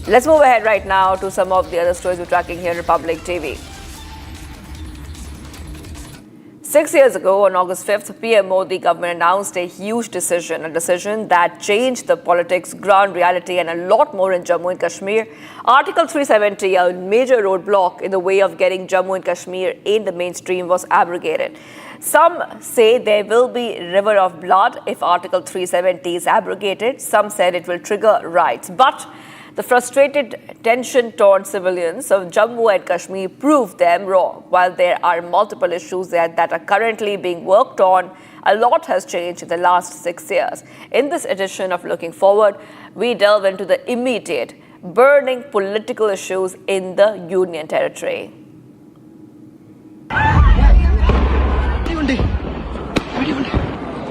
Let's move ahead right now to some of the other stories we're tracking here on Republic TV. 6 years ago, on August 5th, PM Modi government announced a huge decision, a decision that changed the politics, ground reality and a lot more in Jammu and Kashmir. Article 370, a major roadblock in the way of getting Jammu and Kashmir in the mainstream, was abrogated. Some say there will be river of blood if Article 370 is abrogated. Some said it will trigger riots. But the frustrated, tension-torn civilians of Jammu and Kashmir proved them wrong. While there are multiple issues that are currently being worked on, a lot has changed in the last 6 years. In this edition of Looking Forward, we delve into the immediate, burning political issues in the Union Territory.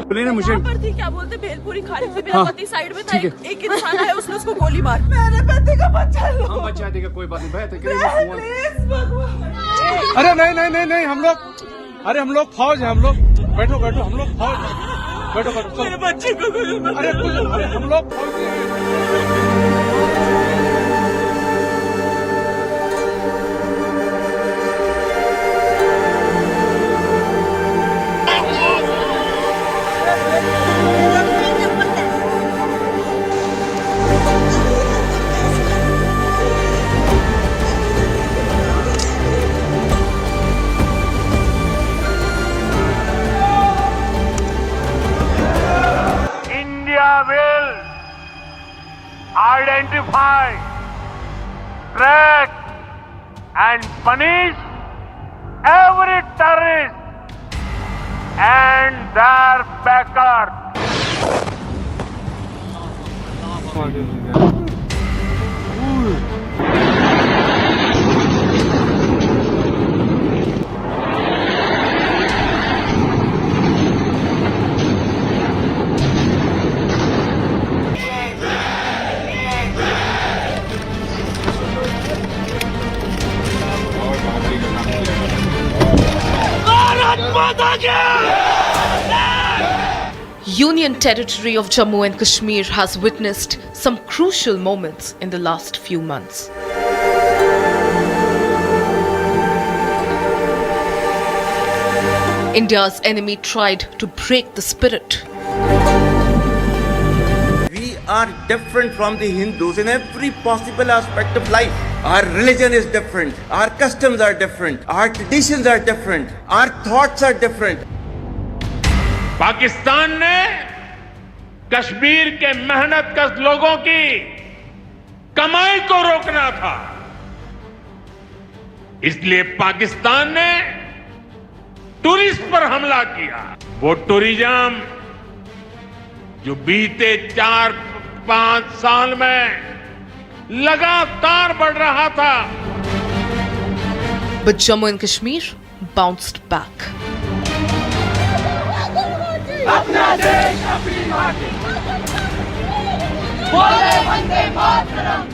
वहाँ पर थी, क्या बोलते, भेलपुरी खाने से मेरा पति side में था, एक इंसान आया, उसने उसको गोली मार। मेरे पति का बच्चा लो। हम बचा देगा, कोई बात नहीं भाई, प्लीज भगवान। अरे नहीं हम लोग फौज हैं, हम लोग बैठो हम लोग फौज हैं, बैठो मेरे बच्चे को गोली मार। अरे हम लोग फौज हैं। Will identify, track and punish every terrorist and their backers. Union Territory of Jammu and Kashmir has witnessed some crucial moments in the last few months. India's enemy tried to break the spirit. We are different from the Hindus in every possible aspect of life. Our religion is different, our customs are different, our traditions are different, our thoughts are different. Pakistan ने कश्मीर के मेहनतकश लोगों की कमाई को रोकना था, इसलिए पाकिस्तान ने टूरिस्ट पर हमला किया। वो टूरिज्म जो बीते 4-5 साल में लगातार बढ़ रहा था, But Jammu and Kashmir bounced back.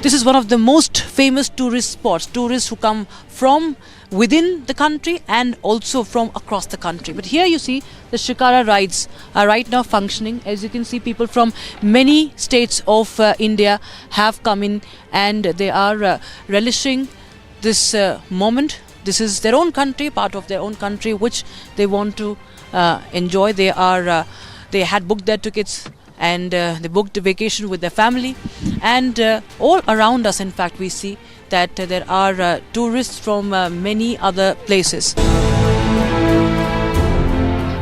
This is one of the most famous tourist spots. Tourists who come from within the country and also from across the country. But here you see the Shikara rides are right now functioning. As you can see, people from many states of India have come in and they are relishing this moment. This is their own country, part of their own country, which they want to enjoy. They had booked their tickets and they booked a vacation with their family, and all around us, in fact, we see that there are tourists from many other places.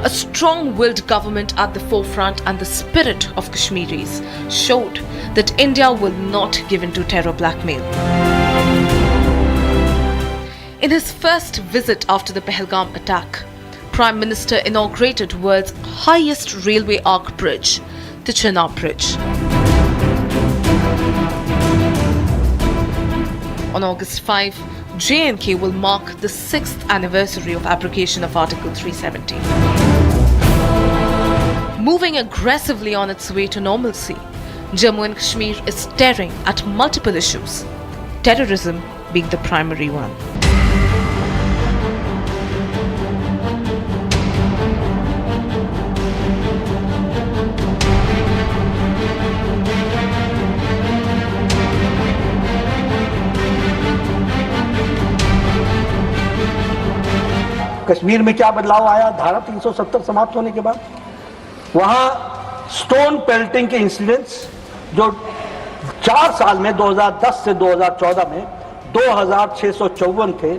A strong-willed government at the forefront and the spirit of Kashmiris showed that India will not give in to terror blackmail. In his first visit after the Pahalgam attack, Prime Minister inaugurated world's highest railway arc bridge, the Chenab Bridge. On August 5, J&K will mark the 6th anniversary of abrogation of Article 370. Moving aggressively on its way to normalcy, Jammu and Kashmir is staring at multiple issues, terrorism being the primary one. Kashmir में क्या बदलाव आया धारा 370 समाप्त होने के बाद? वहां स्टोन पेल्टिंग के इंसिडेंट्स जो 4 साल में 2010 से 2014 में 2654 थे,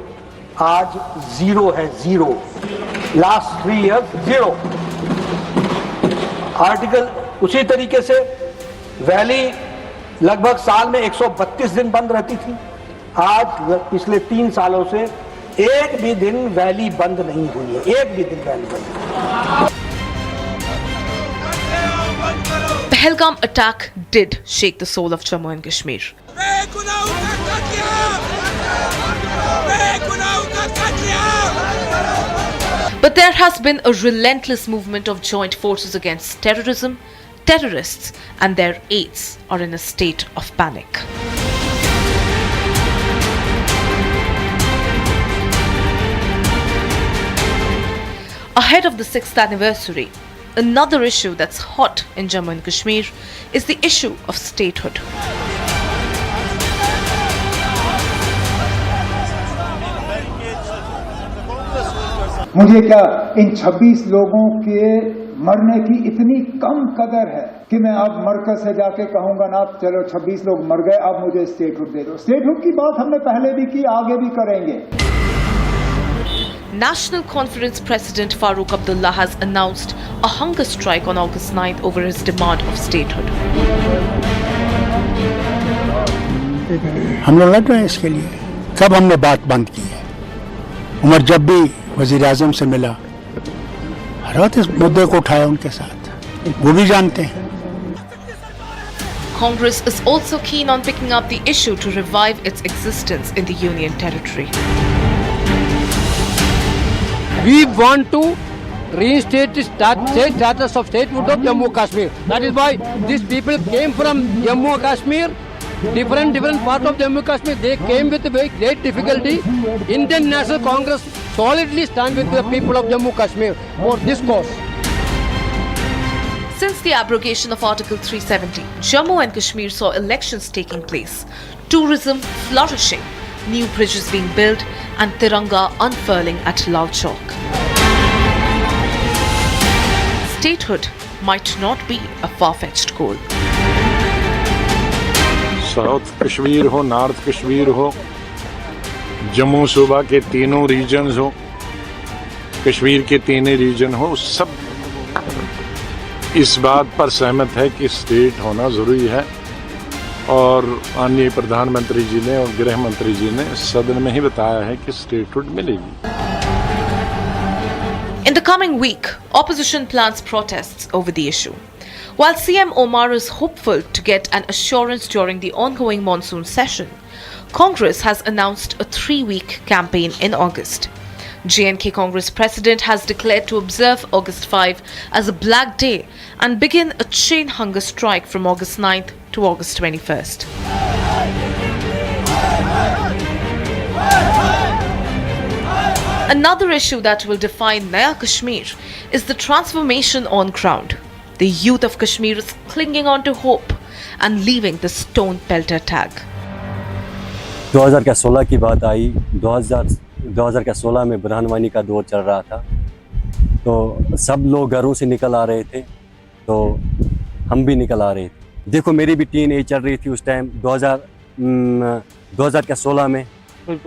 आज 0 है, 0। Last 3 years 0। आर्टिकल उसी तरीके से वैली लगभग साल में 132 दिन बंद रहती थी, आज पिछले 3 सालों से एक भी दिन वैली बंद नहीं हुई है, एक भी दिन वैली बंद नहीं। Pahalgam attack did shake the soul of Jammu and Kashmir. But there has been a relentless movement of joint forces against terrorism. Terrorists and their aides are in a state of panic. Ahead of the 6th anniversary, another issue that's hot in Jammu and Kashmir is the issue of statehood. मुझे क्या इन 26 लोगों के मरने की इतनी कम कदर है कि मैं अब मरकज से जाके कहूंगा ना चलो 26 लोग मर गए, अब मुझे स्टेटहुड दे दो। स्टेटहुड की बात हमने पहले भी की, आगे भी करेंगे। National Conference President Farooq Abdullah has announced a hunger strike on August 9th over his demand of statehood. हम लोग लड़ रहे हैं इसके लिए, सब हमने बात बंद की है। उमर जब भी वजीर आजम से मिला, हर वक्त इस मुद्दे को उठाया उनके साथ, वो भी जानते हैं। Congress is also keen on picking up the issue to revive its existence in the Union territory. We want to reinstate the status of statehood of Jammu Kashmir. That is why these people came from Jammu Kashmir, different part of Jammu Kashmir. They came with very great difficulty. Indian National Congress solidly stand with the people of Jammu Kashmir for this cause. Since the abrogation of Article 370, Jammu and Kashmir saw elections taking place, tourism flourishing, new bridges being built, and Tiranga unfurling at Lal Chowk. Statehood might not be a far-fetched goal. South Kashmir हो, north Kashmir हो, जम्मू सूबा के तीनों regions हो, कश्मीर के तीनों reason हो, सब इस बात पर सहमत है कि स्टेट होना ज़रूरी है। और माननीय प्रधानमंत्री जी ने और गृह मंत्री जी ने सदन में ही बताया है कि स्टेटहुड मिलेगी। In the coming week, opposition plans protests over the issue. While CM Omar is hopeful to get an assurance during the ongoing monsoon session, Congress has announced a 3-week campaign in August. J&K Congress President has declared to observe August 5 as a black day and begin a chain hunger strike from August 9th to August 21st. Another issue that will define Naya Kashmir is the transformation on ground. The youth of Kashmir is clinging on to hope and leaving the stone pelter tag. 2016 की बात आई, 2016 में बुरहानवानी का दौर चल रहा था, तो सब लोग घरों से निकल आ रहे थे, तो हम भी निकल आ रहे थे। देखो मेरी भी टीन एज चल रही थी उस टाइम, 2016 में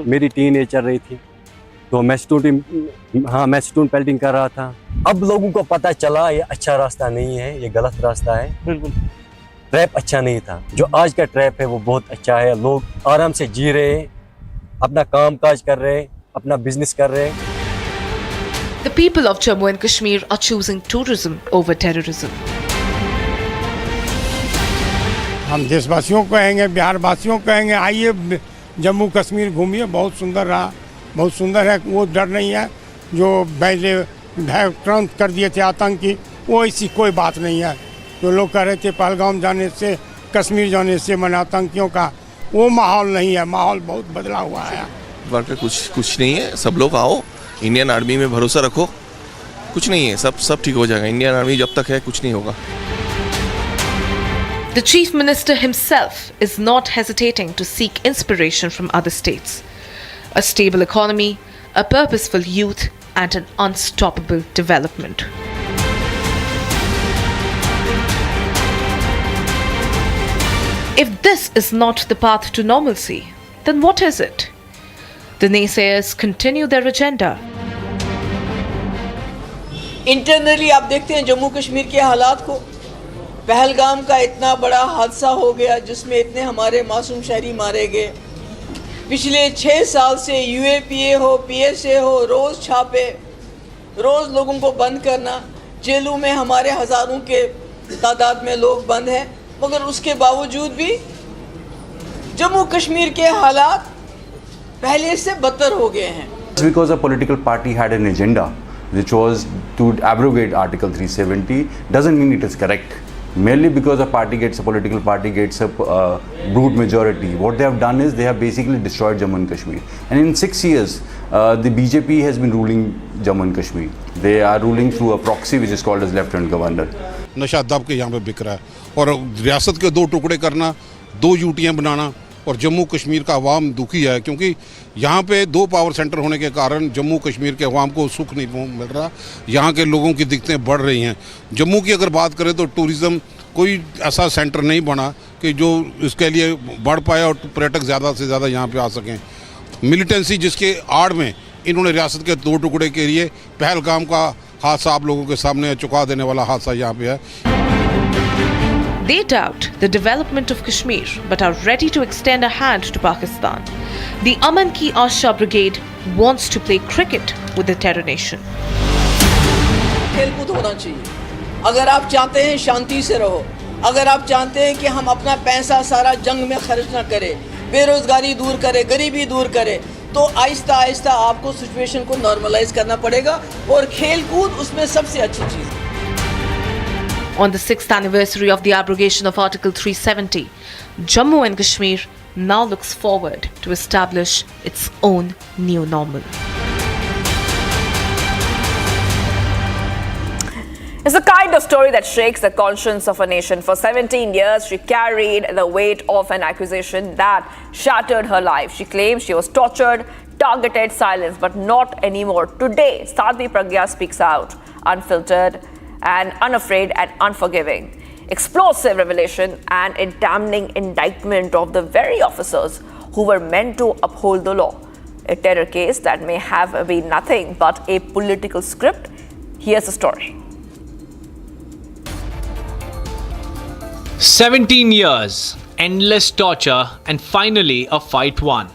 मेरी टीन एज चल रही थी, तो मैं स्टोन पेल्टिंग कर रहा था। अब लोगों को पता चला ये अच्छा रास्ता नहीं है, ये गलत रास्ता है, बिल्कुल ट्रैप अच्छा नहीं था। जो आज का ट्रैप है वो बहुत अच्छा है, लोग आराम से जी रहे हैं, अपना काम काज कर रहे हैं, अपना बिजनेस कर रहे हैं। The people of Jammu and Kashmir are choosing tourism over terrorism. हम देशवासियों को कहेंगे, बिहार वासियों को कहेंगे, आइए जम्मू कश्मीर घूमिए, बहुत सुंदर रहा, बहुत सुंदर है। वो डर नहीं है जो पहले भयक्रांत कर दिए थे आतंकी, वो ऐसी कोई बात नहीं है। जो लोग कह रहे थे पहलगाम जाने से, कश्मीर जाने से मन आतंकियों का, वो माहौल नहीं है, माहौल बहुत बदला हुआ है। कुछ नहीं है, सब लोग आओ, इंडियन आर्मी में भरोसा रखो, कुछ नहीं है, सब ठीक हो जाएगा। इंडियन आर्मी जब तक है कुछ नहीं होगा। The Chief Minister himself is not hesitating to seek inspiration from other states. A stable economy, a purposeful youth, and an unstoppable development. If this is not the path to normalcy, then what is it? The naysayers continue their agenda. Internally आप देखते हैं जम्मू कश्मीर के हालात को। पहलगाम का इतना बड़ा हादसा हो गया जिसमें इतने हमारे मासूम शहरी मारे गए। पिछले 6 साल से यूएपीए हो, पीएसए हो, रोज़ छापे, रोज़ लोगों को बंद करना। जेलों में हमारे हज़ारों के तादाद में लोग बंद हैं, मगर उसके बावजूद भी जम्मू कश्मीर के हालात पहले से बदतर हो गए हैं। Because a political party had an agenda which was to abrogate Article 370 doesn't mean it is correct. Merely because a political party gets a brute majority, what they have done is they have basically destroyed Jammu and Kashmir. And in 6 years, the BJP has been ruling Jammu and Kashmir. They are ruling through a proxy which is called as Lieutenant Governor. नशा दब के यहाँ पे बिक रहा है और रियासत के 2 टुकड़े करना, 2 यूटियाँ बनाना, और जम्मू कश्मीर का अवाम दुखी है क्योंकि यहाँ पे 2 पावर सेंटर होने के कारण जम्मू कश्मीर के अवाम को सुख नहीं मिल रहा। यहाँ के लोगों की दिक्कतें बढ़ रही हैं। जम्मू की अगर बात करें तो टूरिज़्म कोई ऐसा सेंटर नहीं बना कि जो इसके लिए बढ़ पाए और पर्यटक ज़्यादा से ज़्यादा यहाँ पे आ सकें। मिलिटेंसी जिसके आड़ में इन्होंने रियासत के 2 टुकड़े के लिए पहलगाम का हादसा आप लोगों के सामने चुका देने वाला हादसा यहाँ पे है। They doubt the development of Kashmir but are ready to extend a hand to Pakistan. The Aman Ki Asha Brigade wants to play cricket with the terror nation. खेलकूद होना चाहिए। अगर आप चाहते हैं शांति से रहो, अगर आप चाहते हैं कि हम अपना पैसा सारा जंग में खर्च ना करें, बेरोजगारी दूर करें, गरीबी दूर करें, तो आहिस्ता आहिस्ता आपको सिचुएशन को नॉर्मलाइज करना पड़ेगा और खेलकूद उसमें सबसे अच्छी चीज़ है। On the 6th anniversary of the abrogation of Article 370, Jammu and Kashmir now looks forward to establish its own new normal. It's the kind of story that shakes the conscience of a nation. For 17 years, she carried the weight of an accusation that shattered her life. She claims she was tortured, targeted, silenced, but not anymore. Today, Sadhvi Pragya speaks out, unfiltered and unafraid and unforgiving. Explosive revelation and a damning indictment of the very officers who were meant to uphold the law. A terror case that may have been nothing but a political script. Here's the story. 17 years, endless torture, and finally a fight won.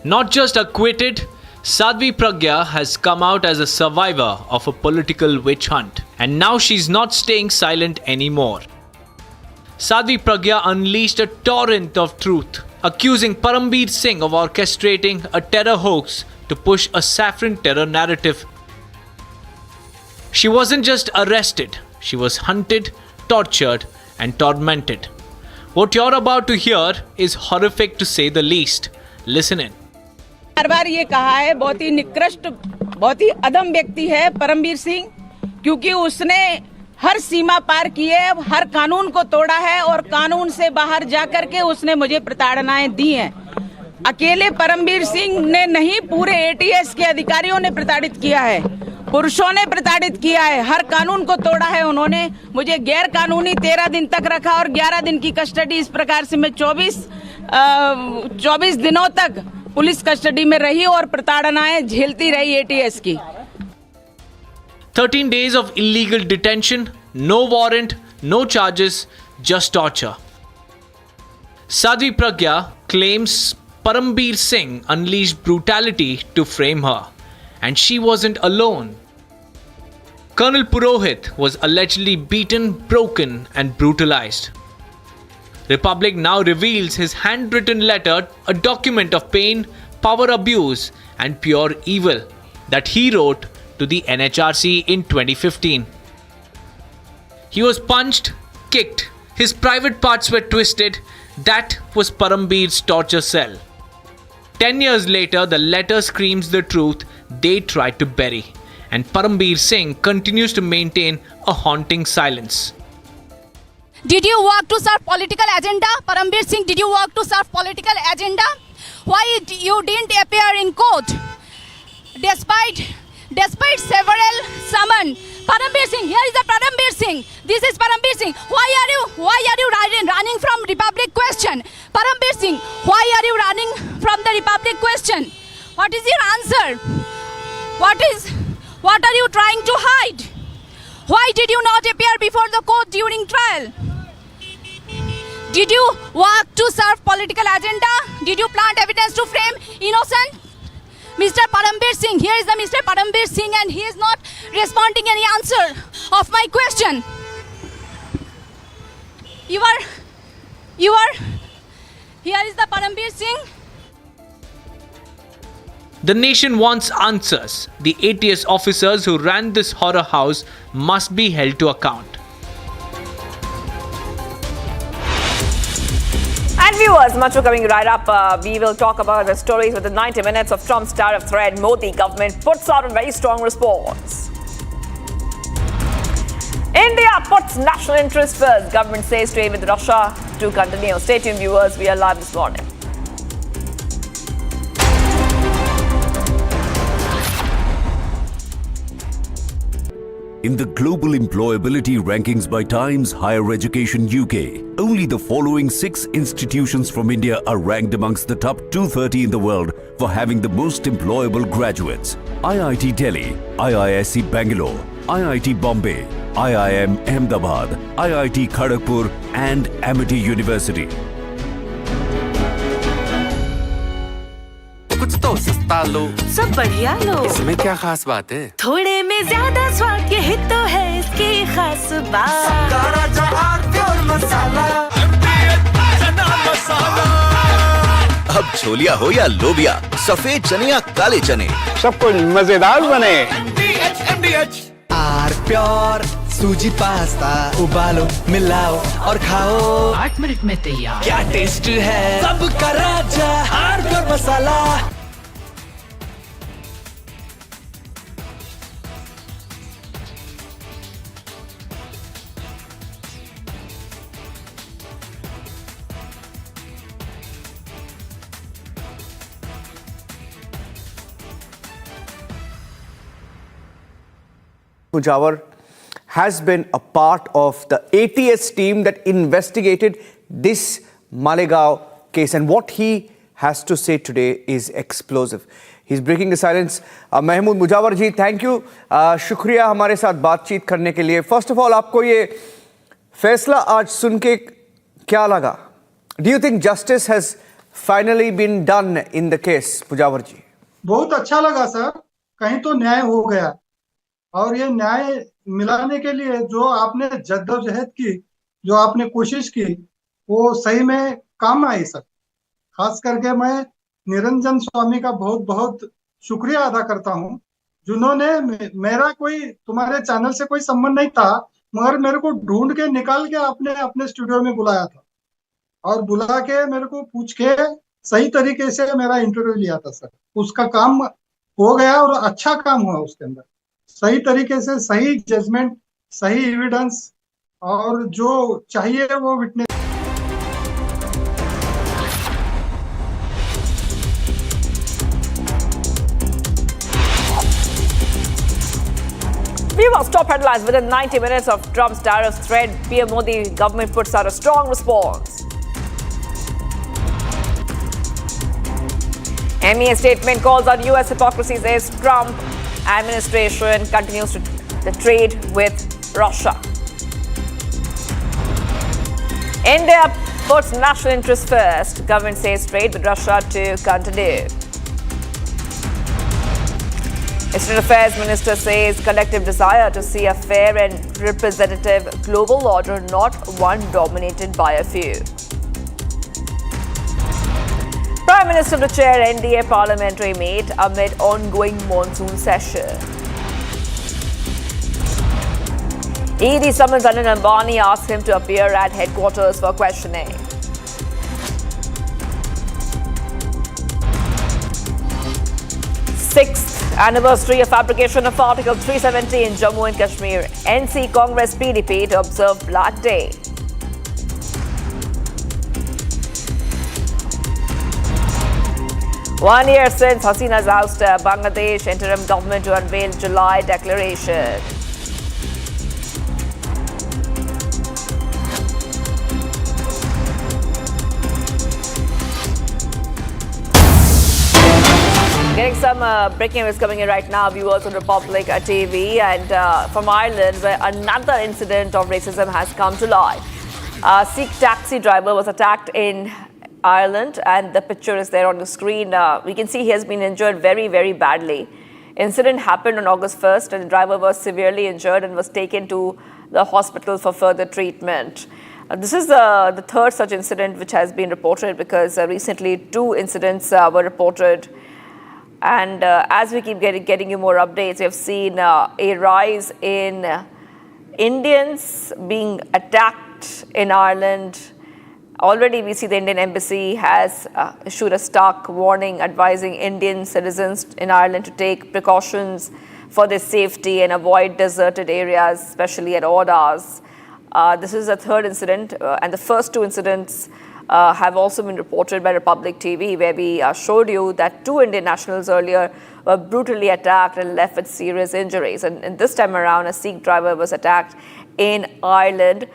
Not just acquitted, Sadhvi Pragya has come out as a survivor of a political witch hunt, and now she's not staying silent anymore. Sadhvi Pragya unleashed a torrent of truth, accusing Parambir Singh of orchestrating a terror hoax to push a saffron terror narrative. She wasn't just arrested, she was hunted, tortured, and tormented. What you're about to hear is horrific to say the least. Listen in. बार बार ये कहा है, बहुत ही निकृष्ट, बहुत ही अदम व्यक्ति है परमबीर सिंह, क्योंकि उसने हर सीमा पार की है, हर कानून को तोड़ा है और कानून से बाहर जाकर के उसने मुझे प्रताड़नाएं दी हैं। अकेले परमबीर सिंह ने नहीं, पूरे एटीएस के अधिकारियों ने प्रताड़ित किया है, पुरुषों ने प्रताड़ित किया है, हर कानून को तोड़ा है उन्होंने। मुझे गैर कानूनी 13 दिन तक रखा और 11 दिन की कस्टडी, इस प्रकार से मैं 24 दिनों तक पुलिस कस्टडी में रही और प्रताड़नाएं झेलती रही एटीएस की। 13 days of illegal detention, no warrant, no charges, just torture. Sadhvi Pragya claims Parambir Singh unleashed brutality to frame her, and she wasn't alone. Colonel Purohit was allegedly beaten, broken, and brutalized. Republic now reveals his handwritten letter, a document of pain, power abuse, and pure evil that he wrote to the NHRC in 2015. He was punched, kicked, his private parts were twisted. That was Parambir's torture cell. 10 years later, the letter screams the truth they tried to bury, and Parambir Singh continues to maintain a haunting silence. Did you work to serve political agenda? Parambir Singh, did you work to serve political agenda? Why you didn't appear in court? despite several summon. Parambir Singh, here is the Parambir Singh. This is Parambir Singh. Why are you running from Republic question? Parambir Singh, why are you running from the Republic question? What is your answer? What are you trying to hide? Why did you not appear before the court during trial? Did you work to serve political agenda? Did you plant evidence to frame innocent? Mr. Parambir Singh, here is the Mr. Parambir Singh, and he is not responding any answer of my question. You are, here is the Parambir Singh. The nation wants answers. The ATS officers who ran this horror house must be held to account. And viewers, much more coming right up. We will talk about the stories within 90 minutes of Trump's tariff threat. Modi government puts out a very strong response. India puts national interest first. Government says trade with Russia to continue. Stay tuned, viewers. We are live this morning. In the global employability rankings by Times Higher Education UK, only the following 6 institutions from India are ranked amongst the top 230 in the world for having the most employable graduates. IIT Delhi, IISc Bangalore, IIT Bombay, IIM Ahmedabad, IIT Kharagpur and Amity University. कुछ तो सस्ता लो, सब बढ़िया लो। इसमें क्या खास बात है? थोड़े में ज्यादा स्वाद, यही तो है इसकी खास बात। प्योर मसाला, अब छोलिया हो या लोबिया, सफेद चने या काले चने, सब कुछ मजेदार बने। आर प्योर सूजी पास्ता, उबालो, मिलाओ और खाओ। 8 मिनट में तैयार। क्या टेस्ट है, सबका राजा R pure masala. Mujawar has been a part of the ATS team that investigated this Malegaon case, and what he has to say today is explosive. He's breaking the silence. Mahmood Mujawar ji, thank you. शुक्रिया हमारे साथ बातचीत करने के लिए. First of all, आपको ये फैसला आज सुन के क्या लगा? Do you think justice has finally been done in the case, Mujawar ji? बहुत अच्छा लगा सर. कहीं तो न्याय हो गया. और ये न्याय मिलाने के लिए जो आपने जद्दोजहद की, जो आपने कोशिश की, वो सही में काम आई सर. खास करके मैं निरंजन स्वामी का बहुत बहुत शुक्रिया अदा करता हूँ, जिन्होंने मेरा कोई तुम्हारे चैनल से कोई संबंध नहीं था, मगर मेरे को ढूंढ के निकाल के आपने अपने स्टूडियो में बुलाया था और बुला के मेरे को पूछ के सही तरीके से मेरा इंटरव्यू लिया था सर. उसका काम हो गया और अच्छा काम हुआ. उसके अंदर सही तरीके से सही जजमेंट, सही एविडेंस और जो चाहिए वो witness. Viewers, top headlines within 90 minutes of Trump's tariff threat. PM Modi government puts out a strong response. MEA statement calls out US hypocrisy, says Trump administration continues the trade with Russia. India puts national interest first. Government says trade with Russia to continue. External Affairs Minister says collective desire to see a fair and representative global order, not one dominated by a few. Prime Minister to chair NDA parliamentary meet amid ongoing monsoon session. ED summons Anil Ambani, asks him to appear at headquarters for questioning. Sixth anniversary of fabrication of Article 370 in Jammu and Kashmir. NC Congress PDP to observe Black Day. 1 year since Hasina's ouster, Bangladesh interim government to unveil July declaration. Getting some breaking news coming in right now, viewers on Republic TV, and from Ireland, where another incident of racism has come to light. A Sikh taxi driver was attacked in Ireland, and the picture is there on the screen. We can see he has been injured very, very badly. Incident happened on August 1st, and the driver was severely injured and was taken to the hospital for further treatment. This is the third such incident which has been reported, because recently 2 incidents were reported. And as we keep getting you more updates, we have seen a rise in Indians being attacked in Ireland. Already we see the Indian embassy has issued a stark warning advising Indian citizens in Ireland to take precautions for their safety and avoid deserted areas, especially at odd hours. This is the third incident, and the first 2 incidents have also been reported by Republic TV, where we showed you that 2 Indian nationals earlier were brutally attacked and left with serious injuries. And this time around, a Sikh driver was attacked in Ireland.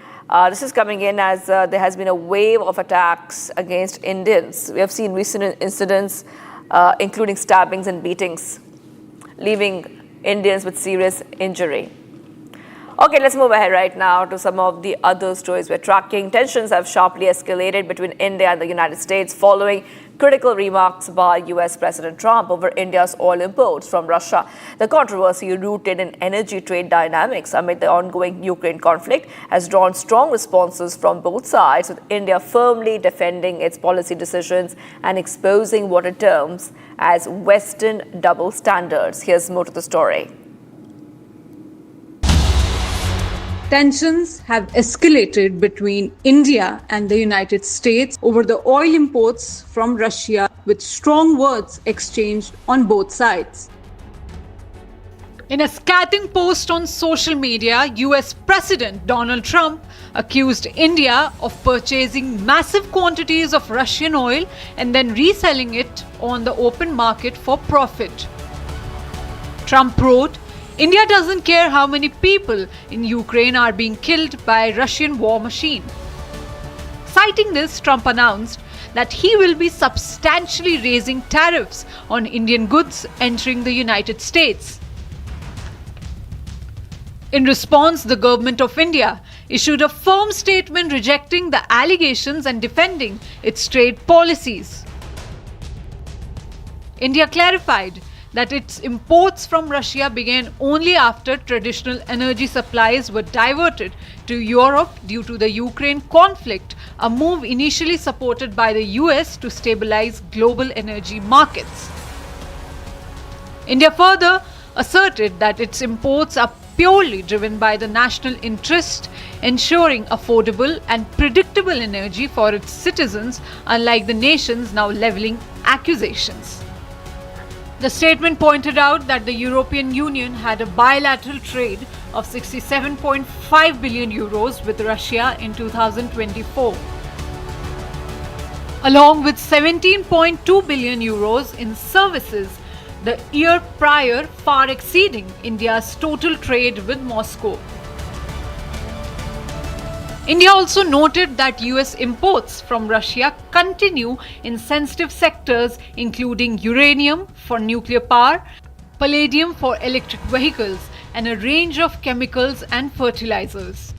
This is coming in as there has been a wave of attacks against Indians. We have seen recent incidents, including stabbings and beatings, leaving Indians with serious injury. Okay, let's move ahead right now to some of the other stories we're tracking. Tensions have sharply escalated between India and the United States following critical remarks by US President Trump over India's oil imports from Russia. The controversy, rooted in energy trade dynamics amid the ongoing Ukraine conflict, has drawn strong responses from both sides, with India firmly defending its policy decisions and exposing what it terms as Western double standards. Here's more to the story. Tensions have escalated between India and the United States over the oil imports from Russia, with strong words exchanged on both sides. In a scathing post on social media, US President Donald Trump accused India of purchasing massive quantities of Russian oil and then reselling it on the open market for profit. Trump wrote, "India doesn't care how many people in Ukraine are being killed by a Russian war machine." Citing this, Trump announced that he will be substantially raising tariffs on Indian goods entering the United States. In response, the government of India issued a firm statement rejecting the allegations and defending its trade policies. India clarified that its imports from Russia began only after traditional energy supplies were diverted to Europe due to the Ukraine conflict, a move initially supported by the US to stabilize global energy markets. India further asserted that its imports are purely driven by the national interest, ensuring affordable and predictable energy for its citizens, unlike the nations now leveling accusations. The statement pointed out that the European Union had a bilateral trade of 67.5 billion euros with Russia in 2024, along with 17.2 billion euros in services the year prior, far exceeding India's total trade with Moscow. India also noted that US imports from Russia continue in sensitive sectors including uranium for nuclear power, palladium for electric vehicles, and a range of chemicals and fertilizers.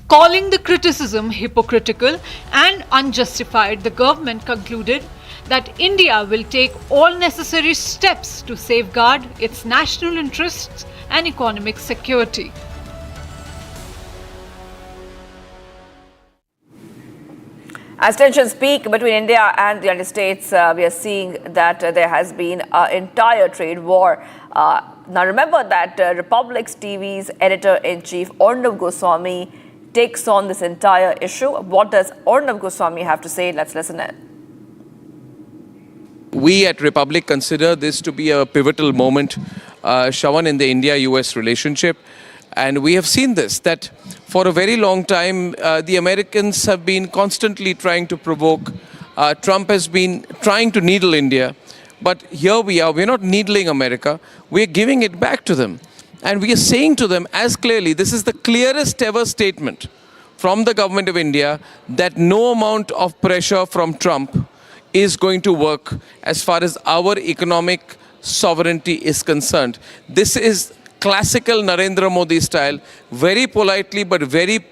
Calling the criticism hypocritical and unjustified, the government concluded that India will take all necessary steps to safeguard its national interests and economic security. As tensions peak between India and the United States, we are seeing that there has been an entire trade war. Now remember that Republic TV's editor-in-chief Arnab Goswami takes on this entire issue. What does Arnab Goswami have to say? Let's listen in. We at Republic consider this to be a pivotal moment, Shawan, in the India-US relationship. And we have seen this, that for a very long time, the Americans have been constantly trying to provoke Trump has been trying to needle India. But here we are, we're not needling America, we're giving it back to them. And we are saying to them as clearly, this is the clearest ever statement from the government of India that no amount of pressure from Trump is going to work as far as our economic sovereignty is concerned. This is classical Narendra Modi style, very politely but very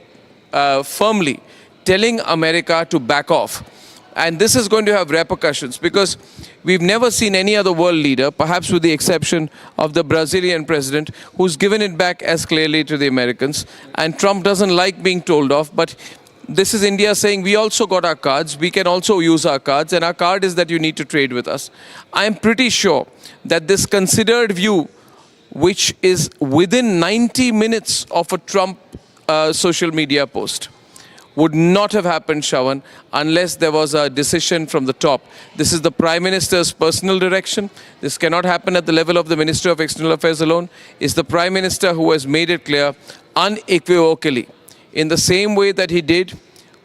firmly telling America to back off. And this is going to have repercussions because we've never seen any other world leader, perhaps with the exception of the Brazilian president, who's given it back as clearly to the Americans. And Trump doesn't like being told off, but this is India saying we also got our cards, we can also use our cards, and our card is that you need to trade with us. I'm pretty sure that this considered view, which is within 90 minutes of a Trump social media post, would not have happened, Shravan, unless there was a decision from the top. This is the Prime Minister's personal direction. This cannot happen at the level of the Minister of External Affairs alone. It's the Prime Minister who has made it clear unequivocally, in the same way that he did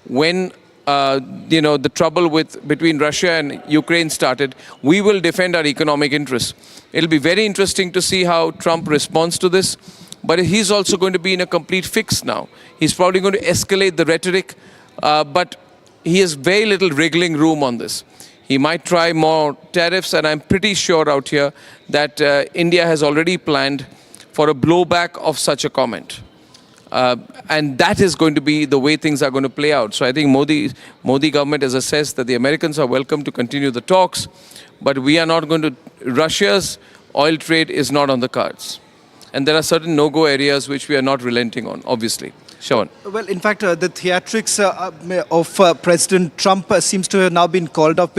when the trouble between Russia and Ukraine started. We will defend our economic interests. It'll be very interesting to see how Trump responds to this. But he's also going to be in a complete fix now. He's probably going to escalate the rhetoric, but he has very little wriggling room on this. He might try more tariffs, and I'm pretty sure out here that India has already planned for a blowback of such a comment. And that is going to be the way things are going to play out. So I think Modi government has assessed that the Americans are welcome to continue the talks, but we are not going to, Russia's oil trade is not on the cards. And there are certain no-go areas which we are not relenting on, obviously. Shawan. Well, in fact, the theatrics of President Trump seems to have now been called out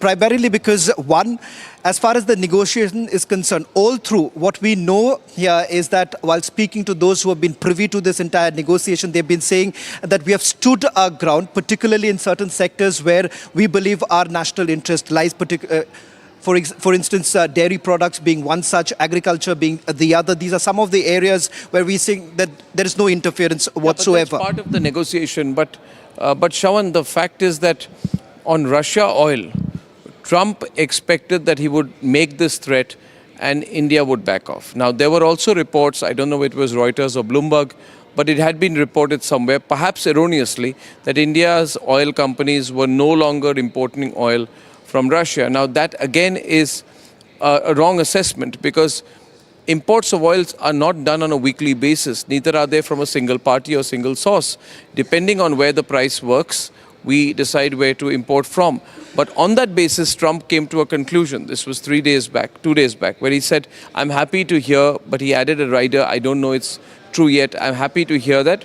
primarily because, one, as far as the negotiation is concerned, all through what we know here is that while speaking to those who have been privy to this entire negotiation, they've been saying that we have stood our ground, particularly in certain sectors where we believe our national interest lies, for instance, dairy products being one such, agriculture being the other. These are some of the areas where we think that there is no interference whatsoever. But that's part of the negotiation. But Shawan, the fact is that on Russia oil, Trump expected that he would make this threat and India would back off. Now, there were also reports, I don't know if it was Reuters or Bloomberg, but it had been reported somewhere, perhaps erroneously, that India's oil companies were no longer importing oil from Russia. Now that again is a wrong assessment because imports of oils are not done on a weekly basis. Neither are they from a single party or single source. Depending on where the price works, we decide where to import from. But on that basis, Trump came to a conclusion. This was 2 days back, where he said, I'm happy to hear, but he added a rider, I don't know it's true yet, I'm happy to hear that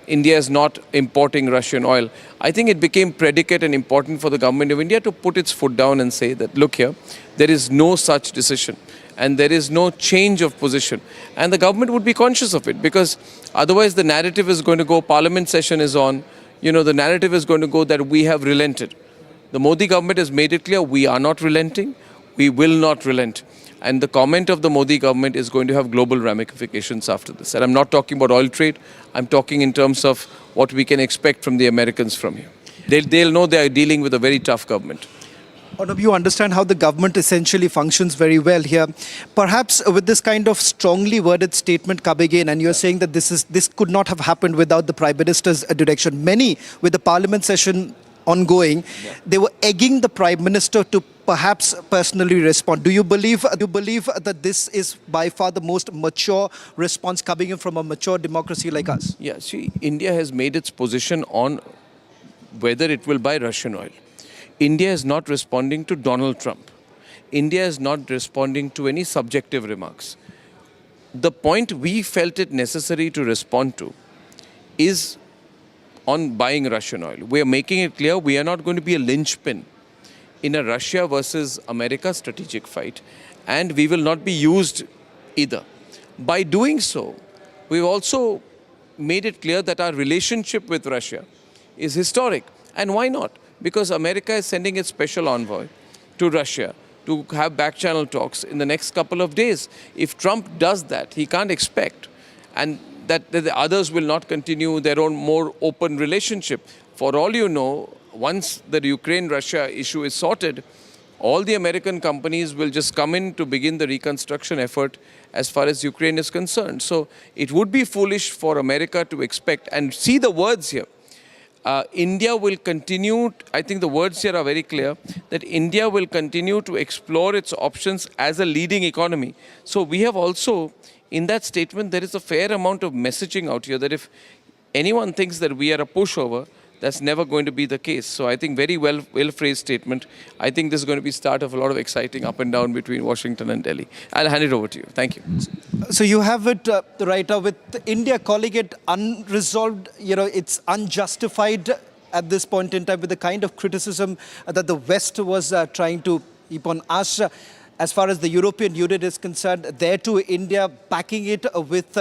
India is not importing Russian oil. I think it became predicate and important for the government of India to put its foot down and say that, look here, there is no such decision and there is no change of position. And the government would be conscious of it because otherwise the narrative is going to go, Parliament session is on, the narrative is going to go that we have relented. The Modi government has made it clear, we are not relenting, we will not relent. And the comment of the Modi government is going to have global ramifications after this. And I'm not talking about oil trade. I'm talking in terms of what we can expect from the Americans from here. They'll know they are dealing with a very tough government. Arnab, you understand how the government essentially functions very well here. Perhaps with this kind of strongly worded statement coming in, and you're saying that this could not have happened without the Prime Minister's direction. Many, with the Parliament session ongoing, they were egging the Prime Minister to perhaps personally respond. Do you believe that this is by far the most mature response coming in from a mature democracy like us? Yeah, see, India has made its position on whether it will buy Russian oil. India is not responding to Donald Trump. India is not responding to any subjective remarks. The point we felt it necessary to respond to is on buying Russian oil. We are making it clear we are not going to be a linchpin in a Russia versus America strategic fight, and we will not be used either. By doing so, we've also made it clear that our relationship with Russia is historic. And why not? Because America is sending its special envoy to Russia to have back-channel talks in the next couple of days. If Trump does that, he can't expect and that the others will not continue their own more open relationship. For all you know, once the Ukraine-Russia issue is sorted, all the American companies will just come in to begin the reconstruction effort as far as Ukraine is concerned. So it would be foolish for America to expect, and see the words here. India will continue, I think the words here are very clear, that India will continue to explore its options as a leading economy. So we have also, in that statement, there is a fair amount of messaging out here that if anyone thinks that we are a pushover, that's never going to be the case. So I think very well-phrased statement. I think this is going to be start of a lot of exciting up and down between Washington and Delhi. I'll hand it over to you. Thank you. So you have it right now with India calling it unresolved, it's unjustified at this point in time with the kind of criticism that the West was trying to heap on us. As far as the European Union is concerned, there too India backing it with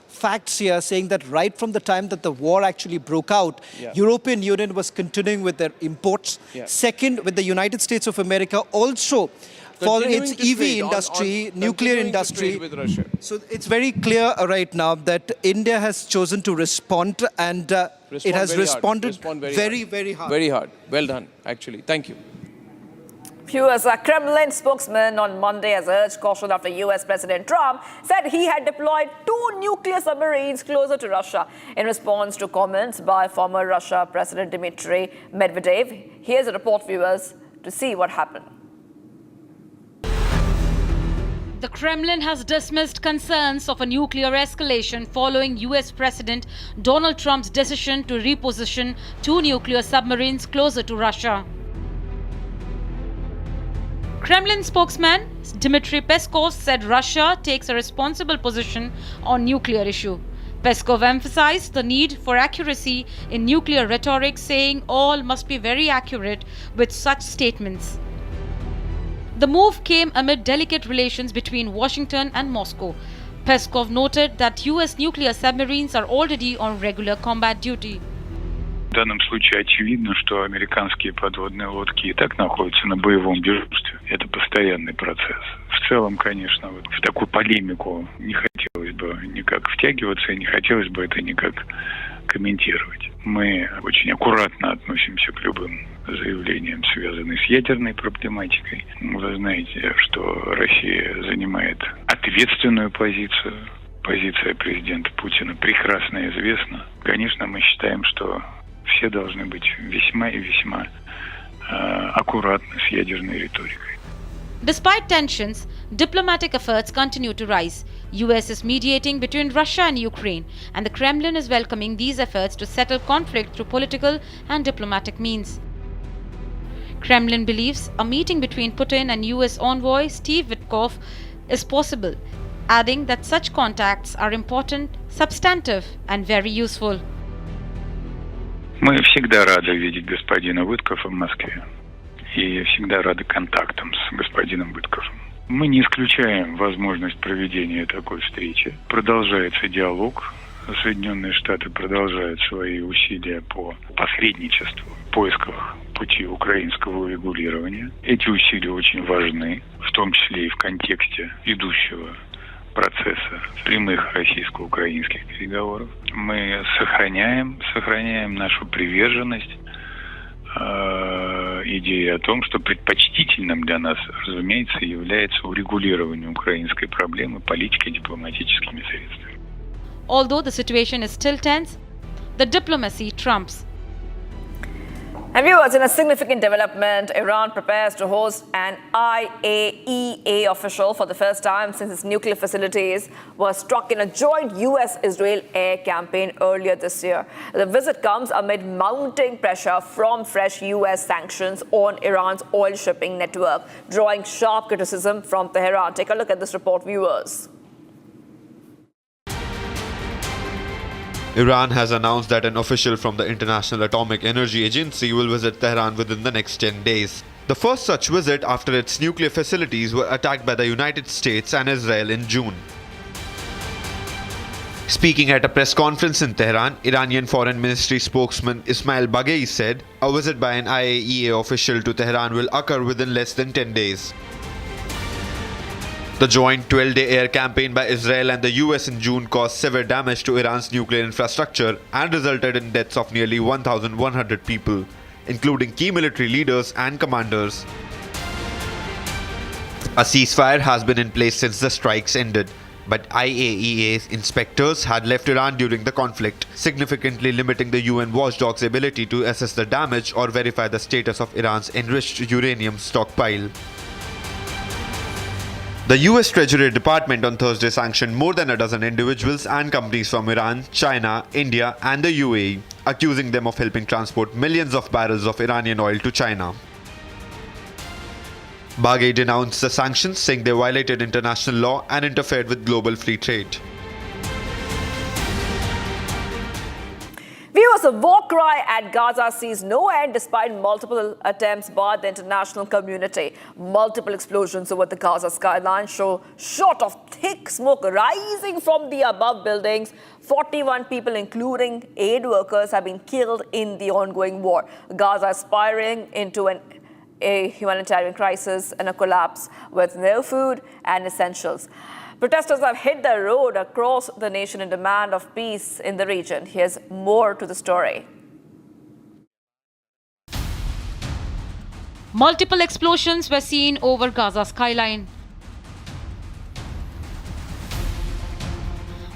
facts here, saying that right from the time that the war actually broke out, European Union was continuing with their imports. Second, with the United States of America also for its EV industry, nuclear industry. With Russia. So it's very clear right now that India has chosen to respond, and it has responded very hard. Very hard. Well done, actually. Thank you. Viewers, a Kremlin spokesman on Monday has urged caution after US President Trump said he had deployed 2 nuclear submarines closer to Russia in response to comments by former Russia President Dmitry Medvedev. Here's a report, viewers, to see what happened. The Kremlin has dismissed concerns of a nuclear escalation following US President Donald Trump's decision to reposition 2 nuclear submarines closer to Russia. Kremlin spokesman Dmitry Peskov said Russia takes a responsible position on nuclear issue. Peskov emphasized the need for accuracy in nuclear rhetoric, saying all must be very accurate with such statements. The move came amid delicate relations between Washington and Moscow. Peskov noted that US nuclear submarines are already on regular combat duty. В данном случае очевидно, что американские подводные лодки и так находятся на боевом дежурстве. Это постоянный процесс. В целом, конечно, вот в такую полемику не хотелось бы никак втягиваться, и не хотелось бы это никак комментировать. Мы очень аккуратно относимся к любым заявлениям, связанным с ядерной проблематикой. Вы знаете, что Россия занимает ответственную позицию. Позиция президента Путина прекрасно известна. Конечно, мы считаем, что все должны быть весьма и весьма аккуратны с ядерной риторикой. Despite tensions, diplomatic efforts continue to rise. US is mediating between Russia and Ukraine, and the Kremlin is welcoming these efforts to settle conflict through political and diplomatic means. Kremlin believes a meeting between Putin and US envoy Steve Witkoff is possible, adding that such contacts are important, substantive, and very useful. Мы всегда рады видеть господина Виткофа в Москве и всегда рады контактам с господином Виткофом. Мы не исключаем возможность проведения такой встречи. Продолжается диалог. Соединенные Штаты продолжают свои усилия по посредничеству, в поисках пути украинского урегулирования. Эти усилия очень важны, в том числе и в контексте идущего процесса прямых российско-украинских переговоров. Мы сохраняем нашу приверженность идее о том, что предпочтительным для нас, разумеется, является урегулирование украинской проблемы политикой и дипломатическими средствами. Although the situation is still tense, the diplomacy trumps. And viewers, in a significant development, Iran prepares to host an IAEA official for the first time since its nuclear facilities were struck in a joint US-Israel air campaign earlier this year. The visit comes amid mounting pressure from fresh US sanctions on Iran's oil shipping network, drawing sharp criticism from Tehran. Take a look at this report, viewers. Iran has announced that an official from the International Atomic Energy Agency will visit Tehran within the next 10 days. The first such visit after its nuclear facilities were attacked by the United States and Israel in June. Speaking at a press conference in Tehran, Iranian Foreign Ministry spokesman Ismail Baghei said a visit by an IAEA official to Tehran will occur within less than 10 days. The joint 12-day air campaign by Israel and the US in June caused severe damage to Iran's nuclear infrastructure and resulted in deaths of nearly 1,100 people. including key military leaders and commanders. A ceasefire has been in place since the strikes ended, but IAEA's inspectors had left Iran during the conflict, significantly limiting the UN watchdog's ability to assess the damage or verify the status of Iran's enriched uranium stockpile. The US Treasury Department on Thursday sanctioned more than a dozen individuals and companies from Iran, China, India and the UAE, accusing them of helping transport millions of barrels of Iranian oil to China. Bagay denounced the sanctions, saying they violated international law and interfered with global free trade. Viewers, a war cry at Gaza sees no end despite multiple attempts by the international community. Multiple explosions over the Gaza skyline show shot of thick smoke rising from the above buildings. 41 people, including aid workers, have been killed in the ongoing war. Gaza is spiraling into a humanitarian crisis and a collapse with no food and essentials. Protesters have hit the road across the nation in demand of peace in the region. Here's more to the story. Multiple explosions were seen over Gaza skyline.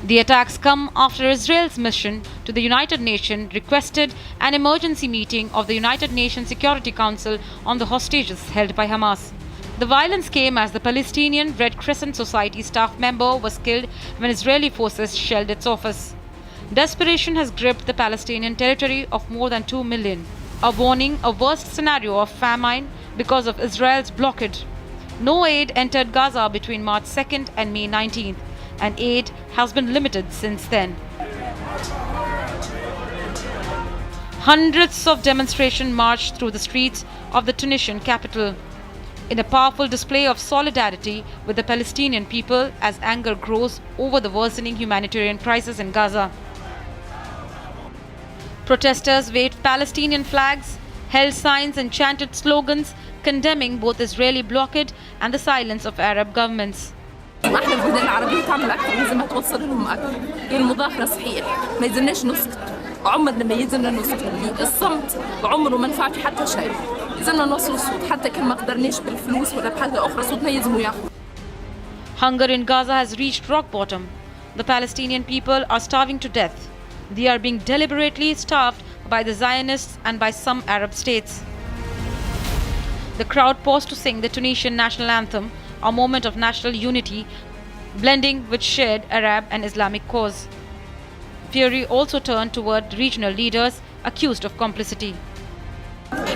The attacks come after Israel's mission to the United Nations requested an emergency meeting of the United Nations Security Council on the hostages held by Hamas. The violence came as the Palestinian Red Crescent Society staff member was killed when Israeli forces shelled its office. Desperation has gripped the Palestinian territory of more than 2 million, a warning a worst scenario of famine because of Israel's blockade. No aid entered Gaza between March 2nd and May 19th, and aid has been limited since then. Hundreds of demonstrations marched through the streets of the Tunisian capital in a powerful display of solidarity with the Palestinian people as anger grows over the worsening humanitarian crisis in Gaza. Protesters waved Palestinian flags, held signs and chanted slogans condemning both Israeli blockade and the silence of Arab governments. احنا البلدان العربيه تعمل اكثر، لازم توصل لهم اكثر. هي المظاهره صحيح، ما يلزمناش نسكت، عمرنا ما يلزمنا نسكت، الصمت عمره ما نفع في حتى شيء. يلزمنا نوصل الصوت حتى كان ما قدرناش بالفلوس ولا بحاجه اخرى، صوتنا يلزموا ياخذ. Hunger in Gaza has reached rock bottom. The Palestinian people are starving to death. They are being deliberately starved by the Zionists and by some Arab states. The crowd paused to sing the Tunisian national anthem, a moment of national unity, blending with shared Arab and Islamic cause. Fury also turned toward regional leaders accused of complicity.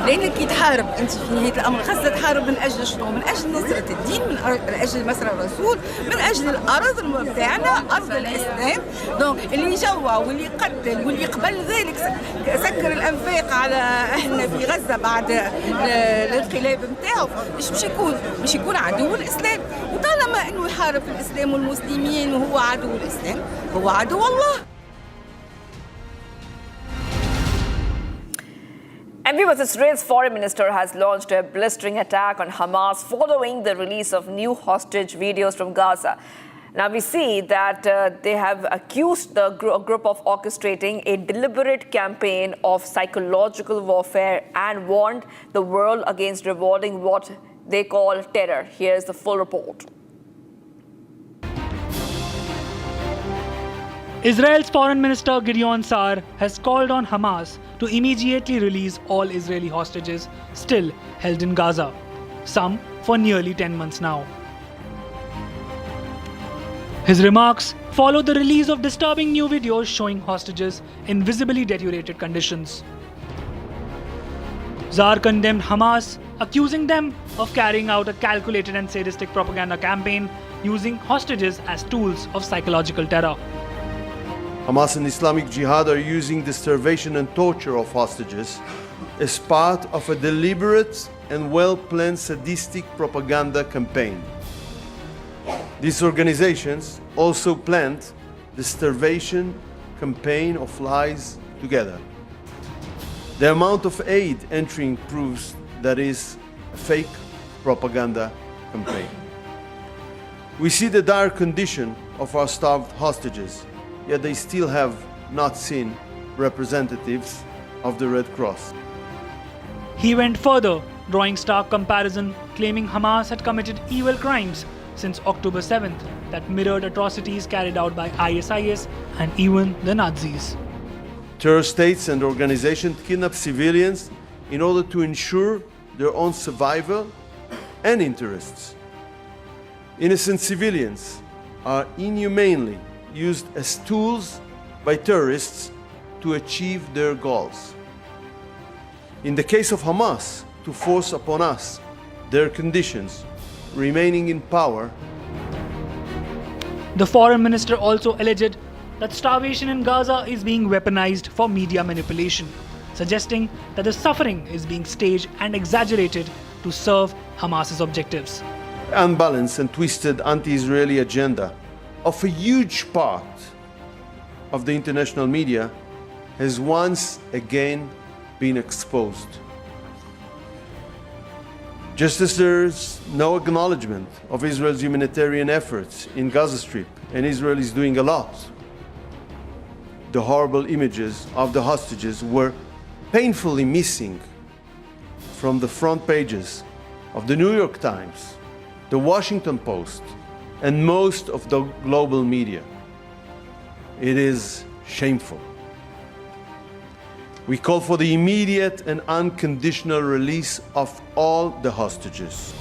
لأنك كي تحارب أنت في نهاية الأمر خاصة تحارب من أجل شنو؟ من أجل نصرة الدين، من أجل مسرى الرسول، من أجل الأرض بتاعنا، أرض الإسلام. دونك اللي جوا واللي قتل واللي قبل ذلك سكر الأنفاق على أهلنا في غزة بعد الانقلاب نتاعو، باش يكون عدو الإسلام. وطالما إنه يحارب الإسلام والمسلمين وهو عدو الإسلام، هو عدو الله. And viewers, Israel's foreign minister has launched a blistering attack on Hamas following the release of new hostage videos from Gaza. Now we see that they have accused the group of orchestrating a deliberate campaign of psychological warfare and warned the world against rewarding what they call terror. Here's the full report. Israel's Foreign Minister Gideon Sa'ar has called on Hamas to immediately release all Israeli hostages still held in Gaza, some for nearly 10 months now. His remarks follow the release of disturbing new videos showing hostages in visibly deteriorated conditions. Sa'ar condemned Hamas, accusing them of carrying out a calculated and sadistic propaganda campaign using hostages as tools of psychological terror. Hamas and Islamic Jihad are using the starvation and torture of hostages as part of a deliberate and well-planned sadistic propaganda campaign. These organizations also planned the starvation campaign of lies together. The amount of aid entering proves that is a fake propaganda campaign. We see the dire condition of our starved hostages, yet they still have not seen representatives of the Red Cross. He went further, drawing stark comparison, claiming Hamas had committed evil crimes since October 7th that mirrored atrocities carried out by ISIS and even the Nazis. Terror states and organizations kidnap civilians in order to ensure their own survival and interests. Innocent civilians are inhumanely used as tools by terrorists to achieve their goals. In the case of Hamas, to force upon us their conditions, remaining in power. The foreign minister also alleged that starvation in Gaza is being weaponized for media manipulation, suggesting that the suffering is being staged and exaggerated to serve Hamas's objectives. Unbalanced and twisted anti-Israeli agenda of a huge part of the international media has once again been exposed. Just as there's no acknowledgement of Israel's humanitarian efforts in Gaza Strip, and Israel is doing a lot, the horrible images of the hostages were painfully missing from the front pages of the New York Times, the Washington Post, and most of the global media. It is shameful. We call for the immediate and unconditional release of all the hostages.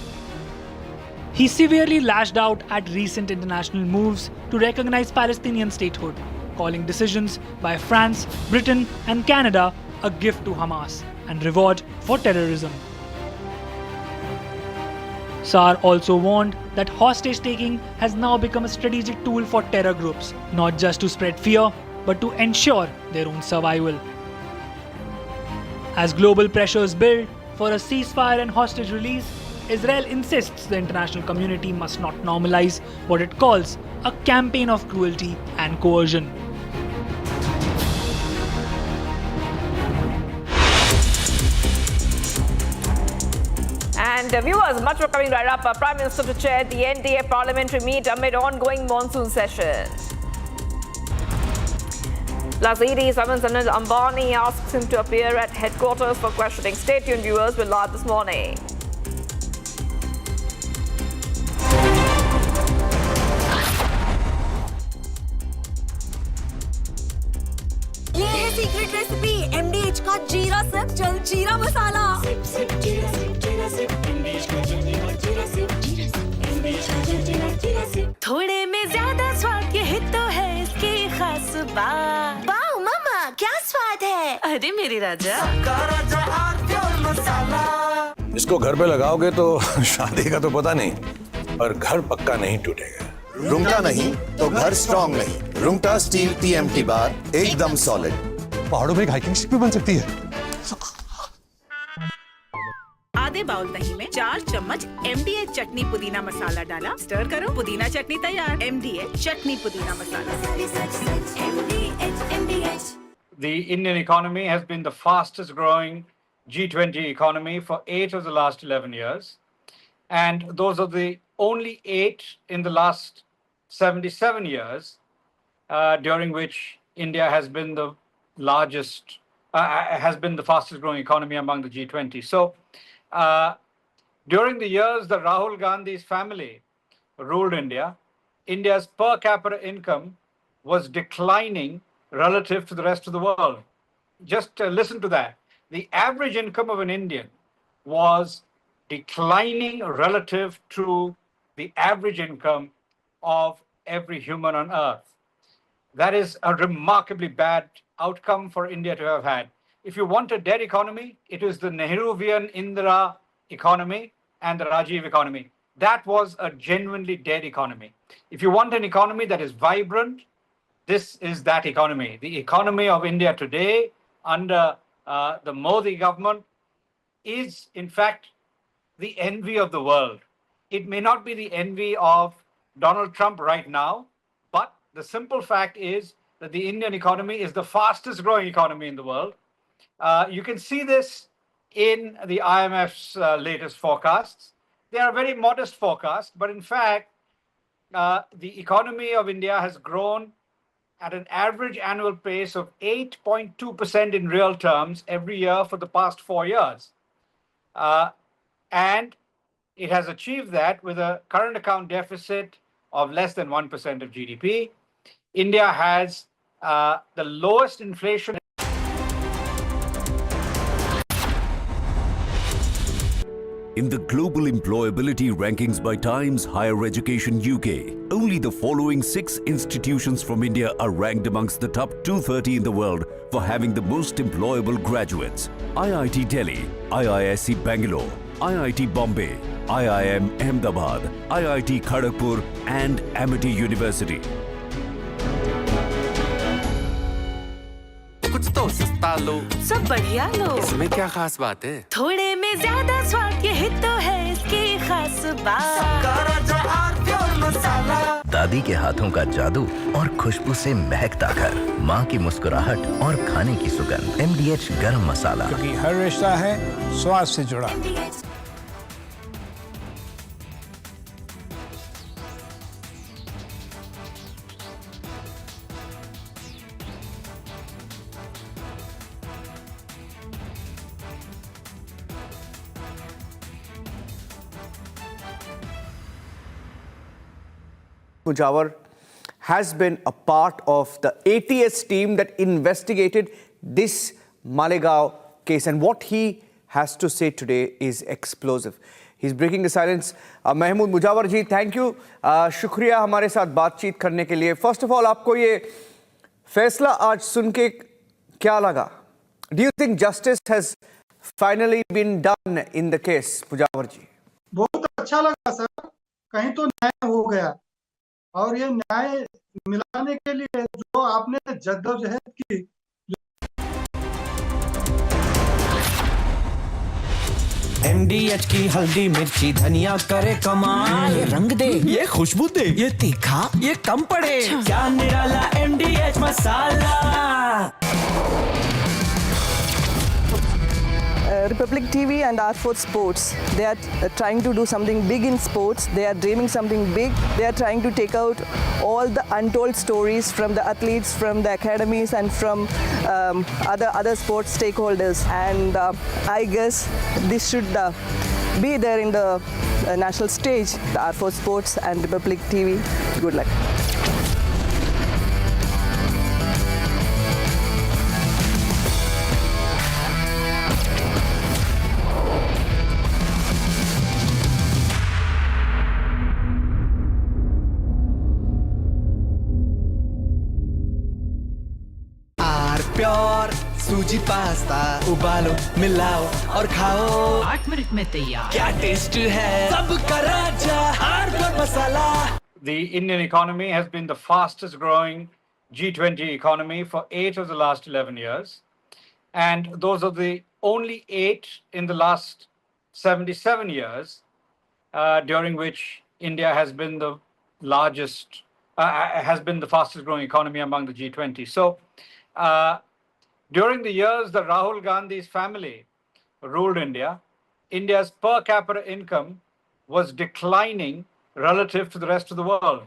He severely lashed out at recent international moves to recognize Palestinian statehood, calling decisions by France, Britain, and Canada a gift to Hamas and reward for terrorism. Saar also warned that hostage-taking has now become a strategic tool for terror groups, not just to spread fear, but to ensure their own survival. As global pressures build for a ceasefire and hostage release, Israel insists the international community must not normalize what it calls a campaign of cruelty and coercion. And viewers, much more coming right up. Prime Minister to chair the NDA parliamentary meet amid ongoing monsoon session. Plus, ED summons Anil Ambani, asks him to appear at headquarters for questioning. Stay tuned, viewers. We're live this morning. ये है secret recipe MDH का जीरा SIP जल जीरा मसाला। SIP SIP जीरा SIP MDH का जल जीरा सिप MDH का जल जीरा सिप। थोड़े में ज्यादा स्वाद ये हिट तो है इसकी खास बात। वाओ मामा क्या स्वाद है? अरे मेरी राजा। राजा और मसाला। इसको घर पे लगाओगे तो शादी का तो पता नहीं, पर घर पक्का नहीं टूटेगा। रुंगटा नहीं तो घर स्ट्रॉन्ग नहीं। रुंगटा स्टील TMT बार एकदम सॉलिड। पहाड़ों में एक हाइकिंग शिप भी बन सकती है। आधे बाउल दही में 4 चम्मच MDH चटनी पुदीना मसाला डाला, स्टर करो, पुदीना चटनी तैयार। MDH चटनी पुदीना मसाला। The Indian economy has been the fastest growing G20 economy for 8 of the last 11 years. And those are the only 8 in the last 77 years, during which India has been the largest, has been the fastest growing economy among the G20. So during the years that Rahul Gandhi's family ruled India, India's per capita income was declining relative to the rest of the world. Just listen to that. The average income of an Indian was declining relative to the average income of every human on earth. That is a remarkably bad outcome for India to have had. If you want a dead economy, it is the Nehruvian Indira economy and the Rajiv economy. That was a genuinely dead economy. If you want an economy that is vibrant, this is that economy. The economy of India today under the Modi government is, in fact, the envy of the world. It may not be the envy of Donald Trump right now, but the simple fact is that the Indian economy is the fastest growing economy in the world. You can see this in the IMF's latest forecasts. They are very modest forecasts, but in fact, the economy of India has grown at an average annual pace of 8.2% in real terms every year for the past 4 years. And it has achieved that with a current account deficit of less than 1% of GDP. India has the lowest inflation. In the global employability rankings by Times Higher Education UK, only the following 6 institutions from India are ranked amongst the top 230 in the world for having the most employable graduates. IIT Delhi, IISc Bangalore, IIT Bombay, IIM Ahmedabad, IIT Kharagpur and Amity University. कुछ तो सस्ता लो, सब बढ़िया लो। इसमें क्या खास बात है? थोड़े में ज्यादा स्वाद, यही तो है इसकी खास बात। मसाला। दादी के हाथों का जादू और खुशबू से महकता घर, माँ की मुस्कुराहट और खाने की सुगंध। MDH गरम मसाला, क्योंकि हर रिश्ता है स्वाद से जुड़ा। Mujawar has been a part of the ATS team that investigated this Malegaon case, and what he has to say today is explosive. He's breaking the silence. Mahmood Mujawar ji, thank you. शुक्रिया हमारे साथ बातचीत करने के लिए. First of all, आपको ये फैसला आज सुन के क्या लगा? Do you think justice has finally been done in the case, Mujawar ji? बहुत अच्छा लगा सर, कहीं तो न्याय हो गया। और ये न्याय मिलाने के लिए जो आपने जद्दोजहद की, MDH की हल्दी मिर्ची धनिया करे कमाल, ये रंग दे, ये खुशबू दे, ये तीखा, ये कम पड़े, क्या निराला MDH masala. Republic TV and R4 Sports, they are trying to do something big in sports. They are dreaming something big. They are trying to take out all the untold stories from the athletes, from the academies and from other sports stakeholders. And I guess this should be there in the national stage, the R4 Sports and Republic TV. Good luck. Pure सूजी pasta, उबालो मिलाओ और खाओ, 8 minute में तैयार। क्या taste है, सबका राजा R4 masala. The Indian economy has been the fastest growing G20 economy for 8 of the last 11 years. And those are the only 8 in the last 77 years, during which India has been the largest, has been the fastest growing economy among the G20. So, during the years that Rahul Gandhi's family ruled India, India's per capita income was declining relative to the rest of the world.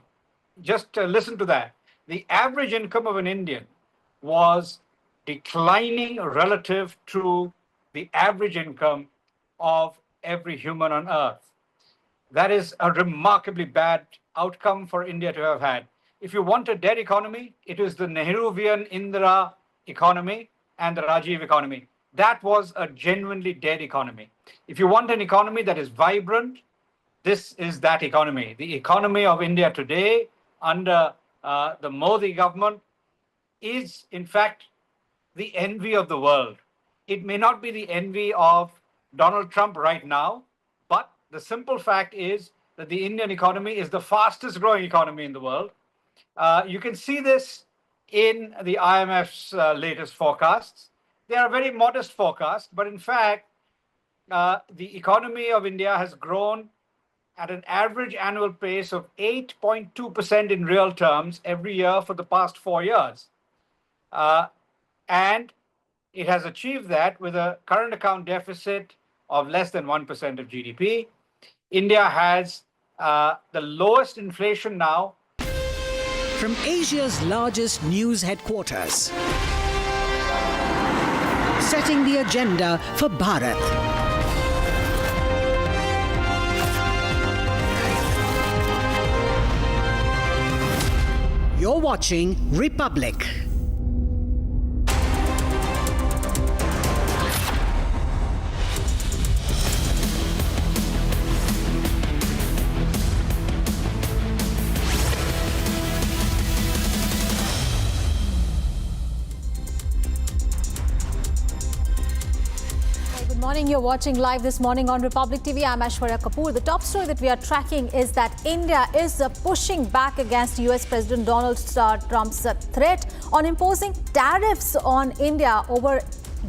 Just listen to that. The average income of an Indian was declining relative to the average income of every human on earth. That is a remarkably bad outcome for India to have had. If you want a dead economy, it is the Nehruvian Indira economy and the Rajiv economy. That was a genuinely dead economy. If you want an economy that is vibrant, this is that economy. The economy of India today under the Modi government is, in fact, the envy of the world. It may not be the envy of Donald Trump right now, but the simple fact is that the Indian economy is the fastest growing economy in the world. You can see this in the IMF's latest forecasts. They are very modest forecasts, but in fact, the economy of India has grown at an average annual pace of 8.2% in real terms every year for the past 4 years. And it has achieved that with a current account deficit of less than 1% of GDP. India has the lowest inflation now. From Asia's largest news headquarters, setting the agenda for Bharat. watching Republic. Good morning. You're watching live this morning on Republic TV. I'm Aishwarya Kapoor. The top story that we are tracking is that India is pushing back against US President Donald Trump's threat on imposing tariffs on India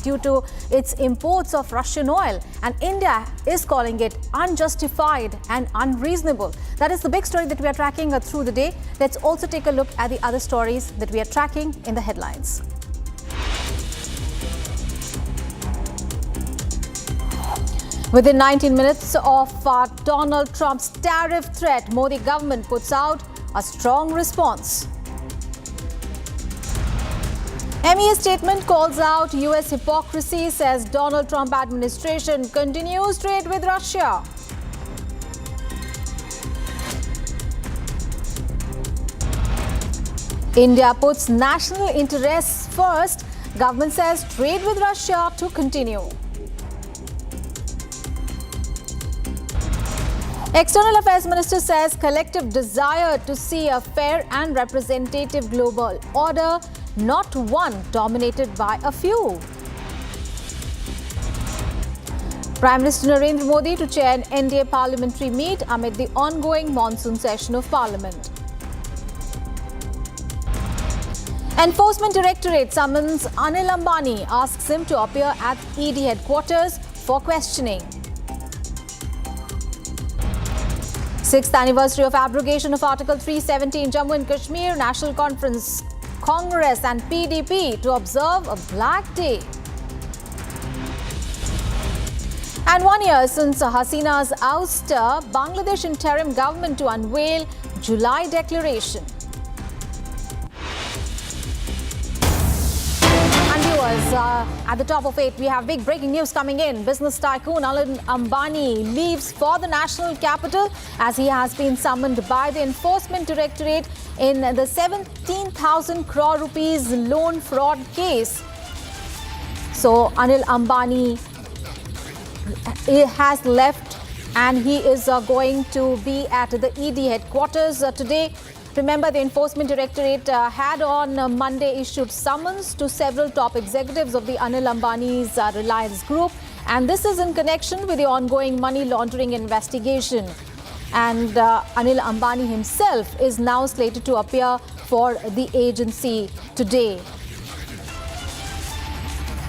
due to its imports of Russian oil. And India is calling it unjustified and unreasonable. That is the big story that we are tracking through the day. Let's also take a look at the other stories that we are tracking in the headlines. Within 19 minutes of Donald Trump's tariff threat, Modi government puts out a strong response. MEA statement calls out US hypocrisy, says Donald Trump administration continues trade with Russia. India puts national interests first. Government says trade with Russia to continue. External Affairs Minister says collective desire to see a fair and representative global order, not one dominated by a few. Prime Minister Narendra Modi to chair an NDA parliamentary meet amid the ongoing monsoon session of Parliament. Enforcement Directorate summons Anil Ambani, asks him to appear at ED headquarters for questioning. 6th anniversary of abrogation of Article 370 in Jammu and Kashmir, National Conference, Congress and PDP to observe a Black Day. And 1 year since Hasina's ouster, Bangladesh interim government to unveil July declaration. At the top of 8, we have big breaking news coming in. Business tycoon Anil Ambani leaves for the national capital as he has been summoned by the Enforcement Directorate in the 17,000 crore rupees loan fraud case. So Anil Ambani has left and he is going to be at the ED headquarters today. Remember, the Enforcement Directorate had on Monday issued summons to several top executives of the Anil Ambani's Reliance Group, and this is in connection with the ongoing money laundering investigation. And Anil Ambani himself is now slated to appear for the agency today.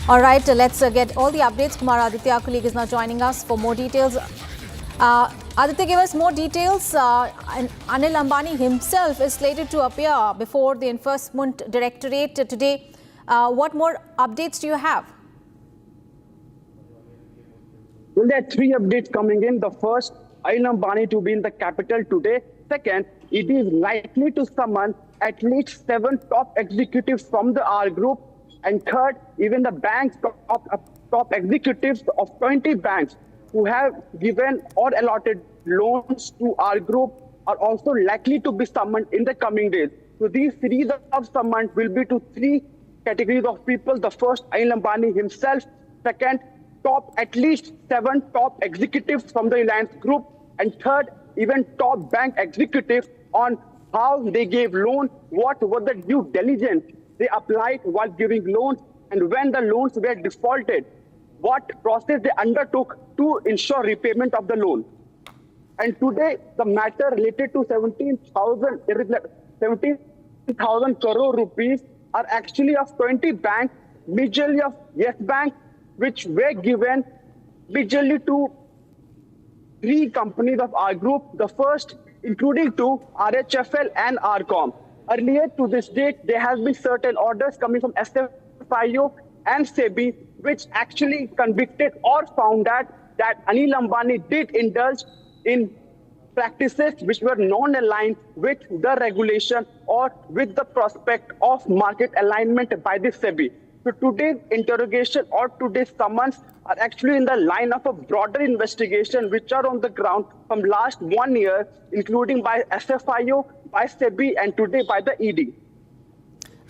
All right, let's get all the updates. Kumar Aditya, our colleague, is now joining us for more details. Aditya, give us more details. Anil Ambani himself is slated to appear before the Enforcement Directorate today. What more updates do you have? Well, there are 3 updates coming in. The first, Anil Ambani to be in the capital today. Second, it is likely to summon at least 7 top executives from the R group. And third, even the bank's top executives of 20 banks who have given or allotted loans to our group are also likely to be summoned in the coming days. So these series of summons will be to 3 categories of people. The first, Anil Ambani himself. Second, at least 7 top executives from the Reliance Group. And third, even top bank executives on how they gave loans, what were the due diligence they applied while giving loans, and when the loans were defaulted, what process they undertook to ensure repayment of the loan. And today, the matter related to 17,000 crore rupees are actually of 20 banks, majorly of Yes Bank, which were given majorly to 3 companies of our group. The first, including 2, RHFL and RCOM. Earlier to this date, there has been certain orders coming from SFIO and SEBI, which actually convicted or found that Anil Ambani did indulge in practices which were non-aligned with the regulation or with the prospect of market alignment by the SEBI. So today's interrogation or today's summons are actually in the line of a broader investigation which are on the ground from last 1 year, including by SFIO, by SEBI, and today by the ED.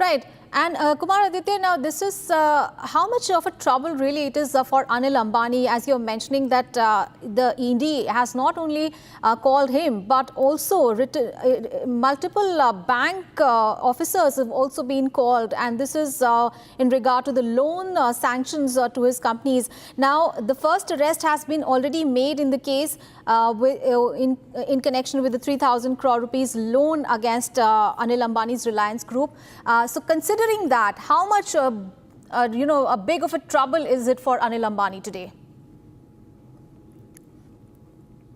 Right. And Kumar Aditya, now this is how much of a trouble really it is for Anil Ambani, as you're mentioning that the ED has not only called him, but also multiple bank officers have also been called. And this is in regard to the loan sanctions to his companies. Now, the first arrest has been already made in the case in connection with the 3,000 crore rupees loan against Anil Ambani's Reliance Group. So considering that, how much a big of a trouble is it for Anil Ambani today?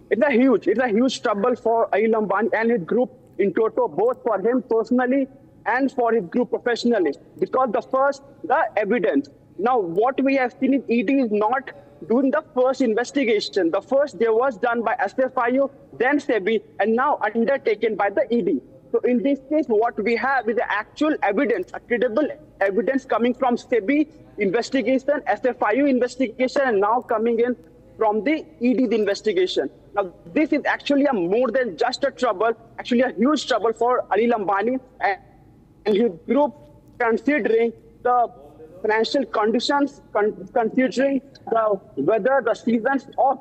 It's a huge trouble for Anil Ambani and his group in toto, both for him personally and for his group professionally. Because the evidence. Now, what we have seen is ED is not doing the first investigation. The first there was done by SFIU, then SEBI, and now undertaken by the ED. So in this case, what we have is the actual evidence, a credible evidence coming from SEBI investigation, SFIU investigation, and now coming in from the ED's investigation. Now, this is actually a more than just a trouble, actually a huge trouble for Anil Ambani and his group, considering the financial conditions, considering the weather, the seasons of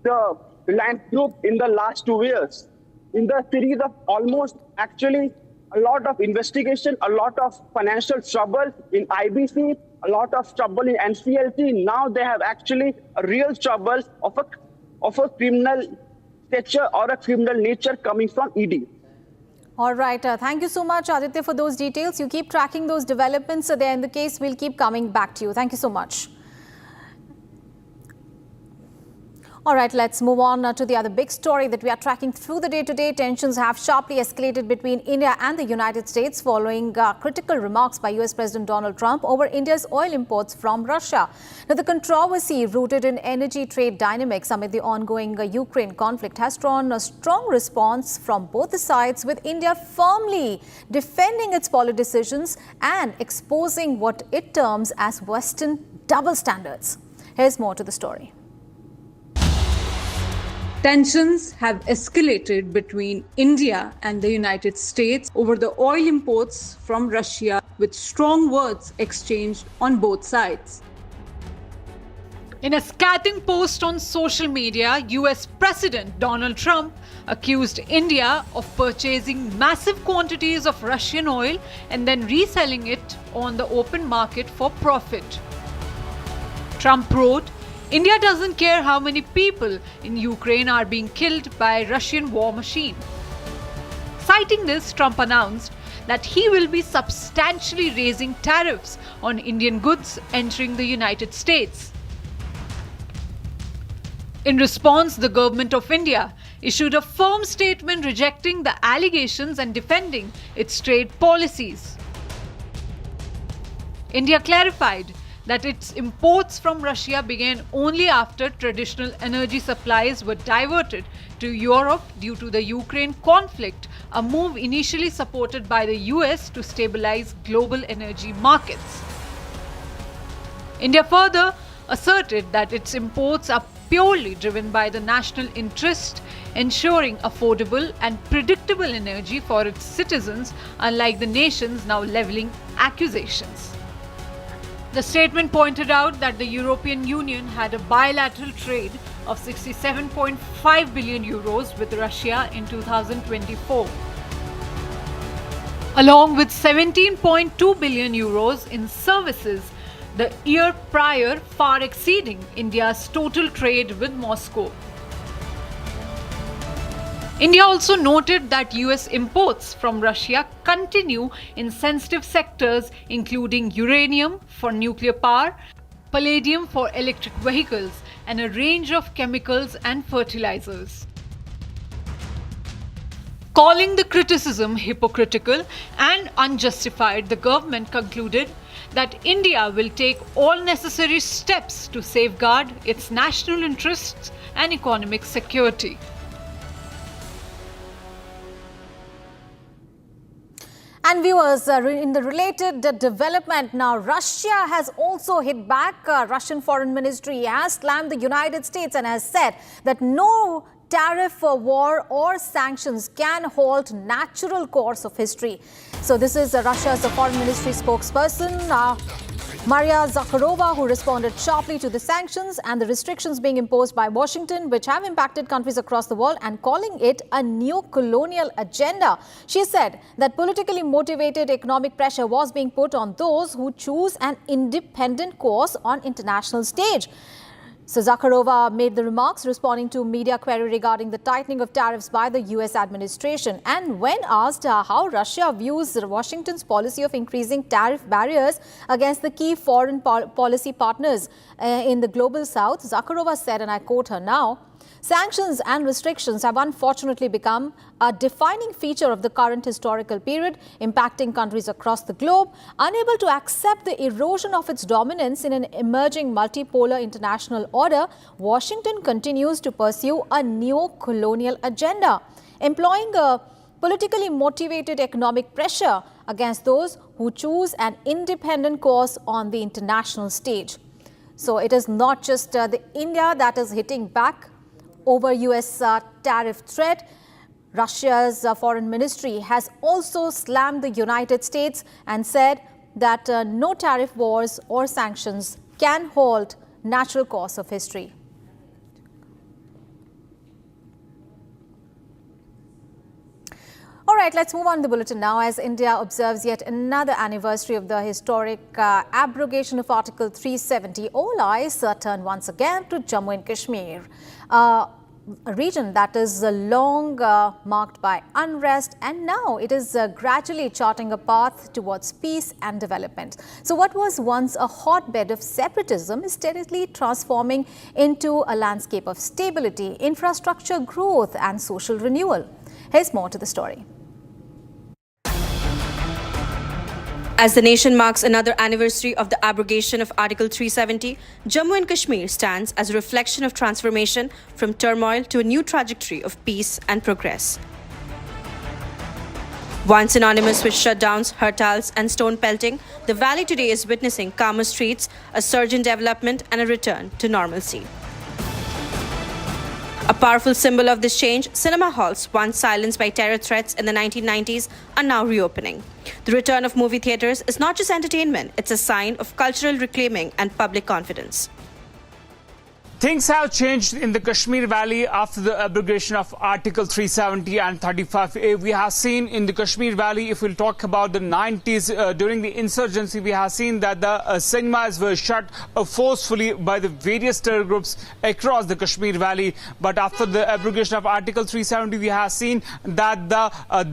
the Reliance Group in the last 2 years. In the series of almost actually a lot of investigation, a lot of financial trouble in IBC, a lot of trouble in NCLT. Now they have actually a real trouble of a criminal stature or a criminal nature coming from ED. All right. Thank you so much, Aditya, for those details. You keep tracking those developments there in the case. We'll keep coming back to you. Thank you so much. All right, let's move on to the other big story that we are tracking through the day today. Tensions have sharply escalated between India and the United States following critical remarks by US President Donald Trump over India's oil imports from Russia. Now, the controversy rooted in energy trade dynamics amid the ongoing Ukraine conflict has drawn a strong response from both the sides, with India firmly defending its policy decisions and exposing what it terms as Western double standards. Here's more to the story. Tensions have escalated between India and the United States over the oil imports from Russia, with strong words exchanged on both sides. In a scathing post on social media, US President Donald Trump accused India of purchasing massive quantities of Russian oil and then reselling it on the open market for profit. Trump wrote, "India doesn't care how many people in Ukraine are being killed by Russian war machine." Citing this, Trump announced that he will be substantially raising tariffs on Indian goods entering the United States. In response, the government of India issued a firm statement rejecting the allegations and defending its trade policies. India clarified that its imports from Russia began only after traditional energy supplies were diverted to Europe due to the Ukraine conflict, a move initially supported by the US to stabilize global energy markets. India further asserted that its imports are purely driven by the national interest, ensuring affordable and predictable energy for its citizens, unlike the nations now leveling accusations. The statement pointed out that the European Union had a bilateral trade of 67.5 billion euros with Russia in 2024, along with 17.2 billion euros in services the year prior, far exceeding India's total trade with Moscow. India also noted that US imports from Russia continue in sensitive sectors including uranium for nuclear power, palladium for electric vehicles, and a range of chemicals and fertilizers. Calling the criticism hypocritical and unjustified, the government concluded that India will take all necessary steps to safeguard its national interests and economic security. And viewers, in the related development now, Russia has also hit back. Russian Foreign Ministry has slammed the United States and has said that no tariff war or sanctions can halt natural course of history. So this is Russia's Foreign Ministry spokesperson, Maria Zakharova, who responded sharply to the sanctions and the restrictions being imposed by Washington, which have impacted countries across the world, and calling it a neo-colonial agenda. She said that politically motivated economic pressure was being put on those who choose an independent course on international stage. So Zakharova made the remarks responding to media query regarding the tightening of tariffs by the US administration. And when asked how Russia views Washington's policy of increasing tariff barriers against the key foreign policy partners in the global south, Zakharova said, and I quote her now, "Sanctions and restrictions have unfortunately become a defining feature of the current historical period, impacting countries across the globe. Unable to accept the erosion of its dominance in an emerging multipolar international order, Washington continues to pursue a neo-colonial agenda, employing a politically motivated economic pressure against those who choose an independent course on the international stage." So it is not just the India that is hitting back over US tariff threat. Russia's foreign ministry has also slammed the United States and said that no tariff wars or sanctions can halt natural course of history. All right, let's move on to the bulletin now as India observes yet another anniversary of the historic abrogation of Article 370. All eyes turn once again to Jammu and Kashmir, a region that is long marked by unrest, and now it is gradually charting a path towards peace and development. So what was once a hotbed of separatism is steadily transforming into a landscape of stability, infrastructure growth and social renewal. Here's more to the story. As the nation marks another anniversary of the abrogation of Article 370, Jammu and Kashmir stands as a reflection of transformation from turmoil to a new trajectory of peace and progress. Once synonymous with shutdowns, hartals and stone pelting, the valley today is witnessing calmer streets, a surge in development and a return to normalcy. A powerful symbol of this change, cinema halls, once silenced by terror threats in the 1990s, are now reopening. The return of movie theatres is not just entertainment, it's a sign of cultural reclaiming and public confidence. Things have changed in the Kashmir Valley after the abrogation of Article 370 and 35A. We have seen in the Kashmir Valley, if we'll talk about the 90s, during the insurgency, we have seen that the cinemas were shut forcefully by the various terror groups across the Kashmir Valley. But after the abrogation of Article 370, we have seen that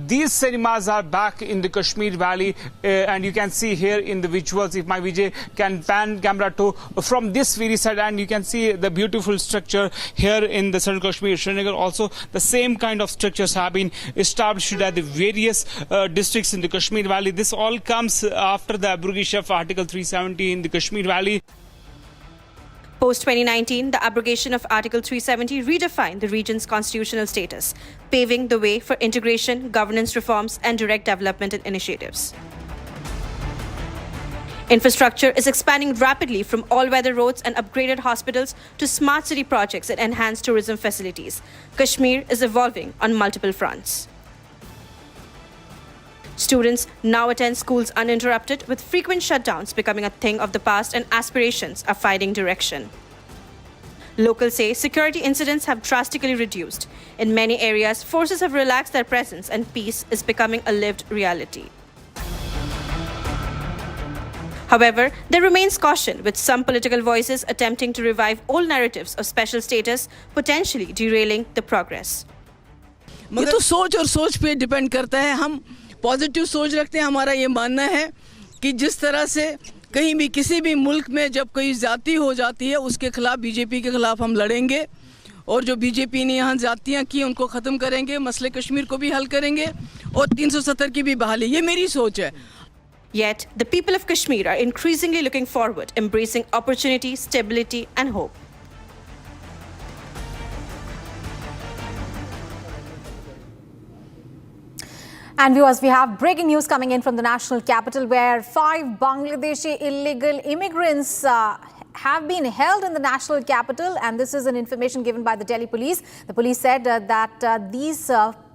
these cinemas are back in the Kashmir Valley. And you can see here in the visuals, if my Vijay can pan camera to from this very side, and you can see the beautiful structure here in the Central Kashmir, Srinagar. Also, the same kind of structures have been established at the various districts in the Kashmir Valley. This all comes after the abrogation of Article 370 in the Kashmir Valley. Post-2019, the abrogation of Article 370 redefined the region's constitutional status, paving the way for integration, governance reforms, and direct development initiatives. Infrastructure is expanding rapidly from all-weather roads and upgraded hospitals to smart city projects and enhanced tourism facilities. Kashmir is evolving on multiple fronts. Students now attend schools uninterrupted, with frequent shutdowns becoming a thing of the past, and aspirations are finding direction. Locals say security incidents have drastically reduced. In many areas, forces have relaxed their presence and peace is becoming a lived reality. However, there remains caution, with some political voices attempting to revive old narratives of special status, potentially derailing the progress. ये तो सोच और सोच पे depend करता है. हम positive सोच रखते हैं. हमारा ये मानना है कि जिस तरह से कहीं भी किसी भी मुल्क में जब कोई जाति हो जाती है, उसके खिलाफ बीजेपी के खिलाफ हम लड़ेंगे, और जो बीजेपी ने यहाँ जातियाँ की उनको ख़त्म करेंगे, मसले कश्मीर को भी हल करेंगे, और 370 की भी बहाली. ये मेरी सोच है. Yet, the people of Kashmir are increasingly looking forward, embracing opportunity, stability, and hope. And viewers, we have breaking news coming in from the national capital where 5 Bangladeshi illegal immigrants have been held in the national capital, and this is an information given by the Delhi police. The police said that these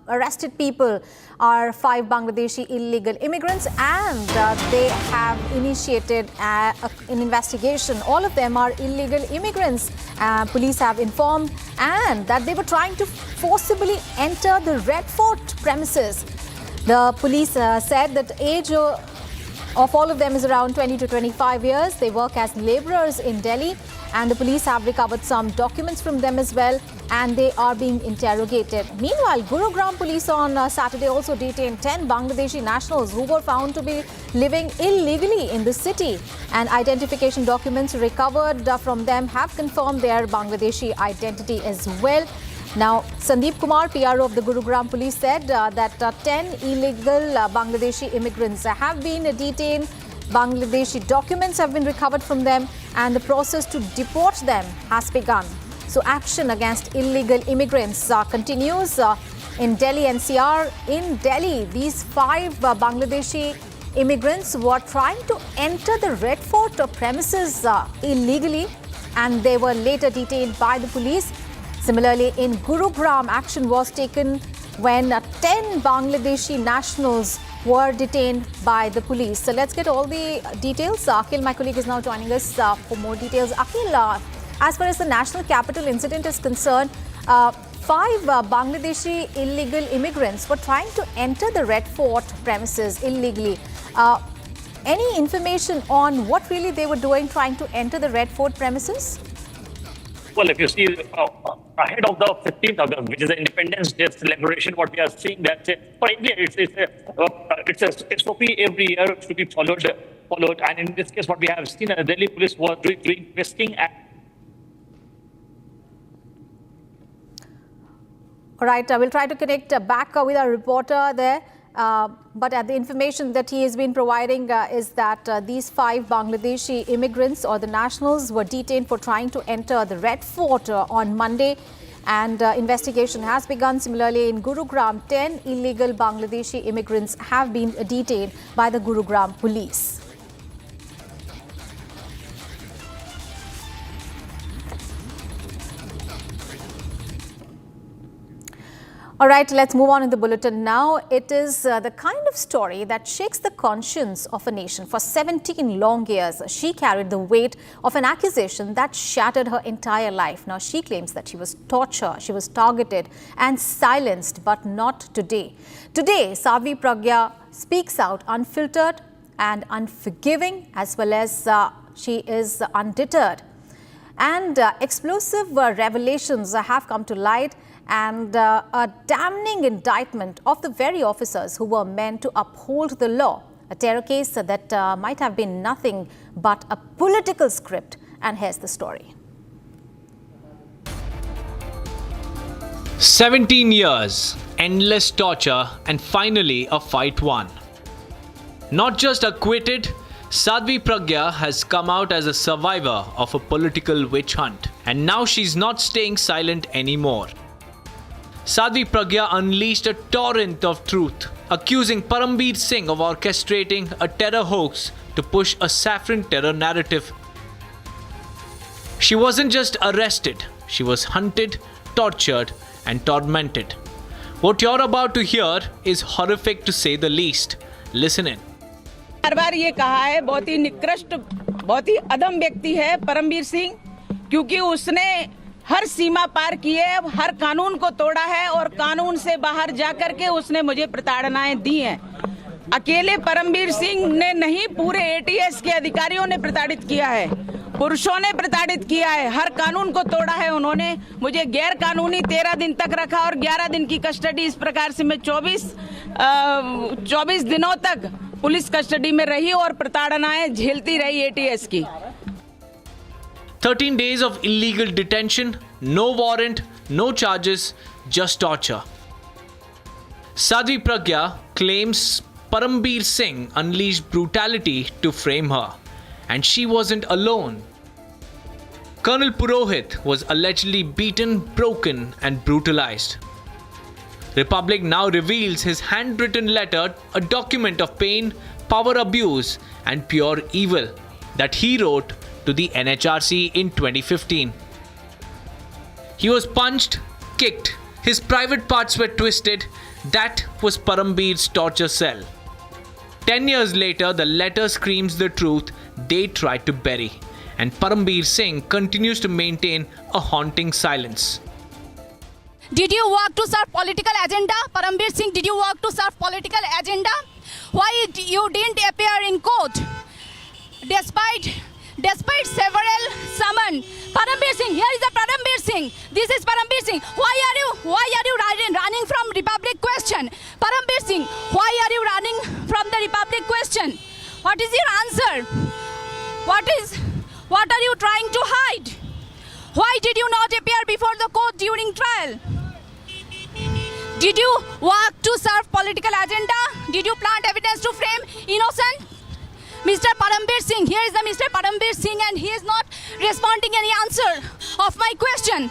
arrested people are 5 Bangladeshi illegal immigrants, and they have initiated an investigation. All of them are illegal immigrants. Police have informed and that they were trying to forcibly enter the Red Fort premises. The police said that the age of all of them is around 20 to 25 years. They work as laborers in Delhi, and the police have recovered some documents from them as well, and they are being interrogated. Meanwhile, Gurugram Police on Saturday also detained 10 Bangladeshi nationals who were found to be living illegally in the city, and identification documents recovered from them have confirmed their Bangladeshi identity as well. Now, Sandeep Kumar, PRO of the Gurugram Police, said that 10 illegal Bangladeshi immigrants have been detained. Bangladeshi documents have been recovered from them, and the process to deport them has begun. So, action against illegal immigrants continues in Delhi NCR. In Delhi, these 5 Bangladeshi immigrants were trying to enter the Red Fort premises illegally, and they were later detained by the police. Similarly, in Gurugram, action was taken when 10 Bangladeshi nationals were detained by the police. So let's get all the details. Akhil, my colleague, is now joining us for more details. Akhil, as far as the national capital incident is concerned, 5 Bangladeshi illegal immigrants were trying to enter the Red Fort premises illegally. Any information on what really they were doing trying to enter the Red Fort premises? Well, if you see ahead of the 15th August, which is the Independence Day celebration, what we are seeing that for India, it's a SOP every year to be followed. And in this case, what we have seen, the Delhi police was doing investing. All right, we'll try to connect back with our reporter there. But the information that he has been providing is that these 5 Bangladeshi immigrants or the nationals were detained for trying to enter the Red Fort on Monday, and investigation has begun. Similarly, in Gurugram, 10 illegal Bangladeshi immigrants have been detained by the Gurugram police. All right, let's move on in the bulletin now. It is the kind of story that shakes the conscience of a nation. For 17 long years, she carried the weight of an accusation that shattered her entire life. Now, she claims that she was tortured, she was targeted and silenced, but not today. Today, Sadhvi Pragya speaks out unfiltered and unforgiving, as well as she is undeterred. And explosive revelations have come to light, and a damning indictment of the very officers who were meant to uphold the law. A terror case that might have been nothing but a political script. And here's the story. 17 years, endless torture, and finally a fight won. Not just acquitted, Sadhvi Pragya has come out as a survivor of a political witch hunt. And now she's not staying silent anymore. Sadhvi Pragya unleashed a torrent of truth, accusing Parambir Singh of orchestrating a terror hoax to push a saffron terror narrative. She wasn't just arrested, she was hunted, tortured, and tormented. What you're about to hear is horrific to say the least. Listen in. बार बार ये कहा है, बहुत ही निकृष्ट, बहुत ही अदम व्यक्ति है परमबीर सिंह, क्योंकि उसने हर सीमा पार की है, हर कानून को तोड़ा है और कानून से बाहर जाकर के उसने मुझे प्रताड़नाएं दी हैं। अकेले परमबीर सिंह ने नहीं, पूरे एटीएस के अधिकारियों ने प्रताड़ित किया है, पुरुषों ने प्रताड़ित किया है, हर कानून को तोड़ा है उन्होंने। मुझे गैर कानूनी 13 दिन तक रखा और 11 दिन की कस्टडी, इस प्रकार से मैं 24 दिनों तक पुलिस कस्टडी में रही और प्रताड़नाएं झेलती रही एटीएस की। 13 days of illegal detention, no warrant, no charges, just torture. Sadhvi Pragya claims Parambir Singh unleashed brutality to frame her, and she wasn't alone. Colonel Purohit was allegedly beaten, broken, and brutalized. Republic now reveals his handwritten letter, a document of pain, power abuse, and pure evil that he wrote to the NHRC in 2015. He was punched, kicked, his private parts were twisted. That was Parambir's torture cell. 10 years later, the letter screams the truth they tried to bury, and Parambir Singh continues to maintain a haunting silence. Did you work to serve political agenda? Parambir Singh, did you work to serve political agenda? Why you didn't appear in court? Despite several summons, Parambir Singh, here is the Parambir Singh. This is Parambir Singh. Why are you running from Republic question? Parambir Singh, why are you running from the Republic question? What is your answer? What are you trying to hide? Why did you not appear before the court during trial? Did you work to serve political agenda? Did you plant evidence to frame innocent? Mr. Parambir Singh, here is the Mr. Parambir Singh, and he is not responding any answer of my question.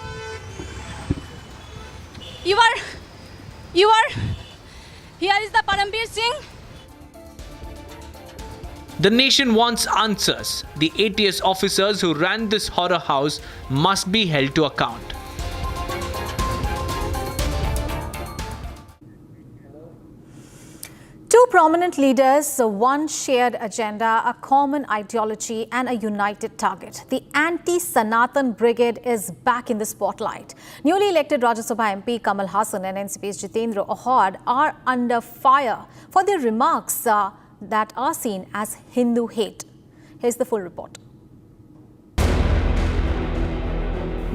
Here is the Parambir Singh. The nation wants answers. The ATS officers who ran this horror house must be held to account. Two prominent leaders, one shared agenda, a common ideology and a united target. The anti-Sanatan brigade is back in the spotlight. Newly elected Rajya Sabha MP Kamal Hassan and NCP's Jitendra Ahad are under fire for their remarks that are seen as Hindu hate. Here's the full report.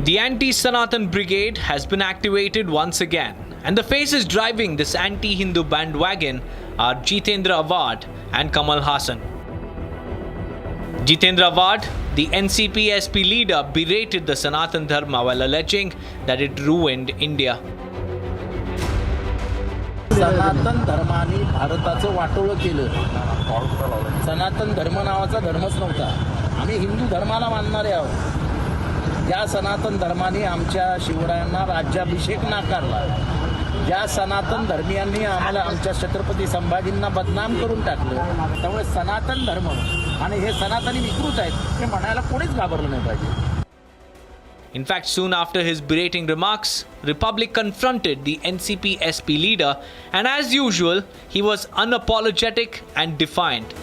The anti-Sanatan brigade has been activated once again, and the faces driving this anti-Hindu bandwagon are Jitendra Ahad and Kamal Hassan. Jitendra Ahad, the NCP SP leader, berated the Sanatan Dharma while alleging that it ruined India. सनातन धर्माने भारताचं वाटोळं केलं. सनातन धर्म नावाचा धर्मच नव्हता. आम्ही हिंदू धर्माला मानणारे आहोत. ज्या सनातन धर्माने आमच्या शिवरायांना राज्याभिषेक नाकारला, ज्या सनातन धर्मियांनी आम्हाला आमच्या छत्रपती संभाजींना बदनाम करून टाकलं, त्यामुळे सनातन धर्म आणि हे सनातनी विकृत आहेत हे म्हणायला कोणीच घाबरलं नाही पाहिजे. In fact, soon after his berating remarks, Republic confronted the NCP SP leader, and as usual, he was unapologetic and defiant.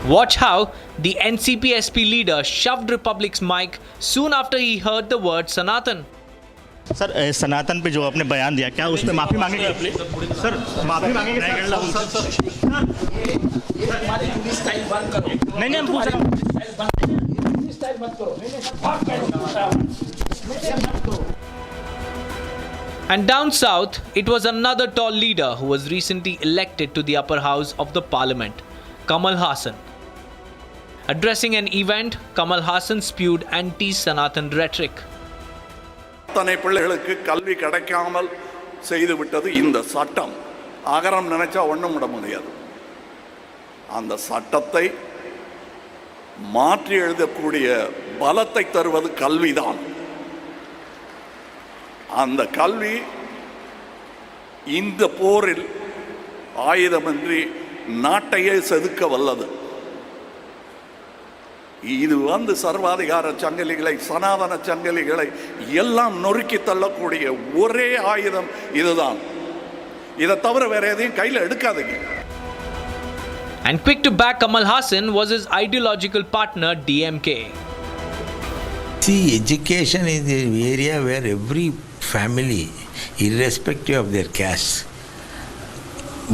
Watch how the NCP SP leader shoved Republic's mic soon after he heard the word Sanatan. Sir Sanatan पे जो आपने बयान दिया, क्या उस पे माफी मांगेंगे? सर माफी मांगेंगे? नहीं हम पूछ रहे हैं. And down south, it was another tall leader who was recently elected to the upper house of the parliament, Kamal Hassan. Addressing an event, Kamal Hassan spewed anti-Sanatan rhetoric. அத்தனை பிள்ளைகளுக்கு கல்வி கிடைக்காமல் செய்து விட்டது இந்த சட்டம். ஆகரம் நினைச்சா ஒண்ணும் விட முடியாது. அந்த சட்டத்தை மாற்றி எழுதக்கூடிய பலத்தை தருவது கல்விதான். அந்த கல்வி இந்த போரில் ஆயுதமின்றி நாட்டையே செதுக்க வல்லது. இது சர்வாதிகார சங்கிலிகளை, சனாதன சங்கிலிகளை எல்லாம் நொறுக்கி தள்ளக்கூடிய ஒரே ஆயுதம் இதுதான். இதை தவிர வேற எதையும் கையில் எடுக்காதீங்க. And quick to back Kamal Hassan was his ideological partner DMK. See, education is the area where every family, irrespective of their caste,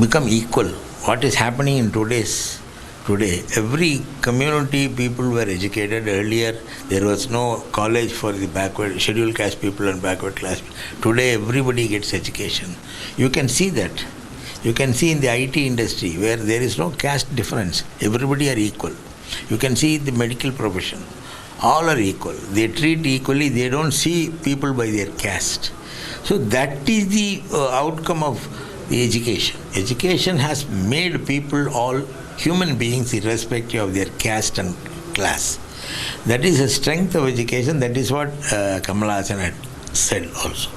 become equal. What is happening in today, every community people were educated. Earlier there was no college for the backward, scheduled caste people and backward class. Today everybody gets education. You can see that. You can see in the IT industry where there is no caste difference. Everybody are equal. You can see the medical profession. All are equal. They treat equally. They don't see people by their caste. So that is the outcome of the education. Education has made people all human beings irrespective of their caste and class. That is the strength of education. That is what Kamal Hassan had said also.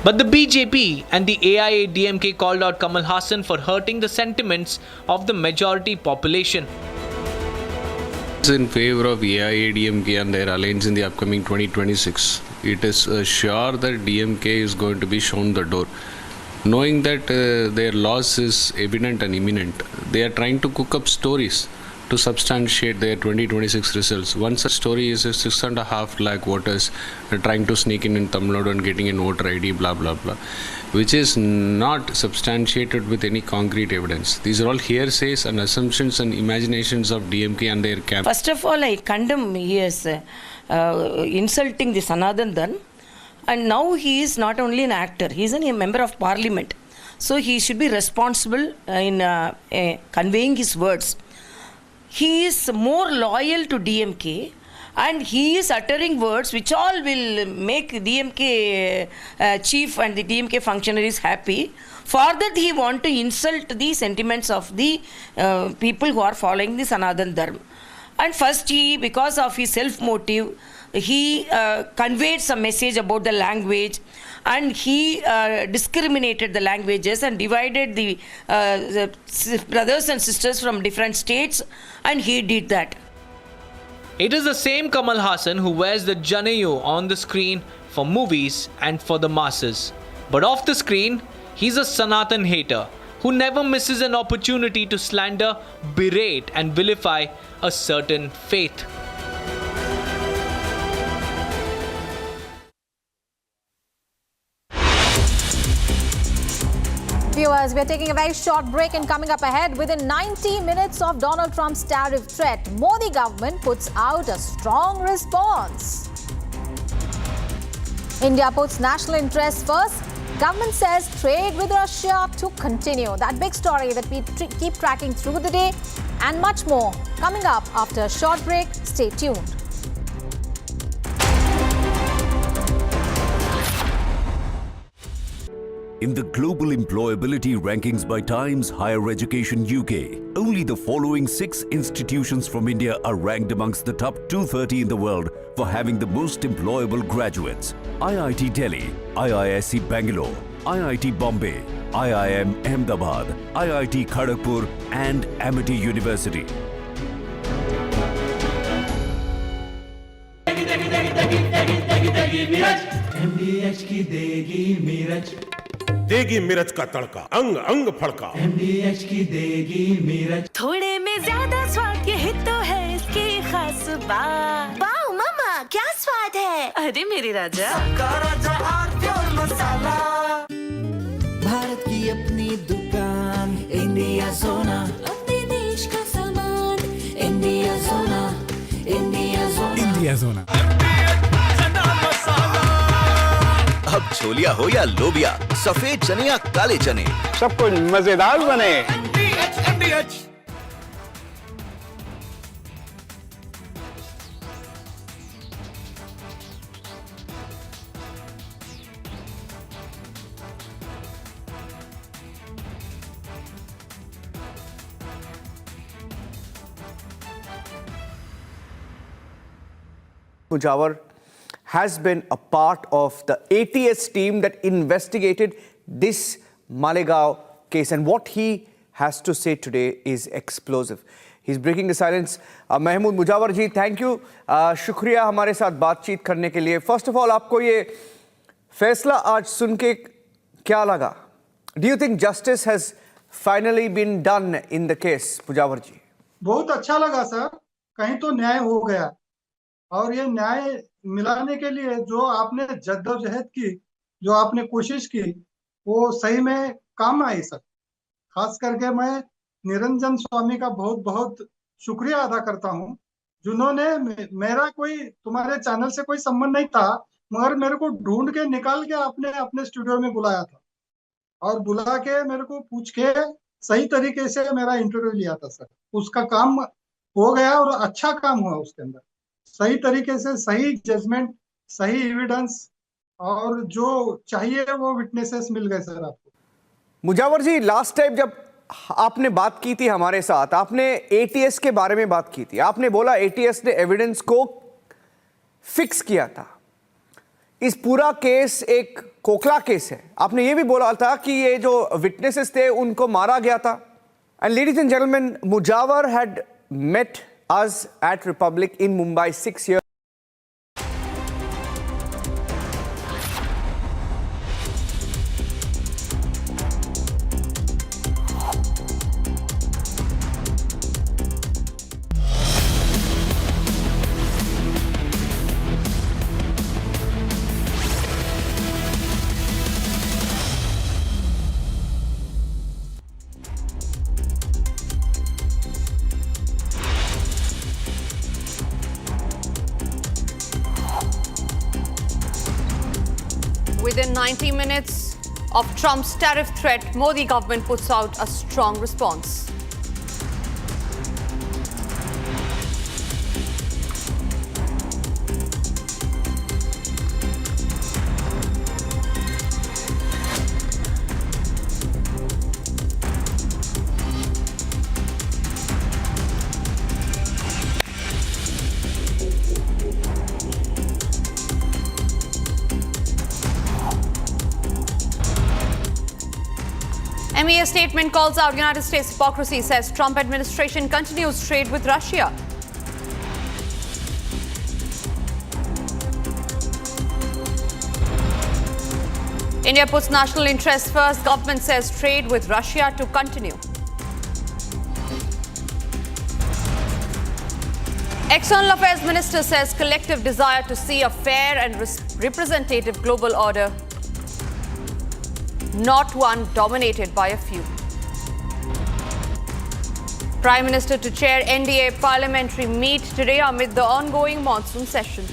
But the BJP and the AIADMK called out Kamal Hassan for hurting the sentiments of the majority population. In favor of AIADMK and their alliance in the upcoming 2026. It is sure that DMK is going to be shown the door. Knowing that their loss is evident and imminent, they are trying to cook up stories to substantiate their 2026 results. One such story is 6.5 lakh voters trying to sneak in Tamil Nadu and getting an voter ID, blah, blah, blah, which is not substantiated with any concrete evidence. These are all hearsays and assumptions and imaginations of DMK and their camp. First of all, I condemn he is insulting the Sanatan Dharma, and now he is not only an actor, he is a member of parliament. So he should be responsible in conveying his words. He is more loyal to DMK and he is uttering words which all will make DMK chief and the DMK functionaries happy. For that he want to insult the sentiments of the people who are following the Sanatan Dharma. And first he, because of his self-motive, he conveyed some message about the language, and he discriminated the languages and divided the brothers and sisters from different states, and he did that. It is the same Kamal Hassan who wears the Janayu on the screen for movies and for the masses. But off the screen, he's a Sanatan hater who never misses an opportunity to slander, berate and vilify a certain faith. Viewers, we are taking a very short break, and coming up ahead, within 90 minutes of Donald Trump's tariff threat, Modi government puts out a strong response. India puts national interests first. Government says trade with Russia to continue. That big story that we keep tracking through the day, and much more coming up after a short break. Stay tuned. In the global employability rankings by Times Higher Education UK, only the following 6 institutions from India are ranked amongst the top 230 in the world for having the most employable graduates: IIT Delhi, IISc Bangalore, IIT Bombay, IIM Ahmedabad, IIT Kharagpur and Amity University. MDH की देगी मीरज, देगी मिर्च का तड़का, अंग अंग फड़का। MDH की देगी मीरज, थोड़े में ज्यादा स्वाद, यही तो है इसकी खास बात। वाओ मामा, क्या स्वाद है? अरे मेरे राजा, राजा और प्योर मसाला। भारत की अपनी दुकान, इंडिया सोना, अपने देश का सामान, इंडिया सोना, इंडिया सोना, इंडिया सोना। अब छोलिया हो या लोबिया, सफेद चने या काले चने, सब कुछ मजेदार बने। Mujawar has been a part of the ATS team that investigated this Malegaon case, and what he has to say today is explosive. He's breaking the silence. Mahmood Mujawar ji, thank you. शुक्रिया हमारे साथ बातचीत करने के लिए. First of all, आपको ये फैसला आज सुन के क्या लगा? Do you think justice has finally been done in the case, Mujawar ji? बहुत अच्छा लगा सर. कहीं तो न्याय हो गया, और ये न्याय मिलाने के लिए जो आपने जद्दोजहद की, जो आपने कोशिश की, वो सही में काम आई सर. खास करके मैं निरंजन स्वामी का बहुत बहुत शुक्रिया अदा करता हूँ, जिन्होंने मेरा कोई तुम्हारे चैनल से कोई संबंध नहीं था, मगर मेरे को ढूंढ के निकाल के आपने अपने स्टूडियो में बुलाया था, और बुला के मेरे को पूछ के सही तरीके से मेरा इंटरव्यू लिया था सर. उसका काम हो गया और अच्छा काम हुआ. उसके अंदर सही तरीके से सही जजमेंट, सही एविडेंस और जो चाहिए वो विटनेसेस मिल गए सर आपको. मुजावर जी, लास्ट टाइम जब आपने बात की थी हमारे साथ, आपने एटीएस के बारे में बात की थी. आपने बोला एटीएस ने एविडेंस को फिक्स किया था. इस पूरा केस एक खोखला केस है। आपने ये भी बोला था कि ये जो विटनेसेस थे उनको मारा गया था। And ladies and gentlemen, Mujawar had met us at Republic in Mumbai 6 years. Within 90 minutes of Trump's tariff threat, Modi government puts out a strong response. MEA statement calls out United States hypocrisy, says Trump administration continues trade with Russia. India puts national interests first. Government says trade with Russia to continue. External Affairs Minister says collective desire to see a fair and representative global order, not one dominated by a few. Prime Minister to chair NDA parliamentary meet today amid the ongoing monsoon session.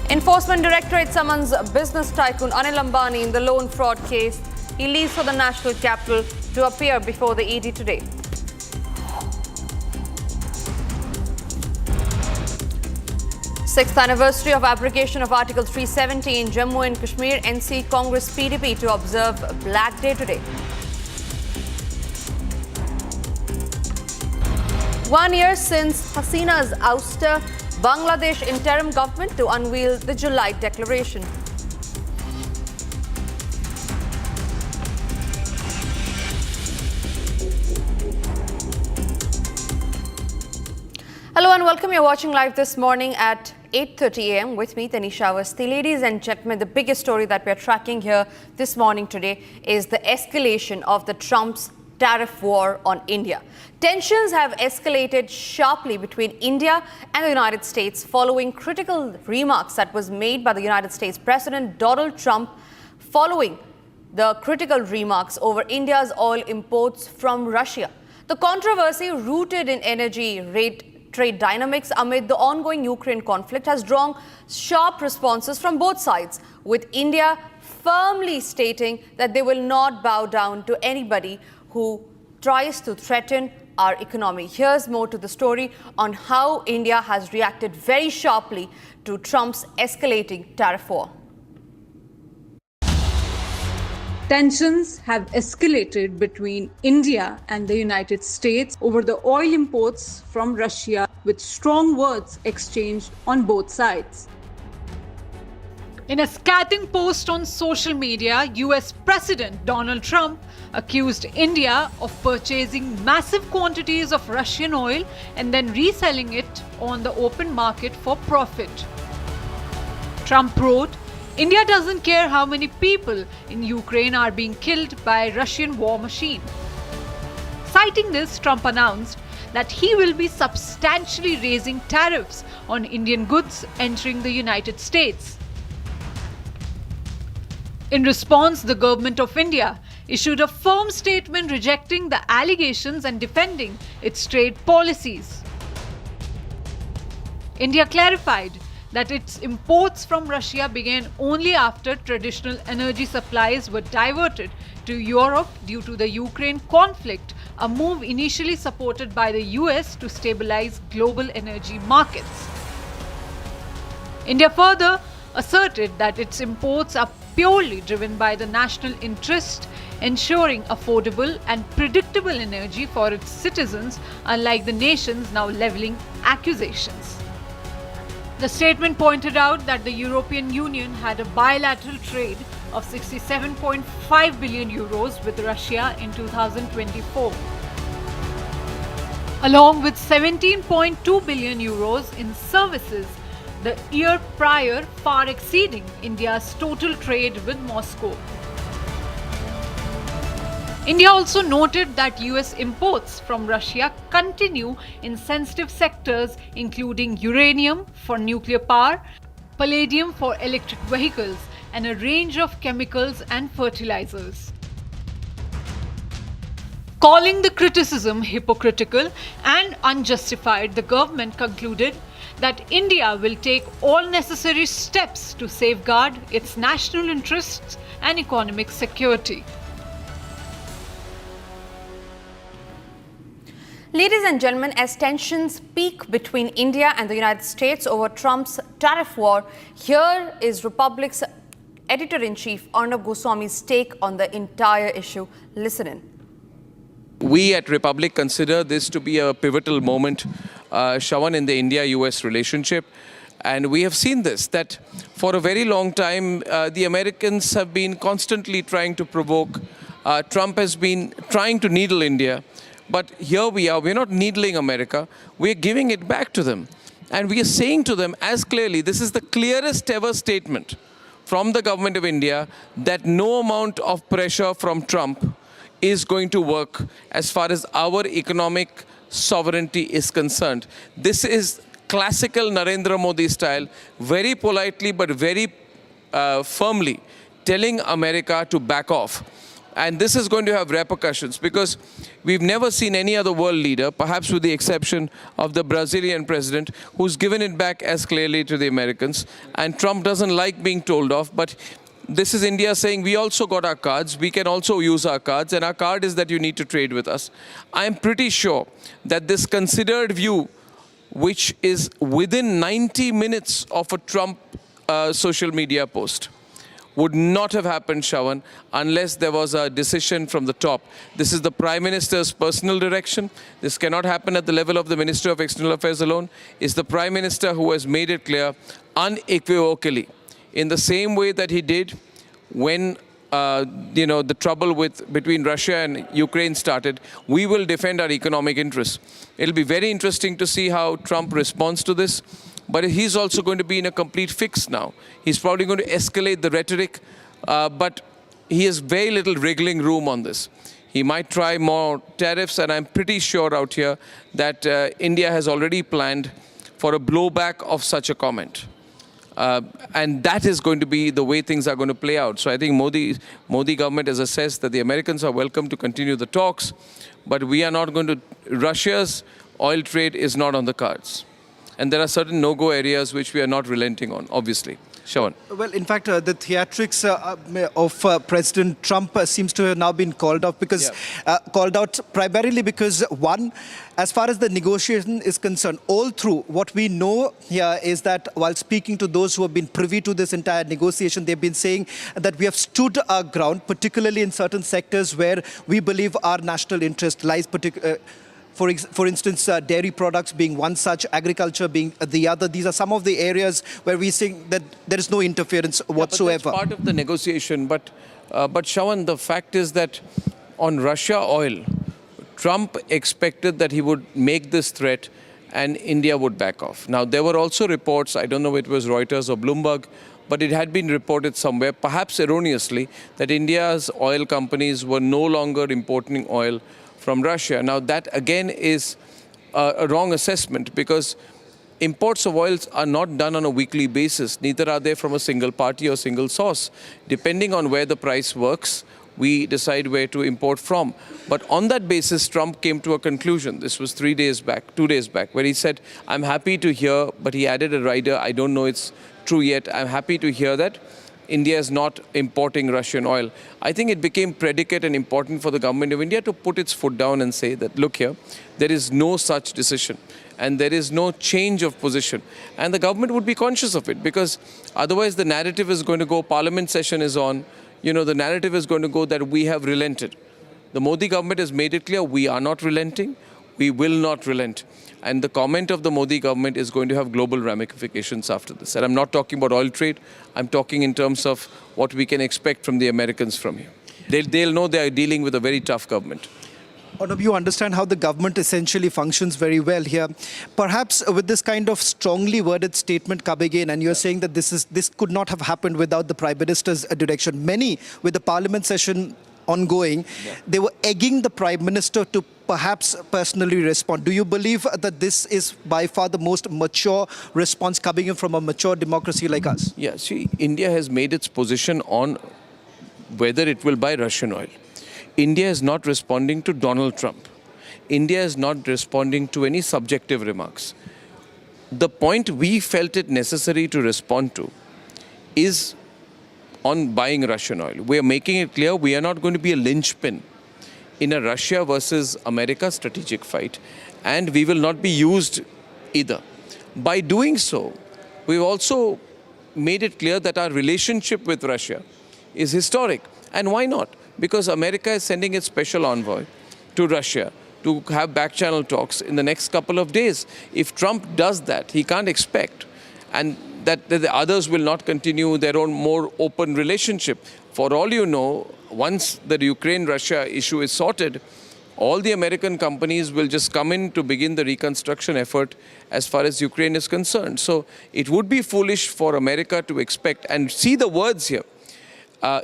Enforcement Directorate summons business tycoon Anil Ambani in the loan fraud case. He leaves for the national capital to appear before the ED today. Sixth anniversary of abrogation of Article 370 in Jammu and Kashmir. NC Congress PDP to observe Black Day today. 1 year since Hasina's ouster, Bangladesh interim government to unveil the July declaration. Hello and welcome. You're watching live this morning at 8:30 a.m. with me, Tanisha Awasthi. Ladies and gentlemen, the biggest story that we're tracking here this morning today is the escalation of the Trump's tariff war on India. Tensions have escalated sharply between India and the United States following critical remarks that was made by the United States President Donald Trump following the critical remarks over India's oil imports from Russia. The controversy rooted in energy trade dynamics amid the ongoing Ukraine conflict has drawn sharp responses from both sides, with India firmly stating that they will not bow down to anybody who tries to threaten our economy. Here's more to the story on how India has reacted very sharply to Trump's escalating tariff war. Tensions have escalated between India and the United States over the oil imports from Russia, with strong words exchanged on both sides. In a scathing post on social media, US President Donald Trump accused India of purchasing massive quantities of Russian oil and then reselling it on the open market for profit. Trump wrote, "India doesn't care how many people in Ukraine are being killed by a Russian war machine." Citing this, Trump announced that he will be substantially raising tariffs on Indian goods entering the United States. In response, the government of India issued a firm statement rejecting the allegations and defending its trade policies. India clarified that its imports from Russia began only after traditional energy supplies were diverted to Europe due to the Ukraine conflict, a move initially supported by the US to stabilize global energy markets. India further asserted that its imports are purely driven by the national interest, ensuring affordable and predictable energy for its citizens, unlike the nations now leveling accusations. The statement pointed out that the European Union had a bilateral trade of 67.5 billion euros with Russia in 2024, along with 17.2 billion euros in services the year prior, far exceeding India's total trade with Moscow. India also noted that US imports from Russia continue in sensitive sectors including uranium for nuclear power, palladium for electric vehicles, and a range of chemicals and fertilizers. Calling the criticism hypocritical and unjustified, the government concluded that India will take all necessary steps to safeguard its national interests and economic security. Ladies and gentlemen, as tensions peak between India and the United States over Trump's tariff war, here is Republic's editor-in-chief Arnab Goswami's take on the entire issue. Listen in. We at Republic consider this to be a pivotal moment, Shravan, in the India-US relationship. And we have seen this, that for a very long time, the Americans have been constantly trying to provoke. Trump has been trying to needle India. But here we are, we're not needling America, we're giving it back to them. And we are saying to them as clearly, this is the clearest ever statement from the government of India that no amount of pressure from Trump is going to work as far as our economic sovereignty is concerned. This is classical Narendra Modi style, very politely but very firmly telling America to back off. And this is going to have repercussions because we've never seen any other world leader, perhaps with the exception of the Brazilian president, who's given it back as clearly to the Americans. And Trump doesn't like being told off, but this is India saying we also got our cards, we can also use our cards, and our card is that you need to trade with us. I'm pretty sure that this considered view, which is within 90 minutes of a Trump social media post, would not have happened, Shravan, unless there was a decision from the top. This is the Prime Minister's personal direction. This cannot happen at the level of the Minister of External Affairs alone. It's the Prime Minister who has made it clear unequivocally, in the same way that he did when the trouble between Russia and Ukraine started. We will defend our economic interests. It'll be very interesting to see how Trump responds to this. But he's also going to be in a complete fix now. He's probably going to escalate the rhetoric, but he has very little wriggling room on this. He might try more tariffs, and I'm pretty sure out here that India has already planned for a blowback of such a comment. And that is going to be the way things are going to play out. So I think Modi government has assessed that the Americans are welcome to continue the talks, but we are not going to, Russia's oil trade is not on the cards. And there are certain no-go areas which we are not relenting on, obviously. Shravan. Well, in fact, the theatrics of President Trump seems to have now been called off because called out primarily because, one, as far as the negotiation is concerned, all through what we know here is that while speaking to those who have been privy to this entire negotiation, they've been saying that we have stood our ground, particularly in certain sectors where we believe our national interest lies, for instance, dairy products being one such, agriculture being the other. These are some of the areas where we think that there is no interference whatsoever. But that's part of the negotiation. But Shravan, the fact is that on Russia oil, Trump expected that he would make this threat and India would back off. Now, there were also reports, I don't know if it was Reuters or Bloomberg, but it had been reported somewhere, perhaps erroneously, that India's oil companies were no longer importing oil from Russia. Now that again is a wrong assessment because imports of oils are not done on a weekly basis. Neither are they from a single party or single source. Depending on where the price works, we decide where to import from. But on that basis, Trump came to a conclusion. This was 2 days back, where he said, I'm happy to hear, but he added a rider. I don't know it's true yet. I'm happy to hear that India is not importing Russian oil. I think it became predicate and important for the government of India to put its foot down and say that, look here, there is no such decision and there is no change of position. And the government would be conscious of it because otherwise the narrative is going to go, Parliament session is on, the narrative is going to go that we have relented. The Modi government has made it clear we are not relenting. We will not relent. And the comment of the Modi government is going to have global ramifications after this. And I'm not talking about oil trade. I'm talking in terms of what we can expect from the Americans from here. They'll know they are dealing with a very tough government. Arnab, you understand how the government essentially functions very well here. Perhaps with this kind of strongly worded statement coming in, and you're saying that this could not have happened without the Prime Minister's direction. Many, with the Parliament session ongoing, they were egging the Prime Minister to perhaps personally respond. Do you believe that this is by far the most mature response coming in from a mature democracy like us? Yeah, see, India has made its position on whether it will buy Russian oil. India is not responding to Donald Trump. India is not responding to any subjective remarks. The point we felt it necessary to respond to is on buying Russian oil. We are making it clear we are not going to be a linchpin in a Russia versus America strategic fight, and we will not be used either. By doing so, we've also made it clear that our relationship with Russia is historic. And why not? Because America is sending its special envoy to Russia to have back-channel talks in the next couple of days. If Trump does that, he can't expect and that the others will not continue their own more open relationship. For all you know, once the Ukraine-Russia issue is sorted, all the American companies will just come in to begin the reconstruction effort as far as Ukraine is concerned. So it would be foolish for America to expect, and see the words here,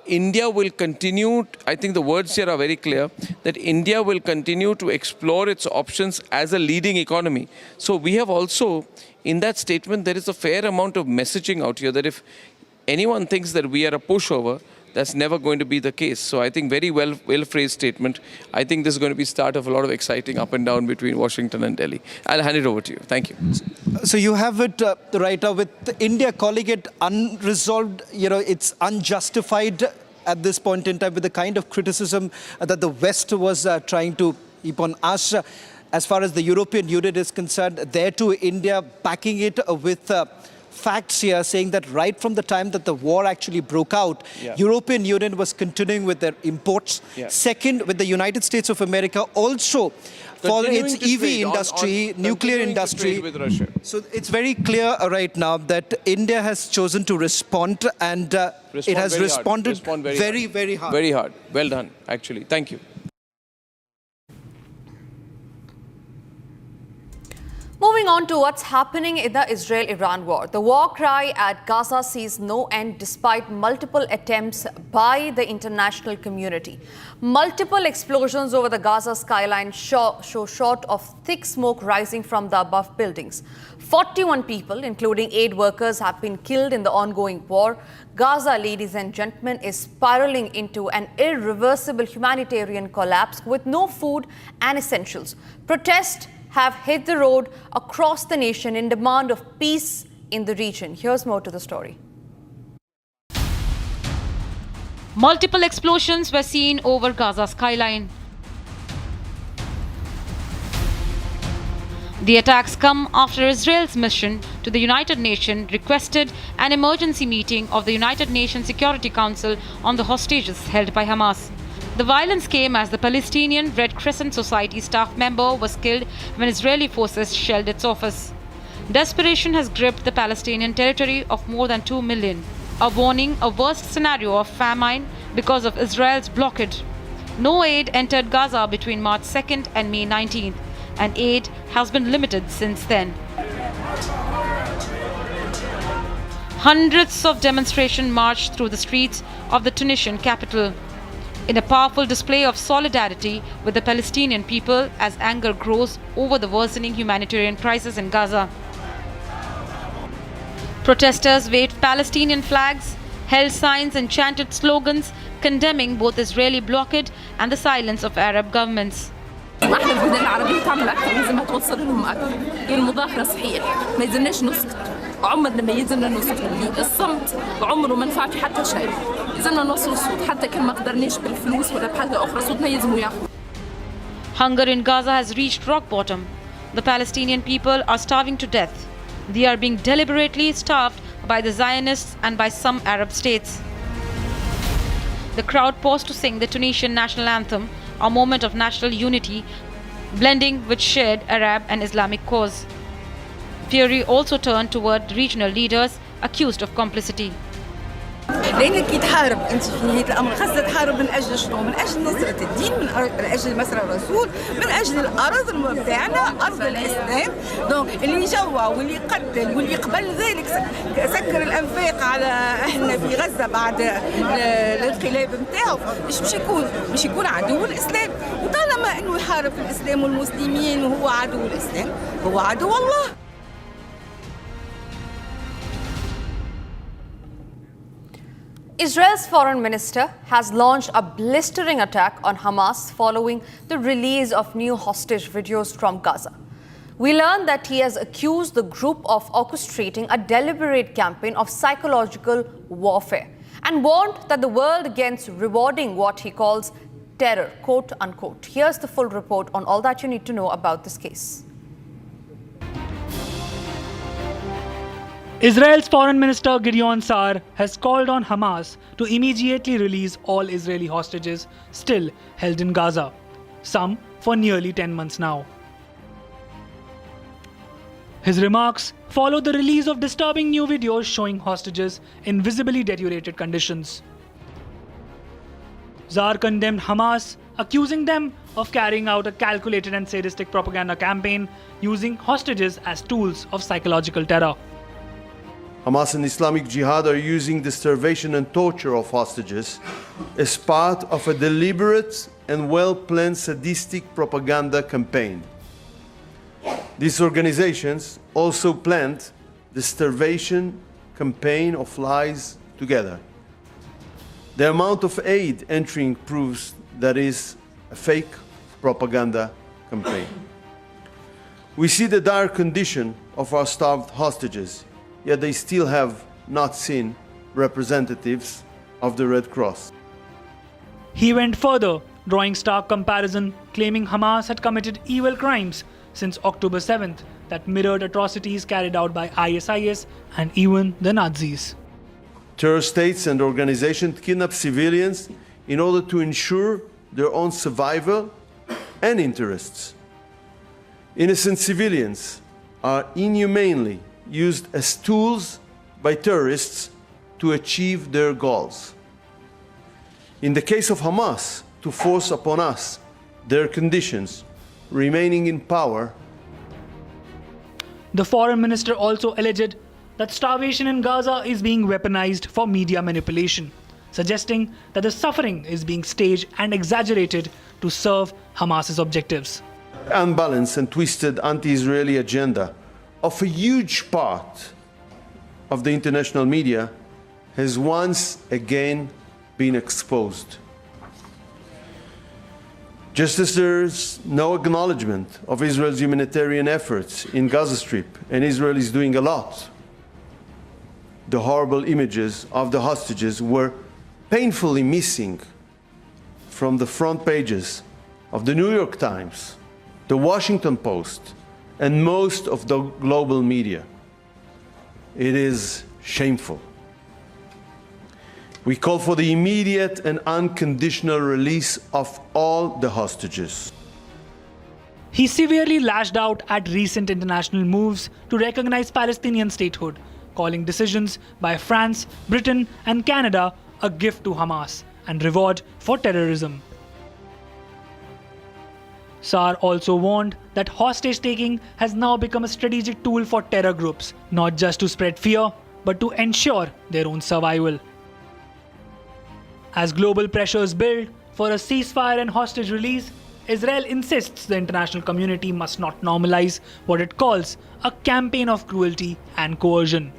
India will continue, I think the words here are very clear, that India will continue to explore its options as a leading economy. So we have also, in that statement, there is a fair amount of messaging out here that if anyone thinks that we are a pushover, that's never going to be the case. So I think very well-phrased statement. I think this is going to be start of a lot of exciting up and down between Washington and Delhi. I'll hand it over to you. Thank you. So you have it right now with India calling it unresolved, it's unjustified at this point in time with the kind of criticism that the West was trying to heap on us. As far as the European Union is concerned, there too India backing it with facts here, saying that right from the time that the war actually broke out, European Union was continuing with their imports. Second, with the United States of America also for its EV industry, nuclear industry. With Russia. So it's very clear right now that India has chosen to respond, and it has responded very hard. Very hard. Well done, actually. Thank you. Moving on to what's happening in the Israel-Iran war. The war cry at Gaza sees no end despite multiple attempts by the international community. Multiple explosions over the Gaza skyline show short of thick smoke rising from the above buildings. 41 people, including aid workers, have been killed in the ongoing war. Gaza, ladies and gentlemen, is spiraling into an irreversible humanitarian collapse with no food and essentials. Protests have hit the road across the nation in demand of peace in the region. Here's more to the story. Multiple explosions were seen over Gaza skyline. The attacks come after Israel's mission to the United Nations requested an emergency meeting of the United Nations Security Council on the hostages held by Hamas. The violence came as the Palestinian Red Crescent Society staff member was killed when Israeli forces shelled its office. Desperation has gripped the Palestinian territory of more than 2 million, a warning a worst scenario of famine because of Israel's blockade. No aid entered Gaza between March 2nd and May 19th, and aid has been limited since then. Hundreds of demonstrations marched through the streets of the Tunisian capital in a powerful display of solidarity with the Palestinian people as anger grows over the worsening humanitarian crisis in Gaza. Protesters waved Palestinian flags, held signs and chanted slogans condemning both Israeli blockade and the silence of Arab governments. احنا البلدان العربيه تعمل اكثر، لازم توصل لهم اكثر. هي المظاهره صحيح، ما يلزمناش نسكت، عمرنا ما يلزمنا نسكت، الصمت عمره ما نفع في حتى شيء، يلزمنا نوصل الصوت حتى كان ما قدرناش بالفلوس ولا بحاجه اخرى، صوتنا يلزموا ياخذ. Hunger in Gaza has reached rock bottom. The Palestinian people are starving to death. They are being deliberately starved by the Zionists and by some Arab states. The crowd paused to sing the Tunisian national anthem, a moment of national unity, blending with shared Arab and Islamic cause. Fury also turned toward regional leaders accused of complicity. لكن كي تحارب انت في نهايه الامر خاصها تحارب من اجل شنو؟ من اجل نصره الدين، من اجل مسرى الرسول، من اجل الارض تاعنا، ارض الاسلام. دونك اللي جوا واللي قتل واللي قبل ذلك سكر الانفاق على اهلنا في غزه بعد الانقلاب نتاعو، باش يكون عدو الاسلام. وطالما انه يحارب الاسلام والمسلمين وهو عدو الاسلام، هو عدو الله. Israel's foreign minister has launched a blistering attack on Hamas following the release of new hostage videos from Gaza. We learned that he has accused the group of orchestrating a deliberate campaign of psychological warfare and warned that the world against rewarding what he calls terror, quote unquote. Here's the full report on all that you need to know about this case. Israel's Foreign Minister Gideon Saar has called on Hamas to immediately release all Israeli hostages still held in Gaza, some for nearly 10 months now. His remarks follow the release of disturbing new videos showing hostages in visibly deteriorated conditions. Saar condemned Hamas, accusing them of carrying out a calculated and sadistic propaganda campaign using hostages as tools of psychological terror. Hamas and Islamic Jihad are using the starvation and torture of hostages as part of a deliberate and well-planned sadistic propaganda campaign. These organizations also planned the starvation campaign of lies together. The amount of aid entering proves that is a fake propaganda campaign. We see the dire condition of our starved hostages, yet they still have not seen representatives of the Red Cross. He went further, drawing stark comparison, claiming Hamas had committed evil crimes since October 7th that mirrored atrocities carried out by ISIS and even the Nazis. Terror states and organizations kidnap civilians in order to ensure their own survival and interests. Innocent civilians are inhumanely used as tools by terrorists to achieve their goals. In the case of Hamas, to force upon us their conditions, remaining in power. The foreign minister also alleged that starvation in Gaza is being weaponized for media manipulation, suggesting that the suffering is being staged and exaggerated to serve Hamas's objectives. Unbalanced and twisted anti-Israeli agenda of a huge part of the international media has once again been exposed. Just as there's no acknowledgement of Israel's humanitarian efforts in Gaza Strip, and Israel is doing a lot, the horrible images of the hostages were painfully missing from the front pages of the New York Times, the Washington Post, and most of the global media. It is shameful. We call for the immediate and unconditional release of all the hostages. He severely lashed out at recent international moves to recognize Palestinian statehood, calling decisions by France, Britain, and Canada a gift to Hamas and reward for terrorism. Saar also warned that hostage-taking has now become a strategic tool for terror groups, not just to spread fear, but to ensure their own survival. As global pressures build for a ceasefire and hostage release, Israel insists the international community must not normalize what it calls a campaign of cruelty and coercion.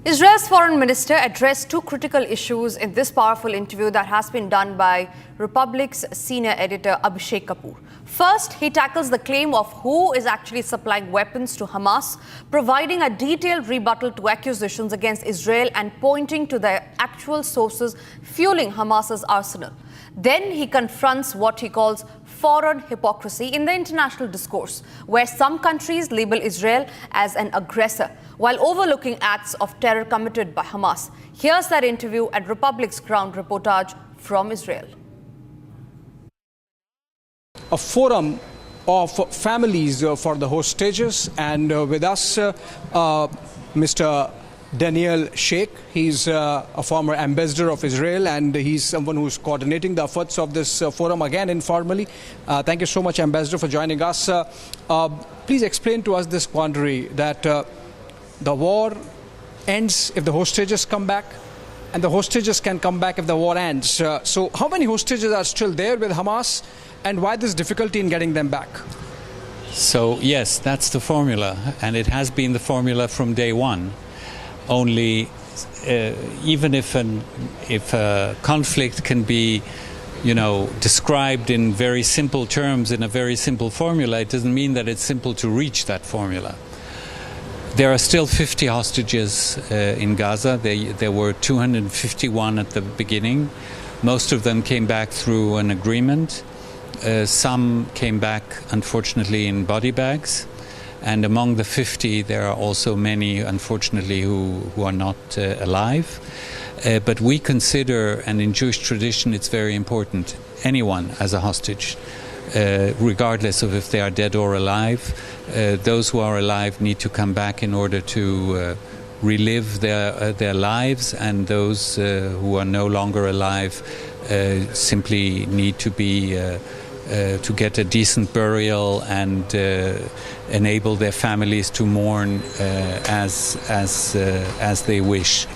Israel's foreign minister addressed two critical issues in this powerful interview that has been done by Republic's senior editor Abhishek Kapoor. First, he tackles the claim of who is actually supplying weapons to Hamas, providing a detailed rebuttal to accusations against Israel and pointing to the actual sources fueling Hamas's arsenal. Then he confronts what he calls foreign hypocrisy in the international discourse, where some countries label Israel as an aggressor while overlooking acts of terror committed by Hamas. Here's that interview at Republic's ground reportage from Israel. A forum of families for the hostages, and with us Mr. Daniel Sheikh. He's a former ambassador of Israel, and he's someone who's coordinating the efforts of this forum, again informally. Thank you so much, Ambassador, for joining us. Please explain to us this quandary that the war ends if the hostages come back, and the hostages can come back if the war ends. So how many hostages are still there with Hamas, and why this difficulty in getting them back? So yes, that's the formula, and it has been the formula from day one. Only even if a conflict can be, described in very simple terms in a very simple formula, it doesn't mean that it's simple to reach that formula. There are still 50 hostages in Gaza. There were 251 at the beginning. Most of them came back through an agreement. Some came back, unfortunately, in body bags. And among the 50, there are also many, unfortunately, who are not alive. But we consider, and in Jewish tradition, it's very important, anyone as a hostage, regardless of if they are dead or alive. Those who are alive need to come back in order to relive their lives, and those who are no longer alive simply need to be to get a decent burial and enable their families to mourn as they wish.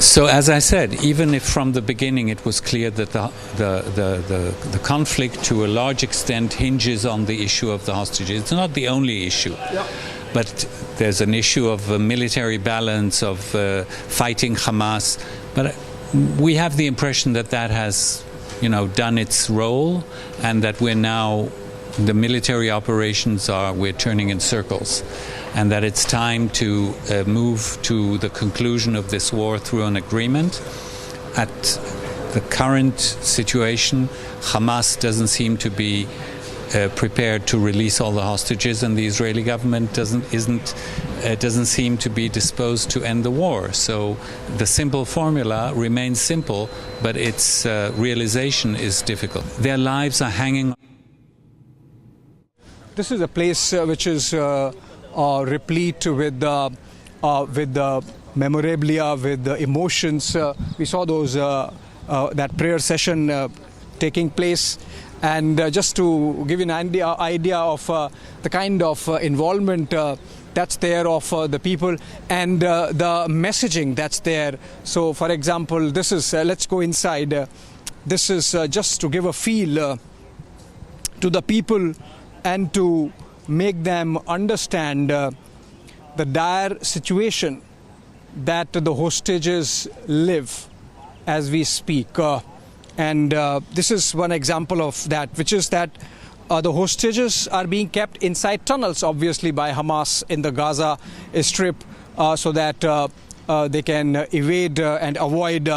So, as I said, even if from the beginning it was clear that the conflict to a large extent hinges on the issue of the hostages, it's not the only issue. Yeah. But there's an issue of a military balance, of fighting Hamas. But we have the impression that has, done its role, and that we're now, the military operations we're turning in circles, and that it's time to move to the conclusion of this war through an agreement. At the current situation, Hamas doesn't seem to be prepared to release all the hostages, and the Israeli government doesn't seem to be disposed to end the war. So the simple formula remains simple, but its realization is difficult. Their lives are hanging. This is a place which is replete with the memorabilia, with the emotions. We saw those that prayer session taking place. And just to give you an idea of the kind of involvement that's there of the people, and the messaging that's there. So, for example, this is, let's go inside. This is just to give a feel to the people and to make them understand the dire situation that the hostages live as we speak. And this is one example of that, which is that the hostages are being kept inside tunnels, obviously, by Hamas in the Gaza Strip, so that they can evade and avoid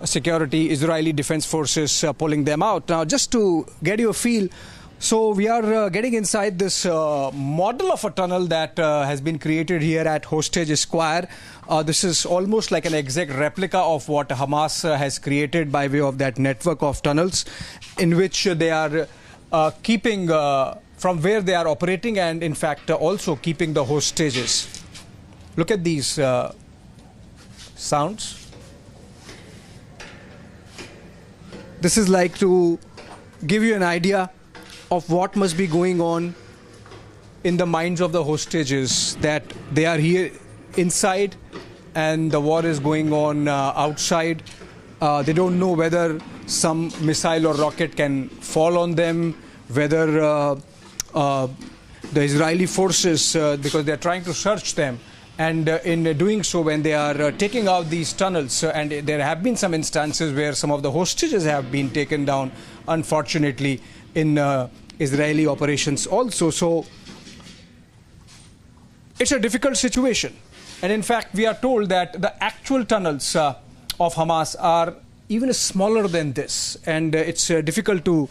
security, Israeli defense forces pulling them out. Now, just to get you a feel, so we are getting inside this model of a tunnel that has been created here at Hostage Square. This is almost like an exact replica of what Hamas has created by way of that network of tunnels, in which they are keeping from where they are operating, and in fact also keeping the hostages. Look at these sounds. This is like to give you an idea of what must be going on in the minds of the hostages, that they are here inside and the war is going on outside. They don't know whether some missile or rocket can fall on them, whether the Israeli forces, because they're trying to search them, and in doing so, when they are taking out these tunnels, and there have been some instances where some of the hostages have been taken down, unfortunately, in Israeli operations also. So it's a difficult situation. And in fact, we are told that the actual tunnels of Hamas are even smaller than this, and it's difficult to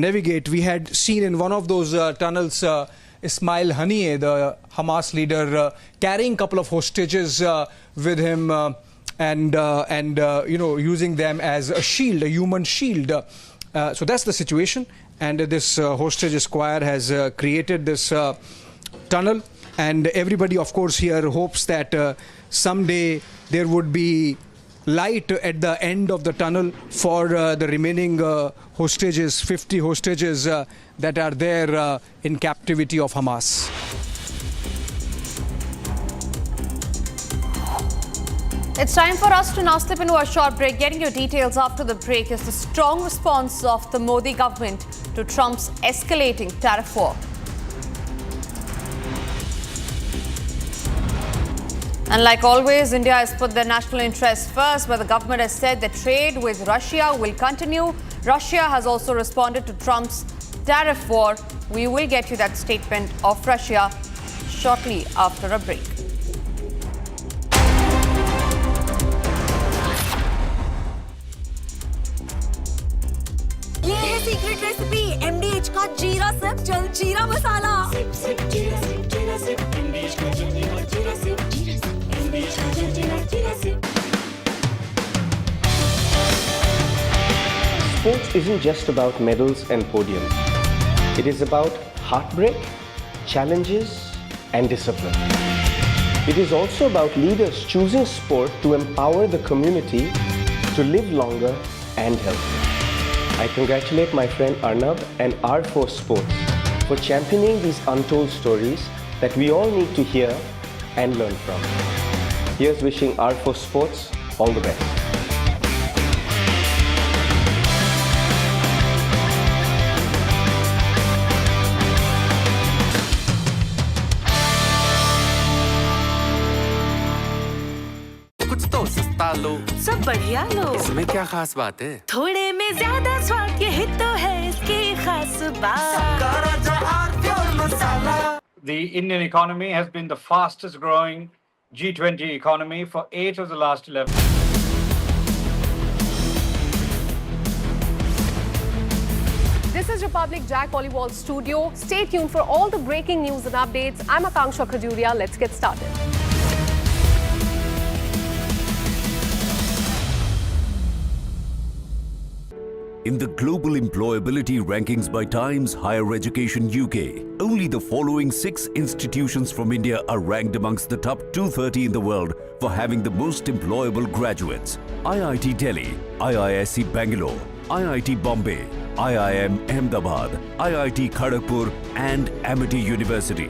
navigate. We had seen in one of those tunnels Ismail Haniyeh, the Hamas leader, carrying a couple of hostages with him and using them as a shield, a human shield. So that's the situation, and this hostage square has created this tunnel, and everybody, of course, here hopes that someday there would be light at the end of the tunnel for the remaining hostages, 50 hostages that are there in captivity of Hamas. It's time for us to now slip into a short break. Getting your details after the break is the strong response of the Modi government to Trump's escalating tariff war. And like always, India has put their national interests first, but the government has said that trade with Russia will continue. Russia has also responded to Trump's tariff war. We will get you that statement of Russia shortly after a break. ये है secret recipe MDH का जीरा SIP जल जीरा मसाला। Sports isn't just about medals and podiums. It is about heartbreak, challenges, and discipline. It is also about leaders choosing sport to empower the community to live longer and healthier. I congratulate my friend Arnab and R4 Sports for championing these untold stories that we all need to hear and learn from. Here's wishing R4 Sports all the best. कुछ तो सस्ता लो, सब बढ़िया लो। इसमें क्या खास बात है? थोड़े में ज्यादा स्वाद, यही तो है इसकी खास बात। The Indian economy has been the fastest growing G20 economy for 8 of the last 11. This is Republic Jack Pollywall Studio. Stay tuned for all the breaking news and updates. I'm Akanksha Khajuria. Let's get started. In the global employability rankings by Times Higher Education UK, only the following 6 institutions from India are ranked amongst the top 230 in the world for having the most employable graduates: IIT Delhi, IISc Bangalore, IIT Bombay, IIM Ahmedabad, IIT Kharagpur and Amity University.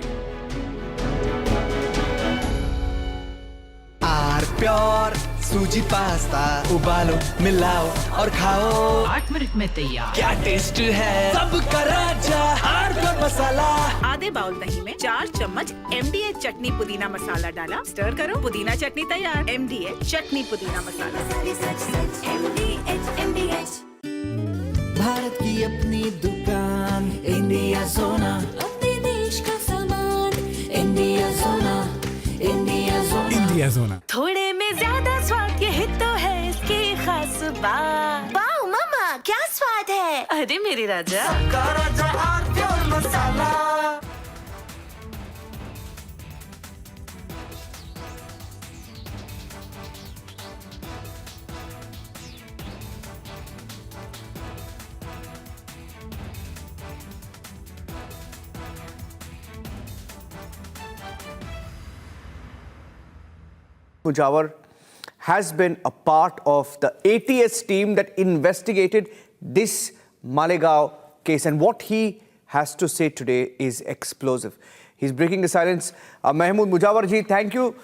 Pure सूजी pasta उबालो मिलाओ और खाओ 8 minute में तैयार। क्या taste है सबका राजा आर मसाला। आधे बाउल दही में 4 चम्मच MDH चटनी पुदीना मसाला डाला, स्टर करो, पुदीना चटनी तैयार। MDH चटनी पुदीना मसाला। MDH भारत की अपनी दुकान इंडिया सोना, अपने देश का सामान इंडिया सोना, इंडिया सोना, इंडिया सोना। थोड़े में ज्यादा स्वाद, यही तो है इसकी खास बात। वाओ मामा क्या स्वाद है, अरे मेरी राजा। राजा R pure masala. Mujawar has been a part of the ATS team that investigated this Malegaon case, and what he has to say today is explosive. He's breaking the silence. Mahmood Mujawar ji, thank you.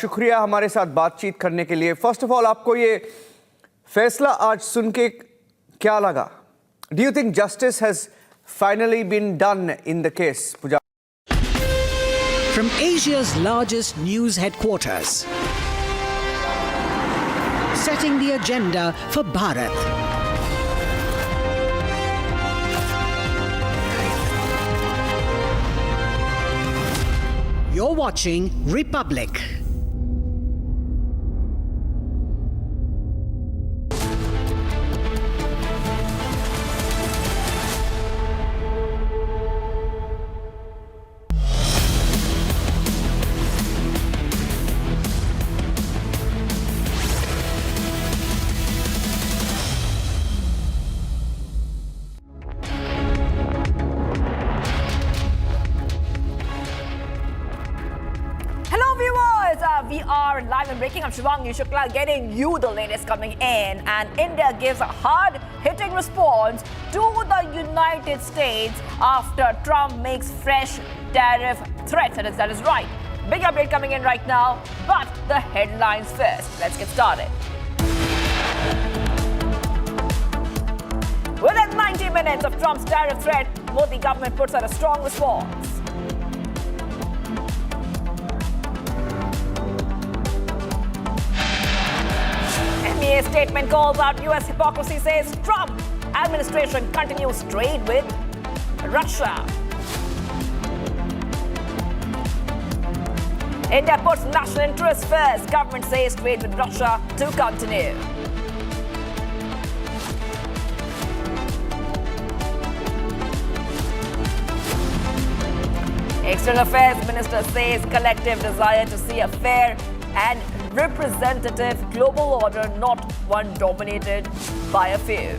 शुक्रिया हमारे साथ बातचीत करने के लिए. First of all, आपको ये फैसला आज सुन के क्या लगा? Do you think justice has finally been done in the case, Mujawar? From Asia's largest news headquarters, setting the agenda for Bharat. You're watching Republic. Bharat Live and breaking up. Shivangi Shukla getting you the latest coming in. And India gives a hard-hitting response to the United States after Trump makes fresh tariff threats. And that is right. Big update coming in right now. But the headlines first. Let's get started. Within 90 minutes of Trump's tariff threat, Modi government puts out a strong response. MEA statement calls out US hypocrisy, says Trump administration continues trade with Russia. India puts national interest first. Government says trade with Russia to continue. External Affairs Minister says collective desire to see a fair and representative global order, not one dominated by a few.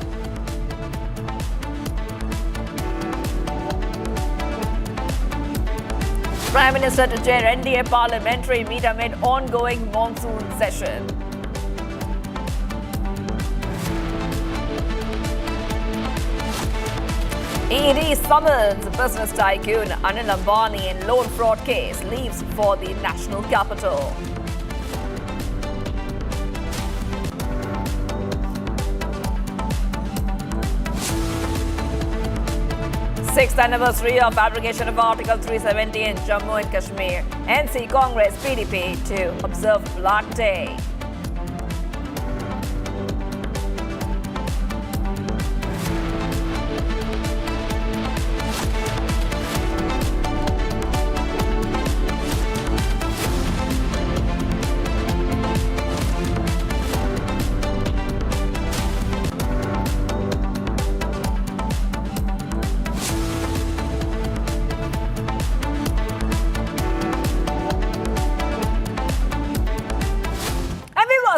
Prime Minister to chair NDA parliamentary meet amid ongoing monsoon session. ED summons business tycoon Anil Ambani in loan fraud case, leaves for the national capital. Sixth anniversary of abrogation of Article 370 in Jammu and Kashmir. NC Congress PDP to observe Black Day.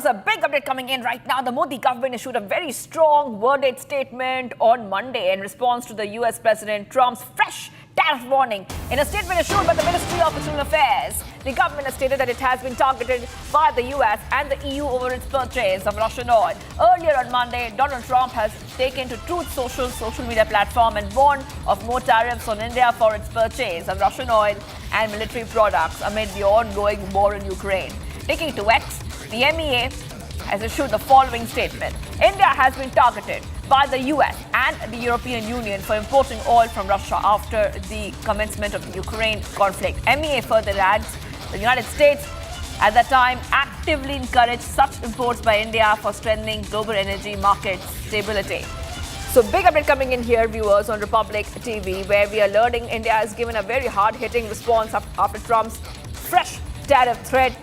A big update coming in right now. The Modi government issued a very strong worded statement on Monday in response to the US President Trump's fresh tariff warning. In a statement issued by the Ministry of External Affairs, the government has stated that it has been targeted by the US and the EU over its purchase of Russian oil. Earlier on Monday, Donald Trump has taken to Truth social media platform and warned of more tariffs on India for its purchase of Russian oil and military products amid the ongoing war in Ukraine. Taking to X, the MEA has issued the following statement. India has been targeted by the US and the European Union for importing oil from Russia after the commencement of the Ukraine conflict. MEA further adds the United States at that time actively encouraged such imports by India for strengthening global energy market stability. So big update coming in here, viewers, on Republic TV, where we are learning India has given a very hard-hitting response after Trump's fresh tariff threat.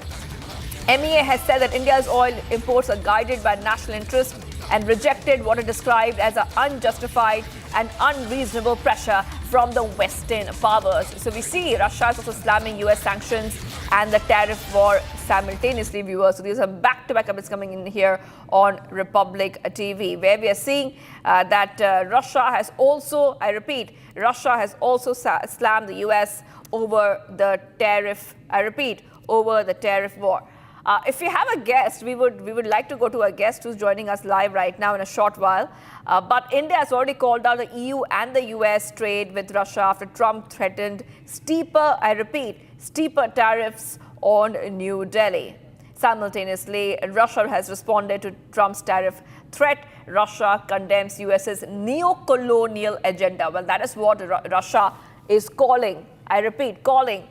MEA has said that India's oil imports are guided by national interest and rejected what it described as an unjustified and unreasonable pressure from the Western powers. So we see Russia is also slamming US sanctions and the tariff war simultaneously, viewers. So these are back-to-back updates coming in here on Republic TV, where we are seeing that Russia has also, I repeat, Russia has also slammed the US over the tariff, I repeat, over the tariff war. If we have a guest, we would like to go to a guest who's joining us live right now in a short while. But India has already called out the EU and the US trade with Russia after Trump threatened steeper, I repeat, steeper tariffs on New Delhi. Simultaneously, Russia has responded to Trump's tariff threat. Russia condemns US's neo-colonial agenda. Well, that is what Russia is calling, I repeat, calling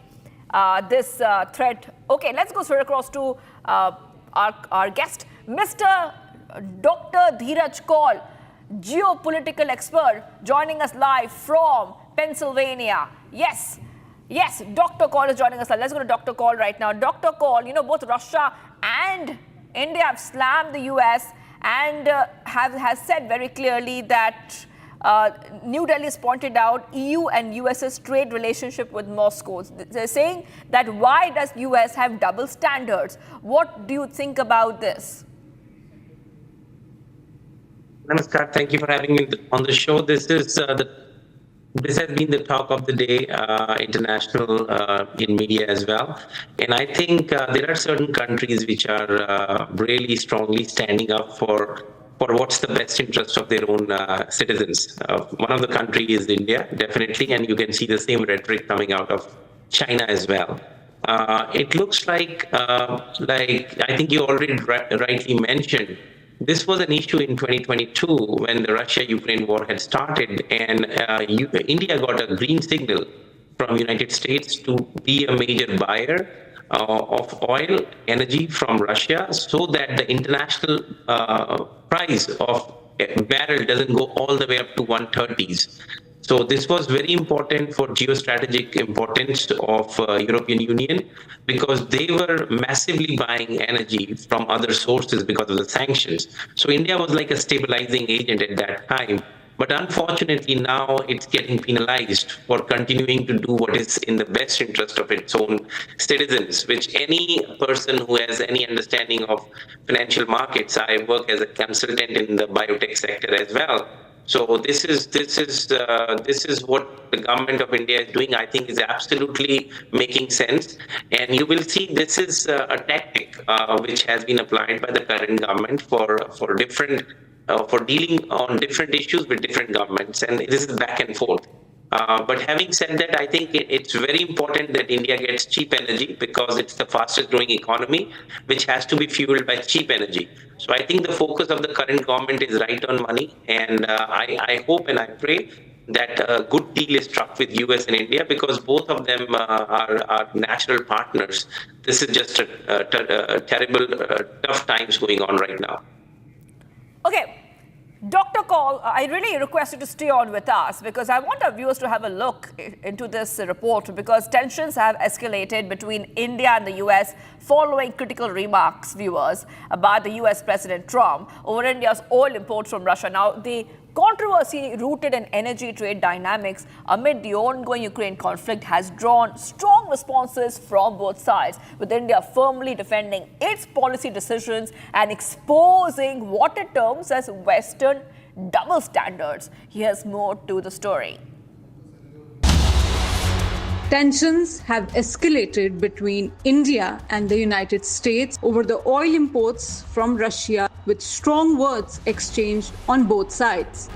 this threat. Okay, let's go straight across to our guest, Mr. Dr. Dheeraj Kaul, geopolitical expert, joining us live from Pennsylvania. Yes, Dr. Kaul is joining us live. Let's go to Dr. Kaul right now. Dr. Kaul, you know, both Russia and India have slammed the US and has said very clearly that New Delhi has pointed out EU and US's trade relationship with Moscow. They're saying that why does US have double standards? What do you think about this? Namaskar. Thank you for having me on the show. This is This has been the talk of the day, international in media as well. And I think there are certain countries which are really strongly standing up for what's the best interest of their own citizens. One of the countries is India, definitely, and you can see the same rhetoric coming out of China as well. It looks like I think you already rightly mentioned, this was an issue in 2022 when the Russia-Ukraine war had started, and India got a green signal from United States to be a major buyer of oil, energy from Russia, so that the international price of a barrel doesn't go all the way up to 130s. So this was very important for geostrategic importance of European Union, because they were massively buying energy from other sources because of the sanctions. So India was like a stabilizing agent at that time. But unfortunately now it's getting penalized for continuing to do what is in the best interest of its own citizens, which any person who has any understanding of financial markets, I work as a consultant in the biotech sector as well. So this is what the government of India is doing. I think is absolutely making sense, and you will see this is a tactic which has been applied by the current government for different for dealing on different issues with different governments, and this is back and forth. But having said that, I think it's very important that India gets cheap energy, because it's the fastest growing economy, which has to be fueled by cheap energy. So I think the focus of the current government is right on money, and I hope and I pray that a good deal is struck with US and India, because both of them are natural partners. This is just a terrible, tough times going on right now. Okay. Dr. Kaul, I really request you to stay on with us, because I want our viewers to have a look into this report, because tensions have escalated between India and the US following critical remarks, viewers, about the US President Trump over India's oil imports from Russia. Now, the controversy rooted in energy trade dynamics amid the ongoing Ukraine conflict has drawn strong responses from both sides, with India firmly defending its policy decisions and exposing what it terms as Western double standards. Here's more to the story. Tensions have escalated between India and the United States over the oil imports from Russia, with strong words exchanged on both sides.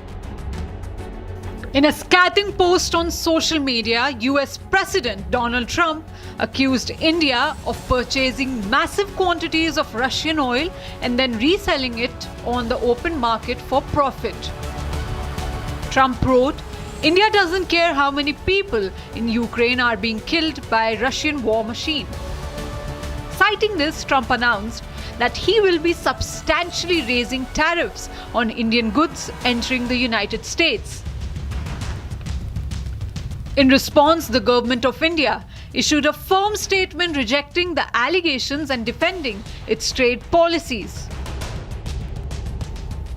In a scathing post on social media, US President Donald Trump accused India of purchasing massive quantities of Russian oil and then reselling it on the open market for profit. Trump wrote, "India doesn't care how many people in Ukraine are being killed by a Russian war machine." Citing this, Trump announced that he will be substantially raising tariffs on Indian goods entering the United States. In response, the government of India issued a firm statement rejecting the allegations and defending its trade policies.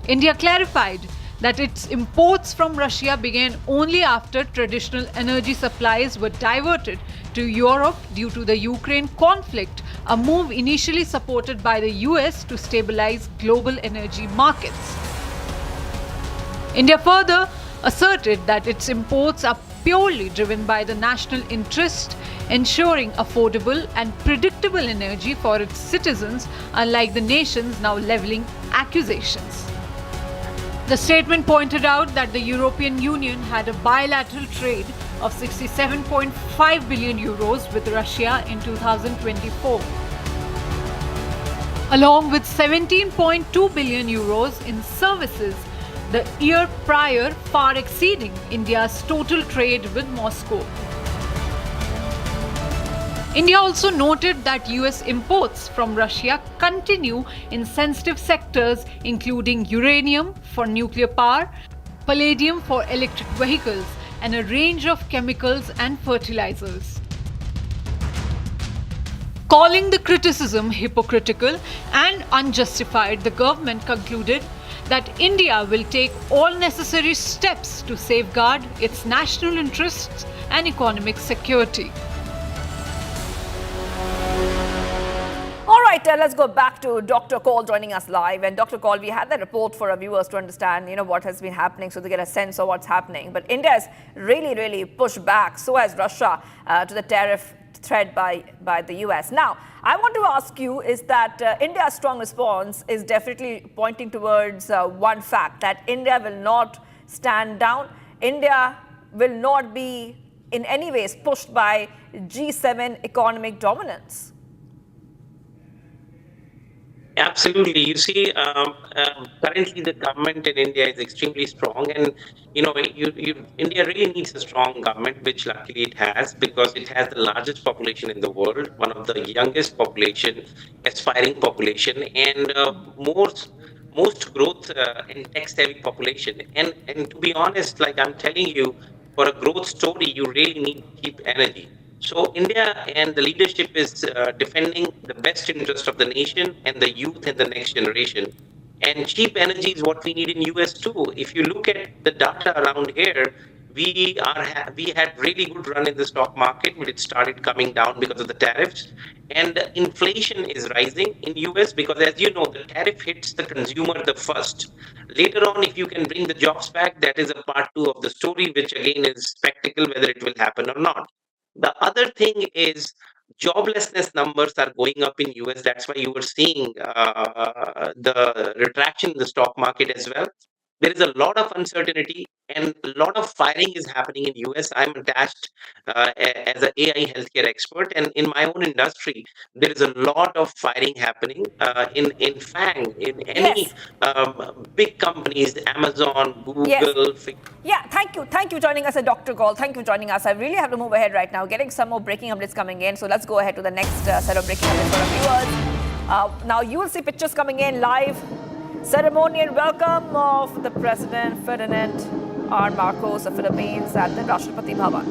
India clarified that its imports from Russia began only after traditional energy supplies were diverted to Europe due to the Ukraine conflict, a move initially supported by the US to stabilize global energy markets. India further asserted that its imports are purely driven by the national interest, ensuring affordable and predictable energy for its citizens, unlike the nations now leveling accusations. The statement pointed out that the European Union had a bilateral trade of 67.5 billion euros with Russia in 2024, along with 17.2 billion euros in services the year prior, far exceeding India's total trade with Moscow. India also noted that US imports from Russia continue in sensitive sectors including uranium for nuclear power, palladium for electric vehicles, and a range of chemicals and fertilizers. Calling the criticism hypocritical and unjustified, the government concluded that India will take all necessary steps to safeguard its national interests and economic security. All right. right, let's go back to Dr. Kaul joining us live. And Dr. Kaul, we had that report for our viewers to understand, what has been happening, so they get a sense of what's happening. But India has really pushed back. So has Russia to the tariff threat by the US. Now, I want to ask you is that India's strong response is definitely pointing towards one fact, that India will not stand down. India will not be in any ways pushed by G7 economic dominance. Absolutely. You see, currently the government in India is extremely strong, and India really needs a strong government, which luckily it has, because it has the largest population in the world, one of the youngest population, aspiring population, and most growth in tech-heavy population. And to be honest, like I'm telling you, for a growth story, you really need cheap energy. So India and the leadership is defending the best interest of the nation and the youth and the next generation. And cheap energy is what we need in US too. If you look at the data around here, we had really good run in the stock market, but it started coming down because of the tariffs. And inflation is rising in US because, as you know, the tariff hits the consumer the first. Later on, if you can bring the jobs back, that is a part two of the story, which again is spectacle whether it will happen or not. The other thing is joblessness numbers are going up in US. That's why you were seeing the retraction in the stock market as well. There is a lot of uncertainty and a lot of firing is happening in US. I'm attached as an AI healthcare expert, and in my own industry, there is a lot of firing happening in FANG, in any big companies, Amazon, Google. Yes. Yeah, thank you for joining us, Dr. Kaul. Thank you for joining us. I really have to move ahead right now, getting some more breaking updates coming in. So let's go ahead to the next set of breaking updates for our viewers. Now you will see pictures coming in live. Ceremonial welcome of the President Ferdinand R. Marcos of Philippines at the Rashtrapati Bhavan.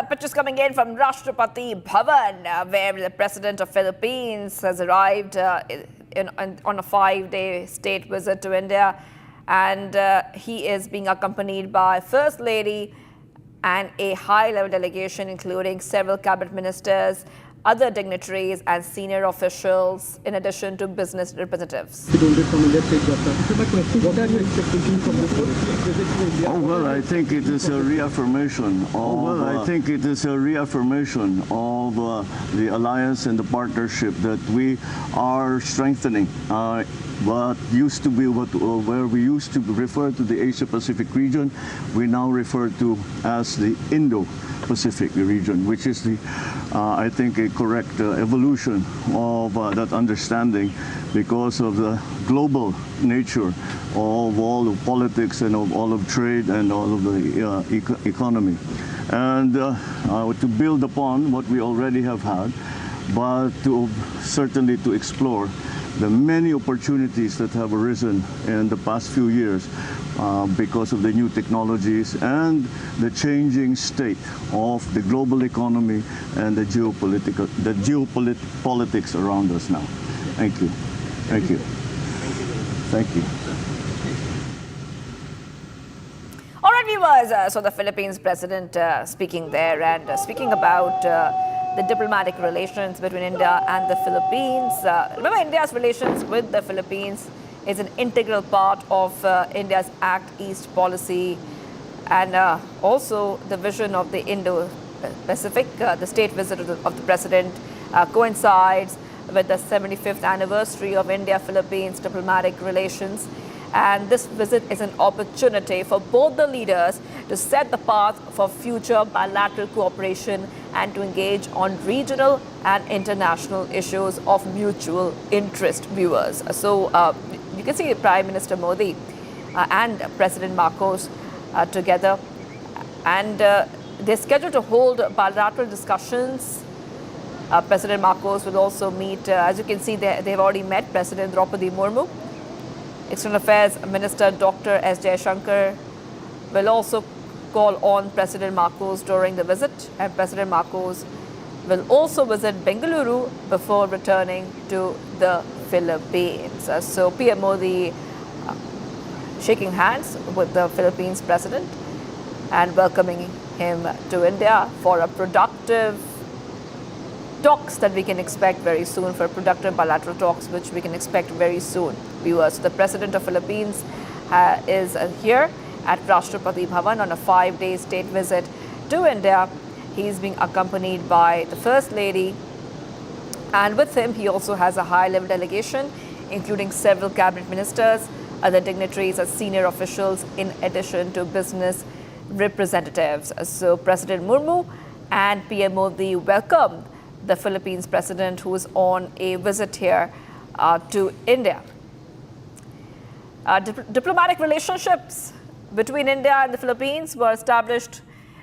Pictures coming in from Rashtrapati Bhavan, where the President of Philippines has arrived on a 5-day state visit to India, and he is being accompanied by First Lady and a high-level delegation, including several cabinet ministers, other dignitaries and senior officials, in addition to business representatives. What are your expectations from this visit to India? Oh, well, I think it is a reaffirmation of, the alliance and the partnership that we are strengthening. Where we used to refer to the Asia-Pacific region, we now refer to as the Indo-Pacific region, which is I think, a correct evolution of that understanding because of the global nature of all of politics and of all of trade and all of the economy. And to build upon what we already have had, but certainly to explore the many opportunities that have arisen in the past few years because of the new technologies and the changing state of the global economy and the geopolitics around us now. Thank you. Thank you. Thank you. All right, viewers. So the Philippines president speaking there and speaking about the diplomatic relations between India and the Philippines. Remember, India's relations with the Philippines is an integral part of India's Act East policy, and also the vision of the Indo-Pacific. The state visit of the president coincides with the 75th anniversary of India-Philippines diplomatic relations. And this visit is an opportunity for both the leaders to set the path for future bilateral cooperation and to engage on regional and international issues of mutual interest, viewers. So you can see Prime Minister Modi and President Marcos together, and they're scheduled to hold bilateral discussions. President Marcos will also meet, as you can see, they've already met President Draupadi Murmu. External Affairs Minister Dr. S. Jaishankar will also call on President Marcos during the visit, and President Marcos will also visit Bengaluru before returning to the Philippines. So PM Modi shaking hands with the Philippines president and welcoming him to India for a productive talks that we can expect very soon, for productive bilateral talks which we can expect very soon, viewers. The President of Philippines is here at Rashtrapati Bhavan on a 5-day state visit to India. He's being accompanied by the First Lady, and with him he also has a high-level delegation including several cabinet ministers, other dignitaries and senior officials, in addition to business representatives. So President Murmu and PM Modi welcomed the Philippines president, who is on a visit here to India. Diplomatic relationships between India and the Philippines were established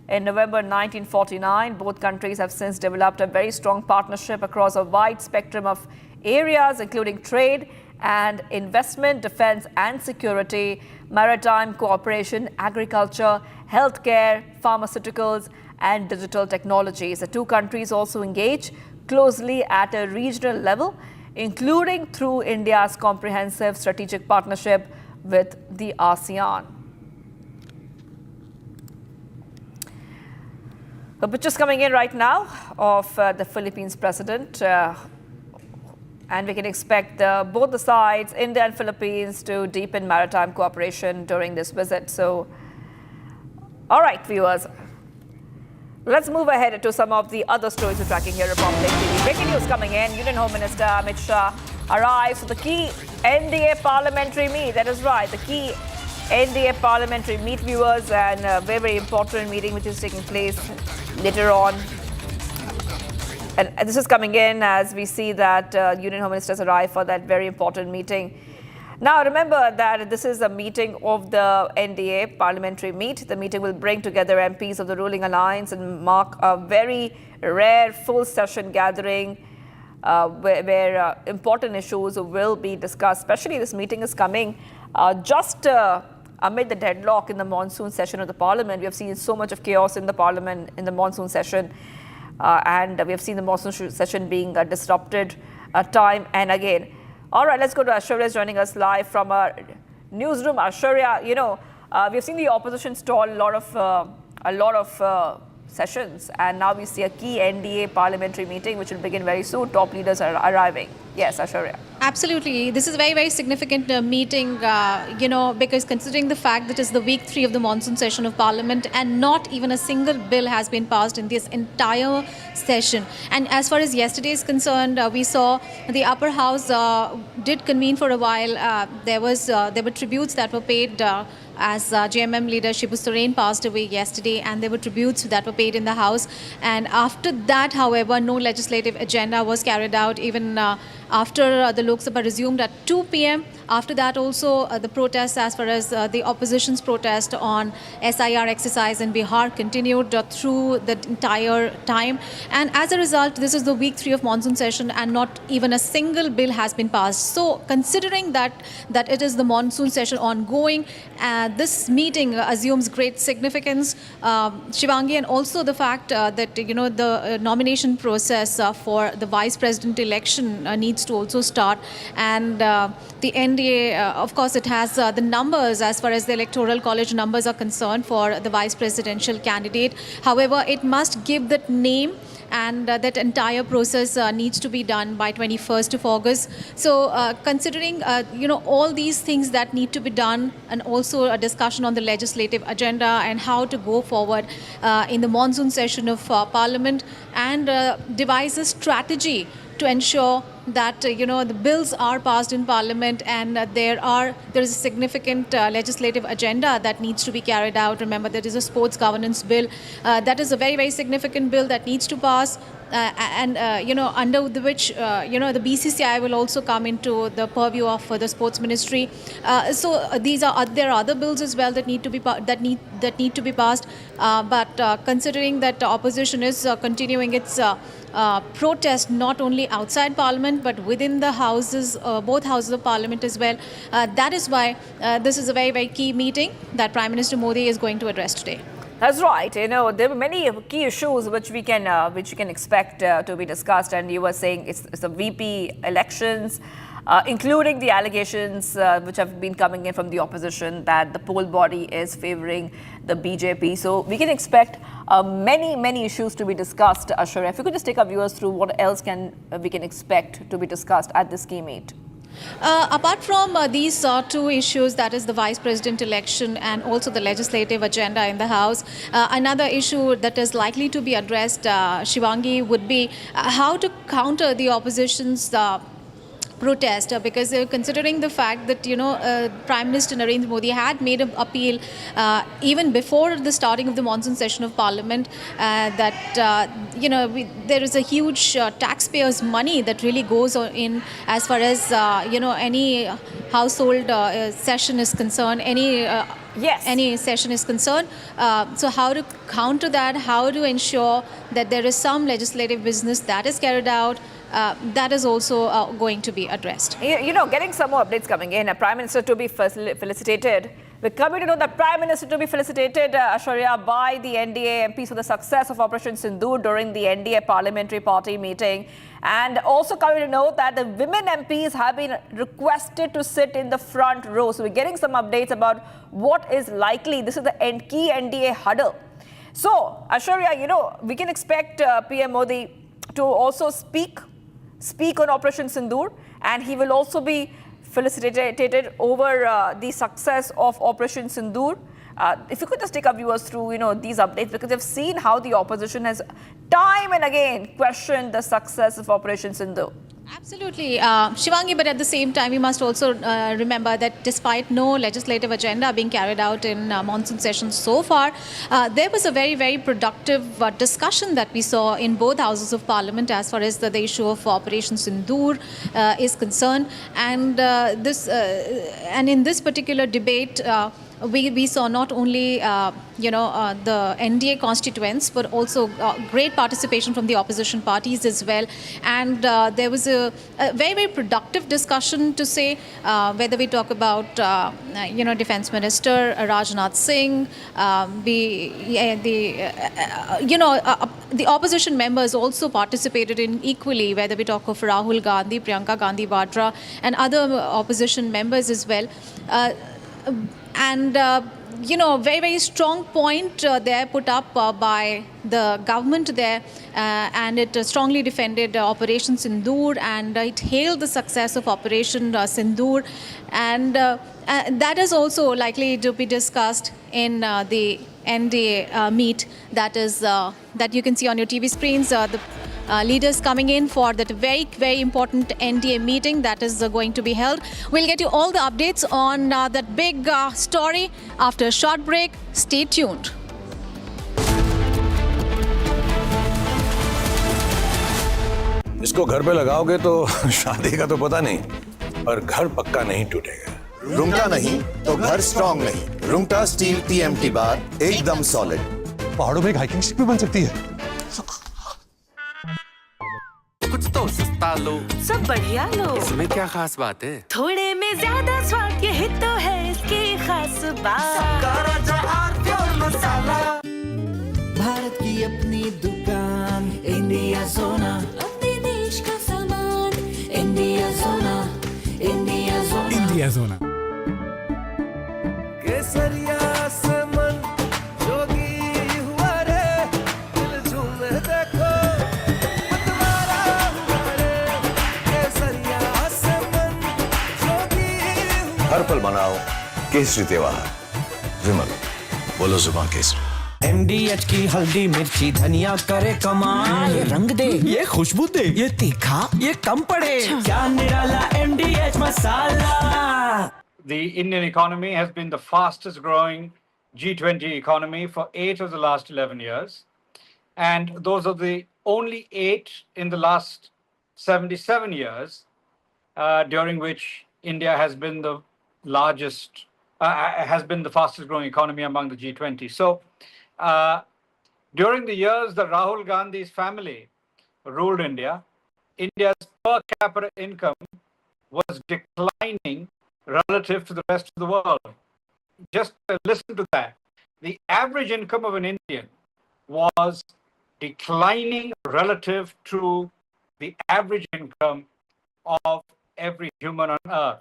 in November 1949. Both countries have since developed a very strong partnership across a wide spectrum of areas, including trade and investment, defense and security, maritime cooperation, agriculture, healthcare, pharmaceuticals, and digital technologies. The two countries also engage closely at a regional level, including through India's comprehensive strategic partnership with the ASEAN. Pictures coming in right now of the Philippines president. And we can expect both the sides, India and Philippines, to deepen maritime cooperation during this visit. So, all right, viewers. Let's move ahead to some of the other stories we're tracking here. Republic TV. Breaking news coming in. Union Home Minister Amit Shah arrives for the key NDA parliamentary meet. That is right, the key NDA parliamentary meet, viewers, and a very, very important meeting which is taking place later on. And this is coming in as we see that Union Home Ministers arrive for that very important meeting. Now, remember that this is a meeting of the NDA parliamentary meet. The meeting will bring together MPs of the ruling alliance and mark a very rare full session gathering where important issues will be discussed. Especially this meeting is coming just amid the deadlock in the monsoon session of the parliament. We have seen so much of chaos in the parliament in the monsoon session. And we have seen the monsoon session being disrupted time and again. All right, let's go to Ashwarya joining us live from our newsroom. Ashwarya, you know, we have seen the opposition stall a lot of sessions, and now we see a key NDA parliamentary meeting which will begin very soon. Top leaders are arriving. Yes, Ashwarya. Absolutely. This is a very, very significant meeting, because considering the fact that it's the week 3 of the monsoon session of Parliament and not even a single bill has been passed in this entire session. And as far as yesterday is concerned, we saw the upper house did convene for a while. There were tributes that were paid as JMM leader Shibu Soren passed away yesterday, and there were tributes that were paid in the House. And after that, however, no legislative agenda was carried out, even after the Lok Sabha resumed at 2 p.m. After that also, the protests as far as the opposition's protest on SIR exercise in Bihar continued through the entire time. And as a result, this is the week 3 of monsoon session and not even a single bill has been passed. So considering that it is the monsoon session ongoing, this meeting assumes great significance. Shivangi, and also the fact that, the nomination process for the vice president election needs to also start. And the NDA, of course, it has the numbers as far as the electoral college numbers are concerned for the vice presidential candidate. However, it must give that name, and that entire process needs to be done by 21st of August. So considering, all these things that need to be done, and also a discussion on the legislative agenda and how to go forward in the monsoon session of Parliament, and devise a strategy to ensure that the bills are passed in Parliament, and there is a significant legislative agenda that needs to be carried out. Remember, there is a sports governance bill that is a very, very significant bill that needs to pass, under which the BCCI will also come into the purview of the sports ministry. So there are other bills as well that need to be need to be passed. But considering that the opposition is continuing its protest not only outside Parliament but within the houses, both houses of Parliament as well. That is why this is a very, very key meeting that Prime Minister Modi is going to address today. That's right. There were many key issues which we can expect to be discussed, and you were saying it's the VP elections, including the allegations which have been coming in from the opposition that the poll body is favouring the BJP. So we can expect many issues to be discussed. Ashwarya, if you could just take our viewers through what else we can expect to be discussed at this key meet. Apart from these two issues, that is the vice president election and also the legislative agenda in the House, another issue that is likely to be addressed, Shivangi, would be how to counter the opposition's protest, because considering the fact that Prime Minister Narendra Modi had made an appeal even before the starting of the monsoon session of Parliament that there is a huge taxpayers' money that really goes in as far as any household session is concerned, any session is concerned. So how to counter that, how to ensure that there is some legislative business that is carried out, that is also going to be addressed. Getting some more updates coming in. Prime Minister to be felicitated. We're coming to know that Prime Minister to be felicitated, Ashwarya, by the NDA MPs for the success of Operation Sindoor during the NDA Parliamentary Party meeting. And also coming to know that the women MPs have been requested to sit in the front row. So we're getting some updates about what is likely. This is the key NDA huddle So, Aishwarya, we can expect PM Modi to also speak on Operation Sindoor, and he will also be felicitated over the success of Operation Sindoor. If you could just take our viewers through, these updates, because they've seen how the opposition has time and again questioned the success of Operation Sindoor. Absolutely, Shivangi, but at the same time, we must also remember that despite no legislative agenda being carried out in monsoon session so far, there was a very, very productive discussion that we saw in both houses of parliament as far as the issue of Operation Sindoor is concerned. And and in this particular debate, we saw not only the NDA constituents, but also great participation from the opposition parties as well. And there was a very, very productive discussion to say, whether we talk about Defence Minister Rajnath Singh, the opposition members also participated in equally, whether we talk of Rahul Gandhi, Priyanka Gandhi Vadra, and other opposition members as well. And very, very strong point there put up by the government there, and it strongly defended Operation Sindoor, and it hailed the success of Operation Sindoor, and that is also likely to be discussed in the NDA meet that you can see on your TV screens. The leaders coming in for that very, very important NDA meeting that is going to be held. We'll get you all the updates on that big story after a short break. Stay tuned. इसको घर पे लगाओगे तो शादी का तो पता नहीं, पर घर पक्का नहीं टूटेगा। रुंगटा नहीं तो घर स्ट्रॉन्ग नहीं। रुंगटा स्टील TMT बार एकदम सॉलिड। पहाड़ों में एक हाइकिंग शिप भी बन सकती है। कुछ तो सस्ता लो, सब बढ़िया लो। इसमें क्या खास बात है? थोड़े में ज्यादा स्वाद, यही तो है इसकी खास बात। मसाला, भारत की अपनी दुकान, इंडिया सोना, अपने देश का सामान, इंडिया सोना, इंडिया सोना, इंडिया सोना। केसरिया से मन जोगी हुआ रे, दिल झूमे देखो। हर पल मनाओ केसरी त्योहार। विमल, बोलो जुबान केसरी। MDH की हल्दी मिर्ची धनिया करे कमाल। ये रंग दे, ये खुशबू दे, ये तीखा, ये कम पड़े। क्या निराला MDH masala. The Indian economy has been the fastest growing G20 economy for 8 of the last 11 years. And those are the only 8 in the last 77 years, during which India has been the largest, has been the fastest growing economy among the G20. So during the years that Rahul Gandhi's family ruled India, India's per capita income was declining relative to the rest of the world. Just listen to that. The average income of an Indian was declining relative to the average income of every human on earth.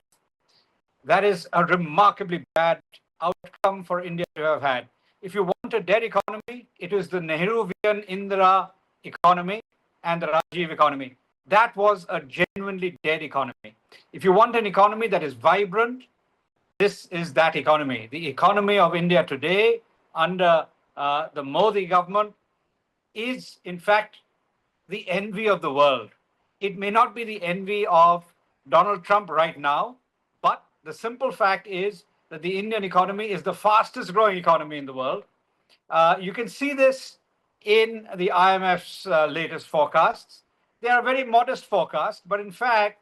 That is a remarkably bad outcome for India to have had. If you want a dead economy, it is the Nehruvian Indira economy and the Rajiv economy. That was a genuinely dead economy. If you want an economy that is vibrant, this is that economy. The economy of India today under the Modi government is, in fact, the envy of the world. It may not be the envy of Donald Trump right now, but the simple fact is that the Indian economy is the fastest growing economy in the world. You can see this in the IMF's latest forecasts. They are very modest forecasts, but in fact,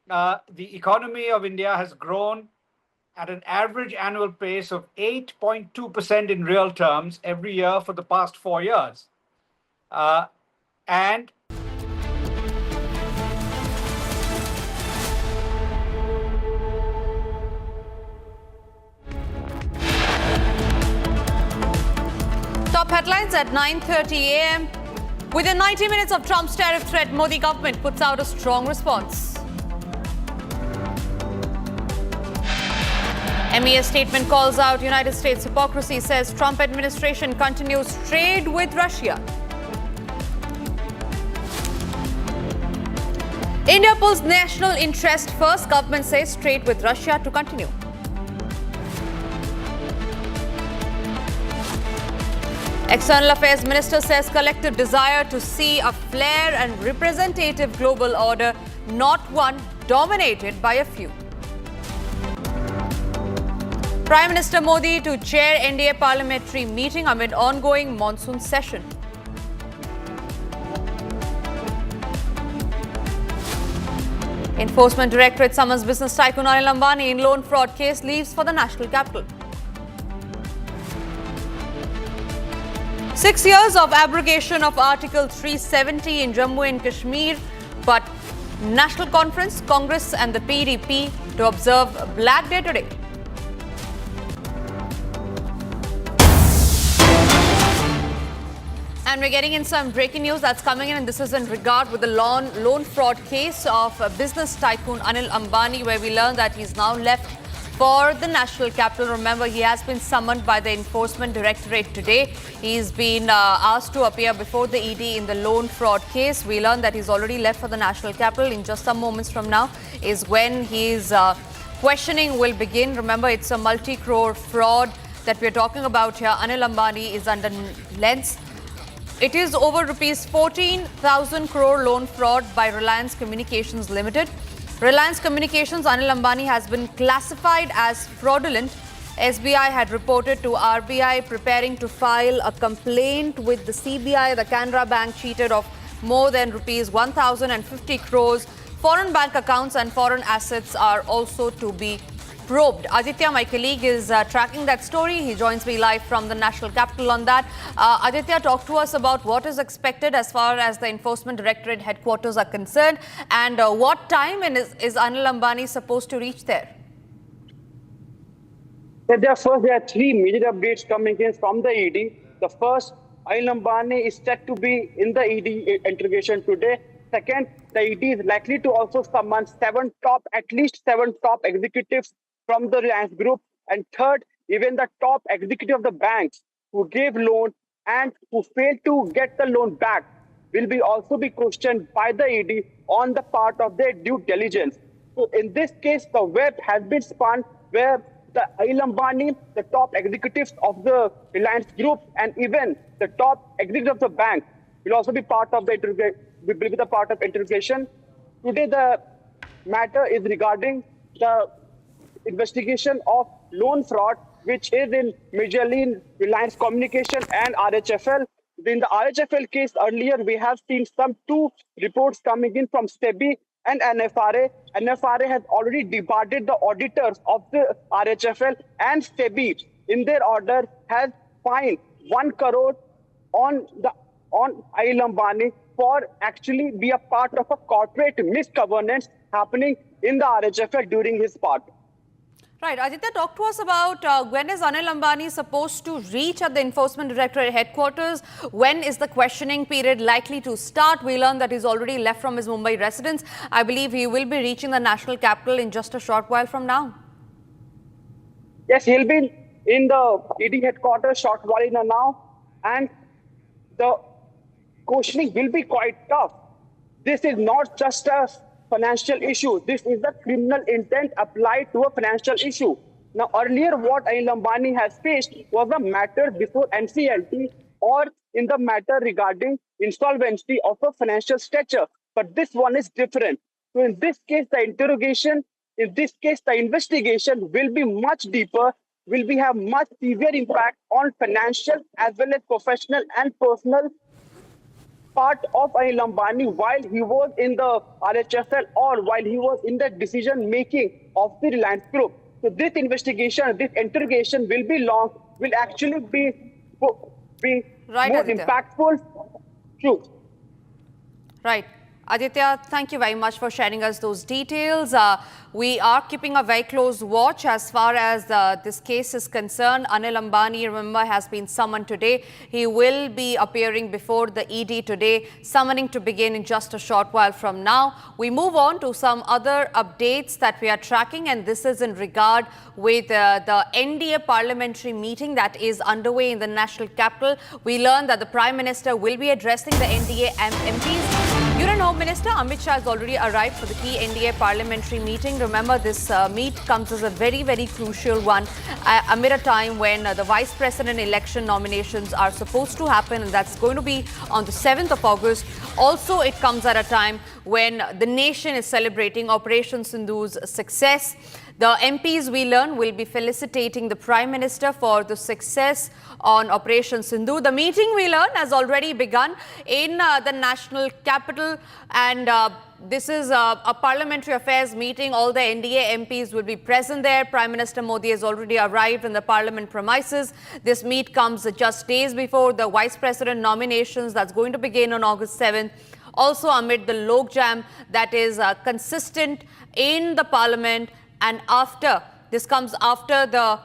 the economy of India has grown at an average annual pace of 8.2% in real terms every year for the past 4 years. And Top headlines at 9:30 a.m. Within 90 minutes of Trump's tariff threat, Modi government puts out a strong response. MEA statement calls out United States hypocrisy, says Trump administration continues trade with Russia. India pulls national interest first. Government says trade with Russia to continue. External Affairs Minister says collective desire to see a fair and representative global order, not one dominated by a few. Prime Minister Modi to chair NDA parliamentary meeting amid ongoing monsoon session. Enforcement Directorate summons business tycoon Anil Ambani in loan fraud case, leaves for the national capital. 6 years of abrogation of Article 370 in Jammu and Kashmir, but National Conference, Congress and the PDP to observe Black Day today. And we're getting in some breaking news that's coming in, and this is in regard with the loan fraud case of business tycoon Anil Ambani, where we learn that he's now left for the national capital. Remember, he has been summoned by the Enforcement Directorate today. He's been asked to appear before the ED in the loan fraud case. We learn that he's already left for the national capital. In just some moments from now is when his questioning will begin. Remember, it's a multi-crore fraud that we're talking about here. Anil Ambani is under lens. It is over rupees 14,000 crore loan fraud by Reliance Communications Limited. Reliance Communications, Anil Ambani, has been classified as fraudulent. SBI had reported to RBI preparing to file a complaint with the CBI. The Canara Bank cheated of more than rupees 1,050 crores. Foreign bank accounts and foreign assets are also to be probed. Aditya, my colleague, is tracking that story. He joins me live from the national capital on that. Aditya, talk to us about what is expected as far as the Enforcement Directorate headquarters are concerned, and what time is Anil Ambani supposed to reach there? There are three major updates coming in from the ED. The first, Anil Ambani is set to be in the ED interrogation today. Second, the ED is likely to also summon at least seven top executives from the Reliance Group. And third, even the top executive of the banks who gave loan and who failed to get the loan back will also be questioned by the ED on the part of their due diligence. So in this case, the web has been spun where the Anil Ambani, the top executives of the Reliance Group, and even the top executive of the bank will also be part of the interrogation. Today, the matter is regarding the investigation of loan fraud, which is majorly in Reliance Communication and RHFL. In the RHFL case earlier, we have seen two reports coming in from SEBI and NFRA. NFRA has already debarred the auditors of the RHFL, and SEBI, in their order, has fined 1 crore on Anil Ambani for actually be a part of a corporate misgovernance happening in the RHFL during his part. Right. Aditya, talk to us about when is Anil Ambani supposed to reach at the Enforcement Directorate headquarters? When is the questioning period likely to start? We learned that he's already left from his Mumbai residence. I believe he will be reaching the national capital in just a short while from now. Yes, he'll be in the ED headquarters short while now, and the questioning will be quite tough. This is not just a financial issue. This is the criminal intent applied to a financial issue. Now, earlier what Anil Ambani has faced was a matter before NCLT or in the matter regarding insolvency of a financial stature. But this one is different. So in this case, the investigation will be much deeper, will have much severe impact on financial as well as professional and personal part of Anil Ambani while he was in the RHFL or while he was in the decision making of the Reliance Group. So this investigation, this interrogation will be long, will actually be right, more Aditya. impactful. True. Right. Aditya, thank you very much for sharing us those details. We are keeping a very close watch as far as this case is concerned. Anil Ambani, remember, has been summoned today. He will be appearing before the ED today, summoning to begin in just a short while from now. We move on to some other updates that we are tracking, and this is in regard with the NDA parliamentary meeting that is underway in the national capital. We learned that the Prime Minister will be addressing the NDA MPs. Union Home Minister Amit Shah has already arrived for the key NDA parliamentary meeting. Remember, this meet comes as a very, very crucial one amid a time when the Vice President election nominations are supposed to happen, and that's going to be on the 7th of August. Also, it comes at a time when the nation is celebrating Operation Sindhu's success. The MPs, we learn, will be felicitating the Prime Minister for the success on Operation Sindhu. The meeting, we learn, has already begun in the national capital, and this is a parliamentary affairs meeting. All the NDA MPs will be present there. Prime Minister Modi has already arrived in the parliament premises. This meet comes just days before the Vice President nominations that's going to begin on August 7th. Also amid the logjam that is consistent in the parliament, and this comes after the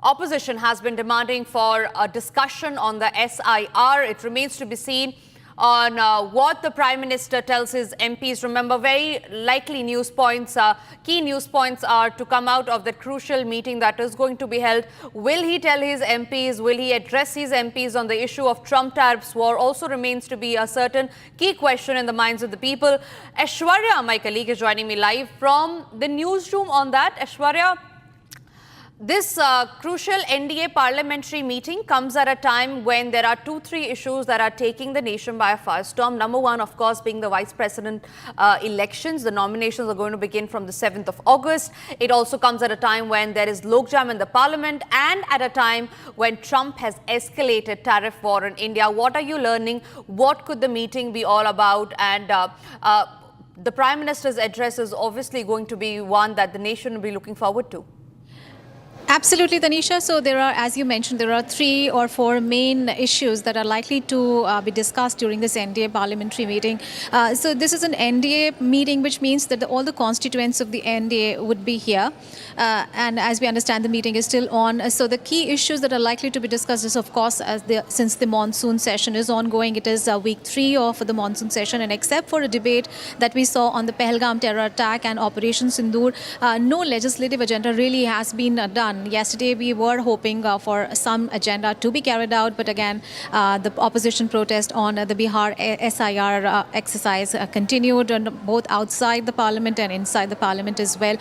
opposition has been demanding for a discussion on the SIR. It remains to be seen on what the Prime Minister tells his MPs. Remember, very likely news points, key news points are to come out of the crucial meeting that is going to be held. Will he tell his MPs? Will he address his MPs on the issue of Trump tariffs war? Also remains to be a certain key question in the minds of the people. Aishwarya, my colleague, is joining me live from the newsroom on that. Aishwarya, this crucial NDA parliamentary meeting comes at a time when there are 2-3 issues that are taking the nation by a firestorm. Number one, of course, being the Vice President elections. The nominations are going to begin from the 7th of August. It also comes at a time when there is logjam in the parliament, and at a time when Trump has escalated tariff war in India. What are you learning? What could the meeting be all about? And the Prime Minister's address is obviously going to be one that the nation will be looking forward to. Absolutely, Tanisha. So there are, as you mentioned, there are 3 or 4 main issues that are likely to be discussed during this NDA parliamentary meeting. So this is an NDA meeting, which means that all the constituents of the NDA would be here. And as we understand, the meeting is still on. So the key issues that are likely to be discussed is, of course, since the monsoon session is ongoing, it is week 3 of the monsoon session. And except for a debate that we saw on the Pahalgam terror attack and Operation Sindoor, no legislative agenda really has been done. Yesterday, we were hoping for some agenda to be carried out, but again, the opposition protest on the Bihar SIR exercise continued, both outside the parliament and inside the parliament as well.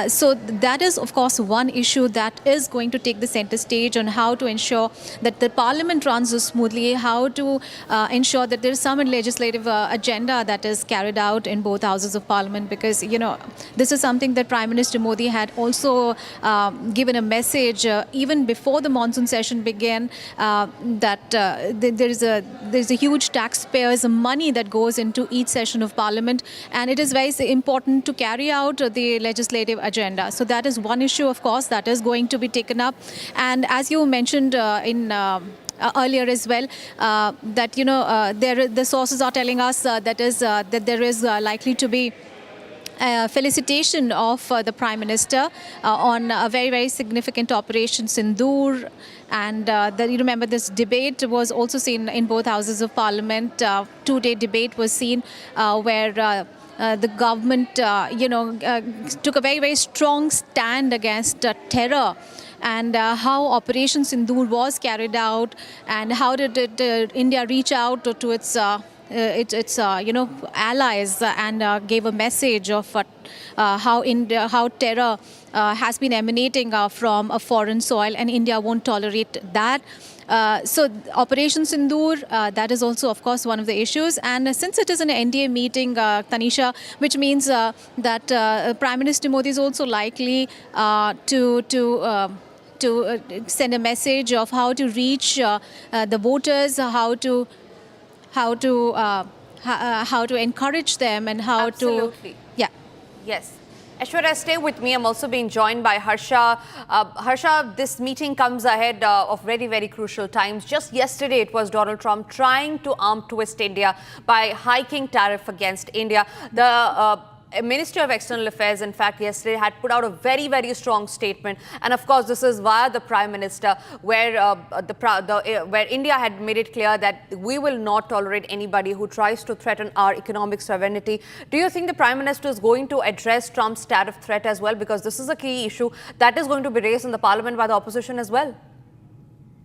So that is, of course, one issue that is going to take the center stage on how to ensure that the parliament runs smoothly, how to ensure that there is some legislative agenda that is carried out in both houses of parliament, because, you know, this is something that Prime Minister Modi had also given a message even before the monsoon session began, that there's a huge taxpayers' money that goes into each session of parliament, and it is very important to carry out the legislative agenda. So that is one issue, of course, that is going to be taken up. And as you mentioned earlier as well, that, you know, the sources are telling us that there is likely to be felicitation of the Prime Minister on a very, very significant Operation Sindoor. And you remember, this debate was also seen in both houses of parliament. 2-day debate was seen where the government, took a very, very strong stand against terror, and how Operation Sindoor was carried out, and how did India reach out to its allies, and gave a message of how terror has been emanating from a foreign soil, and India won't tolerate that. So Operation Sindoor, that is also, of course, one of the issues. And since it is an NDA meeting, Tanisha, which means that Prime Minister Modi is also likely to send a message of how to reach the voters, how to encourage them, and how Absolutely. to, yeah. Yes. Aishwarya, stay with me. I'm also being joined by Harsha. Harsha, this meeting comes ahead of very, very crucial times. Just yesterday, it was Donald Trump trying to arm twist India by hiking tariff against India. The Ministry of External Affairs, in fact, yesterday had put out a very, very strong statement. And of course, this is via the Prime Minister, where where India had made it clear that we will not tolerate anybody who tries to threaten our economic sovereignty. Do you think the Prime Minister is going to address Trump's tariff threat as well? Because this is a key issue that is going to be raised in the Parliament by the opposition as well.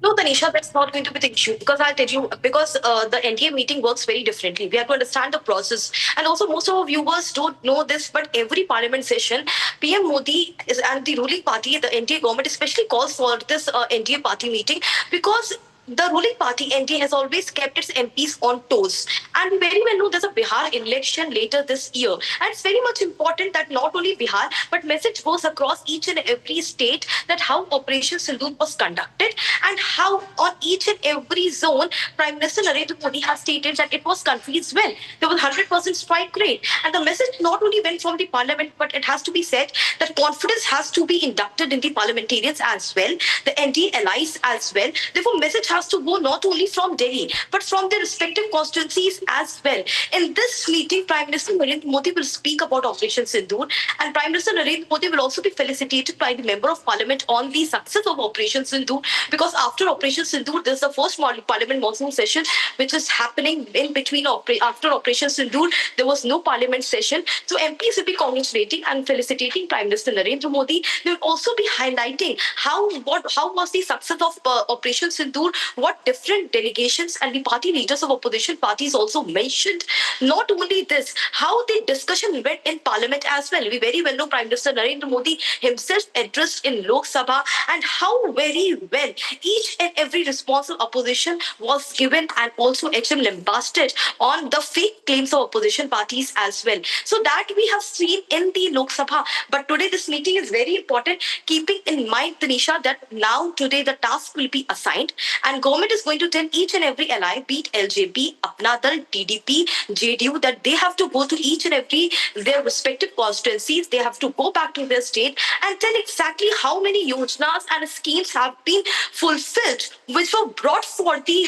No, Tanisha, that's not going to be the issue, because I'll tell you, because the NDA meeting works very differently. We have to understand the process. And also, most of our viewers don't know this, but every parliament session, PM Modi and the ruling party, the NDA government especially calls for this NDA party meeting, because the ruling party, NDA, has always kept its MPs on toes. And we very well know there's a Bihar election later this year. And it's very much important that not only Bihar, but message goes across each and every state that how Operation Sindoor was conducted and how on each and every zone, Prime Minister Narendra Modi has stated that it was conducted well. There was 100% strike rate. And the message not only went from the parliament, but it has to be said that confidence has to be inducted in the parliamentarians as well, the NDA allies as well. Therefore, message has to go not only from Delhi, but from their respective constituencies as well. In this meeting, Prime Minister Narendra Modi will speak about Operation Sindoor, and Prime Minister Narendra Modi will also be felicitated by the Member of Parliament on the success of Operation Sindoor, because after Operation Sindoor, this is the first Parliament monsoon session which is happening in between. After Operation Sindoor, there was no Parliament session. So MPs will be congratulating and felicitating Prime Minister Narendra Modi. They will also be highlighting how was the success of Operation Sindoor, what different delegations and the party leaders of opposition parties also mentioned. Not only this, how the discussion went in Parliament as well. We very well know Prime Minister Narendra Modi himself addressed in Lok Sabha, and how very well each and every responsible opposition was given and also HM lambasted on the fake claims of opposition parties as well. So that we have seen in the Lok Sabha. But today this meeting is very important, keeping in mind, Tanisha, that now today the task will be assigned, and government is going to tell each and every ally, be it LJP, Apna Dal, TDP, JDU, that they have to go to each and every their respective constituencies. They have to go back to their state and tell exactly how many yojnas and schemes have been fulfilled, which were brought for the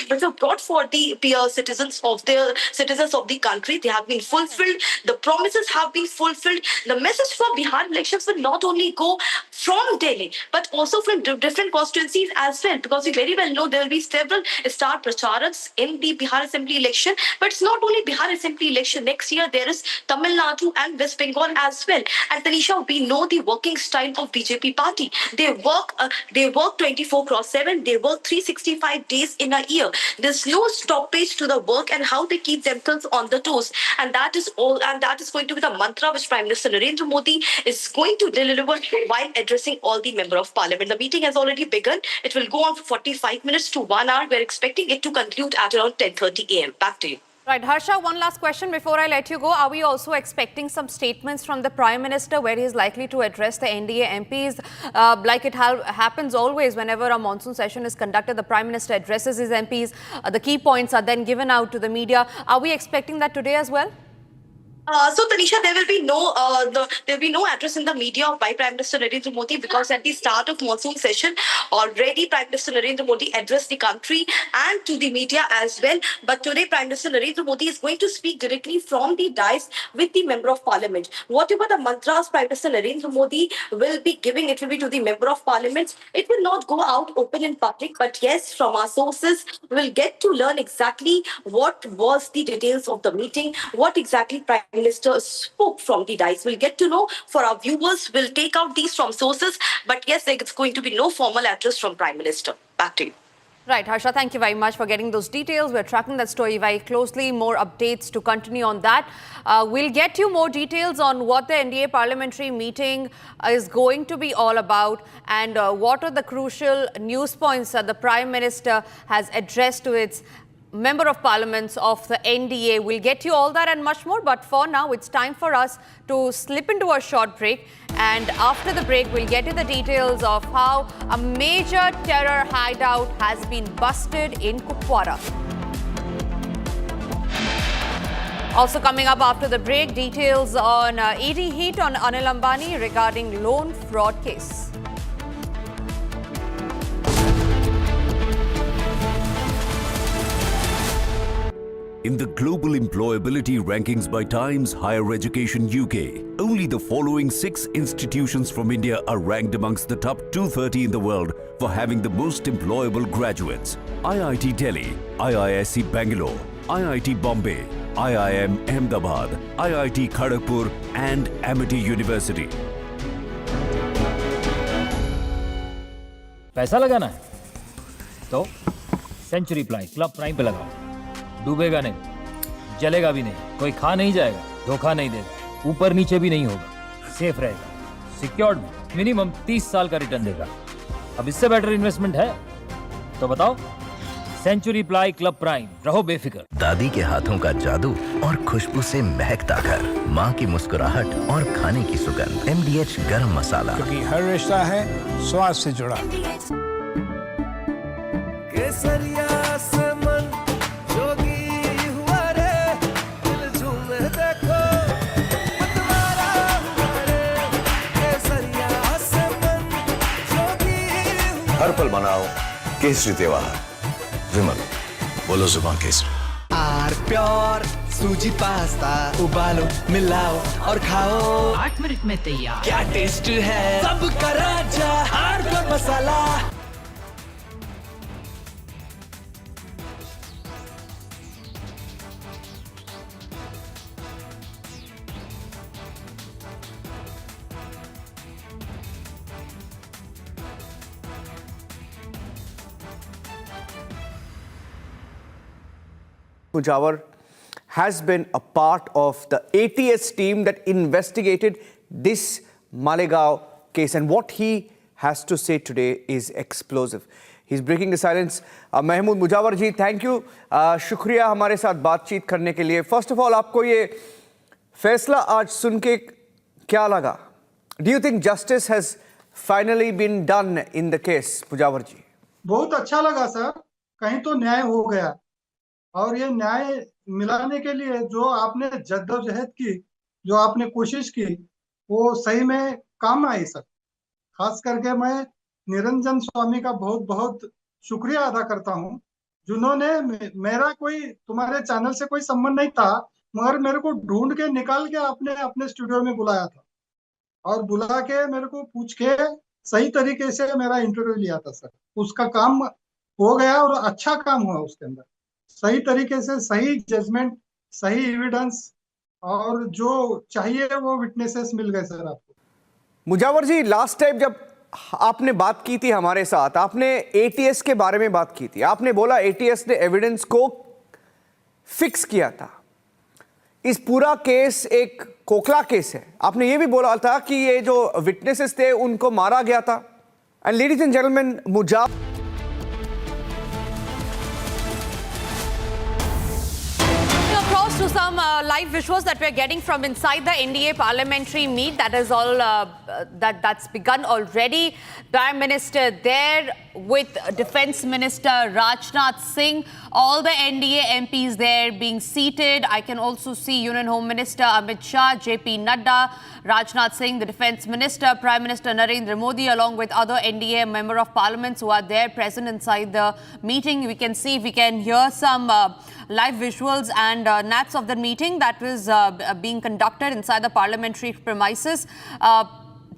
citizens of the country. They have been fulfilled. The promises have been fulfilled. The message for Bihar elections will not only go from Delhi, but also from different constituencies as well, because we very well know there will be several star pracharaks in the Bihar Assembly election. But it's not only Bihar Assembly election. Next year, there is Tamil Nadu and West Bengal as well. And Tanisha, we know the working style of BJP party. They work 24/7. They work 365 days in a year. There's no stoppage to the work and how they keep themselves on the toes. And that is all. And that is going to be the mantra which Prime Minister Narendra Modi is going to deliver while addressing all the Member of Parliament. The meeting has already begun. It will go on for 45 minutes to 1 hour. We're expecting it to conclude at around 10:30 a.m. Back to you. Right, Harsha, one last question before I let you go. Are we also expecting some statements from the Prime Minister where he is likely to address the NDA MPs? Like it happens always whenever a monsoon session is conducted, the Prime Minister addresses his MPs. The key points are then given out to the media. Are we expecting that today as well? So Tanisha, there will be no address in the media by Prime Minister Narendra Modi, because at the start of monsoon session, already Prime Minister Narendra Modi addressed the country and to the media as well. But today, Prime Minister Narendra Modi is going to speak directly from the dais with the Member of Parliament. Whatever the mantras Prime Minister Narendra Modi will be giving, it will be to the Member of Parliament. It will not go out open in public, but yes, from our sources, we'll get to learn exactly what was the details of the meeting, what exactly Prime Minister spoke from the dais. We'll get to know. For our viewers, we'll take out these from sources. But yes, there's going to be no formal address from Prime Minister. Back to you. Right, Harsha, thank you very much for getting those details. We're tracking that story very closely. More updates to continue on that. We'll get you more details on what the NDA parliamentary meeting is going to be all about, and what are the crucial news points that the Prime Minister has addressed to its Member of Parliaments of the NDA. We'll get you all that and much more. But for now, it's time for us to slip into a short break. And after the break, we'll get you the details of how a major terror hideout has been busted in Kupwara. Also coming up after the break, details on ED heat on Anil Ambani regarding loan fraud case. In the global employability rankings by Times Higher Education UK, only the following 6 institutions from India are ranked amongst the top 230 in the world for having the most employable graduates. IIT Delhi, IISc Bangalore, IIT Bombay, IIM Ahmedabad, IIT Kharagpur and Amity University. पैसा लगाना है तो century ply club prime पे लगाओ, डूबेगा नहीं, जलेगा भी नहीं, कोई खा नहीं जाएगा, धोखा नहीं देगा, ऊपर नीचे भी नहीं होगा, सेफ रहेगा, सिक्योर्ड मिनिमम 30 साल का रिटर्न देगा। अब इससे बेटर इन्वेस्टमेंट है तो बताओ। सेंचुरी प्लाई क्लब प्राइम, रहो बेफिक्र। दादी के हाथों का जादू और खुशबू से महकता घर, माँ की मुस्कुराहट और खाने की सुगंध। MDH गरम मसाला, क्योंकि हर रिश्ता है स्वाद से जुड़ा। केसरिया से मन जोगी हुआ रे, दिल झूमे देखो मतवारा हुआ रे। केसरिया से मन जोगी हुआ। हर पल मनाओ केसरी त्योहार। विमल, बोलो जुबान केसरी। आर प्योर सूजी पास्ता, उबालो मिलाओ और खाओ, 8 मिनट में तैयार। क्या टेस्ट है सबका राजा R pure masala. Mujawar has been a part of the ATS team that investigated this Malegaon case, and what he has to say today is explosive. He's breaking the silence. Mahmood Mujawar ji, thank you. शुक्रिया हमारे साथ बातचीत करने के लिए. First of all, आपको ये फैसला आज सुन के क्या लगा? Do you think justice has finally been done in the case, Mujawar ji? बहुत अच्छा लगा सर, कहीं तो न्याय हो गया। और ये न्याय मिलाने के लिए जो आपने जद्दोजहद की, जो आपने कोशिश की, वो सही में काम आई सर। खास करके मैं निरंजन स्वामी का बहुत बहुत शुक्रिया अदा करता हूँ, जिन्होंने मेरा कोई तुम्हारे चैनल से कोई संबंध नहीं था, मगर मेरे को ढूंढ के निकाल के आपने अपने स्टूडियो में बुलाया था और बुला के मेरे को पूछ के सही तरीके से मेरा इंटरव्यू लिया था सर। उसका काम हो गया और अच्छा काम हुआ उसके अंदर। सही तरीके से सही जजमेंट, सही एविडेंस और जो चाहिए वो विटनेसेस मिल गए सर आपको। मुजावर जी, लास्ट टाइम जब आपने बात की थी हमारे साथ, आपने ATS के बारे में बात की थी। आपने बोला ATS ने एविडेंस को फिक्स किया था। इस पूरा केस एक खोखला केस है। आपने ये भी बोला था कि ये जो विटनेसेस थे उनको मारा गया था। And ladies and gentlemen, Mujawar to some live visuals that we're getting from inside the NDA parliamentary meet. That is all that's begun already. Prime Minister there with Defence Minister Rajnath Singh. All the NDA MPs there being seated. I can also see Union Home Minister Amit Shah, JP Nadda, Rajnath Singh, the Defence Minister, Prime Minister Narendra Modi, along with other NDA Member of Parliaments who are there present inside the meeting. We can see if we can hear some live visuals and naps of the meeting that was being conducted inside the parliamentary premises.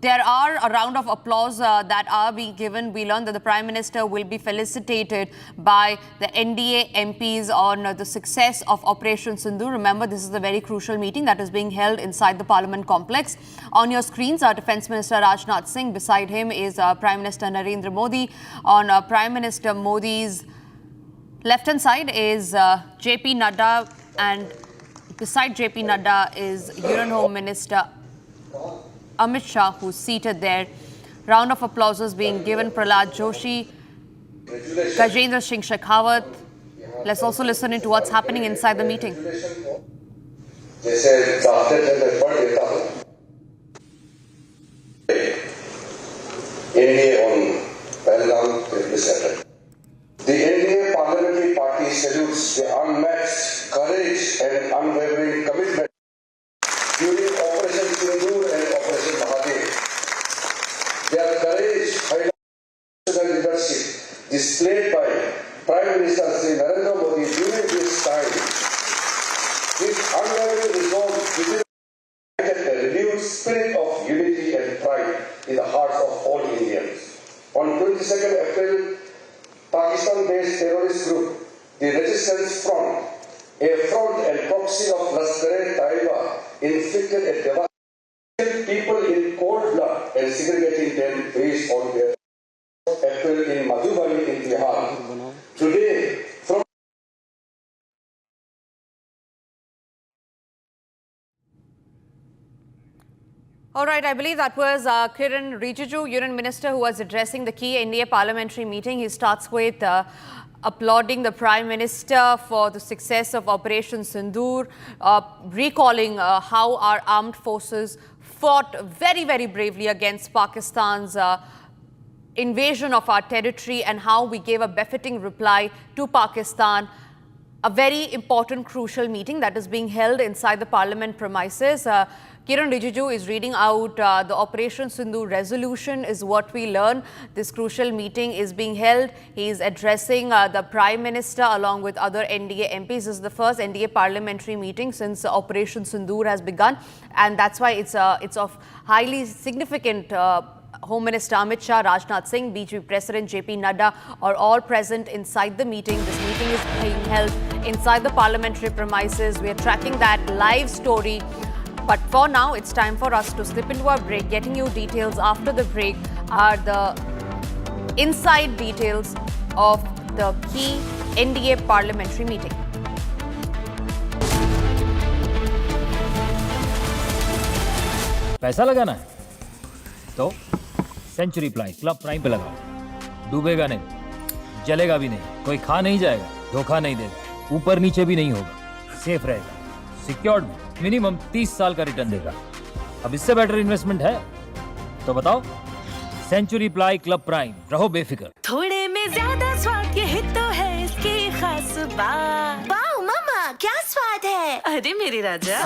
There are a round of applause that are being given. We learned that the Prime Minister will be felicitated by the NDA MPs on the success of Operation Sindoor. Remember, this is a very crucial meeting that is being held inside the Parliament complex. On your screens, our Defence Minister Rajnath Singh. Beside him is Prime Minister Narendra Modi. On Prime Minister Modi's left-hand side is JP Nadda, and beside JP Nadda is Union Home Minister Amit Shah, who's seated there. Round of applause is being given. Prahlad Joshi, Gajendra Singh Shekhawat. Let's also listen into what's happening inside the meeting. NDA on Pahalgam will be settled. The NDA parliamentary party salutes the unmatched courage and unwavering commitment displayed by Prime Minister Sri Narendra Modi during this time. His unwavering resolve ignited a renewed spirit of unity and pride in the hearts of all Indians. On 22nd April, Pakistan-based terrorist group, the Resistance Front, a front and proxy of Lashkar-e-Taiba, inflicted a devastation people in cold blood and segregating them based on their April in Madhubani in Bihar. Today, from All right, I believe that was Kiran Rijiju, Union Minister, who was addressing the key NDA parliamentary meeting. He starts with applauding the Prime Minister for the success of Operation Sindoor, recalling how our armed forces fought very, very bravely against Pakistan's invasion of our territory and how we gave a befitting reply to Pakistan. A very important, crucial meeting that is being held inside the parliament premises. Kiran Rijiju is reading out the Operation Sindoor resolution is what we learn. This crucial meeting is being held. He is addressing the Prime Minister along with other NDA MPs. This is the first NDA parliamentary meeting since Operation Sindoor has begun, and that's why it's of highly significant. Home Minister Amit Shah, Rajnath Singh, BJP President JP Nadda are all present inside the meeting. This meeting is being held inside the parliamentary premises. We are tracking that live story. But for now, it's time for us to slip into our break. Getting you details after the break are the inside details of the key NDA parliamentary meeting. पैसा लगाना है तो century ply club prime पे लगाओ। डूबेगा नहीं, जलेगा भी नहीं, कोई खा नहीं जाएगा, धोखा नहीं देगा, ऊपर नीचे भी नहीं होगा, सेफ रहेगा, सिक्योर्ड में मिनिमम 30 साल का रिटर्न देगा। अब इससे बेटर इन्वेस्टमेंट है तो बताओ। सेंचुरी प्लाई क्लब प्राइम, रहो बेफिक्र। थोड़े में ज्यादा स्वाद ये तो है इसकी खास बात। वाओ मामा क्या स्वाद है। अरे मेरी राजा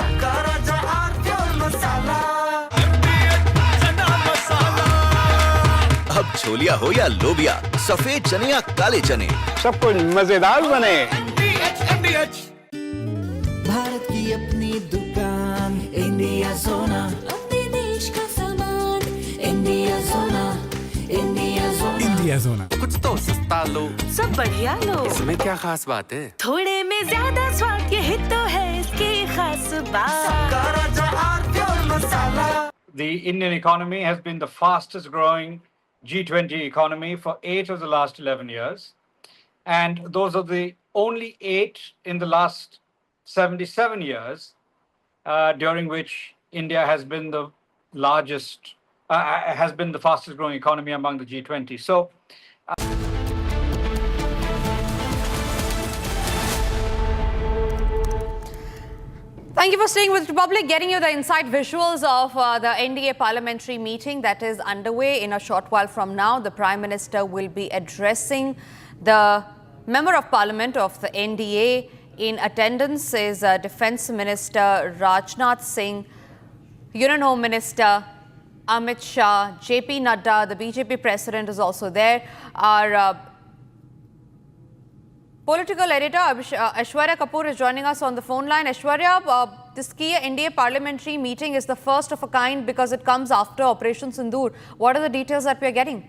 अब छोलिया हो या लोबिया, सफेद चने या काले चने, सब कुछ मजेदार बने। भारत की अपनी दुकान इंडिया सोना, अपने देश का सामान इंडिया सोना, इंडिया सोना, इंडिया सोना। कुछ तो सस्ता लो, सब बढ़िया लो। इसमें क्या खास बात है। थोड़े में ज्यादा स्वाद ये तो है इसकी खास बात। The Indian economy has been the fastest growing G20 economy for 8 of the last 11 years. And those are the only 8 in the last 77 years, during which India has been the largest, has been the fastest growing economy among the G20. So, Thank you for staying with Republic, getting you the inside visuals of the NDA parliamentary meeting that is underway. In a short while from now, the Prime Minister will be addressing the Member of Parliament of the NDA. In attendance is Defence Minister Rajnath Singh, Union Home Minister Amit Shah, JP Nadda, the BJP President is also there. Our political editor Aishwarya Kapoor is joining us on the phone line. Aishwarya, this key NDA parliamentary meeting is the first of a kind because it comes after Operation Sindoor. What are the details that we are getting?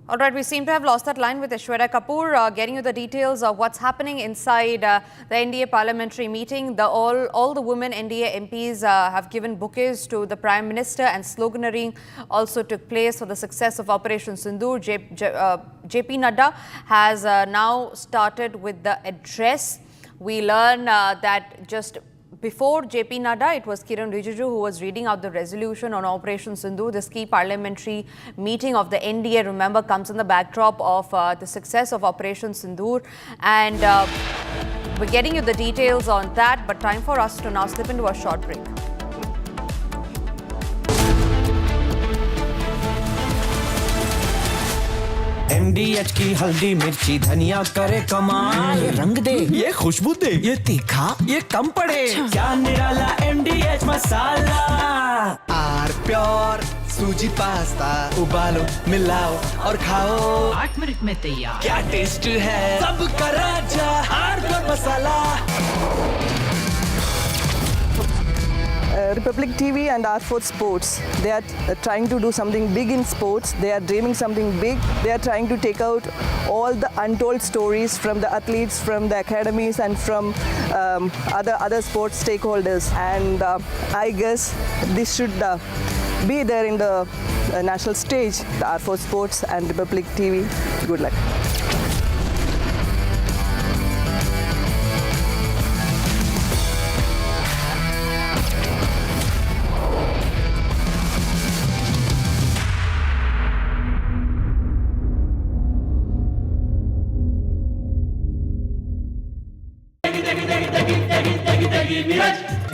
All right, we seem to have lost that line with Aishwarya Kapoor, getting you the details of what's happening inside the NDA parliamentary meeting. All the women NDA MPs have given bouquets to the Prime Minister, and sloganeering also took place for the success of Operation Sindoor. JP Nadda has now started with the address. We learn that just before JP Nadda, it was Kiran Rijiju who was reading out the resolution on Operation Sindoor. This key parliamentary meeting of the NDA, remember, comes in the backdrop of the success of Operation Sindoor. And we're getting you the details on that, but time for us to now slip into a short break. MDH की हल्दी मिर्ची धनिया करे कमाल, ये रंग दे, ये खुशबू दे, ये तीखा, ये कम पड़े, क्या निराला MDH मसाला। आर प्योर सूजी पास्ता, उबालो मिलाओ और खाओ, 8 मिनट में तैयार। क्या टेस्ट है, सबका राजा R pure masala. Republic TV and R4 Sports, they are trying to do something big in sports. They are dreaming something big. They are trying to take out all the untold stories from the athletes, from the academies, and from other sports stakeholders. And I guess this should be there in the national stage. The R4 Sports and Republic TV. Good luck.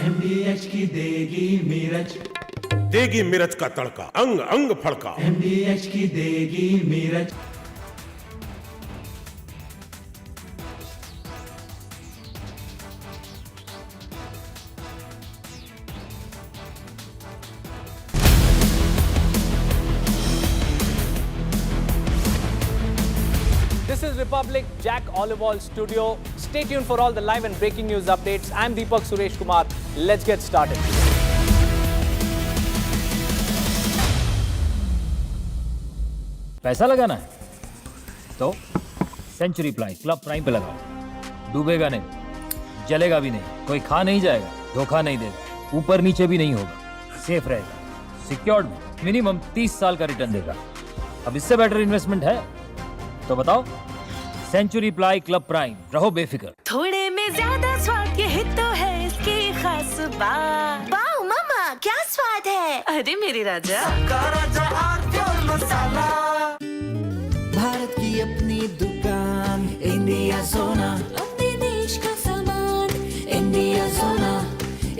MDH की देगी मिर्च, देगी मिर्च का तड़का, अंग अंग फड़का। MDH की देगी मिर्च। This is Republic Jack Olival Studio. Stay tuned for all the live and breaking news updates. I'm Deepak Suresh Kumar. Let's get started. पैसा लगाना है तो सेंचुरी प्लाई क्लब प्राइम पे लगाओ। डूबेगा नहीं, जलेगा भी नहीं, कोई खा नहीं जाएगा, धोखा नहीं देगा, ऊपर नीचे भी नहीं होगा, सेफ रहेगा, सिक्योर्ड, मिनिमम 30 साल का रिटर्न देगा। अब इससे बेटर इन्वेस्टमेंट है तो बताओ। सेंचुरी प्लाई क्लब प्राइम, रहो बेफिक्र। थोड़े में ज्यादा स्वाद, यही तो है इसकी खास बात। वाओ मामा, क्या स्वाद है। अरे मेरी राजा, मसाला। भारत की अपनी दुकान, इंडिया सोना, अपने देश का सामान, इंडिया सोना,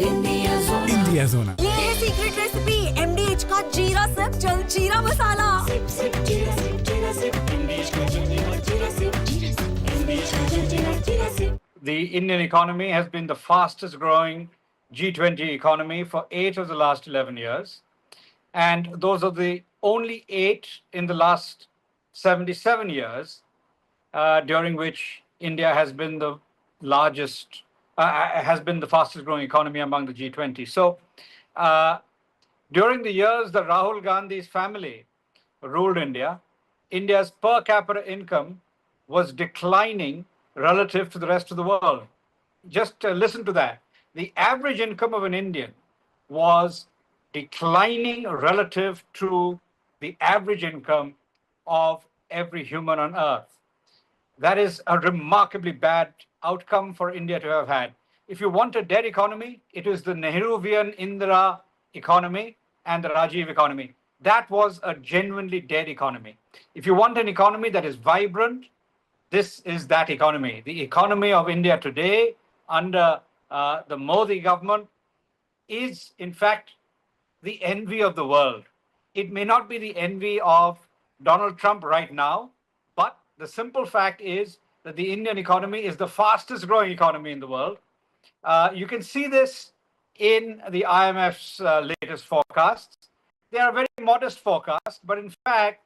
इंडिया सोना, इंडिया सोना। ये है सीक्रेट रेसिपी, MDH का जीरा सिप जल जीरा मसाला। सिप सिप जीरा सिप, जीरा सिप, MDH का जल जीरा सिप, जीरा सिप, MDH का जल जीरा SIP. The Indian economy has been the fastest growing G20 economy for 8 of the last 11 years. And those are the only 8 in the last 77 years during which India has been the largest, has been the fastest growing economy among the G20. So during the years that Rahul Gandhi's family ruled India, India's per capita income was declining relative to the rest of the world. Just listen to that. The average income of an Indian was declining relative to the average income of every human on earth. That is a remarkably bad outcome for India to have had. If you want a dead economy, it is the Nehruvian Indira economy and the Rajiv economy. That was a genuinely dead economy. If you want an economy that is vibrant, this is that economy. The economy of India today under the Modi government is, in fact, the envy of the world. It may not be the envy of Donald Trump right now, but the simple fact is that the Indian economy is the fastest growing economy in the world. You can see this in the IMF's latest forecasts. They are very modest forecasts, but in fact,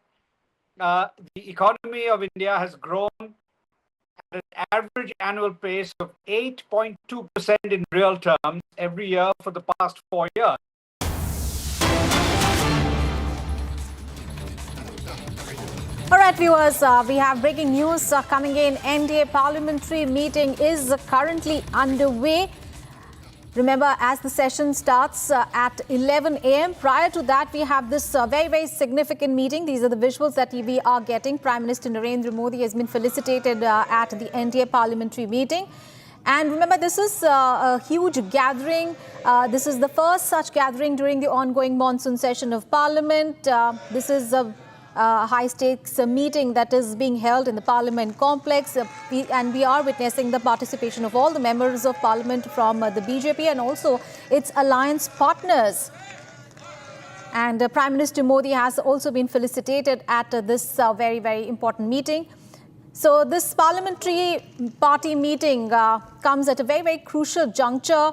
the economy of India has grown at an average annual pace of 8.2% in real terms every year for the past 4 years. All right, viewers, we have breaking news coming in. NDA parliamentary meeting is currently underway. Remember, as the session starts at 11 a.m., prior to that, we have this very, very significant meeting. These are the visuals that we are getting. Prime Minister Narendra Modi has been felicitated at the NDA parliamentary meeting. And remember, this is a huge gathering. This is the first such gathering during the ongoing monsoon session of Parliament. This is a high-stakes meeting that is being held in the Parliament complex, and we are witnessing the participation of all the members of Parliament from the BJP and also its alliance partners. And Prime Minister Modi has also been felicitated at this very, very important meeting. So this parliamentary party meeting comes at a very, very crucial juncture.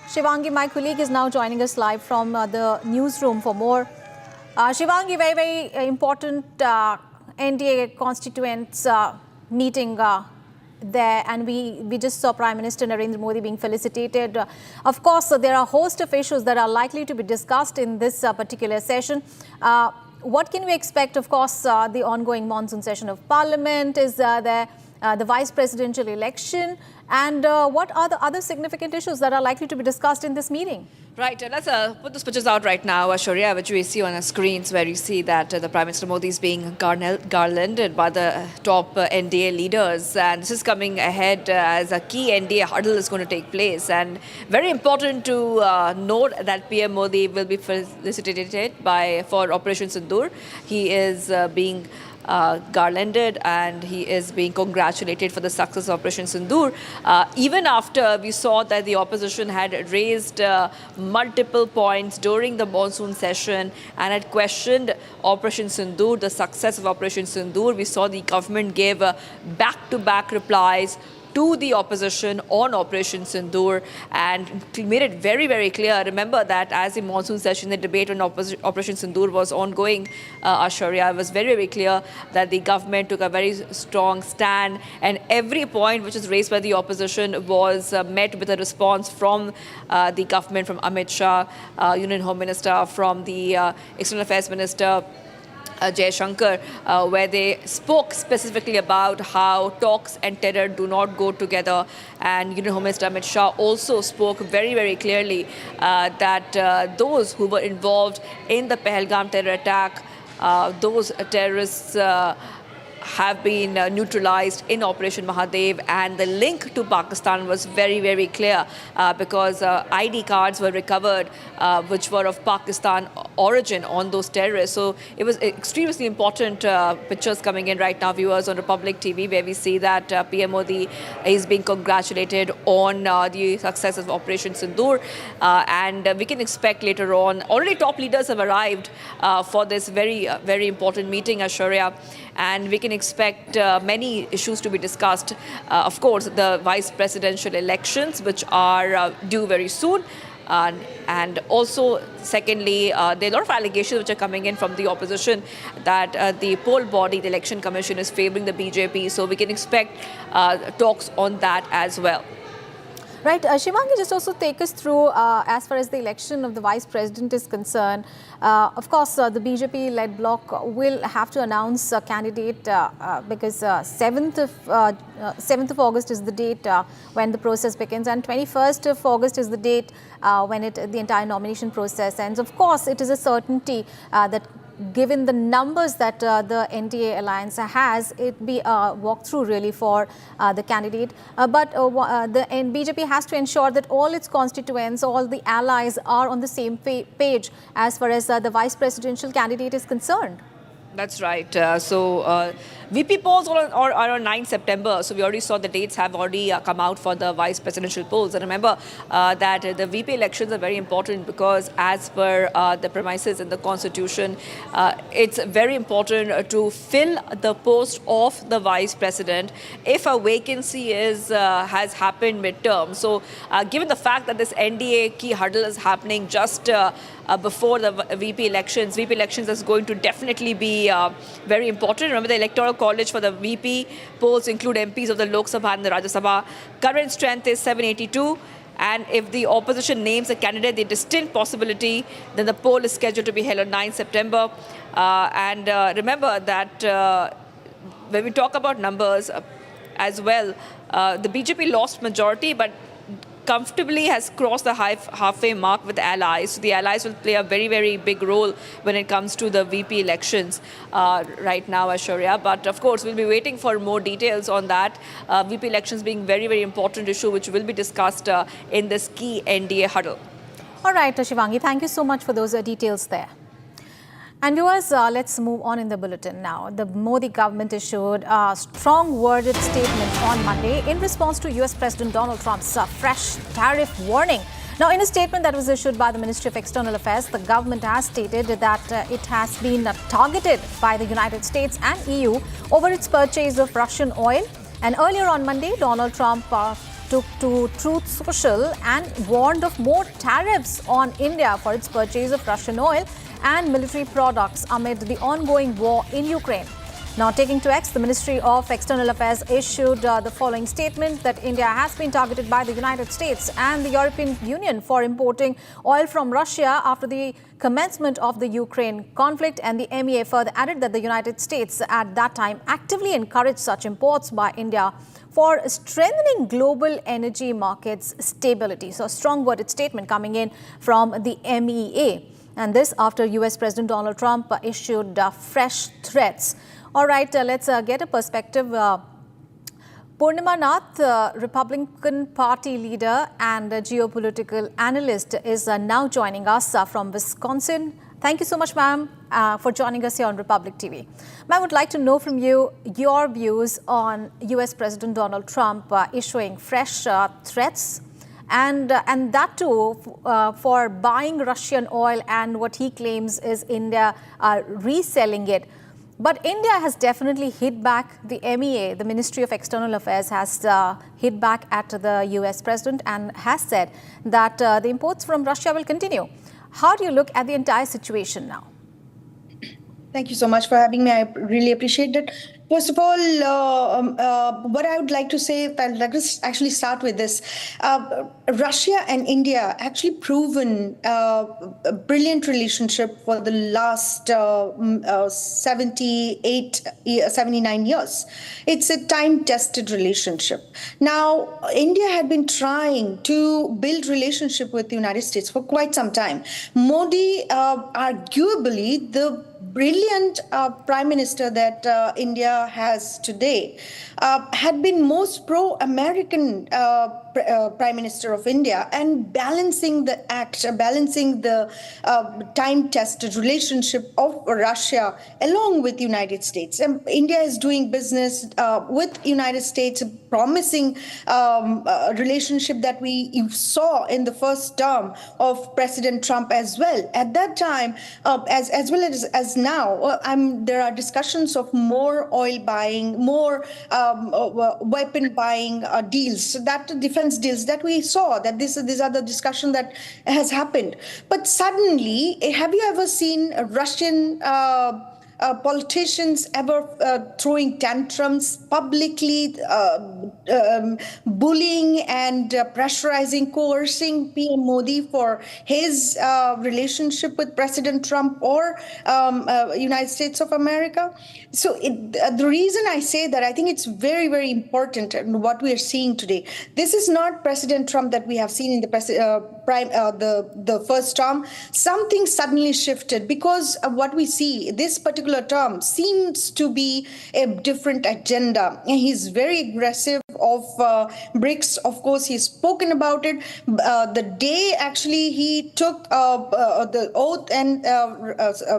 Shivangi, my colleague, is now joining us live from the newsroom for more. Shivangi, very, very important NDA constituents meeting there, and we just saw Prime Minister Narendra Modi being felicitated. Of course, there are a host of issues that are likely to be discussed in this particular session. What can we expect? Of course, the ongoing monsoon session of Parliament, is there the vice presidential election, and what are the other significant issues that are likely to be discussed in this meeting? Right, let's put those pictures out right now, Shaurya, which we see on our screens, where you see that the Prime Minister Modi is being garlanded by the top NDA leaders, and this is coming ahead as a key NDA huddle is going to take place. And very important to note that PM Modi will be felicitated for Operation Sindoor. He is being garlanded, and he is being congratulated for the success of Operation Sindoor. Even after we saw that the opposition had raised multiple points during the monsoon session and had questioned Operation Sindoor, the success of Operation Sindoor, we saw the government gave back-to-back replies to the opposition on Operation Sindoor and made it very, very clear. Remember that as the monsoon session, the debate on Operation Sindoor was ongoing, Shaurya, it was very, very clear that the government took a very strong stand, and every point which was raised by the opposition was met with a response from the government, from Amit Shah, Union Home Minister, from the External Affairs Minister, Jai Shankar, where they spoke specifically about how talks and terror do not go together. And Union Home Minister Amit Shah also spoke very, very clearly that those who were involved in the Pahalgam terror attack, those terrorists have been neutralized in Operation Mahadev, and the link to Pakistan was very, very clear because ID cards were recovered which were of Pakistan origin on those terrorists. So it was extremely important pictures coming in right now, viewers, on Republic TV, where we see that PM Modi is being congratulated on the success of Operation Sindoor, and we can expect later on, already top leaders have arrived for this very, very important meeting, Shaurya, and we can expect many issues to be discussed. Of course, the vice presidential elections, which are due very soon. And also, secondly, there are a lot of allegations which are coming in from the opposition that the poll body, the Election Commission, is favouring the BJP. So we can expect talks on that as well. Right. Shivangi, just also take us through as far as the election of the vice president is concerned. Of course, the BJP-led bloc will have to announce a candidate because 7th of August is the date when the process begins, and 21st of August is the date when the entire nomination process ends. Of course, it is a certainty that given the numbers that the NDA alliance has, it be a walkthrough really for the candidate. But the BJP has to ensure that all its constituents, all the allies are on the same page as far as the vice presidential candidate is concerned. That's right. So VP polls are on 9 September. So we already saw the dates have already come out for the vice presidential polls. And remember that the VP elections are very important because as per the premises in the constitution, it's very important to fill the post of the vice president if a vacancy has happened midterm. So given the fact that this NDA key huddle is happening just before the VP elections is going to definitely be very important. Remember, the Electoral College for the VP polls include MPs of the Lok Sabha and the Rajya Sabha. Current strength is 782. And if the opposition names a candidate, the distinct possibility, then the poll is scheduled to be held on 9 September. And remember that when we talk about numbers as well, the BJP lost majority, but comfortably has crossed the halfway mark with the allies. So the allies will play a very, very big role when it comes to the VP elections right now, Shaurya. But of course, we'll be waiting for more details on that. VP elections being very, very important issue, which will be discussed in this key NDA huddle. All right, Shivangi, thank you so much for those details there. And viewers, let's move on in the bulletin now. The Modi government issued a strong worded statement on Monday in response to US President Donald Trump's fresh tariff warning. Now, in a statement that was issued by the Ministry of External Affairs, the government has stated that it has been targeted by the United States and EU over its purchase of Russian oil. And earlier on Monday, Donald Trump took to Truth Social and warned of more tariffs on India for its purchase of Russian oil and military products amid the ongoing war in Ukraine. Now, taking to X, the Ministry of External Affairs issued the following statement that India has been targeted by the United States and the European Union for importing oil from Russia after the commencement of the Ukraine conflict. And the MEA further added that the United States at that time actively encouraged such imports by India for strengthening global energy markets stability. So, a strong worded statement coming in from the MEA. And this after US President Donald Trump issued fresh threats. All right, let's get a perspective. Purnima Nath, Republican Party leader and geopolitical analyst, is now joining us from Wisconsin. Thank you so much, ma'am, for joining us here on Republic TV. Ma'am, I would like to know from you your views on US President Donald Trump issuing fresh threats and that too for buying Russian oil and what he claims is India reselling it. But India has definitely hit back. The MEA, the Ministry of External Affairs, has hit back at the US president and has said that the imports from Russia will continue. How do you look at the entire situation now? Thank you so much for having me. I really appreciate it. First of all, what I would like to say, I'd like to actually start with this. Russia and India actually proven a brilliant relationship for the last 79 years. It's a time-tested relationship. Now, India had been trying to build relationship with the United States for quite some time. Modi, arguably, the brilliant prime minister that India has today, had been most pro-American prime minister of India, and balancing the time-tested relationship of Russia along with the United States. And India is doing business with United States, promising relationship that we saw in the first term of President Trump as well. At that time, as well as now, there are discussions of more oil buying, more weapon buying deals. So that defense deals that we saw, that these are the discussion that has happened. But suddenly, have you ever seen Russian politicians ever throwing tantrums publicly, bullying and pressurizing, coercing PM Modi for his relationship with President Trump or United States of America? So the reason I say that, I think it's very, very important in what we are seeing today. This is not President Trump that we have seen in the first term. Something suddenly shifted because of what we see. This particular term seems to be a different agenda. He's very aggressive of BRICS. Of course, he's spoken about it. The day actually he took the oath, and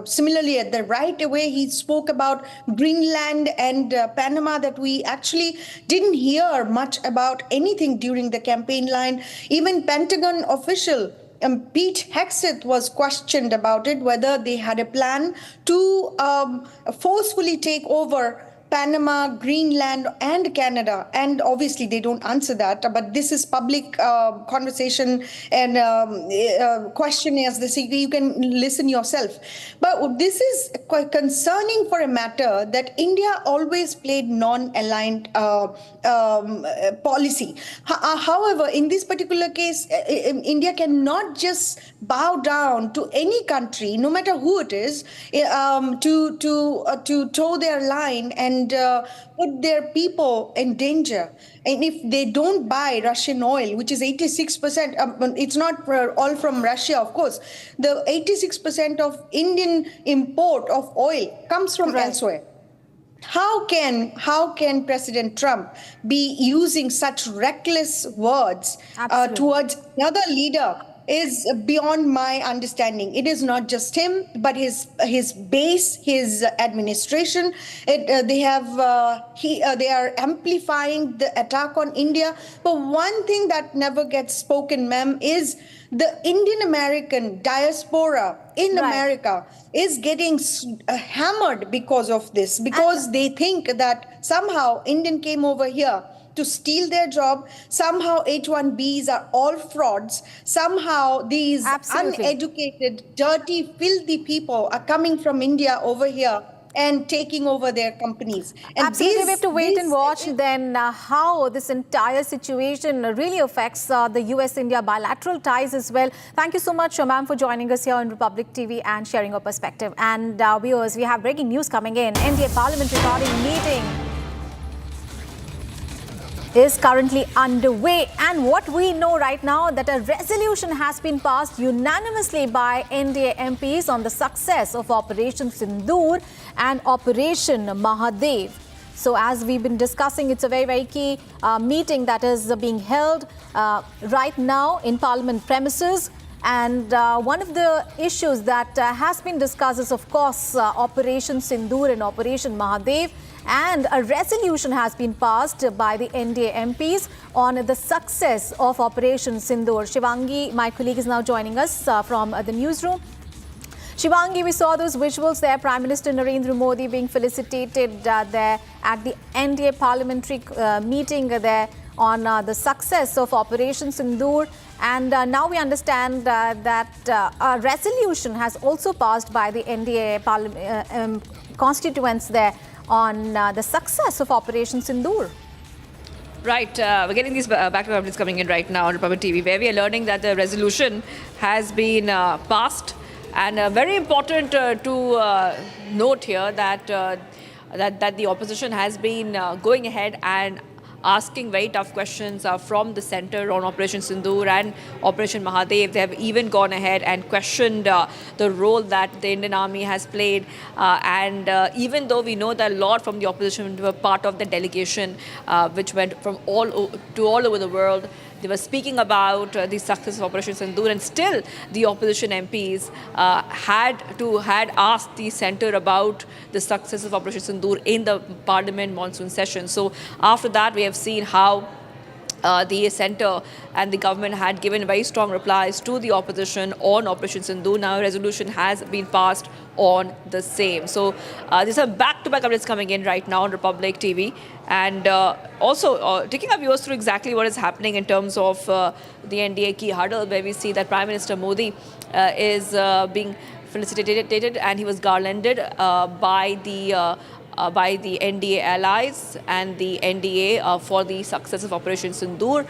similarly at the right away he spoke about Greenland and Panama, that we actually didn't hear much about anything during the campaign line. Even Pentagon official Pete Hegseth was questioned about it, whether they had a plan to forcefully take over Panama, Greenland, and Canada. And obviously, they don't answer that. But this is public conversation and question as the secret. You can listen yourself. But this is quite concerning for a matter that India always played non-aligned policy. However, in this particular case, India cannot just bow down to any country, no matter who it is, to toe their line and put their people in danger. And if they don't buy Russian oil, which is 86%, it's not all from Russia, of course. The 86% of Indian import of oil comes from elsewhere. How can President Trump be using such reckless words towards another leader is beyond my understanding. It is not just him, but his base, his administration. They are amplifying the attack on India. But one thing that never gets spoken, ma'am, is the Indian American diaspora in America is getting hammered because of this, because they think that somehow Indian came over here to steal their job. Somehow H-1Bs are all frauds. Somehow these uneducated, dirty, filthy people are coming from India over here and taking over their companies. And Absolutely, we have to wait and watch then how this entire situation really affects the US-India bilateral ties as well. Thank you so much, ma'am, for joining us here on Republic TV and sharing your perspective. And viewers, we have breaking news coming in. NDA Parliamentary Party meeting is currently underway, and what we know right now that a resolution has been passed unanimously by NDA MPs on the success of Operation Sindoor and Operation Mahadev. So as we've been discussing, it's a very key meeting that is being held right now in Parliament premises. And one of the issues that has been discussed is, of course, Operation Sindoor and Operation Mahadev. And a resolution has been passed by the NDA MPs on the success of Operation Sindoor. Shivangi, my colleague, is now joining us from the newsroom. Shivangi, we saw those visuals there, Prime Minister Narendra Modi being felicitated there at the NDA parliamentary meeting there on the success of Operation Sindoor. And now we understand that a resolution has also passed by the NDA constituents there on the success of Operation Sindoor. Right, we're getting these back-to-back updates coming in right now on Republic TV, where we are learning that the resolution has been passed. And very important to note here that that the opposition has been going ahead and asking very tough questions from the centre on Operation Sindoor and Operation Mahadev. They have even gone ahead and questioned the role that the Indian Army has played. And even though we know that a lot from the opposition were part of the delegation, which went from all over the world, they were speaking about the success of Operation Sindoor, and still the opposition MPs had asked the centre about the success of Operation Sindoor in the Parliament monsoon session. So after that, we have seen how the centre and the government had given very strong replies to the opposition on Operation Sindoor. Now a resolution has been passed on the same. So these are back-to-back updates coming in right now on Republic TV. And also taking our viewers through exactly what is happening in terms of the NDA key huddle, where we see that Prime Minister Modi is being felicitated and he was garlanded by the NDA allies and the NDA for the success of Operation Sindoor.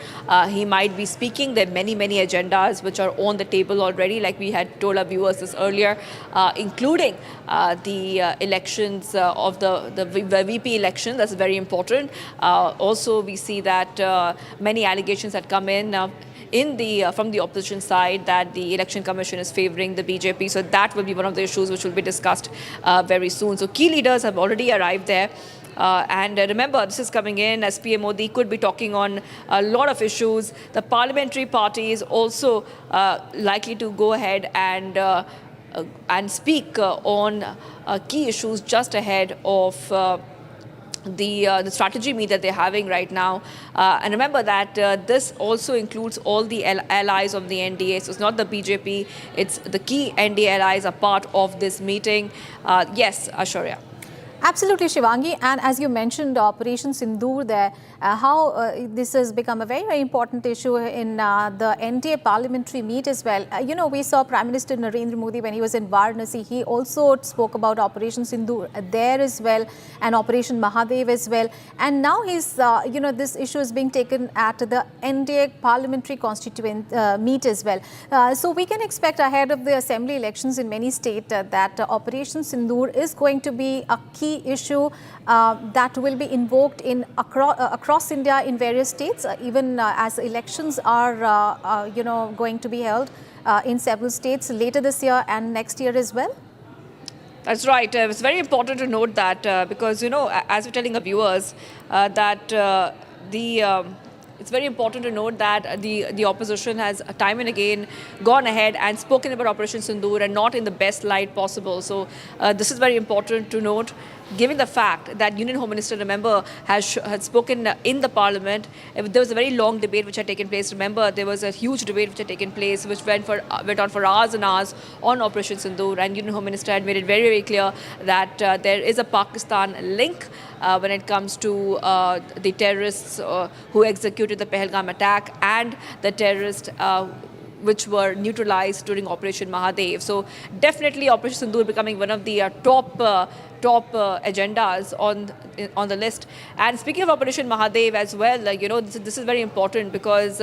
He might be speaking. There are many agendas which are on the table already, like we had told our viewers this earlier, including the elections of the VP election. That's very important. Also, we see that many allegations had come in from the opposition side that the Election Commission is favouring the BJP. So that will be one of the issues which will be discussed very soon. So key leaders have already arrived there. And remember, this is coming in as PM Modi could be talking on a lot of issues. The parliamentary party is also likely to go ahead and speak on key issues just ahead of the strategy meet that they're having right now. And remember that this also includes all the allies of the NDA. So it's not the BJP, it's the key NDA allies are part of this meeting. Yes, Ashwarya. Absolutely, Shivangi. And as you mentioned, Operation Sindoor there, how this has become a very important issue in the NDA parliamentary meet as well. We saw Prime Minister Narendra Modi when he was in Varanasi. He also spoke about Operation Sindoor there as well, and Operation Mahadev as well. And now he's, this issue is being taken at the NDA parliamentary constituent meet as well. So we can expect ahead of the assembly elections in many states that Operation Sindoor is going to be a key issue that will be invoked in across India in various states, even as elections are going to be held in several states later this year and next year as well. That's right. It's very important to note that because, as we're telling our viewers, that the it's very important to note that the opposition has time and again gone ahead and spoken about Operation Sindoor and not in the best light possible. So this is very important to note, given the fact that Union Home Minister, remember, had spoken in the Parliament. There was a very long debate which had taken place. Remember, there was a huge debate which had taken place, which went on for hours and hours on Operation Sindoor, and Union Home Minister had made it very, very clear that there is a Pakistan link when it comes to the terrorists who executed the Pahalgam attack and the terrorists which were neutralized during Operation Mahadev. So definitely Operation Sindoor becoming one of the top agendas on the list. And speaking of Operation Mahadev as well, this is very important because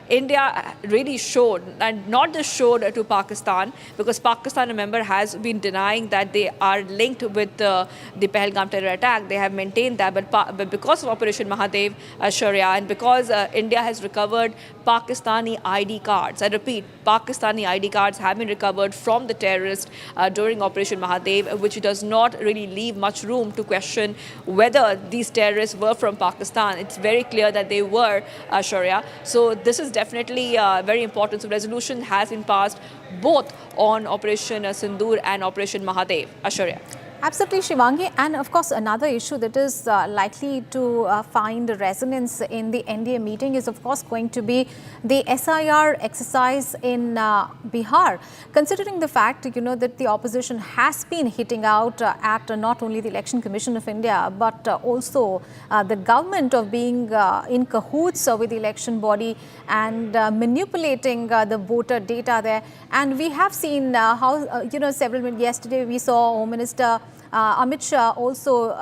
India really showed, and not just showed to Pakistan, because Pakistan, remember, has been denying that they are linked with the Pahalgam terror attack. They have maintained that, but because of Operation Mahadev, Sharia, and because India has recovered Pakistani ID cards, I repeat, Pakistani ID cards have been recovered from the terrorists during Operation Mahadev, which does not really leave much room to question whether these terrorists were from Pakistan. It's very clear that they were, Sharia. So this is definitely very important. So resolution has been passed both on Operation Sindoor and Operation Mahadev, Sharia. Absolutely, Shivangi. And of course, another issue that is likely to find resonance in the NDA meeting is, of course, going to be the SIR exercise in Bihar. Considering the fact, that the opposition has been hitting out at not only the Election Commission of India, but also the government of being in cahoots with the election body and manipulating the voter data there. And we have seen how, yesterday we saw Home Minister Amit Shah also,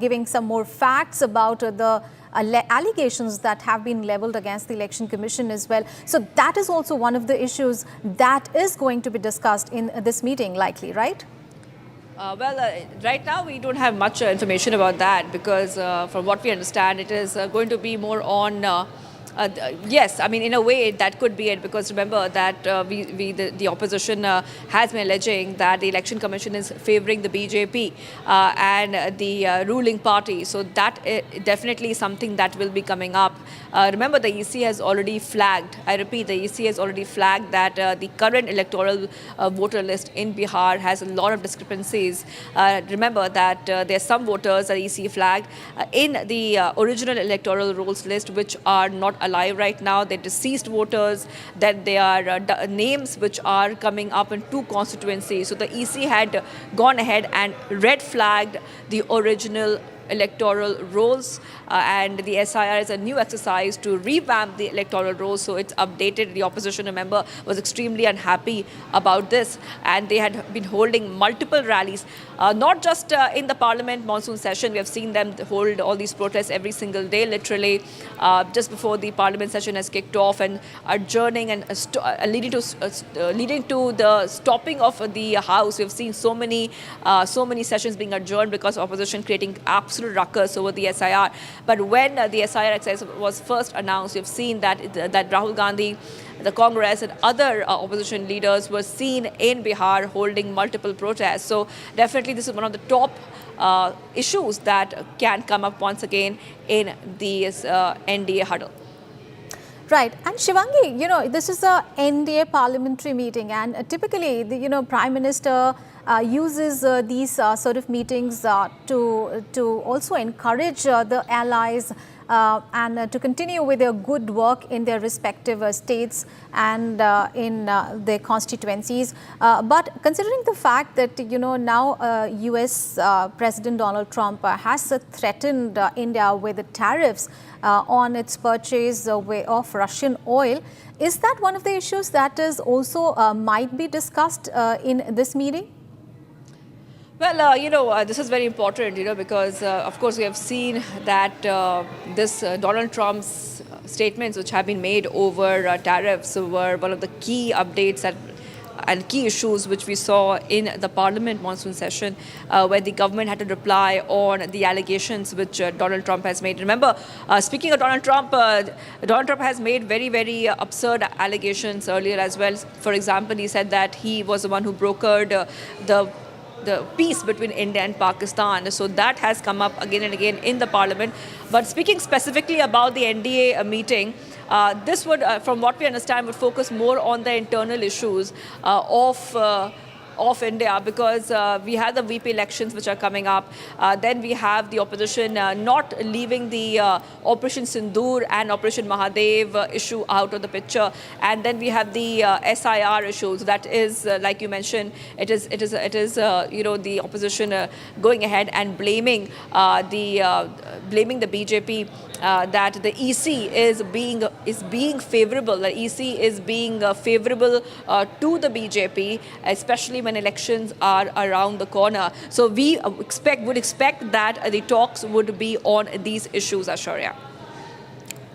giving some more facts about the allegations that have been leveled against the Election Commission as well. So that is also one of the issues that is going to be discussed in this meeting, likely, right? Right now we don't have much information about that because from what we understand, it is going to be more on yes, I mean, in a way that could be it, because remember that the opposition has been alleging that the Election Commission is favouring the BJP and the ruling party. So that is definitely something that will be coming up. Remember, the EC has already flagged, I repeat, the EC has already flagged that the current electoral voter list in Bihar has a lot of discrepancies. Remember that there are some voters that EC flagged in the original electoral rolls list which are not alive right now. They're deceased voters, that they are names which are coming up in two constituencies. So the EC had gone ahead and red flagged the original electoral rolls and the SIR is a new exercise to revamp the electoral rolls, so it's updated. The opposition, remember, was extremely unhappy about this, and they had been holding multiple rallies, not just in the Parliament monsoon session. We have seen them hold all these protests every single day, literally, just before the Parliament session has kicked off, and adjourning and leading to the stopping of the House. We have seen so many sessions being adjourned because of opposition creating absolute ruckus over the SIR. But when the SIR exercise was first announced, you've seen that Rahul Gandhi, the Congress and other opposition leaders were seen in Bihar holding multiple protests. So definitely this is one of the top issues that can come up once again in this NDA huddle. Right. And Shivangi, this is a NDA parliamentary meeting, and typically the Prime Minister uses these sort of meetings to also encourage the allies and to continue with their good work in their respective states and in their constituencies. But considering the fact that, now US President Donald Trump has threatened India with the tariffs on its purchase of Russian oil, is that one of the issues that is also might be discussed in this meeting? Well, this is very important, because, of course, we have seen that this Donald Trump's statements which have been made over tariffs were one of the key updates and key issues which we saw in the Parliament monsoon session, where the government had to reply on the allegations which Donald Trump has made. Remember, speaking of Donald Trump has made very, very absurd allegations earlier as well. For example, he said that he was the one who brokered the the peace between India and Pakistan. So that has come up again and again in the parliament. But speaking specifically about the NDA meeting, this would, from what we understand, would focus more on the internal issues of India, because we have the VP elections which are coming up. Then we have the opposition not leaving the Operation Sindoor and Operation Mahadev issue out of the picture. And then we have the SIR issues. That is, like you mentioned, it is the opposition going ahead and blaming the BJP. That the EC is being favorable. The EC is being favorable to the BJP, especially when elections are around the corner. So we would expect that the talks would be on these issues, Aishwarya.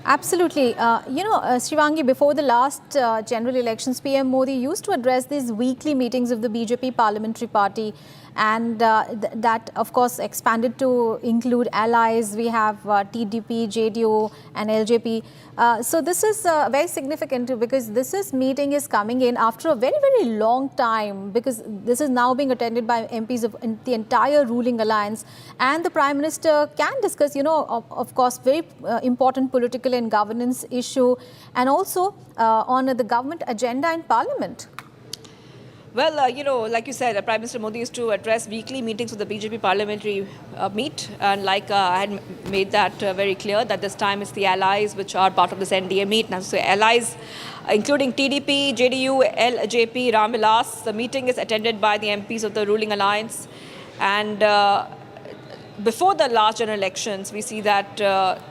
Absolutely. Shivangi, before the last general elections, PM Modi used to address these weekly meetings of the BJP parliamentary party, and that of course expanded to include allies. We have TDP, JDU and LJP. So this is very significant, because this meeting is coming in after a very, very long time, because this is now being attended by MPs of the entire ruling alliance, and the Prime Minister can discuss, of course, very important political and governance issue, and also on the government agenda in Parliament. Well, like you said, Prime Minister Modi used to address weekly meetings of the BJP parliamentary meet. And like I had made that very clear, that this time it's the allies which are part of this NDA meet. Now, so allies, including TDP, JDU, LJP, Ram Vilas. The meeting is attended by the MPs of the ruling alliance. And before the last general elections, we see that,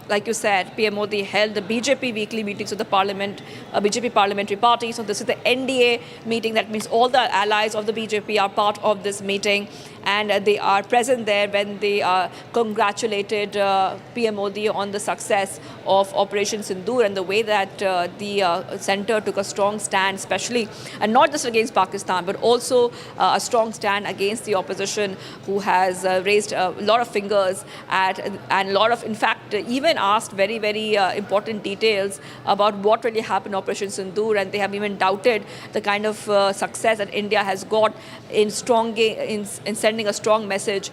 like you said, PM Modi held the BJP weekly meetings of the BJP parliamentary party. So this is the NDA meeting. That means all the allies of the BJP are part of this meeting, and they are present there when they congratulated PM Modi on the success of Operation Sindoor and the way that the centre took a strong stand, especially, and not just against Pakistan, but also a strong stand against the opposition, who has raised a lot of fingers at, and a lot of, in fact, even asked very, very important details about what really happened in Operation Sindoor, and they have even doubted the kind of success that India has got in sending a strong message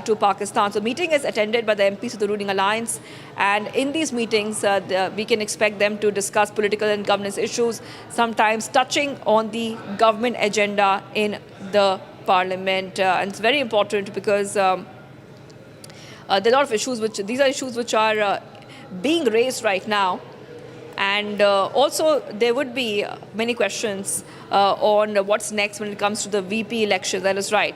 to Pakistan. So meeting is attended by the MPs of the ruling alliance, and in these meetings we can expect them to discuss political and governance issues, sometimes touching on the government agenda in the parliament. And it's very important, because there are a lot of issues which are being raised right now. And also there would be many questions on what's next when it comes to the VP election. That is right.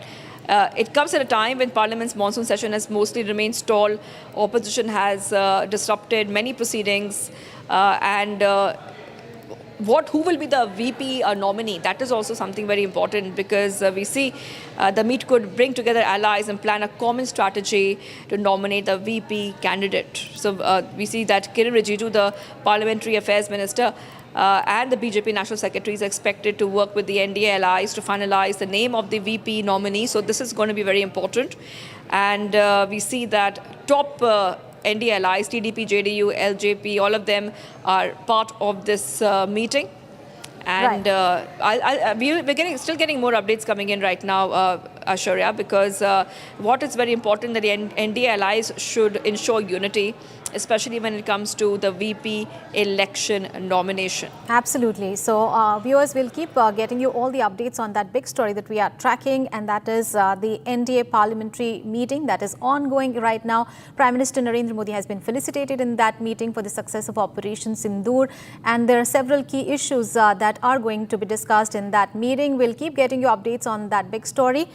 It comes at a time when Parliament's monsoon session has mostly remained stalled. Opposition has disrupted many proceedings, who will be the VP nominee? That is also something very important, because we see the meet could bring together allies and plan a common strategy to nominate the VP candidate. So we see that Kiran Rijiju, the Parliamentary Affairs Minister, and the BJP National Secretary is expected to work with the NDA allies to finalize the name of the VP nominee. So this is going to be very important. And we see that top NDA allies, TDP, JDU, LJP, all of them are part of this meeting. And we're still getting more updates coming in right now, Aishwarya, because what is very important, that the NDA allies should ensure unity, especially when it comes to the VP election nomination. Absolutely. So viewers, will keep getting you all the updates on that big story that we are tracking, and that is the NDA parliamentary meeting that is ongoing right now. Prime Minister Narendra Modi has been felicitated in that meeting for the success of Operation Sindoor, and there are several key issues that are going to be discussed in that meeting. We'll keep getting you updates on that big story.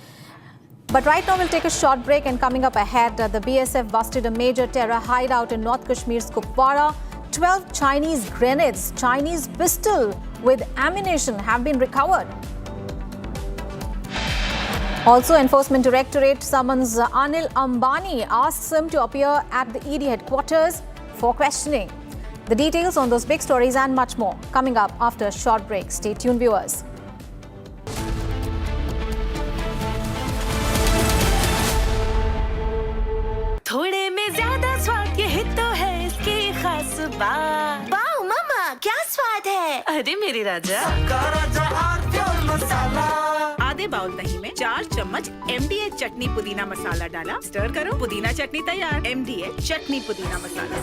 But right now, we'll take a short break, and coming up ahead, the BSF busted a major terror hideout in North Kashmir's Kupwara. 12 Chinese grenades, Chinese pistol with ammunition have been recovered. Also, Enforcement Directorate summons Anil Ambani, asks him to appear at the ED headquarters for questioning. The details on those big stories and much more coming up after a short break. Stay tuned, viewers. थोड़े में ज्यादा स्वाद, यही तो है इसकी खास बात। वाओ मामा, क्या स्वाद है? अरे मेरे राजा, सबका राजा और प्योर मसाला। आधे बाउल दही में 4 चम्मच MDH चटनी पुदीना मसाला डाला, स्टर करो, पुदीना चटनी तैयार। MDH चटनी पुदीना मसाला।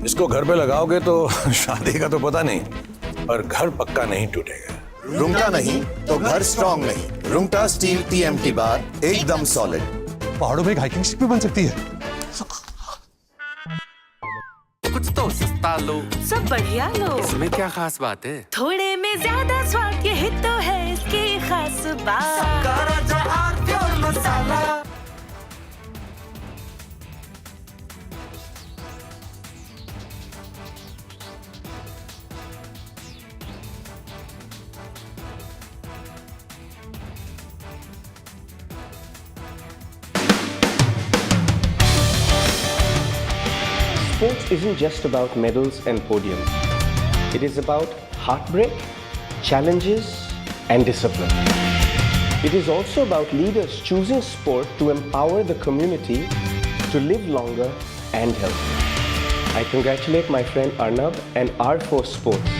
इसको घर पे लगाओगे तो शादी का तो पता नहीं, पर घर पक्का नहीं टूटेगा। रुंगटा नहीं तो घर स्ट्रॉन्ग नहीं। रुंगटा स्टील TMT बार एकदम सॉलिड। पहाड़ों में एक हाइकिंग स्टिक भी बन सकती है। कुछ तो सस्ता लो, सब बढ़िया लो। इसमें क्या खास बात है? थोड़े में ज्यादा स्वाद, यही तो है इसकी खास बात। मसाला। Sports isn't just about medals and podiums. It is about heartbreak, challenges, and discipline. It is also about leaders choosing sport to empower the community to live longer and healthier. I congratulate my friend Arnab and R4 Sports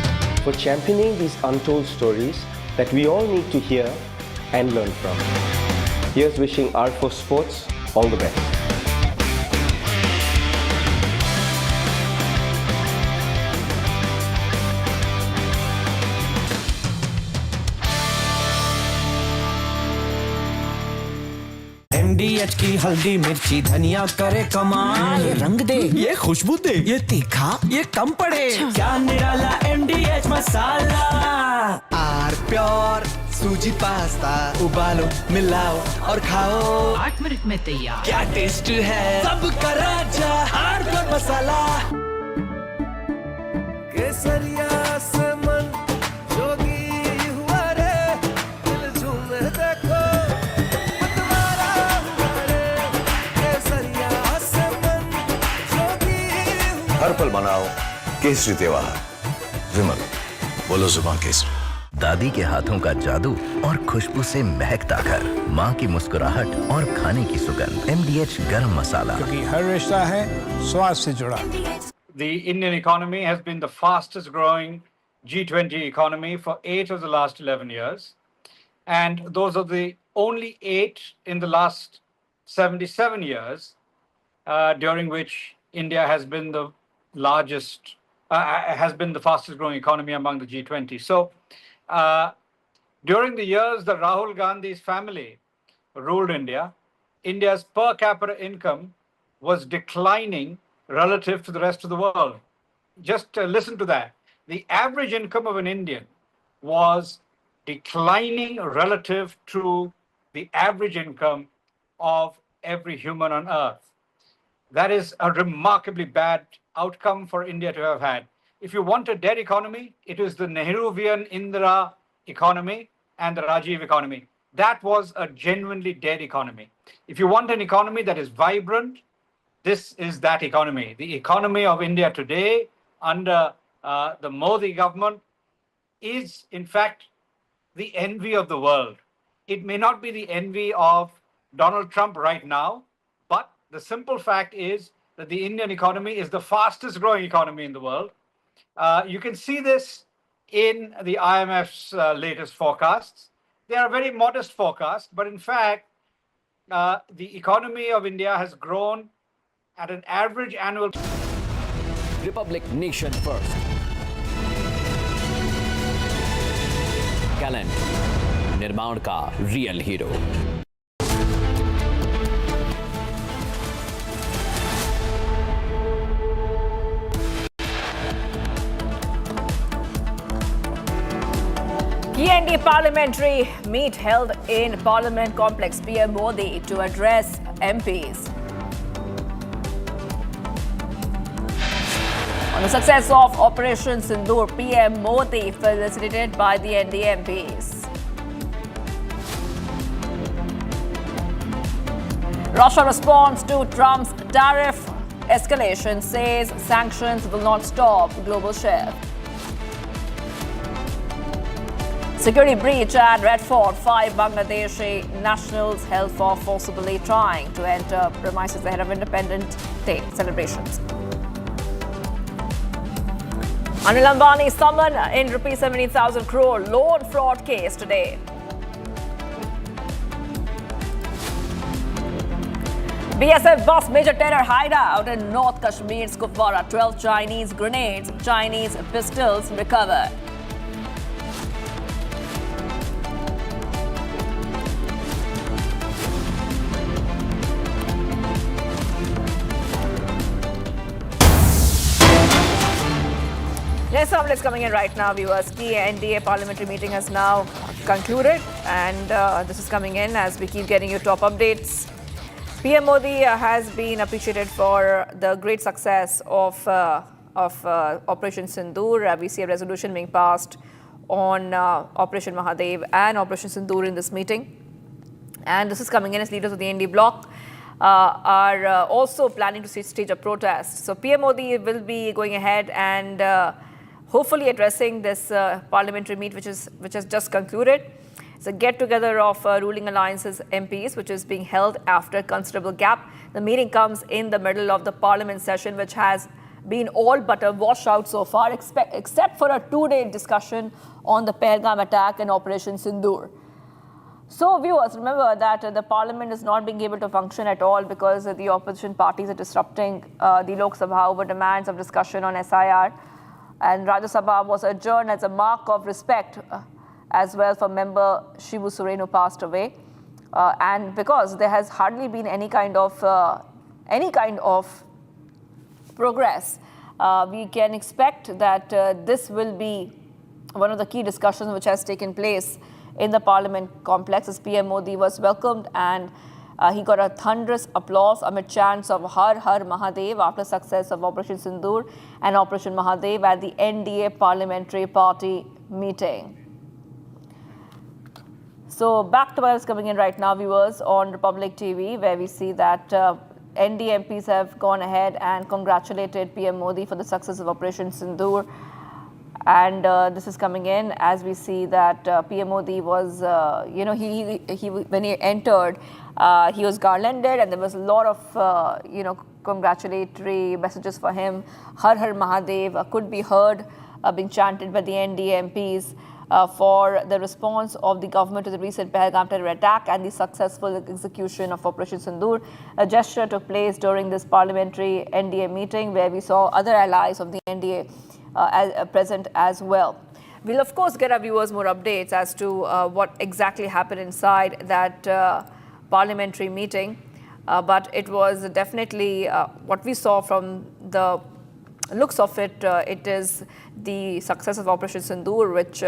for championing these untold stories that we all need to hear and learn from. Here's wishing R4 Sports all the best. MDH की हल्दी मिर्ची धनिया करे कमाल। ये रंग दे, ये खुशबू दे, ये तीखा, ये कम पड़े। क्या निराला MDH मसाला। आर प्योर सूजी पास्ता, उबालो, मिलाओ और खाओ। 8 मिनट में तैयार। क्या टेस्ट है, सबका राजा आर प्योर मसाला। केसरिया से मन जोगी हुआ रे, दिल झूमे देखो। हर पल मनाओ केसरी त्योहार। विमल, बोलो जुबान केसरी। दादी के हाथों का जादू और खुशबू से महकता घर, माँ की मुस्कुराहट और खाने की सुगंध। MDH गरम मसाला, क्योंकि हर रिश्ता है स्वाद से जुड़ा। The Indian economy has been the fastest growing G20 economy for 8 of the last 11 years. And those are the only 8 in the last 77 years during which India has been the largest, has been the fastest growing economy among the G20. So during the years that Rahul Gandhi's family ruled India, India's per capita income was declining relative to the rest of the world. Just listen to that. The average income of an Indian was declining relative to the average income of every human on earth. That is a remarkably bad outcome for India to have had. If you want a dead economy, it is the Nehruvian Indira economy and the Rajiv economy. That was a genuinely dead economy. If you want an economy that is vibrant, this is that economy. The economy of India today under the Modi government is in fact the envy of the world. It may not be the envy of Donald Trump right now, but the simple fact is that the Indian economy is the fastest growing economy in the world. You can see this in the IMF's latest forecasts. They are very modest forecasts, but in fact, the economy of India has grown at an average annual. Republic Nation First. Talent, निर्माण का real hero. PND parliamentary meet held in Parliament Complex. PM Modi to address MPs. On the success of Operation Sindoor, PM Modi felicitated by the ND MPs. Russia responds to Trump's tariff escalation, says sanctions will not stop global shift. Security breach at Red Fort. 5 Bangladeshi nationals held for forcibly trying to enter premises ahead of Independence Day celebrations. Anil Ambani summoned in rupees 70,000 crore loan fraud case today. BSF busts major terror hideout in North Kashmir's Kupwara. 12 Chinese grenades, Chinese pistols recovered. Next updates coming in right now, viewers. Key NDA parliamentary meeting has now concluded, and this is coming in as we keep getting you top updates. PM Modi has been appreciated for the great success of Operation Sindoor. We see a resolution being passed on Operation Mahadev and Operation Sindoor in this meeting. And this is coming in as leaders of the ND bloc are also planning to stage a protest. So PM Modi will be going ahead and hopefully addressing this parliamentary meet which has just concluded. It's a get-together of ruling alliances MPs, which is being held after a considerable gap. The meeting comes in the middle of the parliament session, which has been all but a washout so far, except for a two-day discussion on the Pahalgam attack and Operation Sindoor. So, viewers, remember that the parliament is not being able to function at all because the opposition parties are disrupting the Lok Sabha over demands of discussion on SIR. And Rajya Sabha was adjourned as a mark of respect as well for member Shibu Soren, who passed away, and because there has hardly been any kind of progress, we can expect that this will be one of the key discussions which has taken place in the parliament complex. As PM Modi was welcomed and he got a thunderous applause amid chants of Har Har Mahadev after success of Operation Sindoor and Operation Mahadev at the NDA parliamentary party meeting. So back to what is coming in right now, viewers, on Republic TV, where we see that ND MPs have gone ahead and congratulated PM Modi for the success of Operation Sindoor. And this is coming in as we see that PM Modi was, when he entered, he was garlanded and there was a lot of, congratulatory messages for him. Har Har Mahadev could be heard being chanted by the ND MPs. For the response of the government to the recent Pahalgam terror attack and the successful execution of Operation Sindoor. A gesture took place during this parliamentary NDA meeting where we saw other allies of the NDA present as well. We'll of course get our viewers more updates as to what exactly happened inside that parliamentary meeting, but it was definitely what we saw from the looks of it. It is the success of Operation Sindoor, which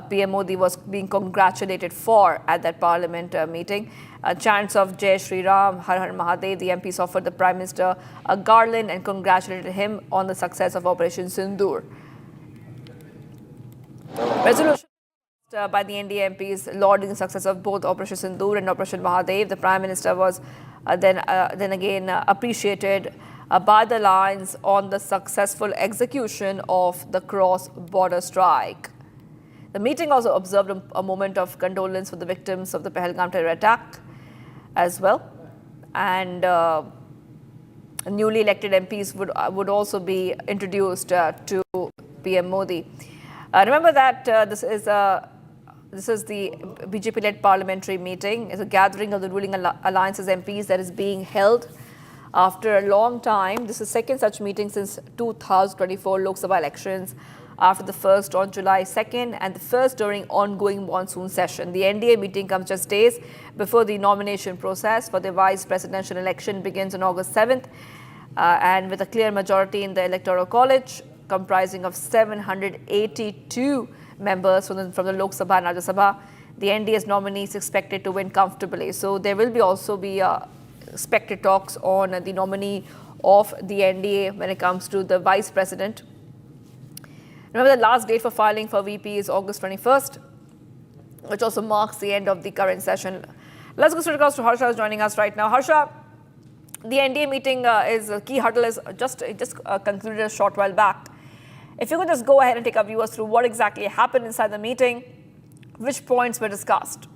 PM Modi was being congratulated for at that parliament meeting. Chants of Jai Shri Ram, Har Har Mahadev, the MPs offered the Prime Minister a garland and congratulated him on the success of Operation Sindoor. Resolution by the NDA MPs lauding the success of both Operation Sindoor and Operation Mahadev. The Prime Minister was then again appreciated by the alliance on the successful execution of the cross-border strike. The meeting also observed a moment of condolence for the victims of the Pahalgam terror attack as well. And newly elected MPs would also be introduced to PM Modi. Remember that this is the BJP-led parliamentary meeting. It's a gathering of the ruling alliance's MPs that is being held after a long time. This is the second such meeting since 2024 Lok Sabha elections, after the first on July 2nd and the first during ongoing monsoon session. The NDA meeting comes just days before the nomination process for the vice presidential election begins on August 7th, and with a clear majority in the Electoral College comprising of 782 members from the Lok Sabha and Rajya Sabha, the NDA's nominee is expected to win comfortably. So there will also be expected talks on the nominee of the NDA when it comes to the vice president. Remember, the last date for filing for VP is August 21st, which also marks the end of the current session. Let's go straight across to Harsha, who's joining us right now. Harsha, the NDA meeting is a key hurdle is just concluded a short while back. If you could just go ahead and take our viewers through what exactly happened inside the meeting, which points were discussed.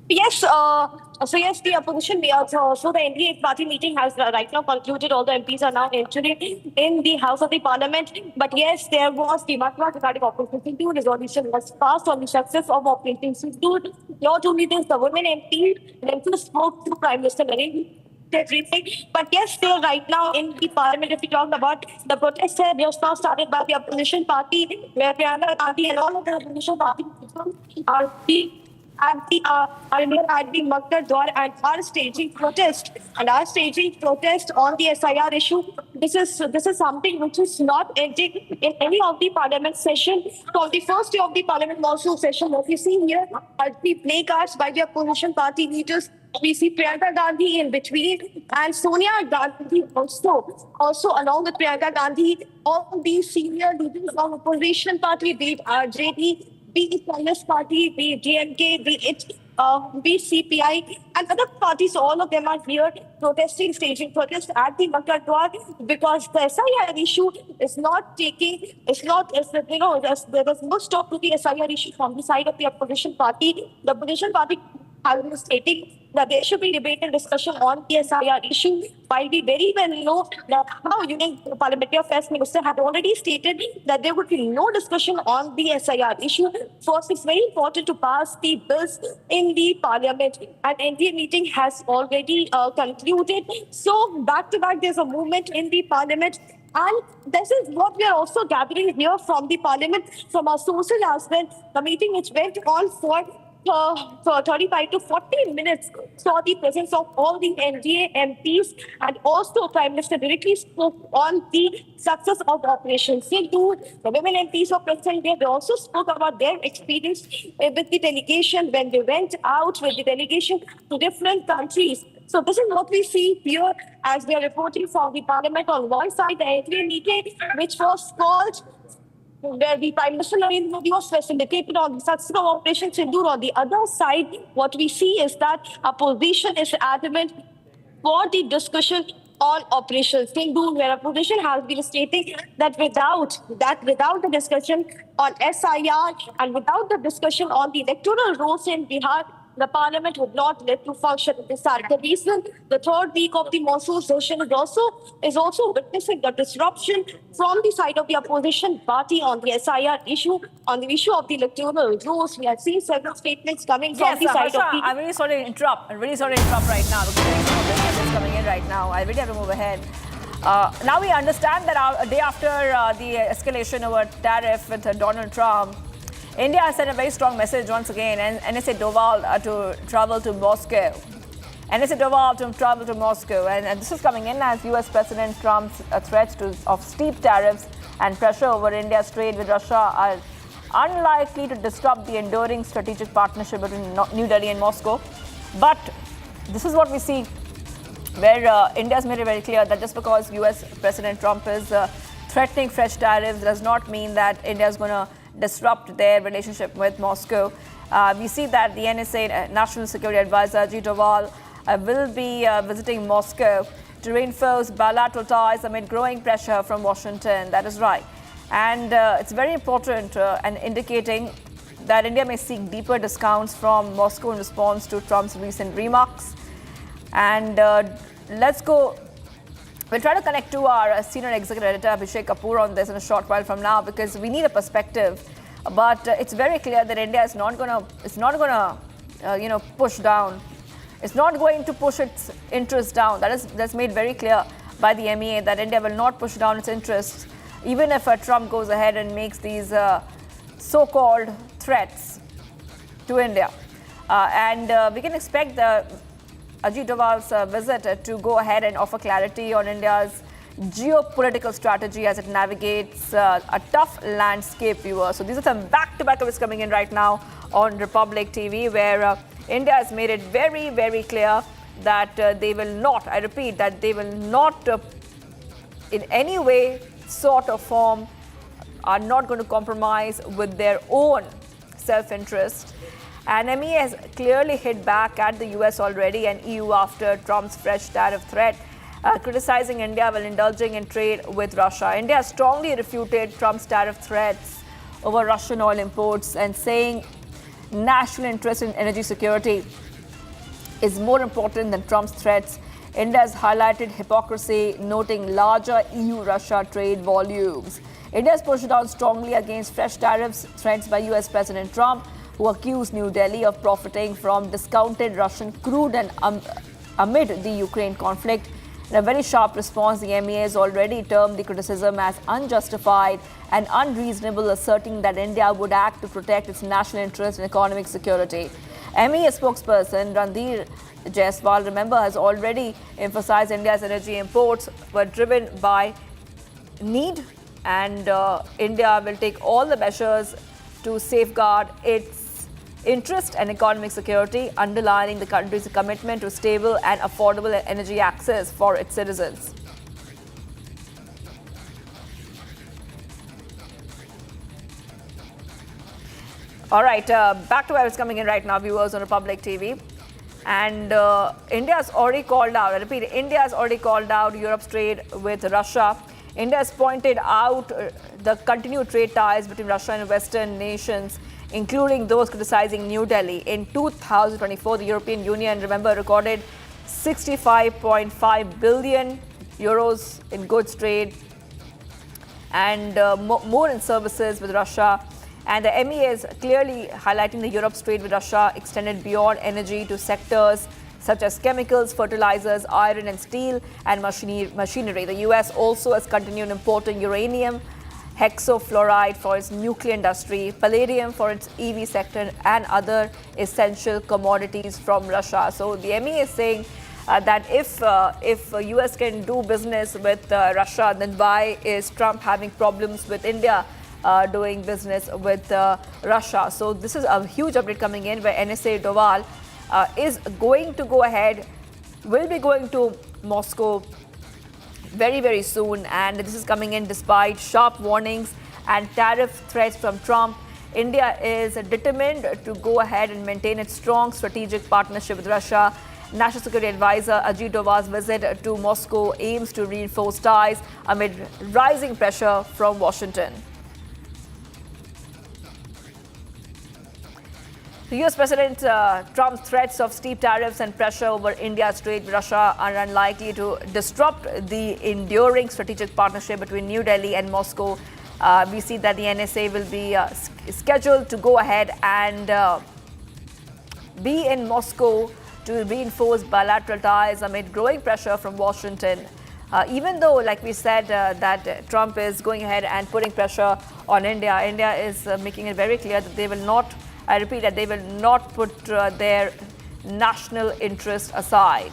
Yes, yes, the opposition, so the NDA party meeting has right now concluded. All the MPs are now entering in the House of the Parliament. But yes, there was the Matwa regarding Operation Sindoor resolution was passed on the success of Operation Sindoor. Not only this, the women MP themselves spoke to Prime Minister Narendra everything. But yes, still right now in the parliament, if we talk about the protests have just now started by the opposition party, where Priyanka Gandhi and all of the opposition party are at the Maktar door and are staging protest on the SIR issue. This is something which is not ending in any of the parliament session. So on the first day of the parliament monsoon session, what we see here are the placards by the opposition party leaders. We see Priyanka Gandhi in between and Sonia Gandhi also along with Priyanka Gandhi, all these senior leaders of opposition party, be it RJD, be it Congress Party, be it DMK, be it CPI, and other parties, all of them are here protesting, staging protests at the Makar Dwar because the SIR issue is not taking, there is no stop to the SIR issue from the side of the opposition party. The opposition party has been stating that there should be debate and discussion on the SIR issue, while we very well know that how Union Parliamentary Affairs Minister had already stated that there would be no discussion on the SIR issue. First, it's very important to pass the bills in the Parliament, and NDA meeting has already concluded. So, back to back, there's a movement in the Parliament. And this is what we are also gathering here from the Parliament, from our sources as well. The meeting which went on for 35 to 40 minutes saw the presence of all the NDA MPs, and also Prime Minister directly spoke on the success of Operation Sindoor. The women MPs were present there. They also spoke about their experience with the delegation when they went out with the delegation to different countries. So this is what we see here as we are reporting from the Parliament. On one side, the NDA meeting, which was called where the Prime Minister Narendra Modi was facilitated on the success of Operation Sindoor. On the other side, what we see is that opposition is adamant for the discussion on Operation Sindoor, where opposition has been stating that without the discussion on SIR and without the discussion on the electoral rules in Bihar, the parliament would not let to function. This is the reason the third week of the monsoon session is also witnessing the disruption from the side of the opposition party on the SIR issue, on the issue of the electoral rules. We have seen several statements coming from the side of the... I'm really sorry to interrupt. Right now because there is some business coming in right now. I really have to move ahead. Now we understand that a day after the escalation over tariff with Donald Trump, India has sent a very strong message once again, and NSA Doval to travel to Moscow. NSA Doval to travel to Moscow, and this is coming in as US President Trump's threats of steep tariffs and pressure over India's trade with Russia are unlikely to disrupt the enduring strategic partnership between New Delhi and Moscow. But this is what we see, where India has made it very clear that just because US President Trump is threatening fresh tariffs does not mean that India is going to disrupt their relationship with Moscow. We see that the NSA National Security Advisor Ajit Doval will be visiting Moscow to reinforce bilateral ties amid growing pressure from Washington. That is right. And it's very important and indicating that India may seek deeper discounts from Moscow in response to Trump's recent remarks. And let's go. We'll try to connect to our senior executive editor Abhishek Kapoor on this in a short while from now, because we need a perspective. But it's very clear that India is not going to, push down. It's not going to push its interests down. That's made very clear by the MEA that India will not push down its interests, even if Trump goes ahead and makes these so-called threats to India. And we can expect the Ajit Doval's visit to go ahead and offer clarity on India's geopolitical strategy as it navigates a tough landscape, viewers. So these are some back-to-back events coming in right now on Republic TV, where India has made it very, very clear that they will not, I repeat, that they will not in any way, sort of form, are not going to compromise with their own self-interest. And MEA has clearly hit back at the US already and EU after Trump's fresh tariff threat, criticizing India while indulging in trade with Russia. India has strongly refuted Trump's tariff threats over Russian oil imports and saying national interest in energy security is more important than Trump's threats. India has highlighted hypocrisy, noting larger EU-Russia trade volumes. India has pushed down strongly against fresh tariffs threats by US President Trump, who accused New Delhi of profiting from discounted Russian crude and amid the Ukraine conflict. In a very sharp response, the MEA has already termed the criticism as unjustified and unreasonable, asserting that India would act to protect its national interest and economic security. MEA spokesperson Randir Jaiswal, remember, has already emphasized India's energy imports were driven by need, and India will take all the measures to safeguard its interest and economic security, underlining the country's commitment to stable and affordable energy access for its citizens. All right, back to where it's coming in right now, viewers on Republic TV. And India has already called out, I repeat, India has already called out Europe's trade with Russia. India has pointed out the continued trade ties between Russia and Western nations, including those criticizing New Delhi. In 2024, the European Union, remember, recorded 65.5 billion euros in goods trade and more in services with Russia. And the MEA is clearly highlighting the Europe's trade with Russia extended beyond energy to sectors such as chemicals, fertilizers, iron and steel, and machinery. The US also has continued importing uranium, hexafluoride for its nuclear industry, palladium for its EV sector, and other essential commodities from Russia. So the MEA is saying that if US can do business with Russia, then why is Trump having problems with India doing business with Russia? So this is a huge update coming in, where NSA Doval is going to go ahead, will be going to Moscow very, very soon. And this is coming in despite sharp warnings and tariff threats from Trump. India is determined to go ahead and maintain its strong strategic partnership with Russia. National Security Advisor Ajit Doval's visit to Moscow aims to reinforce ties amid rising pressure from Washington. The US President Trump's threats of steep tariffs and pressure over India's trade with Russia are unlikely to disrupt the enduring strategic partnership between New Delhi and Moscow. We see that the NSA will be scheduled to go ahead and be in Moscow to reinforce bilateral ties amid growing pressure from Washington. Even though, like we said, that Trump is going ahead and putting pressure on India, India is making it very clear that they will not, I repeat, that they will not put their national interest aside.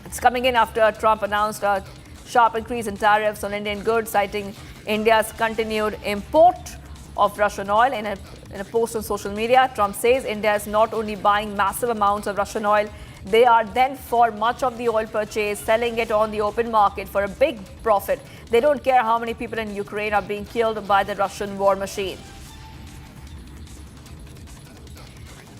It's coming in after Trump announced a sharp increase in tariffs on Indian goods, citing India's continued import of Russian oil. In a post on social media, Trump says India is not only buying massive amounts of Russian oil, they are then, for much of the oil purchase, selling it on the open market for a big profit. They don't care how many people in Ukraine are being killed by the Russian war machine.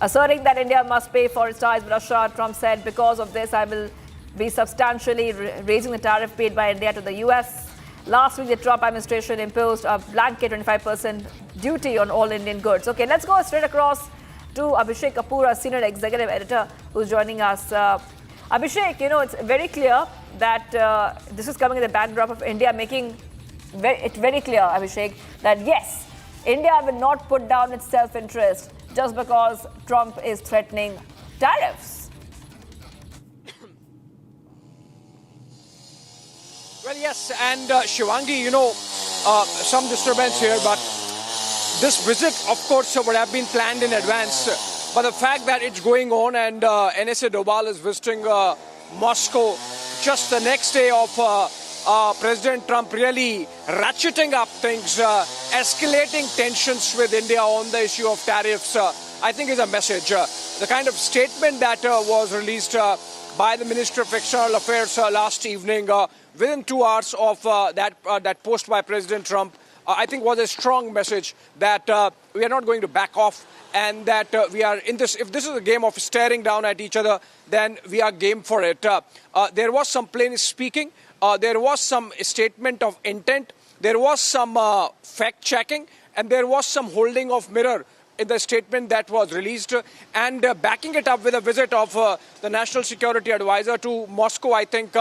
Asserting that India must pay for its ties with Russia, Trump said, because of this, I will be substantially raising the tariff paid by India to the US. Last week, the Trump administration imposed a blanket 25% duty on all Indian goods. Okay, let's go straight across to Abhishek Kapoor, a senior executive editor, who's joining us. Abhishek, you know, it's very clear that this is coming in the backdrop of India making it very clear, Abhishek, that yes, India will not put down its self-interest just because Trump is threatening tariffs. Well, yes, and Shivangi, you know, some disturbance here, but this visit, of course, would have been planned in advance. But the fact that it's going on and NSA Doval is visiting Moscow just the next day of President Trump really ratcheting up things, escalating tensions with India on the issue of tariffs, I think is a message. The kind of statement that was released by the Minister of External Affairs last evening, within 2 hours of that post by President Trump, I think was a strong message that we are not going to back off, and that we are in this. If this is a game of staring down at each other, then we are game for it. There was some plain speaking. There was some statement of intent. There was some fact checking, and there was some holding of mirror in the statement that was released, and backing it up with a visit of the National Security Advisor to Moscow, I think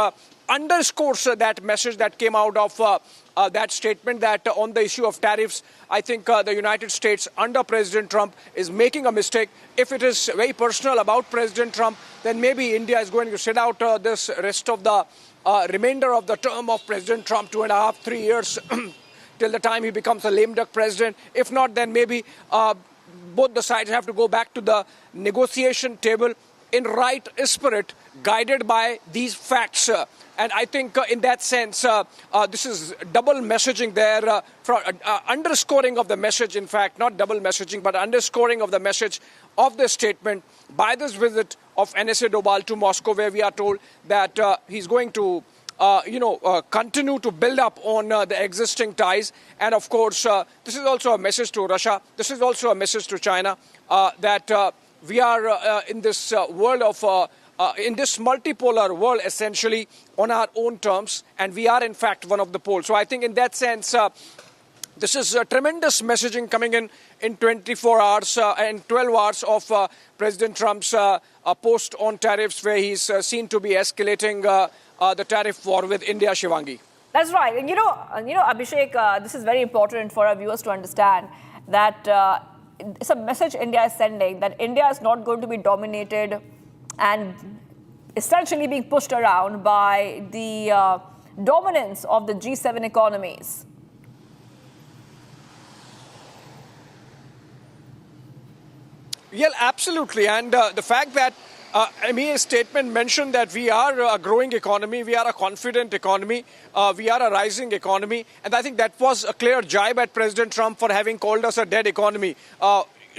underscores that message that came out of that statement, that on the issue of tariffs, I think the United States under President Trump is making a mistake. If it is very personal about President Trump, then maybe India is going to sit out this rest of the remainder of the term of President Trump, 2.5, 3 years, till the time he becomes a lame duck president. If not, then maybe both the sides have to go back to the negotiation table in right spirit, guided by these facts. And I think in that sense, this is double messaging there, underscoring of the message, in fact, not double messaging, but underscoring of the message of the statement by this visit of NSA Doval to Moscow, where we are told that he's going to continue to build up on the existing ties. And of course, this is also a message to Russia. This is also a message to China that we are in this world of, in this multipolar world, essentially, on our own terms. And we are, in fact, one of the poles. So I think in that sense, this is a tremendous messaging coming in 24 hours and 12 hours of President Trump's post on tariffs, where he's seen to be escalating the tariff war with India, Shivangi. That's right. And you know, Abhishek, this is very important for our viewers to understand that it's a message India is sending that India is not going to be dominated and essentially being pushed around by the dominance of the G7 economies. Yeah, absolutely. And the fact that MEA's statement mentioned that we are a growing economy, we are a confident economy, we are a rising economy. And I think that was a clear jibe at President Trump for having called us a dead economy.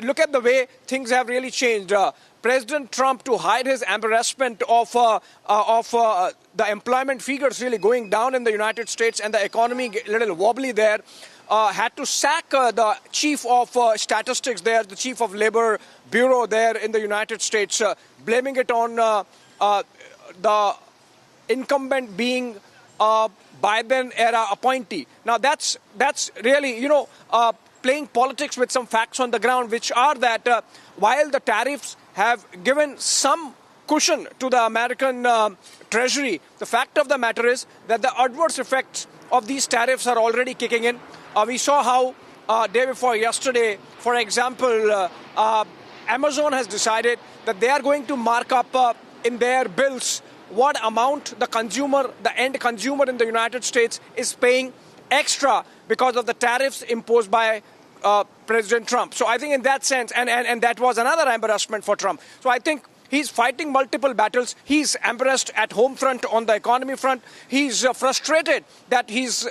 Look at the way things have really changed. President Trump, to hide his embarrassment of the employment figures really going down in the United States and the economy a little wobbly there, had to sack the chief of statistics there, the chief of labor bureau there in the United States, blaming it on the incumbent being Biden-era appointee. Now, that's really, playing politics with some facts on the ground, which are that while the tariffs have given some cushion to the American Treasury, the fact of the matter is that the adverse effects of these tariffs are already kicking in. We saw how day before yesterday, for example, Amazon has decided that they are going to mark up in their bills what amount the end consumer in the United States is paying extra because of the tariffs imposed by President Trump. So I think in that sense, and that was another embarrassment for Trump. So I think he's fighting multiple battles. He's embarrassed at home front, on the economy front. He's frustrated that he's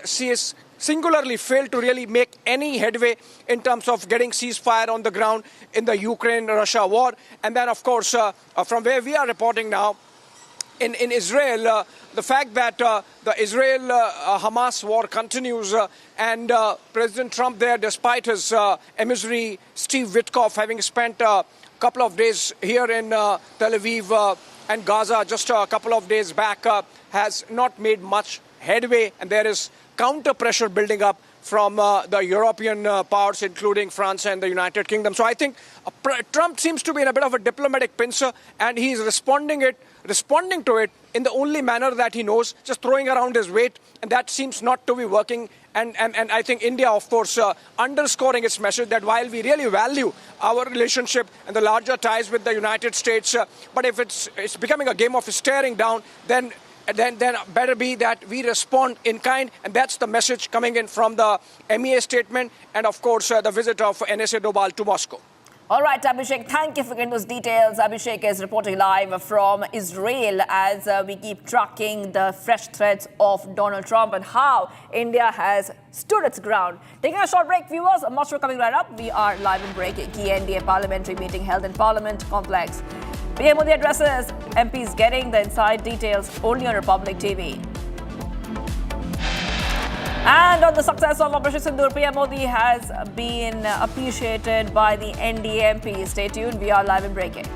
singularly failed to really make any headway in terms of getting ceasefire on the ground in the Ukraine-Russia war. And then, of course, from where we are reporting now, in Israel, the fact that the Israel-Hamas war continues and President Trump there, despite his emissary Steve Witkoff having spent a couple of days here in Tel Aviv and Gaza just a couple of days back, has not made much headway, and there is counter pressure building up from the European powers, including France and the United Kingdom. So I think Trump seems to be in a bit of a diplomatic pincer, and he's responding to it in the only manner that he knows, just throwing around his weight, and that seems not to be working. And I think India, of course, underscoring its message that while we really value our relationship and the larger ties with the United States, but if it's becoming a game of staring down, then better be that we respond in kind. And that's the message coming in from the MEA statement and, of course, the visit of NSA Doval to Moscow. All right, Abhishek, thank you for getting those details. Abhishek is reporting live from Israel as we keep tracking the fresh threats of Donald Trump and how India has stood its ground. Taking a short break, viewers. I'm not sure coming right up. We are live and breaking. Key NDA parliamentary meeting held in Parliament Complex. PM Modi addresses MPs getting the inside details only on Republic TV. And on the success of Operation Sindoor, PM Modi has been appreciated by the NDA MPs. Stay tuned, we are live and breaking.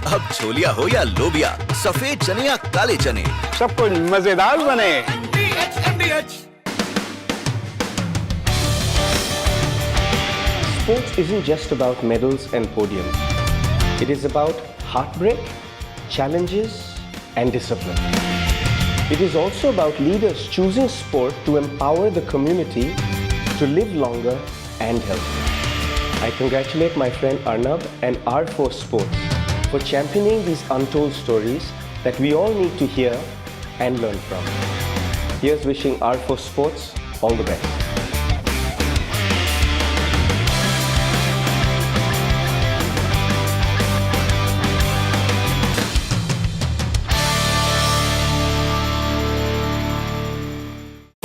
अब छोलिया हो या लोबिया, सफेद चने या काले चने, सब कुछ मजेदार बने। Sports isn't just about medals and podiums. It is about heartbreak, challenges, and discipline. It is also about leaders choosing sport to empower the community to live longer and healthier. I congratulate my friend Arnab and R4 Sports for championing these untold stories that we all need to hear and learn from. Here's wishing R4 Sports all the best.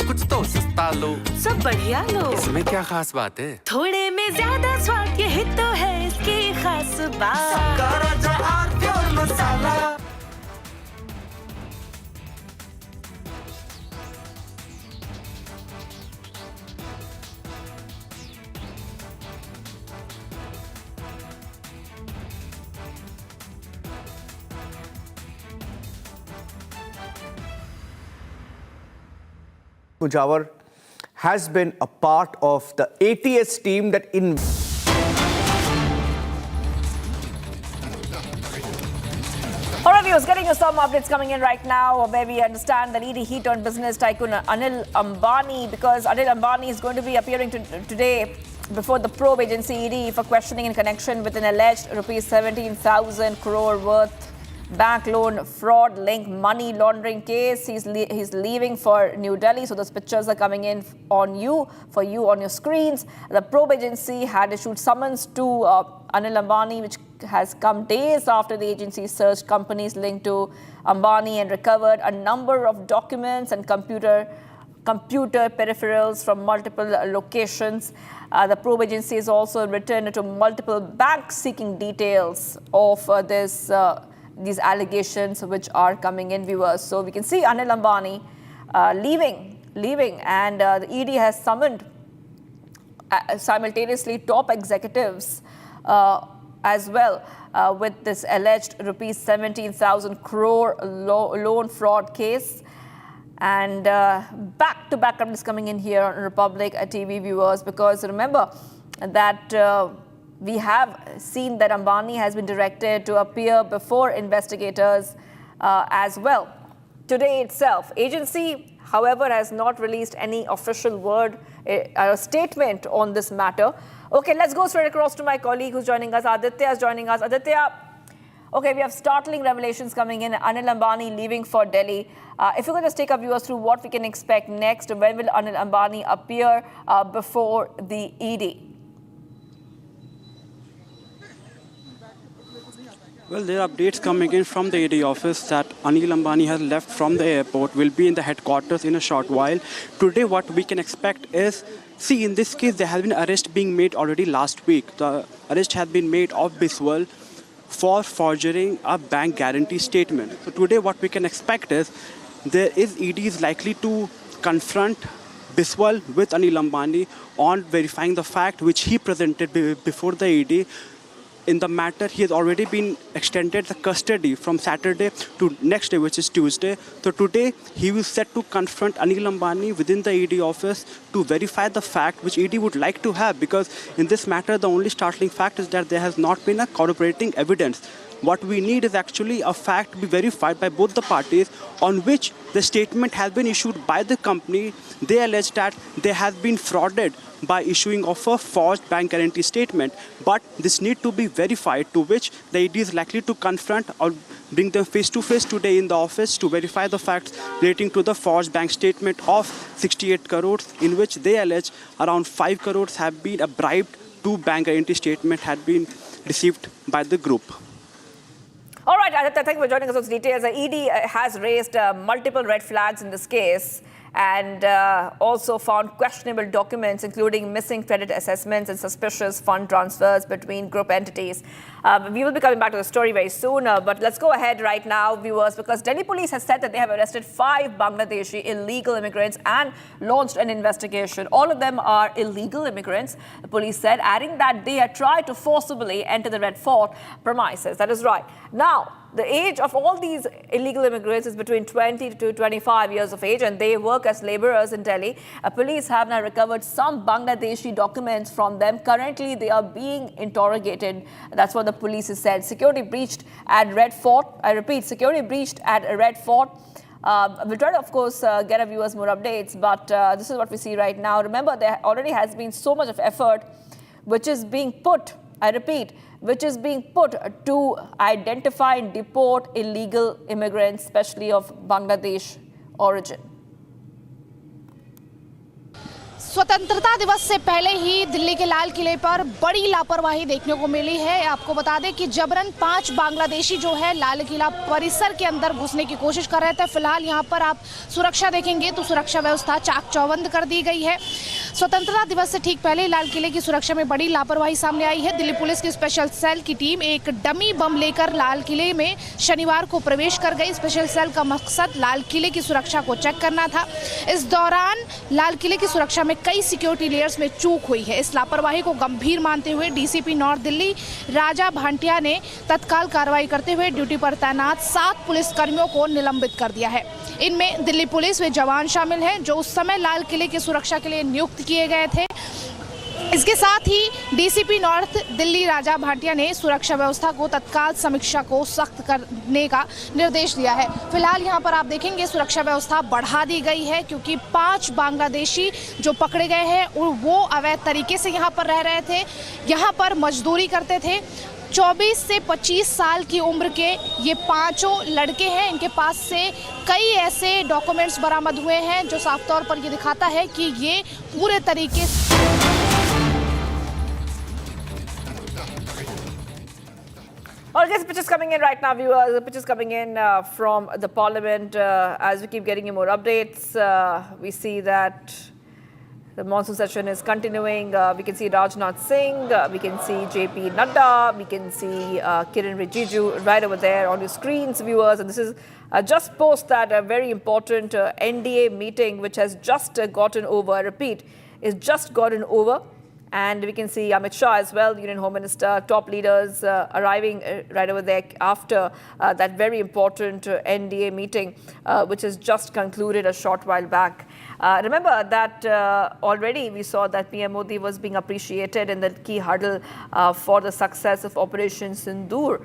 कुछ तो सस्ता लो, सब बढ़िया लो। इसमें क्या खास बात है? थोड़े में ज्यादा स्वाद, यही तो है इसकी खास बात। मसाला। Pujawar has been a part of the ATS team that All right, viewers, getting you some updates coming in right now where we understand that ED heat on business tycoon Anil Ambani, because Anil Ambani is going to be appearing today before the probe agency ED for questioning in connection with an alleged rupees 17,000 crore worth bank loan fraud link money laundering case. He's leaving for New Delhi, so those pictures are coming in on you on your screens. The probe agency had issued summons to Anil Ambani, which has come days after the agency searched companies linked to Ambani and recovered a number of documents and computer peripherals from multiple locations. The probe agency has also returned to multiple banks seeking details of these allegations which are coming in, viewers. So we can see Anil Ambani leaving, and the ED has summoned simultaneously top executives as well with this alleged rupees 17,000 crore loan fraud case. And back-to-back updates coming in here on Republic TV, viewers, because remember that we have seen that Ambani has been directed to appear before investigators as well. Today itself, agency, however, has not released any official word or statement on this matter. Okay, let's go straight across to my colleague who's joining us. Aditya is joining us. Aditya, okay, we have startling revelations coming in. Anil Ambani leaving for Delhi. If you could just take our viewers through what we can expect next, when will Anil Ambani appear before the ED? Well, there are updates coming in from the ED office that Anil Ambani has left from the airport, will be in the headquarters in a short while. Today, what we can expect is, see, in this case, there has been arrest being made already last week. The arrest has been made of Biswal for forging a bank guarantee statement. So today, what we can expect is, ED is likely to confront Biswal with Anil Ambani on verifying the fact which he presented before the ED. In the matter, he has already been extended the custody from Saturday to next day, which is Tuesday. So today, he was set to confront Anil Ambani within the ED office to verify the fact which ED would like to have, because in this matter, the only startling fact is that there has not been a corroborating evidence. What we need is actually a fact to be verified by both the parties on which the statement has been issued by the company. They allege that they have been frauded by issuing of a forged bank guarantee statement. But this need to be verified, to which the ED is likely to confront or bring them face-to-face today in the office to verify the facts relating to the forged bank statement of 68 crores, in which they allege around 5 crores have been bribed to bank guarantee statement had been received by the group. All right, Aditya, thank you for joining us on those details. ED has raised multiple red flags in this case and also found questionable documents, including missing credit assessments and suspicious fund transfers between group entities. We will be coming back to the story very soon, but let's go ahead right now, viewers, because Delhi police has said that they have arrested 5 Bangladeshi illegal immigrants and launched an investigation. All of them are illegal immigrants, the police said, adding that they had tried to forcibly enter the Red Fort premises. That is right. Now, The age of all these illegal immigrants is between 20 to 25 years of age, and they work as laborers in Delhi. Police have now recovered some Bangladeshi documents from them. Currently, they are being interrogated. That's what the police has said. Security breached at Red Fort. I repeat, security breached at Red Fort. We'll try to, of course, get our viewers more updates, but this is what we see right now. Remember, there already has been so much of effort which is being put, I repeat, which is being put to identify and deport illegal immigrants, especially of Bangladesh origin. स्वतंत्रता दिवस से पहले ही दिल्ली के लाल किले पर बड़ी लापरवाही देखने को मिली है। आपको बता दें कि जबरन 5 बांग्लादेशी जो है लाल किला परिसर के अंदर घुसने की कोशिश कर रहे थे। फिलहाल यहां पर आप सुरक्षा देखेंगे तो सुरक्षा व्यवस्था चाक चौबंद कर दी गई है। स्वतंत्रता दिवस से ठीक पहले लाल किले की सुरक्षा में बड़ी लापरवाही सामने आई है। दिल्ली पुलिस की स्पेशल सेल की टीम एक डमी बम लेकर लाल किले में शनिवार को प्रवेश कर गई। स्पेशल सेल का मकसद लाल किले की सुरक्षा को चेक करना था। इस दौरान लाल किले की सुरक्षा में कई सिक्योरिटी लेयर्स में चूक हुई है। इस लापरवाही को गंभीर मानते हुए डीसीपी नॉर्थ दिल्ली राजा भाटिया ने तत्काल कार्रवाई करते हुए ड्यूटी पर तैनात 7 पुलिसकर्मियों को निलंबित कर दिया है। इनमें दिल्ली पुलिस वे जवान शामिल हैं जो उस समय लाल किले की सुरक्षा के लिए नियुक्त किए गए थे। इसके साथ ही डीसीपी नॉर्थ दिल्ली राजा भाटिया ने सुरक्षा व्यवस्था को तत्काल समीक्षा को सख्त करने का निर्देश दिया है। फिलहाल यहां पर आप देखेंगे सुरक्षा व्यवस्था बढ़ा दी गई है क्योंकि 5 बांग्लादेशी जो पकड़े गए हैं वो अवैध तरीके से यहां पर रह रहे थे, यहां पर मजदूरी करते थे। 24 से 25 साल की उम्र के ये 5 लड़के हैं। इनके पास से कई ऐसे डॉक्यूमेंट्स बरामद हुए हैं जो साफ तौर पर ये दिखाता है कि ये पूरे तरीके से All right, pictures coming in right now, viewers. The pictures coming in from the parliament. As we keep getting you more updates, we see that the monsoon session is continuing. We can see Rajnath Singh, we can see JP Nadda, we can see Kiran Rijiju right over there on your screens, viewers. And this is just post that a very important NDA meeting which has just gotten over. I repeat, it's just gotten over. And we can see Amit Shah as well, Union Home Minister, top leaders arriving right over there after that very important NDA meeting, which has just concluded a short while back. Remember that already we saw that PM Modi was being appreciated in the key huddle for the success of Operation Sindoor.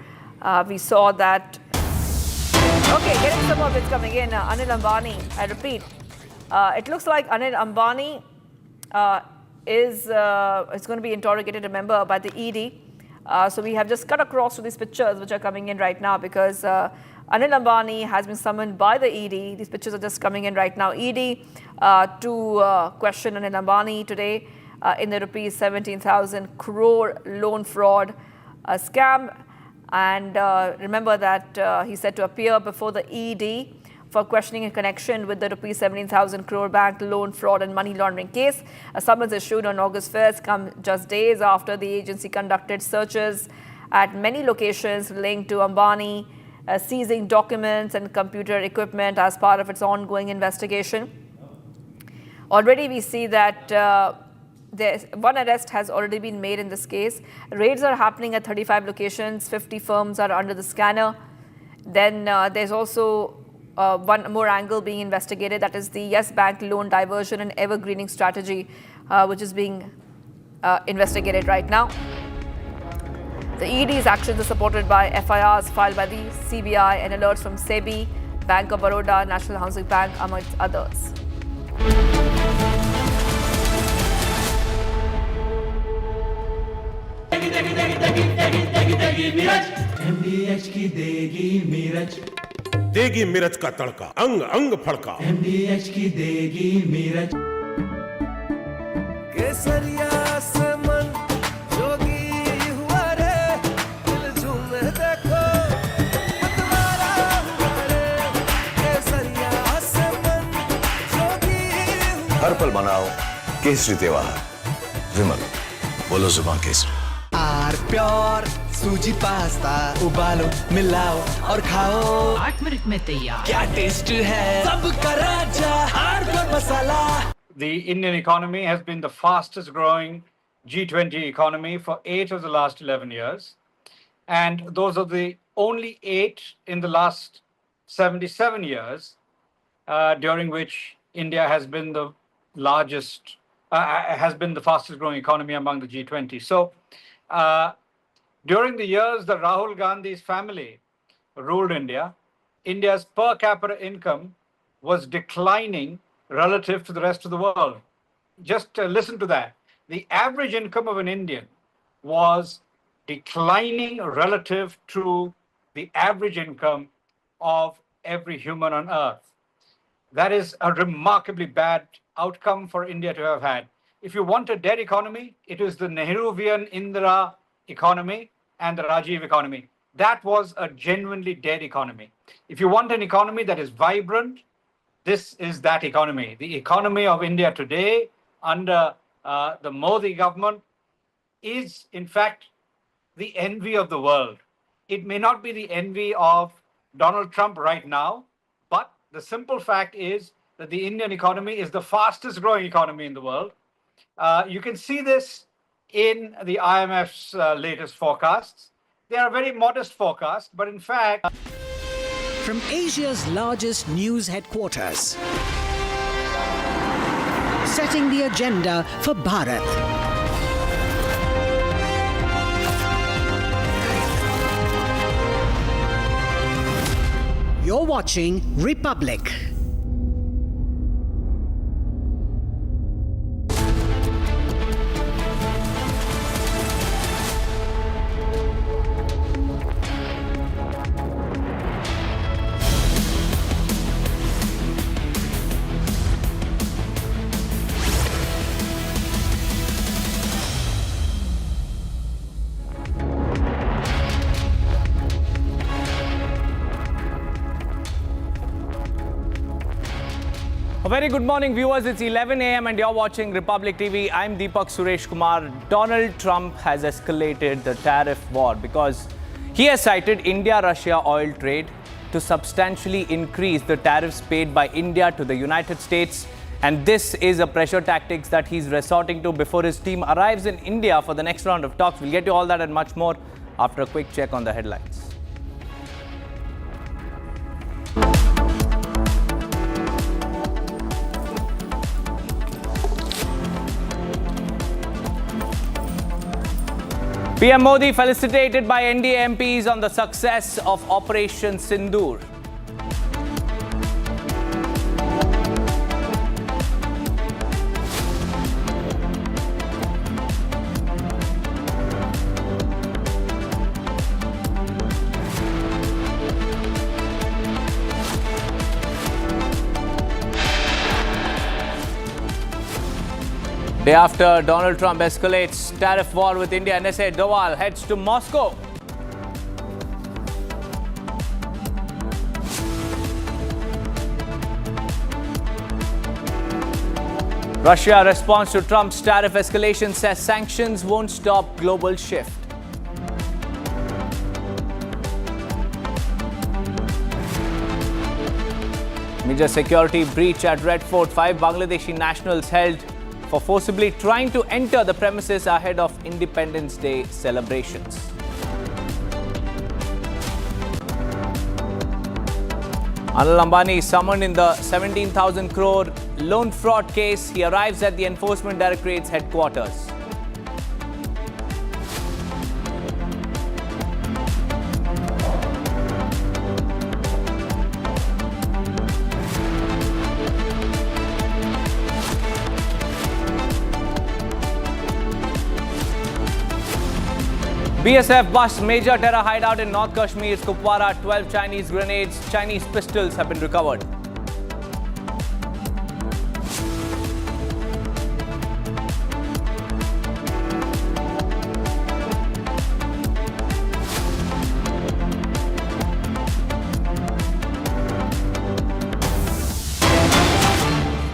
We saw that. Okay, getting some of it coming in. Anil Ambani, I repeat, it looks like Anil Ambani is going to be interrogated, remember, by the ED. So we have just cut across to these pictures which are coming in right now because Anil Ambani has been summoned by the ED. These pictures are just coming in right now. ED to question Anil Ambani today in the rupees 17,000 crore loan fraud scam. And remember that he said to appear before the ED for questioning in connection with the rupees 17,000 crore bank loan fraud and money laundering case. A summons issued on August 1st come just days after the agency conducted searches at many locations linked to Ambani, seizing documents and computer equipment as part of its ongoing investigation. Already we see that one arrest has already been made in this case. Raids are happening at 35 locations, 50 firms are under the scanner. Then there's also one more angle being investigated, that is the Yes Bank loan diversion and evergreening strategy, which is being investigated right now. The ED's actions are supported by FIRs filed by the CBI and alerts from SEBI, Bank of Baroda, National Housing Bank, amongst others. MDH की देगी मिर्च, देगी मिर्च का तड़का, अंग अंग फड़का। MDH की देगी मिर्च। केसरिया से मन जोगी हुआ रे, दिल झूमे देखो मतवारा हुआ रे। केसरिया से मन जोगी हुआ। हर पल मनाओ केसरी त्योहार। विमल, बोलो जुबान केसरी। आर प्योर सूजी पास्ता उबालो मिलाओ और खाओ 8 मिनट में तैयार। क्या टेस्ट है सबका राजा R pure masala. The Indian economy has been the fastest growing G20 economy for 8 of the last 11 years. And those are the only 8 in the last 77 years, during which India has been the largest, has been the fastest growing economy among the G20. So during the years that Rahul Gandhi's family ruled India, India's per capita income was declining relative to the rest of the world. Just listen to that. The average income of an Indian was declining relative to the average income of every human on earth. That is a remarkably bad outcome for India to have had. If you want a dead economy, it is the Nehruvian Indira economy and the Rajiv economy. That was a genuinely dead economy. If you want an economy that is vibrant, this is that economy. The economy of India today under the Modi government is, in fact, the envy of the world. It may not be the envy of Donald Trump right now, but the simple fact is that the Indian economy is the fastest growing economy in the world. You can see this in the IMF's latest forecasts. They are very modest forecasts, but in fact... From Asia's largest news headquarters, setting the agenda for Bharat. You're watching Republic. A very good morning, viewers. It's 11 a.m. and you're watching Republic TV. I'm Deepak Suresh Kumar. Donald Trump has escalated the tariff war because he has cited India-Russia oil trade to substantially increase the tariffs paid by India to the United States. And this is a pressure tactics that he's resorting to before his team arrives in India for the next round of talks. We'll get you all that and much more after a quick check on the headlines. PM Modi felicitated by NDA MPs on the success of Operation Sindoor. Day after Donald Trump escalates tariff war with India, NSA Doval heads to Moscow. Russia responds to Trump's tariff escalation, says sanctions won't stop global shift. Major security breach at Red Fort. 5 Bangladeshi nationals held for forcibly trying to enter the premises ahead of Independence Day celebrations. Anil Ambani is summoned in the 17,000 crore loan fraud case. He arrives at the Enforcement Directorate's headquarters. BSF busts major terror hideout in North Kashmir's Kupwara. 12 Chinese grenades, Chinese pistols have been recovered.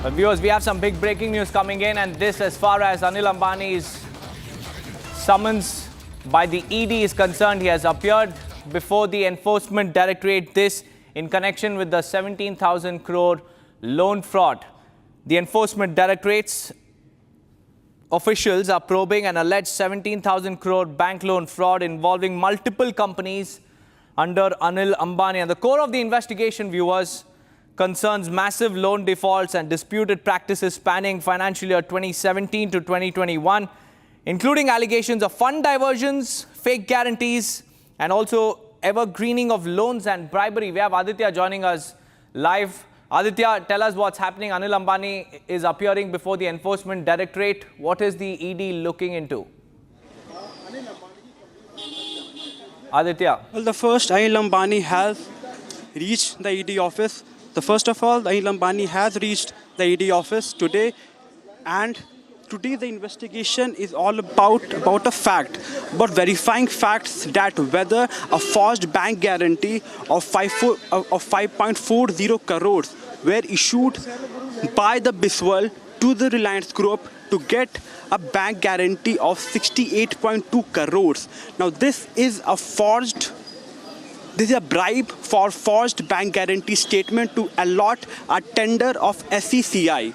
Well, viewers, we have some big breaking news coming in, and this as far as Anil Ambani's summons by the ED is concerned. He has appeared before the Enforcement Directorate, this in connection with the 17,000 crore loan fraud. The Enforcement Directorate's officials are probing an alleged 17,000 crore bank loan fraud involving multiple companies under Anil Ambani. And the core of the investigation, viewers, concerns massive loan defaults and disputed practices spanning financial year 2017 to 2021, including allegations of fund diversions, fake guarantees, and also evergreening of loans and bribery. We have Aditya joining us live. Aditya, tell us what's happening. Anil Ambani is appearing before the Enforcement Directorate. What is the ED looking into? Aditya. Well, the first, Anil Ambani has reached the ED office. First of all, Anil Ambani has reached the ED office today, and today the investigation is all about a fact, about verifying facts that whether a forged bank guarantee of 5.40 crores were issued by the Biswal to the Reliance Group to get a bank guarantee of 68.2 crores. Now this is a bribe for forged bank guarantee statement to allot a tender of SECI.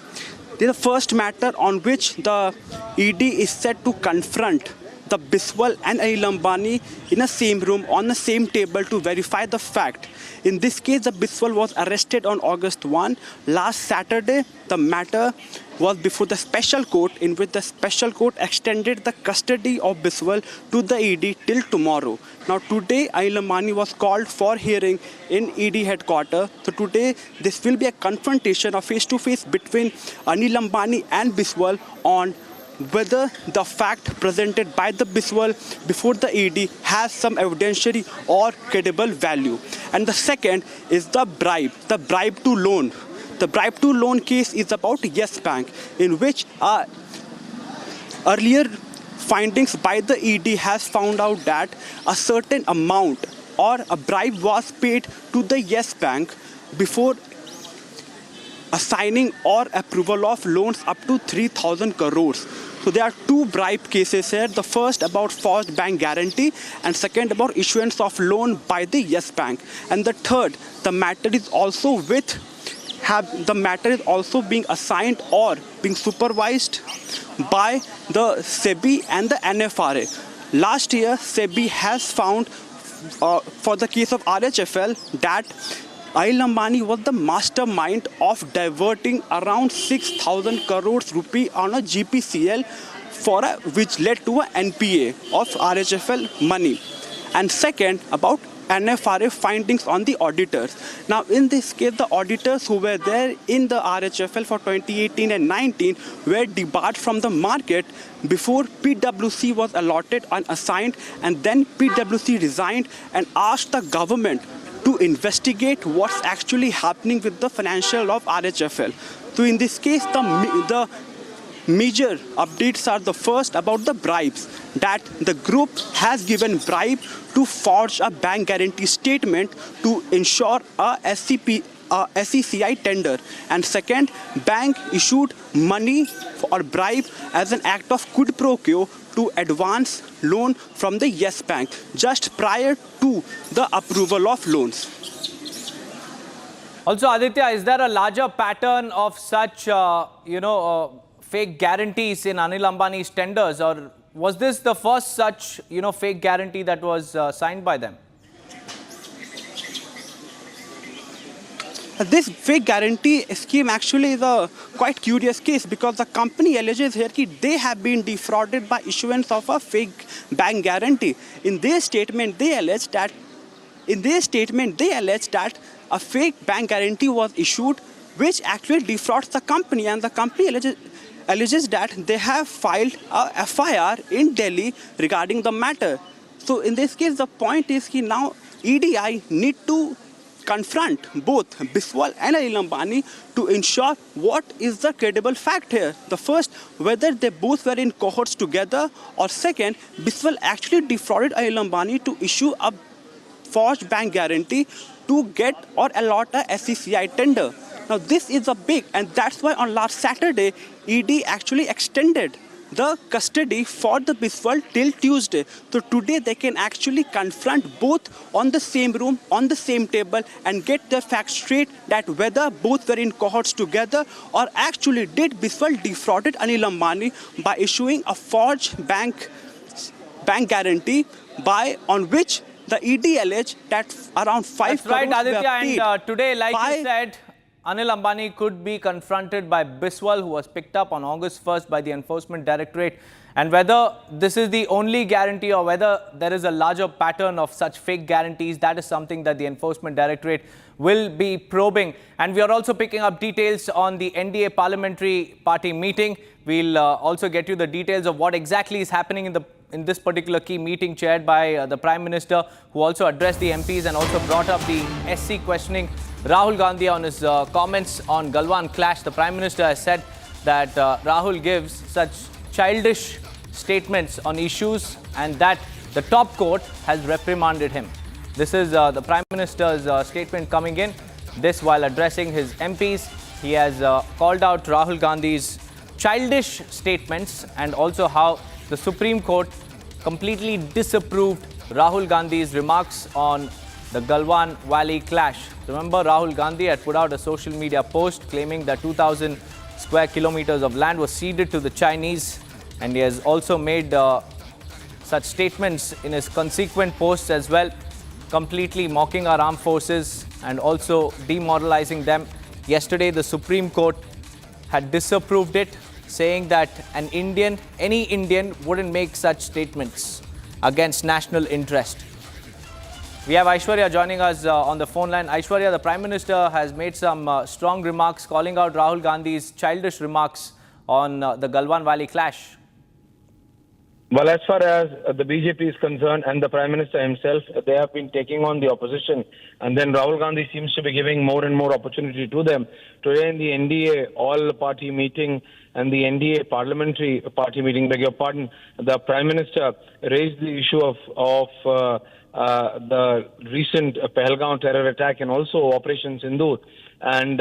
This is the first matter on which the ED is set to confront the Biswal and Anil Ambani in the same room, on the same table, to verify the fact. In this case, the Biswal was arrested on August 1. Last Saturday, the matter was before the special court, in which the special court extended the custody of Biswal to the ED till tomorrow. Now today, Anil Ambani was called for hearing in ED headquarters. So today, this will be a confrontation, a face-to-face between Anil Ambani and Biswal on whether the fact presented by the Biswal before the ED has some evidentiary or credible value. And the second is the bribe to loan. The bribe to loan case is about Yes Bank, in which earlier findings by the ED has found out that a certain amount or a bribe was paid to the Yes Bank before assigning or approval of loans up to 3,000 crores. So there are two bribe cases here. The first about forged bank guarantee, and second about issuance of loan by the Yes Bank. And the third, the matter is also being assigned or being supervised by the SEBI and the NFRA. Last year, SEBI has found for the case of RHFL that Anil Ambani was the mastermind of diverting around 6,000 crores rupee on a GPCL which led to an NPA of RHFL money. And second, about NFRA findings on the auditors. Now, in this case, the auditors who were there in the RHFL for 2018 and 19 were debarred from the market before PwC was allotted and assigned, and then PwC resigned and asked the government to investigate what's actually happening with the financial of RHFL. So in this case, the major updates are the first about the bribes, that the group has given bribe to forge a bank guarantee statement to ensure a SECI tender. And second, bank issued money or bribe as an act of quid pro quo to advance loan from the Yes Bank just prior to the approval of loans. Also, Aditya, is there a larger pattern of such, fake guarantees in Anil Ambani's tenders, or was this the first such, fake guarantee that was signed by them? This fake guarantee scheme actually is a quite curious case, because the company alleges here that they have been defrauded by issuance of a fake bank guarantee. In their statement, they allege that a fake bank guarantee was issued, which actually defrauds the company, and the company alleges that they have filed a FIR in Delhi regarding the matter. So in this case, the point is that now EDI need to confront both Biswal and Anil Ambani to ensure what is the credible fact here. The first, whether they both were in cohorts together, or second, Biswal actually defrauded Anil Ambani to issue a forged bank guarantee to get or allot a SECI tender. Now this is a big, and that's why on last Saturday, ED actually extended the custody for the Biswal till Tuesday. So today they can actually confront both on the same room, on the same table, and get the facts straight that whether both were in cohorts together or actually did Biswal defrauded Anil Ambani by issuing a forged bank guarantee on which the ED alleged that around 5 crores right, Aditya, were paid. and today, like you said, Anil Ambani could be confronted by Biswal, who was picked up on August 1st by the Enforcement Directorate. And whether this is the only guarantee or whether there is a larger pattern of such fake guarantees, that is something that the Enforcement Directorate will be probing. And we are also picking up details on the NDA Parliamentary Party meeting. We'll also get you the details of what exactly is happening in this particular key meeting chaired by the Prime Minister, who also addressed the MPs and also brought up the SC questioning Rahul Gandhi on his comments on Galwan clash. The Prime Minister has said that Rahul gives such childish statements on issues and that the top court has reprimanded him. This is the Prime Minister's statement coming in. This while addressing his MPs. He has called out Rahul Gandhi's childish statements and also how the Supreme Court completely disapproved Rahul Gandhi's remarks on the Galwan Valley clash. Remember, Rahul Gandhi had put out a social media post claiming that 2,000 square kilometers of land was ceded to the Chinese, and he has also made such statements in his consequent posts as well, completely mocking our armed forces and also demoralizing them. Yesterday, the Supreme Court had disapproved it, saying that any Indian wouldn't make such statements against national interest. We have Aishwarya joining us on the phone line. Aishwarya, the Prime Minister has made some strong remarks calling out Rahul Gandhi's childish remarks on the Galwan Valley clash. Well, as far as the BJP is concerned and the Prime Minister himself, they have been taking on the opposition. And then Rahul Gandhi seems to be giving more and more opportunity to them. Today in the NDA all-party meeting and the NDA parliamentary party meeting, beg your pardon, the Prime Minister raised the issue of the recent Pahalgam terror attack and also Operation Sindoor. And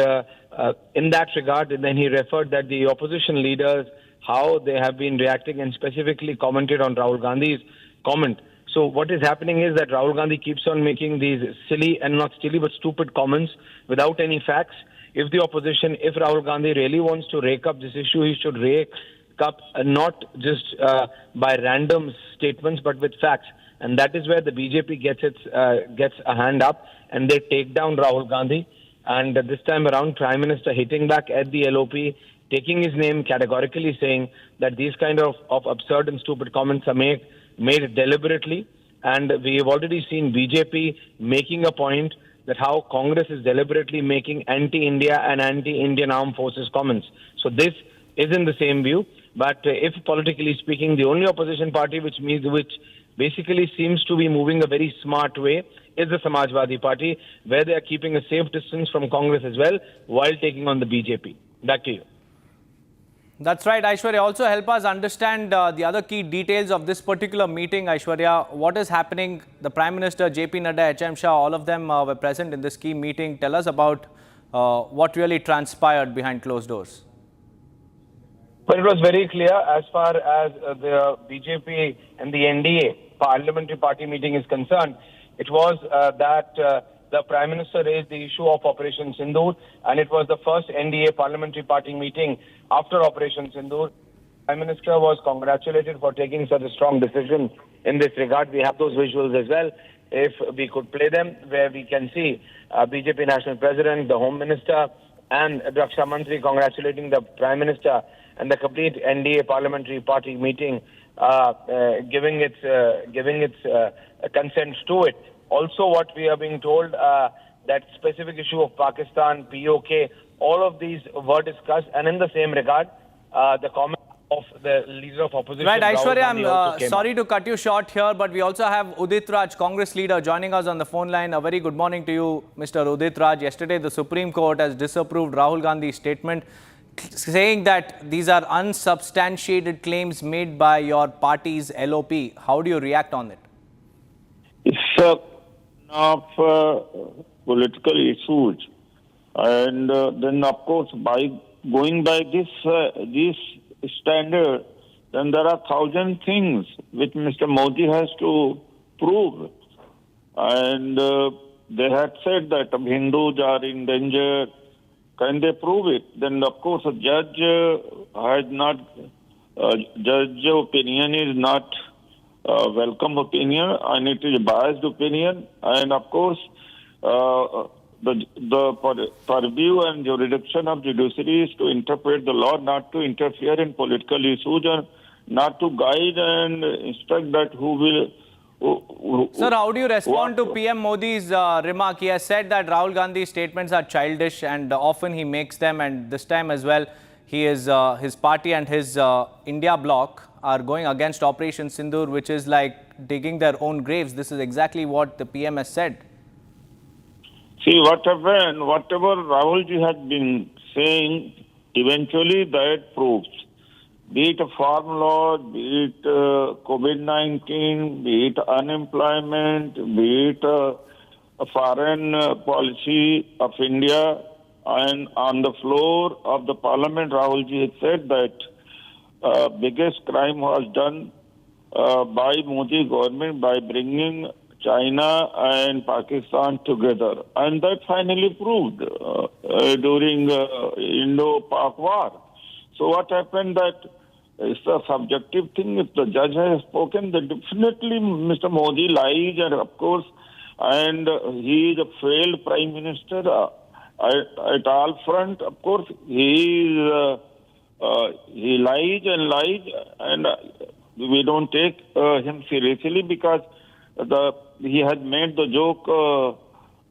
in that regard, then he referred that the opposition leaders, how they have been reacting and specifically commented on Rahul Gandhi's comment. So what is happening is that Rahul Gandhi keeps on making these silly and not silly but stupid comments without any facts. If Rahul Gandhi really wants to rake up this issue, he should rake up not just by random statements but with facts. And that is where the BJP gets a hand up and they take down Rahul Gandhi. And this time around, Prime Minister hitting back at the LOP, taking his name, categorically saying that these kind of absurd and stupid comments are made deliberately. And we have already seen BJP making a point that how Congress is deliberately making anti-India and anti-Indian armed forces comments. So this is in the same view. But if politically speaking, the only opposition party which basically seems to be moving a very smart way is the Samajwadi Party, where they are keeping a safe distance from Congress as well while taking on the BJP. Back to you. That's right, Aishwarya. Also help us understand the other key details of this particular meeting, Aishwarya. What is happening? The Prime Minister, JP Nadda, HM Shah, all of them were present in this key meeting. Tell us about what really transpired behind closed doors. Well, it was very clear as far as the BJP and the NDA parliamentary party meeting is concerned. It was that the Prime Minister raised the issue of Operation Sindoor, and it was the first NDA parliamentary party meeting after Operation Sindoor. Prime Minister was congratulated for taking such a strong decision in this regard. We have those visuals as well, if we could play them, where we can see BJP National President, the Home Minister, and Raksha Mantri congratulating the Prime Minister and the complete NDA parliamentary party meeting, giving its consent to it. Also, what we are being told, that specific issue of Pakistan, POK, all of these were discussed. And in the same regard, the comment of the leader of opposition. Right, Aishwarya, I'm sorry to cut you short here, but we also have Udit Raj, Congress leader, joining us on the phone line. A very good morning to you, Mr. Udit Raj. Yesterday, the Supreme Court has disapproved Rahul Gandhi's statement, saying that these are unsubstantiated claims made by your party's LOP. How do you react on it? It's of political issues, and then of course by going by this standard, then there are 1,000 things which Mr. Modi has to prove. And they had said that Hindus are in danger. Can they prove it? Then, of course, a judge has not, judge opinion is not welcome opinion, and it is a biased opinion. And, of course, the purview and jurisdiction of judiciary is to interpret the law, not to interfere in political issues, and not to guide and instruct that who will... Sir, how do you respond to PM Modi's remark? He has said that Rahul Gandhi's statements are childish and often he makes them, and this time as well, he is, his party and his India bloc are going against Operation Sindoor, which is like digging their own graves. This is exactly what the PM has said. See, what happened, whatever Rahulji had been saying, eventually that proves. Be it a farm law, be it COVID-19, be it unemployment, be it a foreign policy of India, and on the floor of the parliament, Rahulji had said that biggest crime was done by Modi government by bringing China and Pakistan together. And that finally proved during Indo-Pak war. So what happened that it's a subjective thing. If the judge has spoken, then definitely Mr. Modi lies, and of course, and he is a failed prime minister at all front. Of course, he lies and lies, and we don't take him seriously because he had made the joke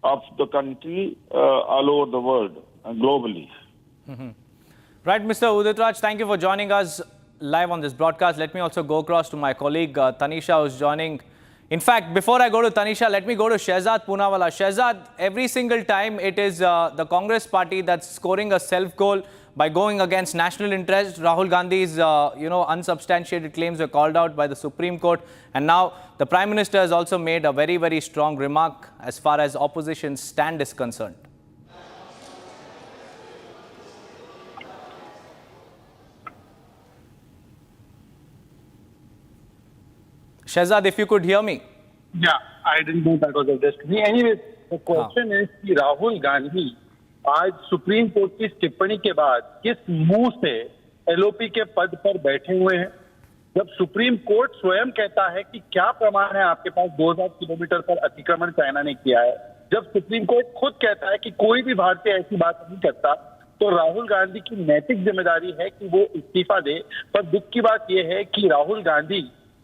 of the country all over the world, globally. Right, Mr. Udit Raj, thank you for joining us live on this broadcast. Let me also go across to my colleague Tanisha, who's joining. In fact, before I go to Tanisha, let me go to Shehzad Poonawalla. Shehzad, every single time it is the Congress party that's scoring a self-goal by going against national interest. Rahul Gandhi's, unsubstantiated claims were called out by the Supreme Court. And now the Prime Minister has also made a very, very strong remark as far as opposition's stand is concerned. Shehzad, if you could hear me. Yeah, I didn't know that was addressed to me. Anyway, the question is कि राहुल गांधी आज supreme court की टिप्पणी के बाद किस मुंह से LOP के पद पर बैठे हुए हैं? जब सुप्रीम कोर्ट स्वयं कहता है कि क्या प्रमाण है आपके पास 2000 किलोमीटर पर अतिक्रमण चाइना ने किया है, जब सुप्रीम कोर्ट खुद कहता है कि कोई भी भारतीय ऐसी बात नहीं करता, तो राहुल गांधी की नैतिक जिम्मेदारी है कि वो इस्तीफा दे। पर दुख की बात यह है कि राहुल गांधी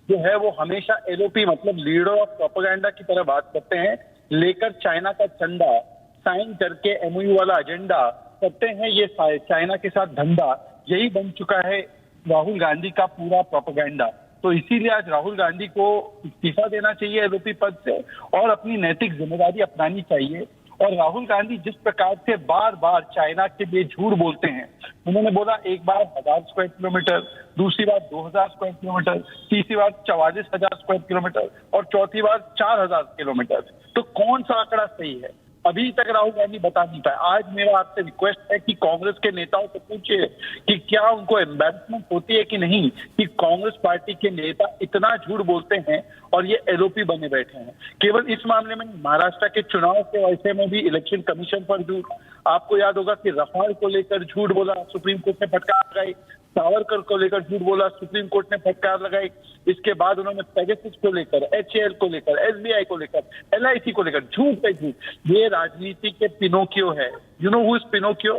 जो है वो हमेशा एलओपी मतलब लीडर ऑफ प्रोपेगेंडा की तरह बात करते हैं, लेकर चाइना का चंदा साइन करके एमओयू वाला एजेंडा करते हैं। ये चाइना के साथ धंधा यही बन चुका है राहुल गांधी का पूरा प्रोपेगेंडा। तो इसीलिए आज राहुल गांधी को इस्तीफा देना चाहिए एलओपी पद से और अपनी नैतिक जिम्मेदारी अपनानी चाहिए। और राहुल गांधी जिस प्रकार से बार बार चाइना के लिए झूठ बोलते हैं, उन्होंने बोला एक बार 1000 स्क्वायर किलोमीटर, दूसरी बार 2000 स्क्वायर किलोमीटर, तीसरी बार 44,000 स्क्वायर किलोमीटर और चौथी बार 4000 किलोमीटर। तो कौन सा आंकड़ा सही है? अभी तक राहुल गांधी बता नहीं पाए। आज मेरा आपसे रिक्वेस्ट है कि कांग्रेस के नेताओं से पूछिए कि क्या उनको एम्बैरसमेंट होती है कि नहीं कि कांग्रेस पार्टी के नेता इतना झूठ बोलते हैं और ये एलओपी बने बैठे हैं। केवल इस मामले में महाराष्ट्र के चुनाव के वैसे में भी इलेक्शन कमीशन पर झूठ, आपको याद होगा कि रफाल को लेकर झूठ बोला, सुप्रीम कोर्ट ने फटकार लगाई, सावरकर को लेकर झूठ बोला, सुप्रीम कोर्ट ने फटकार लगाई। इसके बाद उन्होंने पेगासस को लेकर, एचएएल को लेकर, एसबीआई को लेकर, एलआईसी को लेकर झूठ पे झूठ। ये राजनीति के पिनोकियो है। You know who is Pinocchio?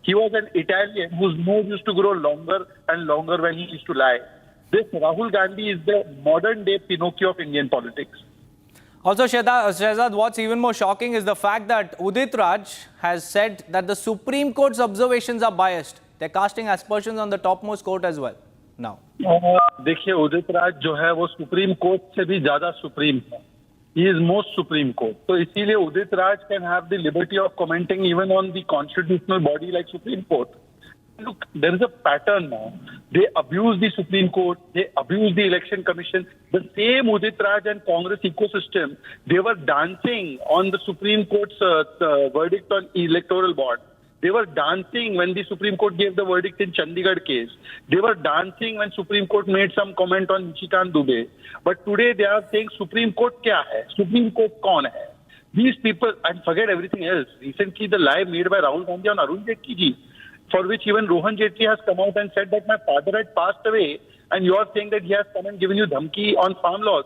He was an Italian whose nose used to grow longer and longer when he used to lie. This Rahul Gandhi is the modern day Pinocchio of Indian politics. Also, Shehzad, what's even more shocking is the fact that Udit Raj has said that the Supreme Court's observations are biased. They're casting aspersions on the topmost court as well now. देखिए, उदित राज जो है वो supreme court से भी ज्यादा supreme है। He is most supreme court. तो इसीलिए Udit Raj can have the liberty of commenting even on the constitutional body like Supreme Court. Look, there is a pattern now. They abuse the Supreme Court. They abuse the Election Commission. The same Udit Raj and Congress ecosystem, they were dancing on the Supreme Court's verdict on electoral bond. They were dancing when the Supreme Court gave the verdict in Chandigarh case. They were dancing when Supreme Court made some comment on Nishikant Dubey. But today they are saying Supreme Court kya hai? Supreme Court kaun hai? These people, and forget everything else. Recently the lie made by Rahul Gandhi on Arun Jaitley ji, for which even Rohan Jaitley has come out and said that my father had passed away, and you are saying that he has come and given you dhamki on farm laws.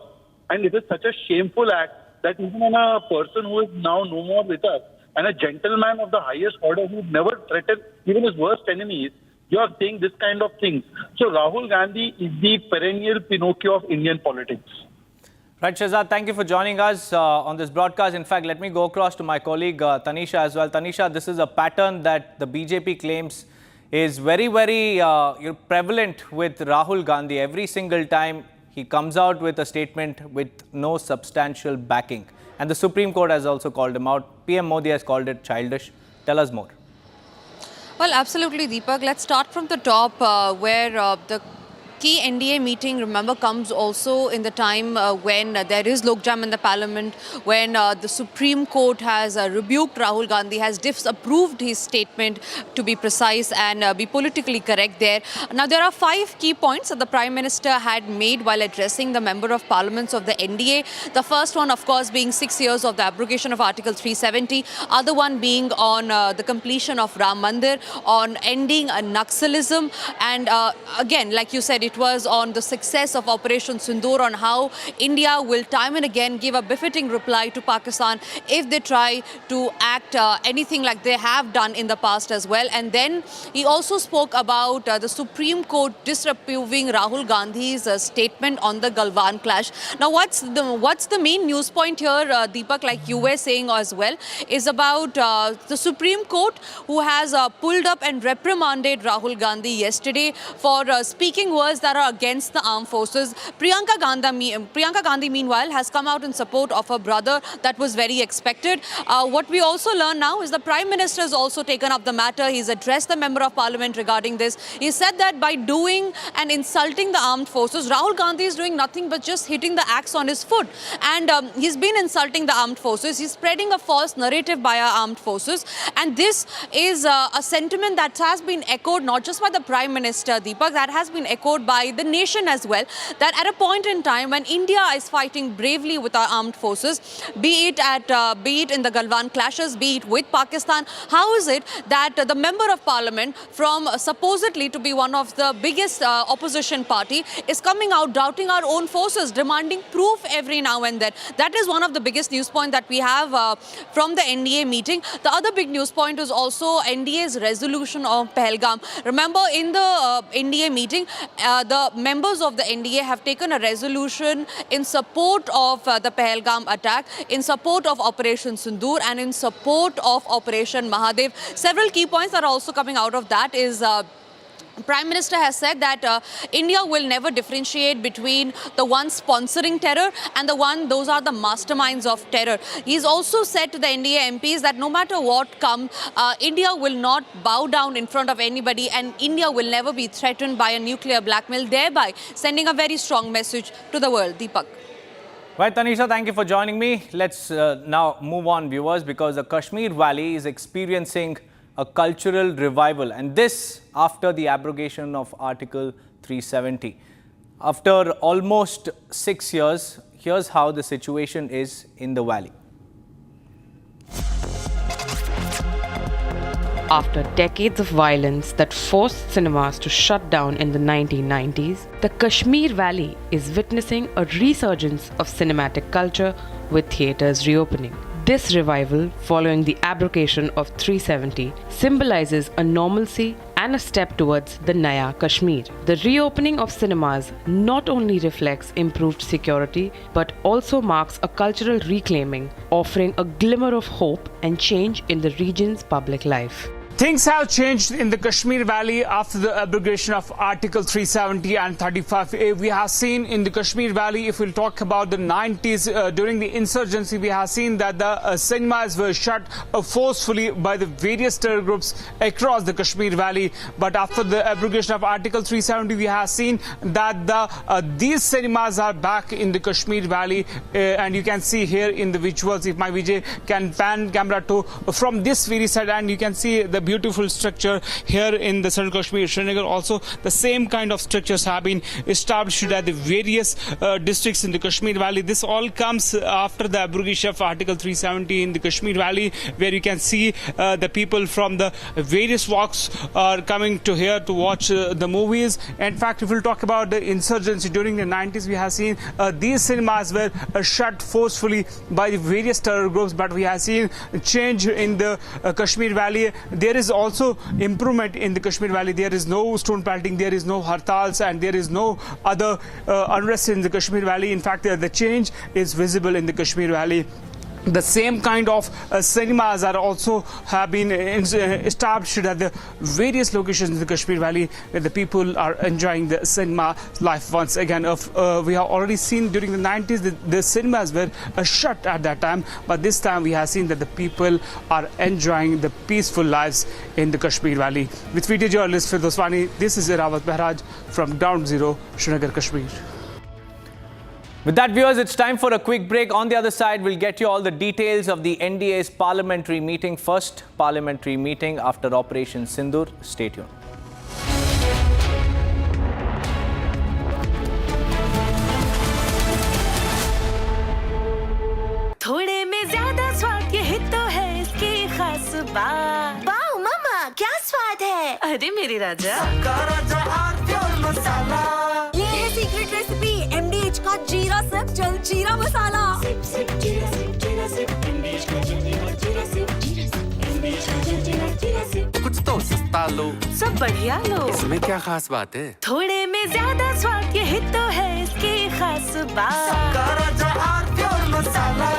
And it is such a shameful act that even on a person who is now no more with us, and a gentleman of the highest order who never threatened even his worst enemies, you are saying this kind of things. So Rahul Gandhi is the perennial Pinocchio of Indian politics. Right, Shahzad, thank you for joining us on this broadcast. In fact, let me go across to my colleague Tanisha as well. Tanisha, this is a pattern that the BJP claims is very, very prevalent with Rahul Gandhi. Every single time he comes out with a statement with no substantial backing. And the Supreme Court has also called him out. PM Modi has called it childish. Tell us more. Well, absolutely, Deepak. Let's start from the top where the key NDA meeting, remember, comes also in the time when there is logjam in the parliament, when the Supreme Court has rebuked Rahul Gandhi, has disapproved his statement, to be precise, and be politically correct there. Now, there are 5 key points that the Prime Minister had made while addressing the Member of Parliaments of the NDA. The first one, of course, being 6 years of the abrogation of Article 370. Other one being on the completion of Ram Mandir, on ending Naxalism. And again, like you said, it was on the success of Operation Sindoor, on how India will time and again give a befitting reply to Pakistan if they try to act anything like they have done in the past as well. And then he also spoke about the Supreme Court disapproving Rahul Gandhi's statement on the Galwan clash. Now, what's the main news point here, Deepak, like you were saying as well, is about the Supreme Court, who has pulled up and reprimanded Rahul Gandhi yesterday for speaking words that are against the armed forces. Priyanka Gandhi, meanwhile, has come out in support of her brother. That was very expected. What we also learn now is the Prime Minister has also taken up the matter. He's addressed the Member of Parliament regarding this. He said that by doing and insulting the armed forces, Rahul Gandhi is doing nothing but just hitting the axe on his foot. And he's been insulting the armed forces. He's spreading a false narrative by our armed forces. And this is a sentiment that has been echoed not just by the Prime Minister, Deepak, that has been echoed by the nation as well, that at a point in time when India is fighting bravely with our armed forces, be it in the Galwan clashes, be it with Pakistan, how is it that the Member of Parliament, from supposedly to be one of the biggest opposition party, is coming out doubting our own forces, demanding proof every now and then? That is one of the biggest news point that we have from the NDA meeting. The other big news point is also NDA's resolution of Pahalgam. Remember, in the NDA meeting, the members of the NDA have taken a resolution in support of the Pahalgam attack, in support of Operation Sindoor, and in support of Operation Mahadev. Several key points that are also coming out of that is Prime Minister has said that India will never differentiate between the ones sponsoring terror and those are the masterminds of terror. He's also said to the NDA MPs that no matter what comes, India will not bow down in front of anybody, and India will never be threatened by a nuclear blackmail, thereby sending a very strong message to the world. Deepak. Right, Tanisha, thank you for joining me. Let's now move on, viewers, because the Kashmir Valley is experiencing a cultural revival, and this after the abrogation of Article 370. After almost 6 years, here's how the situation is in the valley. After decades of violence that forced cinemas to shut down in the 1990s, the Kashmir Valley is witnessing a resurgence of cinematic culture with theatres reopening. This revival, following the abrogation of 370, symbolizes a normalcy and a step towards the Naya Kashmir. The reopening of cinemas not only reflects improved security, but also marks a cultural reclaiming, offering a glimmer of hope and change in the region's public life. Things have changed in the Kashmir Valley after the abrogation of Article 370 and 35A. We have seen in the Kashmir Valley, if we'll talk about the 90s, during the insurgency, we have seen that the cinemas were shut forcefully by the various terror groups across the Kashmir Valley. But after the abrogation of Article 370, we have seen that these cinemas are back in the Kashmir Valley. And you can see here in the visuals, if my Vijay can pan camera to from this very side, and you can see the beautiful structure here in the Central Kashmir, Srinagar. Also, the same kind of structures have been established at the various districts in the Kashmir Valley. This all comes after the abrogation of Article 370 in the Kashmir Valley, where you can see the people from the various walks are coming to here to watch the movies. In fact, if we'll talk about the insurgency during the 90s, we have seen these cinemas were shut forcefully by the various terror groups, but we have seen change in the Kashmir Valley. There is also improvement in the Kashmir Valley. There is no stone pelting, there is no hartals, and there is no other unrest in the Kashmir Valley. In fact, the change is visible in the Kashmir Valley. The same kind of cinemas are also have been established at the various locations in the Kashmir Valley, where the people are enjoying the cinema life once again. We have already seen during the 90s that the cinemas were shut at that time, but this time we have seen that the people are enjoying the peaceful lives in the Kashmir Valley. With video journalist Goswami, this is Irawat Behraj from Ground Zero, Srinagar, Kashmir. With that, viewers, it's time for a quick break. On the other side, we'll get you all the details of the NDA's parliamentary meeting, first parliamentary meeting after Operation Sindoor. Stay tuned. थोड़े में ज्यादा स्वाद ये तो है इसकी खास बात। वाओ मामा, क्या स्वाद है? अरे मेरे राजा, राजा मसाला। ये है सीक्रेट रेसिपी MDH का जीरा सिप जल जीरा मसाला। सिप सिप जीरा सिप MDH का जल जीरा सिप MDH का जल जीरा सिप। कुछ तो सस्ता लो, सब बढ़िया लो। इसमें क्या खास बात है? थोड़े में ज्यादा स्वाद ये तो है इसकी खास बात। राजा मसाला।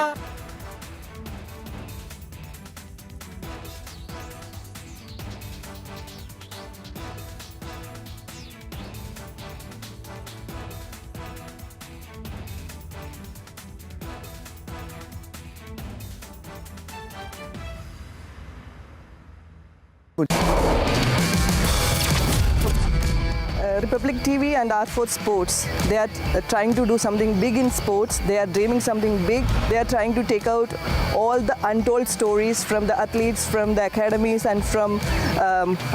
Republic TV and R4 Sports, they are trying to do something big in sports. They are dreaming something big. They are trying to take out all the untold stories from the athletes, from the academies, and from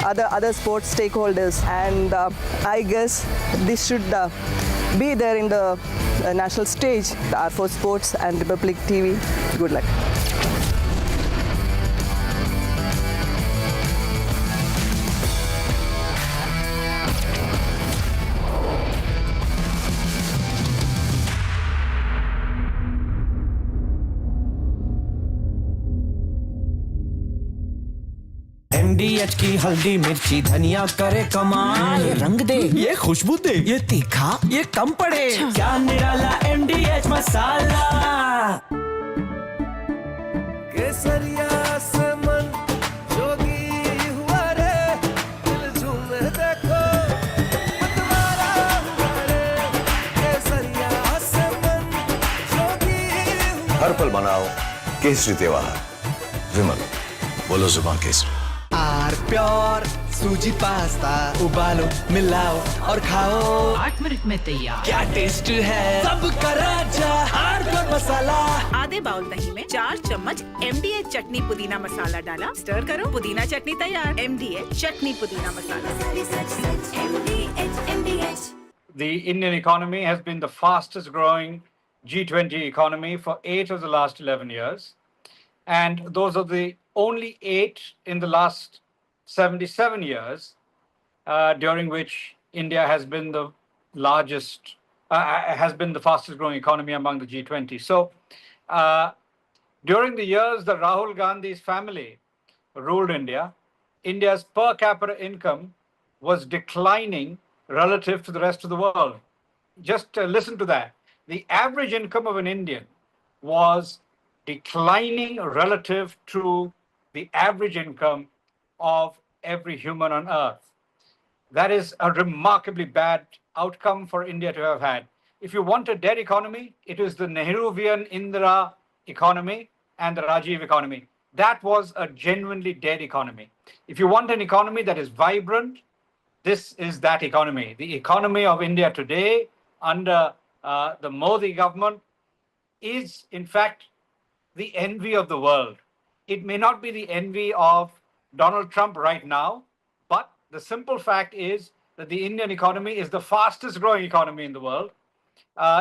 other sports stakeholders. And I guess this should be there in the national stage. The R4 Sports and Republic TV. Good luck. MDH की हल्दी मिर्ची धनिया करे कमाल, ये रंग दे, ये खुशबू दे, ये तीखा, ये कम पड़े, क्या निराला MDH मसाला। केसरिया से मन जोगी हुआ रे, दिल झूमे देखो मतवारा हुआ रे। केसरिया से मन जोगी हुआ। हर पल मनाओ केसरी त्योहार। विमल, बोलो जुबान केसरी। आर प्योर सूजी पास्ता उबालो मिलाओ और खाओ 8 मिनट में तैयार। क्या टेस्ट है सबका राजा आर प्योर मसाला। आधे बाउल दही में 4 चम्मच MDH चटनी पुदीना मसाला डाला, स्टर करो, पुदीना चटनी तैयार। MDH चटनी पुदीना मसाला। The Indian economy has been the fastest growing G20 economy for 8 of the last 11 years. And those are the only 8 in the last 77 years, during which India has been the largest, has been the fastest growing economy among the G20. So during the years that Rahul Gandhi's family ruled India, India's per capita income was declining relative to the rest of the world. Just listen to that. The average income of an Indian was declining relative to the average income of every human on earth. That is a remarkably bad outcome for India to have had. If you want a dead economy, it is the Nehruvian Indira economy and the Rajiv economy. That was a genuinely dead economy. If you want an economy that is vibrant, this is that economy. The economy of India today under the Modi government is, in fact, the envy of the world. It may not be the envy of Donald Trump right now, but the simple fact is that the Indian economy is the fastest growing economy in the world.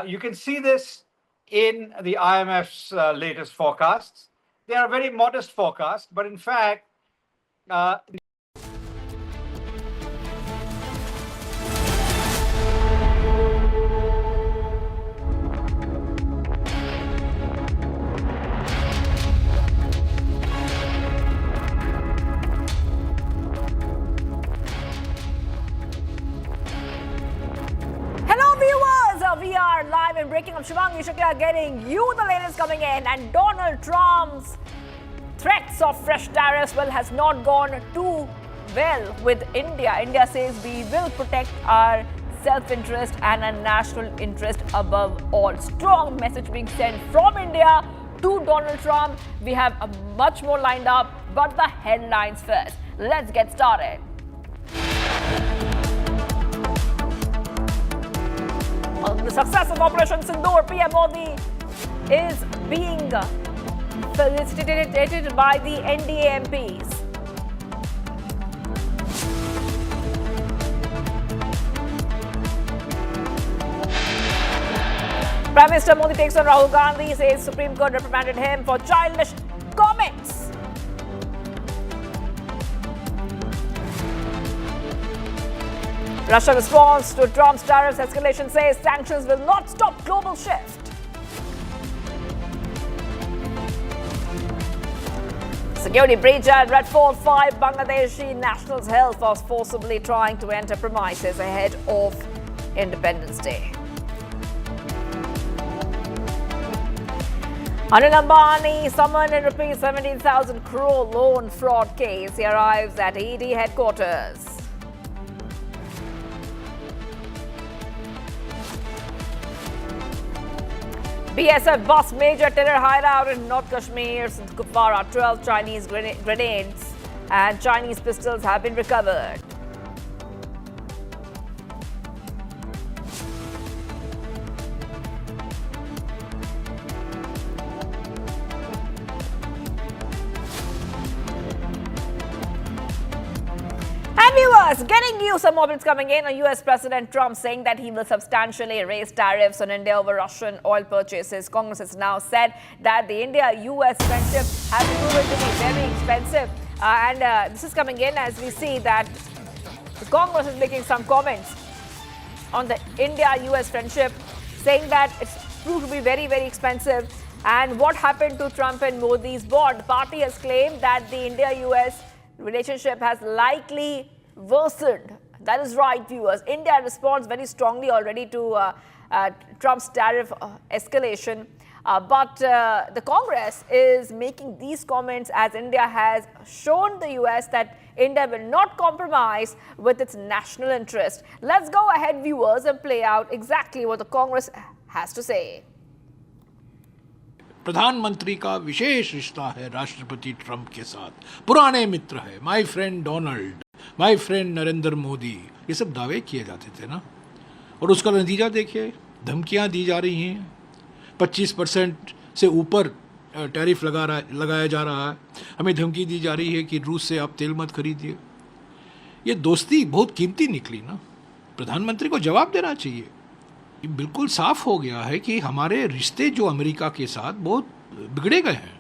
You can see this in the IMF's latest forecasts. They are very modest forecasts, but in fact, we are live and breaking. I'm Shivangi Shukla getting you the latest coming in, and Donald Trump's threats of fresh tariffs has not gone too well with India. India says we will protect our self-interest and our national interest above all. Strong message being sent from India to Donald Trump. We have much more lined up, but the headlines first. Let's get started. The success of Operation Sindoor, PM Modi is being felicitated by the NDA MPs. Prime Minister Modi takes on Rahul Gandhi, says Supreme Court reprimanded him for childish comments. Russia response to Trump's tariffs escalation, says sanctions will not stop global shift. Security breach at Red Fort. 5 Bangladeshi nationals held for forcibly trying to enter premises ahead of Independence Day. Anil Ambani summoned in rupees 17,000 crore loan fraud case. He arrives at ED headquarters. BSF busts major terror hideout in North Kashmir since Kupwara. 12 Chinese grenades and Chinese pistols have been recovered. Viewers, getting you some updates coming in on US President Trump saying that he will substantially raise tariffs on India over Russian oil purchases. Congress has now said that the India-US friendship has proven to be very expensive. This is coming in as we see that the Congress is making some comments on the India-US friendship, saying that it's proved to be very, very expensive. And what happened to Trump and Modi's bond? The party has claimed that the India-US relationship has likely worsened. That is right, viewers. India responds very strongly already to Trump's tariff escalation. But the Congress is making these comments as India has shown the US that India will not compromise with its national interest. Let's go ahead, viewers, and play out exactly what the Congress has to say. प्रधानमंत्री का विशेष रिश्ता है राष्ट्रपति Trump के साथ, पुराने मित्र है, my friend Donald, my friend Narendra Modi, ये सब दावे किए जाते थे ना, और उसका नतीजा देखिए, धमकियां दी जा रही हैं, 25% से ऊपर टैरिफ लगाया जा रहा है, हमें धमकी दी जा रही है कि रूस से आप तेल मत खरीदिए। ये दोस्ती बहुत कीमती निकली ना, प्रधानमंत्री को जवाब देना चाहिए। बिल्कुल साफ हो गया है कि हमारे रिश्ते जो अमेरिका के साथ बहुत बिगड़े गए हैं।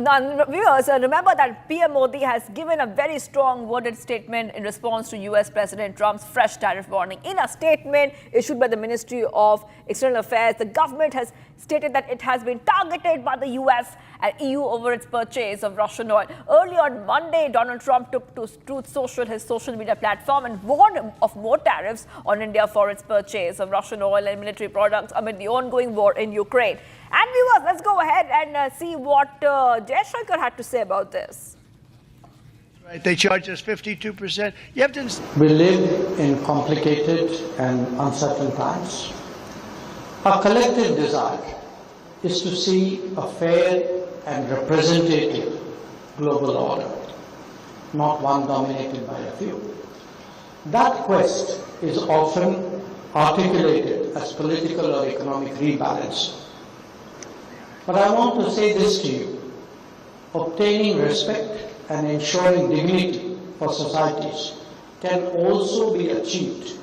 Now, viewers, remember that PM Modi has given a very strong worded statement in response to US President Trump's fresh tariff warning. In a statement issued by the Ministry of External Affairs, the government has stated that it has been targeted by the US and EU over its purchase of Russian oil. Early on Monday, Donald Trump took to Truth Social, his social media platform, and warned of more tariffs on India for its purchase of Russian oil and military products amid the ongoing war in Ukraine. And viewers, let's go ahead and see what Jaishankar had to say about this. Right, they charge us 52%. You have to. We live in complicated and uncertain times. Our collective desire is to see a fair and representative global order, not one dominated by a few. That quest is often articulated as political or economic rebalance. But I want to say this to you. obtaining respect and ensuring dignity for societies can also be achieved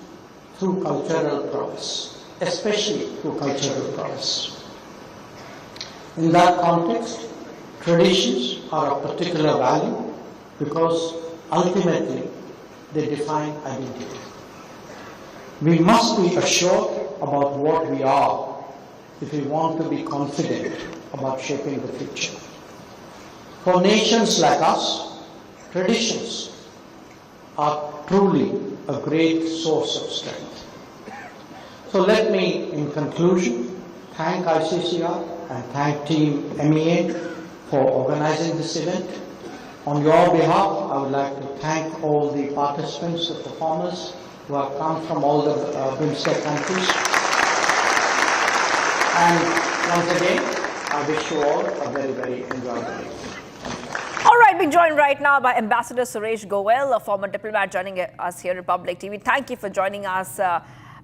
through cultural prowess, especially through cultural prowess. In that context, traditions are of particular value because ultimately they define identity. We must be assured about what we are if we want to be confident about shaping the future. For nations like us, traditions are truly a great source of strength. So let me, in conclusion, thank ICCR and thank Team MEA for organizing this event. On your behalf, I would like to thank all the participants, the performers who have come from all the BIMSTEC countries. And once again, I wish you all a very, very enjoyable day. All right, being joined right now by Ambassador Suresh Goel, a former diplomat joining us here at Republic TV. Thank you for joining us,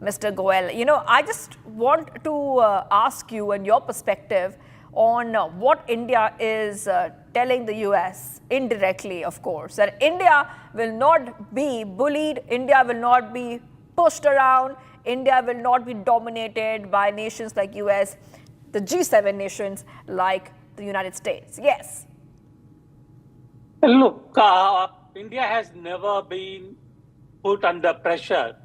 Mr. Goel. You know, I just want to ask you and your perspective on what India is telling the US, indirectly, of course, that India will not be bullied, India will not be pushed around, India will not be dominated by nations like US, the G7 nations like the United States. Yes. Look, India has never been put under pressure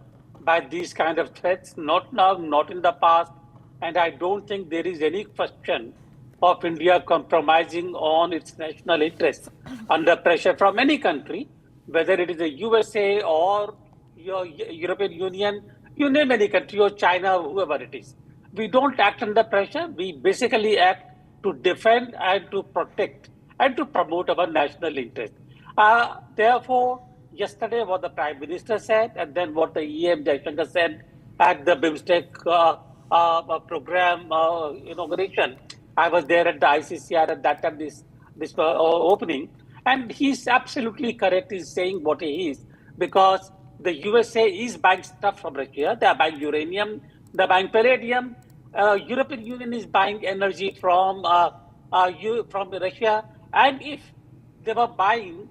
by these kind of threats, not now, not in the past, and I don't think there is any question of India compromising on its national interests under pressure from any country, whether it is the USA or your European Union, you name any country, or China, whoever it is. We don't act under pressure. We basically act to defend and to protect and to promote our national interest. Therefore, yesterday what the Prime Minister said and then what the EM Jaishankar said at the BIMSTEC program inauguration. I was there at the ICCR at that time, this opening, and he's absolutely correct in saying what he is, because the USA is buying stuff from Russia. They are buying uranium, they are buying palladium. European Union is buying energy from Russia, and if they were buying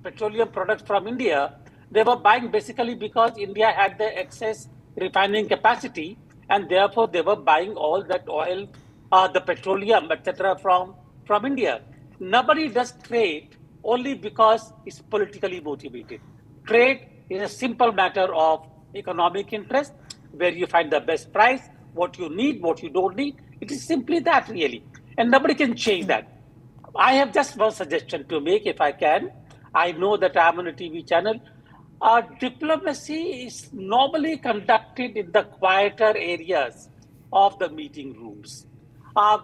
petroleum products from India, they were buying basically because India had the excess refining capacity, and therefore they were buying all that oil, the petroleum, etc. from India. Nobody does trade only because it's politically motivated. Trade is a simple matter of economic interest, where you find the best price, what you need, what you don't need. It is simply that, really. And nobody can change that. I have just one suggestion to make, if I can. I know that I'm on a TV channel. Diplomacy is normally conducted in the quieter areas of the meeting rooms.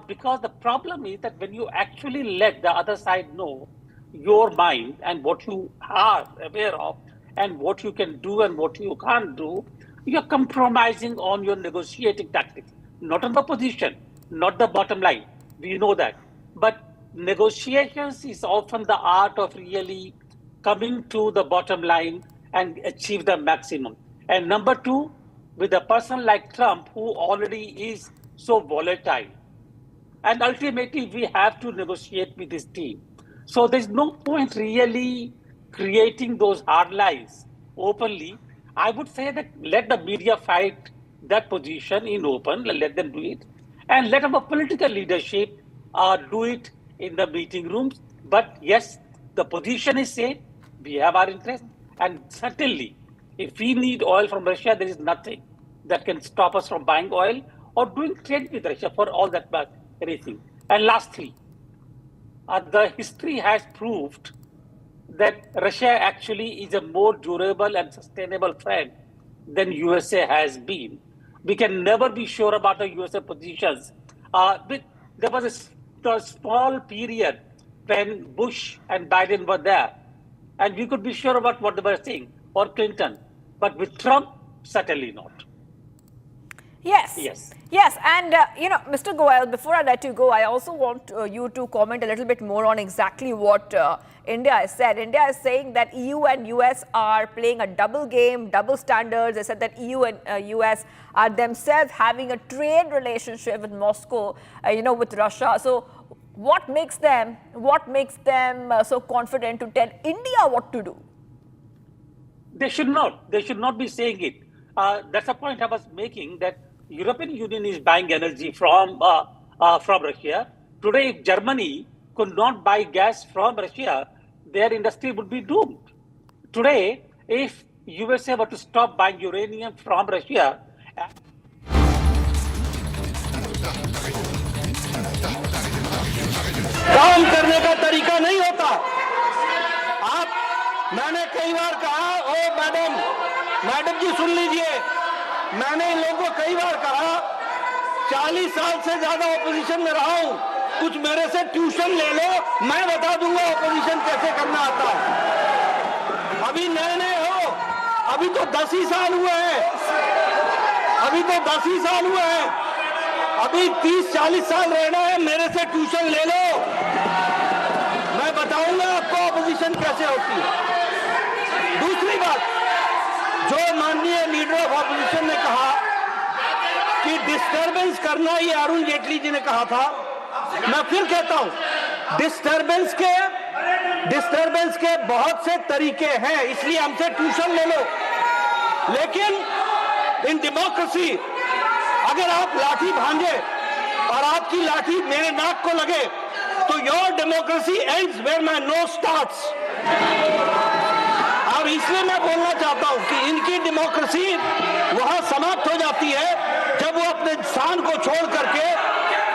Because the problem is that when you actually let the other side know your mind and what you are aware of and what you can do and what you can't do, you're compromising on your negotiating tactics, not on the position, not the bottom line. We know that. But negotiations is often the art of really coming to the bottom line and achieve the maximum. And number two, with a person like Trump, who already is so volatile, and ultimately we have to negotiate with his team. So there's no point really creating those hard lines openly. I would say that let the media fight that position in open, let them do it, and let our political leadership do it in the meeting rooms. But yes, the position is safe, we have our interest, and certainly if we need oil from Russia, there is nothing that can stop us from buying oil or doing trade with Russia for all that anything. And lastly, the history has proved that Russia actually is a more durable and sustainable friend than USA has been. We can never be sure about the USA positions. There was a small period when Bush and Biden were there, and we could be sure about what they were saying, or Clinton. But with Trump, certainly not. Yes. Yes. Yes. And, Mr. Goel, before I let you go, I also want you to comment a little bit more on exactly what India has said. India is saying that EU and US are playing a double game, double standards. They said that EU and US are themselves having a trade relationship with Moscow, with Russia. So What makes them so confident to tell India what to do? They should not. They should not be saying it. That's the point I was making, that European Union is buying energy from Russia. Today, if Germany could not buy gas from Russia, their industry would be doomed. Today, if USA were to stop buying uranium from Russia, काम करने का तरीका नहीं होता। मैंने कई बार कहा, ओ madam जी सुन लीजिए, मैंने इन लोगों को कई बार कहा, 40 साल से ज्यादा ऑपोजिशन में रहा हूं, कुछ मेरे से ट्यूशन ले लो, मैं बता दूंगा ऑपोजिशन कैसे करना आता है। अभी नए हो, अभी तो 10 ही साल हुए हैं, अभी 30-40 साल रहना है, मेरे से ट्यूशन ले लो, मैं बताऊंगा आपको ऑपोजिशन कैसे होती है। दूसरी बात, जो माननीय लीडर ऑफ ऑपोजिशन ने कहा कि डिस्टर्बेंस करना, ये अरुण जेटली जी ने कहा था, मैं फिर कहता हूं, डिस्टर्बेंस के बहुत से तरीके हैं, इसलिए हमसे ट्यूशन ले लो। लेकिन इन डेमोक्रेसी अगर आप लाठी भांजे और आपकी लाठी मेरे नाक को लगे तो your democracy ends where my nose starts. और इसलिए मैं बोलना चाहता हूं कि इनकी डेमोक्रेसी वहां समाप्त हो जाती है जब वो अपने स्थान को छोड़ करके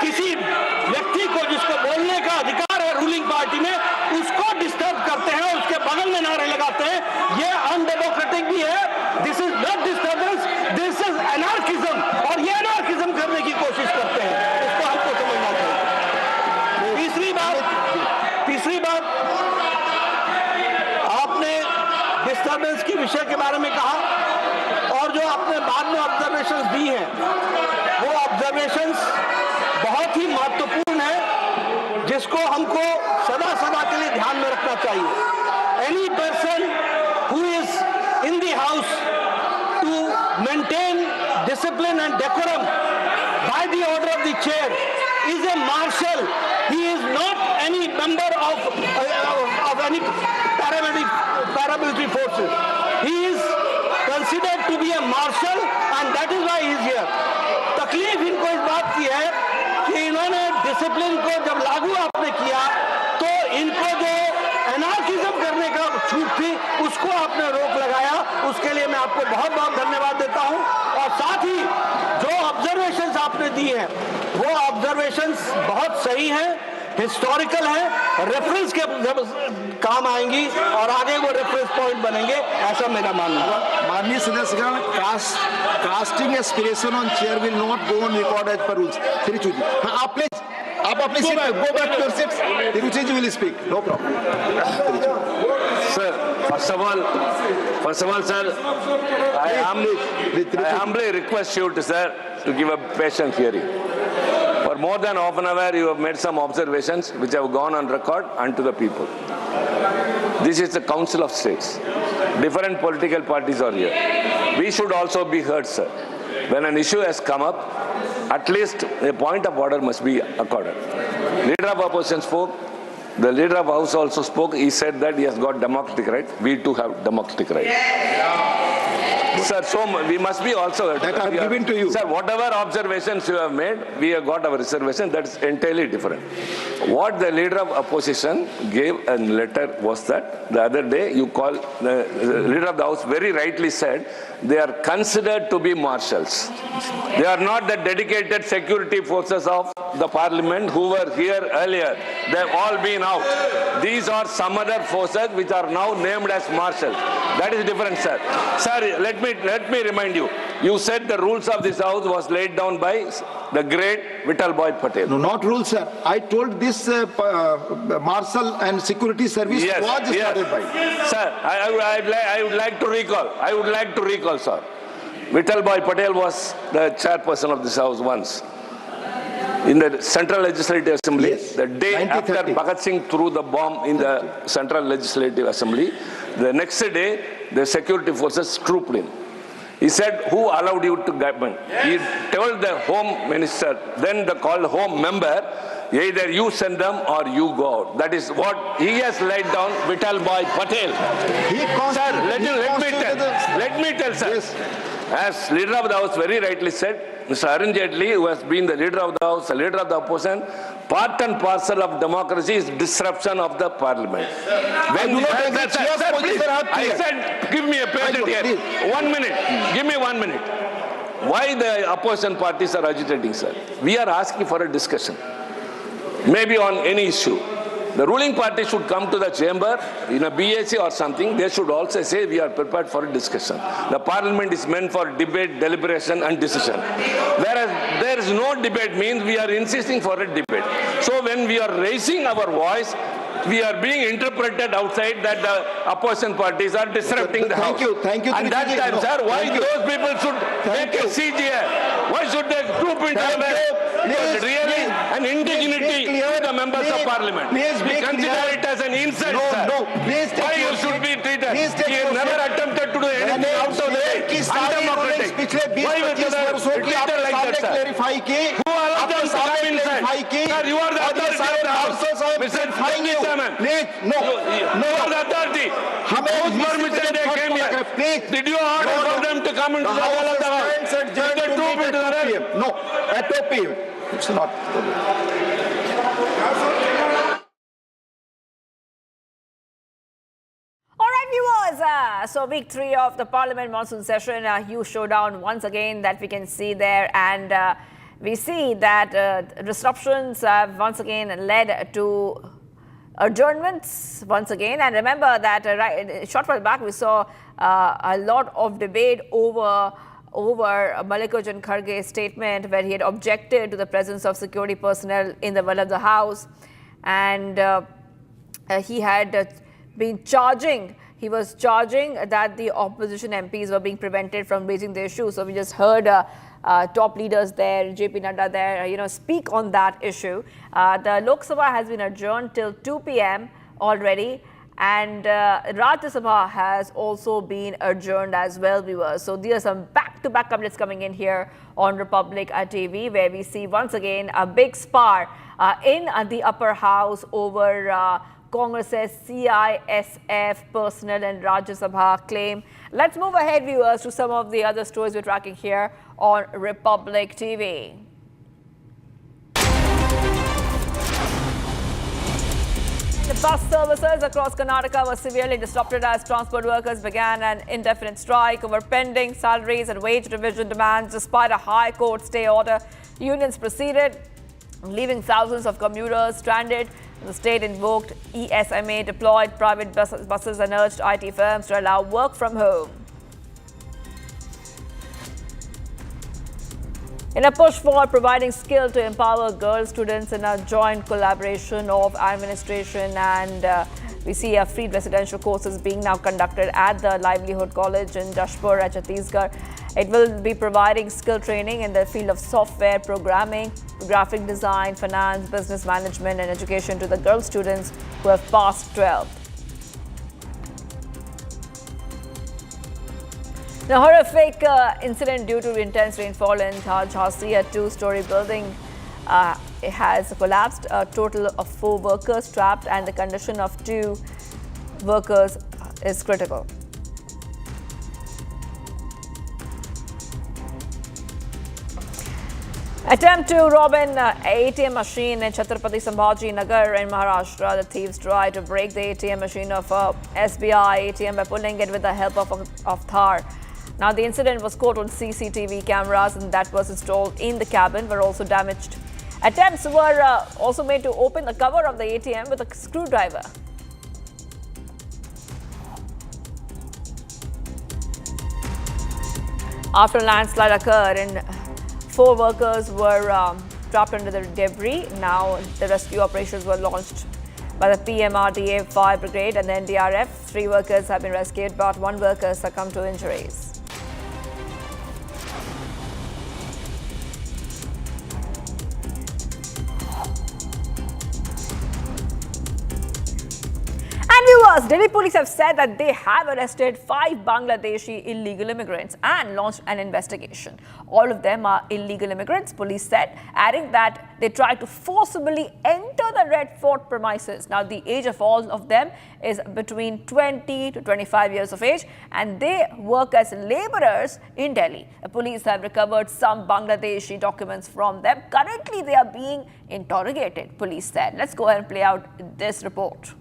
किसी व्यक्ति को, जिसको बोलने का अधिकार है रूलिंग पार्टी में, उसको डिस्टर्ब करते हैं, उसके बगल में नारे लगाते हैं। ये अनडेमोक्रेटिक भी है। This is not disturbance, this is anarchism, और ये एनार्किज्म करने की कोशिश करते हैं, इसको हमको समझना चाहिए। तीसरी बात, आपने डिस्टर्बेंस के विषय के बारे में कहा, और जो आपने बाद में ऑब्जर्वेशंस दी हैं, वो ऑब्जर्वेशंस बहुत ही महत्वपूर्ण है, जिसको हमको सदा के लिए ध्यान में रखना चाहिए। Any person who is in the house to maintain discipline and decorum by the order of the chair is a marshal. He is not any member of any paramilitary forces. He is considered to be a marshal, and that is why he is here. तकलीफ इनको इस बात की है कि इन्होंने discipline को जब लागू आपने किया तो इनको जो एनार्किज्म करने का छूट थी उसको आपने रोक लगाया। उसके लिए मैं आपको बहुत बहुत धन्यवाद देता हूं। और साथ ही जो ऑब्जर्वेशंस आपने दी हैं वो ऑब्जर्वेशंस बहुत सही हैं, हिस्टोरिकल हैं, रेफरेंस के काम आएंगी और आगे वो रेफरेंस पॉइंट बनेंगे, ऐसा मेरा मानना है। माननीय सदस्यगण, casting aspiration on chair will not go on record as per rules. Tiruchi ji, हाँ, आप अपनी सीट पे go back to your seats. Tiruchi ji will speak, no problem. Sir, first of all, sir, I humbly request you to give a patient hearing. For more than half an hour, you have made some observations which have gone on record unto the people. This is the Council of States. Different political parties are here. We should also be heard, sir. When an issue has come up, at least a point of order must be accorded. Leader of opposition spoke. The leader of house also spoke. He said that he has got democratic right. We too have democratic right. Sir, so we must be also... That I have given to you. Sir, whatever observations you have made, we have got our reservation. That is entirely different. What the leader of opposition gave a letter was that the other day you call the leader of the house very rightly said they are considered to be marshals. They are not the dedicated security forces of the parliament who were here earlier. They have all been out. These are some other forces which are now named as marshals. That is different, sir. Sir, let me remind you. You said the rules of this house was laid down by the great Vittal Bhoy Patel. No, not rules, sir. I told this marshal and security service was started by. Sir, I would like to recall, sir. Vittal Bhoy Patel was the chairperson of this house once. In the Central Legislative Assembly, the day after Bhagat Singh threw the bomb in the Central Legislative Assembly, the next day the security forces trooped in. He said, who allowed you to govern? He told the home minister, then the called home member, either you send them or you go out. That is what he has laid down, Vital Bhai Patel. Sir, let me tell, sir. Yes. As leader of the house very rightly said, Mr. Arun Jaitley, who has been the leader of the house, the leader of the opposition, part and parcel of democracy is disruption of the parliament. When I said, give me a patent here. 1 minute. Give me 1 minute. Why the opposition parties are agitating, sir? We are asking for a discussion. Maybe on any issue. The ruling party should come to the chamber in a BAC or something. They should also say we are prepared for a discussion. The parliament is meant for debate, deliberation and decision. Whereas there is no debate means we are insisting for a debate. So when we are raising our voice, we are being interpreted outside that the opposition parties are disrupting the house. Thank you. And that time, sir, why those people should make a CGI? Why should they group into really an indignity to the members of parliament? We consider it as an insult, sir. Why you should be treated? He has never attempted to do anything out of the way. Undemocratic. Why was treated like that, sir? Who allowed them to come inside? Sir, you are the authority of the house. Mr. You are the authority. Whose permission they came here? Did you order for them to come into the hall of the house? Did they troop into the red? No, at 2 p.m. It's not. All right, viewers. So week 3 of the Parliament monsoon session, a huge showdown once again that we can see there, and we see that disruptions have once again led to adjournments once again. And remember that a short while back we saw a lot of debate over Mallikarjun Kharge's statement where he had objected to the presence of security personnel in the well of the house, and he had been charging. He was charging that the opposition MPs were being prevented from raising the issue. So we just heard top leaders there, JP Nadda there, speak on that issue. The Lok Sabha has been adjourned till 2 p.m. already, and Rajya Sabha has also been adjourned as well, viewers. So there are some back-to-back updates coming in here on Republic TV, where we see once again a big spar in the upper house over Congress's CISF personnel and Rajya Sabha claim. Let's move ahead, viewers, to some of the other stories we're tracking here on Republic TV. The bus services across Karnataka were severely disrupted as transport workers began an indefinite strike over pending salaries and wage revision demands. Despite a high court stay order, unions proceeded, leaving thousands of commuters stranded. The state invoked ESMA, deployed private buses and urged IT firms to allow work from home. In a push for providing skill to empower girl students in a joint collaboration of administration and we see a free residential courses being now conducted at the Livelihood College in Dashpur at Chhattisgarh. It will be providing skill training in the field of software programming, graphic design, finance, business management and education to the girl students who have passed 12th. The horrific incident due to intense rainfall in Jhansi, a 2-story building it has collapsed. A total of 4 workers trapped and the condition of 2 workers is critical. Attempt to rob an ATM machine in Chhatrapati Sambhaji Nagar in Maharashtra. The thieves tried to break the ATM machine of SBI ATM by pulling it with the help of Thar. Now, the incident was caught on CCTV cameras and that was installed in the cabin were also damaged. Attempts were also made to open the cover of the ATM with a screwdriver. After a landslide occurred, 4 workers were trapped under the debris. Now, the rescue operations were launched by the PMRDA Fire Brigade and the NDRF. 3 workers have been rescued, but 1 worker succumbed to injuries. And viewers, Delhi police have said that they have arrested 5 Bangladeshi illegal immigrants and launched an investigation. All of them are illegal immigrants, police said, adding that they tried to forcibly enter the Red Fort premises. Now, the age of all of them is between 20 to 25 years of age, and they work as laborers in Delhi. The police have recovered some Bangladeshi documents from them. Currently, they are being interrogated, police said. Let's go ahead and play out this report.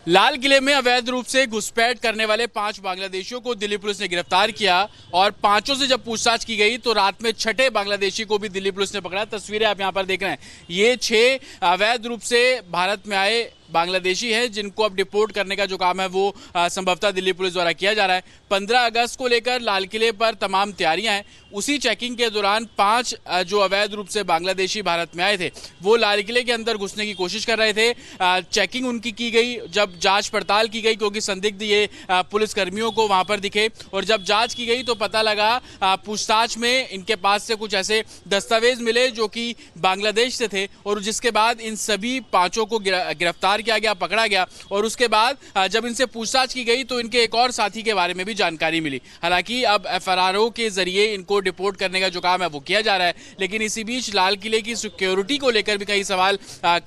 लाल किले में अवैध रूप से घुसपैठ करने वाले 5 बांग्लादेशियों को Delhi police ने गिरफ्तार किया और 5 से जब पूछताछ की गई तो रात में 6ठे बांग्लादेशी को भी दिल्ली पुलिस ने पकड़ा। तस्वीरें आप यहां पर देख रहे हैं। ये 6 अवैध रूप से भारत में आए बांग्लादेशी है जिनको अब डिपोर्ट करने का जो काम है वो संभवतः दिल्ली पुलिस द्वारा किया जा रहा है। 15 अगस्त को लेकर लाल किले पर तमाम तैयारियां हैं। उसी चेकिंग के दौरान 5 जो अवैध रूप से बांग्लादेशी भारत में आए थे वो लाल किले के अंदर घुसने की कोशिश कर रहे थे। चेकिंग उनकी की गई, जब जांच पड़ताल की गई क्योंकि संदिग्ध ये पुलिस कर्मियों को वहां पर दिखे, और जब जांच की गई तो पता लगा पूछताछ में इनके पास से कुछ ऐसे दस्तावेज मिले जो कि बांग्लादेश से थे, और जिसके बाद इन सभी 5 को गिरफ्तार किया गया, पकड़ा गया। और उसके बाद जब इनसे पूछताछ की गई तो इनके एक और साथी के बारे में भी जानकारी मिली। हालांकि अब एफआरओ के जरिए इनको डिपोर्ट करने का जो काम है वो किया जा रहा है, लेकिन इसी बीच लाल किले की सिक्योरिटी को लेकर भी कई सवाल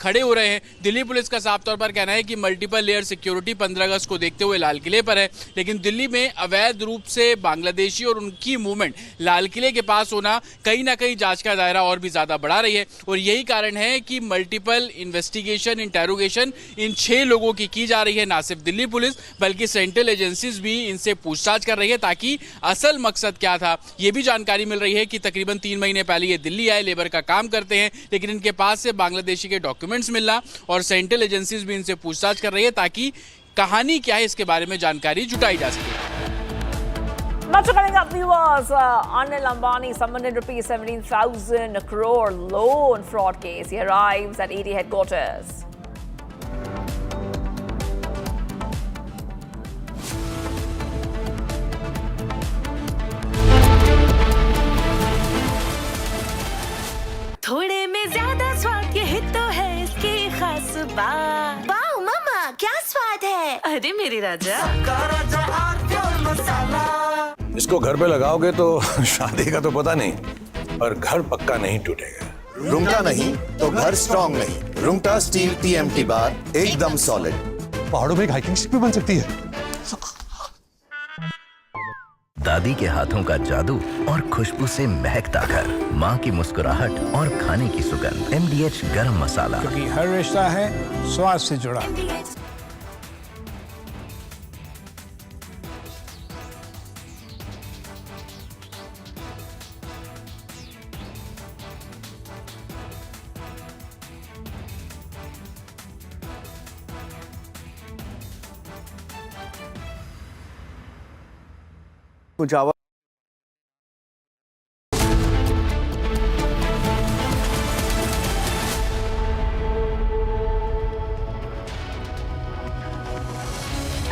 खड़े हो रहे हैं। दिल्ली पुलिस का साफ तौर पर कहना है कि मल्टीपल लेयर सिक्योरिटी 15 अगस्त को देखते हुए लाल किले पर है, लेकिन दिल्ली में अवैध रूप से बांग्लादेशी और उनकी मूवमेंट लाल किले के पास होना कहीं ना कहीं जांच का दायरा और भी ज्यादा बढ़ा रही है। और यही कारण है कि मल्टीपल इन्वेस्टिगेशन, इंटेरोगेशन इन 6 लोगों की जा रही है। ना सिर्फ दिल्ली पुलिस बल्कि सेंट्रल एजेंसीज भी इनसे पूछताछ कर रही है ताकि असल मकसद क्या था ये भी जानकारी मिल रही है कि तकरीबन 3 महीने पहले ये दिल्ली आए, लेबर का काम करते हैं, लेकिन इनके पास से बांग्लादेशी के डॉक्यूमेंट्स मिलना और सेंट्रल एजेंसीज भी इनसे पूछताछ कर रही है ताकि कहानी क्या है इसके बारे में जानकारी जुटाई जा सके। Much coming up, viewers. Anil Ambani summoned in rupees 17,000 crore loan fraud case. He arrives at ED headquarters. थोड़े में ज्यादा स्वाद, ये तो है इसकी खास बात। वाओ मामा, क्या स्वाद है? अरे मेरे राजा, इसको घर पे लगाओगे तो शादी का तो पता नहीं, पर घर पक्का नहीं टूटेगा। रुंगटा नहीं तो घर स्ट्रॉन्ग नहीं। रुंगटा स्टील TMT बार एकदम सॉलिड। पहाड़ों में एक हाइकिंग स्टिक भी बन सकती है। दादी के हाथों का जादू और खुशबू से महकता घर, माँ की मुस्कुराहट और खाने की सुगंध। MDH गरम मसाला, क्योंकि हर रिश्ता है स्वाद से जुड़ा। कुछ आवाज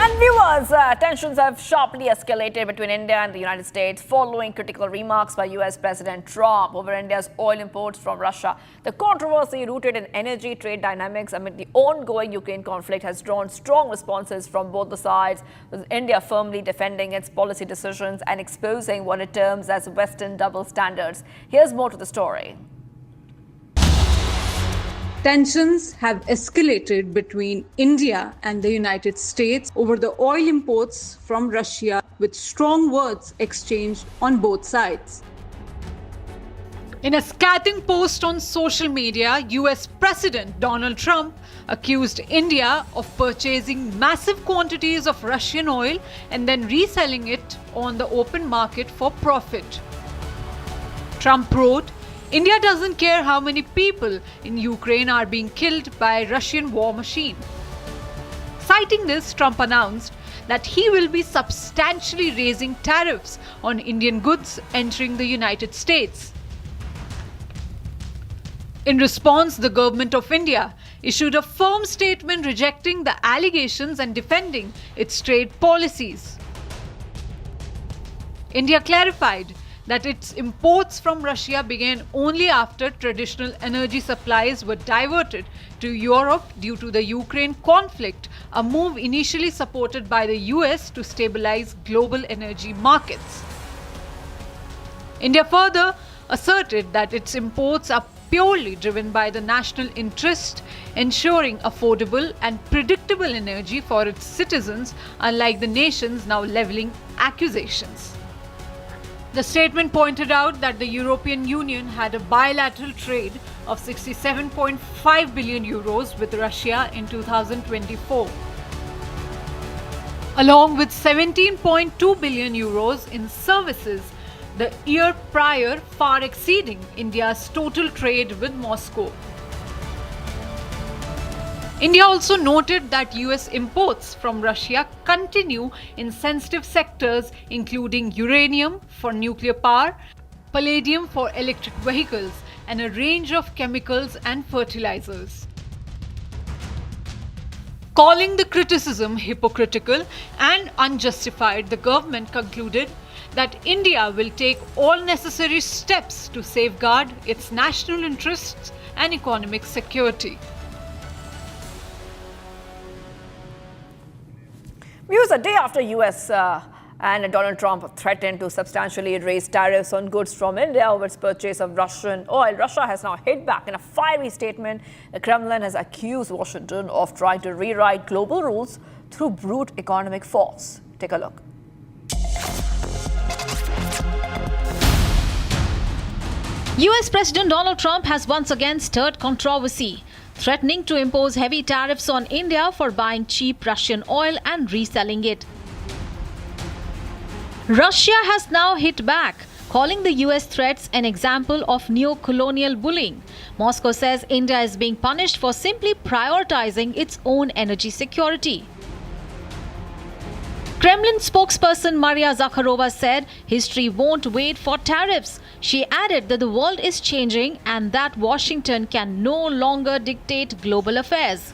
And viewers, tensions have sharply escalated between India and the United States following critical remarks by US President Trump over India's oil imports from Russia. The controversy rooted in energy trade dynamics amid the ongoing Ukraine conflict has drawn strong responses from both the sides, with India firmly defending its policy decisions and exposing what it terms as Western double standards. Here's more to the story. Tensions have escalated between India and the United States over the oil imports from Russia, with strong words exchanged on both sides. In a scathing post on social media, US President Donald Trump accused India of purchasing massive quantities of Russian oil and then reselling it on the open market for profit. Trump wrote, "India doesn't care how many people in Ukraine are being killed by Russian war machine." Citing this, Trump announced that he will be substantially raising tariffs on Indian goods entering the United States. In response, the government of India issued a firm statement rejecting the allegations and defending its trade policies. India clarified that its imports from Russia began only after traditional energy supplies were diverted to Europe due to the Ukraine conflict, a move initially supported by the US to stabilize global energy markets. India further asserted that its imports are purely driven by the national interest, ensuring affordable and predictable energy for its citizens, unlike the nations now levelling accusations. The statement pointed out that the European Union had a bilateral trade of 67.5 billion euros with Russia in 2024, along with 17.2 billion euros in services the year prior, far exceeding India's total trade with Moscow. India also noted that US imports from Russia continue in sensitive sectors including uranium for nuclear power, palladium for electric vehicles, and a range of chemicals and fertilizers. Calling the criticism hypocritical and unjustified, the government concluded that India will take all necessary steps to safeguard its national interests and economic security. News a day after US and Donald Trump threatened to substantially raise tariffs on goods from India over its purchase of Russian oil. Russia has now hit back in a fiery statement. The Kremlin has accused Washington of trying to rewrite global rules through brute economic force. Take a look. US President Donald Trump has once again stirred controversy, threatening to impose heavy tariffs on India for buying cheap Russian oil and reselling it. Russia has now hit back, calling the US threats an example of neo-colonial bullying. Moscow says India is being punished for simply prioritizing its own energy security. Kremlin spokesperson Maria Zakharova said history won't wait for tariffs. She added that the world is changing and that Washington can no longer dictate global affairs.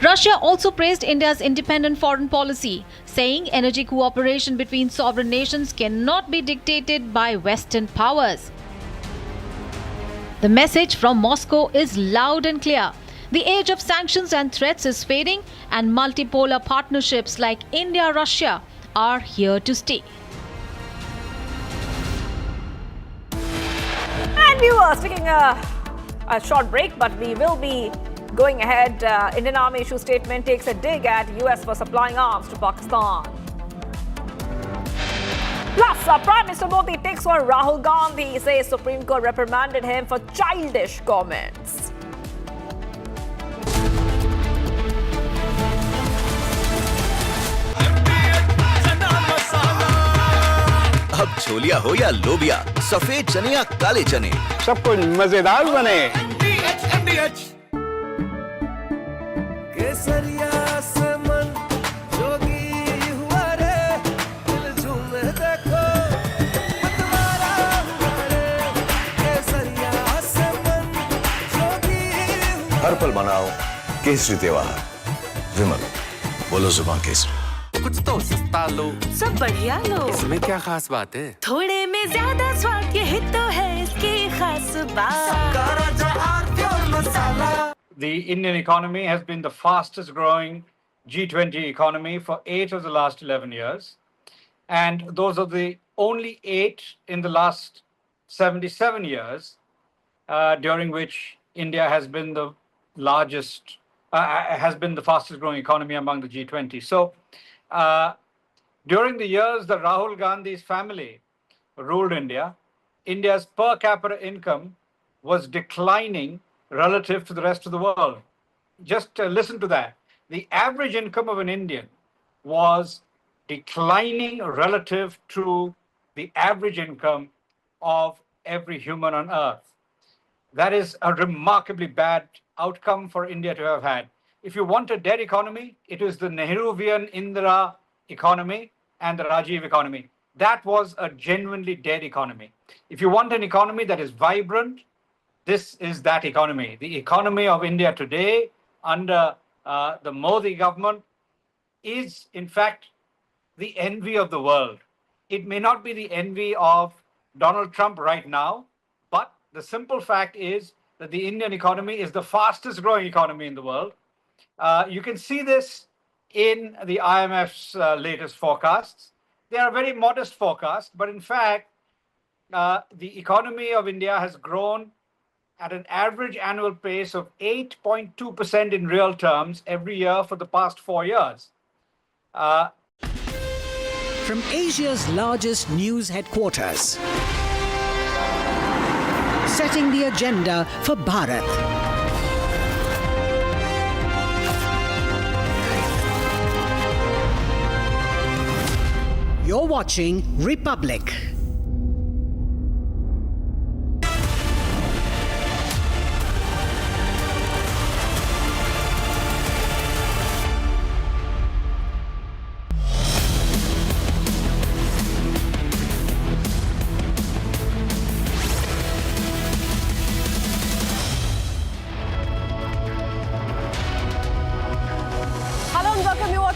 Russia also praised India's independent foreign policy, saying energy cooperation between sovereign nations cannot be dictated by Western powers. The message from Moscow is loud and clear. The age of sanctions and threats is fading, and multipolar partnerships like India-Russia are here to stay. And we were taking a short break, but we will be going ahead. Indian Army issue statement takes a dig at US for supplying arms to Pakistan. Plus, Prime Minister Modi takes on Rahul Gandhi. He says Supreme Court reprimanded him for childish comments. अब छोलिया हो या लोबिया, सफेद चने या काले चने, सब कुछ मजेदार बने। केसरिया से मन जोगी हुआ रे, दिल झूमे देखो मतवारा हुआ रे। केसरिया से मन जोगी हर पल मनाओ केसरी त्योहार। विमल, बोलो जुबान केसरी। कुछ तो सस्ता लो, सब बढ़िया लो। इसमें क्या खास बात है? थोड़े में ज्यादा स्वाद, यही तो है इसकी खास बात। The Indian economy has been the fastest growing G20 economy for 8 of the last 11 years. And those are the only 8 in the last 77 years, during which India has been the largest, has been the fastest growing economy among the G20. So, during the years that Rahul Gandhi's family ruled India, India's per capita income was declining relative to the rest of the world. Just listen to that. The average income of an Indian was declining relative to the average income of every human on earth. That is a remarkably bad outcome for India to have had. If you want a dead economy, it is the Nehruvian Indira economy and the Rajiv economy. That was a genuinely dead economy. If you want an economy that is vibrant, this is that economy. The economy of India today under the Modi government is, in fact, the envy of the world. It may not be the envy of Donald Trump right now, but the simple fact is that the Indian economy is the fastest growing economy in the world. You can see this in the IMF's latest forecasts. They are very modest forecasts, but in fact, the economy of India has grown at an average annual pace of 8.2% in real terms every year for the past 4 years. From Asia's largest news headquarters, setting the agenda for Bharat. You're watching Republic.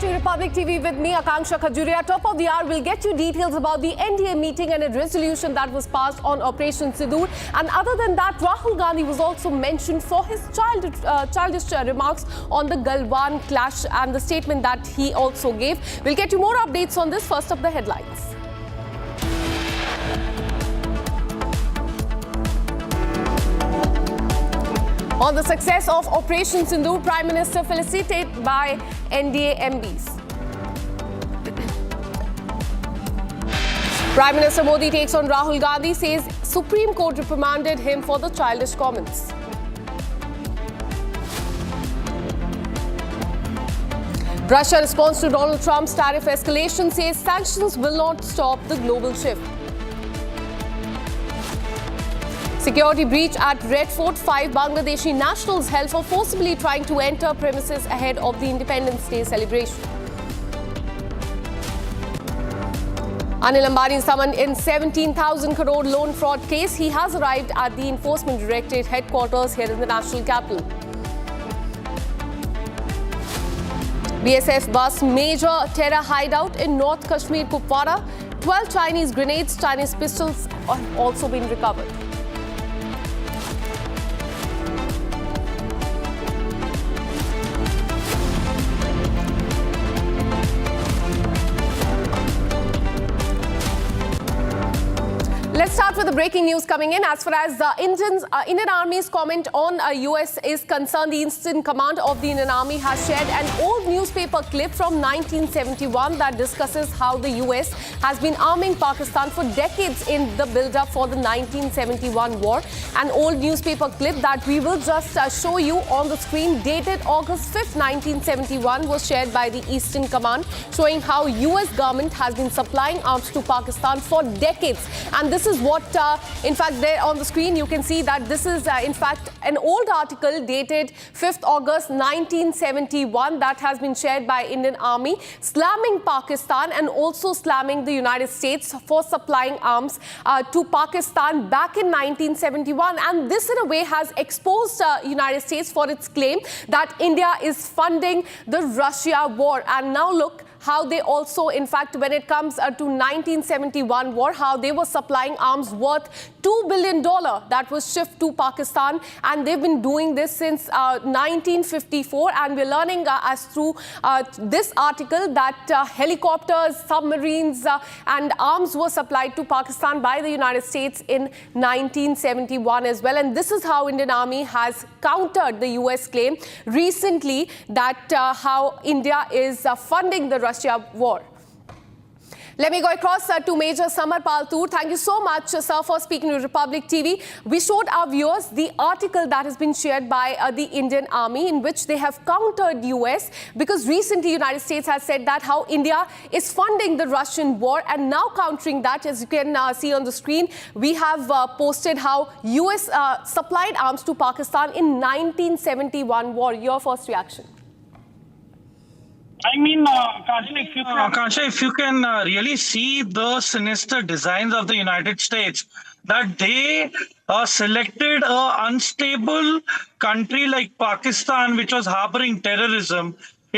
Republic TV with me, Akanksha Khajuria. Top of the hour, we'll get you details about the NDA meeting and a resolution that was passed on Operation Sindoor. And other than that, Rahul Gandhi was also mentioned for his childish remarks on the Galwan clash and the statement that he also gave. We'll get you more updates on this. First up, the headlines. On the success of Operation Sindoor, Prime Minister felicitated by NDA MPs. Prime Minister Modi takes on Rahul Gandhi, says Supreme Court reprimanded him for the childish comments. Russia responds to Donald Trump's tariff escalation, says sanctions will not stop the global shift. Security breach at Red Fort. 5 Bangladeshi nationals held for forcibly trying to enter premises ahead of the Independence Day celebration. Anil Ambani summoned in 17,000 crore loan fraud case. He has arrived at the Enforcement Directorate headquarters here in the national capital. BSF busts major terror hideout in North Kashmir, Kupwara. 12 Chinese grenades, Chinese pistols have also been recovered. Let's start with the breaking news coming in. As far as the Indian Army's comment on US is concerned, the Eastern Command of the Indian Army has shared an old newspaper clip from 1971 that discusses how the US has been arming Pakistan for decades in the build-up for the 1971 war. An old newspaper clip that we will just show you on the screen, dated August 5th, 1971, was shared by the Eastern Command, showing how US government has been supplying arms to Pakistan for decades. And this is what, in fact, there on the screen, you can see that this is, in fact, an old article dated 5th August 1971 that has been shared by Indian Army, slamming Pakistan and also slamming the United States for supplying arms to Pakistan back in 1971. And this, in a way, has exposed United States for its claim that India is funding the Russia war. And now look how they also, in fact, when it comes to 1971 war, how they were supplying arms worth $2 billion that was shipped to Pakistan. And they've been doing this since 1954. And we're learning as through this article that helicopters, submarines and arms were supplied to Pakistan by the United States in 1971 as well. And this is how Indian Army has countered the US claim recently that how India is funding the Russia war. Let me go across to Major Samar Paltur. Thank you so much, sir, for speaking to Republic TV. We showed our viewers the article that has been shared by the Indian Army in which they have countered US because recently United States has said that how India is funding the Russian war, and now countering that, as you can see on the screen, we have posted how US supplied arms to Pakistan in 1971 war. Your first reaction? I mean, Akansha, if you can really see the sinister designs of the United States, that they selected an unstable country like Pakistan, which was harboring terrorism,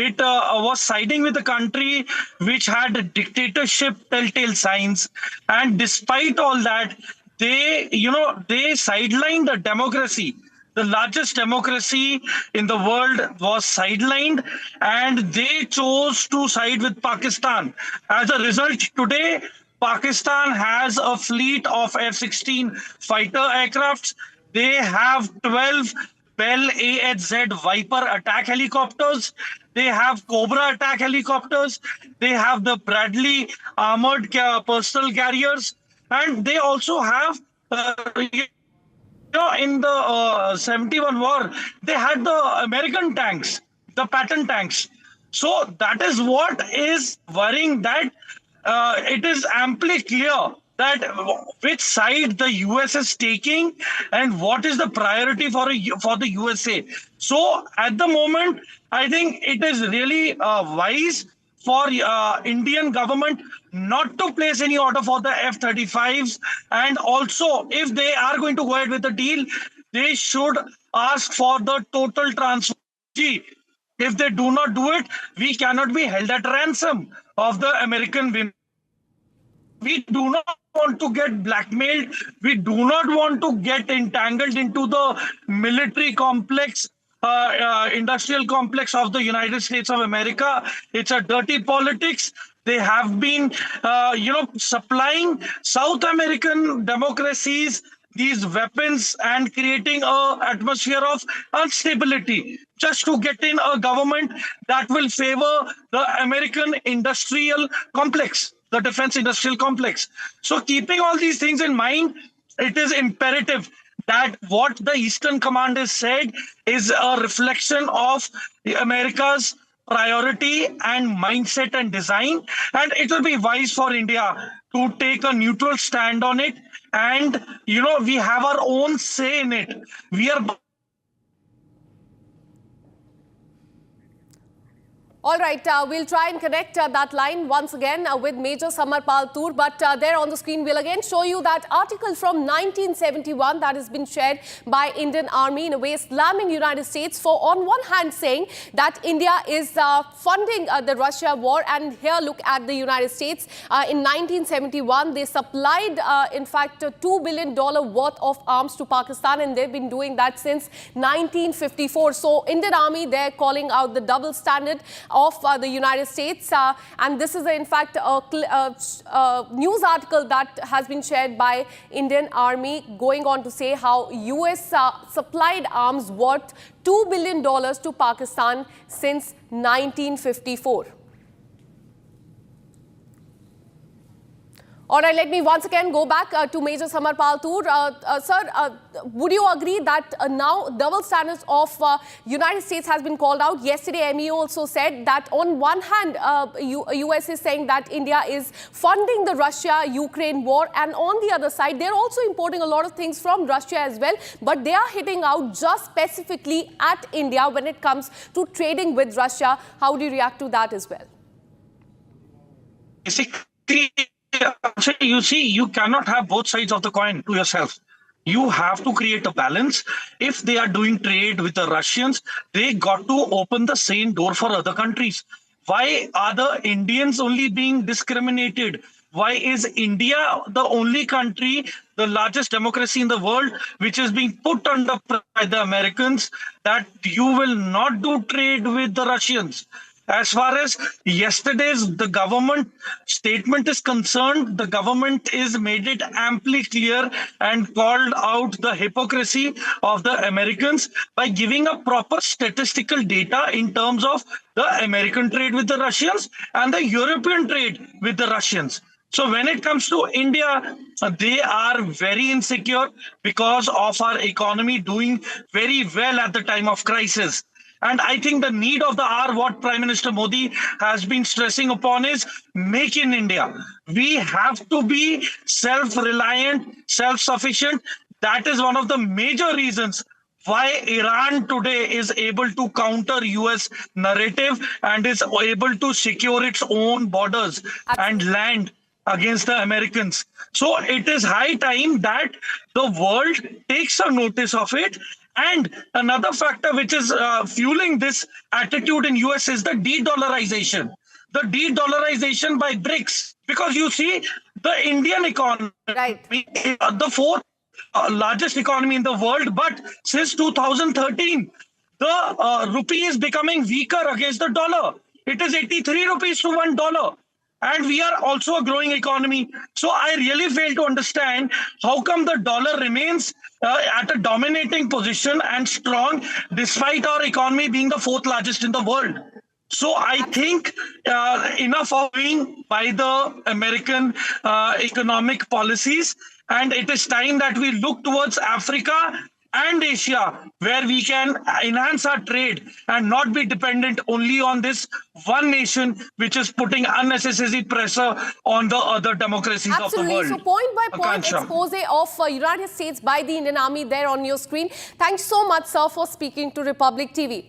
it was siding with a country which had a dictatorship telltale signs. And despite all that, they sidelined the democracy. The largest democracy in the world was sidelined, and they chose to side with Pakistan. As a result, today, Pakistan has a fleet of F-16 fighter aircrafts. They have 12 Bell AHZ Viper attack helicopters. They have Cobra attack helicopters. They have the Bradley armored personal carriers. And they also have in the 71 war, they had the American tanks, the Patton tanks. So that is what is worrying, that it is amply clear that which side the US is taking and what is the priority for the USA. So at the moment, I think it is really wise for Indian government not to place any order for the F-35s. And also, if they are going to go ahead with the deal, they should ask for the total transfer. If they do not do it, we cannot be held at ransom of the American women. We do not want to get blackmailed. We do not want to get entangled into the military complex, industrial complex of the United States of America. It's a dirty politics. They have been, supplying South American democracies these weapons and creating an atmosphere of instability just to get in a government that will favor the American industrial complex, the defense industrial complex. So keeping all these things in mind, it is imperative that what the Eastern Command has said is a reflection of America's priority and mindset and design. And it will be wise for India to take a neutral stand on it. And, we have our own say in it. We are... All right, we'll try and connect that line once again with Major Samarpal Tur. But there on the screen, we'll again show you that article from 1971 that has been shared by Indian Army in a way slamming United States for, on one hand, saying that India is funding the Russia war. And here, look at the United States. In 1971, they supplied, in fact, $2 billion worth of arms to Pakistan. And they've been doing that since 1954. So Indian Army, they're calling out the double standard of the United States. And this is, in fact, a news article that has been shared by Indian Army going on to say how US supplied arms worth $2 billion to Pakistan since 1954. All right, let me once again go back to Major Samarpal Tur. Sir, would you agree that now double standards of United States has been called out? Yesterday, MEO also said that on one hand, US is saying that India is funding the Russia-Ukraine war, and on the other side, they're also importing a lot of things from Russia as well, but they are hitting out just specifically at India when it comes to trading with Russia. How do you react to that as well? Basically, you see, you cannot have both sides of the coin to yourself. You have to create a balance. If they are doing trade with the Russians, they got to open the same door for other countries. Why are the Indians only being discriminated? Why is India the only country, the largest democracy in the world, which is being put under pressure by the Americans that you will not do trade with the Russians? As far as yesterday's the government statement is concerned, the government is made it amply clear and called out the hypocrisy of the Americans by giving a proper statistical data in terms of the American trade with the Russians and the European trade with the Russians. So when it comes to India, they are very insecure because of our economy doing very well at the time of crisis. And I think the need of the hour, what Prime Minister Modi has been stressing upon, is make in India. We have to be self-reliant, self-sufficient. That is one of the major reasons why Iran today is able to counter US narrative and is able to secure its own borders and land against the Americans. So it is high time that the world takes a notice of it And another factor which is fueling this attitude in US is the de-dollarization. The de-dollarization by BRICS. Because you see, the Indian economy, the fourth largest economy in the world, but since 2013, the rupee is becoming weaker against the dollar. It is 83 rupees to $1. And we are also a growing economy. So I really fail to understand how come the dollar remains at a dominating position and strong despite our economy being the fourth largest in the world. So I think enough of being by the American economic policies, and it is time that we look towards Africa and Asia, where we can enhance our trade and not be dependent only on this one nation, which is putting unnecessary pressure on the other democracies of the world. So point by point expose of United States by the Indian Army there on your screen. Thanks so much, sir, for speaking to Republic TV.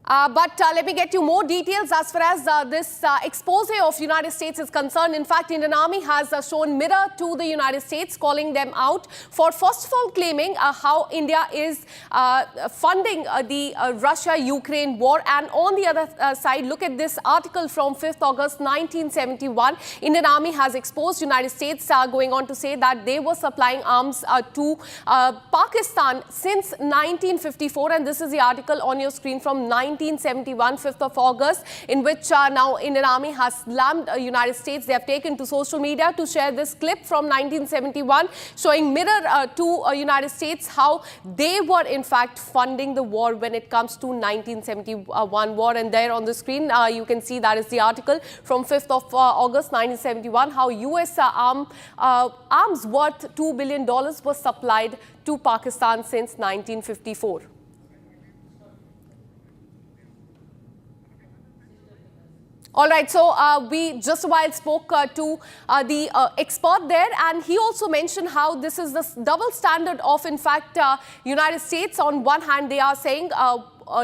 But let me get you more details as far as this expose of United States is concerned. In fact, Indian Army has shown mirror to the United States, calling them out for first of all claiming how India is funding the Russia-Ukraine war. And on the other side, look at this article from 5th August 1971. Indian Army has exposed United States, going on to say that they were supplying arms to Pakistan since 1954. And this is the article on your screen from 1971, 5th of August, in which now Indian Army has slammed United States. They have taken to social media to share this clip from 1971, showing mirror to United States how they were in fact funding the war when it comes to 1971 war. And there on the screen, you can see that is the article from 5th of August 1971, how US arms worth $2 billion was supplied to Pakistan since 1954. All right, so we just a while spoke to the expert there, and he also mentioned how this is the double standard of, in fact, United States. On one hand, they are saying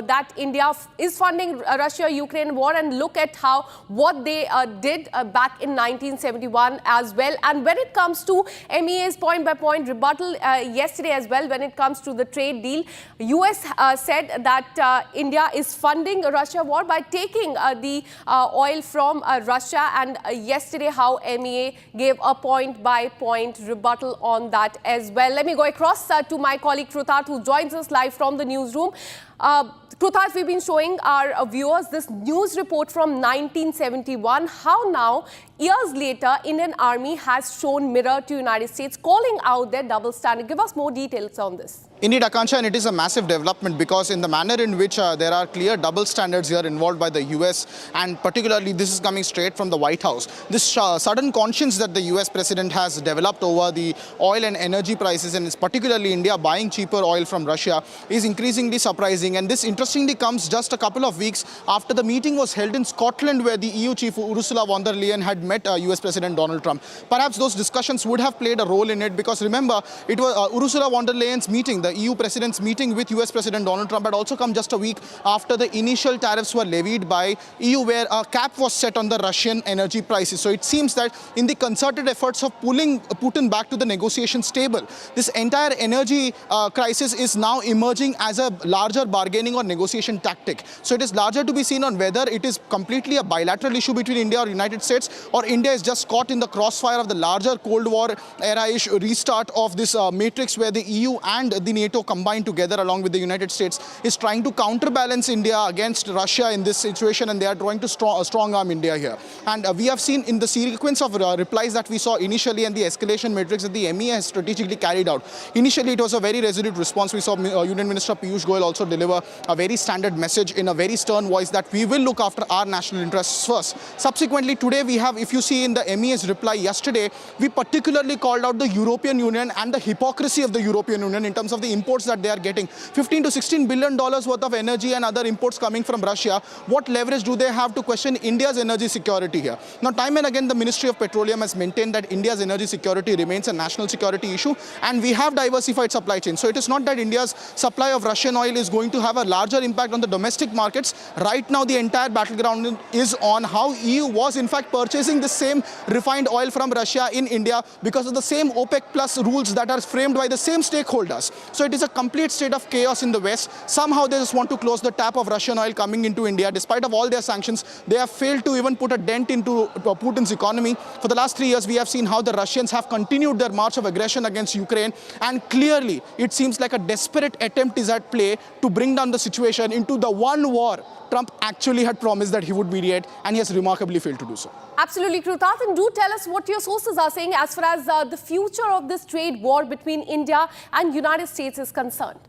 that India is funding Russia-Ukraine war, and look at how what they did back in 1971 as well. And when it comes to MEA's point-by-point rebuttal yesterday as well, when it comes to the trade deal, US said that India is funding Russia war by taking the oil from Russia, and yesterday how MEA gave a point-by-point rebuttal on that as well. Let me go across to my colleague Kruthat, who joins us live from the newsroom. Kruthat, we've been showing our viewers this news report from 1971, how now, years later, Indian Army has shown mirror to United States, calling out their double standard. Give us more details on this. Indeed, Akansha, and it is a massive development because in the manner in which there are clear double standards here involved by the US, and particularly this is coming straight from the White House. This sudden conscience that the US president has developed over the oil and energy prices, and it's particularly India buying cheaper oil from Russia, is increasingly surprising. And this interestingly comes just a couple of weeks after the meeting was held in Scotland, where the EU chief Ursula von der Leyen had met US President Donald Trump. Perhaps those discussions would have played a role in it, because remember, it was Ursula von der Leyen's meeting, the EU president's meeting with US President Donald Trump, had also come just a week after the initial tariffs were levied by EU, where a cap was set on the Russian energy prices. So it seems that in the concerted efforts of pulling Putin back to the negotiations table, this entire energy crisis is now emerging as a larger bargaining or negotiation tactic. So it is larger to be seen on whether it is completely a bilateral issue between India or United States, or India is just caught in the crossfire of the larger Cold War era-ish restart of this matrix, where the EU and the NATO combined together along with the United States is trying to counterbalance India against Russia in this situation, and they are trying to strong arm India here. And we have seen in the sequence of replies that we saw initially and the escalation matrix that the MEA has strategically carried out. Initially, it was a very resolute response. We saw Union Minister Piyush Goyal also deliver a very standard message in a very stern voice that we will look after our national interests first. Subsequently, today we have, if you see in the MEA's reply yesterday, we particularly called out the European Union and the hypocrisy of the European Union in terms of the imports that they are getting. $15 to $16 billion worth of energy and other imports coming from Russia. What leverage do they have to question India's energy security here? Now, time and again, the Ministry of Petroleum has maintained that India's energy security remains a national security issue, and we have diversified supply chains. So it is not that India's supply of Russian oil is going to have a larger impact on the domestic markets. Right now, the entire battleground is on how EU was in fact purchasing consuming the same refined oil from Russia in India because of the same OPEC plus rules that are framed by the same stakeholders. So it is a complete state of chaos in the West. Somehow they just want to close the tap of Russian oil coming into India. Despite of all their sanctions, they have failed to even put a dent into Putin's economy. For the last 3 years, we have seen how the Russians have continued their march of aggression against Ukraine, and clearly it seems like a desperate attempt is at play to bring down the situation into the one war Trump actually had promised that he would mediate, and he has remarkably failed to do so. Absolutely, Krutat. And do tell us what your sources are saying as far as the future of this trade war between India and United States is concerned.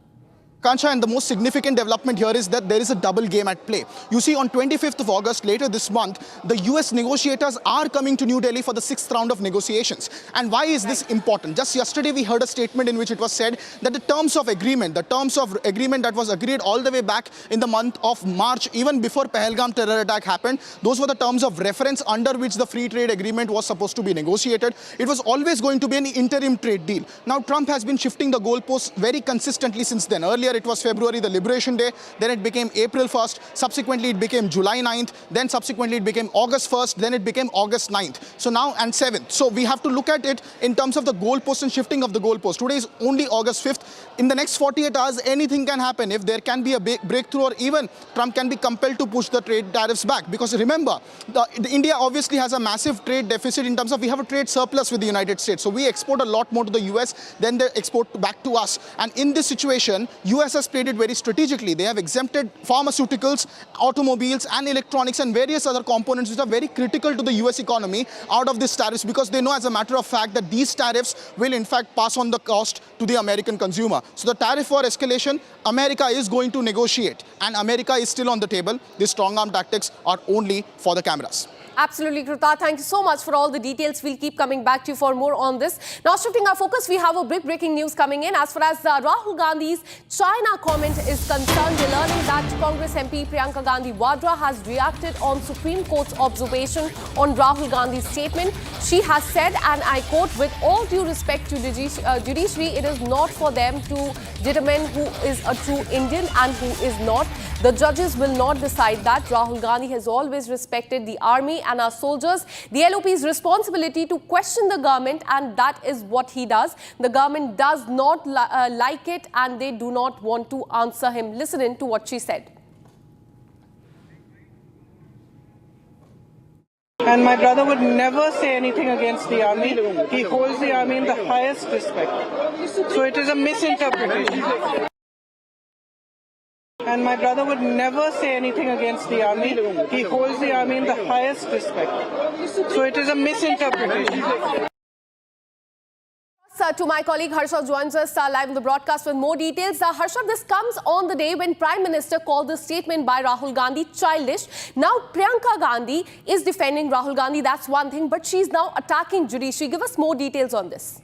Kansha, and the most significant development here is that there is a double game at play. You see, on 25th of August, later this month, the US negotiators are coming to New Delhi for the 6th round of negotiations. And why is this important? Just yesterday, we heard a statement in which it was said that the terms of agreement that was agreed all the way back in the month of March, even before Pahalgam terror attack happened, those were the terms of reference under which the free trade agreement was supposed to be negotiated. It was always going to be an interim trade deal. Now, Trump has been shifting the goalposts very consistently since then. Earlier, it was February, the Liberation Day, then it became April 1st, subsequently it became July 9th, then subsequently it became August 1st, then it became August 9th, so now and 7th. So we have to look at it in terms of the goalpost and shifting of the goalpost. Today is only August 5th. In the next 48 hours, anything can happen. If there can be a breakthrough, or even Trump can be compelled to push the trade tariffs back. Because remember, India obviously has a massive trade deficit in terms of we have a trade surplus with the United States. So we export a lot more to the US than they export back to us. And in this situation, US has played it very strategically. They have exempted pharmaceuticals, automobiles and electronics and various other components which are very critical to the US economy out of these tariffs, because they know as a matter of fact that these tariffs will in fact pass on the cost to the American consumer. So the tariff war escalation, America is going to negotiate, and America is still on the table. These strong arm tactics are only for the cameras. Absolutely, Kruta. Thank you so much for all the details. We'll keep coming back to you for more on this. Now, shifting our focus, we have a big breaking news coming in. As far as Rahul Gandhi's China comment is concerned, we're learning that Congress MP Priyanka Gandhi Vadra has reacted on Supreme Court's observation on Rahul Gandhi's statement. She has said, and I quote, "With all due respect to the judiciary, it is not for them to determine who is a true Indian and who is not. The judges will not decide that. Rahul Gandhi has always respected the army and our soldiers. The LOP's responsibility to question the government, and that is what he does. The government does not like it, and they do not want to answer him." Listen in to what she said. And my brother would never say anything against the army. He holds the army in the highest respect. So it is a misinterpretation. And my brother would never say anything against the army. He holds the army in the highest respect. So it is a misinterpretation. To my colleague Harsha joins us live on the broadcast with more details. Harsha, this comes on the day when Prime Minister called the statement by Rahul Gandhi childish. Now Priyanka Gandhi is defending Rahul Gandhi, that's one thing, but she's now attacking judiciary. Give us more details on this.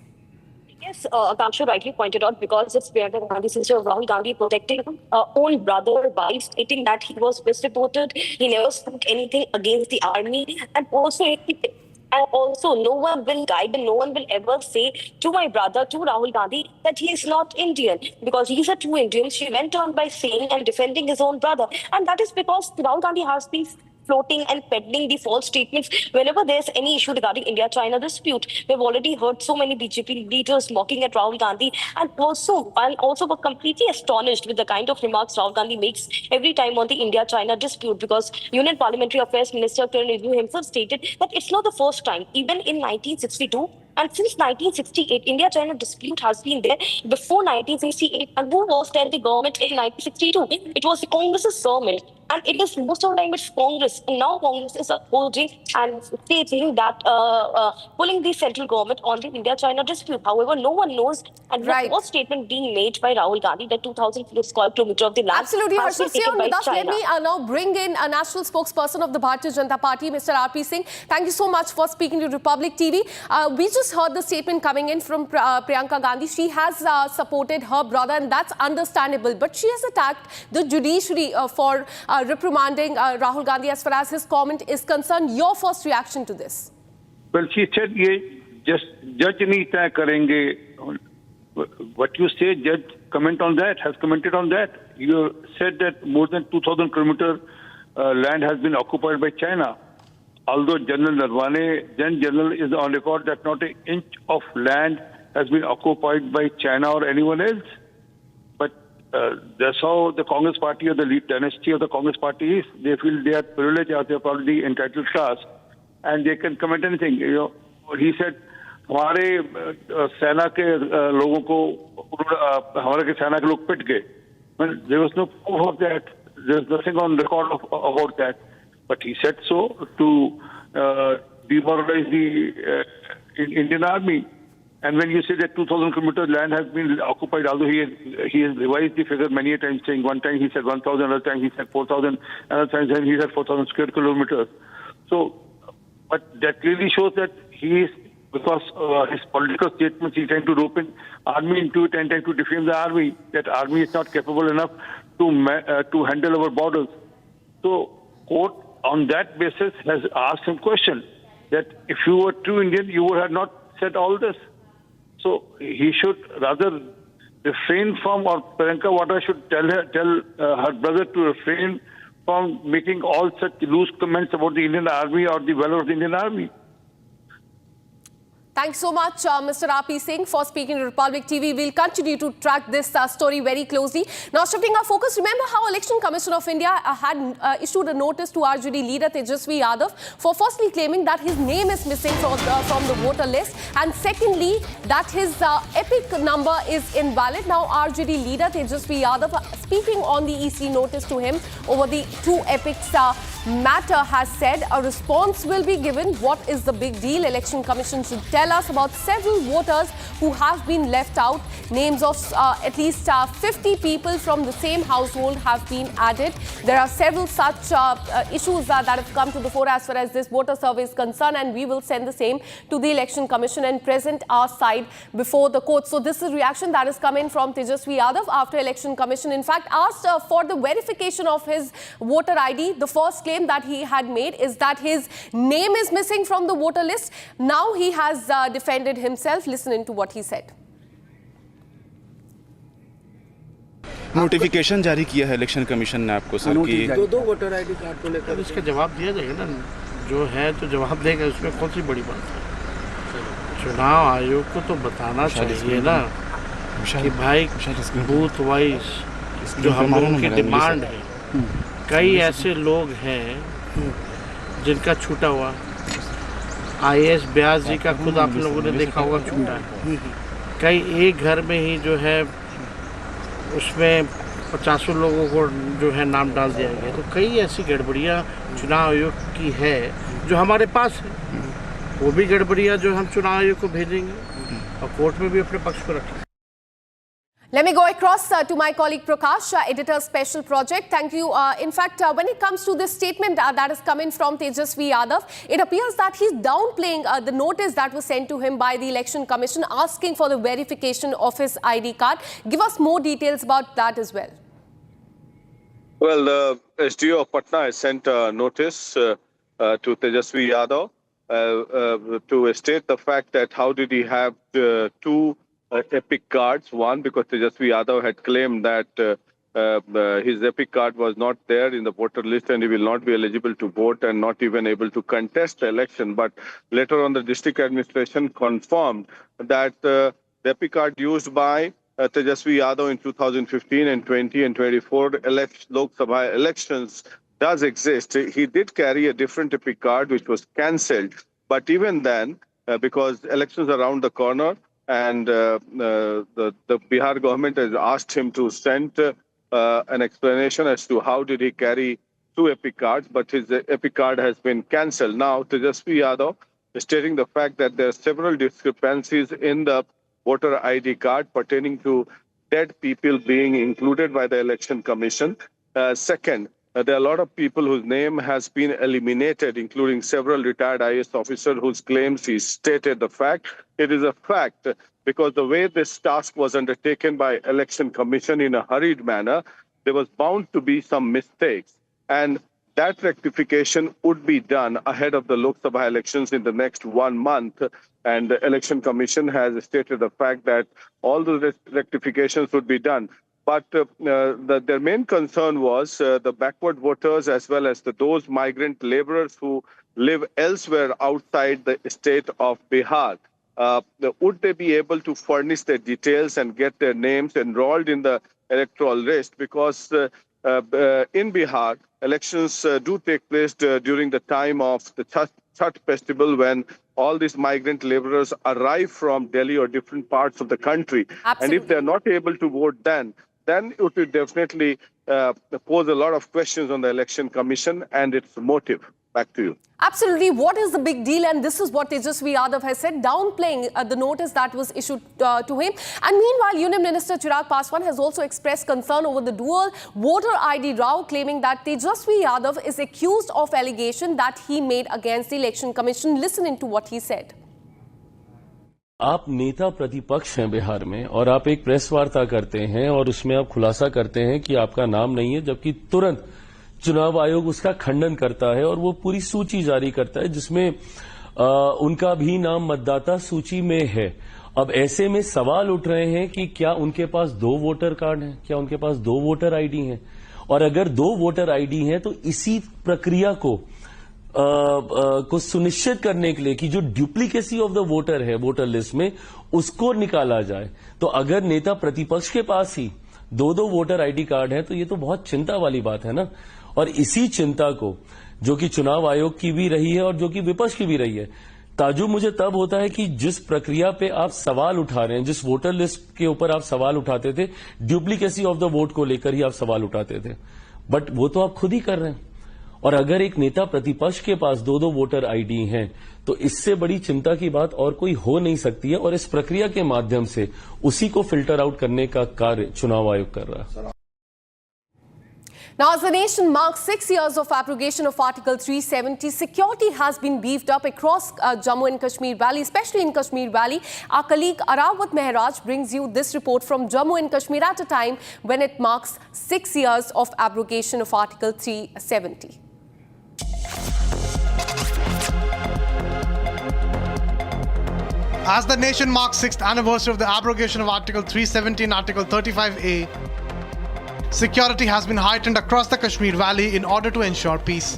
Yes, Akansha rightly pointed out, because it's Priyanka Gandhi, sister of Rahul Gandhi, protecting her own brother by stating that he was misreported. He never spoke anything against the army, and also no one will guide and no one will ever say to my brother, to Rahul Gandhi, that he is not Indian, because he is a true Indian. She went on by saying and defending his own brother, and that is because Rahul Gandhi has these floating and peddling the false statements whenever there's any issue regarding India-China dispute. We've already heard so many BJP leaders mocking at Rahul Gandhi, and also were completely astonished with the kind of remarks Rahul Gandhi makes every time on the India-China dispute, because Union Parliamentary Affairs Minister Kiran Rijiju himself stated that it's not the first time. Even in 1962, and since 1968, India-China dispute has been there before 1968. And who was then the government in 1962? It was the Congress's government. And it is most of the time it's Congress. And now Congress is upholding and stating that pulling the central government on the India-China dispute. However, no one knows, and there was statement being made by Rahul Gandhi that 2,000 square kilometer of the land absolutely has been taken by China. Let me now bring in a national spokesperson of the Bharatiya Janata Party, Mr. R.P. Singh. Thank you so much for speaking to Republic TV. We just heard the statement coming in from Priyanka Gandhi. She has supported her brother, and that's understandable. But she has attacked the judiciary for reprimanding Rahul Gandhi as far as his comment is concerned. Your first reaction to this? Well, she said, "Ye just judge nahi tay karenge." What you say, judge comment on that, has commented on that. You said that more than 2,000 kilometer land has been occupied by China. although General Narwane, then General, is on record that not an inch of land has been occupied by China or anyone else. But that's how the Congress party or the lead dynasty of the Congress party is. They feel they are privileged or they are probably entitled class and they can comment anything. You know, he said, हमारे सेना के लोगों को हमारे सेना के लोग पिट गए. There was no proof of that. There was nothing on record about that. But he said so to demoralize the Indian Army. And when you say that 2,000 kilometers land has been occupied, although he has revised the figure many times, saying one time he said 1,000, another time he said 4,000, another time he said 4,000 square kilometers. So, but that clearly shows that he is, because his political statements, he's trying to rope in army into it and trying to defame the army, that army is not capable enough to handle our borders. So, court on that basis has asked him question that if you were true Indian, you would have not said all this. So he should rather refrain from, or Priyanka Wada should tell her brother to refrain from making all such loose comments about the Indian Army or the valor of the Indian Army. Thanks so much, Mr. R.P. Singh, for speaking to Republic TV. We'll continue to track this story very closely. Now, shifting our focus, remember how Election Commission of India had issued a notice to RJD leader Tejasvi Yadav for firstly claiming that his name is missing from the voter list, and secondly, that his EPIC number is invalid. Now, RJD leader Tejasvi Yadav, speaking on the EC notice to him over the two EPICs matter, has said a response will be given. What is the big deal? Election Commission should tell us about several voters who have been left out. Names of at least 50 people from the same household have been added. There are several such issues that have come to the fore as far as this voter survey is concerned, and we will send the same to the Election Commission and present our side before the court. So this is reaction that is coming from Tejasvi Yadav after Election Commission in fact asked for the verification of his voter ID. The first claim that he had made is that his name is missing from the voter list. Now he has defended himself. Listen into what he said. Notification जारी किया है election commission ने आपको sir कि दो voter ID card को लेकर इसका जवाब दिया जाएगा ना, जो है तो जवाब देगा, उसमें कौन सी बड़ी बात है। चुनाव आयोग को तो बताना चाहिए ना कि भाई बूथ वाइज जो हम लोगों की डिमांड है, कई ऐसे लोग हैं जिनका छूटा हुआ, IAS ब्यास जी का खुद आप लोगों ने देखा होगा छूटा है, कई एक घर में ही जो है उसमें 50 लोगों को जो है नाम डाल दिया गया। तो कई ऐसी गड़बड़ियाँ चुनाव आयोग की है जो हमारे पास है, वो भी गड़बड़ियाँ जो हम चुनाव आयोग को भेजेंगे और कोर्ट में भी अपने पक्ष को रखेंगे। Let me go across to my colleague Prakash, editor special project. Thank you. In fact, when it comes to this statement that is coming from Tejasvi Yadav, it appears that he's downplaying the notice that was sent to him by the Election Commission asking for the verification of his ID card. Give us more details about that as well. Well, the SDO of Patna has sent a notice to Tejasvi Yadav to state the fact that how did he have two EPIC cards. One, because Tejasvi Yadav had claimed that his EPIC card was not there in the voter list and he will not be eligible to vote and not even able to contest the election. But later on, the district administration confirmed that the EPIC card used by Tejasvi Yadav in 2015 and 20 and 24 Lok Sabha elections does exist. He did carry a different EPIC card which was cancelled. But even then, because elections are around the corner, and the Bihar government has asked him to send an explanation as to how did he carry two EPIC cards, but his EPIC card has been cancelled. Now, Tejasvi Yadav is stating the fact that there are several discrepancies in the voter ID card pertaining to dead people being included by the Election Commission. Second, there are a lot of people whose name has been eliminated, including several retired IAS officers whose claims he stated the fact. It is a fact because the way this task was undertaken by Election Commission in a hurried manner, there was bound to be some mistakes. And that rectification would be done ahead of the Lok Sabha elections in the next 1 month. And the Election Commission has stated the fact that all the rectifications would be done. But their main concern was the backward voters as well as those migrant laborers who live elsewhere outside the state of Bihar. Would they be able to furnish their details and get their names enrolled in the electoral list? Because in Bihar, elections do take place during the time of the Chhath festival, when all these migrant laborers arrive from Delhi or different parts of the country. Absolutely. And if they're not able to vote then it will definitely pose a lot of questions on the Election Commission and its motive. Back to you. Absolutely. What is the big deal? And this is what Tejasvi Yadav has said, downplaying the notice that was issued to him. And meanwhile, Union Minister Chirag Paswan has also expressed concern over the dual voter ID row, claiming that Tejasvi Yadav is accused of allegation that he made against the Election Commission. Listen into what he said. आप नेता प्रतिपक्ष हैं बिहार में और आप एक press वार्ता करते हैं और उसमें आप खुलासा करते हैं कि आपका नाम नहीं है, जबकि तुरंत चुनाव आयोग उसका खंडन करता है और वो पूरी सूची जारी करता है जिसमें उनका भी नाम मतदाता सूची में है। अब ऐसे में सवाल उठ रहे हैं कि क्या उनके पास 2 वोटर कार्ड हैं, क्या उनके पास 2 वोटर आईडी हैं, और अगर 2 वोटर आईडी हैं तो इसी प्रक्रिया को सुनिश्चित करने के लिए कि जो डुप्लीकेसी ऑफ द वोटर है वोटर लिस्ट में, उसको निकाला जाए। तो अगर नेता प्रतिपक्ष के पास ही 2 वोटर आईडी कार्ड है तो ये तो बहुत चिंता वाली बात है ना। और इसी चिंता को, जो कि चुनाव आयोग की भी रही है और जो कि विपक्ष की भी रही है, ताजुब मुझे तब होता है कि जिस प्रक्रिया पे आप सवाल उठा रहे हैं, जिस वोटर लिस्ट के ऊपर आप सवाल उठाते थे, डुप्लीकेसी ऑफ द वोट को लेकर ही आप सवाल उठाते थे, बट वो तो आप खुद ही कर रहे हैं। और अगर एक नेता प्रतिपक्ष के पास 2 वोटर आईडी हैं तो इससे बड़ी चिंता की बात और कोई हो नहीं सकती है, और इस प्रक्रिया के माध्यम से उसी को फिल्टर आउट करने का कार्य चुनाव आयोग कर रहा है। Now, as the nation marks 6 years of abrogation of Article 370, security has been beefed up across Jammu and Kashmir Valley, especially in Kashmir Valley. Our colleague Arnab Mehraj brings you this report from Jammu and Kashmir at a time when it marks 6 years of abrogation of Article 370. As the nation marks 6th anniversary of the abrogation of Article 370 and Article 35A, security has been heightened across the Kashmir Valley in order to ensure peace.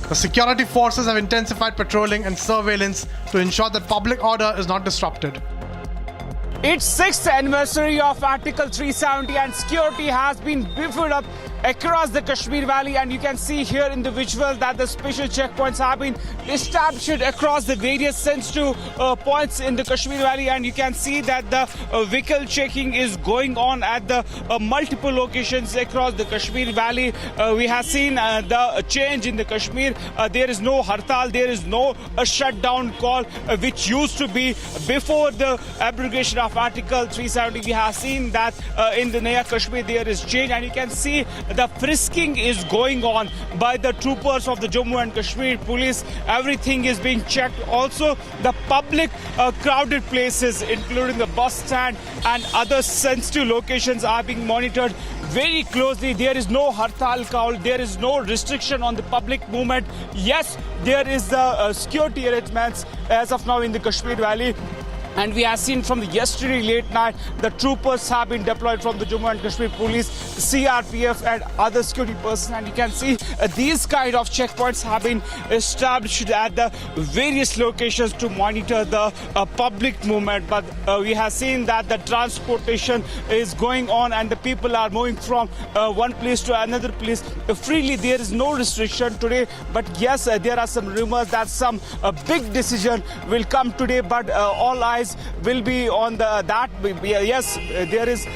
The security forces have intensified patrolling and surveillance to ensure that public order is not disrupted. It's 6th anniversary of Article 370 and security has been beefed up across the Kashmir Valley, and you can see here in the visual that the special checkpoints have been established across the various sensitive points in the Kashmir Valley, and you can see that the vehicle checking is going on at the multiple locations across the Kashmir Valley. We have seen the change in the Kashmir. There is no hartal, there is no shutdown call which used to be before the abrogation of Article 370. We have seen that in the Naya Kashmir there is change, and you can see the frisking is going on by the troopers of the Jammu and Kashmir Police. Everything is being checked. Also, the public crowded places, including the bus stand and other sensitive locations, are being monitored very closely. There is no hartal call. There is no restriction on the public movement. Yes, there is the security arrangements as of now in the Kashmir Valley. And we have seen from the yesterday late night, the troopers have been deployed from the Jammu and Kashmir Police, CRPF and other security personnel. And you can see these kind of checkpoints have been established at the various locations to monitor the public movement. But we have seen that the transportation is going on and the people are moving from one place to another place freely. There is no restriction today. But yes, there are some rumors that some big decision will come today. But all eyes will be on that. Yes, there is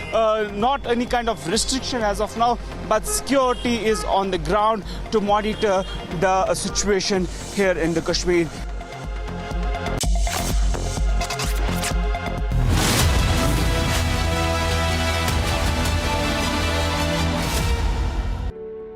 not any kind of restriction as of now, but security is on the ground to monitor the situation here in the Kashmir.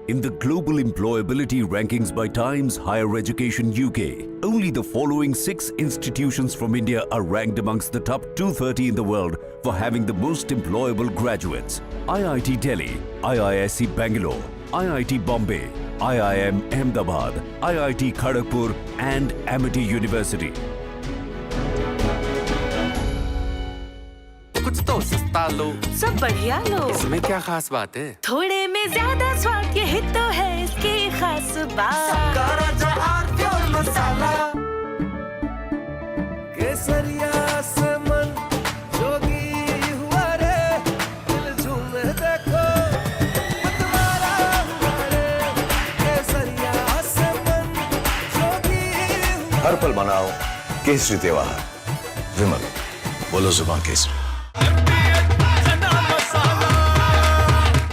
In the global employability rankings by Times Higher Education UK, only the following 6 institutions from India are ranked amongst the top 230 in the world for having the most employable graduates. IIT Delhi, IISc Bangalore, IIT Bombay, IIM Ahmedabad, IIT Kharagpur and Amity University. कुछ तो सस्ता लो, सब बढ़िया लो। इसमें क्या खास बात है? थोड़े में ज्यादा स्वाद, यही तो है इसकी खास बात। मसाला केसरिया से मन जोगी हुआ रे दिल झूमे देखो मतवारा हुआ रे केसरिया से मन जोगी हर पल मनाओ केसरी त्योहार। विमल, बोलो जुबान केसरी।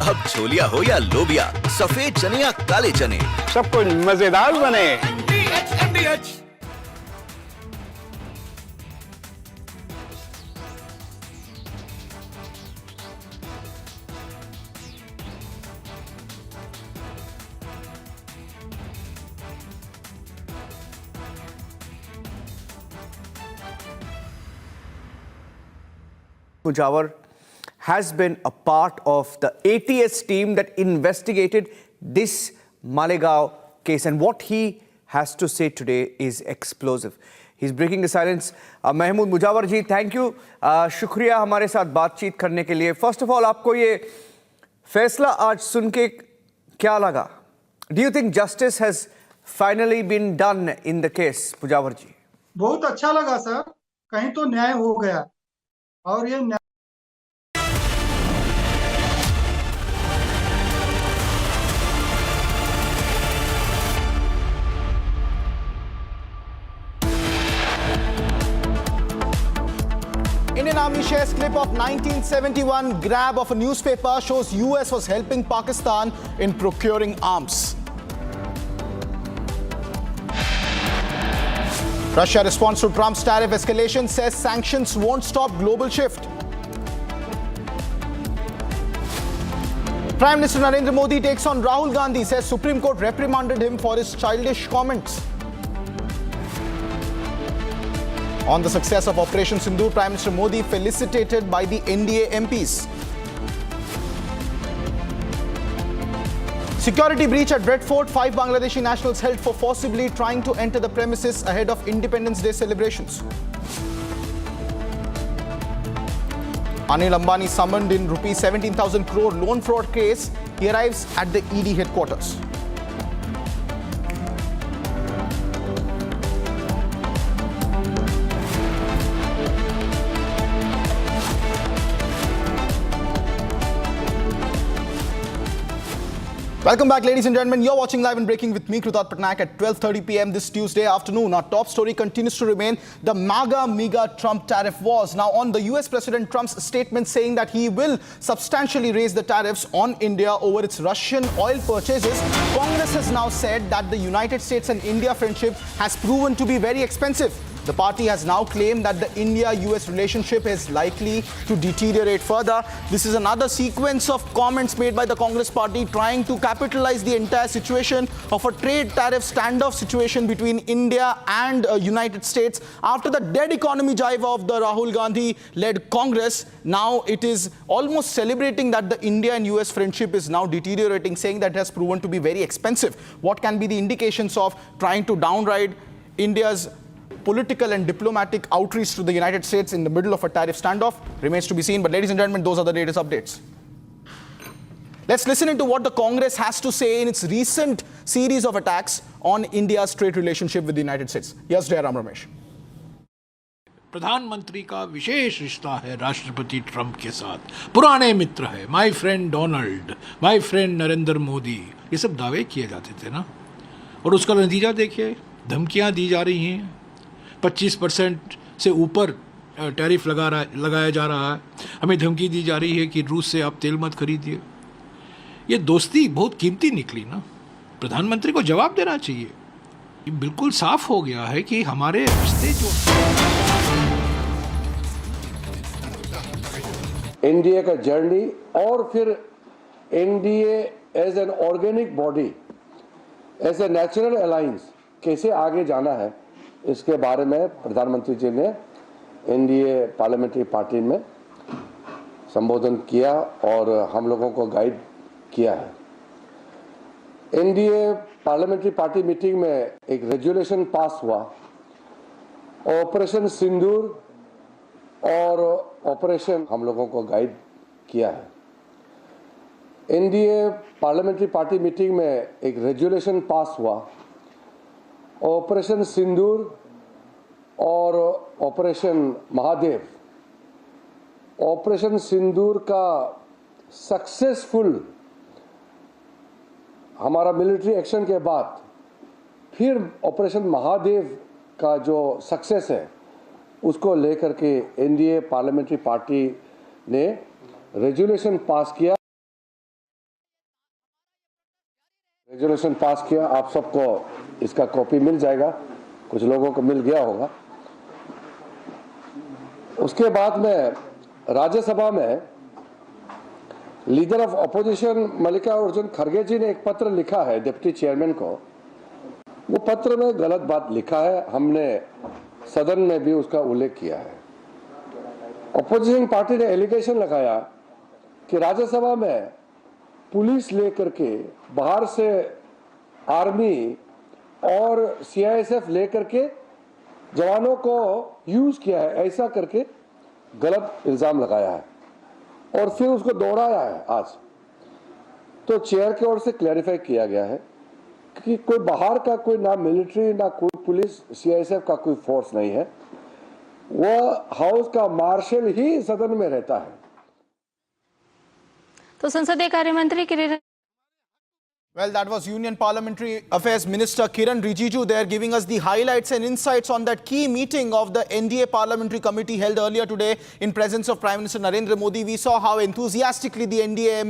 अब छोलिया हो या लोबिया, सफेद चने या काले चने, सब कुछ मजेदार बने। Mujawar has been a part of the ATS team that investigated this Malegaon case, and what he has to say today is explosive. He's breaking the silence. Mahmood Mujawar ji, thank you. शुक्रिया हमारे साथ बातचीत करने के लिए. First of all, आपको ये फैसला आज सुन के क्या लगा? Do you think justice has finally been done in the case, Mujawar ji? बहुत अच्छा लगा सर, कहीं तो न्याय हो गया और ये Indian Army shares clip of 1971 grab of a newspaper shows US was helping Pakistan in procuring arms. Russia responds to Trump's tariff escalation, says sanctions won't stop global shift. Prime Minister Narendra Modi takes on Rahul Gandhi, says Supreme Court reprimanded him for his childish comments. On the success of Operation Sindoor, Prime Minister Modi felicitated by the NDA MPs. Security breach at Red Fort, 5 Bangladeshi nationals held for forcibly trying to enter the premises ahead of Independence Day celebrations. Anil Ambani summoned in rupees 17,000 crore loan fraud case. He arrives at the ED headquarters. Welcome back, ladies and gentlemen. You're watching Live and Breaking with me, Krutat Patnaik, at 12:30 p.m. this Tuesday afternoon. Our top story continues to remain the MAGA Trump tariff wars. Now, on the US President Trump's statement saying that he will substantially raise the tariffs on India over its Russian oil purchases, Congress has now said that the United States and India friendship has proven to be very expensive. The party has now claimed that the India-US relationship is likely to deteriorate further. This is another sequence of comments made by the Congress party trying to capitalize the entire situation of a trade tariff standoff situation between India and United States. After the dead economy jive of the Rahul Gandhi-led Congress, now it is almost celebrating that the India and US friendship is now deteriorating, saying that it has proven to be very expensive. What can be the indications of trying to downride India's political and diplomatic outreach to the United States in the middle of a tariff standoff remains to be seen. But ladies and gentlemen, those are the latest updates. Let's listen into what the Congress has to say in its recent series of attacks on India's trade relationship with the United States. Yes, Jairam Ramesh. प्रधानमंत्री का विशेष रिश्ता है राष्ट्रपति Trump के साथ, पुराने मित्र है, my friend Donald, my friend Narendra Modi, ये सब दावे किए जाते थे ना, और उसका नतीजा देखिए, धमकियां दी जा रही हैं, 25% से ऊपर टैरिफ लगाया जा रहा है, हमें धमकी दी जा रही है कि रूस से आप तेल मत खरीदिए। ये दोस्ती बहुत कीमती निकली ना, प्रधानमंत्री को जवाब देना चाहिए। बिल्कुल साफ हो गया है कि हमारे रिश्ते जो एनडीए का जर्नी और फिर NDA as an organic body, as a natural alliance कैसे आगे जाना है, इसके बारे में प्रधानमंत्री जी ने एनडीए पार्लियामेंट्री पार्टी में संबोधन किया और हम लोगों को गाइड किया है। एनडीए पार्लियामेंट्री पार्टी मीटिंग में एक रेजोल्यूशन पास हुआ, ऑपरेशन सिंदूर और ऑपरेशन हम लोगों को गाइड किया है। एनडीए पार्लियामेंट्री पार्टी मीटिंग में एक रेजोल्यूशन पास हुआ, ऑपरेशन सिंदूर और ऑपरेशन महादेव। ऑपरेशन सिंदूर का सक्सेसफुल हमारा मिलिट्री एक्शन के बाद फिर ऑपरेशन महादेव का जो सक्सेस है उसको लेकर के एनडीए पार्लियामेंट्री पार्टी ने रेजोल्यूशन पास किया। आप सबको इसका कॉपी मिल जाएगा, कुछ लोगों को मिल गया होगा। उसके बाद में राज्यसभा में लीडर ऑफ अपोजिशन मल्लिकार्जुन खड़गे जी ने एक पत्र लिखा है डिप्टी चेयरमैन को। वो पत्र में गलत बात लिखा है, हमने सदन में भी उसका उल्लेख किया है। अपोजिशन पार्टी ने एलिगेशन लगाया कि राज्यसभा में पुलिस लेकर के बाहर से आर्मी और सीआईएसएफ लेकर के जवानों को यूज किया है, ऐसा करके गलत इल्जाम लगाया है और फिर उसको दोहराया है आज। तो चेयर की ओर से क्लैरिफाई किया गया है कि कोई बाहर का कोई ना मिलिट्री ना कोई पुलिस सीआईएसएफ का कोई फोर्स नहीं है, वह हाउस का मार्शल ही सदन में रहता है। तो संसदीय कार्य मंत्री किरण Well, that was Union Parliamentary Affairs Minister Kiran Rijiju there giving us the highlights and insights on that key meeting of the NDA Parliamentary Committee held earlier today in presence of Prime Minister Narendra Modi. We saw how enthusiastically the NDA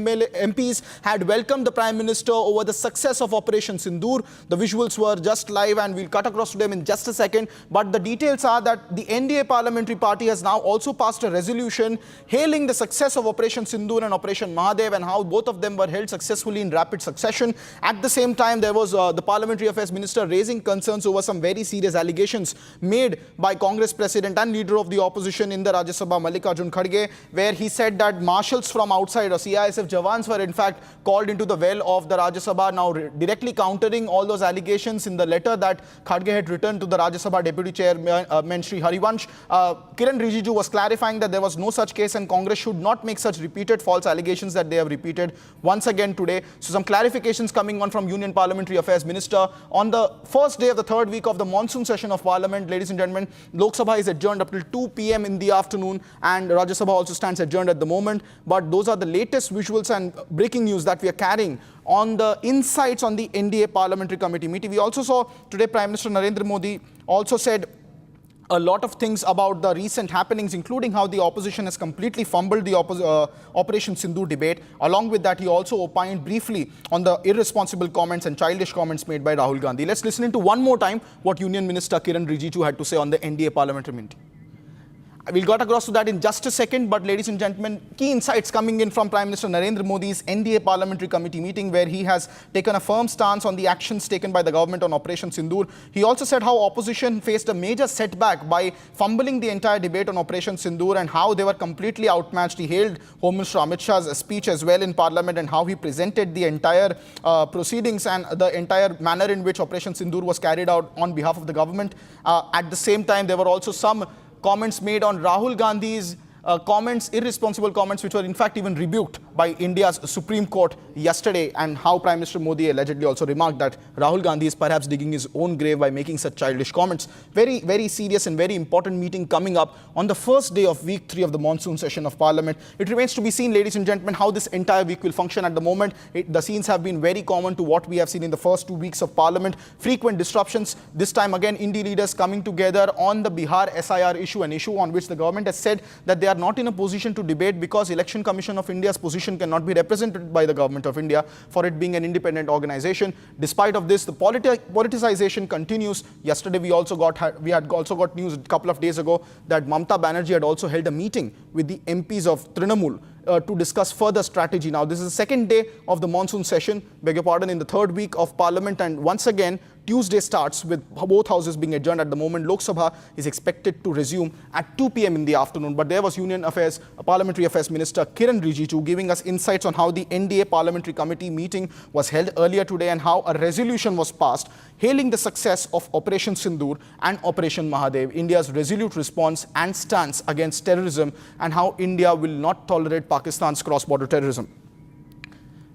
MPs had welcomed the Prime Minister over the success of Operation Sindoor. The visuals were just live and we'll cut across to them in just a second. But the details are that the NDA Parliamentary Party has now also passed a resolution hailing the success of Operation Sindoor and Operation Mahadev and how both of them were held successfully in rapid succession. At the same time, there was the Parliamentary Affairs Minister raising concerns over some very serious allegations made by Congress President and Leader of the Opposition in the Rajya Sabha, Mallikarjun Kharge, where he said that marshals from outside or CISF Jawans were in fact called into the well of the Rajya Sabha. Now directly countering all those allegations in the letter that Kharge had written to the Rajya Sabha Deputy Chairman Shri Harivansh, Kiran Rijiju was clarifying that there was no such case and Congress should not make such repeated false allegations that they have repeated once again today. So some clarifications coming on from Union Parliamentary Affairs Minister. On the first day of the third week of the monsoon session of Parliament, ladies and gentlemen, Lok Sabha is adjourned up till 2 p.m. in the afternoon and Rajya Sabha also stands adjourned at the moment. But those are the latest visuals and breaking news that we are carrying on the insights on the NDA Parliamentary Committee meeting. We also saw today Prime Minister Narendra Modi also said a lot of things about the recent happenings, including how the opposition has completely fumbled the Operation Sindoor debate. Along with that, he also opined briefly on the irresponsible comments and childish comments made by Rahul Gandhi. Let's listen into one more time what Union Minister Kiran Rijiju had to say on the NDA parliamentary meeting. We'll get across to that in just a second, but ladies and gentlemen, key insights coming in from Prime Minister Narendra Modi's NDA Parliamentary Committee meeting where he has taken a firm stance on the actions taken by the government on Operation Sindoor. He also said how opposition faced a major setback by fumbling the entire debate on Operation Sindoor and how they were completely outmatched. He hailed Home Minister Amit Shah's speech as well in Parliament and how he presented the entire proceedings and the entire manner in which Operation Sindoor was carried out on behalf of the government. At the same time, there were also some comments made on Rahul Gandhi's comments, irresponsible comments, which were in fact even rebuked by India's Supreme Court yesterday, and how Prime Minister Modi allegedly also remarked that Rahul Gandhi is perhaps digging his own grave by making such childish comments. Very, very serious and very important meeting coming up on the first day of week 3 of the monsoon session of Parliament. It remains to be seen, ladies and gentlemen, how this entire week will function. At the moment, the scenes have been very common to what we have seen in the first 2 weeks of Parliament. Frequent disruptions. This time again, Indie leaders coming together on the Bihar SIR issue, an issue on which the government has said that they are not in a position to debate because Election Commission of India's position cannot be represented by the Government of India for it being an independent organization. Despite of this, the politicization continues. Yesterday we had also got news a couple of days ago that Mamata Banerjee had also held a meeting with the MPs of Trinamool to discuss further strategy. Now, this is the second day of the monsoon session, beg your pardon, in the third week of Parliament, and once again, Tuesday starts with both houses being adjourned at the moment. Lok Sabha is expected to resume at 2 p.m. in the afternoon. But there was Parliamentary Affairs Minister Kiran Rijiju giving us insights on how the NDA Parliamentary Committee meeting was held earlier today and how a resolution was passed hailing the success of Operation Sindoor and Operation Mahadev, India's resolute response and stance against terrorism, and how India will not tolerate Pakistan's cross-border terrorism.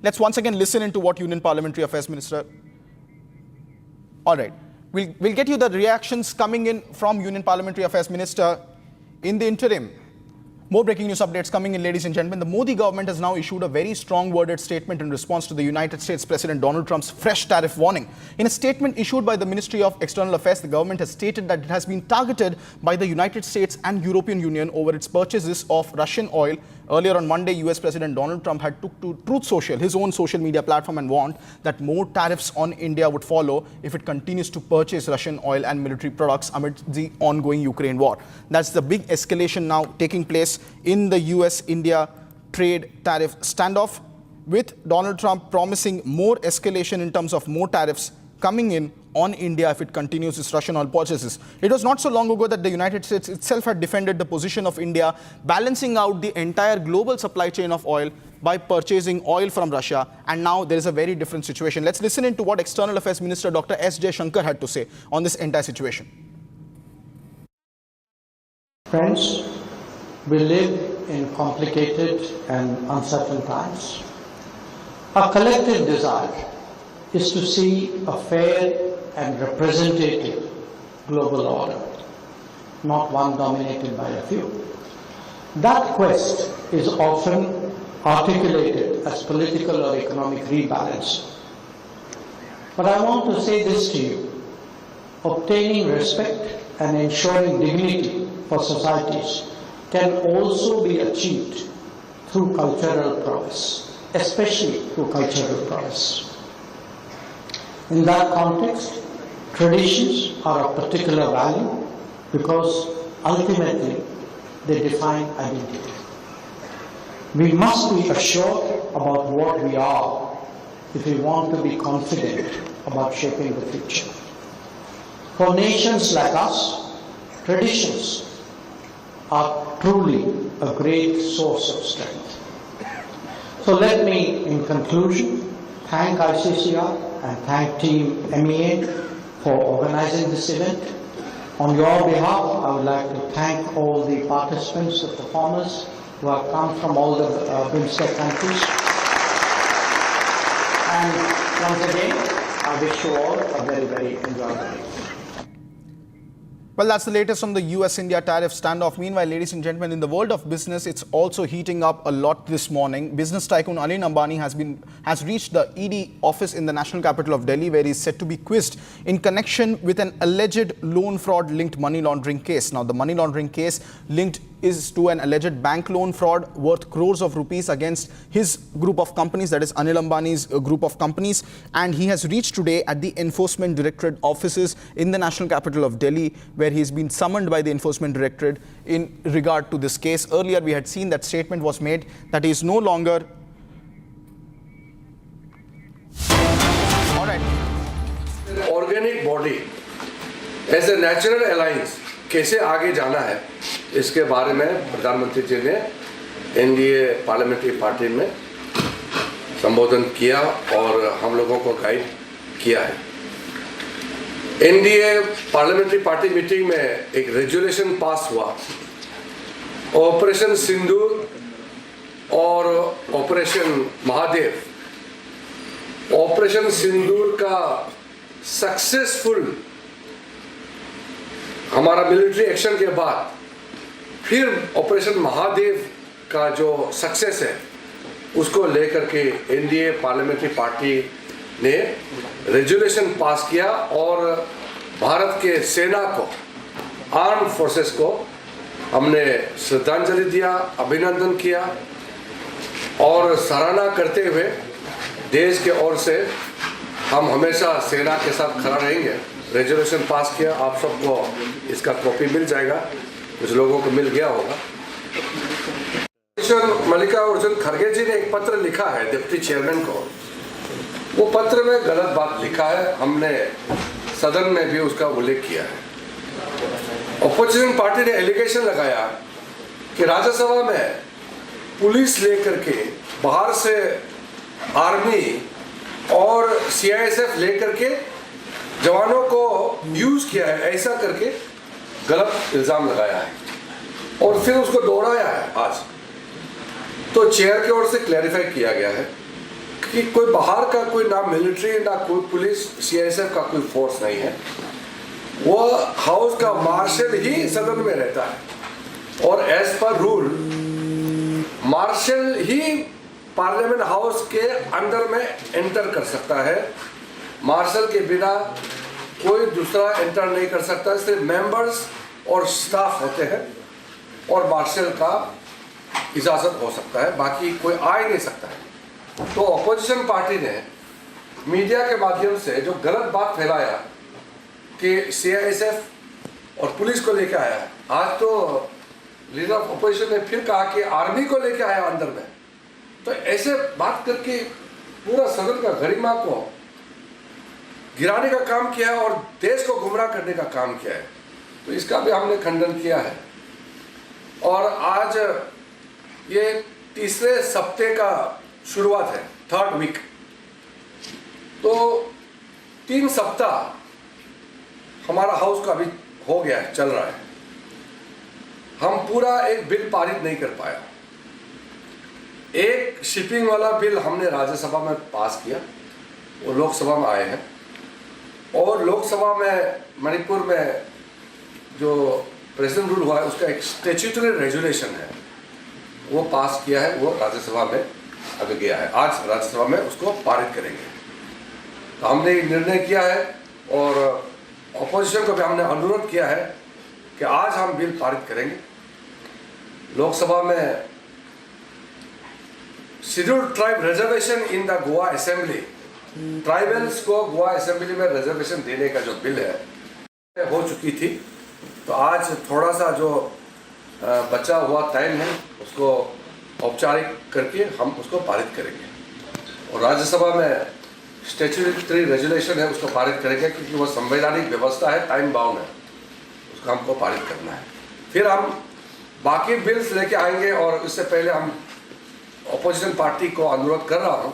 Let's once again listen into what Union Parliamentary Affairs Minister... All right. We'll get you the reactions coming in from Union Parliamentary Affairs Minister in the interim. More breaking news updates coming in, ladies and gentlemen. The Modi government has now issued a very strong worded statement in response to the United States President Donald Trump's fresh tariff warning. In a statement issued by the Ministry of External Affairs, the government has stated that it has been targeted by the United States and European Union over its purchases of Russian oil. Earlier on Monday, US President Donald Trump had took to Truth Social, his own social media platform, and warned that more tariffs on India would follow if it continues to purchase Russian oil and military products amid the ongoing Ukraine war. That's the big escalation now taking place in the US-India trade tariff standoff, with Donald Trump promising more escalation in terms of more tariffs coming in on India if it continues its Russian oil purchases. It was not so long ago that the United States itself had defended the position of India, balancing out the entire global supply chain of oil by purchasing oil from Russia, and now there is a very different situation. Let's listen in to what External Affairs Minister Dr. S. Jaishankar had to say on this entire situation. Friends, we live in complicated and uncertain times. Our collective desire is to see a fair and representative global order, not one dominated by a few. That quest is often articulated as political or economic rebalance. But I want to say this to you: obtaining respect and ensuring dignity for societies can also be achieved through cultural progress, especially through cultural progress. In that context, traditions are of particular value because ultimately they define identity. We must be assured about what we are if we want to be confident about shaping the future. For nations like us, traditions are truly a great source of strength. So let me, in conclusion, thank ICCR and thank Team MEA for organizing this event. On your behalf, I would like to thank all the participants, the performers who have come from all the BIMSTEC countries. And once again, I wish you all a very, very enjoyable day. Well, that's the latest from the US-India tariff standoff. Meanwhile, ladies and gentlemen, in the world of business, it's also heating up a lot this morning. Business tycoon Anil Ambani has reached the ED office in the national capital of Delhi, where he is said to be quizzed in connection with an alleged loan fraud linked money laundering case. Now, the money laundering case linked is to an alleged bank loan fraud worth crores of rupees against his group of companies, that is Anil Ambani's group of companies. And he has reached today at the Enforcement Directorate offices in the national capital of Delhi, where he has been summoned by the Enforcement Directorate in regard to this case. Earlier, we had seen that statement was made that he is no longer... All right. An organic body as a natural alliance कैसे आगे जाना है, इसके बारे में प्रधानमंत्री जी ने NDA parliamentary party में संबोधन किया और हम लोगों को गाइड किया है। एनडीए पार्लियामेंट्री पार्टी मीटिंग में एक रेजोल्यूशन पास हुआ, ऑपरेशन सिंदूर और ऑपरेशन महादेव। ऑपरेशन सिंदूर का सक्सेसफुल हमारा मिलिट्री एक्शन के बाद फिर ऑपरेशन महादेव का जो सक्सेस है, उसको लेकर के एनडीए पार्लियामेंट्री पार्टी ने रेजोल्यूशन पास किया और भारत के सेना को, आर्म फोर्सेस को हमने श्रद्धांजलि दिया, अभिनंदन किया और सराहना करते हुए देश के ओर से हम हमेशा सेना के साथ खड़ा रहेंगे। रेजोल्यूशन पास किया, आप सबको इसका कॉपी मिल जाएगा, कुछ लोगों को मिल गया होगा। मल्लिकार्जुन खड़गे जी ने एक पत्र लिखा है डिप्टी चेयरमैन को, वो पत्र में गलत बात लिखा है, हमने सदन में भी उसका उल्लेख किया है। ऑपोजिशन पार्टी ने एलिगेशन लगाया कि राज्यसभा में पुलिस लेकर के बाहर से आर्मी और सीआईएसएफ लेकर के जवानों को यूज किया है, ऐसा करके गलत इल्जाम लगाया है और फिर उसको दोहराया है आज। तो चेयर की ओर से क्लैरिफाई किया गया है कि कोई बाहर का कोई ना मिलिट्री ना कोई पुलिस सीआईएसएफ का कोई फोर्स नहीं है। वो हाउस का मार्शल ही सदन में रहता है और एज पर रूल मार्शल ही पार्लियामेंट हाउस के अंदर में एंटर कर सकता है। मार्शल के बिना कोई दूसरा एंटर नहीं कर सकता। सिर्फ मेंबर्स और स्टाफ होते हैं और मार्शल का इजाज़त हो सकता है, बाकी कोई आ ही नहीं सकता है। तो अपोजिशन पार्टी ने मीडिया के माध्यम से जो गलत बात फैलाया कि सीआईएसएफ और पुलिस को लेकर आया, आज तो लीडर ऑफ अपोजिशन ने फिर कहा कि आर्मी को लेकर आया अंदर में। तो ऐसे बात करके पूरा सदन का गरिमा को गिराने का काम किया है और देश को गुमराह करने का काम किया है। तो इसका भी हमने खंडन किया है। और आज ये तीसरे सप्ताह का शुरुआत है, 3rd वीक। तो 3 सप्ताह हमारा हाउस का अभी हो गया है, चल रहा है। हम पूरा एक बिल पारित नहीं कर पाया। एक शिपिंग वाला बिल हमने राज्यसभा में पास किया, वो लोकसभा में आए हैं। और लोकसभा में मणिपुर में जो प्रेसिडेंट रूल हुआ है उसका एक स्टैट्यूटरी रेजुलेशन है, वो पास किया है, वो राज्यसभा में अभी गया है। आज राज्यसभा में उसको पारित करेंगे। तो हमने निर्णय किया है और अपोजिशन को भी हमने अनुरोध किया है कि आज हम बिल पारित करेंगे। लोकसभा में scheduled tribe reservation in the Goa assembly, tribals को गोवा असेंबली में रिजर्वेशन देने का जो बिल है हो चुकी थी। तो आज थोड़ा सा जो बचा हुआ टाइम है उसको औपचारिक करके हम उसको पारित करेंगे। और राज्यसभा में स्टैट्यूटरी रेजुलेशन है उसको पारित करेंगे, क्योंकि वो संवैधानिक व्यवस्था है, टाइम बाउंड है, उसको हमको पारित करना है। फिर हम बाकी बिल्स लेके आएंगे। और इससे पहले हम अपोजिशन पार्टी को अनुरोध कर रहा हूँ,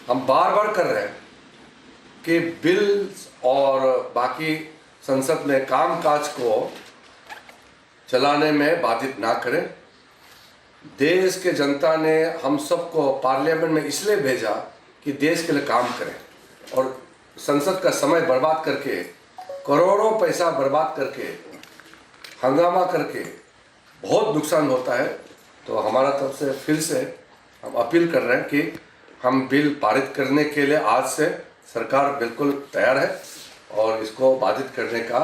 हम बार बार कर रहे हैं कि बिल्स और बाकी संसद में कामकाज को चलाने में बाधित ना करें। देश के जनता ने हम सबको पार्लियामेंट में इसलिए भेजा कि देश के लिए काम करें, और संसद का समय बर्बाद करके, करोड़ों पैसा बर्बाद करके, हंगामा करके बहुत नुकसान होता है। तो हमारा तरफ से फिर से हम अपील कर रहे हैं कि हम बिल पारित करने के लिए आज से सरकार बिल्कुल तैयार है और इसको बाधित करने का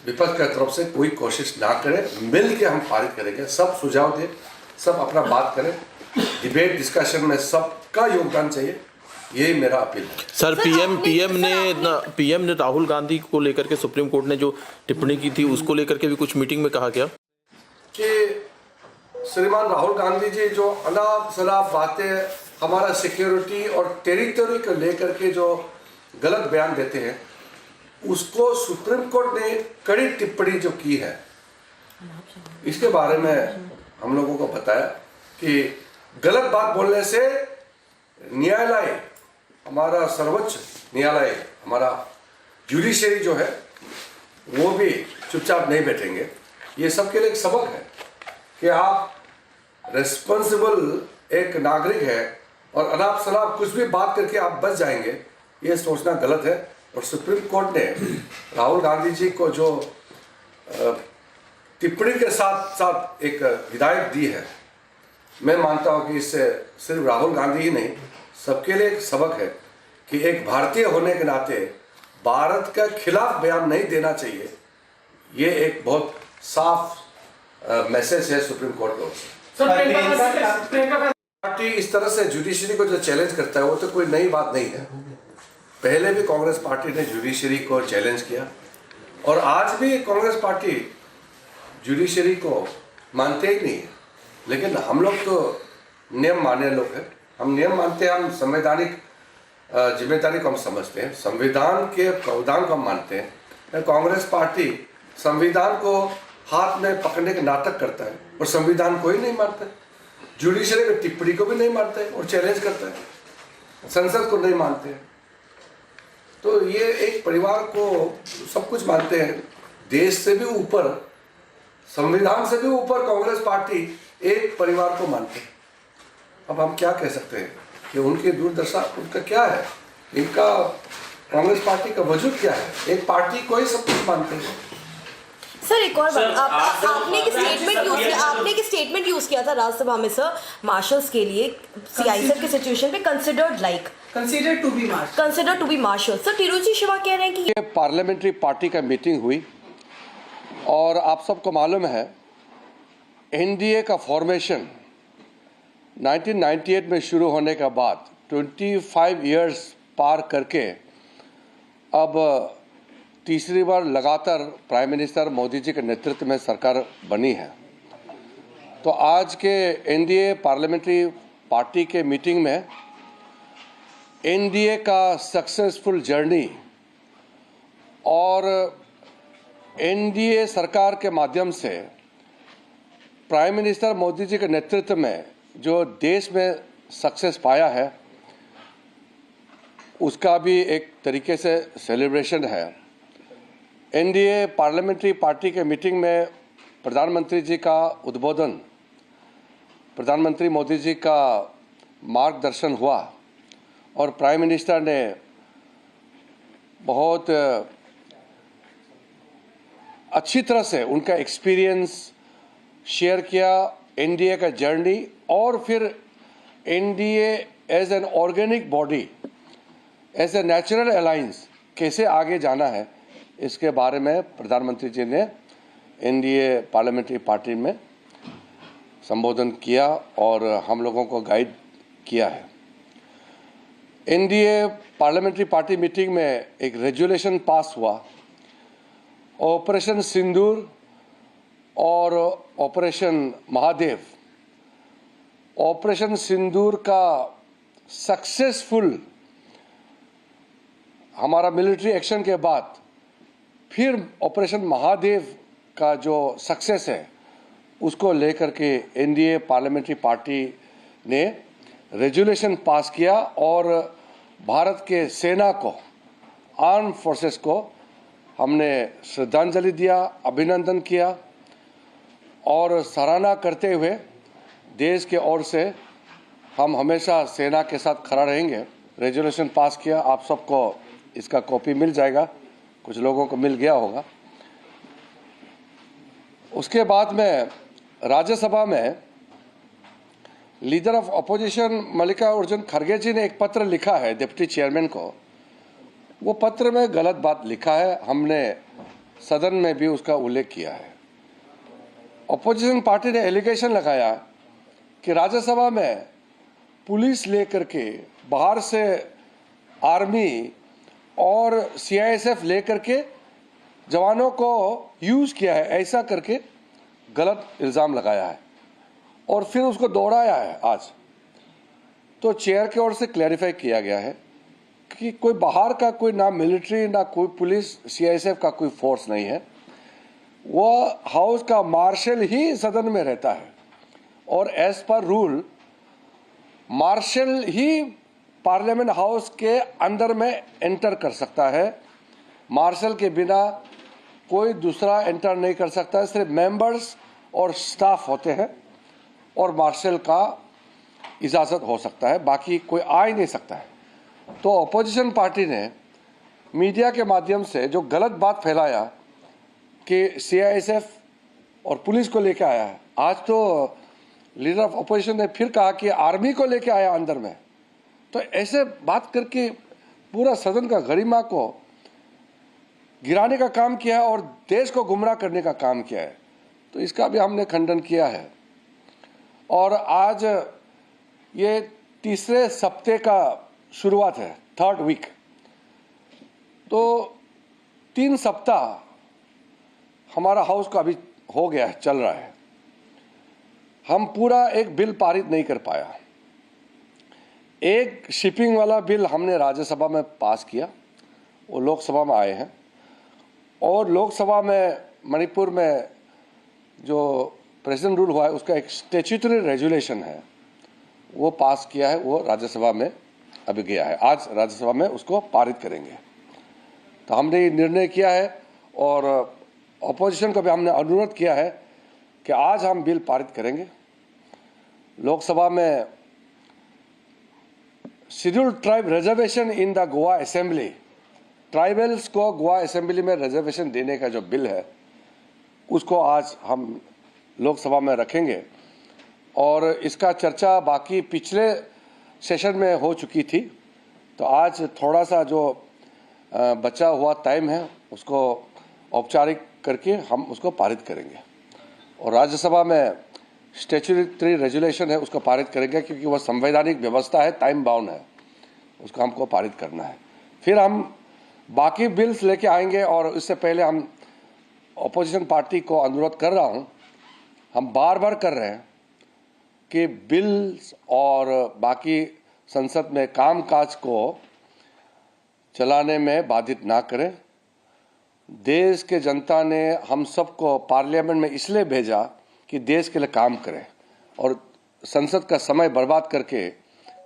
विपक्ष की तरफ से कोई कोशिश ना करें। मिल के हम पारित करेंगे। सब सुझाव दें, सब अपना बात करें, डिबेट डिस्कशन में सबका योगदान चाहिए, यही मेरा अपील है। सर, पीएम ने राहुल गांधी को लेकर के सुप्रीम कोर्ट ने जो टिप्पणी की थी उसको लेकर के भी कुछ मीटिंग में कहा गया कि श्रीमान राहुल गांधी जी जो अनाप शनाप बातें हमारा सिक्योरिटी और टेरिटरी को लेकर के जो गलत बयान देते हैं, उसको सुप्रीम कोर्ट ने कड़ी टिप्पणी जो की है, इसके बारे में हम लोगों को बताया कि गलत बात बोलने से न्यायालय, हमारा सर्वोच्च न्यायालय, हमारा जुडिशरी जो है वो भी चुपचाप नहीं बैठेंगे। ये सबके लिए एक सबक है कि आप रिस्पॉन्सिबल एक नागरिक है और अनाप शनाप कुछ भी बात करके आप बच जाएंगे, ये सोचना गलत है। और सुप्रीम कोर्ट ने राहुल गांधी जी को जो टिप्पणी के साथ साथ एक हिदायत दी है, मैं मानता हूं कि इससे सिर्फ राहुल गांधी ही नहीं, सबके लिए एक सबक है कि एक भारतीय होने के नाते भारत के खिलाफ बयान नहीं देना चाहिए। ये एक बहुत साफ मैसेज है सुप्रीम कोर्ट को। पार्टी इस तरह से जुडिशरी को जो चैलेंज करता है वो तो कोई नई बात नहीं है। पहले भी कांग्रेस पार्टी ने जुडिशरी को चैलेंज किया और आज भी कांग्रेस पार्टी जुडिशरी को मानते ही नहीं है। लेकिन हम लोग तो नियम मानने लोग हैं, हम नियम मानते हैं, हम संवैधानिक जिम्मेदारी को हम समझते हैं, संविधान के प्रावधान को हम मानते हैं। कांग्रेस पार्टी संविधान को हाथ में पकड़ने के नाटक करता है और संविधान को ही नहीं मानता है, जुडिशरी की टिप्पणी को भी नहीं मानता है और चैलेंज करता है, संसद को नहीं मानते हैं। तो ये एक परिवार को सब कुछ मानते हैं, देश से भी ऊपर, संविधान से भी ऊपर कांग्रेस पार्टी एक परिवार को मानते हैं। अब हम क्या कह सकते हैं कि उनकी दूरदर्शा उनका क्या है, इनका कांग्रेस पार्टी का वजूद क्या है? एक पार्टी को ही सब कुछ मानते हैं। सर एक और बात, आपने एक स्टेटमेंट यूज किया था राज्यसभा में सर, मार्शल्स के लिए सीआईएसएफ के सिचुएशन पे consider to be marshal. Sir Tiruchi Siva कह रहे हैं कि ये पार्लियामेंट्री पार्टी का मीटिंग हुई और आप सबको मालूम है एनडीए का फॉर्मेशन 1998 में शुरू होने के बाद 25 इयर्स पार करके अब तीसरी बार लगातार प्राइम मिनिस्टर मोदी जी के नेतृत्व में सरकार बनी है। तो आज के एनडीए पार्लियामेंट्री पार्टी के मीटिंग में एनडीए का सक्सेसफुल जर्नी और एनडीए सरकार के माध्यम से प्राइम मिनिस्टर मोदी जी के नेतृत्व में जो देश में सक्सेस पाया है उसका भी एक तरीके से सेलिब्रेशन है। एनडीए पार्लियामेंट्री पार्टी के मीटिंग में प्रधानमंत्री जी का उद्बोधन, प्रधानमंत्री मोदी जी का मार्गदर्शन हुआ और प्राइम मिनिस्टर ने बहुत अच्छी तरह से उनका एक्सपीरियंस शेयर किया, एनडीए का जर्नी और फिर NDA as an organic body, as a natural alliance कैसे आगे जाना है इसके बारे में प्रधानमंत्री जी ने एनडीए पार्लियामेंट्री पार्टी में संबोधन किया और हम लोगों को गाइड किया है। एनडीए पार्लियामेंट्री पार्टी मीटिंग में एक रेजुलेशन पास हुआ, ऑपरेशन सिंदूर और ऑपरेशन महादेव। ऑपरेशन सिंदूर का सक्सेसफुल हमारा मिलिट्री एक्शन के बाद फिर ऑपरेशन महादेव का जो सक्सेस है उसको लेकर के एनडीए पार्लियामेंट्री पार्टी ने रेजुलेशन पास किया और भारत के सेना को, आर्म फोर्सेस को हमने श्रद्धांजलि दिया, अभिनंदन किया और सराहना करते हुए देश के ओर से हम हमेशा सेना के साथ खड़ा रहेंगे। रेजुलेशन पास किया, आप सबको इसका कॉपी मिल जाएगा, कुछ लोगों को मिल गया होगा। उसके बाद में राज्यसभा में लीडर ऑफ अपोजिशन मल्लिकार्जुन खड़गे जी ने एक पत्र लिखा है डिप्टी चेयरमैन को। वो पत्र में गलत बात लिखा है, हमने सदन में भी उसका उल्लेख किया है। अपोजिशन पार्टी ने एलिगेशन लगाया कि राज्यसभा में पुलिस लेकर के बाहर से आर्मी और सीआईएसएफ लेकर के जवानों को यूज किया है, ऐसा करके गलत इल्ज़ाम लगाया है और फिर उसको दोहराया है आज। तो चेयर की ओर से क्लैरिफाई किया गया है कि कोई बाहर का कोई ना मिलिट्री ना कोई पुलिस सीआईएसएफ का कोई फोर्स नहीं है, वो हाउस का मार्शल ही सदन में रहता है और एज पर रूल मार्शल ही पार्लियामेंट हाउस के अंदर में एंटर कर सकता है। मार्शल के बिना कोई दूसरा एंटर नहीं कर सकता, सिर्फ मेंबर्स और स्टाफ होते हैं और मार्शल का इजाज़त हो सकता है, बाकी कोई आ ही नहीं सकता है। तो अपोजिशन पार्टी ने मीडिया के माध्यम से जो गलत बात फैलाया कि सीआईएसएफ और पुलिस को लेकर आया है, आज तो लीडर ऑफ अपोजिशन ने फिर कहा कि आर्मी को लेकर आया अंदर में। तो ऐसे बात करके पूरा सदन का गरिमा को गिराने का काम किया है और देश को गुमराह करने का काम किया है, तो इसका भी हमने खंडन किया है। और आज ये तीसरे सप्ताह का शुरुआत है, थर्ड वीक, तो 3 सप्ताह हमारा हाउस का अभी हो गया है, चल रहा है। हम पूरा एक बिल पारित नहीं कर पाया। एक शिपिंग वाला बिल हमने राज्यसभा में पास किया, वो लोकसभा में आए हैं और लोकसभा में मणिपुर में जो प्रेसिडेंट रूल हुआ है उसका एक स्टैट्यूटरी रेजुलेशन है, वो पास किया है, वो राज्यसभा में अभी गया है। आज राज्यसभा में उसको पारित करेंगे। तो हमने ये निर्णय किया है और अपोजिशन को भी हमने अनुरोध किया है कि आज हम बिल पारित करेंगे। लोकसभा में scheduled tribe reservation in the Goa assembly tribals को गोवा असेंबली में रिजर्वेशन देने का जो बिल है उसको आज हम लोकसभा में रखेंगे और इसका चर्चा बाकी पिछले सेशन में हो चुकी थी। तो आज थोड़ा सा जो बचा हुआ टाइम है उसको औपचारिक करके हम उसको पारित करेंगे और राज्यसभा में स्टैट्यूटरी रेजुलेशन है उसको पारित करेंगे क्योंकि वह संवैधानिक व्यवस्था है, टाइम बाउंड है, उसको हमको पारित करना है। फिर हम बाकी बिल्स लेके आएंगे और इससे पहले हम अपोजिशन पार्टी को अनुरोध कर रहा हूं, हम बार बार कर रहे हैं कि बिल्स और बाकी संसद में कामकाज को चलाने में बाधित ना करें। देश के जनता ने हम सबको पार्लियामेंट में इसलिए भेजा कि देश के लिए काम करें और संसद का समय बर्बाद करके,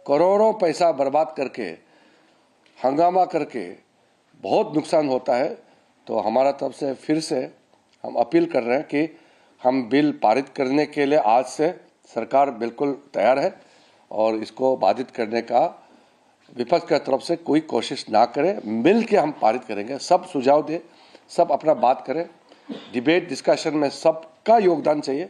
करोड़ों पैसा बर्बाद करके, हंगामा करके बहुत नुकसान होता है। तो हमारा तरफ से फिर से हम अपील कर रहे हैं कि हम बिल पारित करने के लिए आज से सरकार बिल्कुल तैयार है और इसको बाधित करने का विपक्ष की तरफ से कोई कोशिश ना करे। मिल के हम पारित करेंगे, सब सुझाव दे, सब अपना बात करें, डिबेट डिस्कशन में सबका योगदान चाहिए,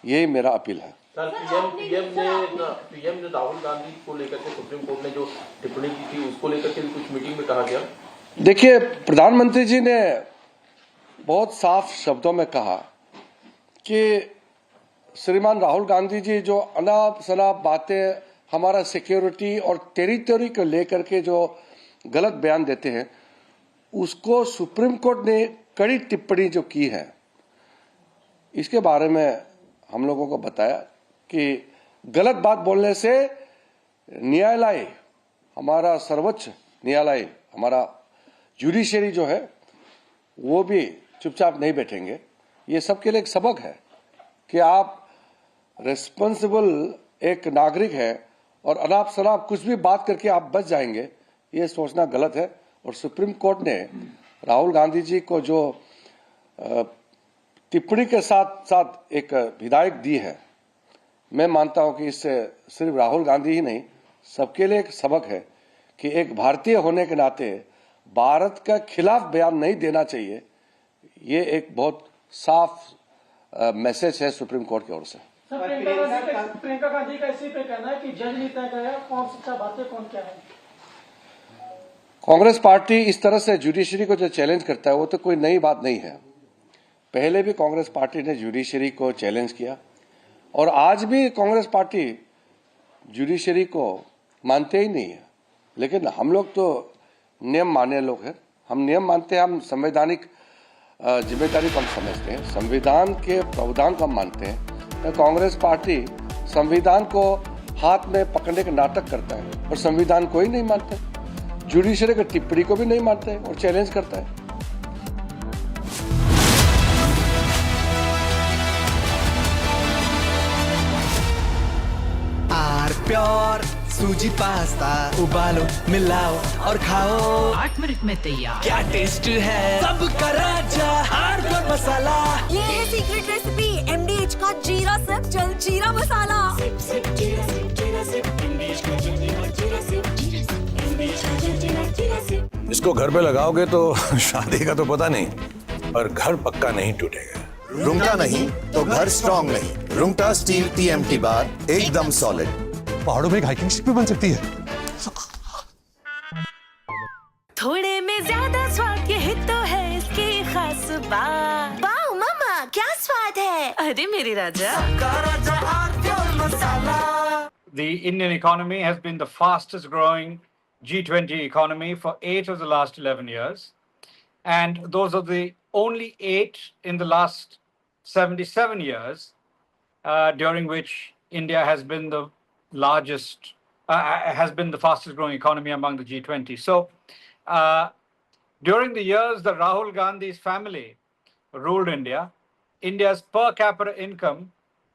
यही मेरा अपील है। सर, पीएम ने राहुल गांधी को लेकर के सुप्रीम कोर्ट ने जो टिप्पणी की थी उसको लेकर के कुछ मीटिंग में कहा गया। देखिए, प्रधानमंत्री जी ने बहुत साफ शब्दों में कहा कि श्रीमान राहुल गांधी जी जो अनाप शनाप बातें हमारा सिक्योरिटी और टेरिटरी को लेकर के जो गलत बयान देते हैं, उसको सुप्रीम कोर्ट ने कड़ी टिप्पणी जो की है, इसके बारे में हम लोगों को बताया कि गलत बात बोलने से न्यायालय, हमारा सर्वोच्च न्यायालय, हमारा जुडिशरी जो है वो भी चुपचाप नहीं बैठेंगे। ये सबके लिए एक सबक है कि आप रिस्पॉन्सिबल एक नागरिक है और अनाप शनाप कुछ भी बात करके आप बच जाएंगे, ये सोचना गलत है। और सुप्रीम कोर्ट ने राहुल गांधी जी को जो टिप्पणी के साथ साथ एक हिदायत दी है, मैं मानता हूं कि इससे सिर्फ राहुल गांधी ही नहीं, सबके लिए एक सबक है कि एक भारतीय होने के नाते भारत का खिलाफ बयान नहीं देना चाहिए। ये एक बहुत साफ मैसेज है सुप्रीम कोर्ट की ओर से। प्रियंका गांधी का इसी पे कहना है कि जज नहीं तय करेगा कौन सच्चा बात है, कौन क्या है। कांग्रेस पार्टी इस तरह से जुडिशरी को जो चैलेंज करता है वो तो कोई नई बात नहीं है। पहले भी कांग्रेस पार्टी ने जुडिशरी को चैलेंज किया और आज भी कांग्रेस पार्टी जुडिशरी को मानते ही नहीं है। लेकिन हम लोग तो नियम मानने लोग हैं, हम नियम मानते हैं, हम संवैधानिक जिम्मेदारी को हम समझते हैं, संविधान के प्रावधान को हम मानते हैं। कांग्रेस पार्टी संविधान को हाथ में पकड़ने का नाटक करता है और संविधान को ही नहीं मानता, जुडिशरी की टिप्पणी को भी नहीं मानता है और चैलेंज करता है। प्योर सूजी पास्ता उबालो, मिलाओ और खाओ, 8 मिनट में तैयार। क्या टेस्ट है, सबका राजा हार्डकोर मसाला। ये है सीक्रेट रेसिपी MDH का जीरा सिर्फ जलजीरा मसाला। इसको घर पे लगाओगे तो शादी का तो पता नहीं, पर घर पक्का नहीं टूटेगा। रुंगटा नहीं तो घर स्ट्रॉन्ग नहीं। रुंगटा स्टील TMT बार एकदम सॉलिड। पहाड़ों में एक हाइकिंग स्टिक भी बन सकती है। थोड़े में ज्यादा स्वाद, यही तो है इसकी खास बात। वाओ मामा, क्या स्वाद है, अरे मेरे राजा। The Indian economy has been the fastest growing G20 economy for 8 of the last 11 years. And those are the only 8 in the last 77 years, during which India has been the largest, has been the fastest growing economy among the G20. So during the years that Rahul Gandhi's family ruled India, India's per capita income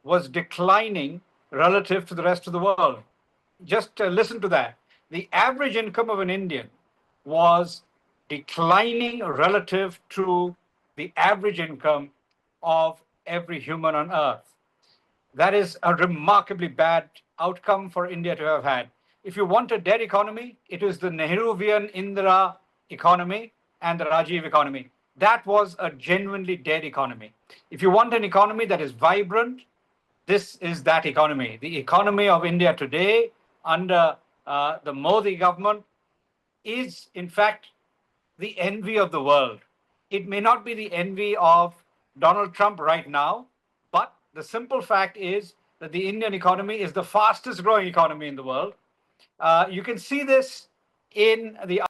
was declining relative to the rest of the world. Just listen to that. The average income of an Indian was declining relative to the average income of every human on earth. That is a remarkably bad outcome for India to have had. If you want a dead economy, it is the Nehruvian Indira economy, and the Rajiv economy. That was a genuinely dead economy. If you want an economy that is vibrant, this is that economy. The economy of India today under the Modi government is, in fact, the envy of the world. It may not be the envy of Donald Trump right now, but the simple fact is that the Indian economy is the fastest growing economy in the world. You can see this in the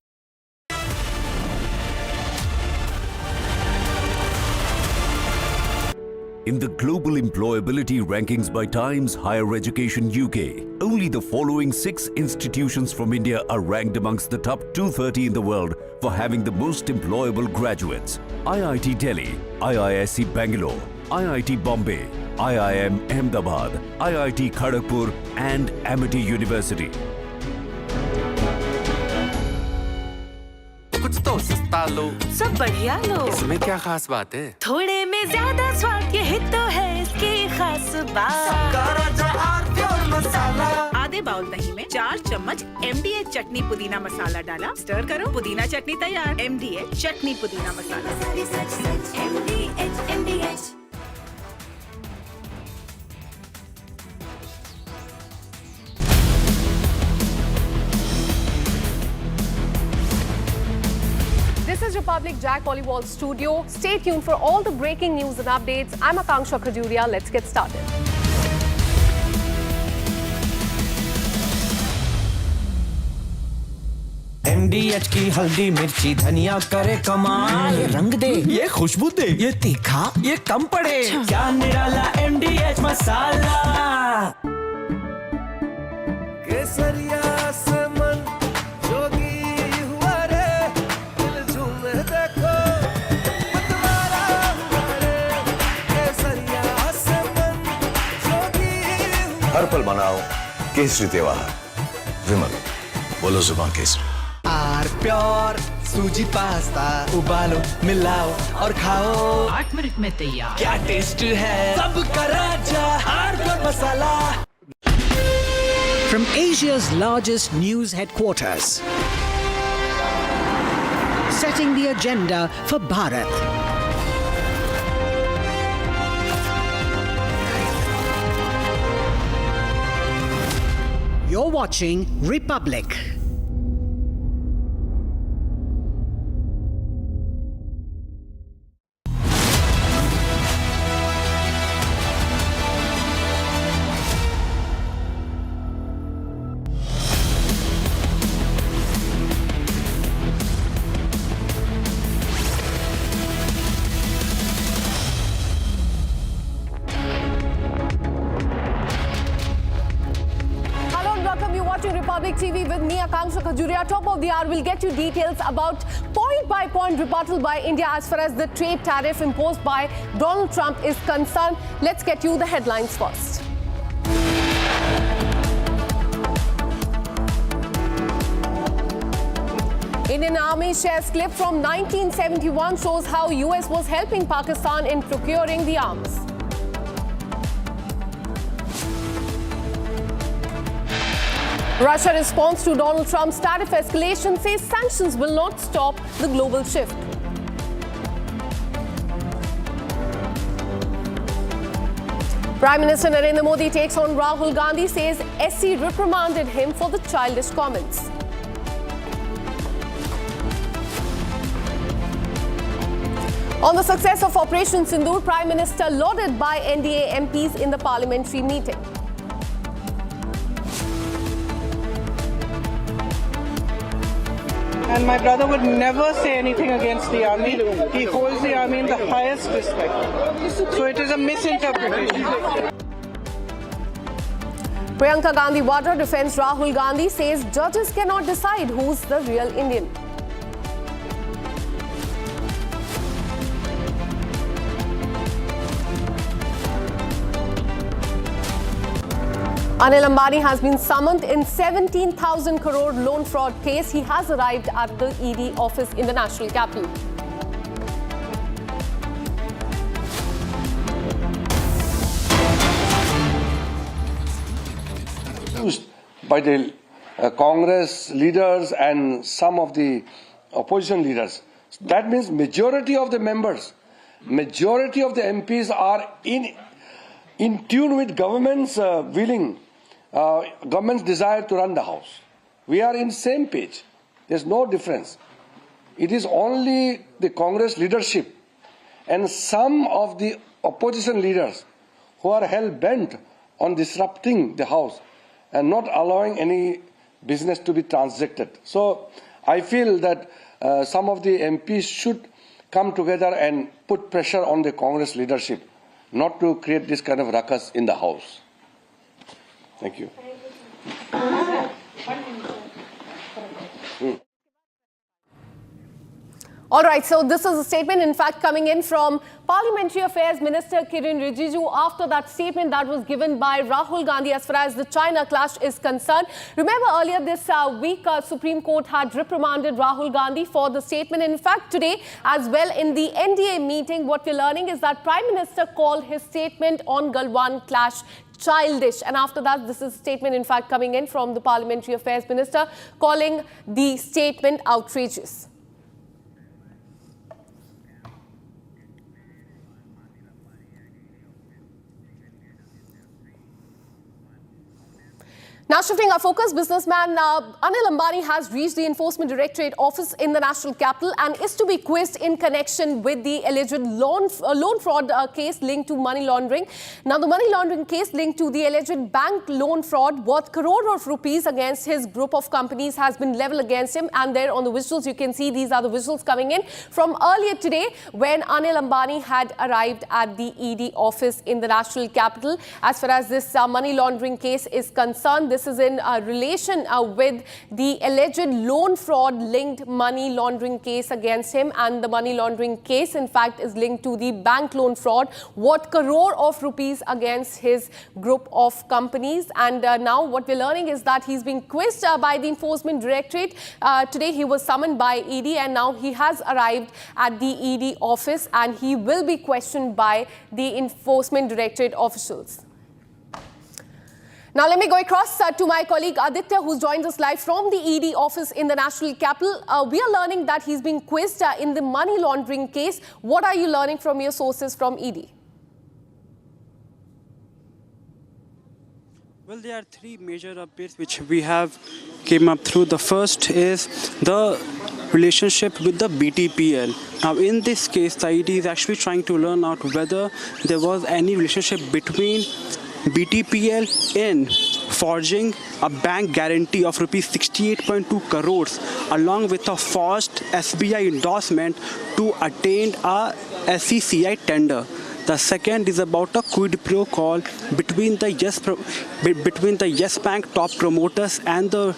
In the global employability rankings by Times Higher Education UK, only the following 6 institutions from India are ranked amongst the top 230 in the world for having the most employable graduates. IIT Delhi, IISc Bangalore, IIT Bombay, IIM Ahmedabad, IIT Kharagpur and Amity University. कुछ तो सस्ता लो, सब बढ़िया लो। इसमें क्या खास बात है? थोड़े में ज्यादा स्वाद, यही तो है इसकी खास बात। आधे बाउल दही में 4 चम्मच MDH चटनी पुदीना मसाला डाला, स्टर करो, पुदीना चटनी तैयार। MDH चटनी पुदीना मसाला। MDH। This is Republic Jack Volleyball Studio. Stay tuned for all the breaking news and updates. I'm Akanksha Khajuria. Let's get started. MDH की हल्दी मिर्ची धनिया करे कमाल, ये रंग दे, ये खुशबू दे, ये तीखा, ये कम पड़े, क्या निराला MDH मसाला। केसरिया से मन जोगी हुआ रे, दिल झूमे देखो मतवारा हुआ रे, केसरिया से मन जोगी। हर पल मनाओ केसरी त्योहार। विमल, बोलो जुबान केसरी। आर प्योर सूजी पास्ता, उबालो, मिलाओ और खाओ, 8 मिनट में तैयार। क्या टेस्ट है, सबका राजा R pure masala. From Asia's largest news headquarters, setting the agenda for Bharat. You're watching Republic. Republic TV with me, Akanksha Khajuria. Top of the hour, we'll get you details about point-by-point rebuttal by India as far as the trade tariff imposed by Donald Trump is concerned. Let's get you the headlines first. Indian Army shares clip from 1971 shows how US was helping Pakistan in procuring the arms. Russia responds to Donald Trump's tariff escalation, says sanctions will not stop the global shift. Prime Minister Narendra Modi takes on Rahul Gandhi, says SC reprimanded him for the childish comments. On the success of Operation Sindoor, Prime Minister lauded by NDA MPs in the parliamentary meeting. And my brother would never say anything against the army. He holds the army in the highest respect. So it is a misinterpretation. Priyanka Gandhi Vadra defends Rahul Gandhi, says judges cannot decide who's the real Indian. Anil Ambani has been summoned in 17,000 crore loan fraud case. He has arrived at the ED office in the national capital. By the Congress leaders and some of the opposition leaders That means majority of the members, majority of the MPs are in tune with government's government's desire to run the House. We are in same page. There's no difference. It is only the Congress leadership and some of the opposition leaders who are hell-bent on disrupting the House and not allowing any business to be transacted. So I feel that some of the MPs should come together and put pressure on the Congress leadership not to create this kind of ruckus in the House. Thank you. All right, so this is a statement, in fact, coming in from Parliamentary Affairs Minister Kiren Rijiju after that statement that was given by Rahul Gandhi as far as the China clash is concerned. Remember earlier this week, Supreme Court had reprimanded Rahul Gandhi for the statement. In fact, today as well in the NDA meeting, what we're learning is that Prime Minister called his statement on Galwan clash childish. And after that, this is a statement, in fact, coming in from the Parliamentary Affairs Minister calling the statement outrageous. Now shifting our focus, businessman Anil Ambani has reached the Enforcement Directorate office in the national capital and is to be quizzed in connection with the alleged loan fraud case linked to money laundering. Now the money laundering case linked to the alleged bank loan fraud worth crore of rupees against his group of companies has been leveled against him, and there on the visuals you can see these are the visuals coming in from earlier today when Anil Ambani had arrived at the ED office in the national capital. As far as this money laundering case is concerned, this is in relation with the alleged loan fraud linked money laundering case against him, and the money laundering case in fact is linked to the bank loan fraud worth crore of rupees against his group of companies. And now what we're learning is that he's being quizzed by the Enforcement Directorate. Today he was summoned by ED and now he has arrived at the ED office and he will be questioned by the Enforcement Directorate officials. Now let me go across to my colleague Aditya, who's joined us live from the ED office in the national capital. We are learning that he's being quizzed in the money laundering case. What are you learning from your sources from ED? Well, there are three major updates which we have came up through. The first is the relationship with the BTPL. Now, in this case, the ED is actually trying to learn out whether there was any relationship between BTPL in forging a bank guarantee of rupees 68.2 crores along with a forged SBI endorsement to attain a SECI tender. The second is about a quid pro quo between the Yes Bank top promoters and the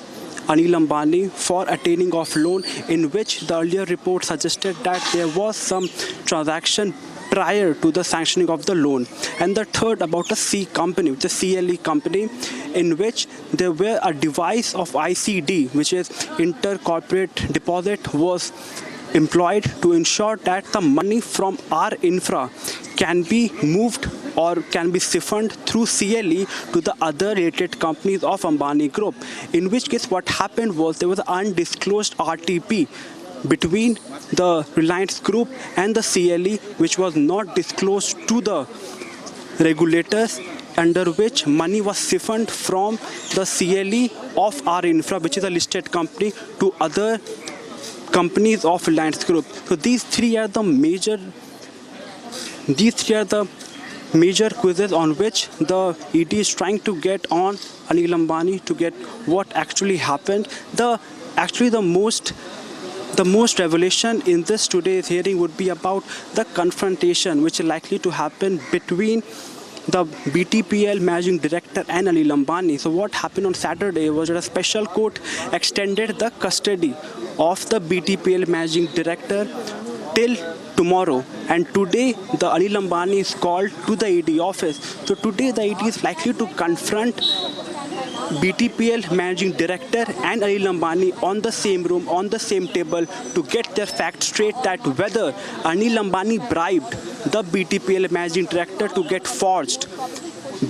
Anil Ambani for attaining of loan, in which the earlier report suggested that there was some transaction prior to the sanctioning of the loan. And the third about a C company, which is CLE company, in which there were a device of ICD, which is intercorporate deposit, was employed to ensure that the money from our infra can be moved or can be siphoned through CLE to the other related companies of Ambani Group. In which case what happened was there was an undisclosed RTP between the Reliance Group and the CLE, which was not disclosed to the regulators, under which money was siphoned from the CLE of our infra, which is a listed company, to other companies of Reliance Group. So these three are the major quizzes on which the ED is trying to get on Anil Ambani to get what actually happened. The most revelation in this today's hearing would be about the confrontation which is likely to happen between the BTPL managing director and Anil Ambani. So what happened on Saturday was that a special court extended the custody of the BTPL managing director till tomorrow, and today the Anil Ambani is called to the ED office. So today the ED is likely to confront BTPL managing director and Anil Ambani on the same room, on the same table, to get their facts straight that whether Anil Ambani bribed the BTPL managing director to get forged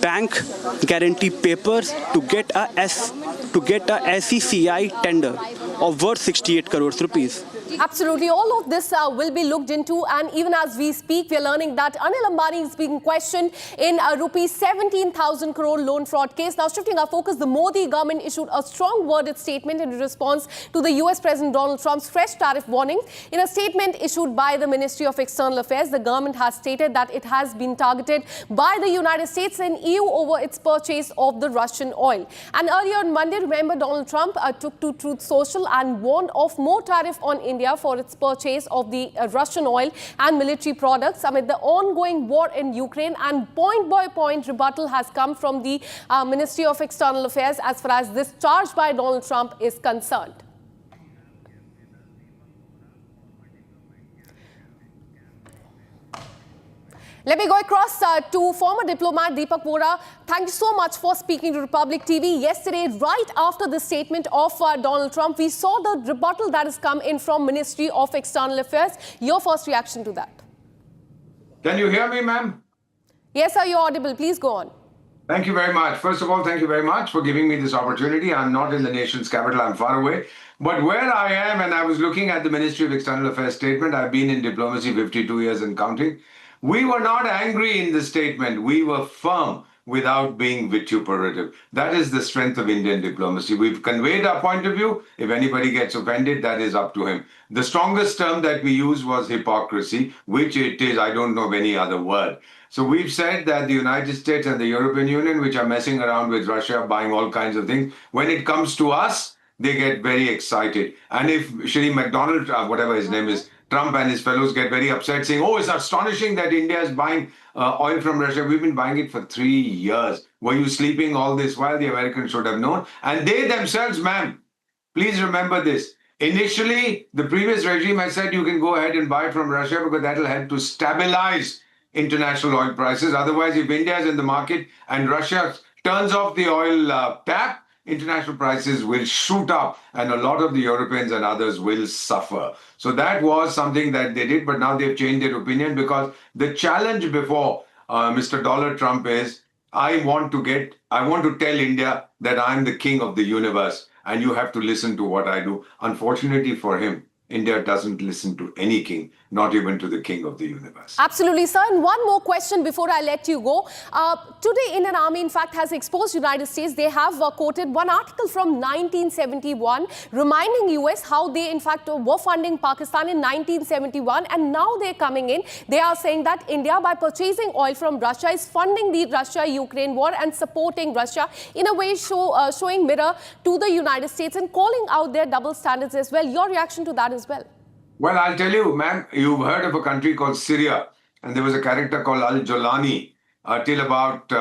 bank guarantee papers to get a SECI tender of worth 68 crores rupees. Absolutely. All of this will be looked into, and even as we speak, we are learning that Anil Ambani is being questioned in a rupees 17,000 crore loan fraud case. Now, shifting our focus, the Modi government issued a strong worded statement in response to the US President Donald Trump's fresh tariff warning. In a statement issued by the Ministry of External Affairs, the government has stated that it has been targeted by the United States and EU over its purchase of the Russian oil. And earlier on Monday, remember, Donald Trump took to Truth Social and warned of more tariff on India for its purchase of the Russian oil and military products amid the ongoing war in Ukraine, and point-by-point rebuttal has come from the Ministry of External Affairs as far as this charge by Donald Trump is concerned. Let me go across to former diplomat Deepak Vora. Thank you so much for speaking to Republic TV. Yesterday, right after the statement of Donald Trump, we saw the rebuttal that has come in from Ministry of External Affairs. Your first reaction to that? Can you hear me, ma'am? Yes, sir, you're audible. Please go on. Thank you very much. First of all, thank you very much for giving me this opportunity. I'm not in the nation's capital. I'm far away. But where I am, and I was looking at the Ministry of External Affairs statement, I've been in diplomacy 52 years and counting. We were not angry in the statement. We were firm without being vituperative. That is the strength of Indian diplomacy. We've conveyed our point of view. If anybody gets offended, that is up to him. The strongest term that we used was hypocrisy, which it is, I don't know of any other word. So we've said that the United States and the European Union, which are messing around with Russia, buying all kinds of things, when it comes to us, they get very excited. And if Shri McDonald, whatever his name is, Trump and his fellows get very upset saying, oh, it's astonishing that India is buying oil from Russia. We've been buying it for 3 years. Were you sleeping all this while? The Americans should have known. And they themselves, ma'am, please remember this. Initially, the previous regime has said you can go ahead and buy from Russia because that will help to stabilize international oil prices. Otherwise, if India is in the market and Russia turns off the oil tap, international prices will shoot up and a lot of the Europeans and others will suffer. So that was something that they did, but now they've changed their opinion because the challenge before Mr. Donald Trump is, I want to tell India that I'm the king of the universe and you have to listen to what I do. Unfortunately for him, India doesn't listen to any king, not even to the king of the universe. Absolutely, sir. And one more question before I let you go. Today, Indian Army, in fact, has exposed United States. They have quoted one article from 1971, reminding US how they, in fact, were funding Pakistan in 1971. And now they're coming in. They are saying that India, by purchasing oil from Russia, is funding the Russia-Ukraine war and supporting Russia, in a way showing mirror to the United States and calling out their double standards as well. Your reaction to that as well? Well, I'll tell you, ma'am, you've heard of a country called Syria, and there was a character called Al-Jolani. Till about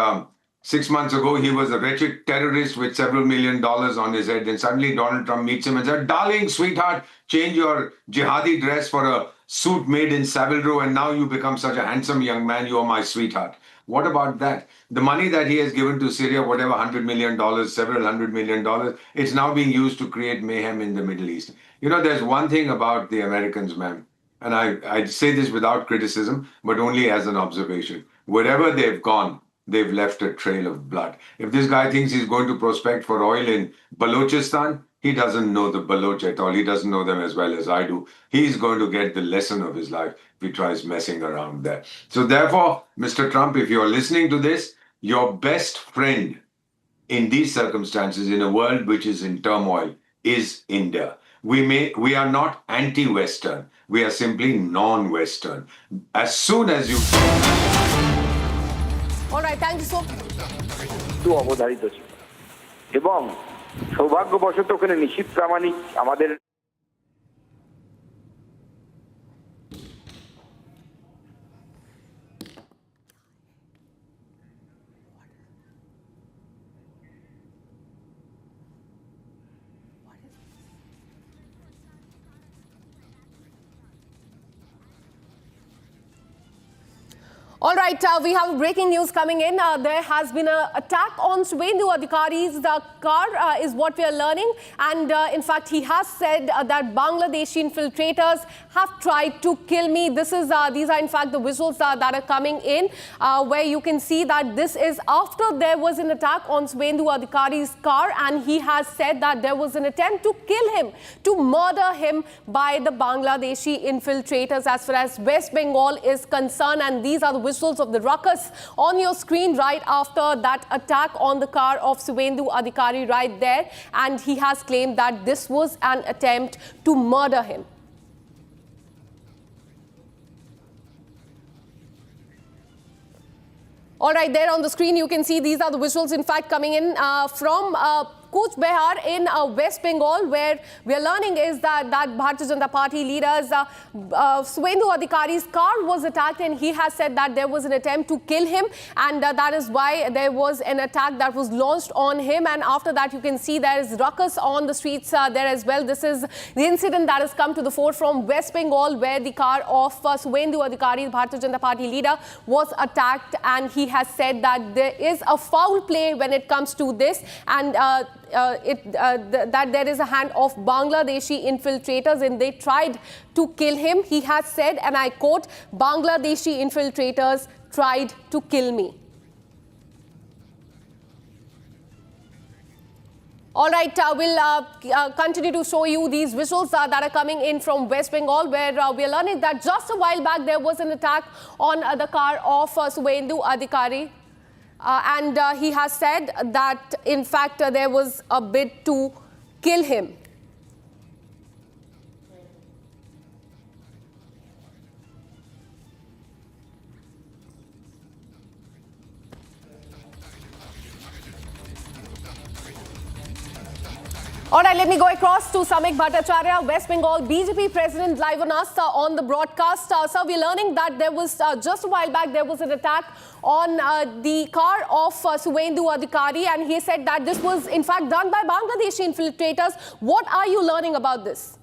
6 months ago, he was a wretched terrorist with several $1 million on his head. Then suddenly Donald Trump meets him and said, darling, sweetheart, change your jihadi dress for a suit made in Savile Row, and now you become such a handsome young man, you are my sweetheart. What about that? The money that he has given to Syria, whatever, $100 million, several $100 million, it's now being used to create mayhem in the Middle East. You know, there's one thing about the Americans, ma'am, and I say this without criticism, but only as an observation. Wherever they've gone, they've left a trail of blood. If this guy thinks he's going to prospect for oil in Balochistan, he doesn't know the Baloch at all. He doesn't know them as well as I do. He's going to get the lesson of his life if he tries messing around there. So therefore, Mr. Trump, if you're listening to this, your best friend in these circumstances, in a world which is in turmoil, is India. We are not anti-Western. We are simply non-Western. As soon as you... All right, thank you so much. অবধারিত ছিল এবং সৌভাগ্যবশত ওখানে নিশীথ প্রামাণিক আমাদের All right, we have breaking news coming in. There has been an attack on Suvendu Adhikari's car, is what we are learning. And in fact, he has said that Bangladeshi infiltrators have tried to kill me. These are in fact the visuals that are coming in, where you can see that this is after there was an attack on Suvendu Adhikari's car, and he has said that there was an attempt to kill him, to murder him by the Bangladeshi infiltrators as far as West Bengal is concerned. And these are the visuals of the ruckus on your screen right after that attack on the car of Suvendu Adhikari right there. And he has claimed that this was an attempt to murder him. All right, there on the screen you can see these are the visuals in fact coming in from Kuch Behar in West Bengal, where we are learning is that Bharatiya Janata Party leaders Suvendu Adhikari's car was attacked, and he has said that there was an attempt to kill him, and that is why there was an attack that was launched on him. And after that you can see there is ruckus on the streets there as well. This is the incident that has come to the fore from West Bengal, where the car of Suvendu Adhikari, the Bharatiya Janata Party leader, was attacked, and he has said that there is a foul play when it comes to this, and that there is a hand of Bangladeshi infiltrators and they tried to kill him. He has said, and I quote, "Bangladeshi infiltrators tried to kill me." All right, we'll continue to show you these visuals that are coming in from West Bengal, where we are learning that just a while back there was an attack on the car of Suvendu Adhikari. And he has said that, in fact, there was a bid to kill him. All right, let me go across to Samik Bhattacharya, West Bengal BJP President, live on us on the broadcast. Sir, we're learning that there was, just a while back, there was an attack on the car of Suvendu Adhikari, and he said that this was, in fact, done by Bangladeshi infiltrators. What are you learning about this?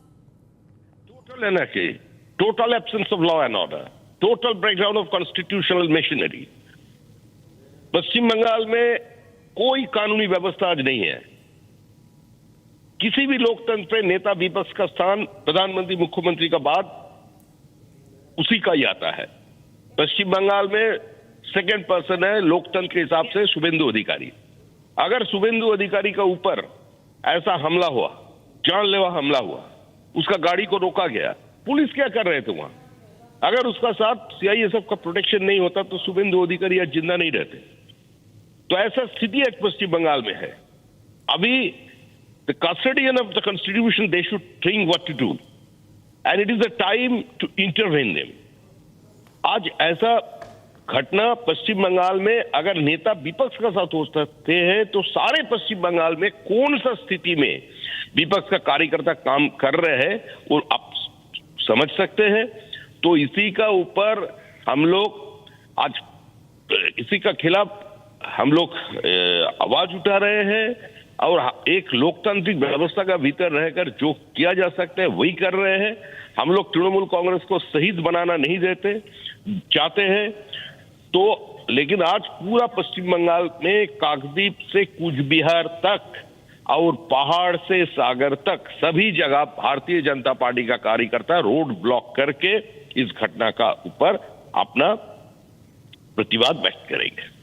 Total anarchy, total absence of law and order, total breakdown of constitutional machinery. पश्चिम बंगाल में कोई कानूनी व्यवस्था आज नहीं है. किसी भी लोकतंत्र पे नेता विपक्ष का स्थान प्रधानमंत्री मुख्यमंत्री का बाद उसी का ही आता है. पश्चिम बंगाल में सेकंड पर्सन है लोकतंत्र के हिसाब से शुभेंदु अधिकारी. अगर शुभेंदु अधिकारी का ऊपर ऐसा हमला हुआ, जानलेवा हमला हुआ, उसका गाड़ी को रोका गया, पुलिस क्या कर रहे थे वहां? अगर उसका साथ सीआईएसएफ का प्रोटेक्शन नहीं होता तो शुभेंदु अधिकारी आज जिंदा नहीं रहते. तो ऐसा स्थिति आज पश्चिम बंगाल में है. अभी the custodian of the constitution, they should think what to do, and it is the time to intervene them. आज ऐसा घटना पश्चिम बंगाल में अगर नेता विपक्ष का साथ हो सकते हैं तो सारे पश्चिम बंगाल में कौन सा स्थिति में विपक्ष का कार्यकर्ता काम कर रहे हैं और आप समझ सकते हैं. तो इसी का ऊपर हम लोग आज इसी का खिलाफ हम लोग आवाज उठा रहे हैं और एक लोकतांत्रिक व्यवस्था का भीतर रहकर जो किया जा सकता है वही कर रहे हैं. हम लोग तृणमूल कांग्रेस को शहीद बनाना नहीं चाहते हैं. तो लेकिन आज पूरा पश्चिम बंगाल में काकद्वीप से कूच बिहार तक और पहाड़ से सागर तक सभी जगह भारतीय जनता पार्टी का कार्यकर्ता रोड ब्लॉक करके इस घटना का ऊपर अपना प्रतिवाद व्यक्त करेंगे.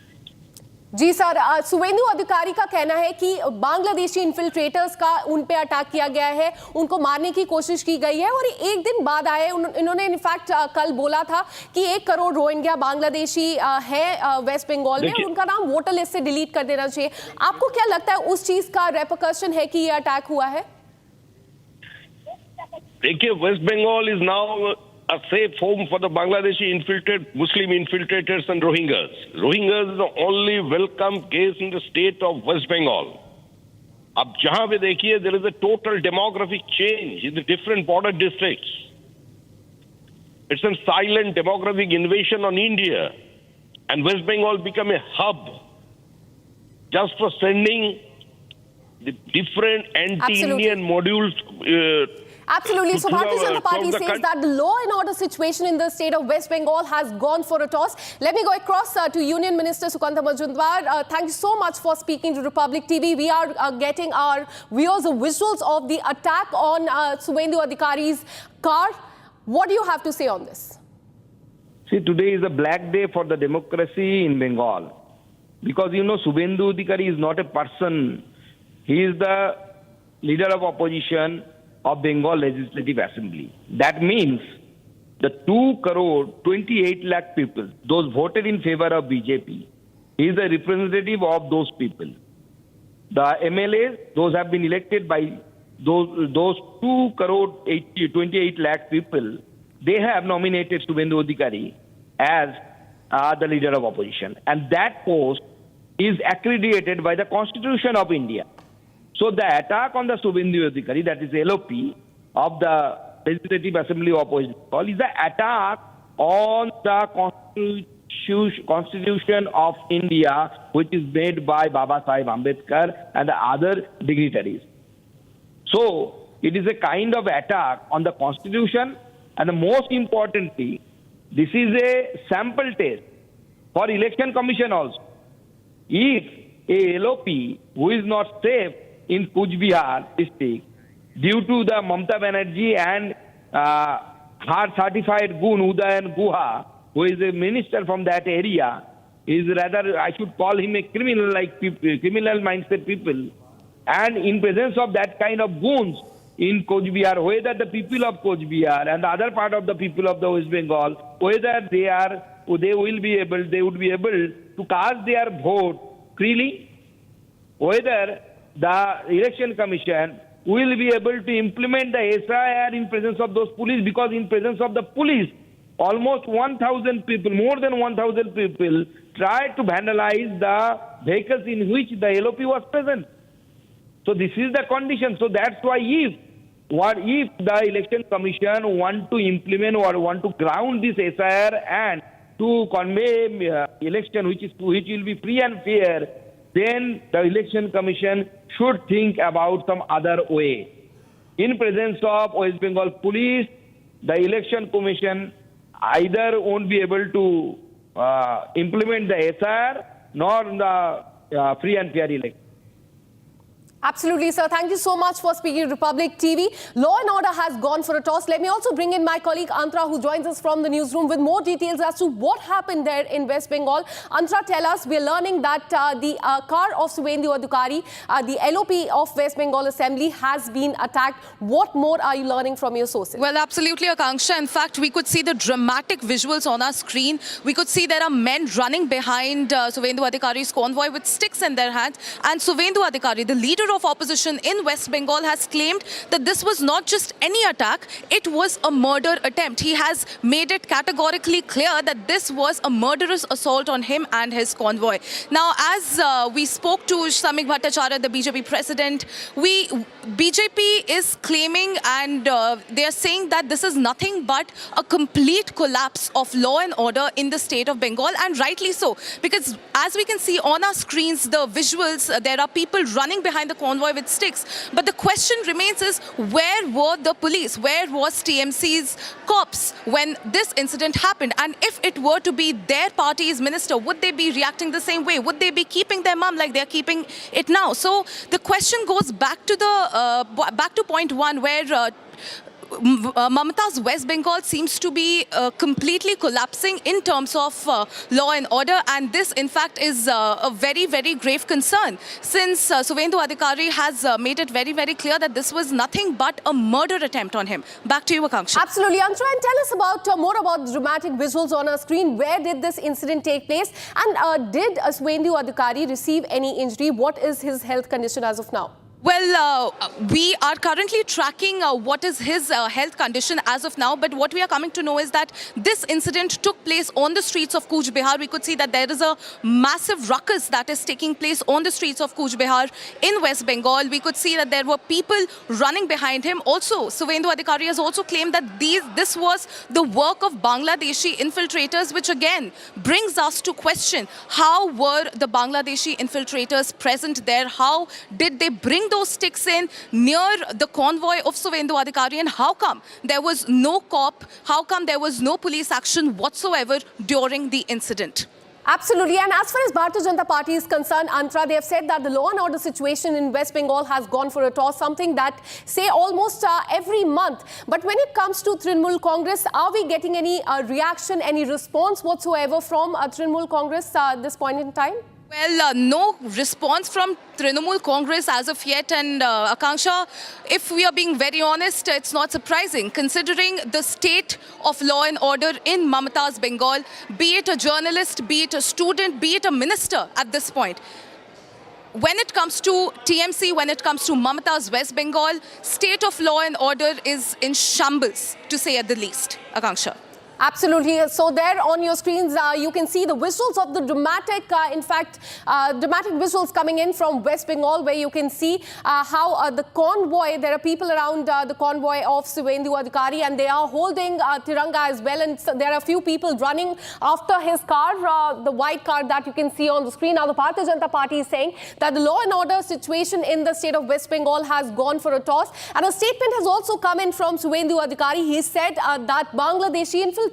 जी सर, सुवेंदु अधिकारी का कहना है कि बांग्लादेशी इन्फिल्ट्रेटर्स का उन पे अटैक किया गया है, उनको मारने की कोशिश की गई है और एक दिन बाद आए. इन्होंने इनफैक्ट कल बोला था कि 1 करोड़ रोहिंग्या बांग्लादेशी है वेस्ट बंगाल में, उनका नाम वोटर लिस्ट से डिलीट कर देना चाहिए. आपको क्या लगता है उस चीज का रेपरकशन है कि ये अटैक हुआ है? देखिए, West Bengal is now a safe home for the Bangladeshi Muslim infiltrators and Rohingyas. Rohingyas is the only welcome case in the state of West Bengal. अब जहां पे देखिए, there is a total demographic change in the different border districts. It's a silent demographic invasion on India, and West Bengal become a hub just for sending the different anti-Indian modules Absolutely. So Bharatiya Janata Party the says that the law and order situation in the state of West Bengal has gone for a toss. Let me go across to Union Minister Sukanta Majumdar. Thank you so much for speaking to Republic TV. We are getting our viewers the visuals of the attack on Suvendu Adhikari's car. What do you have to say on this? See, today is a black day for the democracy in Bengal. Because, you know, Suvendu Adhikari is not a person. He is the leader of opposition of Bengal Legislative Assembly. That means the 2 crore 28 lakh people, those voted in favor of BJP, he is a representative of those people. The MLAs, those have been elected by those 2 crore 28 lakh people, they have nominated Suvendu Adhikari as the leader of opposition. And that post is accredited by the Constitution of India. So the attack on the Suvendu Adhikari, that is LOP, of the Legislative Assembly of Opposition, is an attack on the Constitution of India, which is made by Baba Sahib Ambedkar and the other dignitaries. So it is a kind of attack on the Constitution, and the most importantly, this is a sample test for Election Commission also. If a LOP who is not safe in Kuch Bihar district due to the Mamata Banerjee and her certified goon Udayan Guha, who is a minister from that area, is rather, I should call him a criminal, like criminal mindset people. And in presence of that kind of goons in Kuch Bihar, whether the people of Kuch Bihar and the other part of the people of the West Bengal, whether they would be able to cast their vote freely, whether the election commission will be able to implement the SIR in presence of those police, because in presence of the police, almost 1,000 people, more than 1,000 people tried to vandalize the vehicles in which the LOP was present. So this is the condition. So that's why if the election commission want to implement or want to ground this SIR and to convey election which will be free and fair, then the election commission should think about some other way. In presence of West Bengal police, the election commission either won't be able to implement the SIR nor the free and fair election. Absolutely, sir. Thank you so much for speaking to Republic TV. Law and order has gone for a toss. Let me also bring in my colleague Antra, who joins us from the newsroom with more details as to what happened there in West Bengal. Antra, tell us, we're learning that the car of Suvendu Adhikari, the LOP of West Bengal Assembly, has been attacked. What more are you learning from your sources? Well, absolutely, Akanksha. In fact, we could see the dramatic visuals on our screen. We could see there are men running behind Suvendu Adhikari's convoy with sticks in their hands. And Suvendu Adhikari, the leader of opposition in West Bengal, has claimed that this was not just any attack, it was a murder attempt. He has made it categorically clear that this was a murderous assault on him and his convoy. Now, as we spoke to Samik Bhattacharya, the BJP president, BJP is claiming and they are saying that this is nothing but a complete collapse of law and order in the state of Bengal, and rightly so, because as we can see on our screens, the visuals, there are people running behind the convoy with sticks. But the question remains is, where were the police? Where was TMC's cops when this incident happened? And if it were to be their party's minister, would they be reacting the same way? Would they be keeping their mum like they're keeping it now? So the question goes back to point one, where Mamata's West Bengal seems to be completely collapsing in terms of law and order, and this in fact is a very, very grave concern, since Suvendu Adhikari has made it very, very clear that this was nothing but a murder attempt on him. Back to you, Akanksha. Absolutely. Antra, and tell us about more about the dramatic visuals on our screen. Where did this incident take place, and did Suvendu Adhikari receive any injury? What is his health condition as of now? Well, we are currently tracking what is his health condition as of now, but what we are coming to know is that this incident took place on the streets of Kuch Bihar. We could see that there is a massive ruckus that is taking place on the streets of Kuch Bihar in West Bengal. We could see that there were people running behind him. Also, Suvendu Adhikari has also claimed that this was the work of Bangladeshi infiltrators, which again brings us to question, how were the Bangladeshi infiltrators present there? How did they bring the those sticks in near the convoy of Shubhendu Adhikari, and how come there was no cop, how come there was no police action whatsoever during the incident? Absolutely. And as far as Bharatiya Janata Party is concerned, Antara, they have said that the law and order situation in West Bengal has gone for a toss, something that say almost every month. But when it comes to Trinamool Congress, are we getting any reaction, any response whatsoever from Trinamool Congress at this point in time? Well, no response from Trinamool Congress as of yet, and Akanksha, if we are being very honest, it's not surprising considering the state of law and order in Mamata's Bengal, be it a journalist, be it a student, be it a minister at this point. When it comes to TMC, when it comes to Mamata's West Bengal, state of law and order is in shambles, to say at the least, Akanksha. Absolutely. So there on your screens, you can see the visuals of the dramatic, dramatic visuals coming in from West Bengal, where you can see how the convoy, there are people around the convoy of Shubhendu Adhikari, and they are holding Tiranga as well. And so there are a few people running after his car, the white car that you can see on the screen. Now, the Bharatiya Janata Party is saying that the law and order situation in the state of West Bengal has gone for a toss. And a statement has also come in from Shubhendu Adhikari. He said that Bangladeshi infiltrators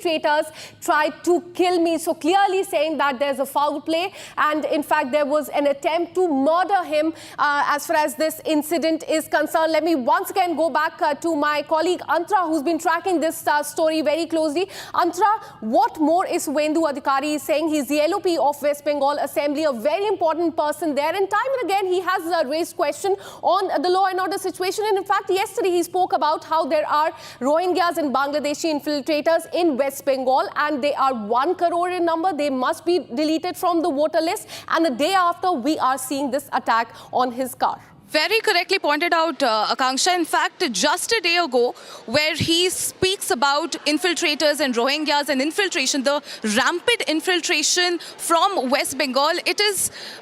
tried to kill me. So clearly saying that there's a foul play, and in fact there was an attempt to murder him as far as this incident is concerned. Let me once again go back to my colleague Antara, who's been tracking this story very closely. Antara, what more is Shubhendu Adhikari saying? He's the LOP of West Bengal Assembly, a very important person there, and time and again he has raised question on the law and order situation. And in fact, yesterday he spoke about how there are Rohingyas and Bangladeshi infiltrators in West Bengal, and they are 1 crore in number. They must be deleted from the voter list. And the day after, we are seeing this attack on his car. Very correctly pointed out, Akanksha. In fact, just a day ago, where he speaks about infiltrators and Rohingyas and infiltration, the rampant infiltration from West Bengal,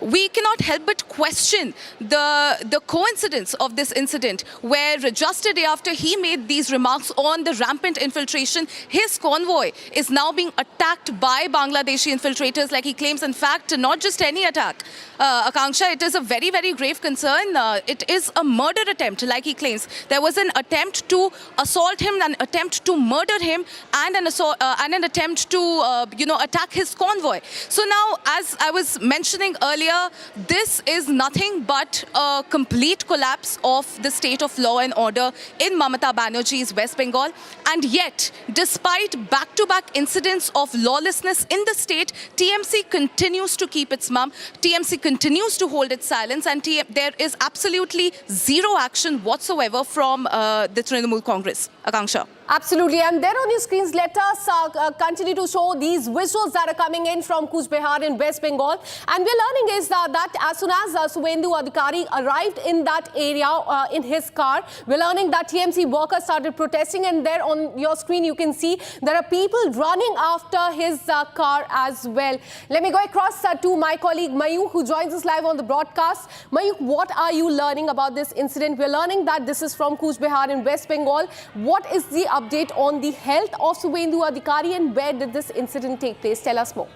we cannot help but question the coincidence of this incident, where just a day after he made these remarks on the rampant infiltration, his convoy is now being attacked by Bangladeshi infiltrators, like he claims. In fact, not just any attack, Akanksha, it is a very, very grave concern. It is a murder attempt, like he claims. There was an attempt to assault him, an attempt to murder him, and an attempt to, attack his convoy. So now, as I was mentioning earlier, this is nothing but a complete collapse of the state of law and order in Mamata Banerjee's West Bengal. And yet, despite back-to-back incidents of lawlessness in the state, TMC continues to keep its mum. TMC continues to hold its silence, and there is absolutely zero action whatsoever from the Trinamool Congress. Akanksha. Absolutely. And there on your screens, let us continue to show these visuals that are coming in from Cooch Behar in West Bengal. And we're learning is that as soon as Shubhendu Adhikari arrived in that area in his car, we're learning that TMC workers started protesting. And there on your screen, you can see there are people running after his car as well. Let me go across to my colleague Mayuk, who joins us live on the broadcast. Mayuk, what are you learning about this incident? We're learning that this is from Cooch Behar in West Bengal. What is the update on the health of Shubhendu Adhikari, and where did this incident take place? Tell us more.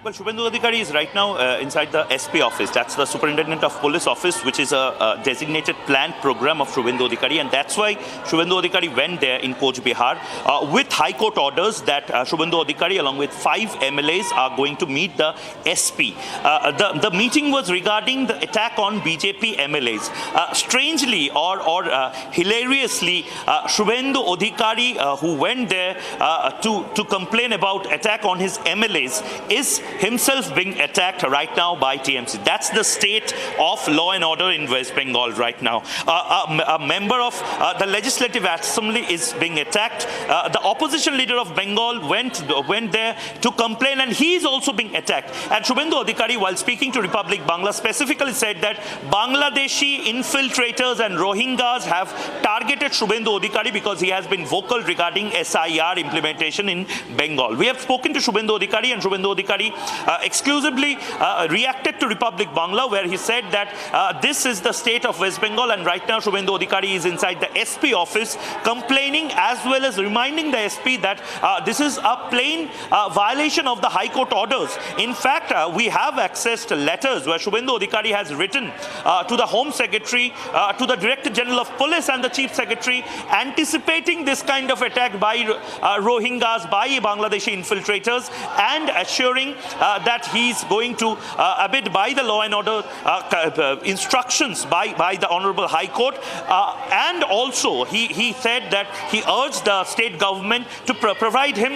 Well, Shubhendu Adhikari is right now inside the SP office. That's the Superintendent of Police office, which is a designated planned program of Shubhendu Adhikari. And that's why Shubhendu Adhikari went there in Cooch Behar with High Court orders that Shubhendu Adhikari, along with 5 MLAs, are going to meet the SP. The meeting was regarding the attack on BJP MLAs. Strangely or hilariously, Shubhendu Adhikari, who went there to complain about attack on his MLAs, is himself being attacked right now by TMC. That's the state of law and order in West Bengal right now. A member of the Legislative Assembly is being attacked. The opposition leader of Bengal went there to complain, and he is also being attacked. And Shubhendu Adhikari, while speaking to Republic Bangla, specifically said that Bangladeshi infiltrators and Rohingyas have targeted Shubhendu Adhikari because he has been vocal regarding SIR implementation in Bengal. We have spoken to Shubhendu Adhikari, and Shubhendu Adhikari exclusively reacted to Republic Bangla, where he said that this is the state of West Bengal, and right now Shubhendu Adhikari is inside the SP office complaining as well as reminding the SP that this is a plain violation of the High Court orders. In fact, we have accessed letters where Shubhendu Adhikari has written to the Home Secretary, to the Director General of Police and the Chief Secretary, anticipating this kind of attack by Rohingyas, by Bangladeshi infiltrators, and assuring that he's going to abide by the law and order instructions by the Honorable High Court. And also he said that he urged the state government to provide him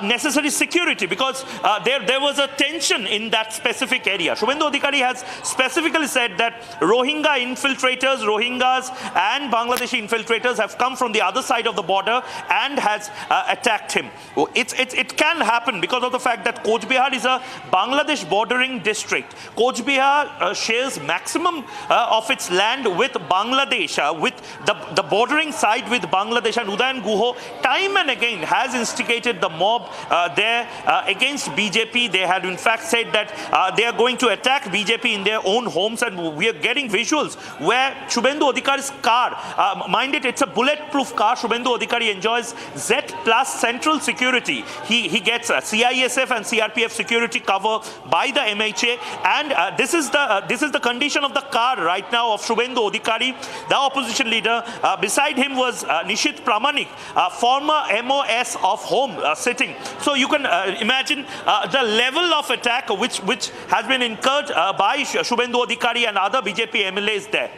necessary security, because there was a tension in that specific area. Shubhendu Adhikari has specifically said that Rohingya infiltrators, Rohingyas and Bangladeshi infiltrators have come from the other side of the border and has attacked him. It can happen because of the fact that Coach Bihar is a Bangladesh bordering district. Coach Bihar shares maximum of its land with Bangladesh, with the bordering side with Bangladesh, and Udayan Guho time and again has instigated the mob there against BJP. They had in fact said that they are going to attack BJP in their own homes, and we are getting visuals where Shubhendu Adhikari's car, mind it, it's a bulletproof car. Shubhendu Adhikari enjoys Z plus central security. He gets CISF and CRPF security cover by the MHA, and this is the condition of the car right now of Shubhendu Adhikari, the opposition leader. Beside him was Nishit Pramanik, former MOS of Home, sitting. So you can imagine the level of attack which has been incurred by Shubhendu Adhikari and other BJP MLAs there.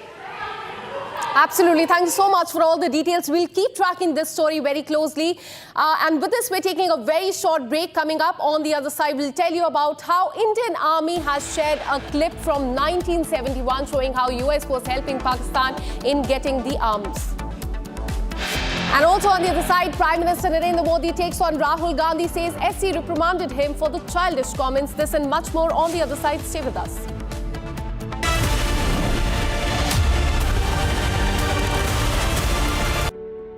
Absolutely. Thank you so much for all the details. We'll keep tracking this story very closely. And with this, we're taking a very short break. Coming up on the other side, we'll tell you about how Indian Army has shared a clip from 1971 showing how US was helping Pakistan in getting the arms. And also on the other side, Prime Minister Narendra Modi takes on Rahul Gandhi, says SC reprimanded him for the childish comments. This and much more on the other side. Stay with us.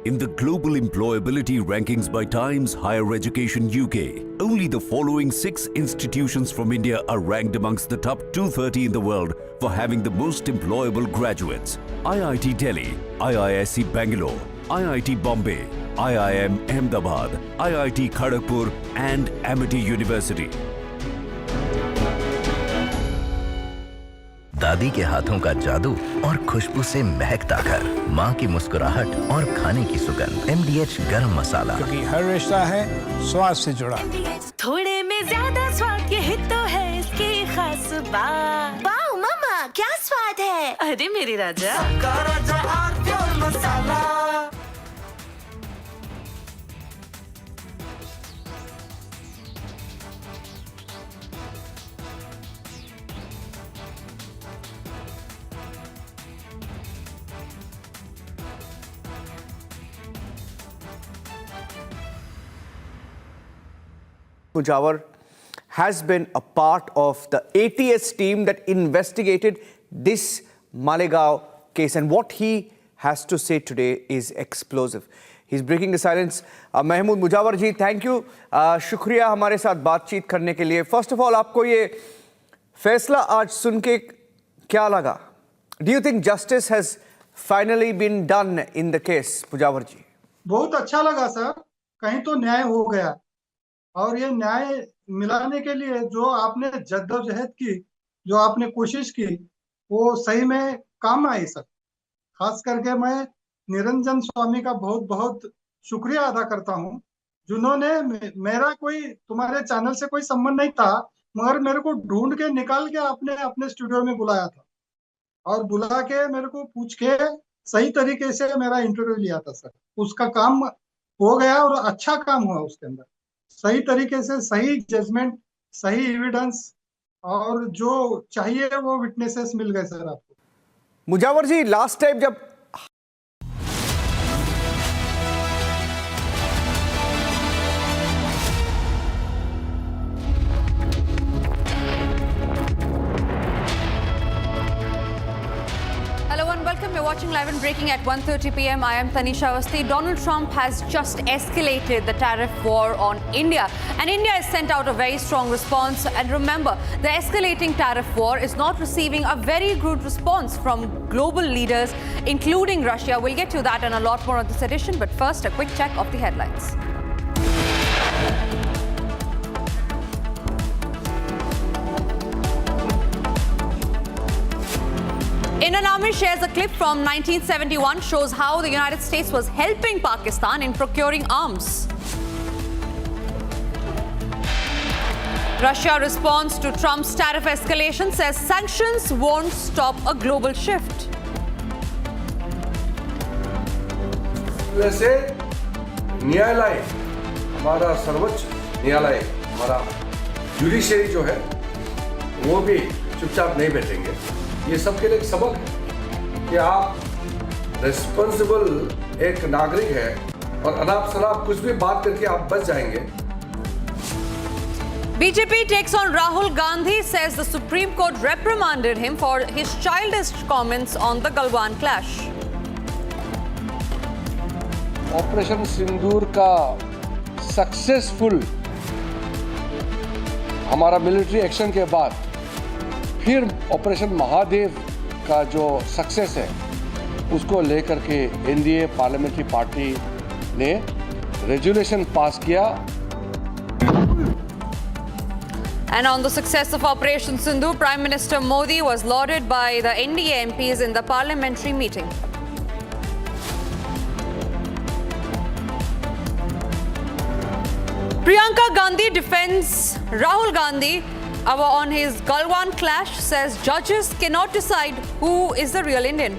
In the global employability rankings by Times Higher Education UK, only the following 6 institutions from India are ranked amongst the top 230 in the world for having the most employable graduates: IIT Delhi, IISc Bangalore, IIT Bombay, IIM Ahmedabad, IIT Kharagpur and Amity University. दादी के हाथों का जादू और खुशबू से महकता घर, माँ की मुस्कुराहट और खाने की सुगंध। MDH गरम मसाला, क्योंकि हर रिश्ता है स्वाद से जुड़ा। थोड़े में ज्यादा स्वाद, यही तो है इसकी खास बात। वाओ मम्मा, क्या स्वाद है? अरे मेरी राजा, राजा और pure masala. Mujawar has been a part of the ATS team that investigated this Malegaon case, and what he has to say today is explosive. He's breaking the silence. Mahmood Mujawar ji, thank you. शुक्रिया हमारे साथ बातचीत करने के लिए. First of all, आपको ये फैसला आज सुन के क्या लगा? Do you think justice has finally been done in the case, Mujawar ji? बहुत अच्छा लगा सर. कहीं तो न्याय हो गया. और ये न्याय मिलाने के लिए जो आपने जद्दोजहद की, जो आपने कोशिश की, वो सही में काम आई सर. खास करके मैं निरंजन स्वामी का बहुत बहुत शुक्रिया अदा करता हूँ, जिन्होंने मेरा कोई तुम्हारे चैनल से कोई संबंध नहीं था, मगर मेरे को ढूंढ के निकाल के आपने अपने स्टूडियो में बुलाया था और बुला के मेरे को पूछ के सही तरीके से मेरा इंटरव्यू लिया था सर. उसका काम हो गया और अच्छा काम हुआ. उसके अंदर सही तरीके से सही जजमेंट, सही एविडेंस और जो चाहिए वो विटनेसेस मिल गए सर आपको. मुजावर जी, लास्ट टाइम जब Hello and and welcome. You're watching Live and Breaking at 1:30 p.m. I am Tanisha Awasthi. Donald Trump has just escalated the tariff war on India, and India has sent out a very strong response. And remember, the escalating tariff war is not receiving a very good response from global leaders, including Russia. We'll get to that and a lot more on this edition, but first, a quick check of the headlines. Indian Army shares a clip from 1971, shows how the United States was helping Pakistan in procuring arms. Russia responds to Trump's tariff escalation, says sanctions won't stop a global shift. वैसे न्यायालय हमारा सर्वोच्च न्यायालय हमारा judiciary जो है वो भी चुपचाप नहीं बैठेंगे। ये सबके लिए एक सबक है कि आप रिस्पॉन्सिबल एक नागरिक है और अनाप शनाप कुछ भी बात करके आप बच जाएंगे। BJP takes on Rahul Gandhi, says the Supreme Court reprimanded him for his childish comments on the Galwan clash. Operation Sindoor का सक्सेसफुल हमारा मिलिट्री एक्शन के बाद फिर ऑपरेशन महादेव का जो सक्सेस है उसको लेकर के एनडीए पार्लियामेंट्री पार्टी ने रेजोल्यूशन पास किया. And on the success of Operation Sindoor, Prime Minister Modi was lauded by the NDA MPs in the parliamentary meeting. Priyanka Gandhi defends Rahul Gandhi on his Galwan clash, says judges cannot decide who is the real Indian.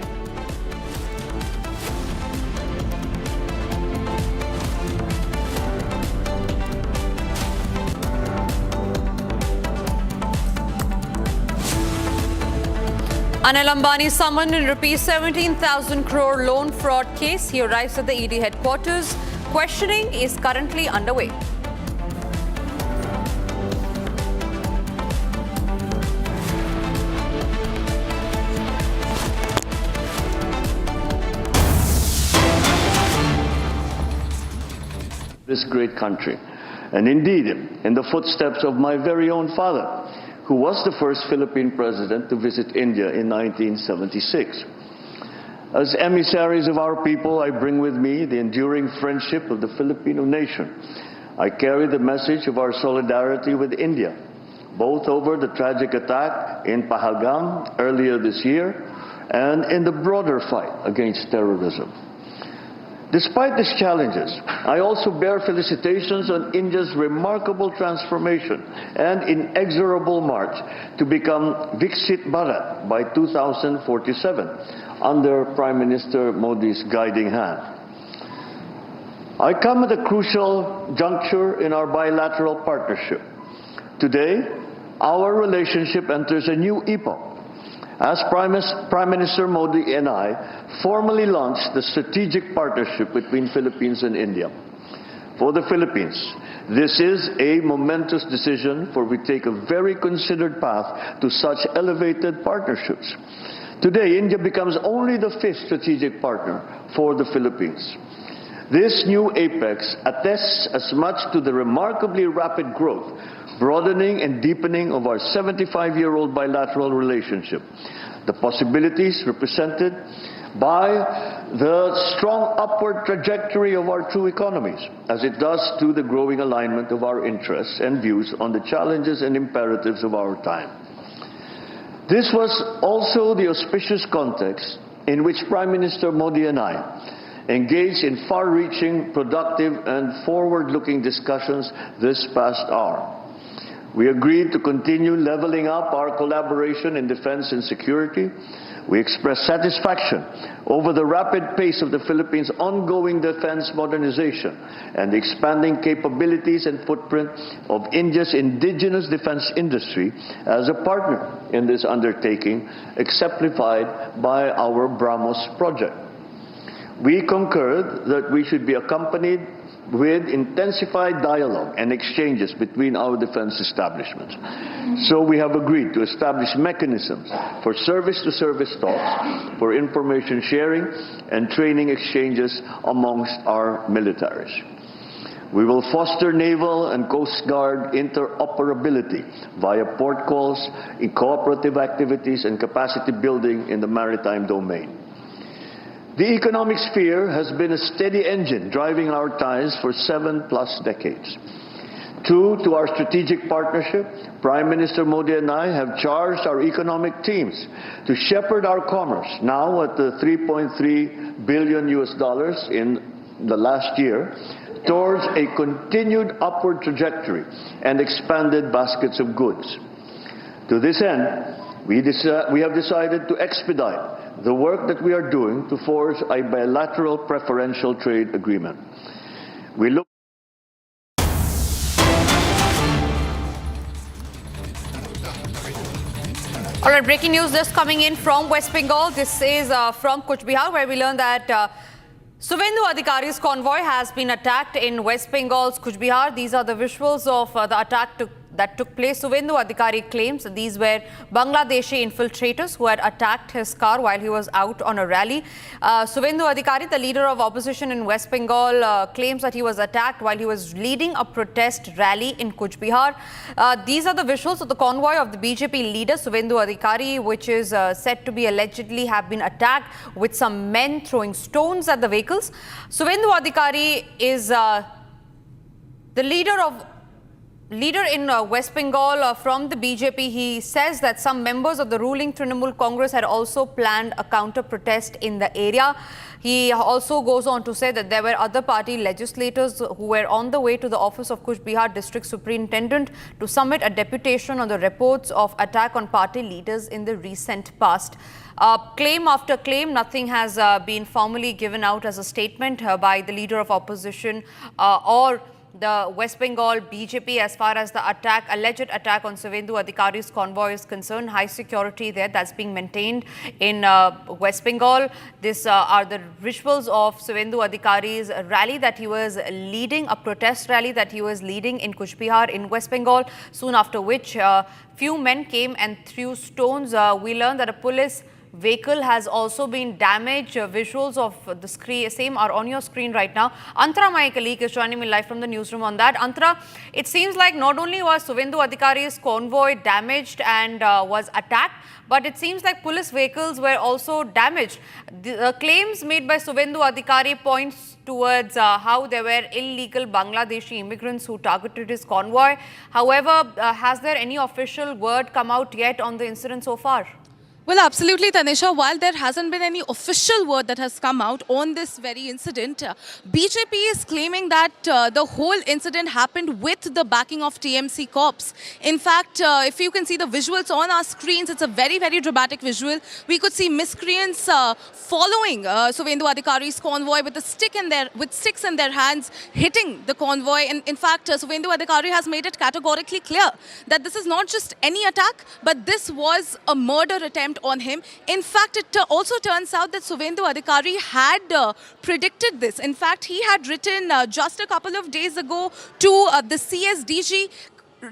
Anil Ambani summoned in rupees 17,000 crore loan fraud case. He arrives at the ED headquarters. Questioning is currently underway. This great country, and indeed in the footsteps of my very own father, who was the first Philippine president to visit India in 1976. As emissaries of our people, I bring with me the enduring friendship of the Filipino nation. I carry the message of our solidarity with India, both over the tragic attack in Pahalgam earlier this year and in the broader fight against terrorism. Despite these challenges, I also bear felicitations on India's remarkable transformation and inexorable march to become Viksit Bharat by 2047 under Prime Minister Modi's guiding hand. I come at a crucial juncture in our bilateral partnership. Today, our relationship enters a new epoch, as Prime Minister Modi and I formally launched the strategic partnership between Philippines and India. For the Philippines, this is a momentous decision, for we take a very considered path to such elevated partnerships. Today, India becomes only the fifth strategic partner for the Philippines. This new apex attests as much to the remarkably rapid growth, broadening and deepening of our 75-year-old bilateral relationship, the possibilities represented by the strong upward trajectory of our two economies, as it does to the growing alignment of our interests and views on the challenges and imperatives of our time. This was also the auspicious context in which Prime Minister Modi and I engaged in far-reaching, productive and forward-looking discussions this past hour. We agreed to continue leveling up our collaboration in defense and security. We expressed satisfaction over the rapid pace of the Philippines' ongoing defense modernization and the expanding capabilities and footprint of India's indigenous defense industry as a partner in this undertaking, exemplified by our BrahMos project. We concurred that we should be accompanied with intensified dialogue and exchanges between our defense establishments. So we have agreed to establish mechanisms for service-to-service talks, for information sharing and training exchanges amongst our militaries. We will foster naval and coast guard interoperability via port calls, in cooperative activities and capacity building in the maritime domain. The economic sphere has been a steady engine driving our ties for 7+ decades. True to our strategic partnership, Prime Minister Modi and I have charged our economic teams to shepherd our commerce, now at the $3.3 billion in the last year, towards a continued upward trajectory and expanded baskets of goods. To this end, we have decided to expedite the work that we are doing to forge a bilateral preferential trade agreement. We look All right, breaking news just coming in from West Bengal. This is from Kuch Bihar, where we learned that Suvendu Adhikari's convoy has been attacked in West Bengal's Kuch Bihar. These are the visuals of the attack that took place. Suvendu Adhikari claims that these were Bangladeshi infiltrators who had attacked his car while he was out on a rally. Suvendu Adhikari, the leader of opposition in West Bengal, claims that he was attacked while he was leading a protest rally in Kuch Bihar. These are the visuals of the convoy of the BJP leader Suvendu Adhikari, which is said to be allegedly have been attacked with some men throwing stones at the vehicles. Suvendu Adhikari is the leader in West Bengal from the BJP. He says that some members of the ruling Trinamool Congress had also planned a counter-protest in the area. He also goes on to say that there were other party legislators who were on the way to the office of Kuch Bihar District Superintendent to submit a deputation on the reports of attack on party leaders in the recent past. Claim after claim, nothing has been formally given out as a statement by the leader of opposition or the West Bengal BJP as far as the alleged attack on Suvendu Adhikari's convoy is concerned. High security there that's being maintained in West Bengal. These are the visuals of Suvendu Adhikari's rally that he was leading, a protest rally that he was leading in Kuch Bihar in West Bengal, soon after which few men came and threw stones. We learned that a police vehicle has also been damaged. Visuals of the screen, same are on your screen right now. Antara, my colleague, is joining me live from the newsroom on that. Antara, it seems like not only was Suvendu Adhikari's convoy damaged and was attacked, but it seems like police vehicles were also damaged. The claims made by Suvendu Adhikari points towards how there were illegal Bangladeshi immigrants who targeted his convoy. However, has there any official word come out yet on the incident so far? Well, absolutely, Tanisha. While there hasn't been any official word that has come out on this very incident, BJP is claiming that the whole incident happened with the backing of TMC cops. In fact, if you can see the visuals on our screens, it's a very, very dramatic visual. We could see miscreants following Suvendu Adhikari's convoy with sticks in their hands, hitting the convoy. And in fact, Suvendu Adhikari has made it categorically clear that this is not just any attack, but this was a murder attempt on him. In fact, it also turns out that Suvendu Adhikari had predicted this. In fact, he had written just a couple of days ago to the CSDG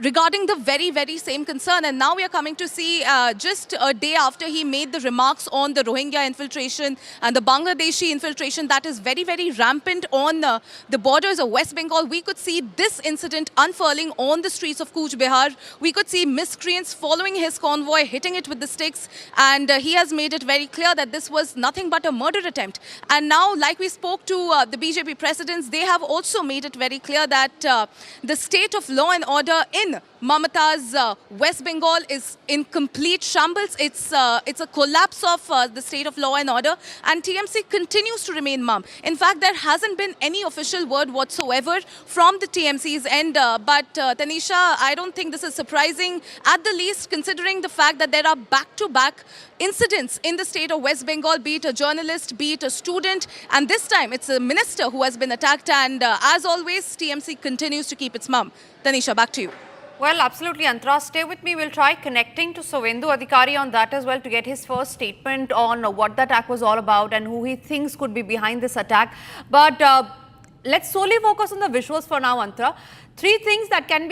regarding the very, very same concern. And now we are coming to see just a day after he made the remarks on the Rohingya infiltration and the Bangladeshi infiltration that is very, very rampant on the borders of West Bengal. We could see this incident unfurling on the streets of Kuch Bihar. We could see miscreants following his convoy, hitting it with the sticks. And he has made it very clear that this was nothing but a murder attempt. And now, like we spoke to the BJP presidents, they have also made it very clear that the state of law and order in Mamata's West Bengal is in complete shambles. It's a collapse of the state of law and order, and TMC continues to remain mum. In fact, there hasn't been any official word whatsoever from the TMC's end. But Tanisha, I don't think this is surprising, at the least considering the fact that there are back-to-back incidents in the state of West Bengal, be it a journalist, be it a student, and this time it's a minister who has been attacked. And as always, TMC continues to keep its mum. Tanisha, back to you. Well, absolutely, Antara. Stay with me. We'll try connecting to Suvendu Adhikari on that as well to get his first statement on what the attack was all about and who he thinks could be behind this attack. But let's solely focus on the visuals for now, Antra. Three things that can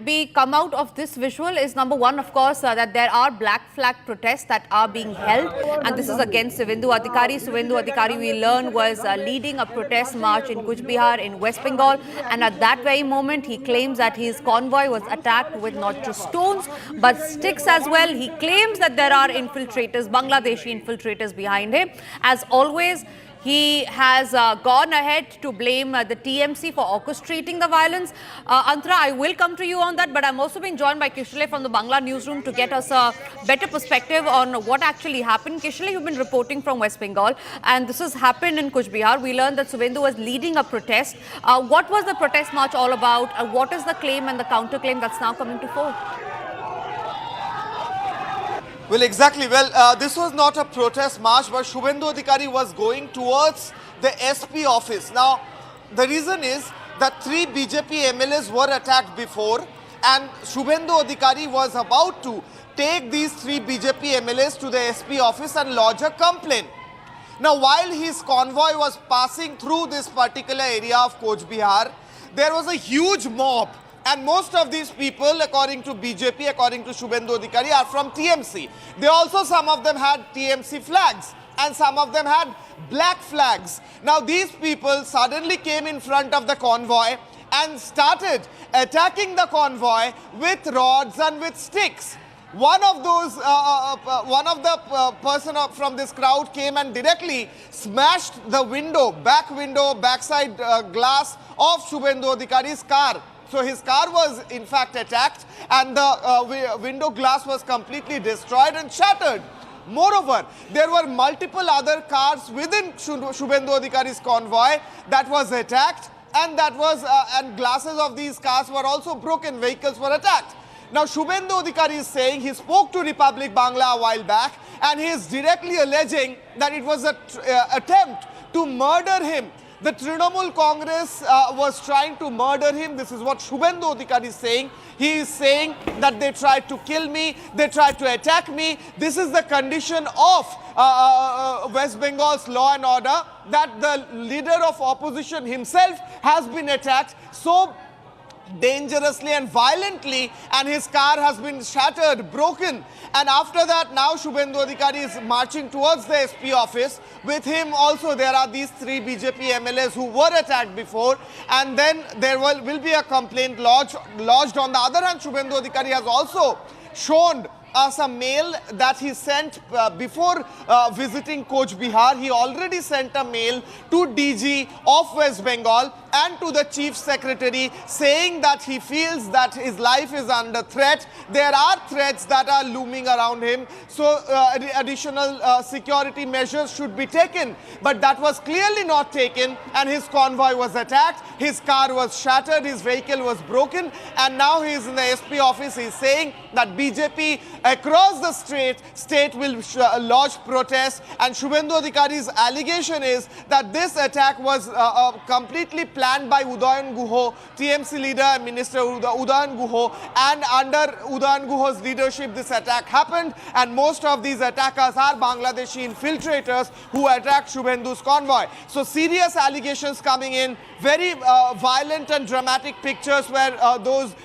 be come out of this visual is number one, of course, that there are black flag protests that are being held, and this is against Subhendu Adhikari. Subhendu Adhikari, we learned, was leading a protest march in Cooch Behar in West Bengal, and at that very moment he claims that his convoy was attacked with not just stones but sticks as well. He claims that there are infiltrators, Bangladeshi infiltrators behind him. As always, he has gone ahead to blame the TMC for orchestrating the violence. Antra, I will come to you on that, but I'm also being joined by Kishale from the Bangla newsroom to get us a better perspective on what actually happened. Kishale, you've been reporting from West Bengal, and this has happened in Cooch Behar. We learned that Subhendu was leading a protest. What was the protest march all about? What is the claim and the counterclaim that's now coming to fore? Well, exactly. Well, this was not a protest march, but Subhendu Adhikari was going towards the SP office. Now, the reason is that 3 BJP MLAs were attacked before, and Subhendu Adhikari was about to take these 3 BJP MLAs to the SP office and lodge a complaint. Now, while his convoy was passing through this particular area of Cooch Behar, there was a huge mob. And most of these people, according to BJP, according to Subhendu Adhikari, are from TMC. They also, some of them had TMC flags and some of them had black flags. Now, these people suddenly came in front of the convoy and started attacking the convoy with rods and with sticks. One of the person from this crowd came and directly smashed the backside glass of Subhendu Adhikari's car. So his car was in fact attacked, and the window glass was completely destroyed and shattered. Moreover, there were multiple other cars within Subhendu Adhikari's convoy that was attacked, and and glasses of these cars were also broken. Vehicles were attacked. Now, Subhendu Adhikari is saying, he spoke to Republic Bangla a while back, and he is directly alleging that it was an attempt to murder him. The Trinamool Congress was trying to murder him. This is what Subhendu Adhikari is saying. He is saying that they tried to kill me, they tried to attack me. This is the condition of West Bengal's law and order, that the leader of opposition himself has been attacked so dangerously and violently, and his car has been shattered, broken. And after that, now Subhendu Adhikari is marching towards the SP office. With him also there are these 3 BJP MLAs who were attacked before, and then there will be a complaint lodged. On the other hand, Subhendu Adhikari has also shown us a mail that he sent before visiting Cooch Behar. He already sent a mail to DG of West Bengal and to the Chief Secretary saying that he feels that his life is under threat. There are threats that are looming around him, so additional security measures should be taken. But that was clearly not taken, and his convoy was attacked, his car was shattered, his vehicle was broken, and now he is in the SP office. He is saying that BJP across the state will lodge protests, and Subhendu Adhikari's allegation is that this attack was completely planned by Udayan Guho, TMC leader and Minister Udayan Guho, and under Udayan Guho's leadership this attack happened, and most of these attackers are Bangladeshi infiltrators who attacked Subhendu's convoy. So serious allegations coming in, very violent and dramatic pictures where those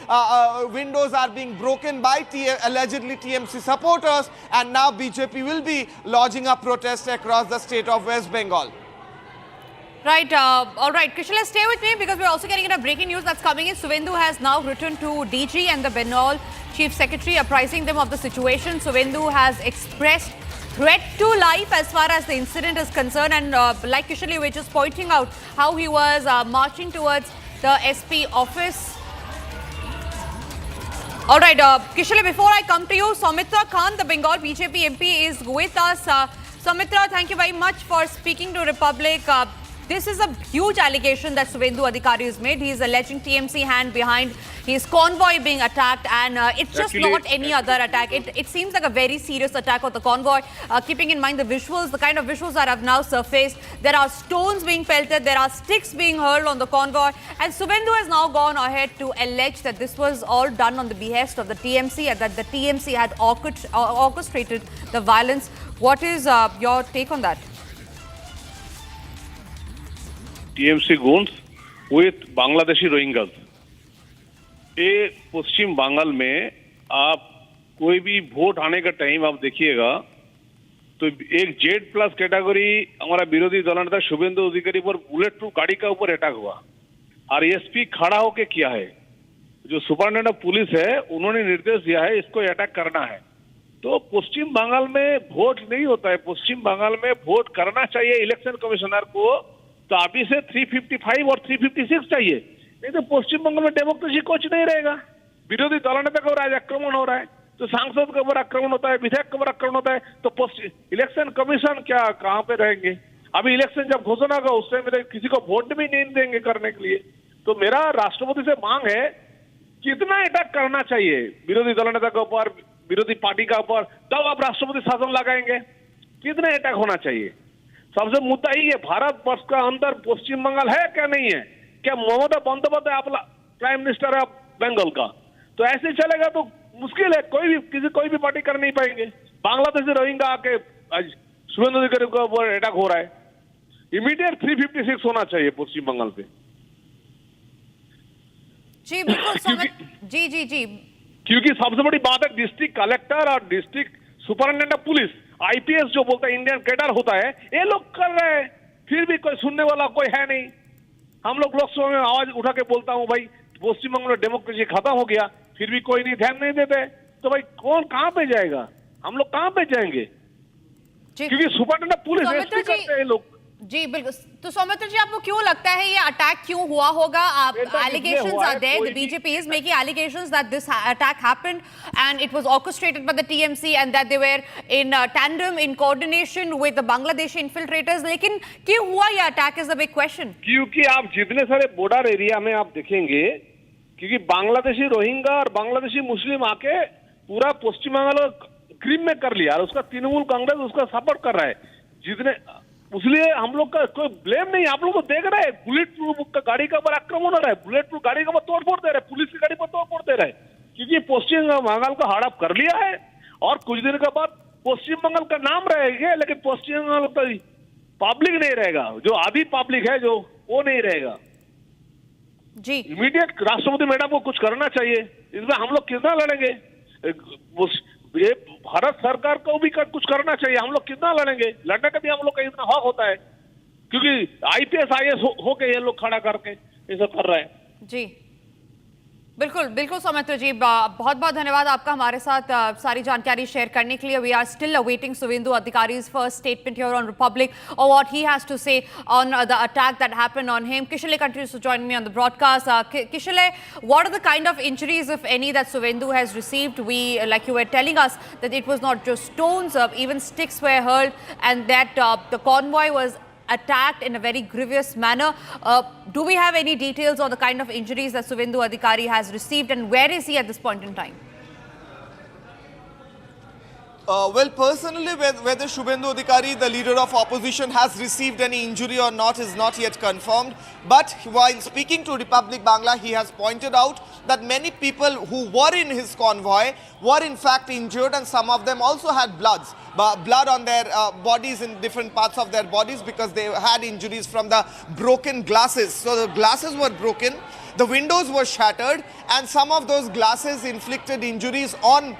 windows are being broken by allegedly TMC supporters, and now BJP will be lodging a protest across the state of West Bengal. Right, all right, Kishale, stay with me because we're also getting in a breaking news that's coming in. Subhendu has now written to DG and the Bengal Chief Secretary apprising them of the situation. Subhendu has expressed threat to life as far as the incident is concerned, and like Kishale, we're just pointing out how he was marching towards the SP office. All right, Kishale, before I come to you, Soumitra Khan, the Bengal BJP MP, is with us. Soumitra, thank you very much for speaking to Republic. This is a huge allegation that Subhendu Adhikari has made. He is alleging TMC hand behind his convoy being attacked, and it's just not any other attack. It seems like a very serious attack on the convoy, keeping in mind the visuals, the kind of visuals that have now surfaced. There are stones being pelted, there are sticks being hurled on the convoy, and Subhendu has now gone ahead to allege that this was all done on the behest of the TMC, and that the TMC had orchestrated the violence. What is your take on that? TMC goons with Bangladeshi Rohingyas. ये पश्चिम बंगाल में आप कोई भी vote आने का time आप देखिएगा तो एक Z+ कैटेगरी हमारा विरोधी दल नेता शुभेंदु अधिकारी पर बुलेट प्रूफ गाड़ी का ऊपर अटैक हुआ और एसपी खड़ा होके किया है। जो सुपरिटेंडेंट ऑफ पुलिस है उन्होंने निर्देश दिया है इसको अटैक करना है। तो पश्चिम बंगाल में वोट नहीं होता है, पश्चिम बंगाल में वोट करना चाहिए इलेक्शन कमिश्नर को, तो अभी से 355 और 356 चाहिए, नहीं तो पश्चिम बंगाल में डेमोक्रेसी कुछ नहीं रहेगा। विरोधी दल नेता के ऊपर आज आक्रमण हो रहा है, तो सांसद के ऊपर आक्रमण होता है, विधायक के ऊपर आक्रमण होता है, तो इलेक्शन कमीशन क्या कहाँ पे रहेंगे? अभी इलेक्शन जब घोषणा होगा उस टाइम किसी को वोट भी नहीं देंगे करने के लिए। तो मेरा राष्ट्रपति से मांग है कितना अटैक करना चाहिए विरोधी दल नेता के ऊपर, विरोधी पार्टी का ऊपर, तब आप राष्ट्रपति शासन लगाएंगे? कितने अटैक होना चाहिए? सबसे मुद्दा ही है भारत वर्ष का अंदर पश्चिम बंगाल है क्या नहीं है? क्या ममता बंदोपाध्याय आप प्राइम मिनिस्टर है बंगाल का? तो ऐसे चलेगा तो मुश्किल है, कोई भी पार्टी कर नहीं पाएंगे। बांग्लादेशी रोहिंग्या आके आज शुभेंदु अधिकारी के ऊपर अटैक हो रहा है, इमीडिएट 356 होना चाहिए पश्चिम बंगाल पे। जी बिल्कुल जी जी जी, क्योंकि सबसे बड़ी बात है डिस्ट्रिक्ट कलेक्टर और district superintendent of police IPS जो बोलता है इंडियन कैडर होता है, ये लोग कर रहे हैं, फिर भी कोई सुनने वाला कोई है नहीं। हम लोग लोकसभा में आवाज उठा के बोलता हूँ भाई पश्चिम बंगाल में डेमोक्रेसी खत्म हो गया, फिर भी कोई नहीं ध्यान नहीं देते, तो भाई कौन कहाँ पे जाएगा? हम लोग कहाँ पे जाएंगे? क्योंकि सुपरिटेंडेंट ऑफ पुलिस SP करते हैं लोग। जी बिल्कुल। तो सौमित्र जी, आपको क्यों लगता है ये अटैक क्यों हुआ होगा? Allegations are there. The BJP is making allegations that this attack happened and it was orchestrated by the TMC and that they were in tandem, in coordination with the Bangladeshi infiltrators. लेकिन क्यों हुआ ये attack is the big question. क्योंकि आप जितने सारे border area में आप देखेंगे, क्योंकि बांग्लादेशी रोहिंग्या और बांग्लादेशी मुस्लिम आके पूरा पश्चिम बंगाल ग्रीम में कर लिया और उसका तृणमूल कांग्रेस उसका सपोर्ट कर रहा है जितने, इसलिए हम लोग का कोई ब्लेम नहीं। आप लोग तो देख रहे हैं बुलेट प्रूफ गाड़ी का ऊपर आक्रमण हो रहा है, बुलेट प्रूफ गाड़ी के ऊपर तोड़फोड़ दे रहे हैं, पुलिस की गाड़ी पर तोड़फोड़ दे रहे हैं, क्योंकि पश्चिम बंगाल को हड़प कर लिया है। और कुछ दिन के बाद पश्चिम बंगाल का नाम रहेगा लेकिन पश्चिम बंगाल का पब्लिक नहीं रहेगा, जो आधी पब्लिक है जो वो नहीं रहेगा। जी इमीडिएट राष्ट्रपति मैडम को कुछ करना चाहिए, इसमें हम लोग कितना लड़ेंगे? ये भारत सरकार को भी कुछ करना चाहिए, हम लोग कितना लड़ेंगे? लड़ने का भी हम लोग का इतना हक होता है, क्योंकि IPS IAS होके ये लोग खड़ा करके ये सब कर रहे हैं। जी बिल्कुल बिल्कुल सौमित्र जी, बहुत बहुत धन्यवाद आपका हमारे साथ सारी जानकारी शेयर करने के लिए। We are still awaiting Suvendu Adhikari's first statement here on Republic or what he has to say on the attack that happened on him. Kishale continues to join me on the broadcast. Kishale, what are the kind of injuries, if any, that Suvendu has received? Like you were telling us, that it was not just stones, even sticks were hurled, and that the convoy was attacked in a very grievous manner. Do we have any details on the kind of injuries that Suvendu Adhikari has received, and where is he at this point in time? Well, personally, whether Shubhendu Adhikari, the leader of opposition, has received any injury or not is not yet confirmed. But while speaking to Republic Bangla, he has pointed out that many people who were in his convoy were in fact injured, and some of them also had blood on their bodies, in different parts of their bodies, because they had injuries from the broken glasses. So the glasses were broken, the windows were shattered, and some of those glasses inflicted injuries on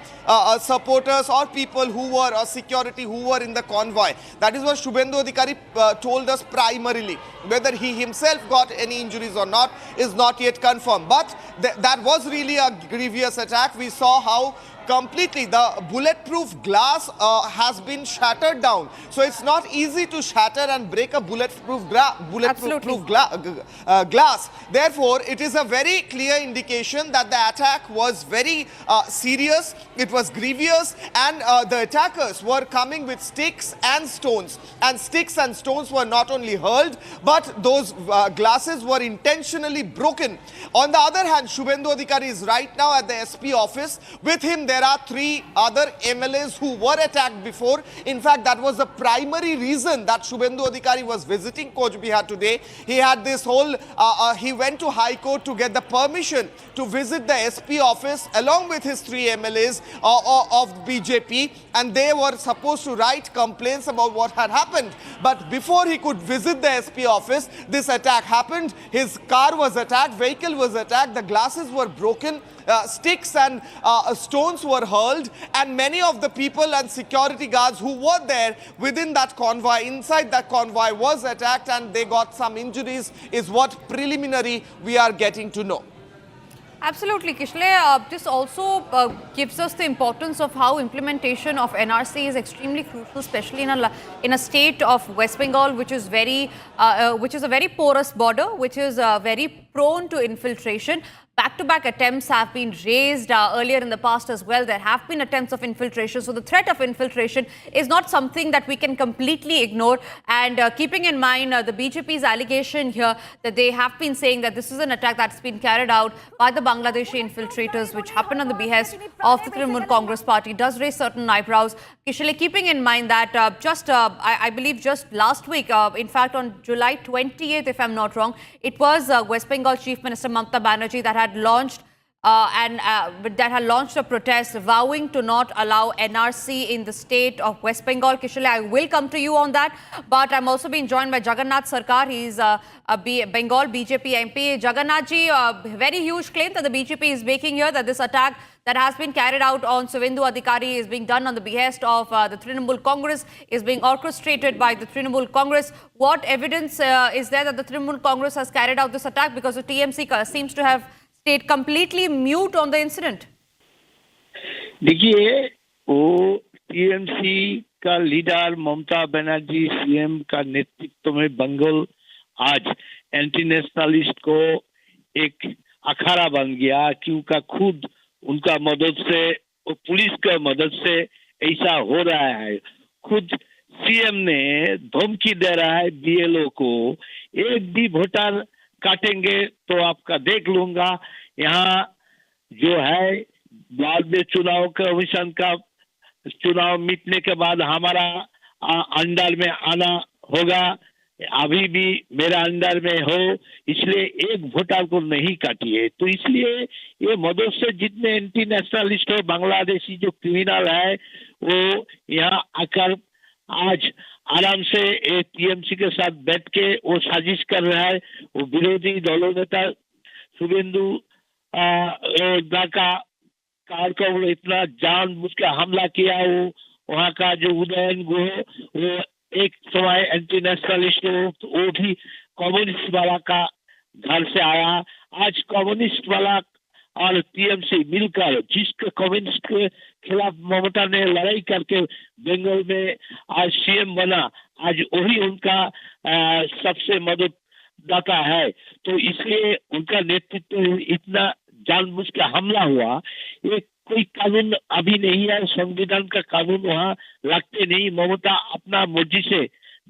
supporters or people who were security who were in the convoy. That is what Shubhendu Adhikari told us primarily. Whether he himself got any injuries or not is not yet confirmed. But that was really a grievous attack. We saw how completely the bulletproof glass has been shattered down. So it's not easy to shatter and break a bulletproof glass. Therefore, it is a very clear indication that the attack was very serious, it was grievous, and the attackers were coming with sticks and stones. And sticks and stones were not only hurled, but those glasses were intentionally broken. On the other hand, Shubhendu Adhikari is right now at the SP office. With him, there are 3 other MLAs who were attacked before. In fact, that was the primary reason that Shubhendu Adhikari was visiting Coach Bihar today. He had this whole, he went to High Court to get the permission to visit the SP office along with his 3 MLAs of BJP, and they were supposed to write complaints about what had happened. But before he could visit the SP office, this attack happened. His car was attacked, vehicle was attacked, the glasses were broken, sticks and stones were hurled, and many of the people and security guards who were there within that convoy, inside that convoy, was attacked, and they got some injuries, is what preliminary we are getting to know. Absolutely, Kishle. This also gives us the importance of how implementation of NRC is extremely crucial, especially in a state of West Bengal, which is a very porous border, which is very prone to infiltration. Back-to-back attempts have been raised earlier in the past as well. There have been attempts of infiltration. So the threat of infiltration is not something that we can completely ignore. And keeping in mind the BJP's allegation here that they have been saying that this is an attack that's been carried out by the Bangladeshi infiltrators, which happened on the behest of the Trinamool Congress party, does raise certain eyebrows. Kishale, keeping in mind that I believe just last week, in fact on July 28th, if I'm not wrong, it was West Bengal Chief Minister Mamata Banerjee that had launched a protest vowing to not allow NRC in the state of West Bengal. Kishale, I will come to you on that, but I'm also being joined by Jagannath Sarkar. He's a Bengal BJP MP. Jagannath ji, very huge claim that the BJP is making here, that this attack that has been carried out on Shubhendu Adhikari is being done on the behest of the Trinamool Congress, is being orchestrated by the Trinamool Congress. What evidence is there that the Trinamool Congress has carried out this attack? Because the TMC seems to have stayed completely mute on the incident. देखिए, वो TMC का leader Mamata Banerjee CM का नेतृत्व में बंगाल आज anti nationalist को एक अखाड़ा बन गया, क्योंकि खुद उनका मदद से, पुलिस का मदद से ऐसा हो रहा है। खुद सीएम ने धमकी दे रहा है बीएलओ को, एक भी वोटर काटेंगे तो आपका देख लूंगा। यहाँ जो है बाद में चुनाव कमीशन का चुनाव मिटने के बाद हमारा अंडर में आना होगा, अभी भी मेरा अंडर में हो, इसलिए एक वोटर को नहीं काटिए। तो इसलिए ये मदद से जितने एंटी नेशनलिस्ट हो, बांग्लादेशी जो क्रिमिनल है, वो यहाँ आकर आज आराम से टीएमसी के साथ बैठ के वो साजिश कर रहा है। वो विरोधी दलों नेता शुभेंदु का कार को इतना जानबूझ के हमला किया, वो वहाँ का जो उदयन गुह, वो एक समय एंटी नेशनलिस्ट वो भी कम्युनिस्ट वाला का घर से आया। आज कम्युनिस्ट वाला और टीएमसी मिलकर जिसके कम्युनिस्ट के खिलाफ ममता ने लड़ाई करके बंगाल में आज सीएम बना, आज वही उनका सबसे मदददाता है। तो इसलिए उनका नेतृत्व इतना जानबूझ के हमला हुआ। ये कोई कानून अभी नहीं है, संविधान का कानून वहाँ लगते नहीं। ममता अपना मर्जी से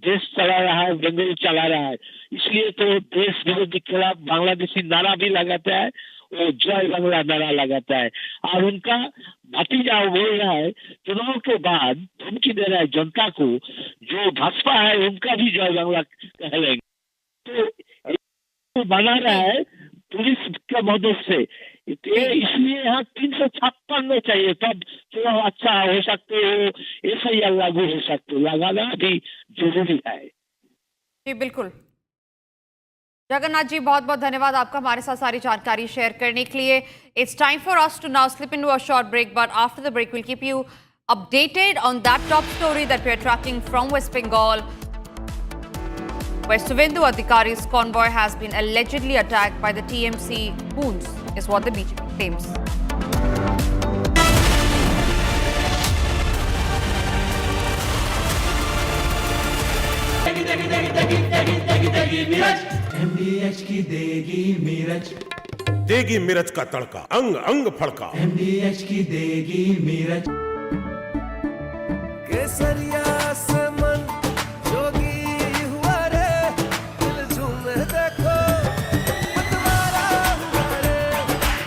देश चला रहा है, बंगाल चला रहा है, इसलिए तो देश विरोधी के खिलाफ बांग्लादेशी नारा भी लगाता है, वो जय बांग्ला नारा लगाता है। और उनका भतीजा बोल रहा है चुनाव के बाद धमकी दे रहा है जनता को, जो भाजपा है उनका भी जय बांग्ला कह लेंगे। तो बना रहा है पुलिस के मदद से, इसलिए यहाँ 356 चाहिए, तब चुनाव अच्छा हो सकते हो, एफआईआर लागू हो सकते, लगाना भी जरूरी है। जी बिल्कुल। जगन्नाथ जी, बहुत बहुत धन्यवाद आपका हमारे साथ सारी जानकारी शेयर करने के लिए। It's time for us to now slip into a short break, but after the break we'll keep you updated on that top story that we are tracking from West Bengal, where Shubhendu Adhikari's convoy has been allegedly attacked by the TMC goons, is what the BJP claims. MDH की देगी मिर्च, देगी मिर्च का तड़का, अंग अंग फड़का। MDH की देगी मिर्च, केसरिया से मन जोगी हुआ रे, दिल झूमे देखो मतवारा हुआ रे।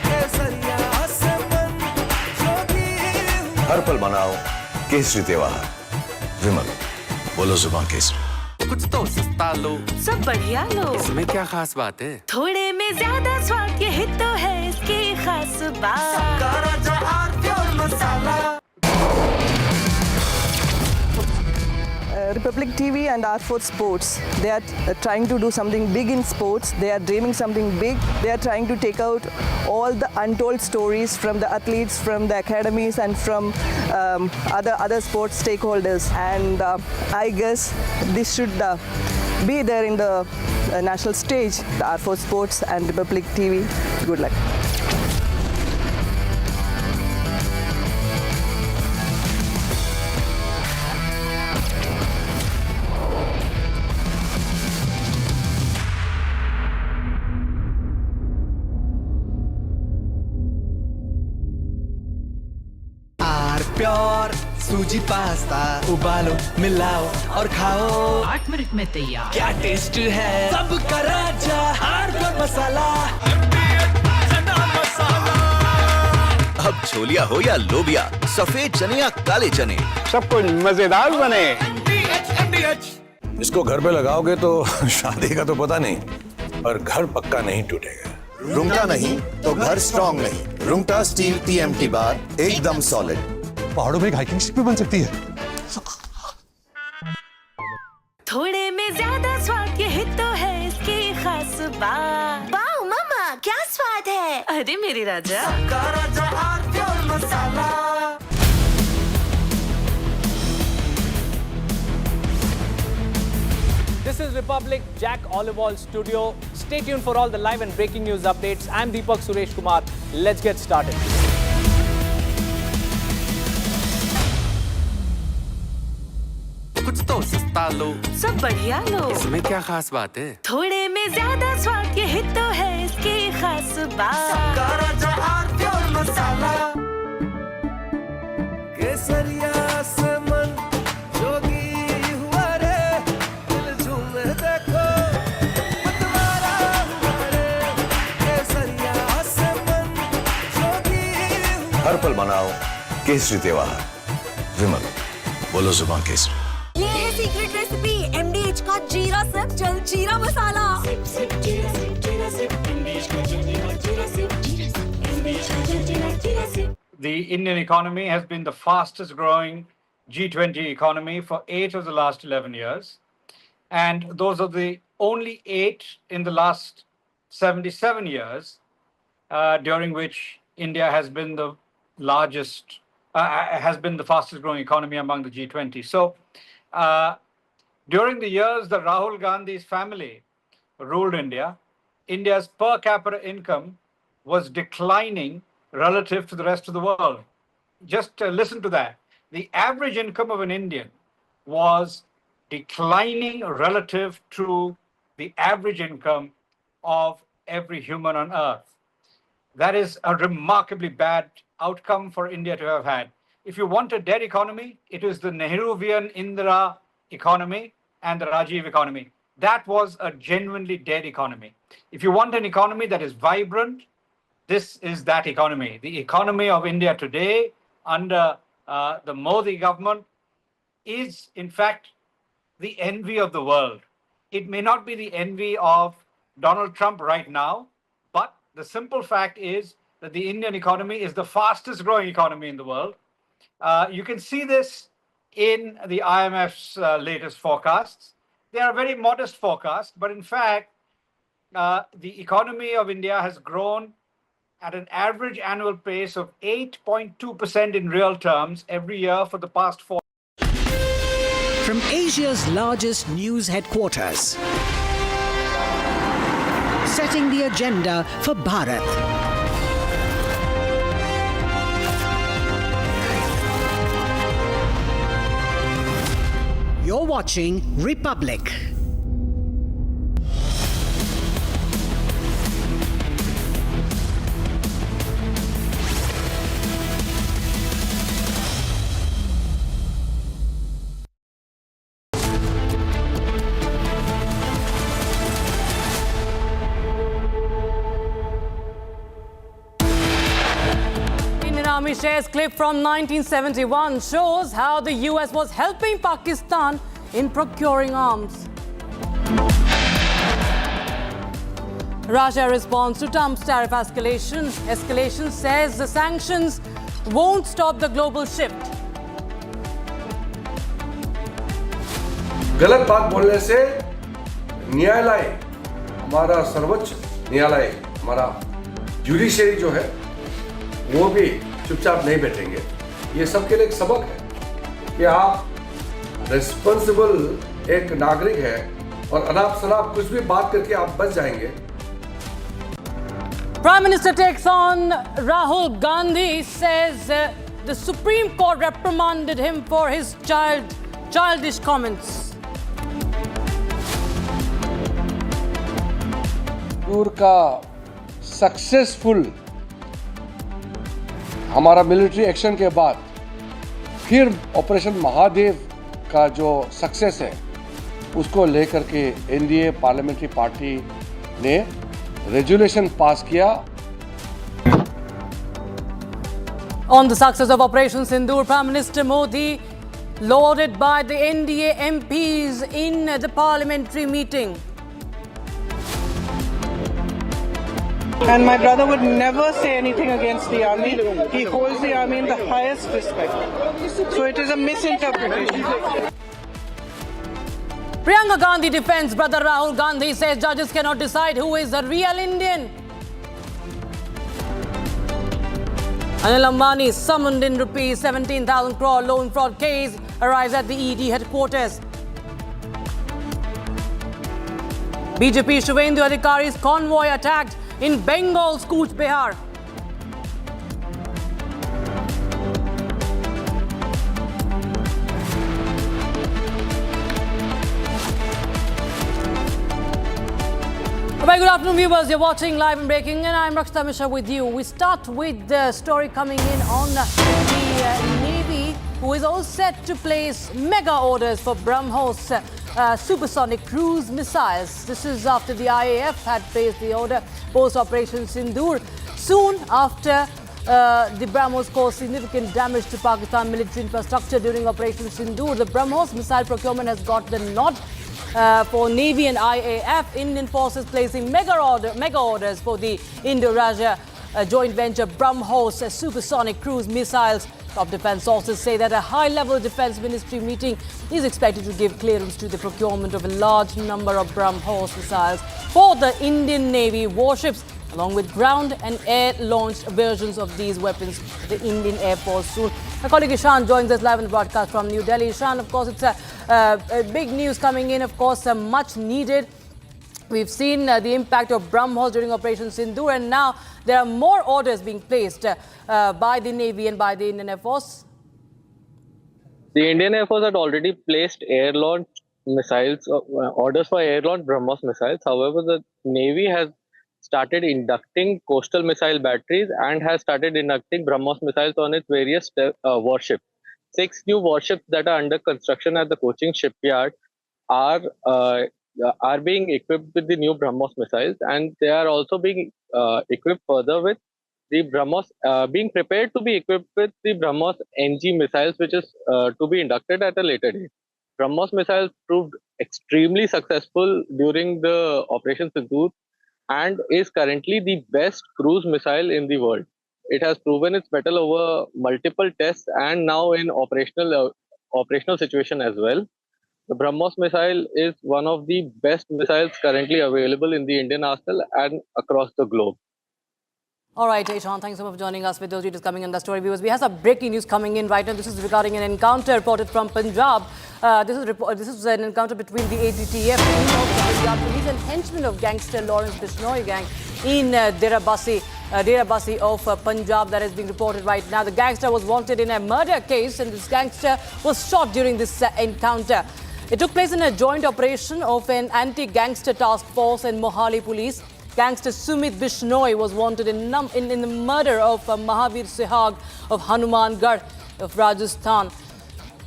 केसरिया से मन जोगी केसरी त्योहार विमल बोलो जुबान केसरी। कुछ तो सस्ता लो, सब बढ़िया लो। इसमें क्या खास बात है? थोड़े में ज्यादा स्वाद, यही तो है इसकी खास बात। Republic TV and R4 Sports, they are trying to do something big in sports. They are dreaming something big. They are trying to take out all the untold stories from the athletes, from the academies, and from other sports stakeholders. And I guess this should be there in the national stage. The R4 Sports and Republic TV. Good luck. Pure सूजी pasta उबालो मिलाओ और खाओ 8 minute में तैयार। क्या taste है सबका राजा hardcore मसाला। अब छोलिया हो या लोबिया, सफेद चने या काले चने, सब कुछ मजेदार बने। इसको घर पे लगाओगे तो शादी का तो पता नहीं, पर घर पक्का नहीं टूटेगा। रुंगटा नहीं तो घर स्ट्रॉन्ग नहीं। रुंगटा स्टील TMT बार एकदम सॉलिड। पहाड़ों में एक हाइकिंग शिप भी बन सकती है। थोड़े में ज्यादा स्वाद, यही तो है इसकी खास बात। वाओ मामा क्या स्वाद है। अरे मेरे राजा। This is Republic Jack Olival Studio. Stay tuned for all the live and breaking news updates. I'm Deepak Suresh Kumar. Let's get started. कुछ तो सस्ता लो, सब बढ़िया लो। इसमें क्या खास बात है? थोड़े में ज्यादा स्वाद, यही तो है इसकी खास बात। केसरिया से मन जोगी हुआ रे, दिल झूमे देखो मतवारा हुआ रे। केसरिया से मन जोगी हुआ। हर पल मनाओ केसरी त्योहार विमल बोलो जुबान केसरी। ये है सीक्रेट रेसिपी MDH का जीरा सिप जल जीरा मसाला। The Indian economy has been the fastest growing G20 economy for 8 of the last 11 years. And those are the only 8 in the last 77 years, during which India has been the largest, has been the fastest growing economy among the G20. So, during the years that Rahul Gandhi's family ruled India, India's per capita income was declining relative to the rest of the world. Just listen to that. The average income of an Indian was declining relative to the average income of every human on earth. That is a remarkably bad outcome for India to have had. If you want a dead economy, it is the Nehruvian Indira economy and the Rajiv economy. That was a genuinely dead economy. If you want an economy that is vibrant, this is that economy. The economy of India today under the Modi government is, in fact, the envy of the world. It may not be the envy of Donald Trump right now, but the simple fact is that the Indian economy is the fastest growing economy in the world. You can see this in the IMF's latest forecasts. They are very modest forecasts, but in fact, the economy of India has grown at an average annual pace of 8.2% in real terms every year for the past 4 years. From Asia's largest news headquarters, setting the agenda for Bharat. You're watching Republic. Goswami shares clip from 1971 shows how the US was helping Pakistan in procuring arms. Russia responds to Trump's tariff escalation. Escalation says the sanctions won't stop the global shift. गलत बात बोलने से न्यायालय, हमारा सर्वोच्च न्यायालय, हमारा judiciary जो है वो भी चुपचाप नहीं बैठेंगे। ये सबके लिए एक सबक है कि आप रिस्पॉन्सिबल एक नागरिक है और अनाप शनाप कुछ भी बात करके आप बच जाएंगे। Prime Minister takes on Rahul Gandhi, says the Supreme Court reprimanded him for his childish comments. Tour का सक्सेसफुल हमारा मिलिट्री एक्शन के बाद फिर ऑपरेशन महादेव का जो सक्सेस है उसको लेकर के एनडीए पार्लियामेंट्री पार्टी ने रेजुलेशन पास किया। On the success of Operation Sindoor, Prime Minister Modi lauded by the NDA MPs in the parliamentary meeting. And my brother would never say anything against the army. He holds the army in the highest respect. So it is a misinterpretation. Priyanka Gandhi defends brother Rahul Gandhi, says judges cannot decide who is a real Indian. Anil Ambani summoned in rupees 17,000 crore loan fraud case arrives at the ED headquarters. BJP Shubhendu Adhikari's convoy attacked in Bengal's Cooch Behar. Very good afternoon, viewers. You're watching Live and Breaking, and I'm Rakshita Mishra with you. We start with the story coming in on the Navy, who is all set to place mega orders for BrahMos supersonic cruise missiles. This is after the IAF had placed the order post-Operation Sindoor. Soon after the BrahMos caused significant damage to Pakistan military infrastructure during Operation Sindoor, the BrahMos missile procurement has got the nod for Navy and IAF. Indian forces placing mega orders for the Indo-Rasia joint venture BrahMos supersonic cruise missiles. Top defense sources say that a high-level defense ministry meeting is expected to give clearance to the procurement of a large number of BrahMos missiles for the Indian Navy warships, along with ground and air-launched versions of these weapons for the Indian Air Force soon. My colleague Ishan joins us live in the broadcast from New Delhi. Ishan, of course, it's a big news coming in, of course, much needed. We've seen the impact of BrahMos during Operation Sindoor, and now there are more orders being placed by the Navy and by the Indian Air Force. The Indian Air Force had already placed air-launched missiles, orders for air-launched BrahMos missiles. However, the Navy has started inducting coastal missile batteries and has started inducting BrahMos missiles on its various warships. 6 new warships that are under construction at the Cochin shipyard are being equipped with the new BrahMos missiles, and they are also being equipped further with the BrahMos, being prepared to be equipped with the BrahMos NG missiles, which is to be inducted at a later date. BrahMos missiles proved extremely successful during the Operation Sindoor and is currently the best cruise missile in the world. It has proven its mettle over multiple tests and now in operational situation as well. The BrahMos missile is one of the best missiles currently available in the Indian arsenal and across the globe. All right, Ishan, thanks so much for joining us with those details coming in the story. Viewers, we have some breaking news coming in right now. This is regarding an encounter reported from Punjab. This is an encounter between the ADTF of the Punjab Police and henchmen of gangster Lawrence Bishnoi gang in Dera Basi of Punjab that has been reported right now. The gangster was wanted in a murder case, and this gangster was shot during this encounter. It took place in a joint operation of an anti-gangster task force and Mohali police. Gangster Sumit Bishnoi was wanted in the murder of Mahavir Sehag of Hanumangarh of Rajasthan.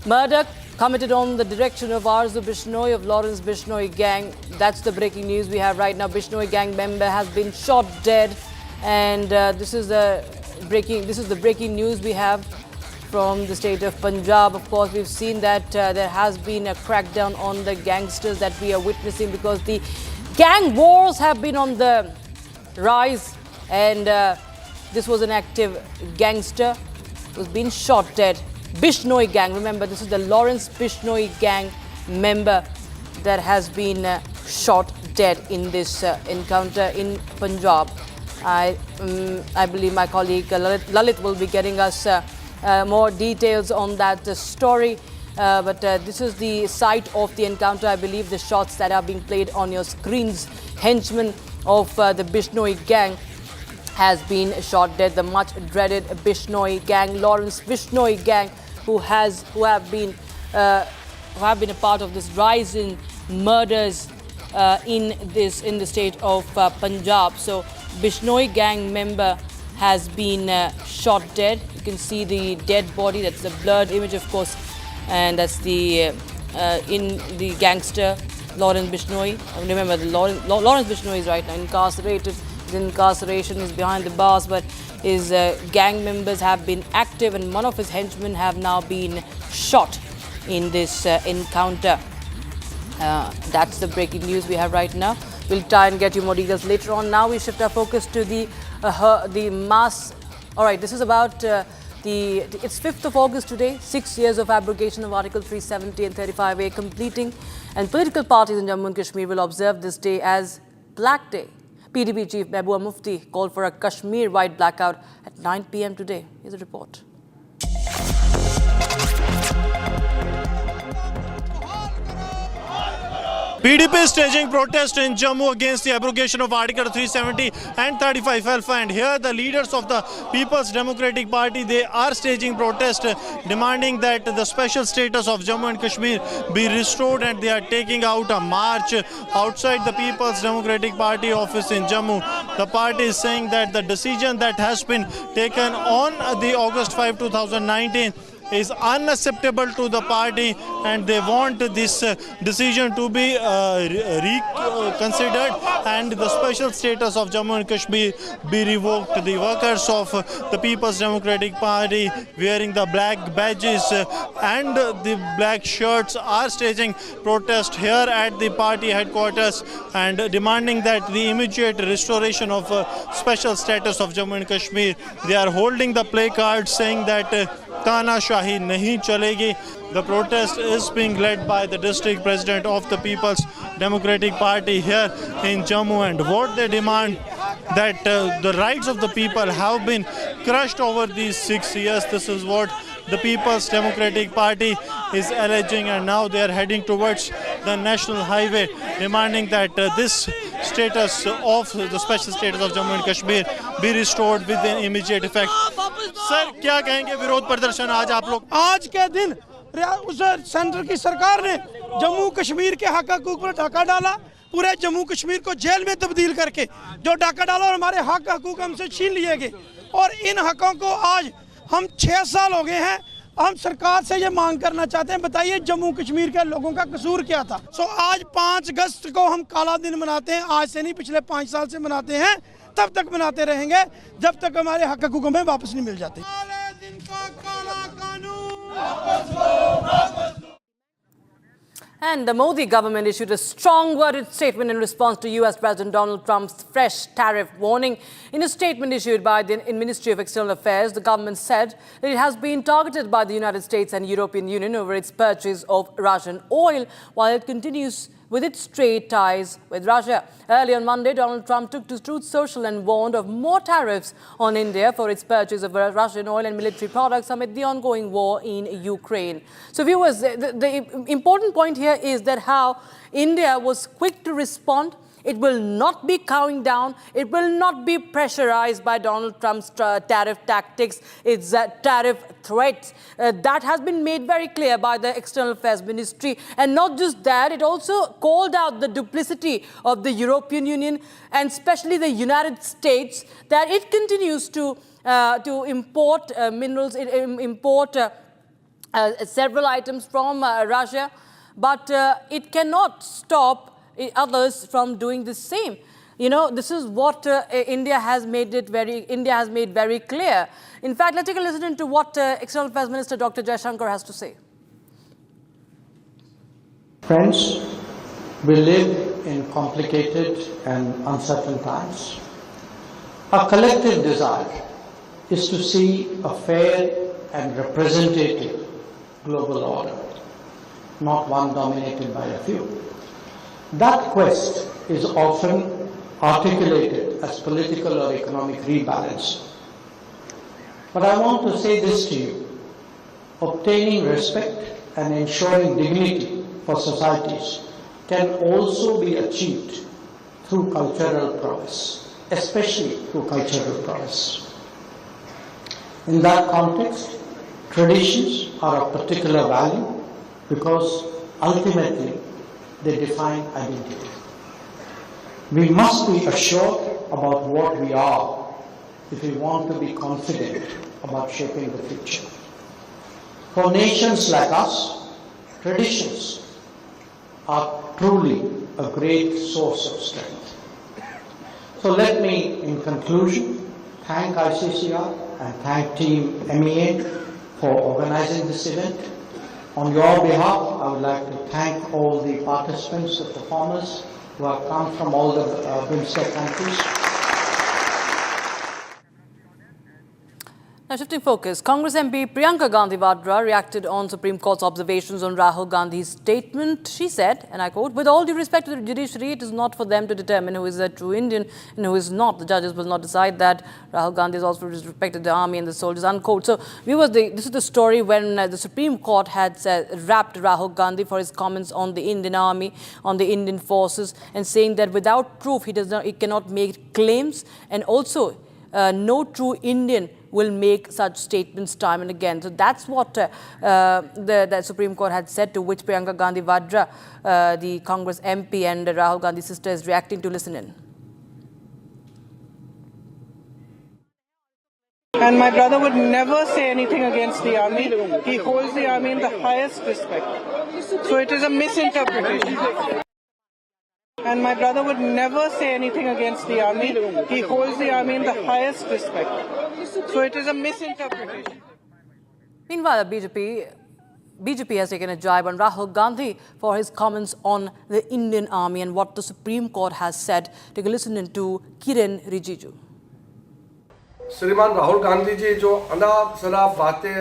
Murder committed on the direction of Arzu Bishnoi of Lawrence Bishnoi gang. That's the breaking news we have right now. Bishnoi gang member has been shot dead, and this is the This is the breaking news we have from the state of Punjab. Of course, we've seen that there has been a crackdown on the gangsters that we are witnessing because the gang wars have been on the rise, and this was an active gangster who's been shot dead. Bishnoi gang, remember, this is the Lawrence Bishnoi gang member that has been shot dead in this encounter in Punjab. I believe my colleague Lalit will be getting us more details on that story. But this is the site of the encounter. I believe the shots that are being played on your screens. Henchman of the Bishnoi gang has been shot dead. The much dreaded Bishnoi gang, Lawrence Bishnoi gang, who have been a part of this rise in murders in the state of Punjab. So Bishnoi gang member has been shot dead. You can see the dead body. That's the blurred image, of course, and that's the gangster Lawrence Bishnoi. Remember, Lawrence Bishnoi is right now incarcerated. His incarceration is behind the bars, but his gang members have been active, and one of his henchmen have now been shot in this encounter. That's the breaking news we have right now. We'll try and get you more details later on. Now we shift our focus to the mass. All right, this is about it's 5th of August today, 6 years of abrogation of Article 370 and 35A completing, and political parties in Jammu and Kashmir will observe this day as Black Day. PDP Chief Mehbooba Mufti called for a Kashmir-wide blackout at 9 p.m. today. Here's a report. PDP is staging protest in Jammu against the abrogation of Article 370 and 35 alpha, and here the leaders of the People's Democratic Party, they are staging protest demanding that the special status of Jammu and Kashmir be restored, and they are taking out a march outside the People's Democratic Party office in Jammu. The party is saying that the decision that has been taken on the August 5, 2019 is unacceptable to the party, and they want this decision to be reconsidered and the special status of Jammu and Kashmir be revoked. The workers of the People's Democratic Party wearing the black badges and the black shirts are staging protest here at the party headquarters and demanding that the immediate restoration of special status of Jammu and Kashmir. They are holding the placards saying that Tanashahi nahi chalegi. The protest is being led by the district president of the People's Democratic Party here in Jammu, and what they demand that the rights of the people have been crushed over these 6 years. This is what the People's Democratic Party is alleging, and now they are heading towards the national highway demanding that this status of the special status of Jammu and Kashmir be restored with an immediate effect. Sir क्या कहेंगे विरोध प्रदर्शन आज आप लोग? आज के दिन उस सेंटर की सरकार ने जम्मू कश्मीर के हक हकूक पर डाका डाला, पूरे जम्मू कश्मीर को जेल में तब्दील करके जो डाका डाला और हमारे हक हकूक हमसे छीन लिए गए, और इन हकों को आज हम 6 साल हो गए हैं हम सरकार से ये मांग करना चाहते हैं, बताइए जम्मू कश्मीर के लोगों का कसूर क्या था। आज 5 अगस्त को हम काला दिन मनाते हैं, आज से नहीं पिछले 5 साल से मनाते हैं, तब तक मनाते रहेंगे जब तक हमारे हक हकूक हमें वापस नहीं मिल जाते। And the Modi government issued a strong worded statement in response to US President Donald Trump's fresh tariff warning. In a statement issued by the Ministry of External Affairs, the government said that it has been targeted by the United States and European Union over its purchase of Russian oil, while it continues with its trade ties with Russia. Early on Monday, Donald Trump took to Truth Social and warned of more tariffs on India for its purchase of Russian oil and military products amid the ongoing war in Ukraine. So viewers, the important point here is that how India was quick to respond. It will not be cowing down. It will not be pressurized by Donald Trump's tariff tactics, its tariff threats. That has been made very clear by the External Affairs Ministry. And not just that, it also called out the duplicity of the European Union and especially the United States, that it continues to import minerals, import several items from Russia, but it cannot stop others from doing the same. You know, this is what India has made very clear. In fact, let's take a listen to what External Affairs Minister Dr. Jaishankar has to say. Friends, we live in complicated and uncertain times. Our collective desire is to see a fair and representative global order, not one dominated by a few. That quest is often articulated as political or economic rebalance. But I want to say this to you: obtaining respect and ensuring dignity for societies can also be achieved through cultural prowess, especially through cultural prowess. In that context, traditions are of particular value because ultimately they define identity. We must be assured about what we are if we want to be confident about shaping the future. For nations like us, traditions are truly a great source of strength. So let me, in conclusion, thank ICCR and thank Team MEA for organizing this event. On your behalf, I would like to thank all the participants, the performers who have come from all the BIMSTEC countries. Now shifting focus, Congress MP Priyanka Gandhi Vadra reacted on Supreme Court's observations on Rahul Gandhi's statement. She said, and I quote, "With all due respect to the judiciary, it is not for them to determine who is a true Indian and who is not. The judges will not decide that. Rahul Gandhi has also disrespected the army and the soldiers," unquote. So this is the story when the Supreme Court had wrapped Rahul Gandhi for his comments on the Indian army, on the Indian forces, and saying that without proof he cannot make claims, and also no true Indian will make such statements time and again. So that's what the Supreme Court had said, to which Priyanka Gandhi Vadra, the Congress MP and Rahul Gandhi's sister, is reacting to. Listen in. And my brother would never say anything against the army. He holds the army in the highest respect. So it is a misinterpretation. And my brother would never say anything against the army. He holds the army in the highest respect. So it is a misinterpretation. Meanwhile, BJP has taken a jibe on Rahul Gandhi for his comments on the Indian army and what the Supreme Court has said. Take a listen to Kiren Rijiju. श्रीमान राहुल गांधी जी जो अनाप शनाप बातें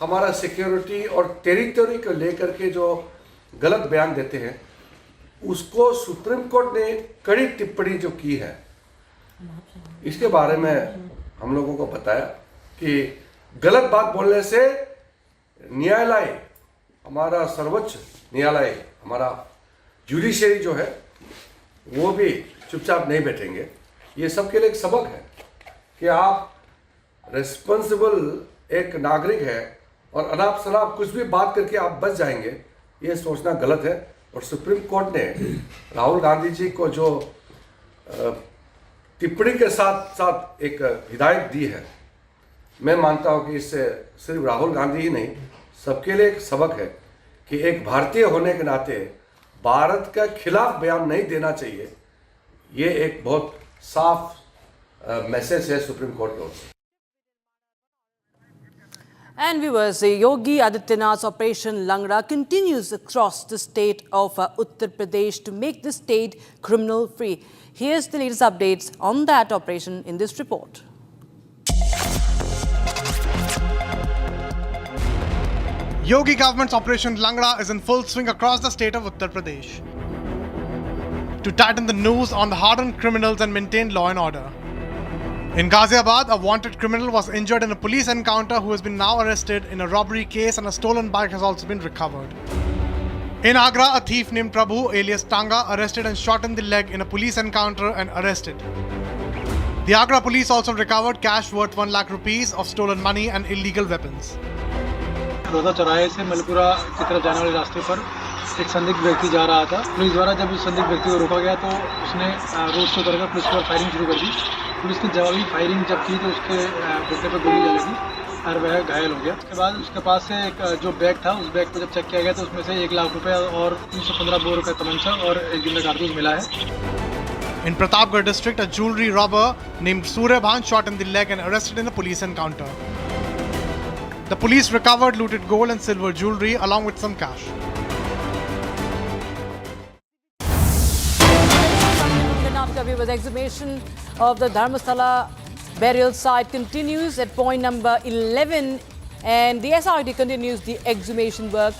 हमारा security और territory को लेकर के जो गलत बयान देते हैं, उसको सुप्रीम कोर्ट ने कड़ी टिप्पणी जो की है, इसके बारे में हम लोगों को बताया कि गलत बात बोलने से न्यायालय, हमारा सर्वोच्च न्यायालय, हमारा जुडिशरी जो है वो भी चुपचाप नहीं बैठेंगे। ये सबके लिए एक सबक है कि आप रिस्पॉन्सिबल एक नागरिक है और अनाप शनाप कुछ भी बात करके आप बच जाएंगे, ये सोचना गलत है। और सुप्रीम कोर्ट ने राहुल गांधी जी को जो टिप्पणी के साथ साथ एक हिदायत दी है, मैं मानता हूं कि इससे सिर्फ राहुल गांधी ही नहीं, सबके लिए एक सबक है कि एक भारतीय होने के नाते भारत के खिलाफ बयान नहीं देना चाहिए। ये एक बहुत साफ मैसेज है सुप्रीम कोर्ट की ओर से। And viewers, Yogi Adityanath's Operation Langra continues across the state of Uttar Pradesh to make the state criminal-free. Here's the latest updates on that operation in this report. Yogi government's Operation Langra is in full swing across the state of Uttar Pradesh to tighten the noose on the hardened criminals and maintain law and order. In Ghaziabad, a wanted criminal was injured in a police encounter who has been now arrested in a robbery case, and a stolen bike has also been recovered. In Agra, a thief named Prabhu alias Tanga arrested and shot in the leg in a police encounter and arrested. The Agra police also recovered cash worth 1 lakh rupees of stolen money and illegal weapons. रोजा चौराहे से मलपुरा की तरफ जाने वाले रास्ते पर एक संदिग्ध व्यक्ति जा रहा था। पुलिस द्वारा जब उस संदिग्ध व्यक्ति को रोका गया तो उसने रोड से उतरकर पुलिस पर फायरिंग शुरू कर दी। पुलिस की जवाबी फायरिंग जब की तो उसके घुटने पर गोली लगी और वह घायल हो गया। उसके बाद उसके पास से एक जो बैग था, उस बैग को जब चेक किया गया तो उसमें से 1 लाख रुपए और 315 बोर का तमंचा और एक जिंदा कारतूस मिला है। In Pratapgarh district, a jewelry robber named Suryabhan shot in the leg and arrested in a police encounter. The police recovered looted gold and silver jewelry along with some cash. Karnataka viewers, exhumation of the Dharmasthala burial site continues at point number 11, and the SRT continues the exhumation work.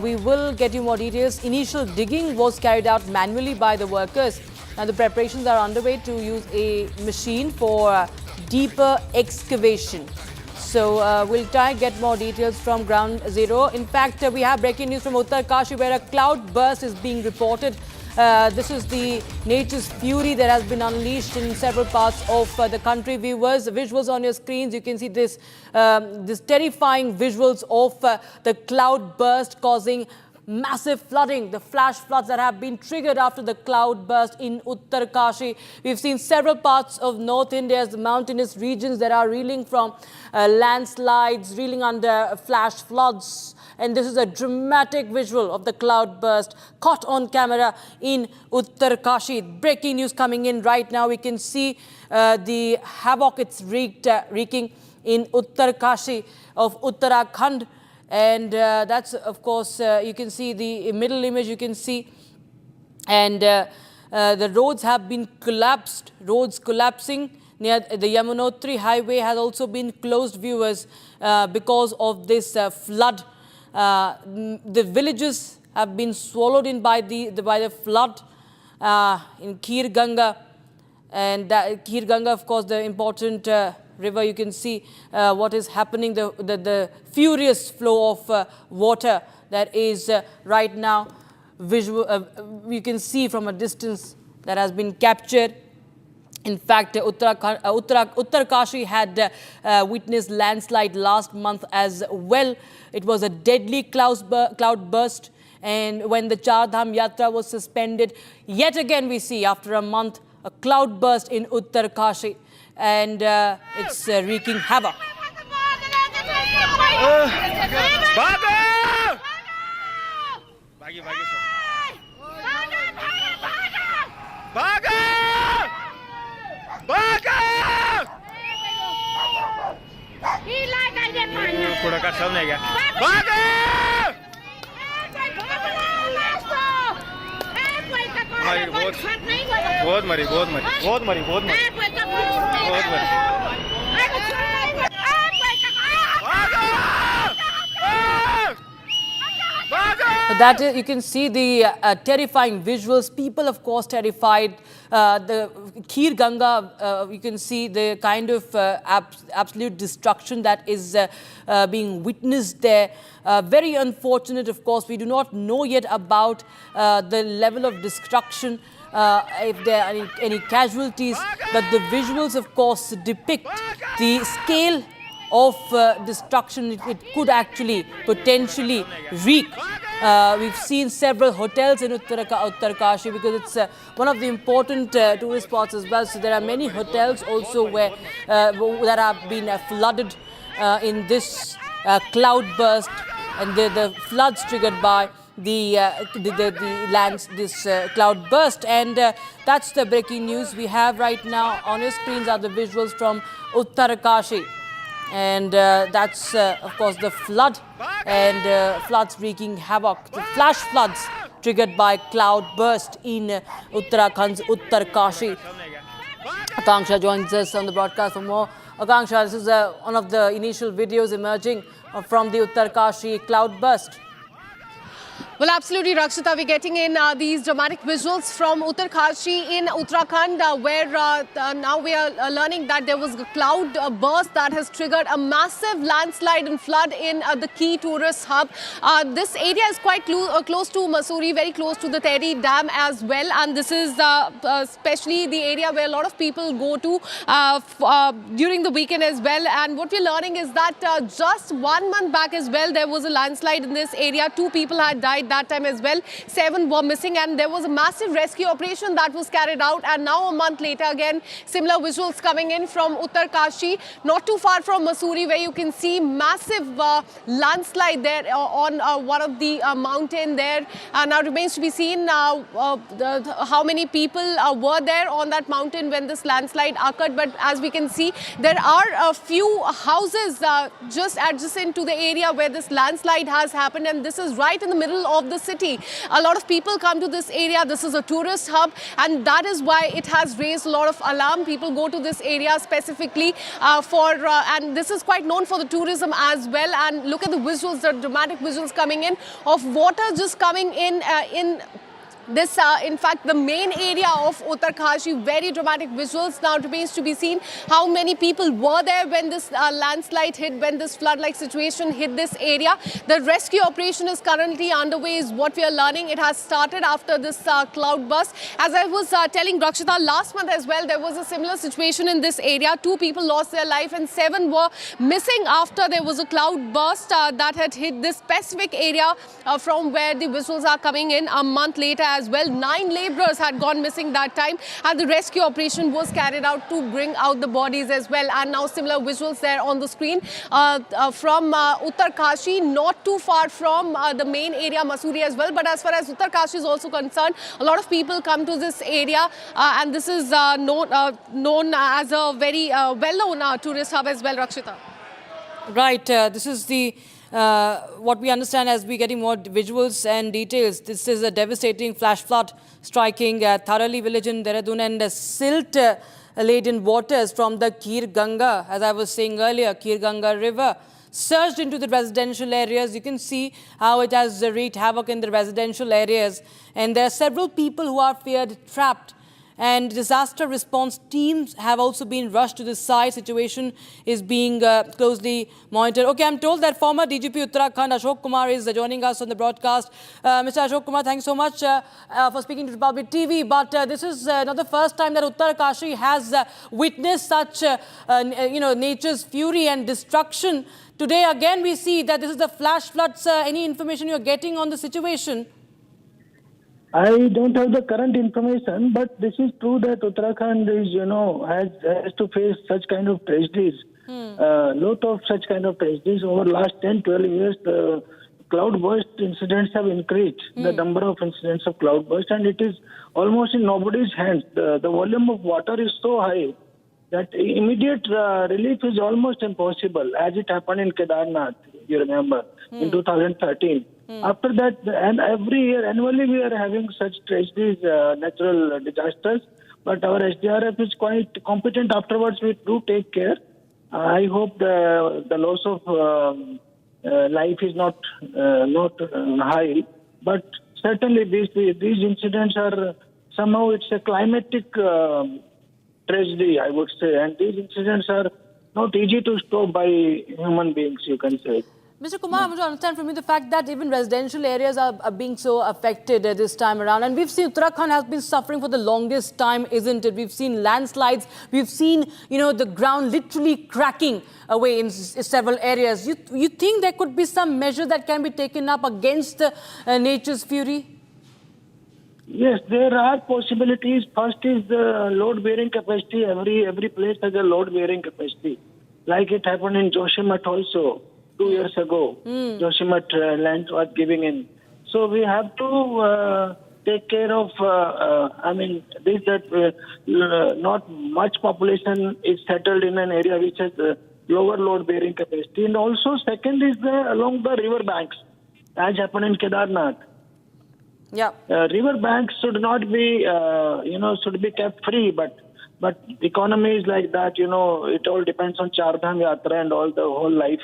We will get you more details. Initial digging was carried out manually by the workers. Now the preparations are underway to use a machine for deeper excavation. So we'll try and get more details from ground zero. In fact, we have breaking news from Uttarkashi where a cloud burst is being reported. This is the nature's fury that has been unleashed in several parts of the country. Viewers, visuals on your screens, you can see this, this terrifying visuals of the cloud burst causing massive flooding, the flash floods that have been triggered after the cloud burst in Uttarkashi. We've seen several parts of North India's mountainous regions that are reeling from landslides, reeling under flash floods. And this is a dramatic visual of the cloud burst caught on camera in Uttarkashi. Breaking news coming in right now. We can see the havoc it's wreaking in Uttarkashi of Uttarakhand. And that's, of course, you can see the middle image, you can see. And the roads have been collapsed, roads collapsing. Near the Yamunotri highway has also been closed, viewers, because of this flood. The villages have been swallowed in by the flood in Kheer Ganga. And Kheer Ganga, of course, the important river, you can see what is happening, the furious flow of water that is right now visual. You can see from a distance that has been captured. In fact, Uttarkashi had witnessed landslide last month as well. It was a deadly cloud burst, and when the Char Dham Yatra was suspended, yet again we see after a month a cloud burst in Uttarkashi. And it's wreaking havoc. बहुत मरी That is, you can see the terrifying visuals. People, of course, terrified. The Kheer Ganga, you can see the kind of absolute destruction that is being witnessed there. Very unfortunate, of course. We do not know yet about the level of destruction, if there are any casualties. But the visuals, of course, depict the scale of destruction it could actually potentially wreak. We've seen several hotels in Uttarkashi because it's one of the important tourist spots as well. So there are many hotels also where that have been flooded in this cloud burst, and the floods triggered by the cloud burst. And that's the breaking news we have right now. On your screens are the visuals from Uttarkashi. And that's, of course, the flood and floods wreaking havoc. The flash floods triggered by cloud burst in Uttarakhand's Uttarkashi. Akanksha joins us on the broadcast for more. Akanksha, this is one of the initial videos emerging from the Uttarkashi cloud burst. Well, absolutely, Rakshita. We're getting in these dramatic visuals from Uttarkashi in Uttarakhand, where now we are learning that there was a cloud burst that has triggered a massive landslide and flood in the key tourist hub. This area is quite close to Mussoorie, very close to the Tehri Dam as well. And this is especially the area where a lot of people go to during the weekend as well. And what we're learning is that just 1 month back as well, there was a landslide in this area. 2 people had died at that time as well. 7 were missing, and there was a massive rescue operation that was carried out. And now a month later, again, similar visuals coming in from Uttarkashi, not too far from Mussoorie, where you can see massive landslide there on one of the mountain there. Now remains to be seen how many people were there on that mountain when this landslide occurred. But as we can see, there are a few houses just adjacent to the area where this landslide has happened, and this is right in the middle of the city. A lot of people come to this area. This is a tourist hub, and that is why it has raised a lot of alarm. People go to this area specifically and this is quite known for the tourism as well. And look at the visuals, the dramatic visuals coming in of water just coming in this, in fact, the main area of Uttarkashi. Very dramatic visuals. Now it remains to be seen how many people were there when this landslide hit, when this flood-like situation hit this area. The rescue operation is currently underway, is what we are learning. It has started after this cloud burst. As I was telling Rakshita, last month as well, there was a similar situation in this area. 2 people lost their life and 7 were missing after there was a cloud burst that had hit this specific area from where the visuals are coming in a month later as well. 9 laborers had gone missing that time, and the rescue operation was carried out to bring out the bodies as well. And now similar visuals there on the screen from Uttarkashi, not too far from the main area, Mussoorie as well. But as far as Uttarkashi is also concerned, a lot of people come to this area, and this is known as a very well-known tourist hub as well, Rakshita. Right, this is the what we understand as we're getting more visuals and details. This is a devastating flash flood striking Tharali village in Dehradun, and silt-laden waters from the Kir Ganga, as I was saying earlier, Kir Ganga river, surged into the residential areas. You can see how it has wreaked havoc in the residential areas, and there are several people who are feared trapped. And disaster response teams have also been rushed to the site. Situation is being closely monitored. Okay, I'm told that former DGP Uttarakhand, Ashok Kumar, is joining us on the broadcast. Mr. Ashok Kumar, thanks so much for speaking to Republic TV. But this is not the first time that Uttarkashi has witnessed such, nature's fury and destruction. Today, again, we see that this is the flash floods. Any information you're getting on the situation? I don't have the current information, but this is true that Uttarakhand is, has to face such kind of tragedies. Lot of such kind of tragedies over the last 10, 12 years. The cloudburst incidents have increased. The number of incidents of cloudburst, and it is almost in nobody's hands. The volume of water is so high that immediate relief is almost impossible, as it happened in Kedarnath, you remember, in 2013. After that, and every year, annually, we are having such tragedies, natural disasters. But our SDRF is quite competent. Afterwards, we do take care. I hope the loss of life is not high. But certainly, these incidents are somehow it's a climatic tragedy, I would say. And these incidents are not easy to stop by human beings, you can say. Mr. Kumar, I want to understand from you the fact that even residential areas are being so affected this time around. And we've seen Uttarakhand has been suffering for the longest time, isn't it? We've seen landslides. We've seen, the ground literally cracking away in several areas. You think there could be some measure that can be taken up against nature's fury? Yes, there are possibilities. First is the load-bearing capacity. Every place has a load-bearing capacity. Like it happened in Joshimath also. 2 years ago, Joshimath land was giving in. So we have to take care of, not much population is settled in an area which has lower load bearing capacity. And also second is along the river banks, as happened in Kedarnath. Yeah. River banks should not be, should be kept free, but economy is like that, it all depends on Char Dham Yatra and all the whole life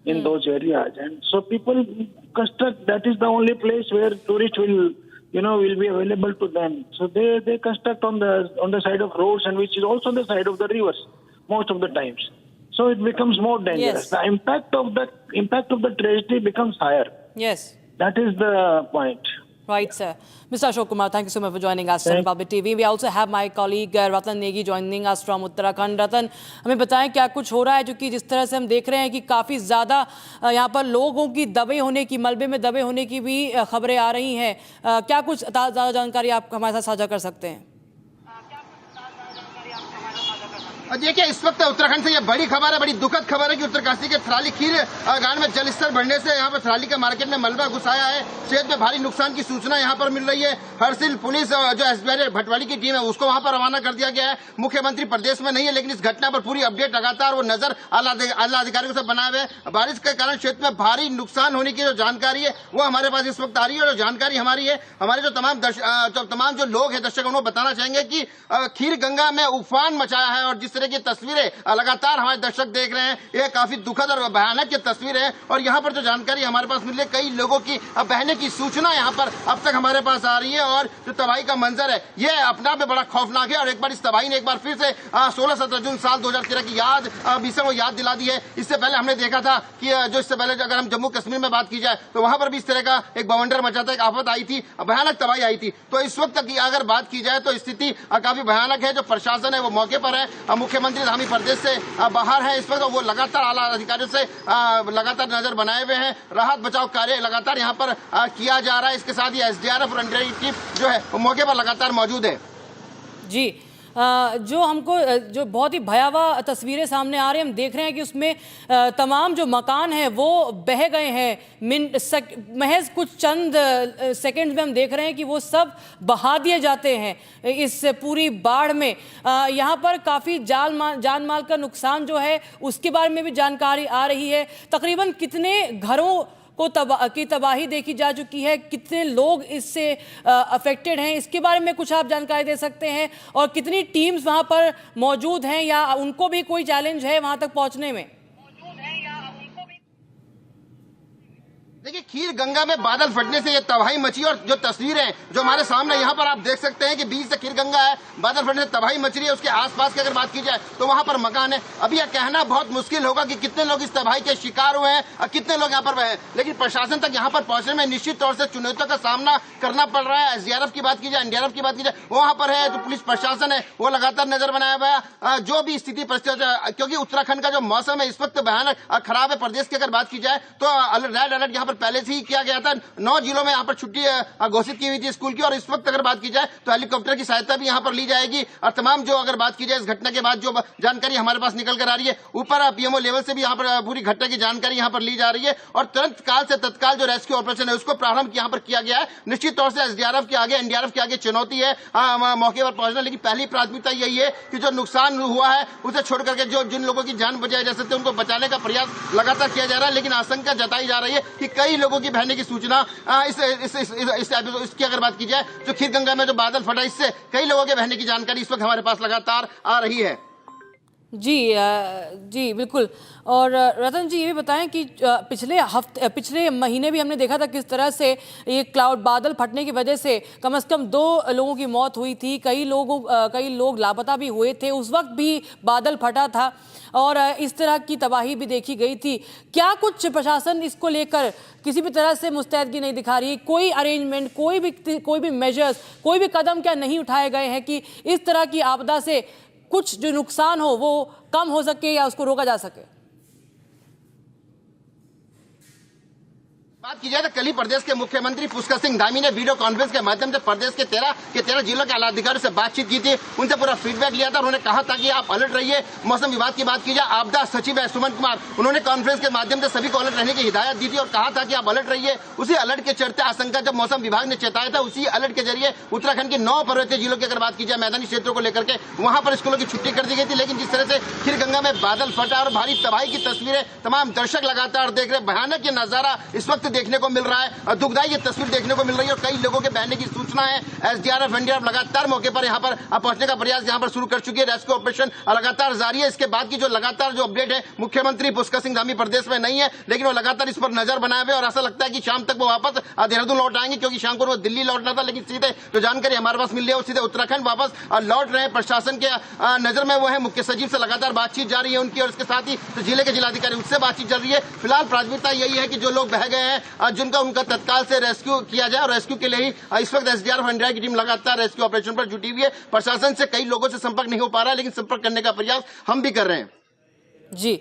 in those areas. And so people construct, that is the only place where tourists will be available to them. So they construct on the side of roads, and which is also on the side of the rivers most of the times. So it becomes more dangerous. Yes. The impact of the tragedy becomes higher. Yes. That is the point. Right, sir. Mr. Ashok Kumar, thank you so much for joining us on Public TV. We also have my colleague Ratan Negi joining us from Uttarakhand. Ratan, हमें बताएं क्या कुछ हो रहा है, जो कि जिस तरह से हम देख रहे हैं कि काफ़ी ज़्यादा यहाँ पर लोगों की दबे होने की, मलबे में दबे होने की भी खबरें आ रही हैं। क्या कुछ ज़्यादा जानकारी आप हमारे साथ साझा कर सकते हैं? देखिए, इस वक्त उत्तराखंड से ये बड़ी खबर है, बड़ी दुखद खबर है कि उत्तरकाशी के थराली खीर गांव में जलस्तर बढ़ने से यहाँ पर थराली के मार्केट में मलबा घुस आया है। क्षेत्र में भारी नुकसान की सूचना यहाँ पर मिल रही है। हरसिल पुलिस जो एसबीआई भटवाली की टीम है उसको वहाँ पर रवाना कर दिया गया है। मुख्यमंत्री प्रदेश में नहीं है, लेकिन इस घटना पर पूरी अपडेट लगातार वो नजर आला अधिकारियों से बनाए हुए। बारिश के कारण क्षेत्र में भारी नुकसान होने की जो जानकारी है वो हमारे पास इस वक्त आ रही है। और जो जानकारी हमारी है, हमारे जो तमाम जो लोग हैं, दर्शक, उन्होंने बताना चाहेंगे कि खीर गंगा में उफान मचाया है। और जिस तरह की तस्वीरें लगातार हमारे दर्शक देख रहे हैं, ये काफी दुखद और भयानक तस्वीर है। और यहाँ पर जो जानकारी हमारे पास मिली है, कई लोगों की बहने की सूचना यहाँ पर अब तक हमारे पास आ रही है। और जो तबाही का मंजर है, ये अपने आप में बड़ा खौफनाक है। और एक बार इस तबाही ने एक बार फिर से 16-17 जून साल 2013 की भीषण वो याद दिला दी है। इससे पहले हमने देखा था कि जो इससे पहले अगर हम जम्मू कश्मीर में बात की जाए तो वहां पर भी इस तरह का एक बवंडर मचा था, एक आफत आई थी, भयानक तबाही आई थी। तो इस वक्त की अगर बात की जाए तो स्थिति काफी भयानक है। जो प्रशासन है वो मौके पर है। मुख्यमंत्री धामी प्रदेश से बाहर है इस वक्त, वो लगातार आला अधिकारियों से लगातार नजर बनाए हुए हैं। राहत बचाव कार्य लगातार यहाँ पर किया जा रहा है। इसके साथ ही एसडीआरएफ और एनडीआरएफ टीम जो है वो मौके पर लगातार मौजूद है। जी, जो हमको जो बहुत ही भयावह तस्वीरें सामने आ रही हैं, हम देख रहे हैं कि उसमें तमाम जो मकान हैं वो बह गए हैं। महज कुछ चंद सेकंड में हम देख रहे हैं कि वो सब बहा दिए जाते हैं इस पूरी बाढ़ में। यहाँ पर काफ़ी जान माल का नुकसान जो है उसके बारे में भी जानकारी आ रही है। तकरीबन कितने घरों की तबाही देखी जा चुकी है, कितने लोग इससे अफेक्टेड हैं, इसके बारे में कुछ आप जानकारी दे सकते हैं? और कितनी टीम्स वहां पर मौजूद हैं, या उनको भी कोई चैलेंज है वहां तक पहुंचने में? देखिए, खीर गंगा में बादल फटने से ये तबाही मची। और जो तस्वीरें जो हमारे सामने यहाँ पर आप देख सकते हैं कि बीच से खीर गंगा है, बादल फटने से तबाही मच रही है। उसके आसपास की अगर बात की जाए तो वहां पर मकान है। अभी यह कहना बहुत मुश्किल होगा कि कितने लोग इस तबाही के शिकार हुए हैं और कितने लोग यहाँ पर हैं। लेकिन प्रशासन तक यहाँ पर पहुंचने में निश्चित तौर से चुनौतियों का सामना करना पड़ रहा है। एसडीआरएफ की बात की जाए, एनडीआरएफ की बात की जाए, वहां पर है। जो पुलिस प्रशासन है वो लगातार नजर बनाया हुआ है। जो भी स्थिति परिस्थिति, क्योंकि उत्तराखंड का जो मौसम है इस वक्त भयानक खराब है। प्रदेश की अगर बात की जाए तो रेड अलर्ट यहाँ पर पहले से ही किया गया था। 9 जिलों में यहाँ पर छुट्टी घोषित की हुई थी स्कूल की। और इस वक्त अगर बात की जाए तो हेलीकॉप्टर की सहायता भी यहाँ पर ली जाएगी। और तमाम जो अगर बात की जाए इस घटना के बाद जो जानकारी हमारे पास निकल कर आ रही है, ऊपर पीएमओ लेवल से भी यहाँ पर पूरी घटना की जानकारी यहाँ पर ली जा रही है। और तुरंत काल से तत्काल जो रेस्क्यू ऑपरेशन है उसको प्रारंभ यहाँ पर किया गया है। निश्चित तौर से एसडीआरएफ के आगे, एनडीआरएफ के आगे चुनौती है मौके पर पहुंचना। लेकिन पहली प्राथमिकता यही है कि जो नुकसान हुआ है उसे छोड़ करके जो जिन लोगों की जान बचाई जा सकती है उनको बचाने का प्रयास लगातार किया जा रहा है। लेकिन आशंका जताई जा रही है कि कई लोगों की बहने की सूचना इसकी अगर बात की जाए तो खीर गंगा में जो बादल फटा, इससे कई लोगों के बहने की जानकारी इस वक्त हमारे पास लगातार आ रही है। जी बिल्कुल। और रतन जी, ये भी बताएं कि पिछले महीने भी हमने देखा था किस तरह से ये क्लाउड बादल फटने की वजह से कम से कम 2 लोगों की मौत हुई थी, कई लोग लापता भी हुए थे। उस वक्त भी बादल फटा था और इस तरह की तबाही भी देखी गई थी। क्या कुछ प्रशासन इसको लेकर किसी भी तरह से मुस्तैदगी नहीं दिखा रही? कोई अरेंजमेंट, कोई भी मेजर्स, कोई भी कदम क्या नहीं उठाए गए हैं कि इस तरह की आपदा से कुछ जो नुकसान हो वो कम हो सके या उसको रोका जा सके? बात की जाए तो कल ही प्रदेश के मुख्यमंत्री पुष्कर सिंह धामी ने वीडियो कॉन्फ्रेंस के माध्यम से प्रदेश के 13 जिलों के आलाधिकारियों से बातचीत की थी। उनसे पूरा फीडबैक लिया था। उन्होंने कहा था कि आप अलर्ट रहिए। मौसम विभाग की बात की जाए, आपदा सचिव है सुमन कुमार, उन्होंने कॉन्फ्रेंस के माध्यम से सभी को अलर्ट रहने की हिदायत दी थी और कहा था कि आप अलर्ट रहिए। उसी अलर्ट के चलते आशंका जब मौसम विभाग ने चेताया था, उसी अलर्ट के जरिए उत्तराखंड के 9 पर्वतीय जिलों की अगर बात की जाए, मैदानी क्षेत्रों को लेकर के वहां पर स्कूलों की छुट्टी कर दी गई थी। लेकिन जिस तरह से खीर गंगा में बादल फटा और भारी तबाही की तस्वीरें तमाम दर्शक लगातार देख रहे, भयानक ये नजारा इस वक्त देखने को मिल रहा है। दुखदायी ये तस्वीर देखने को मिल रही है और कई लोगों के बहने की सूचना है। एसडीआरएफ, एनडीआरएफ लगातार मौके पर यहाँ पर पहुंचने का प्रयास यहाँ पर शुरू कर चुकी है। रेस्क्यू ऑपरेशन लगातार जारी है। इसके बाद की जो लगातार जो अपडेट है, मुख्यमंत्री पुष्कर सिंह धामी प्रदेश में नहीं है, लेकिन वो लगातार इस पर नजर बनाए हुए और ऐसा लगता है कि शाम तक वो वापस देहरादून लौट आएंगे, क्योंकि शाम को वो दिल्ली लौटना था। लेकिन सीधे जो जानकारी हमारे पास मिल रही है वो सीधे उत्तराखंड वापस लौट रहे हैं। प्रशासन के नजर में वो है, मुख्य सचिव से लगातार बातचीत जारी है उनकी और इसके साथ ही जिले के जिलाधिकारी उससे बातचीत चल रही है। फिलहाल प्राथमिकता यही है कि जो लोग बह गए हैं हैं जिनका उनका तत्काल से रेस्क्यू किया जाए। और रेस्क्यू के लिए ही इस वक्त एसडीआरएफ एनडीआरएफ की टीम लगातार रेस्क्यू ऑपरेशन पर जुटी हुई है। प्रशासन से कई लोगों से संपर्क नहीं हो पा रहा है, लेकिन संपर्क करने का प्रयास हम भी कर रहे हैं। जी,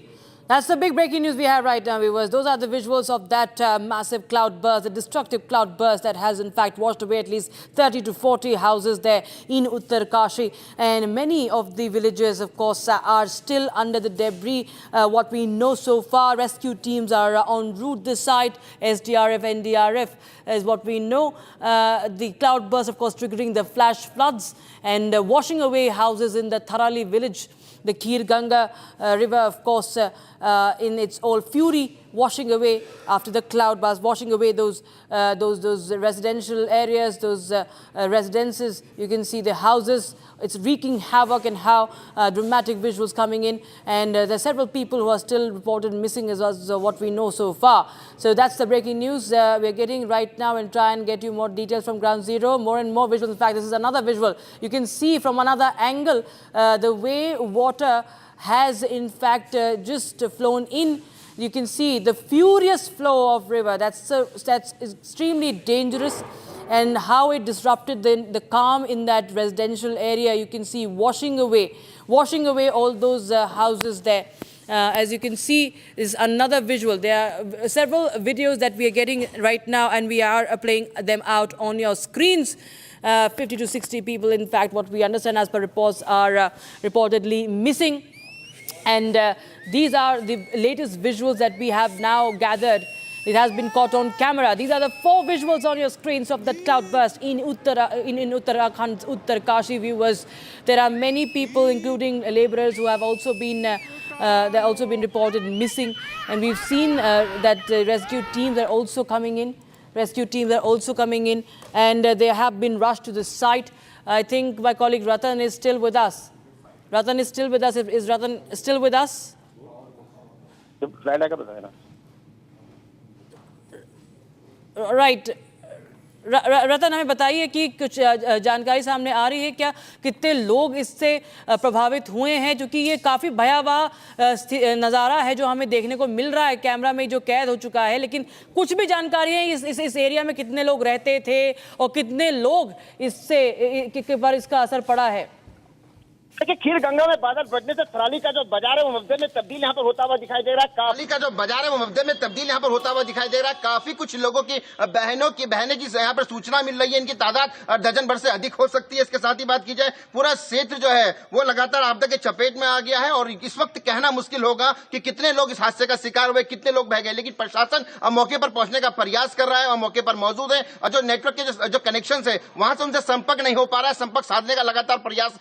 that's the big breaking news we have right now, viewers. Those are the visuals of that massive cloud burst, the destructive cloud burst that has in fact washed away at least 30 to 40 houses there in Uttarkashi. And many of the villages, of course, are still under the debris. What we know so far, rescue teams are en route this side. SDRF, NDRF is what we know. The cloud burst, of course, triggering the flash floods and washing away houses in the Tharali village. The Kir Ganga river, of course, in its all fury, washing away after the cloud burst, washing away those residential areas, those residences. You can see the houses. It's wreaking havoc, and how dramatic visuals coming in. And there are several people who are still reported missing, as what we know so far. So that's the breaking news we're getting right now, and try and get you more details from ground zero. More and more visuals. In fact, this is another visual. You can see from another angle the way water has in fact just flown in. You can see the furious flow of river. That's extremely dangerous, and how it disrupted the calm in that residential area. You can see washing away all those houses there. As you can see, is another visual. There are several videos that we are getting right now, and we are playing them out on your screens. 50 to 60 people, in fact, what we understand as per reports, are reportedly missing. And these are the latest visuals that we have now gathered. It has been caught on camera. These are the 4 visuals on your screens of that cloud burst in Uttarakhand, Uttarkashi, viewers. There are many people, including laborers, who have also been reported missing. And we've seen that rescue teams are also coming in. And they have been rushed to the site. I think my colleague Ratan is still with us. Ratan is still with us. Is Ratan still with us? Right. रतन, हमें बताइए कि कुछ जानकारी सामने आ रही है क्या, कितने लोग इससे प्रभावित हुए हैं, क्योंकि ये काफ़ी भयावह नज़ारा है जो हमें देखने को मिल रहा है, कैमरा में जो कैद हो चुका है। लेकिन कुछ भी जानकारी है इस एरिया में कितने लोग रहते थे और कितने लोग पर इसका असर पड़ा है? देखिए, खीर गंगा में बादल फटने से थराली का जो बाजार है वो मवदे में तब्दील यहाँ पर होता हुआ दिखाई दे रहा है। थराली का जो बाजार है वो मवदे में तब्दील यहाँ पर होता हुआ दिखाई दे रहा है। काफी कुछ लोगों की बहनों की यहाँ पर सूचना मिल रही है। इनकी तादाद दर्जन भर से अधिक हो सकती है। इसके साथ ही बात की जाए, पूरा क्षेत्र जो है वो लगातार आपदा के चपेट में आ गया है और इस वक्त कहना मुश्किल होगा कि कितने लोग इस हादसे का शिकार हुए, कितने लोग बह गए। लेकिन प्रशासन अब मौके पर पहुंचने का प्रयास कर रहा है और मौके पर मौजूद है। और जो नेटवर्क के जो कनेक्शन है वहां से उनसे संपर्क नहीं हो पा रहा है। संपर्क साधने का लगातार प्रयास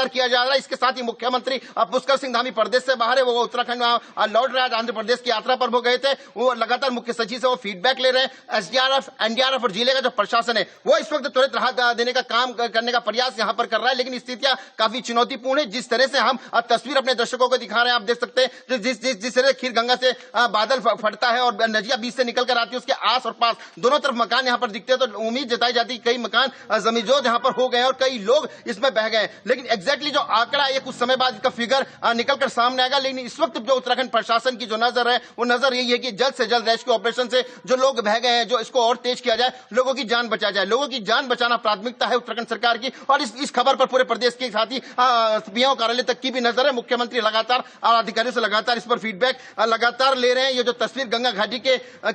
किया जा रहा है। इसके साथ ही मुख्यमंत्री पुष्कर सिंह धामी प्रदेश से बाहर है, वो उत्तराखंड में लौट रहा है। आंध्र प्रदेश की यात्रा पर वो गए थे। वो लगातार मुख्य सचिव से वो फीडबैक ले रहे हैं। एसडीआरएफ, एनडीआरएफ और जिले का जो प्रशासन है वो इस वक्त त्वरित राहत देने का काम करने का प्रयास यहां पर कर रहा है। लेकिन स्थितियां काफी चुनौतीपूर्ण है। जिस तरह से हम तस्वीर अपने दर्शकों को दिखा रहे हैं, आप देख सकते हैं जिस तरह खीर गंगा से बादल फटता है और नदिया बीच से निकल कर आती है, उसके आस और पास दोनों तरफ मकान यहां पर दिखते हैं। तो उम्मीद जताई जाती है कई मकान जमीजोद यहां पर हो गए और कई लोग इसमें बह गए। लेकिन एग्जैक्टली जो आंकड़ा है कुछ समय बाद इसका फिगर निकलकर सामने आएगा। लेकिन इस वक्त जो उत्तराखंड प्रशासन की जो नजर है वो नजर यही है कि जल्द से जल्द रेस्क्यू ऑपरेशन से जो लोग बह गए हैं, जो इसको और तेज किया जाए, लोगों की जान बचा जाए। लोगों की जान बचाना प्राथमिकता है उत्तराखंड सरकार की। और इस खबर पर पूरे प्रदेश के साथ ही पीएम कार्यालय तक की भी नजर है। मुख्यमंत्री लगातार अधिकारियों से लगातार इस पर फीडबैक लगातार ले रहे हैं। ये जो तस्वीर गंगा घाटी की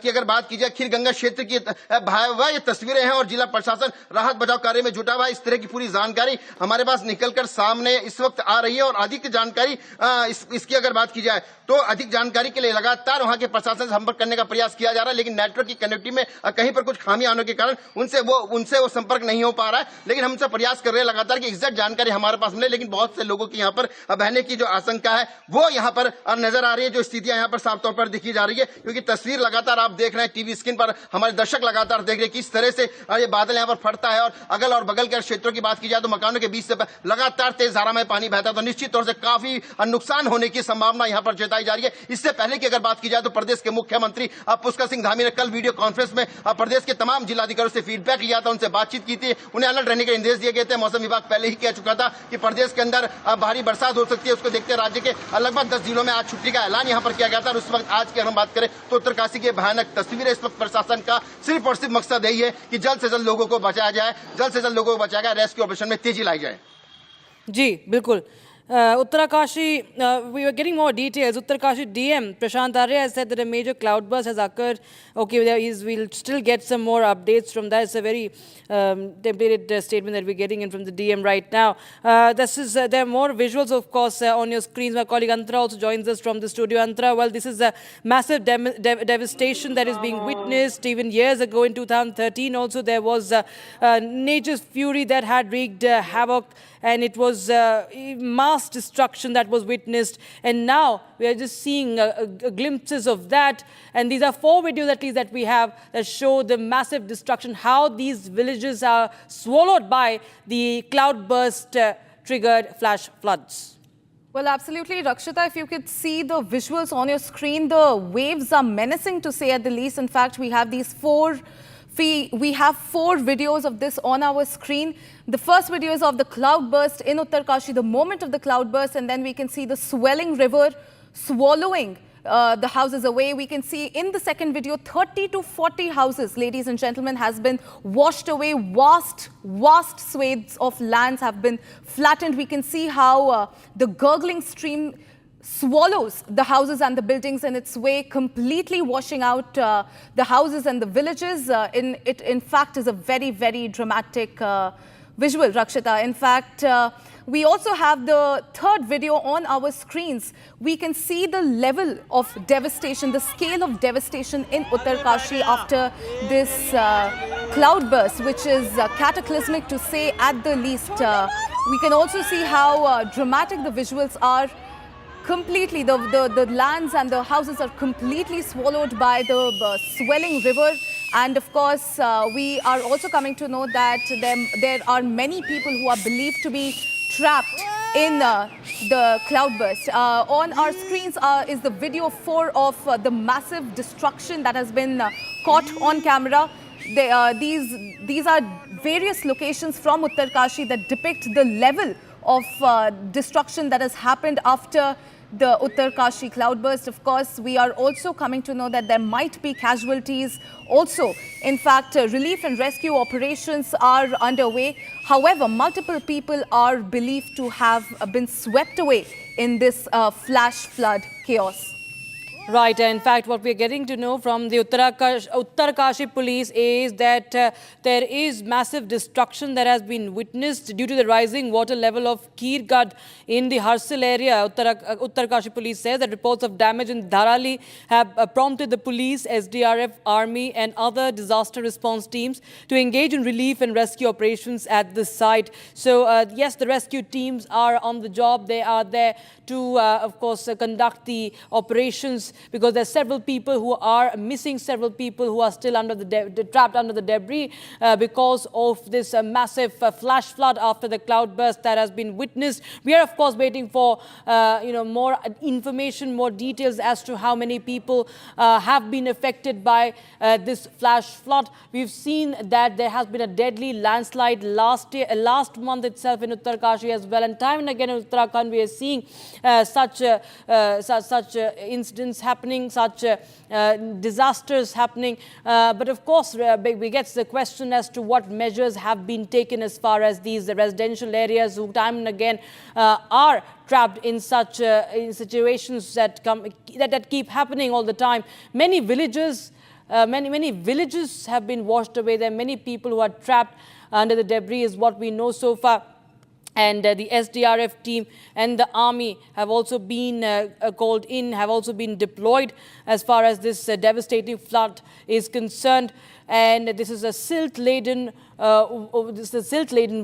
अगर बात की जाए, खीर गंगा क्षेत्र की भयावह ये तस्वीरें हैं और जिला प्रशासन राहत बचाव कार्य में जुटा हुआ है। इस तरह की पूरी जानकारी हमारे पास निकलकर सामने इस वक्त आ रही है। और अधिक जानकारी इसकी अगर बात की जाए तो अधिक जानकारी के लिए लगातार वहां के प्रशासन से संपर्क करने का प्रयास किया जा रहा है। लेकिन नेटवर्क की कनेक्टिविटी में कहीं पर कुछ खामी आने के कारण उनसे वो संपर्क नहीं हो पा रहा है। लेकिन हमसे प्रयास कर रहे हैं लगातार कि एग्जैक्ट जानकारी हमारे पास मिले। लेकिन बहुत से लोगों की यहाँ पर बहने की जो आशंका है वो यहाँ पर नजर आ रही है। जो स्थितियां यहाँ पर साफ तौर पर दिखी जा रही है, क्योंकि तस्वीर लगातार आप देख रहे हैं टीवी स्क्रीन पर, हमारे दर्शक लगातार देख रहे हैं किस तरह से ये बादल यहाँ पर फटता है। और अगल और बगल के क्षेत्रों की बात की जाए तो मकानों के बीच से लगातार तेज धारा में पानी बहता है तो निश्चित तौर से काफी नुकसान होने की संभावना यहां पर जताई जा रही है। इससे पहले की अगर बात की जाए तो प्रदेश के मुख्यमंत्री पुष्कर सिंह धामी ने कल वीडियो कॉन्फ्रेंस में प्रदेश के तमाम जिलाधिकारियों से फीडबैक लिया था, उनसे बातचीत की थी, उन्हें अलर्ट रहने के निर्देश दिए गए थे। मौसम विभाग पहले ही कह चुका था कि प्रदेश के अंदर भारी बरसात हो सकती है। उसको देखते राज्य के लगभग 10 जिलों में आज छुट्टी का ऐलान यहां पर किया गया था। और उस वक्त आज की हम बात करें तो उत्तरकाशी की भयानक तस्वीरें, इस वक्त प्रशासन का सिर्फ और सिर्फ मकसद यही है कि जल्द से जल्द लोगों को बचाया जाए, जल्द से जल्द लोगों को बचाया जाए, रेस्क्यू ऑपरेशन में तेजी लाई जाए। जी बिल्कुल। Uttarakashi, we were getting more details. Uttarakashi DM Prashant Arya has said that a major cloudburst has occurred. Okay, we'll still get some more updates from that. It's a very templated statement that we're getting in from the DM right now. There are more visuals, of course, on your screens. My colleague Antara also joins us from the studio. Antara, well, this is a massive devastation that is being witnessed. Even years ago in 2013 also there was nature's fury that had wreaked havoc, and it was mass destruction that was witnessed. And now we are just seeing glimpses of that. And these are 4 videos at least that we have that show the massive destruction, how these villages are swallowed by the cloudburst triggered flash floods. Well, absolutely, Rakshita. If you could see the visuals on your screen, the waves are menacing to say at the least. In fact, we have these 4 videos of this on our screen. The first video is of the cloudburst in Uttarkashi, the moment of the cloudburst, and then we can see the swelling river swallowing the houses away. We can see in the second video 30 to 40 houses, ladies and gentlemen, has been washed away. Vast swathes of lands have been flattened. We can see how the gurgling stream swallows the houses and the buildings in its way, completely washing out the houses and the villages. It in fact is a very, very dramatic visual, Rakshita. In fact, we also have the third video on our screens. We can see the level of devastation, the scale of devastation in Uttarkashi after this cloudburst, which is cataclysmic to say at the least. We can also see how dramatic the visuals are. Completely, the lands and the houses are completely swallowed by the swelling river. And of course, we are also coming to know that there are many people who are believed to be trapped in the cloudburst. On our screens is the video 4 of the massive destruction that has been caught on camera. These are various locations from Uttarkashi that depict the level of destruction that has happened after the Uttarkashi cloudburst. Of course, we are also coming to know that there might be casualties also. In fact, relief and rescue operations are underway. However, multiple people are believed to have been swept away in this flash flood chaos. Right. In fact, what we're getting to know from the Uttarkashi police is that there is massive destruction that has been witnessed due to the rising water level of Kirgad in the Harsil area. Uttarkashi police says that reports of damage in Dharali have prompted the police, SDRF, army and other disaster response teams to engage in relief and rescue operations at the site. So, yes, the rescue teams are on the job. They are there to, of course, conduct the operations, because there are several people who are missing, several people who are still under trapped under the debris because of this massive flash flood after the cloudburst that has been witnessed. We are, of course, waiting for more information, more details as to how many people have been affected by this flash flood. We've seen that there has been a deadly landslide last month itself in Uttarkashi as well, and time and again in Uttarakhand we are seeing such incidents happening, such disasters happening. But of course, we get the question as to what measures have been taken as far as these residential areas who time and again are trapped in such in situations that keep happening all the time. Many villages have been washed away. There are many people who are trapped under the debris, is what we know so far. And the SDRF team and the army have also been called in, have also been deployed as far as this devastating flood is concerned. And this is a silt-laden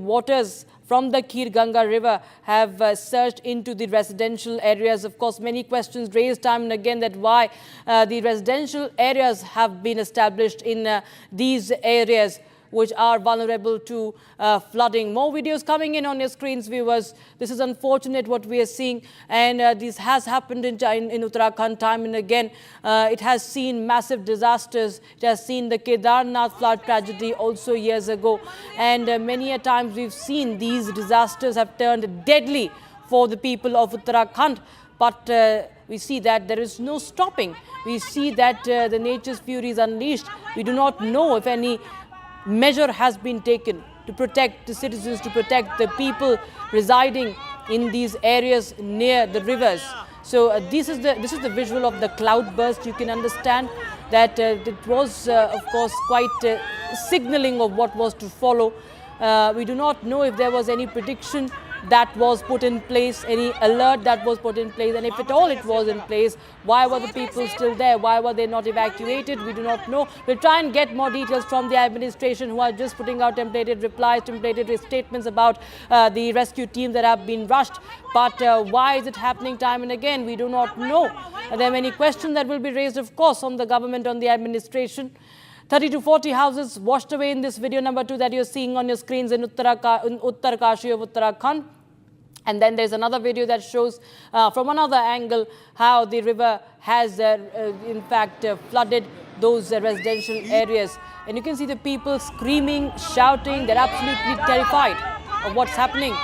waters from the Kir Ganga river have surged into the residential areas. Of course, many questions raised time and again that why the residential areas have been established in these areas. which are vulnerable to flooding. More videos coming in on your screens, viewers. This is unfortunate what we are seeing, and this has happened in Uttarakhand time and again. It has seen massive disasters. It has seen the Kedarnath flood tragedy also years ago, and many a times we've seen these disasters have turned deadly for the people of Uttarakhand. But we see that there is no stopping. We see that the nature's fury is unleashed. We do not know if any measure has been taken to protect the citizens, to protect the people residing in these areas near the rivers. So this is the visual of the cloud burst. You can understand that it was, of course, quite signaling of what was to follow. We do not know if there was any prediction that was put in place, any alert that was put in place, and if at all it was in place, why were the people still there? Why were they not evacuated? We do not know. We'll try and get more details from the administration, who are just putting out templated replies, templated statements about the rescue team that have been rushed. But why is it happening time and again? We do not know. There are many questions that will be raised, of course, on the government, on the administration. 30 to 40 houses washed away in this video number 2 that you're seeing on your screens in Uttarkashi of Uttarakhand. And then there's another video that shows from another angle how the river has in fact flooded those residential areas. And you can see the people screaming, shouting. They're absolutely terrified of what's happening.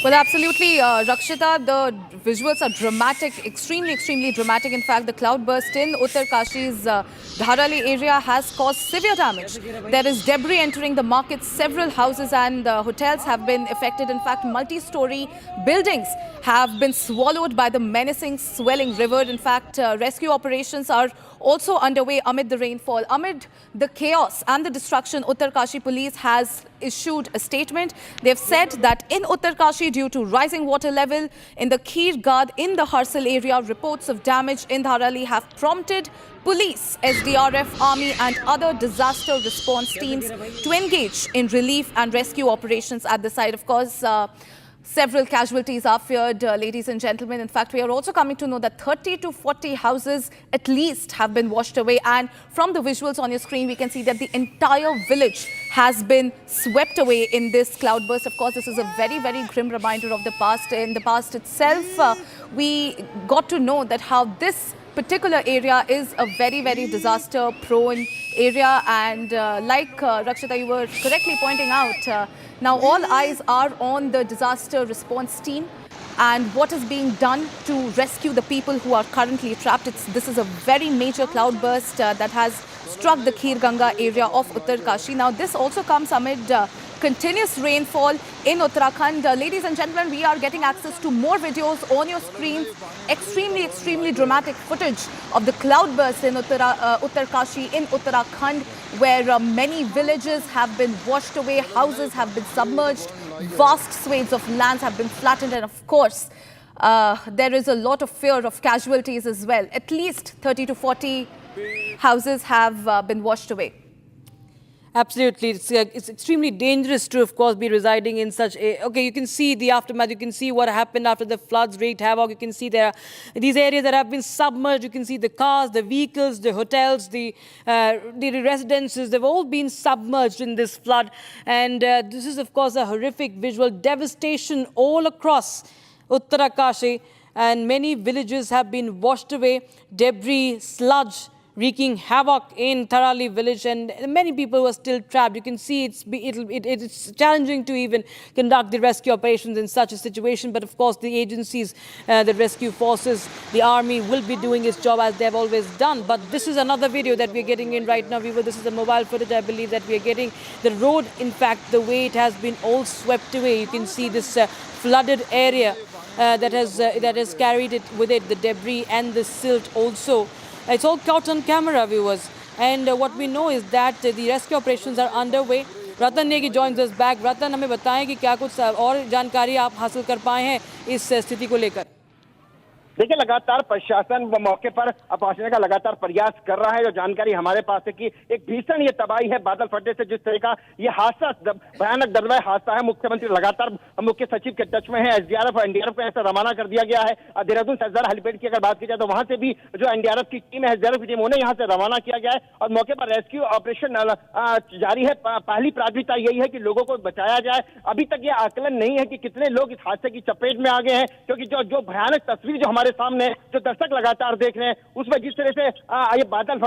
Well, absolutely, Rakshita, the visuals are dramatic, extremely dramatic. In fact, the cloudburst in Uttarkashi's Dharali area has caused severe damage. There is debris entering the market. Several houses and hotels have been affected. In fact, multi-story buildings have been swallowed by the menacing swelling river. In fact, rescue operations are also underway amid the rainfall. Amid the chaos and the destruction, Uttarkashi Police has issued a statement. They've said that in Uttarkashi, due to rising water level in the Kheer Gad in the Harsal area, reports of damage in Dharali have prompted police, SDRF, army and other disaster response teams to engage in relief and rescue operations at the site. Of course, several casualties are feared, ladies and gentlemen. In fact, we are also coming to know that 30 to 40 houses at least have been washed away. And from the visuals on your screen, we can see that the entire village has been swept away in this cloudburst. Of course, this is a very grim reminder of the past. In the past itself, we got to know that how this particular area is a very disaster prone area. And like Rakshita, you were correctly pointing out, now all eyes are on the disaster response team and what is being done to rescue the people who are currently trapped. This is a very major cloudburst that has struck the Kheer Ganga area of Uttarkashi. Now this also comes amid continuous rainfall in Uttarakhand. Ladies and gentlemen, we are getting access to more videos on your screens. Extremely dramatic footage of the cloudburst in Uttarkashi in Uttarakhand, where many villages have been washed away, houses have been submerged, vast swathes of lands have been flattened, and of course, there is a lot of fear of casualties as well. At least 30 to 40 houses have been washed away. Absolutely. It's extremely dangerous to, of course, be residing in such a... Okay, you can see the aftermath. You can see what happened after the floods wreaked havoc. You can see there are these areas that have been submerged. You can see the cars, the vehicles, the hotels, the residences. They've all been submerged in this flood. And this is, of course, a horrific visual. Devastation all across Uttarakashi. And many villages have been washed away. Debris, sludge, wreaking havoc in Tharali village, and many people were still trapped. You can see it's challenging to even conduct the rescue operations in such a situation. But of course, the agencies, the rescue forces, the army will be doing its job as they've always done. But this is another video that we're getting in right now. This is the mobile footage, I believe, that we're getting. The road, in fact, the way it has been all swept away. You can see this flooded area that has carried it with it, the debris and the silt also. It's all caught on camera, viewers. And what we know is that the rescue operations are underway. Ratan Negi joins us back. Ratan, हमें बताएं कि क्या कुछ और जानकारी आप हासिल कर पाए हैं इस स्थिति को लेकर. देखिए, लगातार प्रशासन मौके पर पहुंचने का लगातार प्रयास कर रहा है। जो जानकारी हमारे पास है कि एक भीषण ये तबाही है बादल फटने से, जिस तरह का ये हादसा, भयानक दर्दनाक हादसा है। मुख्यमंत्री लगातार मुख्य सचिव के टच में है। एसडीआरएफ और एनडीआरएफ को ऐसा रवाना कर दिया गया है। देहरादून सज्जर हेलीपैड की अगर बात की जाए तो वहां से भी जो एनडीआरएफ की टीम है, एसडीआरएफ की टीम, उन्हें यहाँ से रवाना किया गया है और मौके पर रेस्क्यू ऑपरेशन जारी है। पहली प्राथमिकता यही है कि लोगों को बचाया जाए। अभी तक ये आकलन नहीं है कि कितने लोग इस हादसे की चपेट में आ गए हैं, क्योंकि जो भयानक तस्वीर जो हमारे सामने, जो दर्शक लगातार देख रहे हैं, उसमें जिस तरह से ये बादल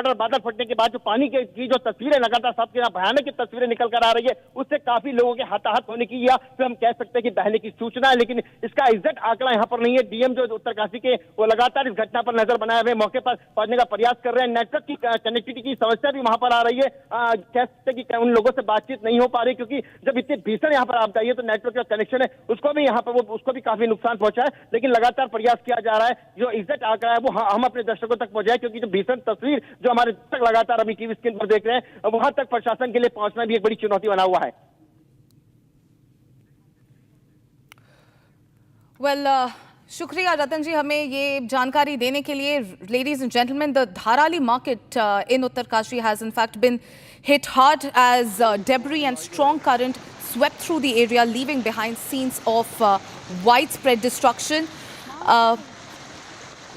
फटने के बाद जो पानी की जो तस्वीरें लगातार सबके यहाँ भयानक की तस्वीरें निकल कर आ रही है, उससे काफी लोगों के हताहत होने की या फिर हम कह सकते हैं कि बहने की सूचना है। लेकिन इसका एग्जैक्ट आंकड़ा यहाँ पर नहीं है। डीएम जो उत्तरकाशी के, वो लगातार इस घटना पर नजर बनाए हुए मौके पर पहुंचने का प्रयास कर रहे हैं। नेटवर्क की कनेक्टिविटी की समस्या भी वहां पर आ रही है। कह सकते हैं कि उन लोगों से बातचीत नहीं हो पा रही, क्योंकि जब इतनी भीषण यहाँ पर आपदा आई है तो नेटवर्क का कनेक्शन है, उसको भी यहाँ पर उसको भी काफी नुकसान पहुंचा है। लेकिन लगातार प्रयास किया जा रहा है जो एग्जैक्ट आंकड़ा है वो हम अपने दर्शकों तक पहुंचाए, क्योंकि जो भीषण तस्वीर जो हमारे तक लगातार अभी टीवी स्क्रीन पर देख रहे हैं, वहां तक प्रशासन के लिए पहुंचना भी एक बड़ी चुनौती बना हुआ है। शुक्रिया रतन जी हमें ये जानकारी देने के लिए। Ladies and gentlemen, the Dharali market in Uttarkashi has in fact been hit hard as debris and strong current swept through the area, leaving behind scenes of widespread destruction.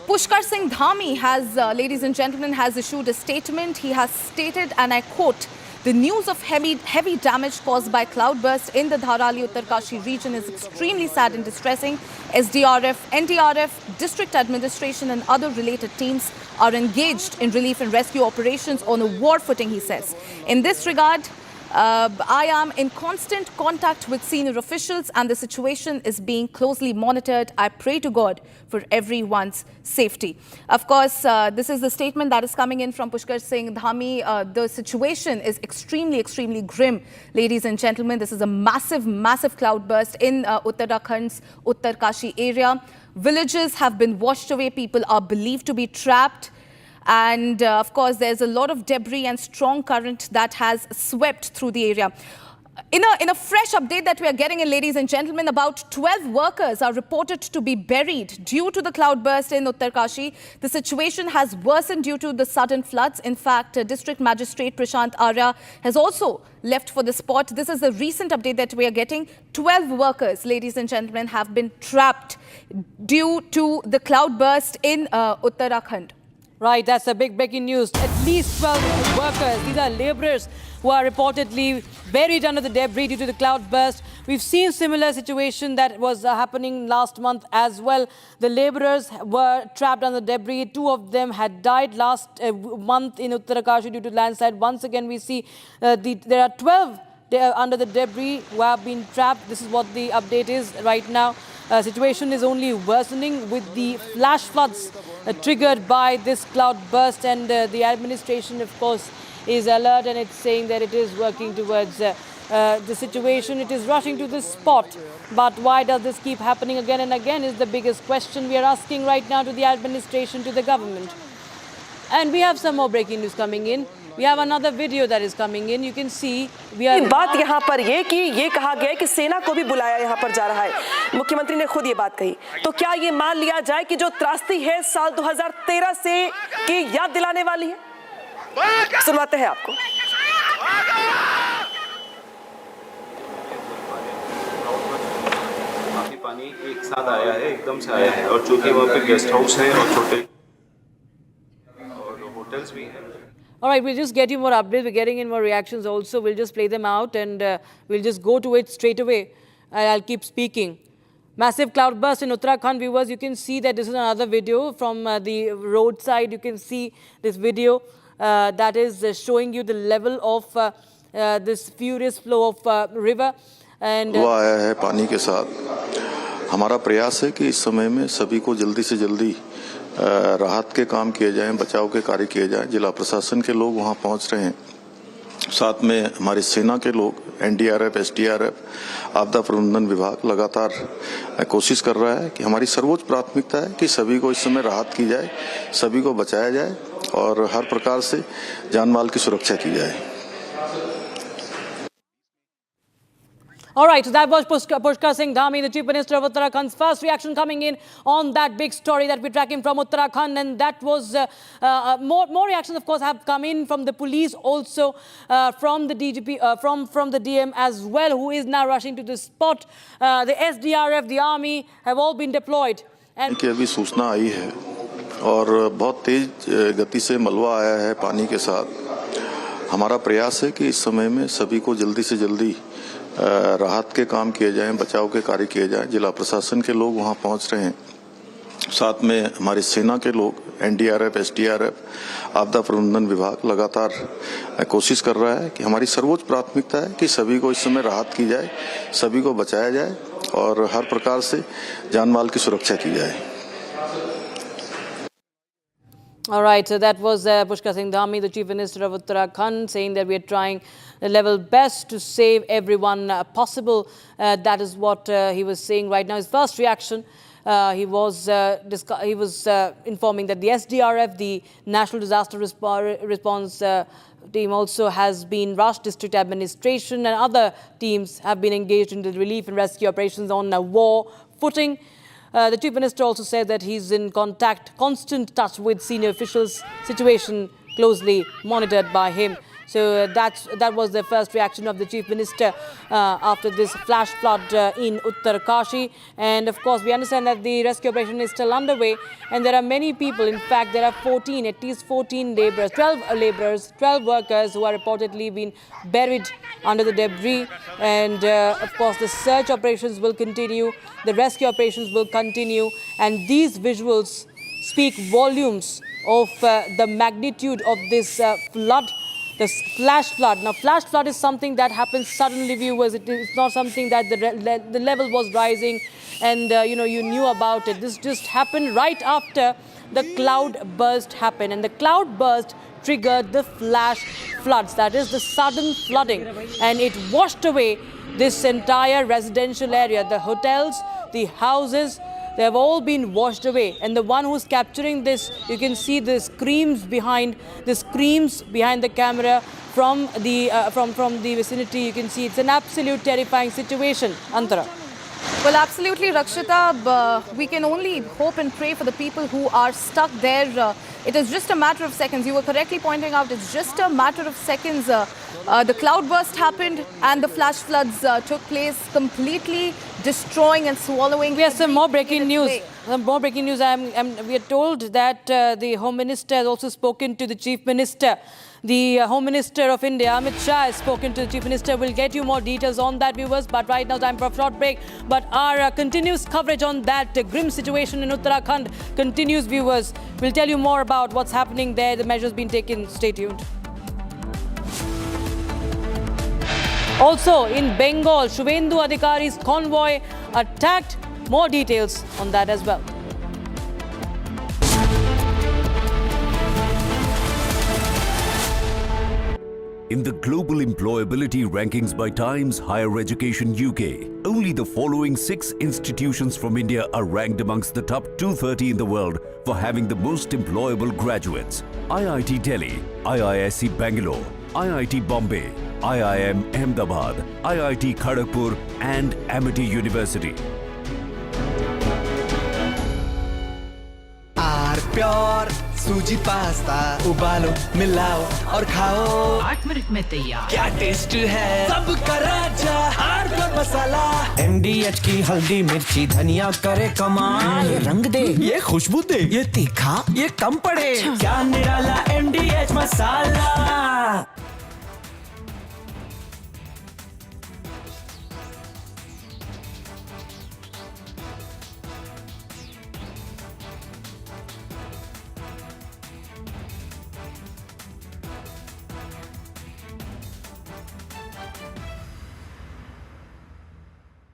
Pushkar Singh Dhami has, ladies and gentlemen, has issued a statement. He has stated, and I quote, "The news of heavy damage caused by cloudburst in the Dharali Uttarkashi region is extremely sad and distressing. SDRF, NDRF, district administration and other related teams are engaged in relief and rescue operations on a war footing," he says. In this regard, I am in constant contact with senior officials and the situation is being closely monitored. I pray to God for everyone's safety. Of course, this is the statement that is coming in from Pushkar Singh Dhami. The situation is extremely grim, ladies and gentlemen. This is a massive cloudburst in Uttarakhand's Uttarkashi area. Villages have been washed away. People are believed to be trapped. And of course, there's a lot of debris and strong current that has swept through the area. In a fresh update that we are getting in, ladies and gentlemen, about 12 workers are reported to be buried due to the cloudburst in Uttarkashi. The situation has worsened due to the sudden floods. In fact, District Magistrate Prashant Arya has also left for the spot. This is the recent update that we are getting. 12 workers, ladies and gentlemen, have been trapped due to the cloudburst in Uttarakhand. Right, that's a big breaking news. At least 12 workers, these are laborers who are reportedly buried under the debris due to the cloudburst. We've seen similar situation that was happening last month as well. The laborers were trapped under the debris. 2 of them had died last month in Uttarakashi due to landslide. Once again, we see there are 12 under the debris who have been trapped. This is what the update is right now. Situation is only worsening with the flash floods triggered by this cloud burst, and the administration, of course, is alert and it's saying that it is working towards the situation. It is rushing to this spot. But why does this keep happening again and again is the biggest question we are asking right now to the administration, to the government. And we have some more breaking news coming in. We have another video that is coming in. You can see we are. बात यहाँ पर ये कहा गया है कि सेना को भी बुलाया यहाँ पर जा रहा है। मुख्यमंत्री ने खुद ये बात कही। तो क्या ये मान लिया जाए कि जो त्रासदी है साल 2013 से की याद दिलाने वाली है? सुनवाते हैं आपको। पानी एक साथ आया है, एकदम से आया है, और चूंकि वहाँ पे गेस्ट हाउस है और छोटे और होटल्स भी हैं। All right, we'll just get you more updates. We're getting in more reactions also. We'll just play them out and we'll just go to it straight away. I'll keep speaking. Massive cloudburst in Uttarakhand, viewers. You can see that this is another video from the roadside. You can see this video that is showing you the level of this furious flow of river. And वो आया है पानी के साथ। हमारा प्रयास है कि इस समय में सभी को जल्दी से जल्दी राहत के काम किए जाएं, बचाव के कार्य किए जाएं। जिला प्रशासन के लोग वहां पहुंच रहे हैं, साथ में हमारी सेना के लोग, एनडीआरएफ, एसडीआरएफ, आपदा प्रबंधन विभाग लगातार कोशिश कर रहा है कि हमारी सर्वोच्च प्राथमिकता है कि सभी को इस समय राहत की जाए, सभी को बचाया जाए और हर प्रकार से जान माल की सुरक्षा की जाए। All right, so that was Pushkar Singh Dhami, the Chief Minister of Uttarakhand's first reaction coming in on that big story that we're tracking from Uttarakhand. And that was more reactions, of course, have come in from the police, also from the DGP, from the DM as well, who is now rushing to the spot. The SDRF, the army have all been deployed. And कि अभी सूचना आई है और बहुत तेज गति से मलबा आया है पानी के साथ। हमारा प्रयास है कि इस समय में सभी को जल्दी से जल्दी राहत के काम किए जाएं, बचाव के कार्य किए जाएं। जिला प्रशासन के लोग वहां पहुंच रहे हैं, साथ में हमारी सेना के लोग, एनडीआरएफ, एसडीआरएफ, आपदा प्रबंधन विभाग लगातार कोशिश कर रहा है कि हमारी सर्वोच्च प्राथमिकता है कि सभी को इस समय राहत की जाए, सभी को बचाया जाए और हर प्रकार से जान माल की सुरक्षा की जाए। All right, so that was Pushkar Singh Dhami, the Chief Minister of Uttarakhand, saying that we are trying the level best to save everyone possible. That is what he was saying right now. His first reaction, he was informing that the SDRF, the National Disaster Response team, also has been rushed. District administration and other teams have been engaged in the relief and rescue operations on a war footing. The Chief Minister also said that he's in constant touch with senior officials, situation closely monitored by him. So that was the first reaction of the Chief Minister after this flash flood in Uttarkashi. And of course, we understand that the rescue operation is still underway and there are many people. In fact, there are at least 14 laborers, 12 workers who are reportedly been buried under the debris. And of course, the search operations will continue. The rescue operations will continue. And these visuals speak volumes of the magnitude of this flood. This flash flood. Now, flash flood is something that happens suddenly, viewers. It is not something that the level was rising and, you knew about it. This just happened right after the cloud burst happened. And the cloud burst triggered the flash floods. That is the sudden flooding. And it washed away this entire residential area. The hotels, the houses, they have all been washed away. And the one who's capturing this, you can see the screams behind the camera from the vicinity. You can see it's an absolute terrifying situation. Antara. Well, absolutely, Rakshita. We can only hope and pray for the people who are stuck there. It is just a matter of seconds. You were correctly pointing out it's just a matter of seconds. The cloudburst happened and the flash floods took place, completely destroying and swallowing. We have some more breaking news. We are told that the Home Minister has also spoken to the Chief Minister. The Home Minister of India, Amit Shah, has spoken to the Chief Minister. We'll get you more details on that, viewers. But right now, time for a short break. But our continuous coverage on that grim situation in Uttarakhand continues, viewers. We'll tell you more about what's happening there, the measures being taken. Stay tuned. Also, in Bengal, Shubhendu Adhikari's convoy attacked. More details on that as well. In the global employability rankings by Times Higher Education UK, only the following 6 institutions from India are ranked amongst the top 230 in the world for having the most employable graduates. IIT Delhi, IISc Bangalore, IIT Bombay, IIM Ahmedabad, IIT Kharagpur and Amity University. Pure सूजी pasta उबालो मिलाओ और खाओ 8 minute में तैयार। क्या taste है सबका राजा hardcore मसाला MDH की हल्दी मिर्ची धनिया करे कमाल ये रंग दे ये खुशबू दे ये तीखा ये कम पड़े क्या निराला MDH masala.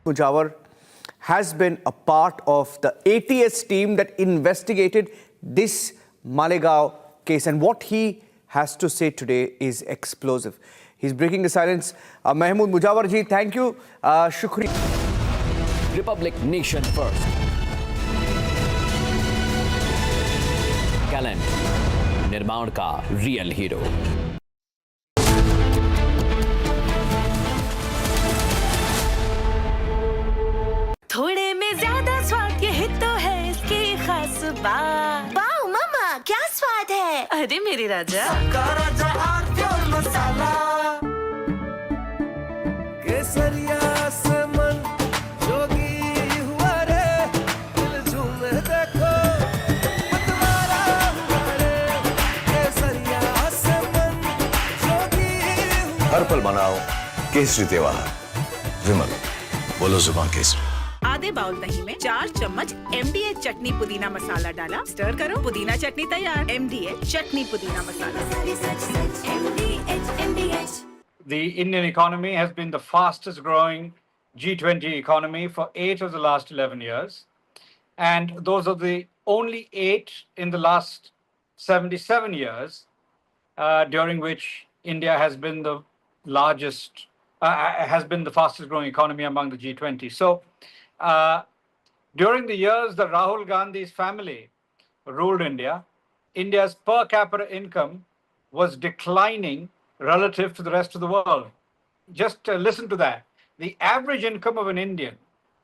Mujawar has been a part of the ATS team that investigated this Malegaon case, and what he has to say today is explosive. He's breaking the silence. Mahmood Mujawar ji, thank you. Shukriya. Republic Nation First. Talent, निर्माण का real hero. बात। Wow मामा क्या स्वाद है। अरे मेरे राजा मसाला केसरिया से मन जोगी हुआ रे, दिल झूमे देखो मतवारा हुआ रे, केसरिया से मन जोगी हुआ। हर पल मनाओ केसरी त्योहार। विमल, बोलो जुबान केसरी। आधे बाउल दही में 4 चम्मच MDH चटनी पुदीना मसाला डाला, स्टर करो, पुदीना चटनी तैयार। MDH चटनी पुदीना मसाला। The Indian economy has been the fastest growing G20 economy for 8 of the last 11 years. And those are the only 8 in the last 77 years, during which India has been the largest, has been the fastest growing economy among the G20. So during the years that Rahul Gandhi's family ruled India, India's per capita income was declining relative to the rest of the world. Just listen to that. The average income of an Indian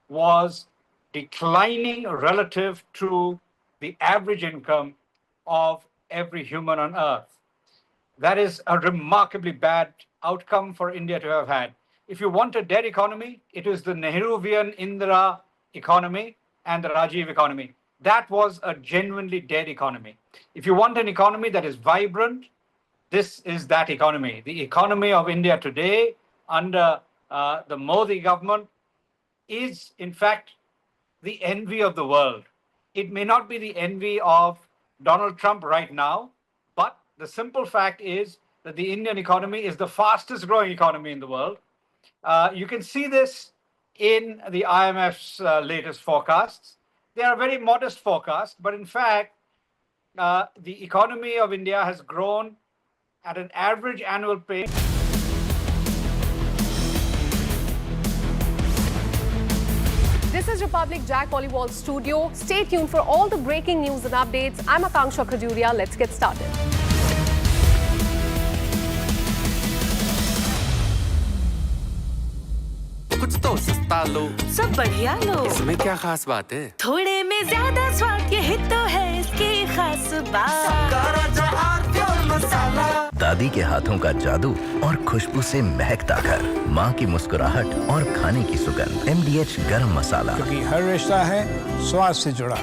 was declining relative to the average income of every human on earth. That is a remarkably bad outcome for India to have had. If you want a dead economy, it is the Nehruvian Indira economy and the Rajiv economy. That was a genuinely dead economy. If you want an economy that is vibrant, this is that economy. The economy of India today under the Modi government is, in fact, the envy of the world. It may not be the envy of Donald Trump right now, but the simple fact is that the Indian economy is the fastest growing economy in the world. You can see this in the IMF's latest forecasts. They are very modest forecasts, but in fact, the economy of India has grown at an average annual pace. This is Republic Jack Pollywall Studio. Stay tuned for all the breaking news and updates. I'm Akanksha Khajuria. Let's get started. कुछ तो सस्ता लो, सब बढ़िया लो। इसमें क्या खास बात है? थोड़े में ज्यादा स्वाद, यही तो है इसकी खास बात। दादी के हाथों का जादू और खुशबू से महकता घर, माँ की मुस्कुराहट और खाने की सुगंध। MDH गरम मसाला, क्योंकि हर रिश्ता है स्वाद से जुड़ा।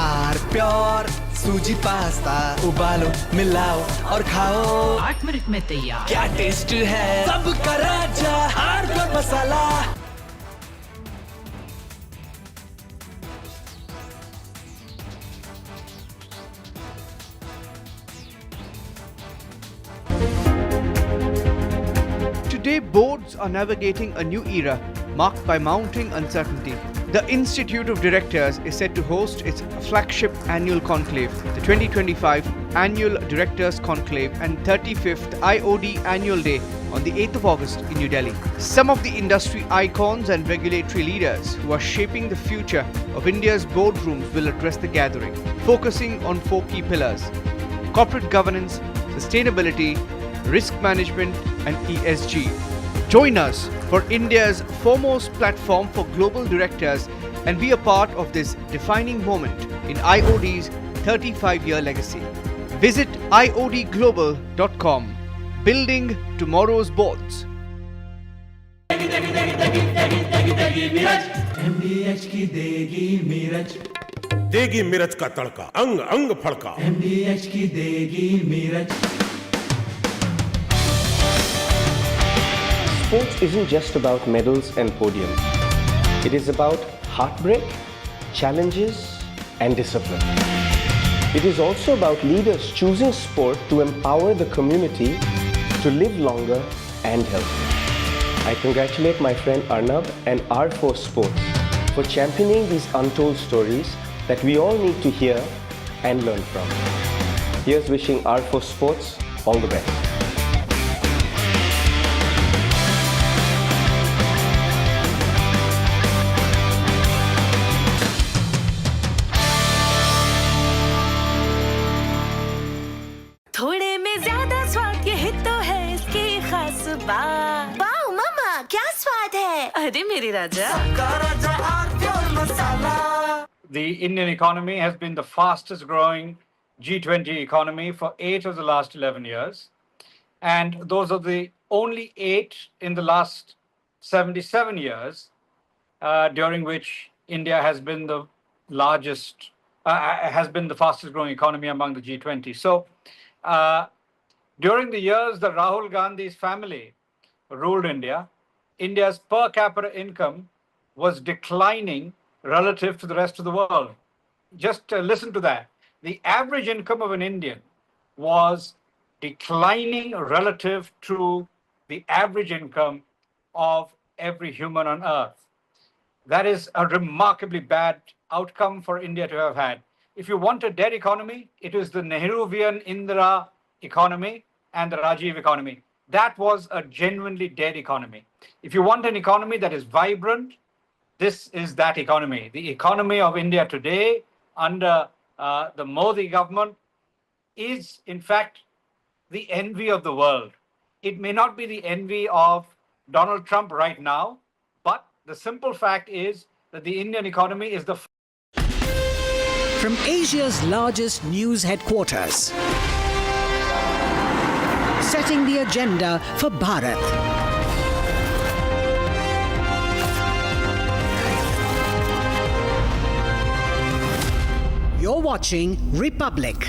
आर प्योर सूजी पास्ता, उबालो मिलाओ और खाओ, 8 मिनट में तैयार। क्या टेस्ट है, सबका राजा R pure masala. Today, boards are navigating a new era marked by mounting uncertainty. The Institute of Directors is set to host its flagship annual conclave, the 2025 Annual Directors Conclave and 35th IOD Annual Day on the 8th of August in New Delhi. Some of the industry icons and regulatory leaders who are shaping the future of India's boardrooms will address the gathering, focusing on 4 key pillars: corporate governance, sustainability, risk management and ESG. Join us for India's foremost platform for global directors and be a part of this defining moment in IOD's 35-year legacy. Visit iodglobal.com. Building tomorrow's boards. MDH की देगी मिर्च, देगी मिर्च का तड़का, अंग अंग फड़का। MDH की देगी मिर्च। Sports isn't just about medals and podiums. It is about heartbreak, challenges, and discipline. It is also about leaders choosing sport to empower the community to live longer and healthier. I congratulate my friend Arnab and R4 Sports for championing these untold stories that we all need to hear and learn from. Here's wishing R4 Sports all the best. थोड़े में ज्यादा स्वाद, यही तो है इसकी खास बात। वाओ मामा क्या स्वाद है। अरे मेरे राजा the Indian economy has been the fastest growing G20 economy for 8 of the last 11 years. And those are the only 8 in the last 77 years, during which India has been the largest, has been the fastest growing economy among the G20. So during the years that Rahul Gandhi's family ruled India, India's per capita income was declining relative to the rest of the world. Just listen to that. The average income of an Indian was declining relative to the average income of every human on earth. That is a remarkably bad outcome for India to have had. If you want a dead economy, it is the Nehruvian Indira economy and the Rajiv economy. That was a genuinely dead economy. If you want an economy that is vibrant, this is that economy. The economy of India today under the Modi government is, in fact, the envy of the world. It may not be the envy of Donald Trump right now, but the simple fact is that the Indian economy is the... From Asia's largest news headquarters, setting the agenda for Bharat. You're watching Republic.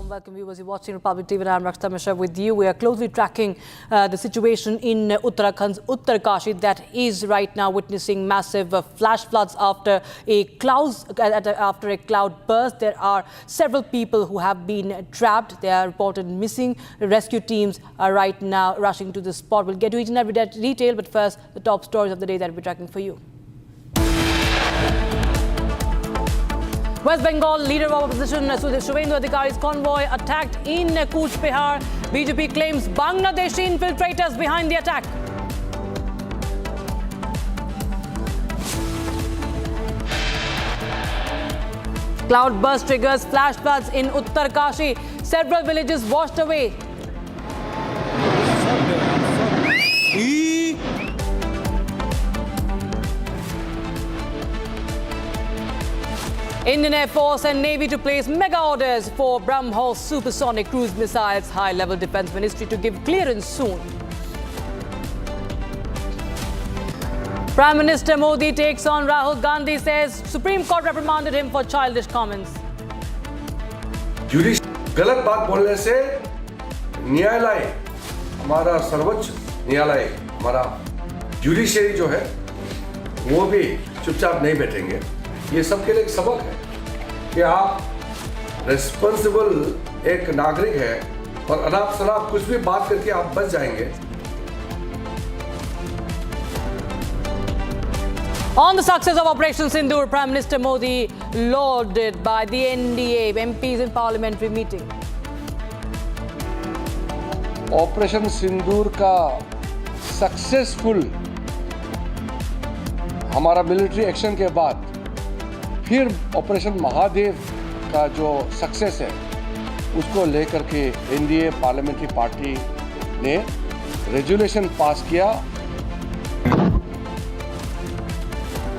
Welcome viewers, you're watching Republic TV and I'm Rakshita Mishra with you. We are closely tracking the situation in Uttarakhand's Uttarkashi that is right now witnessing massive flash floods after a cloud burst. There are several people who have been trapped. They are reported missing. The rescue teams are right now rushing to the spot. We'll get to each and every detail, but first the top stories of the day that we're tracking for you. West Bengal leader of opposition Shubhendu Adhikari's convoy attacked in Cooch Behar. BJP claims Bangladeshi infiltrators behind the attack. Cloudburst triggers flash floods in Uttarkashi. Several villages washed away. Indian Air Force and Navy to place mega orders for BrahMos supersonic cruise missiles. High-level Defence Ministry to give clearance soon. Prime Minister Modi takes on Rahul Gandhi, says Supreme Court reprimanded him for childish comments. गलत बात बोलने से न्यायालय, हमारा सर्वोच्च न्यायालय, हमारा judiciary जो है वो भी चुपचाप नहीं बैठेंगे. ये सबके लिए एक सबक है कि आप रिस्पॉन्सिबल एक नागरिक है और अनाप शनाप कुछ भी बात करके आप बच जाएंगे. On the success of Operation Sindoor, Prime Minister Modi lauded by the NDA MPs in parliamentary meeting. Operation Sindoor का सक्सेसफुल हमारा मिलिट्री एक्शन के बाद फिर ऑपरेशन महादेव का जो सक्सेस है उसको लेकर के एनडीए पार्लियामेंट्री पार्टी ने रेजोल्यूशन पास किया.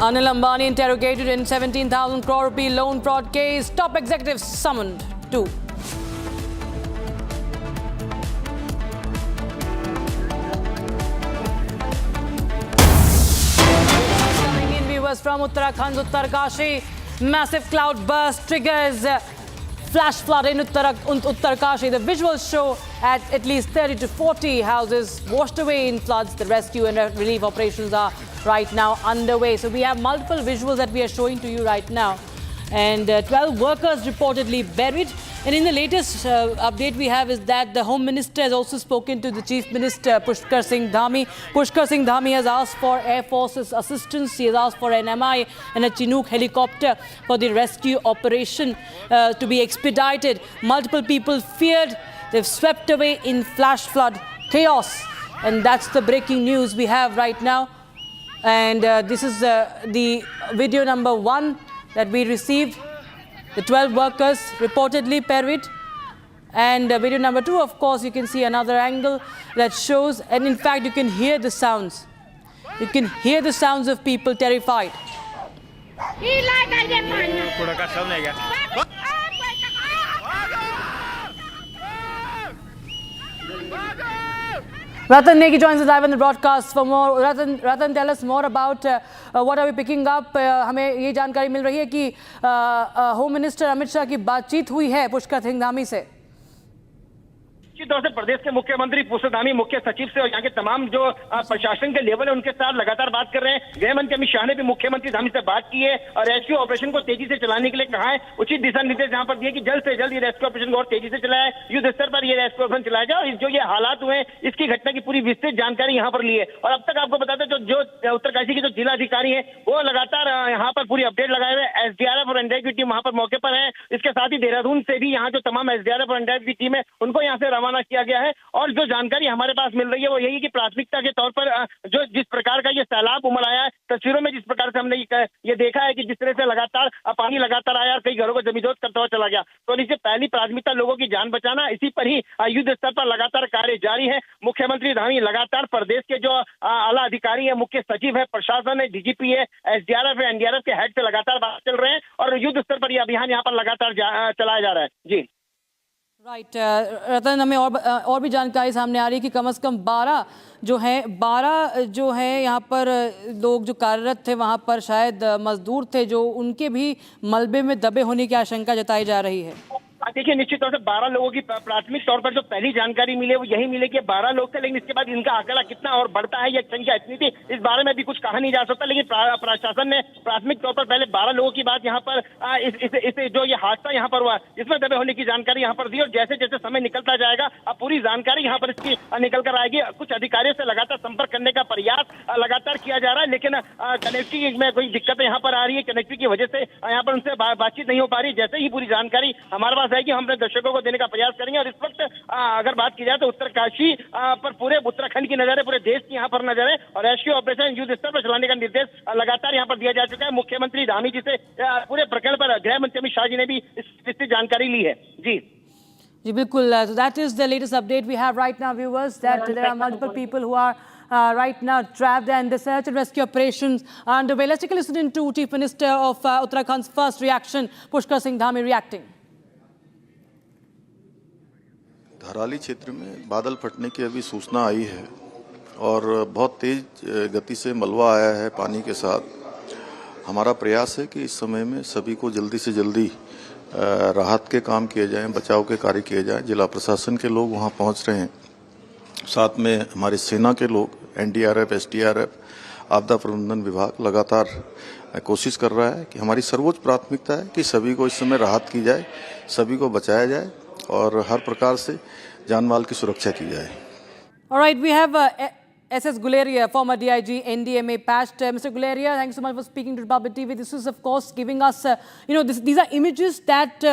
Anil Ambani interrogated in 17,000 crore rupee loan fraud case. Top executives summoned too. Coming in, viewers from Uttarakhand's Uttarkashi. Massive cloud burst triggers flash flood in Uttarkashi. The visuals show at least 30 to 40 houses washed away in floods. The rescue and relief operations are right now underway. So we have multiple visuals that we are showing to you right now. And 12 workers reportedly buried. And in the latest update we have is that the Home Minister has also spoken to the Chief Minister, Pushkar Singh Dhami. Pushkar Singh Dhami has asked for Air Force's assistance. He has asked for an MI and a Chinook helicopter for the rescue operation to be expedited. Multiple people feared. They've swept away in flash flood chaos. And that's the breaking news we have right now. And this is the video number 1 that we received. The 12 workers reportedly perished. And video number 2, of course, you can see another angle that shows, and in fact, you can hear the sounds. You can hear the sounds of people terrified. Ratan Negi joins us live on the broadcast for more. Ratan, tell us more about what are we picking up. हमें ये जानकारी मिल रही है कि home minister Amit Shah की बातचीत हुई है पुष्कर सिंह धामी से। निश्चित तौर से प्रदेश के मुख्यमंत्री पुष्कर धामी मुख्य सचिव से और यहाँ के तमाम जो प्रशासन के लेवल है उनके साथ लगातार बात कर रहे हैं। गृह मंत्री अमित शाह ने भी मुख्यमंत्री धामी से बात की है और रेस्क्यू ऑपरेशन को तेजी से चलाने के लिए कहा है। उचित दिशा निर्देश यहाँ पर दिए कि जल्द से जल्द ये रेस्क्यू ऑपरेशन को और तेजी से चलाया युद्ध स्तर पर ये रेस्क्यू ऑपरेशन चलाया जाए और जो ये हालात हुए इसकी घटना की पूरी विस्तृत जानकारी यहाँ पर ली है। और अब तक आपको बताते हैं जो उत्तरकाशी के जो जिलाधिकारी है वो लगातार यहाँ पर पूरी अपडेट लगाए हुए। एसडीआरएफ और एनडीआरएफ की टीम वहाँ पर मौके पर है। इसके साथ ही देहरादून से भी यहाँ जो तमाम एसडीआरएफ और एनडीआरएफ की टीम है उनको यहाँ से रवाना किया गया है। और जो जानकारी हमारे पास मिल रही है वो यही है कि प्राथमिकता के तौर पर जो जिस प्रकार का ये सैलाब उमड़ आया है, तस्वीरों में जिस प्रकार से हमने ये देखा है कि जिस तरह से लगातार पानी लगातार आया और कई घरों को जमींदोज करता हुआ चला गया, तो इससे पहली प्राथमिकता लोगों की जान बचाना। इसी पर ही युद्ध स्तर पर लगातार कार्य जारी है। मुख्यमंत्री धामी लगातार प्रदेश के जो आला अधिकारी है, मुख्य सचिव है, प्रशासन है, डीजीपी है, एसडीआरएफ है, एनडीआरएफ के हेड से लगातार बात चल रहे हैं और युद्ध स्तर पर यह अभियान यहाँ पर लगातार चलाया जा रहा है। जी राइट रतन, हमें और भी जानकारी सामने आ रही है कि कम से कम 12 जो है यहाँ पर लोग जो कार्यरत थे वहाँ पर शायद मजदूर थे जो उनके भी मलबे में दबे होने की आशंका जताई जा रही है। देखिए निश्चित तौर से 12 लोगों की प्राथमिक तौर पर जो पहली जानकारी मिली है वो यही मिले कि 12 लोग थे, लेकिन इसके बाद इनका आंकड़ा कितना और बढ़ता है, यह संख्या इतनी थी, इस बारे में भी कुछ कहा नहीं जा सकता। लेकिन प्रशासन ने प्राथमिक तौर पर पहले 12 लोगों की बात यहाँ पर इस जो ये हादसा यहाँ पर हुआ इसमें दबे होने की जानकारी यहाँ पर दी और जैसे जैसे समय निकलता जाएगा अब पूरी जानकारी यहाँ पर इसकी निकल कर आएगी। कुछ अधिकारियों से लगातार संपर्क करने का प्रयास लगातार किया जा रहा है, लेकिन कनेक्टिविटी में कोई दिक्कतें यहाँ पर आ रही है। कनेक्टिविटी की वजह से यहाँ पर उनसे बातचीत नहीं हो पा रही। जैसे ही पूरी जानकारी हमारे पास आएगी हम अपने दर्शकों को देने का प्रयास करेंगे। और इस वक्त अगर बात की जाए तो उत्तरकाशी पर पूरे उत्तराखंड की नजर है, पूरे देश की यहाँ पर नजर है और रेस्क्यू ऑपरेशन युद्ध स्तर पर चलाने का निर्देश लगातार यहाँ पर दिया जा चुका है। मुख्यमंत्री धामी जी से पूरे प्रकरण पर गृह मंत्री अमित शाह जी ने भी इसकी जानकारी ली है। जी बिल्कुल। So that is the latest update we have right now, viewers, that there are multiple people who are right now trapped and the search and rescue operations are underway. Let's take a listen to Chief Minister of Uttarakhand's first reaction, Pushkar Singh Dhami, reacting. Dharali क्षेत्र में बादल फटने की अभी सूचना आई है और बहुत तेज गति से मलबा आया है पानी के साथ। हमारा प्रयास है कि इस समय में सभी को जल्दी से जल्दी राहत के काम किए जाएं, बचाव के कार्य किए जाएं। जिला प्रशासन के लोग वहां पहुंच रहे हैं, साथ में हमारे सेना के लोग, एनडीआरएफ, एसडीआरएफ, आपदा प्रबंधन विभाग लगातार कोशिश कर रहा है कि हमारी सर्वोच्च प्राथमिकता है कि सभी को इस समय राहत की जाए, सभी को बचाया जाए और हर प्रकार से जान माल की सुरक्षा की जाए। All right, we have SS Guleria, former DIG, NDMA patched. Mr. Guleria, thanks so much for speaking to Republic TV. This is, of course, giving us, these are images that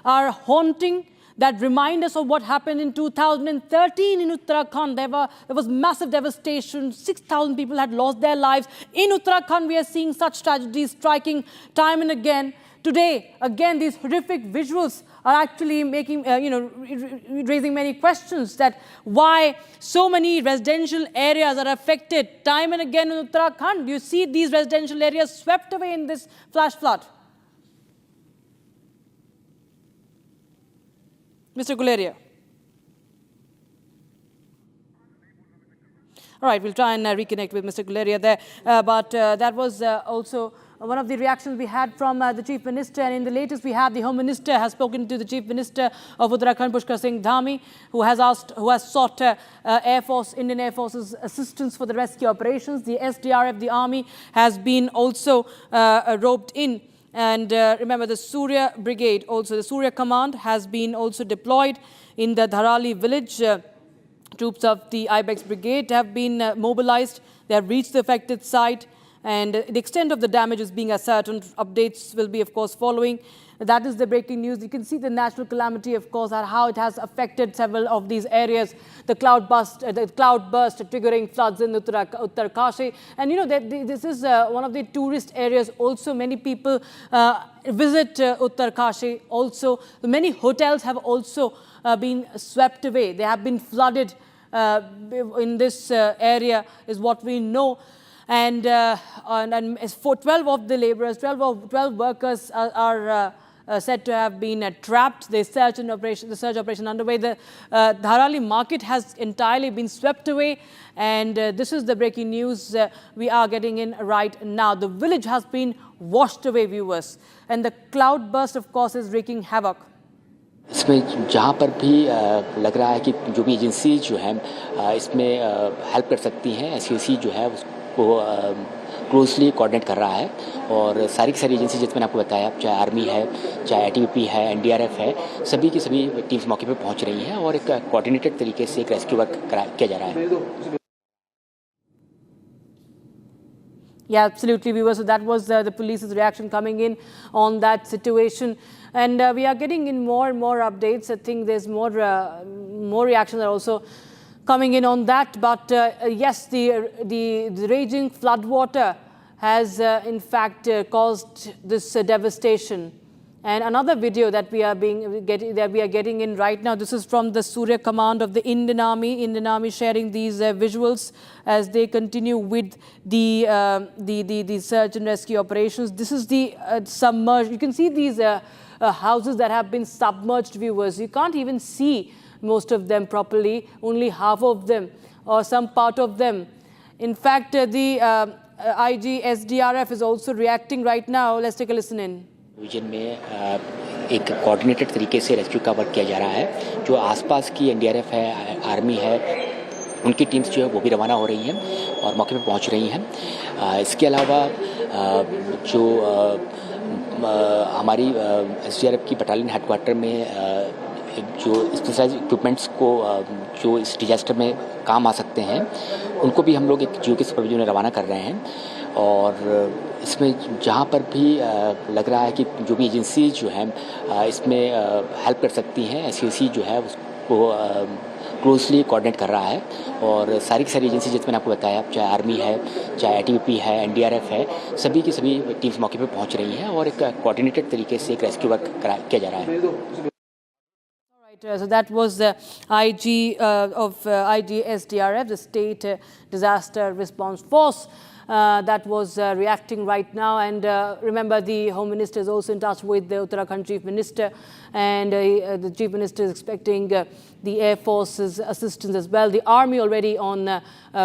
are haunting, that remind us of what happened in 2013 in Uttarakhand. There was massive devastation. 6,000 people had lost their lives. In Uttarakhand, we are seeing such tragedies striking time and again. Today, again, these horrific visuals are actually making, raising many questions that why so many residential areas are affected time and again in Uttarakhand. You see these residential areas swept away in this flash flood. Mr. Guleria. All right, we'll try and reconnect with Mr. Guleria there. But that was also one of the reactions we had from the Chief Minister. And in the latest, we have the Home Minister has spoken to the Chief Minister of Uttarakhand, Pushkar Singh Dhami, who has sought Indian Air Force's assistance for the rescue operations. The SDRF, the Army, has been also roped in. And remember, the Surya Brigade, also the Surya Command, has been also deployed in the Dharali village. Troops of the Ibex Brigade have been mobilized. They have reached the affected site. and the extent of the damage is being ascertained. Updates will be, of course, following. That is the breaking news. You can see the natural calamity, of course, and how it has affected several of these areas. The cloud burst triggering floods in Uttarkashi. And you know, this is one of the tourist areas. Also, many people visit Uttarkashi. Also, many hotels have also been swept away. They have been flooded in this area, is what we know. And for 12 of the laborers, 12 workers are said to have been trapped. The search operation underway. The Dharali market has entirely been swept away, and this is the breaking news we are getting in right now. The village has been washed away, viewers, and the cloud burst, of course, is wreaking havoc. इसमें जहाँ पर भी लग रहा है कि जो भी एजेंसी जो है इसमें हेल्प कर सकती हैं, एसयूसी जो है उसको क्लोजली कोऑर्डिनेट कर रहा है, और सारी की सारी एजेंसी जिसमें आपको बताया, चाहे आर्मी है, चाहे आईटीबीपी है, एनडीआरएफ है, सभी की सभी टीम्स मौके पर पहुंच रही हैं और एक कोऑर्डिनेटेड तरीके से एक रेस्क्यू वर्क किया जा रहा है. Yeah, absolutely, viewers. So that was the police's reaction coming in on that situation, and we are getting in more and more updates. I think there's more reactions are also coming in on that. But yes, the raging flood water has in fact caused this devastation. And another video that we are getting in right now. This is from the Surya Command of the Indian Army sharing these visuals as they continue with the search and rescue operations. This is the submerged. You can see these houses that have been submerged, viewers. You can't even see most of them properly. Only half of them or some part of them. In fact, the IG SDRF is also reacting right now. Let's take a listen in. Region में एक coordinated तरीके से rescue का work किया जा रहा है. जो आसपास की एनडीआरएफ है, आर्मी है, उनकी टीम्स जो है वो भी रवाना हो रही हैं और मौके पे पहुंच रही हैं. इसके अलावा जो हमारी एसडीआरएफ की बटालियन हेडक्वार्टर में जो स्पेशलाइज इक्विपमेंट्स को जो इस डिजास्टर में काम आ सकते हैं, उनको भी हम लोग एक जियो के सुपरविजन में रवाना कर रहे हैं. और इसमें जहाँ पर भी लग रहा है कि जो भी एजेंसी जो है इसमें हेल्प कर सकती हैं, एसयूसी जो है उसको क्लोजली कोऑर्डिनेट कर रहा है, और सारी की सारी एजेंसी जिसमें आपको बताया, चाहे आर्मी है, चाहे आईटीबीपी है, एनडीआरएफ है, सभी की सभी टीम्स मौके पे पहुंच रही हैं और एक कोऑर्डिनेटेड तरीके से एक रेस्क्यू वर्क किया जा रहा है. So that was the IG of IG SDRF, the State Disaster Response Force. That was reacting right now, and remember, the Home Minister is also in touch with the Uttarakhand Chief Minister, and the Chief Minister is expecting the Air Force's assistance as well. The Army already on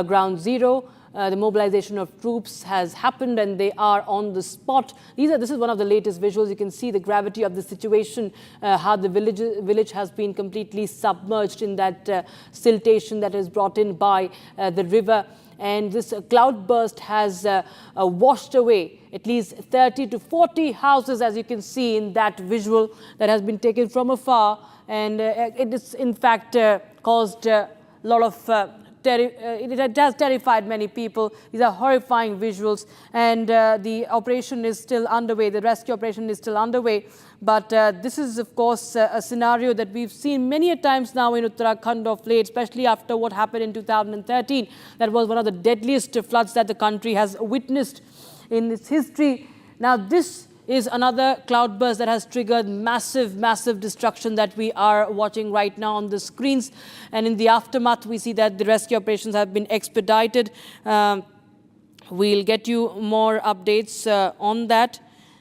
ground zero. The mobilization of troops has happened and they are on the spot. This is one of the latest visuals. You can see the gravity of the situation, how the village has been completely submerged in that siltation that is brought in by the river. And this cloud burst has washed away at least 30 to 40 houses, as you can see in that visual that has been taken from afar. And it is in fact caused a lot of it has terrified many people. These are horrifying visuals, and the operation is still underway. The rescue operation is still underway. But this is, of course, a scenario that we've seen many a times now in Uttarakhand of late, especially after what happened in 2013. That was one of the deadliest floods that the country has witnessed in its history. Now, this is another cloudburst that has triggered massive destruction that we are watching right now on the screens. And in the aftermath, we see that the rescue operations have been expedited. We'll get you more updates on that.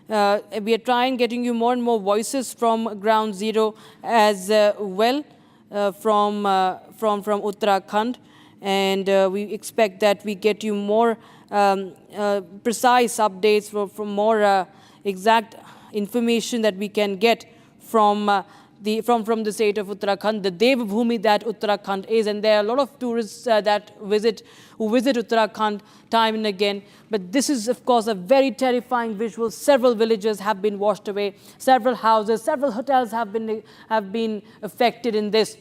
We are getting you more and more voices from ground zero as well from Uttarakhand. And we expect that we get you more precise updates from more exact information that we can get from the state of Uttarakhand, the Devbhoomi that Uttarakhand is. And there are a lot of tourists who visit Uttarakhand time and again. But this is, of course, a very terrifying visual. Several villages have been washed away. Several houses, several hotels have been affected in this.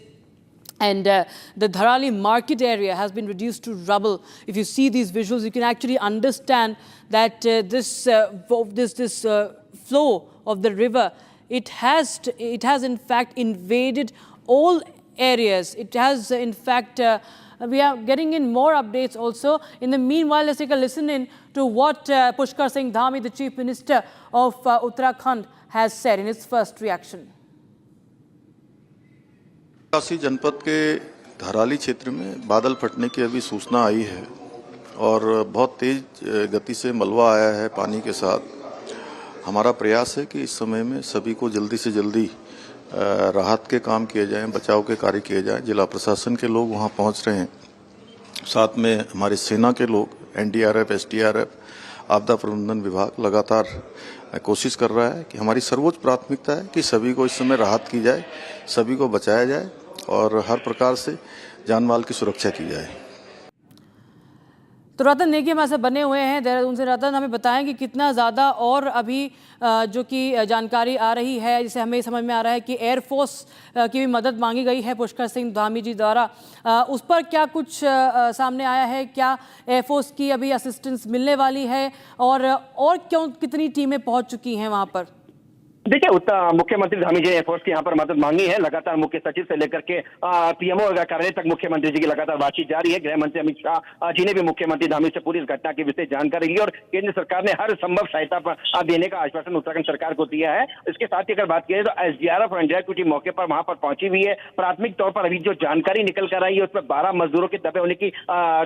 And the Dharali market area has been reduced to rubble. If you see these visuals, you can actually understand that this flow of the river, it has in fact invaded all areas. It has in fact, we are getting in more updates also. In the meanwhile, let's take a listen in to what Pushkar Singh Dhami, the Chief Minister of Uttarakhand, has said in his first reaction. Kashi जनपद के धराली क्षेत्र में बादल फटने की अभी सूचना आई है और बहुत तेज गति से मलबा आया है पानी के साथ। हमारा प्रयास है कि इस समय में सभी को जल्दी से जल्दी राहत के काम किए जाएं, बचाव के कार्य किए जाएं। जिला प्रशासन के लोग वहां पहुंच रहे हैं, साथ में हमारे सेना के लोग, एनडीआरएफ, एसडीआरएफ, आपदा प्रबंधन विभाग लगातार कोशिश कर रहा है कि हमारी सर्वोच्च प्राथमिकता है कि सभी को इस समय राहत की जाए, सभी को बचाया जाए और हर प्रकार से जान माल की सुरक्षा की जाए। तो रतन नेगी हमारे साथ बने हुए हैं देहरादून से। रतन, हमें बताएं कि कितना ज़्यादा और अभी जो कि जानकारी आ रही है, जिसे हमें समझ में आ रहा है कि एयरफोर्स की भी मदद मांगी गई है पुष्कर सिंह धामी जी द्वारा, उस पर क्या कुछ सामने आया है? क्या एयरफोर्स की अभी असिस्टेंस मिलने वाली है और क्यों कितनी टीमें पहुंच चुकी हैं वहां पर? देखिए, मुख्यमंत्री धामी जी ने एयरफोर्स की यहाँ पर मदद मांगी है। लगातार मुख्य सचिव से लेकर के पीएमओ कार्यालय तक मुख्यमंत्री जी की लगातार बातचीत जारी है। गृह मंत्री अमित शाह जी ने भी मुख्यमंत्री धामी से पूरी इस घटना की विशेष जानकारी ली और केंद्र सरकार ने हर संभव सहायता देने का आश्वासन उत्तराखंड सरकार को दिया है। इसके साथ ही अगर बात की तो एसडीआरएफ और एनडीआरएफ की टीम मौके पर वहां पर पहुंची हुई है। प्राथमिक तौर पर अभी जो जानकारी निकल कर आई है उसमें 12 मजदूरों के दबे होने की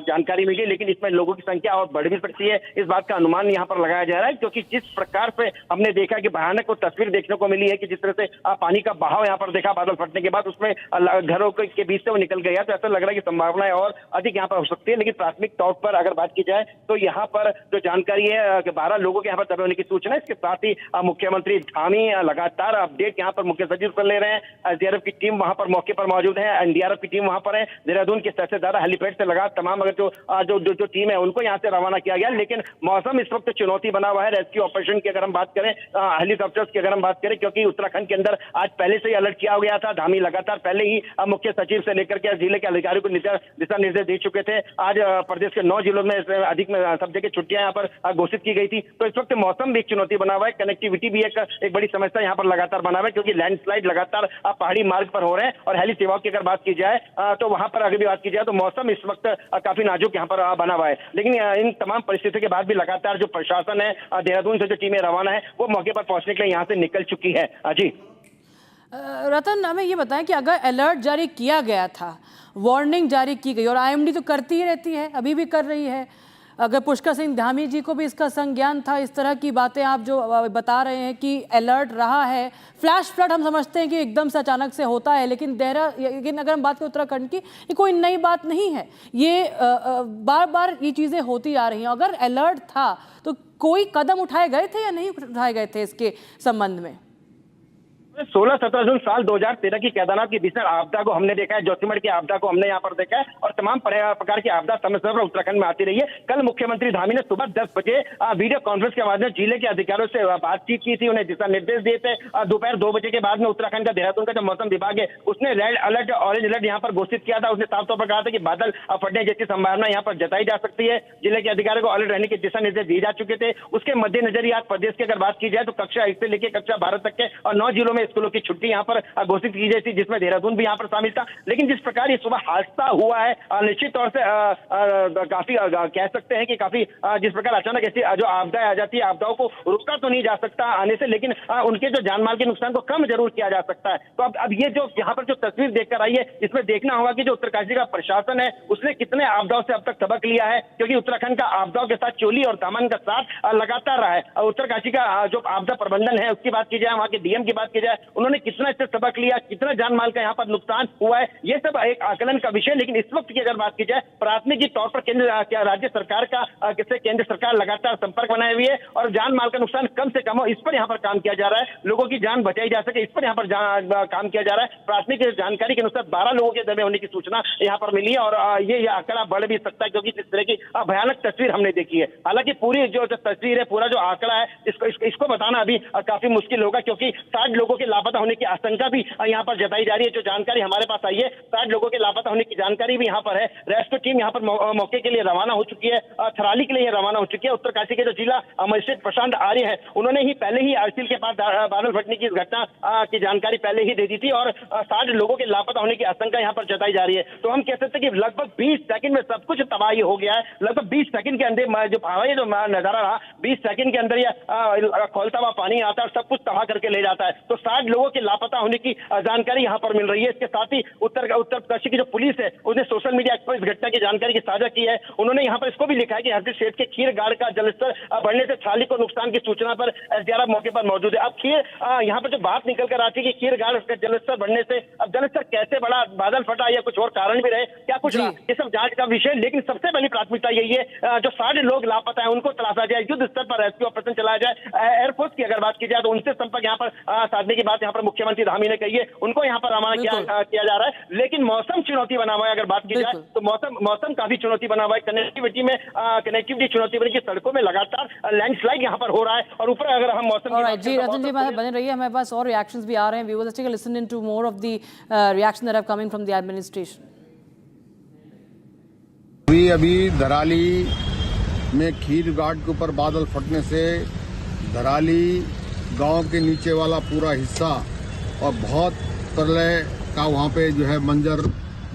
जानकारी मिली, लेकिन इसमें लोगों की संख्या और बढ़ भी सकती है, इस बात का अनुमान यहाँ पर लगाया जा रहा है। क्योंकि जिस प्रकार से हमने देखा कि भयानक तस्वीर देखने को मिली है कि जिस तरह से पानी का बहाव यहाँ पर देखा बादल फटने के बाद, उसमें घरों के बीच से वो निकल गया, तो ऐसा लग रहा है कि संभावनाएं और अधिक यहाँ पर हो सकती है। लेकिन प्राथमिक तौर पर अगर बात की जाए तो यहाँ पर जो जानकारी है कि 12 लोगों के यहाँ पर दबे होने की सूचना है। इसके साथ ही मुख्यमंत्री धामी लगातार अपडेट यहाँ पर मुख्य सचिव से ले रहे हैं। एसडीआरएफ की टीम वहां पर मौके पर मौजूद है, एनडीआरएफ की टीम वहां पर है। देहरादून के तहसीलदार हेलीपैड से लगा तमाम अगर जो टीम है उनको यहाँ से रवाना किया गया। लेकिन मौसम इस वक्त चुनौती बना हुआ है। रेस्क्यू ऑपरेशन की अगर हम बात करें, हेलीकॉप्टर्स की अगर हम बात करें, क्योंकि उत्तराखंड के अंदर आज पहले से ही अलर्ट किया गया था। धामी लगातार पहले ही मुख्य सचिव से लेकर के जिले के अधिकारियों को दिशा निर्देश दे चुके थे। आज प्रदेश के 9 जिलों में अधिक में सब जगह छुट्टियां यहाँ पर घोषित की गई थी। तो इस वक्त मौसम भी एक चुनौती बना हुआ है, कनेक्टिविटी भी एक बड़ी समस्या यहाँ पर लगातार बना हुआ है, क्योंकि लैंडस्लाइड लगातार पहाड़ी मार्ग पर हो रहे हैं। और हेली सेवाओं की अगर बात की जाए तो वहां पर अगर भी बात की जाए तो मौसम इस वक्त काफी नाजुक यहाँ पर बना हुआ है। लेकिन इन तमाम परिस्थितियों के बाद भी लगातार जो प्रशासन है, देहरादून से जो टीमें रवाना है, वो मौके पर पहुंचने के लिए यहाँ से निकल चुकी है। जी रतन, हमें ये बताएं कि अगर अलर्ट जारी किया गया था, वार्निंग जारी की गई, और आईएमडी तो करती ही रहती है, अभी भी कर रही है, अगर पुष्कर सिंह धामी जी को भी इसका संज्ञान था, इस तरह की बातें आप जो बता रहे हैं कि अलर्ट रहा है, फ्लैश फ्लड हम समझते हैं कि एकदम से अचानक से होता है, लेकिन अगर हम बात करें उत्तराखंड की, ये कोई नई बात नहीं है, ये बार बार ये चीज़ें होती आ रही हैं। अगर अलर्ट था तो कोई कदम उठाए गए थे या नहीं उठाए गए थे इसके संबंध में? 16-17 जून साल 2013 की केदारनाथ की भीषण आपदा को हमने देखा है, जोशीमठ की आपदा को हमने यहाँ पर देखा है, और तमाम प्रकार की आपदा समय समय पर उत्तराखंड में आती रही है। कल मुख्यमंत्री धामी ने सुबह 10 बजे वीडियो कॉन्फ्रेंस के माध्यम जिले के अधिकारियों से बातचीत की थी, उन्हें दिशा निर्देश दिए थे। दोपहर 2 बजे के बाद में उत्तराखंड का देहरादून का जो मौसम विभाग है उसने रेड अलर्ट, ऑरेंज अलर्ट यहाँ पर घोषित किया था। उसने साफ तौर पर कहा था कि बादल फटने जैसी संभावना यहाँ पर जताई जा सकती है। जिले के अधिकारियों को अलर्ट रहने के दिशा निर्देश दिए जा चुके थे। उसके मद्देनजर आज प्रदेश की अगर बात की जाए तो कक्षा 1 से लेकर कक्षा 12 तक के और 9 जिलों में स्कूलों की छुट्टी यहाँ पर घोषित की गई थी, जिसमें देहरादून भी यहाँ पर शामिल था। लेकिन जिस प्रकार ये सुबह हादसा हुआ है, निश्चित तौर से काफी कह सकते हैं कि काफी जिस प्रकार अचानक ऐसी जो आपदाएं आ जाती है, आपदाओं को रोका तो नहीं जा सकता आने से, लेकिन उनके जो जानमाल के नुकसान को कम जरूर किया जा सकता है। तो अब ये जो यहाँ पर जो तस्वीर देखकर आई है, इसमें देखना होगा कि जो उत्तरकाशी का प्रशासन है उसने कितने आपदाओं से अब तक सबक लिया है, क्योंकि उत्तराखंड का आपदाओं के साथ चोली और दामन का साथ लगातार रहा है। उत्तरकाशी का जो आपदा प्रबंधन है उसकी बात की जाए, वहां के डीएम की बात की जाए, उन्होंने कितना इससे सबक लिया, कितना जान माल का यहाँ पर नुकसान हुआ है, ये सब एक आकलन का विषय। लेकिन इस वक्त की अगर बात की जाए, प्राथमिक तौर पर राज्य सरकार का केंद्र सरकार लगातार संपर्क बनाए हुई है और जान माल का नुकसान कम से कम हो, इस पर यहाँ पर काम किया जा रहा है। लोगों की जान बचाई जा सके, इस पर यहाँ पर काम किया जा रहा है। प्राथमिक जानकारी के अनुसार 12 लोगों के दबे होने की सूचना यहाँ पर मिली है और ये आंकड़ा बढ़ भी सकता है, क्योंकि इस तरह की भयानक तस्वीर हमने देखी है। हालांकि पूरी जो तस्वीर है, पूरा जो आंकड़ा है, इसको बताना अभी काफी मुश्किल होगा, क्योंकि 60 लोगों के लापता होने की आशंका भी यहाँ पर जताई जा रही है। जो जानकारी हमारे पास आई है, 60 लोगों के लापता होने की जानकारी भी यहाँ पर है। रेस्क्यू टीम यहाँ पर मौके के लिए रवाना हो चुकी है, थराली के लिए रवाना हो चुकी है। उत्तरकाशी के जो जिला मजिस्ट्रेट प्रशांत आर्य है, उन्होंने ही पहले ही अर्सिल के पास बादल फटने की इस घटना की जानकारी पहले ही दे दी थी और 60 लोगों के लापता होने की आशंका यहाँ पर जताई जा रही है। तो हम कह सकते हैं कि लगभग 20 सेकंड में सब कुछ तबाही हो गया है। लगभग 20 सेकंड के अंदर जो हवाई जो नजारा रहा, 20 सेकंड के अंदर यह खोलता हुआ पानी आता है और सब कुछ तबाह करके ले जाता है। तो 60 लोगों के लापता होने की जानकारी यहाँ पर मिल रही है। इसके साथ ही उत्तरकाशी की जो पुलिस है, उसने सोशल मीडिया पर इस घटना की जानकारी साझा की है। उन्होंने यहाँ पर इसको भी लिखा है कि हरसिल क्षेत्र के खीर गाड़ का जलस्तर बढ़ने से थाली को नुकसान की सूचना पर एसडीआरएफ मौके पर मौजूद है। अब खीर यहाँ पर जो बात निकल कर आती है कि खीर गाड़ का जलस्तर बढ़ने से अब जलस्तर कैसे बढ़ा, बादल फटा या कुछ और कारण भी रहे, क्या कुछ ये सब जांच का विषय। लेकिन सबसे पहली प्राथमिकता यही है, जो 60 लोग लापता है उनको तलाशा जाए, युद्ध स्तर पर रेस्क्यू ऑपरेशन चलाया जाए। एयरफोर्स की अगर बात की जाए तो उनसे संपर्क यहाँ पर साधने की बात यहाँ पर मुख्यमंत्री धामी ने कही है, उनको यहाँ पर रवाना किया जा रहा है। लेकिन मौसम चुनौती बना हुआ है। अगर बात की जाए तो मौसम काफी चुनौती बना हुआ है। कनेक्टिविटी चुनौती बनी कि सड़कों में लगातार लैंडस्लाइड यहाँ पर हो रहा है और ऊपर अगर हम मौसम जी रतन जी बने रहिए, हमारे पास और रिएक्शंस भी आ रहे हैं। Viewers, let's take a listen into more of the reaction that have coming from the administration. अभी धराली में खीर घाट के ऊपर बादल फटने से धराली गांव के नीचे वाला पूरा हिस्सा और बहुत प्रलय का वहां पे जो है मंजर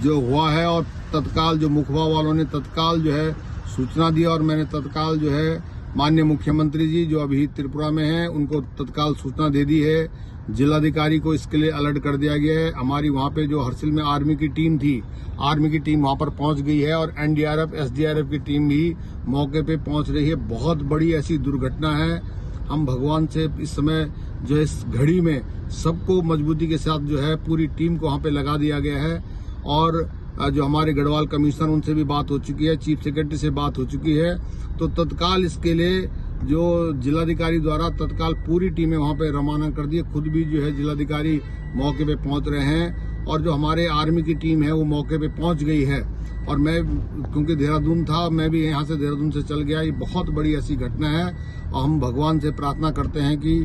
जो हुआ है और तत्काल जो मुखबा वालों ने तत्काल जो है सूचना दी और मैंने तत्काल जो है माननीय मुख्यमंत्री जी जो अभी त्रिपुरा में हैं उनको तत्काल सूचना दे दी है। जिलाधिकारी को इसके लिए अलर्ट कर दिया गया है। हमारी वहां पे जो हरसिल में आर्मी की टीम थी, आर्मी की टीम वहां पर पहुंच गई है और एनडीआरएफ एसडीआरएफ की टीम भी मौके पे पहुंच रही है। बहुत बड़ी ऐसी दुर्घटना है। हम भगवान से इस समय जो है इस घड़ी में सबको मजबूती के साथ जो है पूरी टीम को वहां पे लगा दिया गया है और जो हमारे गढ़वाल कमिश्नर उनसे भी बात हो चुकी है, चीफ सेक्रेटरी से बात हो चुकी है। तो तत्काल इसके लिए जो जिलाधिकारी द्वारा तत्काल पूरी टीमें वहां पे रवाना कर दी। खुद भी जो है जिलाधिकारी मौके पे पहुंच रहे हैं और जो हमारे आर्मी की टीम है वो मौके पे पहुंच गई है। और मैं क्योंकि देहरादून था, मैं भी यहाँ से देहरादून से चल गया। ये बहुत बड़ी ऐसी घटना है और हम भगवान से प्रार्थना करते हैं कि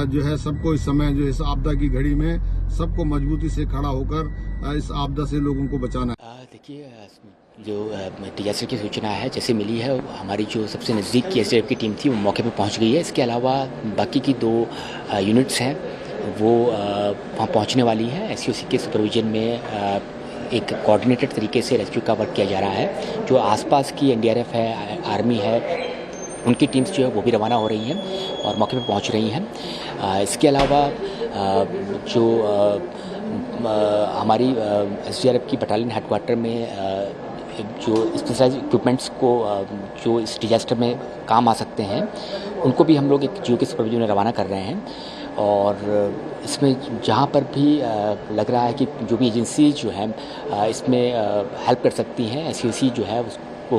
जो है सबको इस समय जो इस आपदा की घड़ी में सबको मजबूती से खड़ा होकर इस आपदा से लोगों को बचाना है। देखिए, जो डिजास्टर की सूचना है जैसे मिली है, हमारी जो सबसे नज़दीक की एसडीआरएफ की टीम थी वो मौके पे पहुंच गई है। इसके अलावा बाकी की 2 यूनिट्स हैं वो वहाँ पहुंचने वाली है। एसओसी के सुपरविजन में एक कोऑर्डिनेटेड तरीके से रेस्क्यू का वर्क किया जा रहा है। जो आसपास की एनडीआरएफ है, आर्मी है, उनकी टीम्स जो है वो भी रवाना हो रही हैं और मौके पे पहुंच रही हैं। इसके अलावा जो हमारी एसडीआरएफ की बटालियन हेडक्वार्टर में जो स्पेशलाइज इक्विपमेंट्स को जो इस डिजास्टर में काम आ सकते हैं उनको भी हम लोग एक जियो के सुपरविजन में रवाना कर रहे हैं। और इसमें जहाँ पर भी लग रहा है कि जो भी एजेंसी जो है इसमें हेल्प कर सकती हैं, एसओसी जो है उसको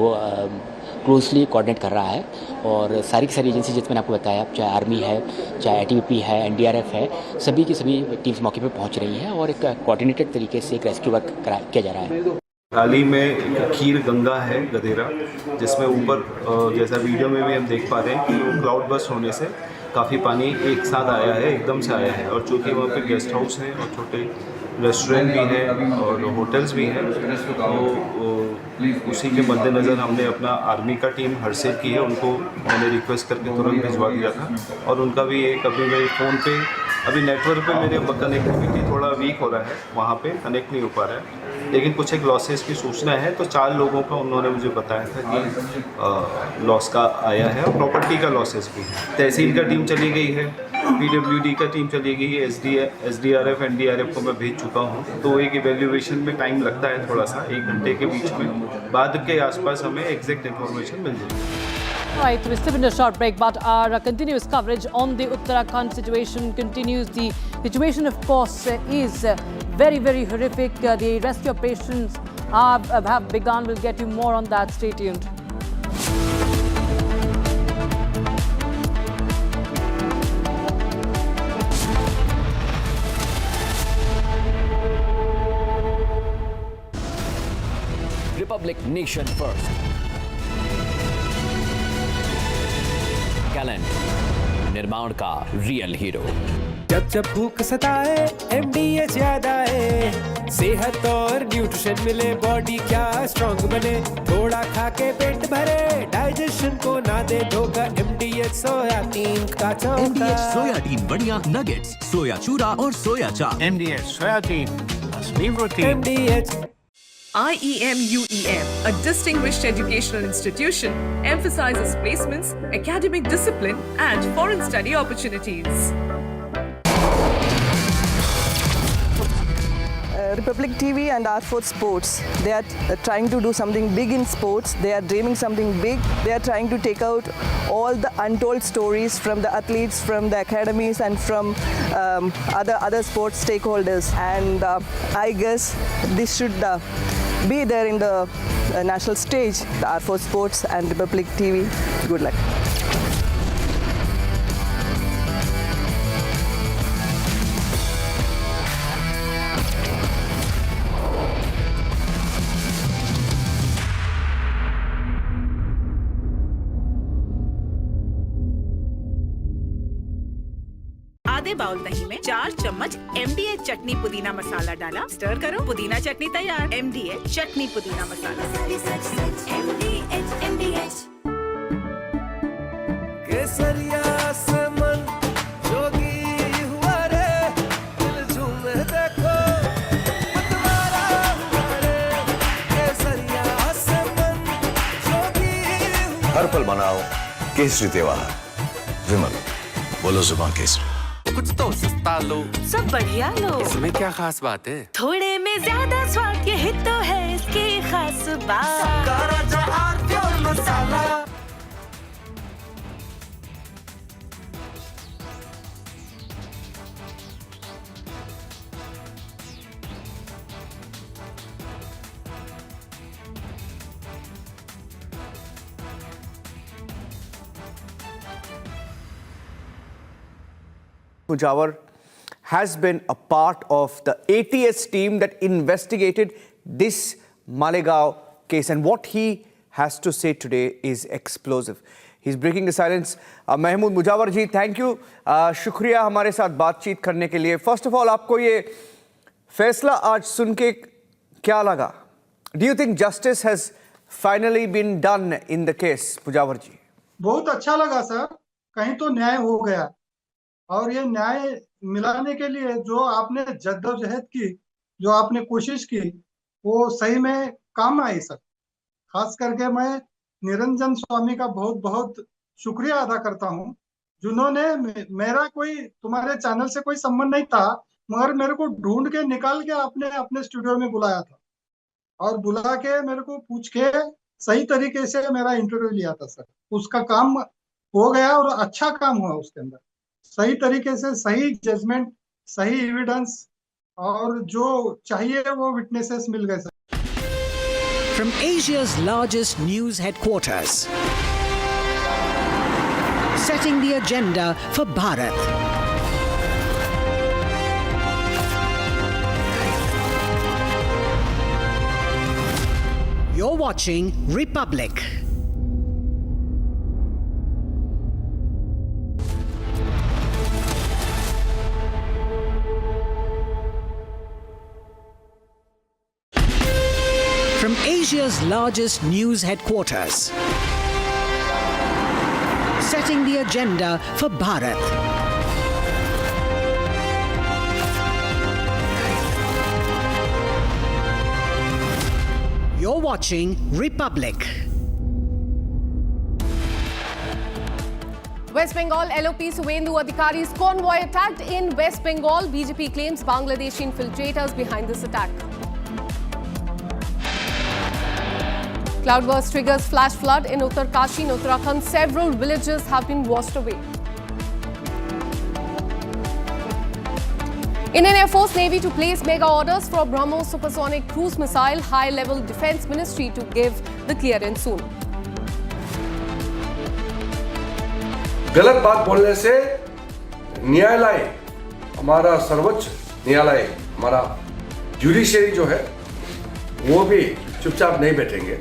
क्लोजली कोऑर्डिनेट कर रहा है। और सारी की सारी एजेंसी जैसे मैंने आपको बताया, चाहे आर्मी है, चाहे आईटीबीपी है, एनडीआरएफ है, सभी की सभी टीम्स मौके पे पहुंच रही हैं और एक कोऑर्डिनेटेड तरीके से एक रेस्क्यू वर्क किया जा रहा है। हाल ही में खीर गंगा है गधेरा, जिसमें ऊपर जैसा वीडियो में भी हम देख पा रहे हैं कि वो क्लाउड बस्ट होने से काफ़ी पानी एक साथ आया है, एकदम से आया है। और चूँकि वहाँ पे गेस्ट हाउस हैं और छोटे रेस्टोरेंट भी हैं और होटल्स भी हैं, तो उसी के मद्देनज़र हमने अपना आर्मी का टीम हरसिल की है, उनको मैंने रिक्वेस्ट करके तुरंत भिजवा दिया था। और उनका भी एक अभी मेरे फ़ोन पे अभी नेटवर्क पे मेरे कनेक्टिविटी थोड़ा वीक हो रहा है, वहाँ पे कनेक्ट नहीं हो पा रहा है, लेकिन कुछ एक लॉसेस की सूचना है। तो 4 लोगों का उन्होंने मुझे बताया था कि लॉस का आया है और प्रॉपर्टी का लॉसेस भी है। तहसील का टीम चली गई है, पीडब्ल्यूडी का टीम चली गई है, एसडीआरएफ एनडीआरएफ को मैं भेज चुका हूँ। तो एक इवेल्युएशन में टाइम लगता है थोड़ा सा, 1 घंटे के बीच में, बाद के आसपास हमें एग्जैक्ट इन्फॉर्मेशन मिल जाएगी। Right, we step in a short break, but our continuous coverage on the Uttarakhand situation continues. The situation, of course, is very, very horrific. The rescue operations have begun. We'll get you more on that. Stay tuned. Republic Nation First. Talent निर्माण का real hero. जब जब भूख सताए MDH याद आए, सेहत और न्यूट्रिशन मिले, बॉडी क्या स्ट्रॉन्ग बने, थोड़ा खा के पेट भरे, डाइजेशन को ना दे धोखा, MDH सोयाबीन का चोखा। MDH सोयाबीन बढ़िया नगेट्स, सोया चूरा और सोया चाप। MDH सोयाबीन असली protein. MDH IEM UEM, a distinguished educational institution, emphasizes placements, academic discipline, and foreign study opportunities. Republic TV and R4 Sports, they are trying to do something big in sports. They are dreaming something big. They are trying to take out all the untold stories from the athletes, from the academies, and from other sports stakeholders. And I guess this should be there in the national stage. The R4 Sports and Republic TV. Good luck. आधे bowl दही में 4 चम्मच MDH चटनी पुदीना मसाला डाला, stir करो, पुदीना चटनी तैयार। MDH चटनी पुदीना मसाला। केसरिया से मन जोगी हुआ रे, दिल झूमे देखो मतवारा हुआ रे, केसरिया से मन जोगी हुआ। हर पल मनाओ केसरी त्योहार। विमल, बोलो जुबान केसरी। कुछ तो सस्ता लो, सब बढ़िया लो। इसमें क्या खास बात है? थोड़े में ज्यादा स्वाद, यही तो है इसकी खास बात। सबका राजा R4 masala. Mujawar has been a part of the ATS team that investigated this Malegaon case, and what he has to say today is explosive. He's breaking the silence. Mahmood Mujawar ji, thank you. शुक्रिया हमारे साथ बातचीत करने के लिए. First of all, आपको ये फैसला आज सुन के क्या लगा? Do you think justice has finally been done in the case, Mujawar ji? बहुत अच्छा लगा सर, कहीं तो न्याय हो गया। और ये न्याय मिलाने के लिए जो आपने जद्दोजहद की, जो आपने कोशिश की, वो सही में काम आई सर। खास करके मैं निरंजन स्वामी का बहुत बहुत शुक्रिया अदा करता हूँ, जिन्होंने मेरा कोई तुम्हारे चैनल से कोई संबंध नहीं था, मगर मेरे को ढूंढ के निकाल के आपने अपने स्टूडियो में बुलाया था और बुला के मेरे को पूछ के सही तरीके से मेरा इंटरव्यू लिया था सर। उसका काम हो गया और अच्छा काम हुआ उसके अंदर, सही तरीके से सही जजमेंट, सही एविडेंस और जो चाहिए वो विटनेसेस मिल गए sir. From Asia's largest news headquarters, setting the agenda for Bharat. You're watching Republic. From Asia's largest news headquarters, setting the agenda for Bharat. You're watching Republic. West Bengal LOP Suvendu Adhikari's convoy attacked in West Bengal. BJP claims Bangladeshi infiltrators behind this attack. Cloudburst triggers flash flood in Uttarkashi in Uttarakhand. Several villages have been washed away. Indian Air Force Navy to place mega orders for BrahMos supersonic cruise missile. High-level Defence Ministry to give the clearance soon. गलत बात बोलने से न्यायालय, हमारा सर्वोच्च न्यायालय, हमारा judiciary जो है वो भी चुपचाप नहीं बैठेंगे।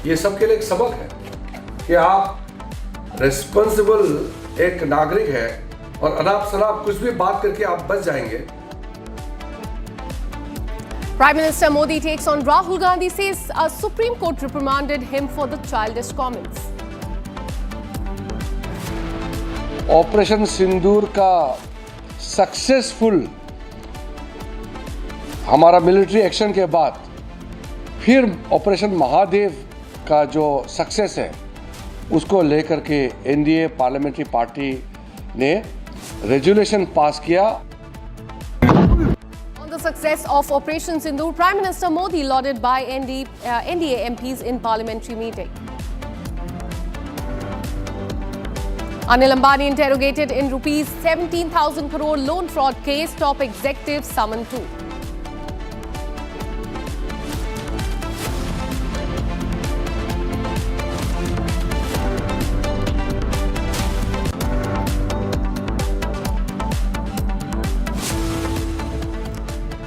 ये सबके लिए एक सबक है कि आप रिस्पॉन्सिबल एक नागरिक है और अनाप शनाप कुछ भी बात करके आप बच जाएंगे। Prime Minister Modi takes on Rahul Gandhi, says a Supreme Court reprimanded him for the childish comments. Operation Sindoor का सक्सेसफुल हमारा मिलिट्री एक्शन के बाद फिर ऑपरेशन महादेव का जो सक्सेस है उसको लेकर के एनडीए पार्लियामेंट्री पार्टी ने रेजोल्यूशन पास किया। The success of Operation Sindoor, Prime Minister Modi lauded by NDA MPs in parliamentary meeting. Anil Ambani interrogated in rupees 17,000 crore loan fraud case, top executive summoned too.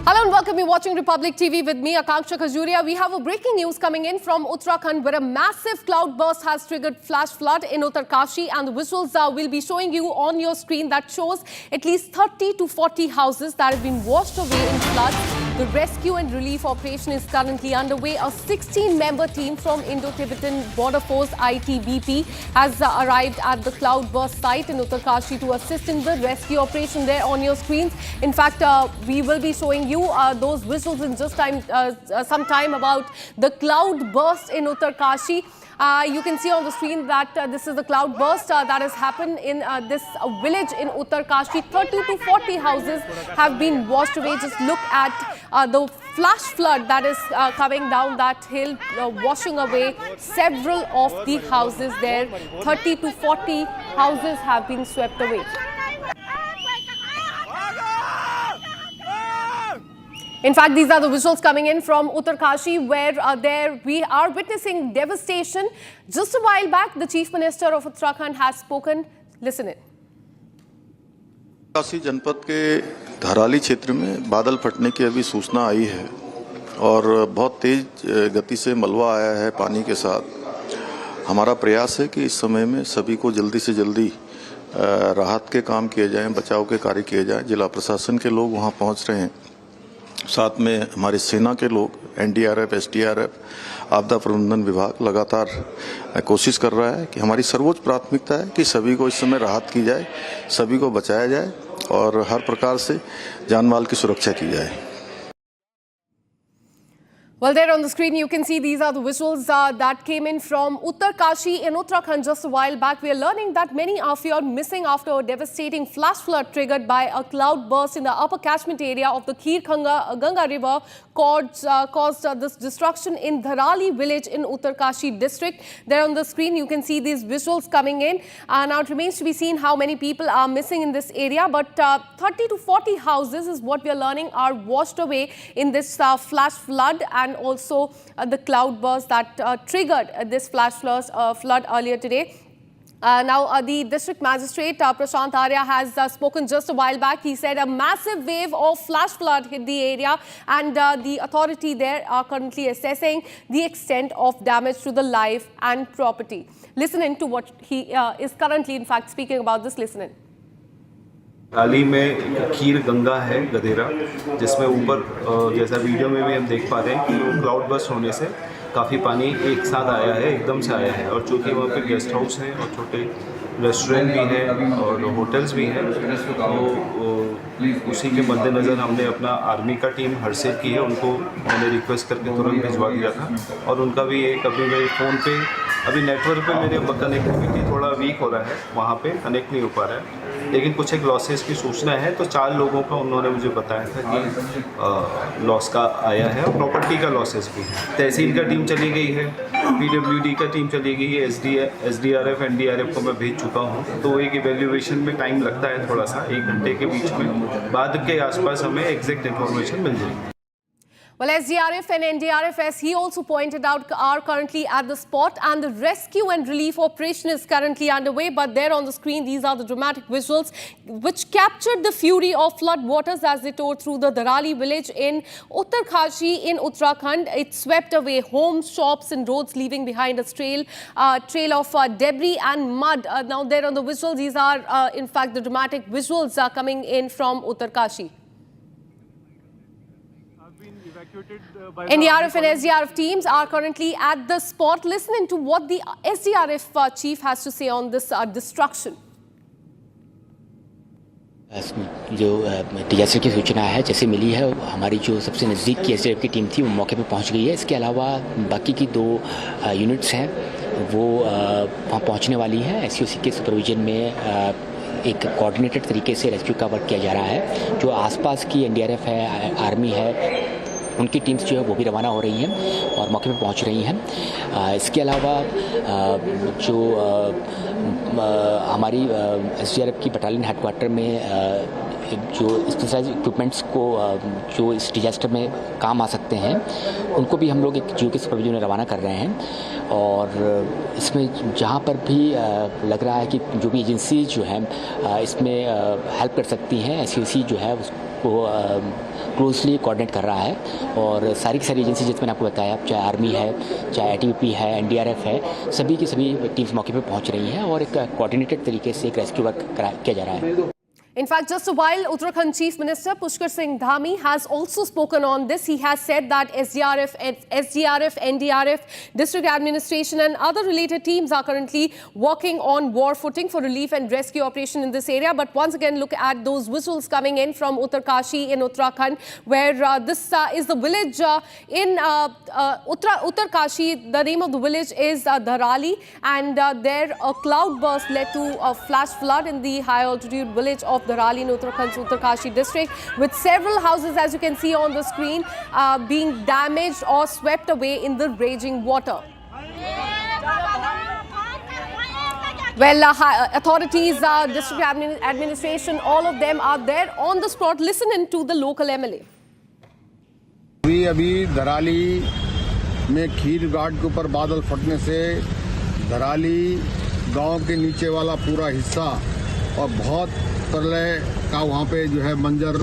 Hello and welcome. You're watching Republic TV with me, Akanksha Khajuria. We have a breaking news coming in from Uttarakhand where a massive cloud burst has triggered flash flood in Uttarkashi, and the visuals will be showing you on your screen that shows at least 30 to 40 houses that have been washed away in floods. The rescue and relief operation is currently underway. A 16-member team from Indo-Tibetan Border Force ITBP has arrived at the cloud burst site in Uttarkashi to assist in the rescue operation. There on your screens. In fact, we will be showing you those visuals in just some time about the cloud burst in Uttarkashi. You can see on the screen that this is the cloud burst that has happened in this village in Uttarkashi. 30 to 40 houses have been washed away. Just look at the flash flood that is coming down that hill, washing away several of the houses there. 30 to 40 houses have been swept away. In fact, these are the visuals coming in from Uttarkashi where there we are witnessing devastation. Just a while back, the Chief Minister of Uttarakhand has spoken. Listen in. Uttarkashi जनपद के धराली क्षेत्र में बादल फटने की अभी सूचना आई है और बहुत तेज गति से मलबा आया है पानी के साथ। हमारा प्रयास है कि इस समय में सभी को जल्दी से जल्दी राहत के काम किए जाएं, बचाव के कार्य किए जाएं। जिला प्रशासन के लोग वहां पहुंच रहे हैं, साथ में हमारी सेना के लोग, एनडीआरएफ, एसडीआरएफ, आपदा प्रबंधन विभाग लगातार कोशिश कर रहा है कि हमारी सर्वोच्च प्राथमिकता है कि सभी को इस समय राहत की जाए, सभी को बचाया जाए और हर प्रकार से जान माल की सुरक्षा की जाए। Well, there on the screen you can see these are the visuals that came in from Uttarkashi in Uttarakhand just a while back. We are learning that many are feared missing after a devastating flash flood triggered by a cloud burst in the upper catchment area of the Kheer Ganga River caused this destruction in Dharali village in Uttarkashi district. There on the screen you can see these visuals coming in. Now it remains to be seen how many people are missing in this area, but 30 to 40 houses is what we are learning are washed away in this flash flood, and also the cloud burst that triggered this flash flood earlier today. Now, the district magistrate Prashant Arya has spoken just a while back. He said a massive wave of flash flood hit the area, and the authority there are currently assessing the extent of damage to the life and property. Listen in to what he is currently, in fact, speaking about this. Listen in. हाल में खीर गंगा है गधेरा, जिसमें ऊपर जैसा video में भी हम देख पा रहे हैं कि वो क्लाउड बस्ट होने से काफ़ी पानी एक साथ आया है, एकदम से आया है। और चूँकि वहाँ पे गेस्ट हाउस है और छोटे रेस्टोरेंट भी हैं और होटल्स भी हैं, तो उसी के मद्देनज़र हमने अपना आर्मी का टीम हरसेल की है, उनको मैंने रिक्वेस्ट करके तुरंत भिजवा दिया था। और उनका भी एक अभी मेरे फ़ोन पे अभी नेटवर्क पे मेरे कनेक्टिविटी थोड़ा वीक हो रहा है, वहाँ पे कनेक्ट नहीं हो पा रहा है, लेकिन कुछ एक लॉसेस की सूचना है। तो 4 लोगों का उन्होंने मुझे बताया था कि लॉस का आया है और प्रॉपर्टी का लॉसेस भी है। तहसील का टीम चली गई है, पीडब्ल्यूडी का टीम चली गई है, एसडीआरएफ एनडीआरएफ को मैं भेज चुका हूँ। तो एक इवेल्युएशन में टाइम लगता है थोड़ा सा, 1 घंटे के बीच में, बाद के आसपास हमें एग्जैक्ट इन्फॉर्मेशन मिल जाएगी। Well, SDRF and NDRF, as he also pointed out, are currently at the spot, and the rescue and relief operation is currently underway. But there on the screen, these are the dramatic visuals which captured the fury of flood waters as they tore through the Darali village in Uttarkashi in Uttarakhand. It swept away homes, shops and roads, leaving behind a trail of debris and mud. Now there on the visuals, these are in fact the dramatic visuals coming in from Uttarkashi. NDRF and SDRF teams are currently at the spot. Listening to what the SDRF chief has to say on this destruction. जो disaster की सूचना है जैसे मिली है, हमारी जो सबसे नज़दीक की एसडीआरएफ की टीम थी वो मौके पे पहुंच गई है। इसके अलावा बाकी की 2 यूनिट्स हैं वो वहाँ पहुंचने वाली है। एसओसी के सुपरविजन में एक कोऑर्डिनेटेड तरीके से रेस्क्यू का वर्क किया जा रहा है। जो आसपास की एनडीआरएफ है, आर्मी है, उनकी टीम्स जो है वो भी रवाना हो रही हैं और मौके पे पहुंच रही हैं। इसके अलावा जो हमारी एसडीआरएफ की बटालियन हेडक्वार्टर में जो स्पेशलाइज्ड इक्विपमेंट्स को जो इस डिजास्टर में काम आ सकते हैं उनको भी हम लोग एक जियो के सुपरविजन में रवाना कर रहे हैं। और इसमें जहाँ पर भी लग रहा है कि जो भी एजेंसी जो है इसमें हेल्प कर सकती हैं, एसओसी जो है उसको क्लोजली कोऑर्डिनेट कर रहा है। और सारी की सारी एजेंसी जिस मैंने आपको बताया, चाहे आर्मी है, चाहे आईटीबीपी है, एनडीआरएफ है, सभी की सभी टीम्स मौके पे पहुंच रही हैं और एक कोऑर्डिनेटेड तरीके से एक रेस्क्यू वर्क किया जा रहा है। In fact, just a while, Uttarakhand Chief Minister Pushkar Singh Dhami has also spoken on this. He has said that SDRF, NDRF, District Administration and other related teams are currently working on war footing for relief and rescue operation in this area. But once again, look at those visuals coming in from Uttarkashi in Uttarakhand, where this is the village in Uttarkashi. The name of the village is Darali, and there a cloud burst led to a flash flood in the high altitude village of Darali in Uttarakhand's Uttarkashi district, with several houses, as you can see on the screen, being damaged or swept away in the raging water. Well, authorities, district administration, all of them are there on the spot. Listen in to the local MLA. अभी दराली में खीर घाट के ऊपर बादल फटने से दराली गांव के नीचे वाला पूरा हिस्सा और बहुत प्रलय का वहाँ पे जो है मंजर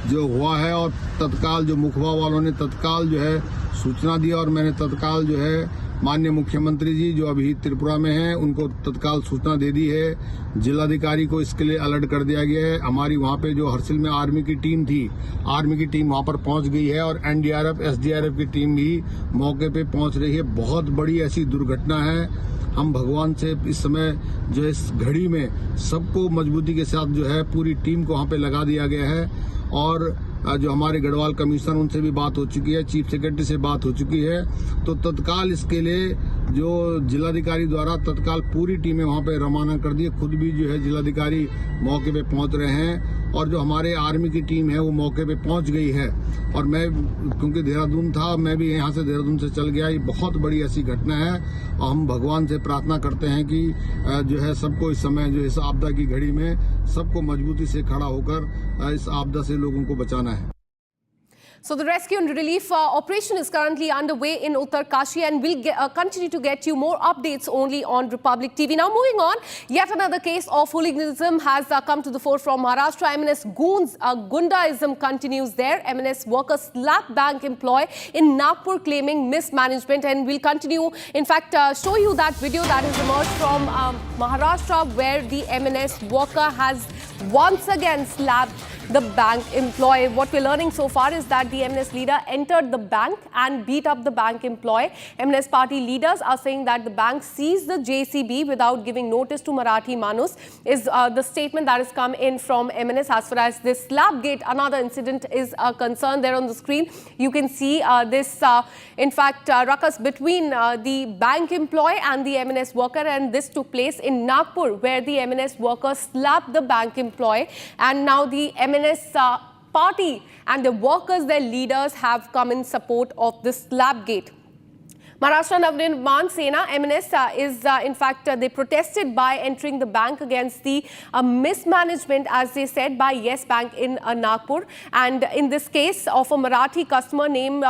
जो हुआ है। और तत्काल जो मुखबा वालों ने तत्काल जो है सूचना दी और मैंने तत्काल जो है माननीय मुख्यमंत्री जी जो अभी त्रिपुरा में हैं उनको तत्काल सूचना दे दी है। जिलाधिकारी को इसके लिए अलर्ट कर दिया गया है। हमारी वहाँ पे जो हरसिल में आर्मी की टीम थी, आर्मी की टीम वहाँ पर पहुँच गई है और एनडीआरएफ, एसडीआरएफ की टीम भी मौके पे पहुँच रही है। बहुत बड़ी ऐसी दुर्घटना है। हम भगवान से इस समय जो इस घड़ी में सबको मजबूती के साथ जो है पूरी टीम को वहाँ पे लगा दिया गया है। और जो हमारे गढ़वाल कमिश्नर उनसे भी बात हो चुकी है, चीफ सेक्रेटरी से बात हो चुकी है। तो तत्काल इसके लिए जो जिलाधिकारी द्वारा तत्काल पूरी टीमें वहाँ पे रवाना कर दी है। खुद भी जो है जिलाधिकारी मौके पे पहुँच रहे हैं और जो हमारे आर्मी की टीम है वो मौके पे पहुँच गई है। और मैं क्योंकि देहरादून था, मैं भी यहाँ से देहरादून से चल गया। ये बहुत बड़ी ऐसी घटना है और हम भगवान से प्रार्थना करते हैं कि जो है सबको इस समय जो इस आपदा की घड़ी में सबको मजबूती से खड़ा होकर इस आपदा से लोगों को बचाना है। So the rescue and relief operation is currently underway in Uttarkashi, and we'll continue to get you more updates only on Republic TV. Now moving on, yet another case of hooliganism has come to the fore from Maharashtra. MNS Gundaism continues there. MNS worker slapped bank employee in Nagpur claiming mismanagement, and we'll continue, in fact, show you that video that has emerged from Maharashtra where the MNS worker has once again slapped the bank employee. What we're learning so far is that the MNS leader entered the bank and beat up the bank employee. MNS party leaders are saying that the bank seized the JCB without giving notice to Marathi Manus, is the statement that has come in from MNS. As far as this slapgate, another incident is concerned. There on the screen, you can see this, in fact, ruckus between the bank employee and the MNS worker, and this took place in Nagpur, where the MNS worker slapped the bank employee, and now the MNS party and the workers, their leaders, have come in support of this slapgate. Maharashtra Navnirman Sena, MNS, in fact, they protested by entering the bank against the mismanagement, as they said, by Yes Bank in Nagpur. And in this case of a Marathi customer named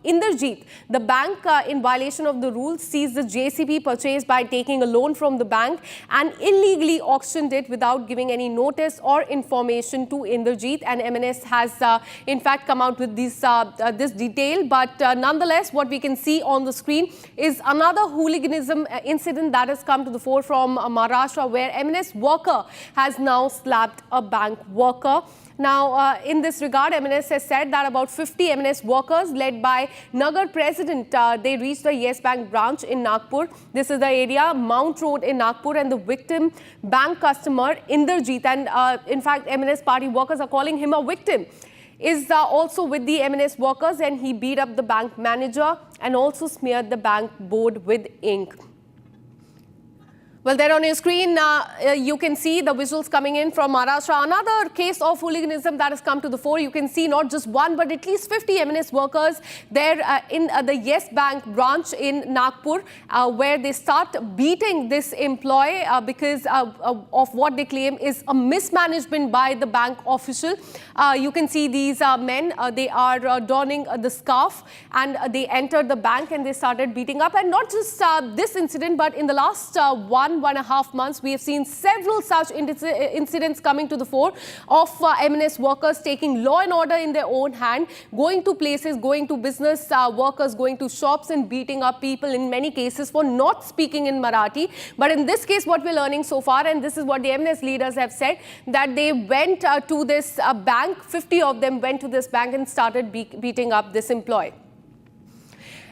Inderjeet, the bank, in violation of the rules, seized the JCB purchased by taking a loan from the bank and illegally auctioned it without giving any notice or information to Inderjeet. And MNS has, in fact, come out with this detail. But nonetheless, what we can see on the screen is another hooliganism incident that has come to the fore from Maharashtra, where MNS worker has now slapped a bank worker. Now, in this regard, MNS has said that about 50 MNS workers led by Nagar President, they reached the Yes Bank branch in Nagpur. This is the area, Mount Road in Nagpur, and the victim bank customer Inderjeet, and in fact, MNS party workers are calling him a victim, is also with the MNS workers, and he beat up the bank manager and also smeared the bank board with ink. Well, there on your screen, you can see the visuals coming in from Maharashtra. Another case of hooliganism that has come to the fore. You can see not just one, but at least 50 MNS workers there in the Yes Bank branch in Nagpur, where they start beating this employee because of what they claim is a mismanagement by the bank official. You can see these men, they are donning the scarf, and they entered the bank and they started beating up. And not just this incident, but in the last 1.5 months, we have seen several such incidents coming to the fore of MNS workers taking law and order in their own hand, going to places, going to business workers, going to shops and beating up people in many cases for not speaking in Marathi. But in this case, what we're learning so far, and this is what the MNS leaders have said, that they went to this bank, 50 of them went to this bank and started beating up this employee.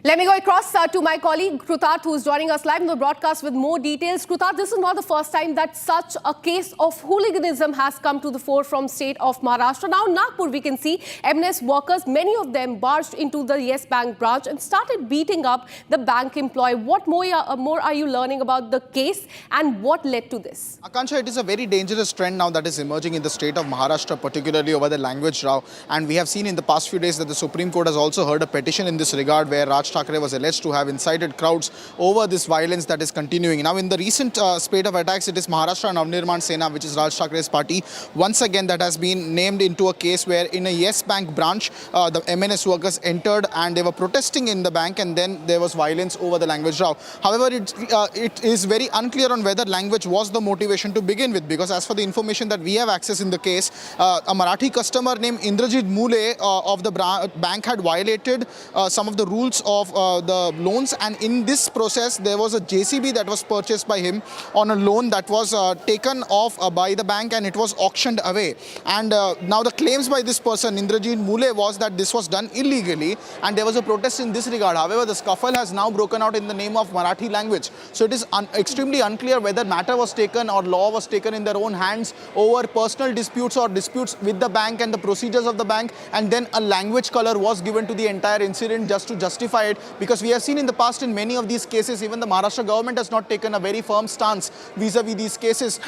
Let me go across to my colleague Krutat, who is joining us live in the broadcast with more details. Krutat, this is not the first time that such a case of hooliganism has come to the fore from state of Maharashtra. Now, in Nagpur, we can see MNS workers, many of them barged into the Yes Bank branch and started beating up the bank employee. What more are you learning about the case and what led to this? Akansha, it is a very dangerous trend now that is emerging in the state of Maharashtra, particularly over the language row. And we have seen in the past few days that the Supreme Court has also heard a petition in this regard, where Raj Thackeray was alleged to have incited crowds over this violence that is continuing. Now, in the recent spate of attacks, it is Maharashtra Navnirman Sena, which is Raj Thackeray's party, once again that has been named into a case where in a Yes Bank branch, the MNS workers entered and they were protesting in the bank, and then there was violence over the language row. However, it is very unclear on whether language was the motivation to begin with, because as for the information that we have access in the case, a Marathi customer named Indrajit Mule of the bank had violated some of the rules of the loans, and in this process there was a JCB that was purchased by him on a loan that was taken off by the bank, and it was auctioned away. And now the claims by this person, Indrajit Mule, was that this was done illegally, and there was a protest in this regard. However, the scuffle has now broken out in the name of Marathi language. So it is extremely unclear whether matter was taken or law was taken in their own hands over personal disputes or disputes with the bank and the procedures of the bank, and then a language color was given to the entire incident just to justify it. Because we have seen in the past in many of these cases, even the Maharashtra government has not taken a very firm stance vis-a-vis these cases.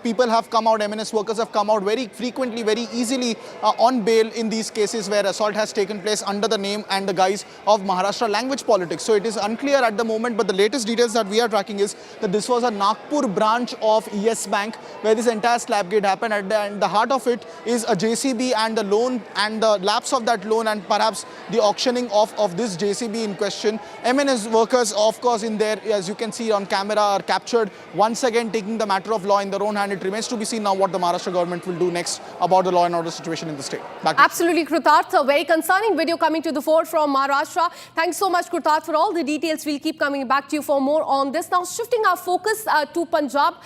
People have come out, MNS workers have come out very frequently, very easily on bail in these cases where assault has taken place under the name and the guise of Maharashtra language politics. So it is unclear at the moment, but the latest details that we are tracking is that this was a Nagpur branch of Yes Bank where this entire slapgate happened, and the heart of it is a JCB and the loan and the lapse of that loan and perhaps the auctioning of this JCB in question. MNS workers, of course, in there, as you can see on camera, are captured once again taking the matter of law in their own hand. It remains to be seen now what the Maharashtra government will do next about the law and order situation in the state. Absolutely, Krutat. A very concerning video coming to the fore from Maharashtra. Thanks so much, Krutat, for all the details. We'll keep coming back to you for more on this. Now, shifting our focus to Punjab.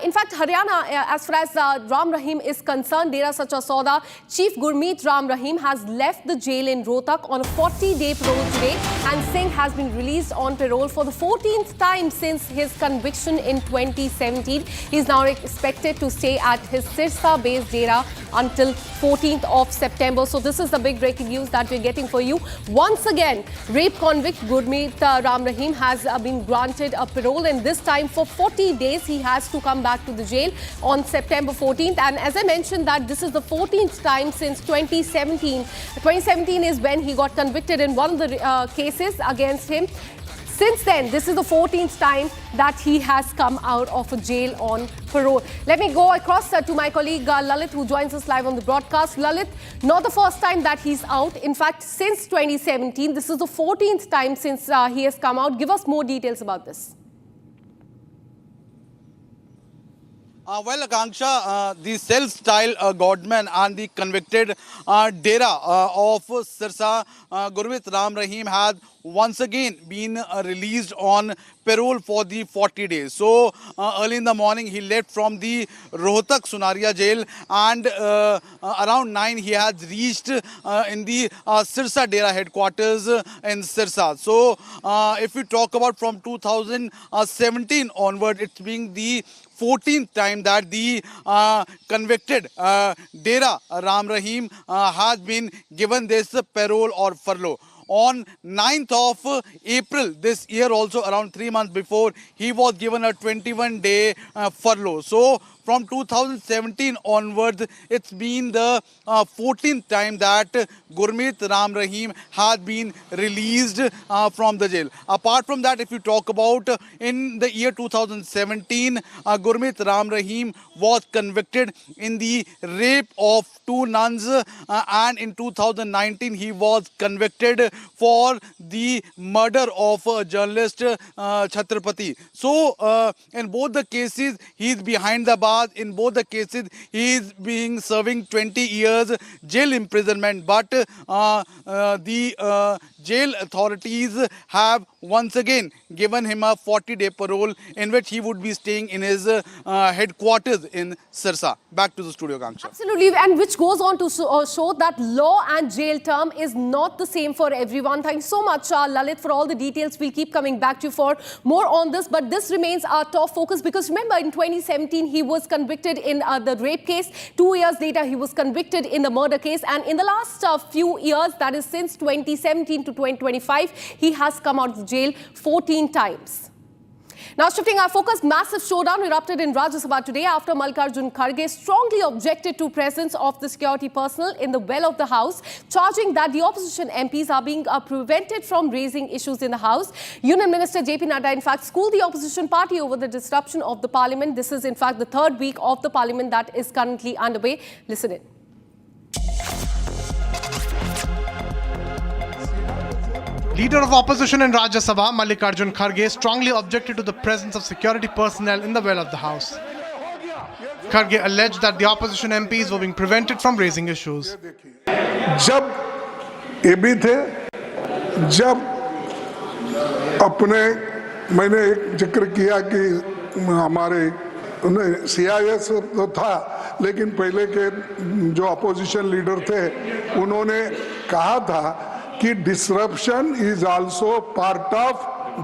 In fact, Haryana, as far as Ram Rahim is concerned, Dera Sacha Sauda Chief Gurmeet Ram Rahim has left the jail in Rohtak on a 40-day parole today, and Singh has been released on parole for the 14th time since his conviction in 2017. He is now expected to stay at his Sirsa-based Dera until 14th of September. So this is the big breaking news that we're getting for you. Once again, rape convict Gurmeet Ram Rahim has been granted a parole, and this time for 40 days he has to come back to the jail on September 14th. And as I mentioned, that this is the 14th time since 2017. 2017 is when he got convicted in one of the cases against him. Since then, this is the 14th time that he has come out of a jail on parole. Let me go across to my colleague Lalit, who joins us live on the broadcast. Lalit, not the first time that he's out. In fact, since 2017, this is the 14th time since he has come out. Give us more details about this. Well, Akanksha, the self-styled godman and the convicted Dera of Sirsa, Gurmeet Ram Rahim, had once again been released on parole for the 40 days. So early in the morning he left from the Rohtak Sunaria jail, and around 9 he has reached in the Sirsa Dera headquarters in Sirsa. So if we talk about from 2017 onward, it's being the 14th time that the convicted Dera Ram Rahim has been given this parole or furlough. On 9th of April this year also, around 3 months before, he was given a 21-day furlough. So from 2017 onwards, it's been the 14th time that Gurmeet Ram Rahim has been released from the jail. Apart from that, if you talk about in the year 2017, Gurmeet Ram Rahim was convicted in the rape of 2 nuns, and in 2019 he was convicted for the murder of journalist Chhatrapati. So in both the cases he is behind the bars. In both the cases he is being serving 20 years jail imprisonment, but the jail authorities have once again given him a 40-day parole in which he would be staying in his headquarters in Sirsa. Back to the studio, Kanksha. Absolutely, and which goes on to show that law and jail term is not the same for everyone. Thanks so much, Lalit, for all the details. We'll keep coming back to you for more on this, but this remains our top focus because remember, in 2017 he was convicted in the rape case. 2 years later he was convicted in the murder case, and in the last few years, that is since 2017 to 2025, he has come out of jail 14 times. Now shifting our focus, massive showdown erupted in Rajya Sabha today after Mallikarjun Kharge strongly objected to presence of the security personnel in the well of the House, charging that the opposition MPs are being prevented from raising issues in the House. Union Minister JP Nadda in fact schooled the opposition party over the disruption of the parliament. This is in fact the 3rd week of the parliament that is currently underway. Listen in. Leader of opposition in Rajya Sabha, Mallikarjun Kharge, strongly objected to the presence of security personnel in the well of the House. Kharge alleged that the opposition MPs were being prevented from raising issues. जब ये भी थे, जब अपने मैंने एक जिक्र किया कि हमारे CIS तो था, लेकिन पहले के जो अपोजिशन लीडर थे उन्होंने कहा था कि disruption is also part of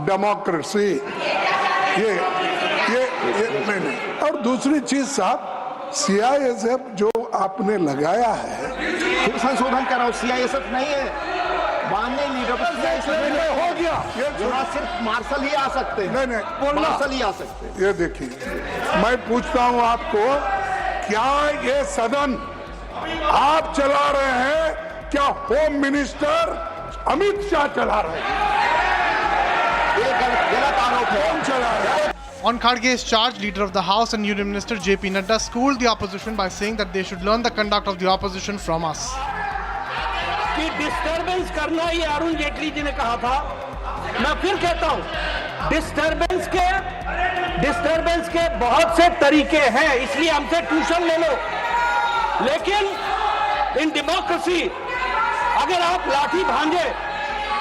democracy. ये नहीं। और दूसरी चीज साहब, CISF जो आपने लगाया है, फिर संशोधन कराओ। CISF नहीं है, माननीय लीडर हो गया। ये सिर्फ मार्शल ही आ सकते हैं। नहीं, मार्शल ही आ सकते हैं। ये देखिए, मैं पूछता हूं आपको, क्या ये सदन आप चला रहे हैं? क्या होम मिनिस्टर अमित शाह चला रहे हैं? गलत आरोप है। कौन चला रहा है? On Kharge's charge, Leader of the House and Union Minister JP Nadda schooled the opposition by saying that they should learn the conduct of the opposition from us. कि डिस्टर्बेंस करना ये अरुण जेटली जी ने कहा था। मैं फिर कहता हूँ, डिस्टर्बेंस के बहुत से तरीके हैं, इसलिए हमसे ट्यूशन ले लो। लेकिन इन डेमोक्रेसी अगर आप लाठी भांजे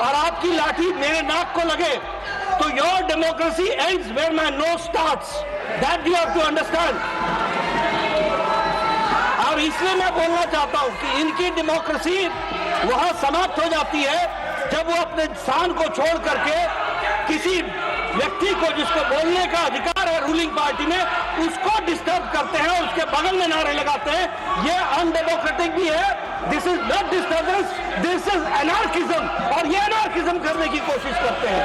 और आपकी लाठी मेरे नाक को लगे तो your democracy ends where my nose starts. That you have to understand. और इसलिए मैं बोलना चाहता हूं कि इनकी डेमोक्रेसी वहां समाप्त हो जाती है जब वो अपने स्थान को छोड़ करके किसी व्यक्ति को जिसको बोलने का अधिकार है रूलिंग पार्टी में, उसको डिस्टर्ब करते हैं और उसके बगल में नारे लगाते हैं। ये अनडेमोक्रेटिक भी है। This is not disturbance, this is anarchism, और ये एनार्किज्म करने की कोशिश करते हैं।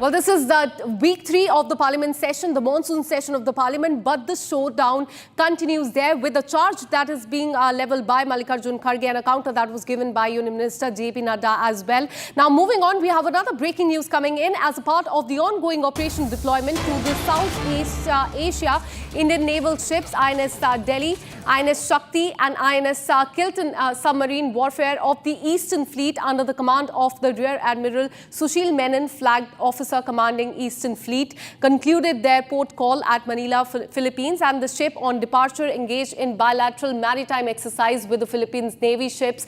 Well, this is the week 3 of the parliament session, the monsoon session of the parliament, but the showdown continues there with a charge that is being levelled by Mallikarjun Kharge and a counter that was given by Union Minister JP Nadda as well. Now, moving on, we have another breaking news coming in as a part of the ongoing operation deployment to the Southeast Asia. Indian naval ships INS Delhi, INS Shakti and INS Kilton submarine warfare of the Eastern Fleet under the command of the Rear Admiral Sushil Menon, flagged officer commanding Eastern Fleet, concluded their port call at Manila, Philippines, and the ship on departure engaged in bilateral maritime exercise with the Philippines Navy ships.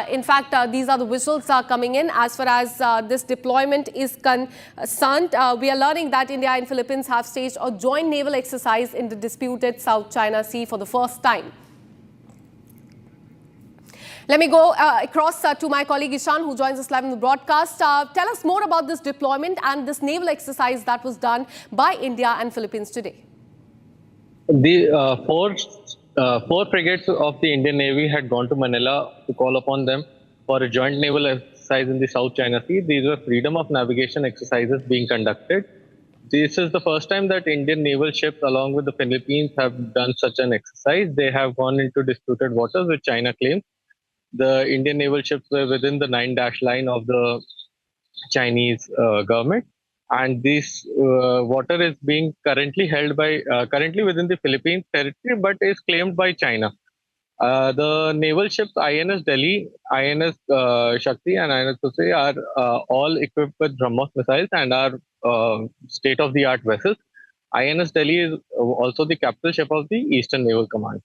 In fact, these are the visuals coming in as far as this deployment is concerned. We are learning that India and Philippines have staged a joint naval exercise in the disputed South China Sea for the first time. Let me go across to my colleague Ishan, who joins us live in the broadcast. Tell us more about this deployment and this naval exercise that was done by India and Philippines today. The four frigates of the Indian Navy had gone to Manila to call upon them for a joint naval exercise in the South China Sea. These were freedom of navigation exercises being conducted. This is the first time that Indian naval ships along with the Philippines have done such an exercise. They have gone into disputed waters, which China claims. The Indian naval ships were within the 9-dash line of the Chinese government, and this water is being currently held by currently within the Philippines territory, but is claimed by China. The naval ships INS Delhi, INS Shakti and INS Kusai are all equipped with BrahMos missiles and are state-of-the-art vessels. INS Delhi is also the capital ship of the Eastern Naval Command.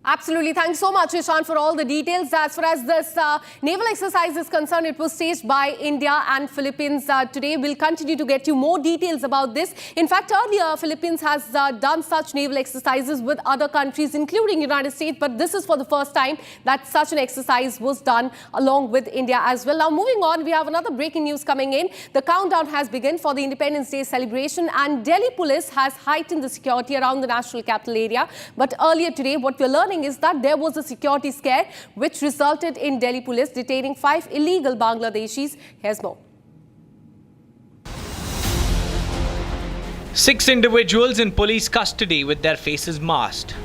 Absolutely. Thanks so much, Ishan, for all the details. As far as this naval exercise is concerned, it was staged by India and Philippines today. We'll continue to get you more details about this. In fact, earlier, Philippines has done such naval exercises with other countries, including United States. But this is for the first time that such an exercise was done along with India as well. Now, moving on, we have another breaking news coming in. The countdown has begun for the Independence Day celebration, and Delhi Police has heightened the security around the national capital area. But earlier today, what we're learning is that there was a security scare which resulted in Delhi Police detaining 5 illegal Bangladeshis. Here's more. 6 individuals in police custody with their faces masked.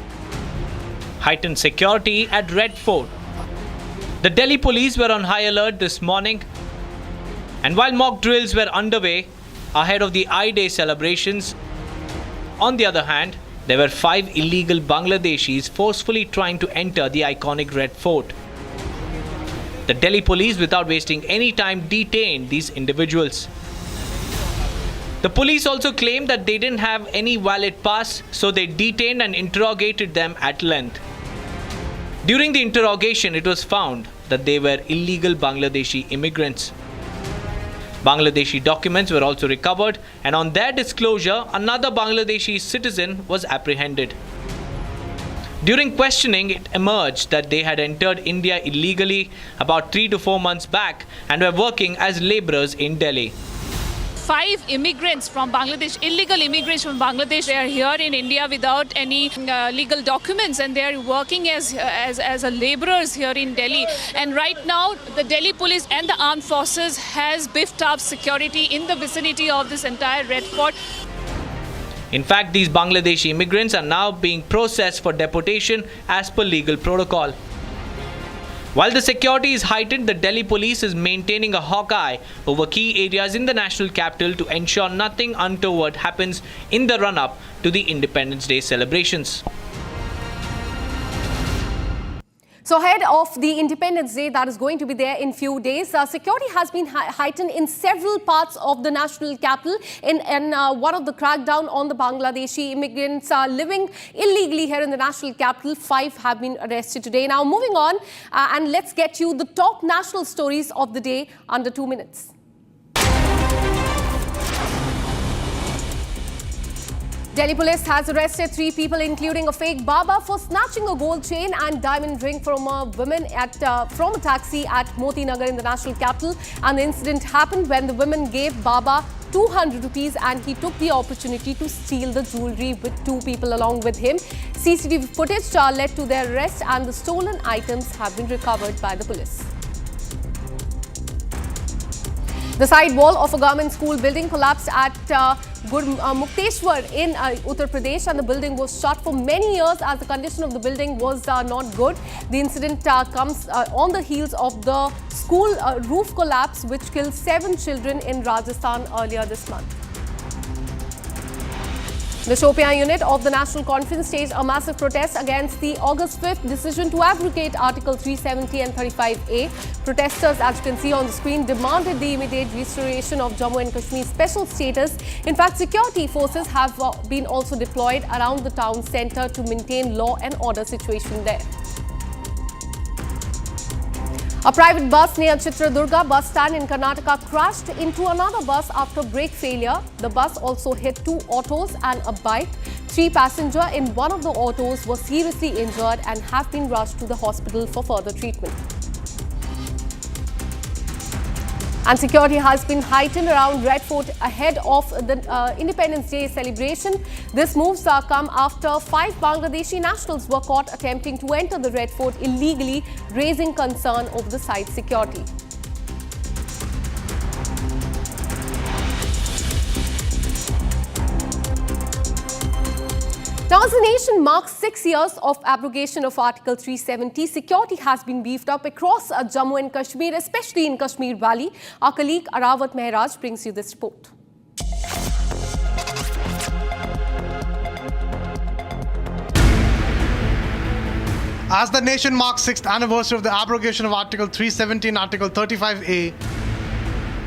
Heightened security at Red Fort. The Delhi Police were on high alert this morning, and while mock drills were underway ahead of the I-Day celebrations, on the other hand, there were 5 illegal Bangladeshis forcefully trying to enter the iconic Red Fort. The Delhi Police, without wasting any time, detained these individuals. The police also claimed that they didn't have any valid pass, so they detained and interrogated them at length. During the interrogation, it was found that they were illegal Bangladeshi immigrants. Bangladeshi documents were also recovered, and on their disclosure, another Bangladeshi citizen was apprehended. During questioning, it emerged that they had entered India illegally about 3 to 4 months back and were working as laborers in Delhi. 5 immigrants from Bangladesh, illegal immigrants from Bangladesh, they are here in India without any legal documents, and they are working as laborers here in Delhi. And right now, the Delhi Police and the armed forces has beefed up security in the vicinity of this entire Red Fort. In fact, these Bangladeshi immigrants are now being processed for deportation as per legal protocol. While the security is heightened, the Delhi Police is maintaining a hawk eye over key areas in the national capital to ensure nothing untoward happens in the run-up to the Independence Day celebrations. So ahead of the Independence Day that is going to be there in few days, security has been heightened in several parts of the national capital. In one of the crackdown on the Bangladeshi immigrants living illegally here in the national capital, 5 have been arrested today. Now moving on, and let's get you the top national stories of the day under 2 minutes. Delhi Police has arrested 3 people, including a fake Baba, for snatching a gold chain and diamond ring from a woman from a taxi at Moti Nagar in the national capital. And the incident happened when the woman gave Baba 200 rupees and he took the opportunity to steal the jewellery with 2 people along with him. CCTV footage led to their arrest, and the stolen items have been recovered by the police. The side wall of a government school building collapsed at Mukteshwar in Uttar Pradesh, and the building was shut for many years as the condition of the building was not good. The incident comes on the heels of the school roof collapse, which killed 7 children in Rajasthan earlier this month. The Shopian unit of the National Conference staged a massive protest against the August 5th decision to abrogate Article 370 and 35A. Protesters, as you can see on the screen, demanded the immediate restoration of Jammu and Kashmir's special status. In fact, security forces have been also deployed around the town centre to maintain law and order situation there. A private bus near Chitradurga bus stand in Karnataka crashed into another bus after brake failure. The bus also hit 2 autos and a bike. 3 passengers in one of the autos were seriously injured and have been rushed to the hospital for further treatment. And security has been heightened around Red Fort ahead of the Independence Day celebration. This moves come after 5 Bangladeshi nationals were caught attempting to enter the Red Fort illegally, raising concern over the site's security. Now, as the nation marks 6 years of abrogation of Article 370, security has been beefed up across Jammu and Kashmir, especially in Kashmir Valley. Our colleague Arawat Mehraj brings you this report. As the nation marks 6th anniversary of the abrogation of Article 370 and Article 35A,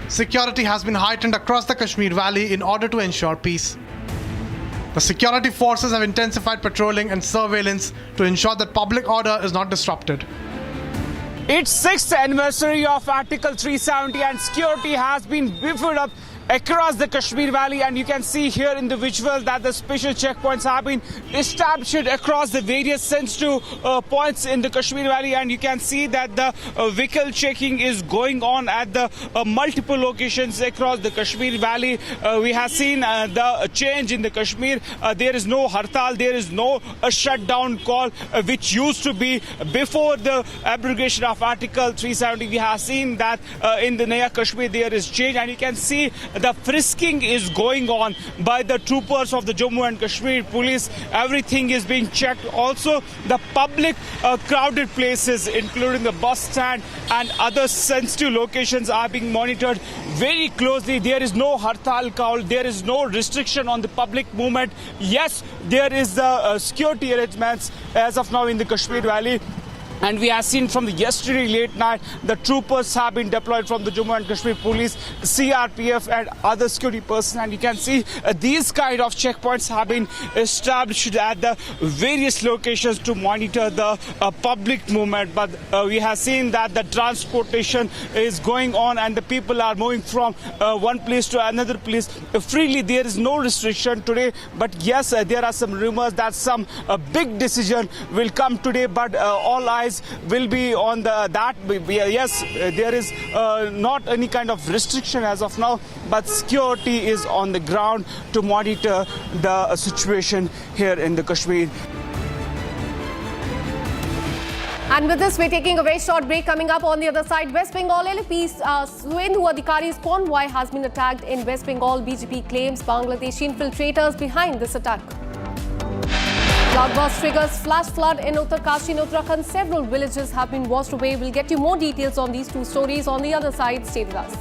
security has been heightened across the Kashmir Valley in order to ensure peace. The security forces have intensified patrolling and surveillance to ensure that public order is not disrupted. It's 6th anniversary of Article 370 and security has been beefed up across the Kashmir Valley, and you can see here in the visual that the special checkpoints have been established across the various sensitive points in the Kashmir Valley, and you can see that the vehicle checking is going on at the multiple locations across the Kashmir Valley. We have seen the change in the Kashmir. There is no hartal, there is no shutdown call which used to be before the abrogation of Article 370. We have seen that in the Naya Kashmir there is change, and you can see the frisking is going on by the troopers of the Jammu and Kashmir Police. Everything is being checked. Also, the public crowded places, including the bus stand and other sensitive locations, are being monitored very closely. There is no hartal call. There is no restriction on the public movement. Yes, there is the security arrangements as of now in the Kashmir Valley. And we have seen from the yesterday late night, the troopers have been deployed from the Jammu and Kashmir Police, CRPF and other security personnel. And you can see these kind of checkpoints have been established at the various locations to monitor the public movement. But we have seen that the transportation is going on and the people are moving from one place to another place freely. There is no restriction today. But yes, there are some rumors that some big decision will come today. But all eyes will be on that. Yes, there is not any kind of restriction as of now, but security is on the ground to monitor the situation here in the Kashmir. And with this, we're taking a very short break. Coming up on the other side, West Bengal LP's Suvendu Adhikari's convoy has been attacked in West Bengal. BJP claims Bangladeshi infiltrators behind this attack. Cloudburst triggers flash flood in Uttarkashi in Uttarakhand. Several villages have been washed away. We'll get you more details on these 2 stories on the other side. Stay with us.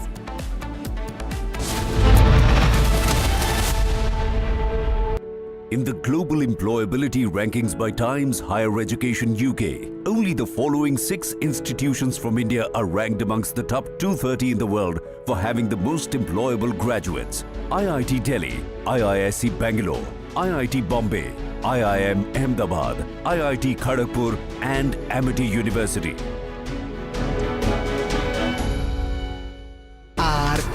In the global employability rankings by Times Higher Education UK, only the following 6 institutions from India are ranked amongst the top 230 in the world for having the most employable graduates. IIT Delhi, IISc Bangalore, IIT Bombay, IIM Ahmedabad, IIT Kharagpur and Amity University.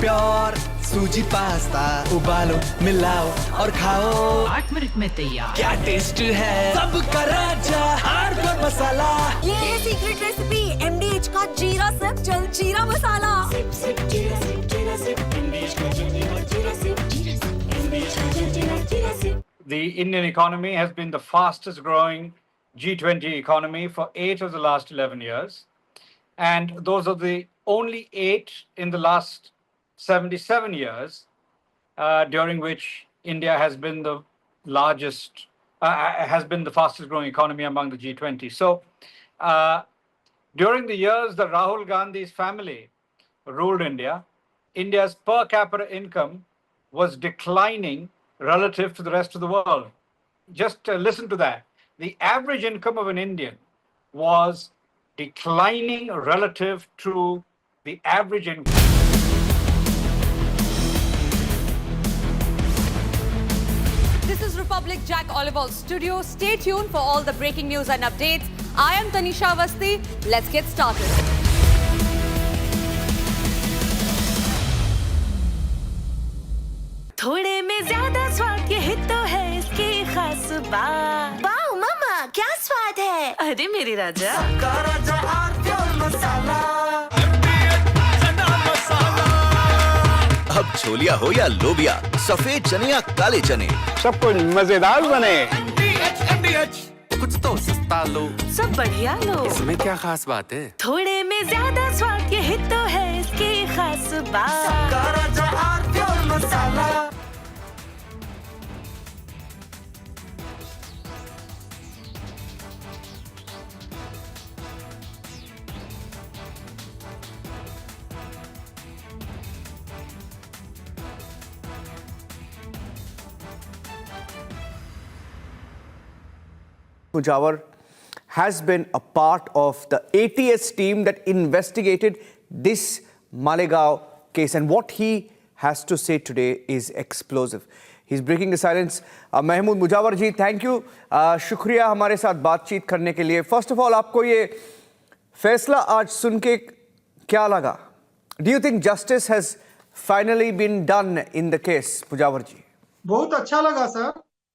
Pure सूजी pasta उबालो मिलाओ और खाओ 8 minute में तैयार। क्या taste है सबका राजा आर का मसाला। ये है सीक्रेट रेसिपी MDH का जीरा सिप जलजीरा मसाला। सिप सिप जीरा सिप जीरा सिप MDH का जलजीरा जीरा सिप जीरा सिप MDH का जलजीरा जीरा SIP. The Indian economy has been the fastest growing G20 economy for 8 of the last 11 years. And those are the only 8 in the last 77 years, during which India has been the largest, has been the fastest growing economy among the G20. So during the years that Rahul Gandhi's family ruled India, India's per capita income was declining relative to the rest of the world. Just listen to that. The average income of an Indian was declining relative to the average income. This is Republic Jack Oliver's studio. Stay tuned for all the breaking news and updates. I am Tanisha Awasthi. Let's get started. थोड़े में ज्यादा स्वाद ये हित तो है इसकी खास बात। वाओ मम्मा, क्या स्वाद है? अरे मेरी राजा, राजा और प्योर मसाला। अब छोलिया हो या लोबिया, सफेद चने या काले चने, सब कुछ मजेदार बने। कुछ तो सस्ता लो, सब बढ़िया लो। इसमें क्या खास बात है? थोड़े में ज्यादा स्वाद ये हित तो है इसकी खास बात। राजा और pure masala. Mujawar has been a part of the ATS team that investigated this Malegaon case, and what he has to say today is explosive. He's breaking the silence. Mahmood Mujawar ji, thank you. शुक्रिया हमारे साथ बातचीत करने के लिए. First of all, आपको ये फैसला आज सुन के क्या लगा? Do you think justice has finally been done in the case, Mujawar ji? बहुत अच्छा लगा सर.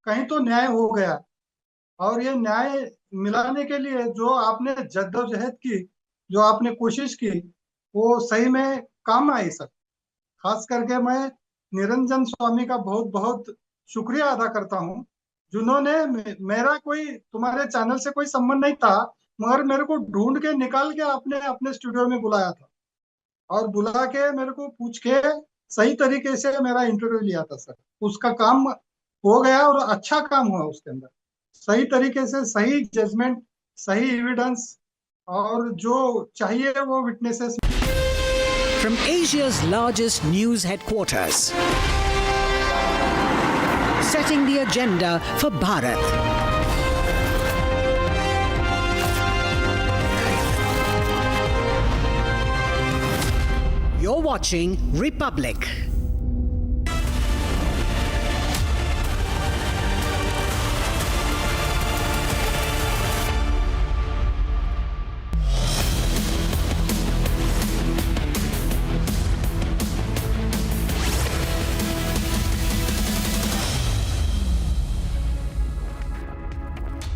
कहीं तो न्याय हो गया. और ये न्याय मिलाने के लिए जो आपने जद्दोजहद की, जो आपने कोशिश की, वो सही में काम आई सर. खास करके मैं निरंजन स्वामी का बहुत बहुत शुक्रिया अदा करता हूँ, जिन्होंने मेरा कोई तुम्हारे चैनल से कोई संबंध नहीं था, मगर मेरे को ढूंढ के निकाल के आपने अपने स्टूडियो में बुलाया था और बुला के मेरे को पूछ के सही तरीके से मेरा इंटरव्यू लिया था सर. उसका काम हो गया और अच्छा काम हुआ. उसके अंदर सही तरीके से सही जजमेंट, सही एविडेंस और जो चाहिए वो witnesses. From Asia's largest news headquarters, setting the agenda for Bharat. You're watching Republic.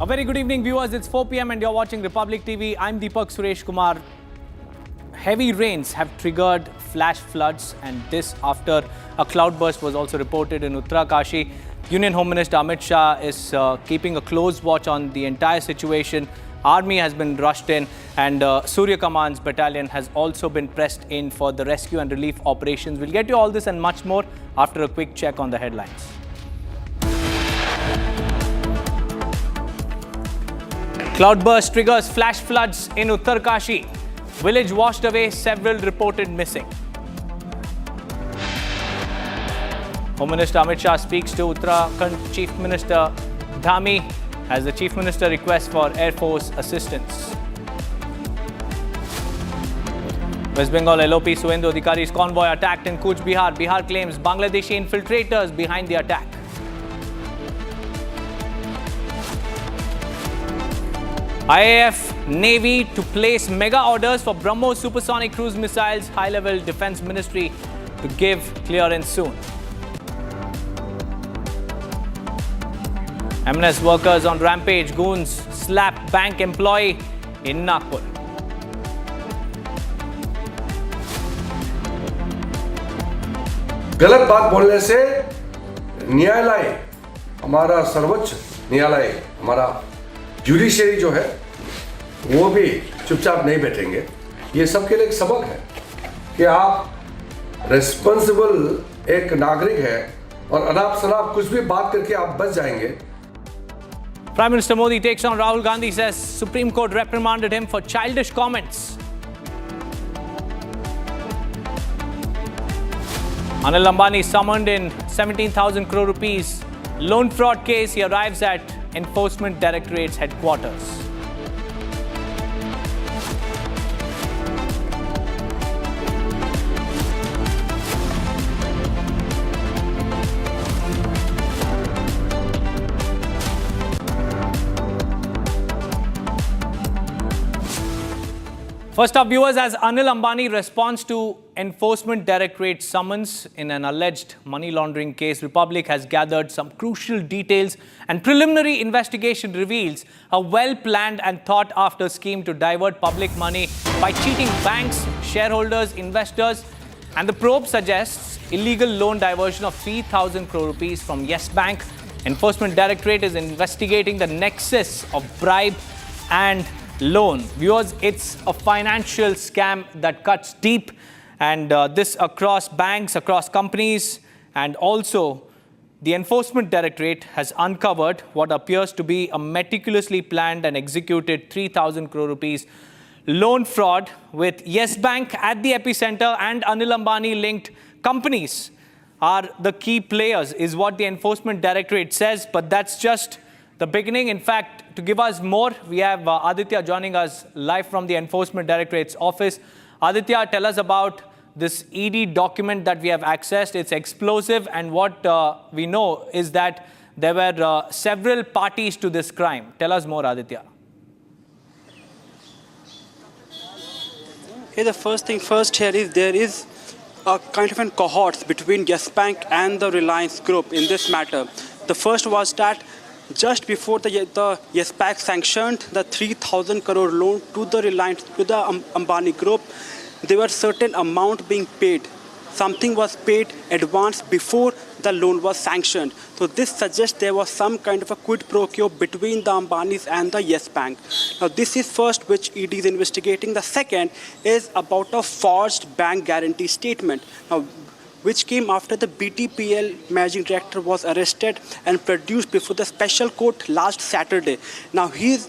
A very good evening, viewers. It's 4 p.m. and you're watching Republic TV. I'm Deepak Suresh Kumar. Heavy rains have triggered flash floods, and this after a cloudburst was also reported in Uttarakhand. Union Home Minister Amit Shah is keeping a close watch on the entire situation. Army has been rushed in, and Surya Command's battalion has also been pressed in for the rescue and relief operations. We'll get you all this and much more after a quick check on the headlines. Cloudburst triggers flash floods in Uttarakhand. Village washed away, several reported missing. Home Minister Amit Shah speaks to Uttarakhand Chief Minister Dhami as the Chief Minister requests for Air Force assistance. West Bengal LOP Suvendu Adhikari's convoy attacked in Kuch Bihar. Bihar claims Bangladeshi infiltrators behind the attack. IAF Navy to place mega orders for BrahMos supersonic cruise missiles. High-level Defence Ministry to give clearance soon. M&S workers on rampage. Goons slap bank employee in Nagpur. गलत बात बोलने से न्यायालय, हमारा सर्वोच्च न्यायालय, हमारा judiciary जो है वो भी चुपचाप नहीं बैठेंगे. ये सबके लिए एक सबक है कि आप रेस्पॉन्सिबल एक नागरिक है और अनाप शनाप कुछ भी बात करके आप बच जाएंगे। Prime Minister Modi takes on Rahul Gandhi, says Supreme Court reprimanded him for childish comments. Anil Ambani summoned in 17,000 crore rupees loan fraud case. He arrives at Enforcement Directorate's headquarters. First up, viewers, as Anil Ambani responds to Enforcement Directorate summons in an alleged money laundering case, Republic has gathered some crucial details, and preliminary investigation reveals a well-planned and thought-after scheme to divert public money by cheating banks, shareholders, investors, and the probe suggests illegal loan diversion of 3,000 crore rupees from Yes Bank. Enforcement Directorate is investigating the nexus of bribe and loan. Viewers, it's a financial scam that cuts deep, and this across banks, across companies, and also the Enforcement Directorate has uncovered what appears to be a meticulously planned and executed 3,000 crore rupees loan fraud with Yes Bank at the epicenter, and Anil Ambani linked companies are the key players, is what the Enforcement Directorate says. But that's just the beginning. In fact, to give us more, we have Aditya joining us live from the Enforcement Directorate's office. Aditya, tell us about this ED document that we have accessed. It's explosive, and what we know is that there were several parties to this crime. Tell us more, Aditya. Hey, the first thing first here is there is a kind of a cohort between Yes Bank and the Reliance Group in this matter. The first was that just before the Yes Bank sanctioned the 3,000 crore loan to the Reliance, to the Ambani Group, there were certain amount being paid. Something was paid advance before the loan was sanctioned. So this suggests there was some kind of a quid pro quo between the Ambanis and the Yes Bank. Now this is first which ED is investigating. The second is about a forged bank guarantee statement, now, which came after the BTPL managing director was arrested and produced before the special court last Saturday. Now his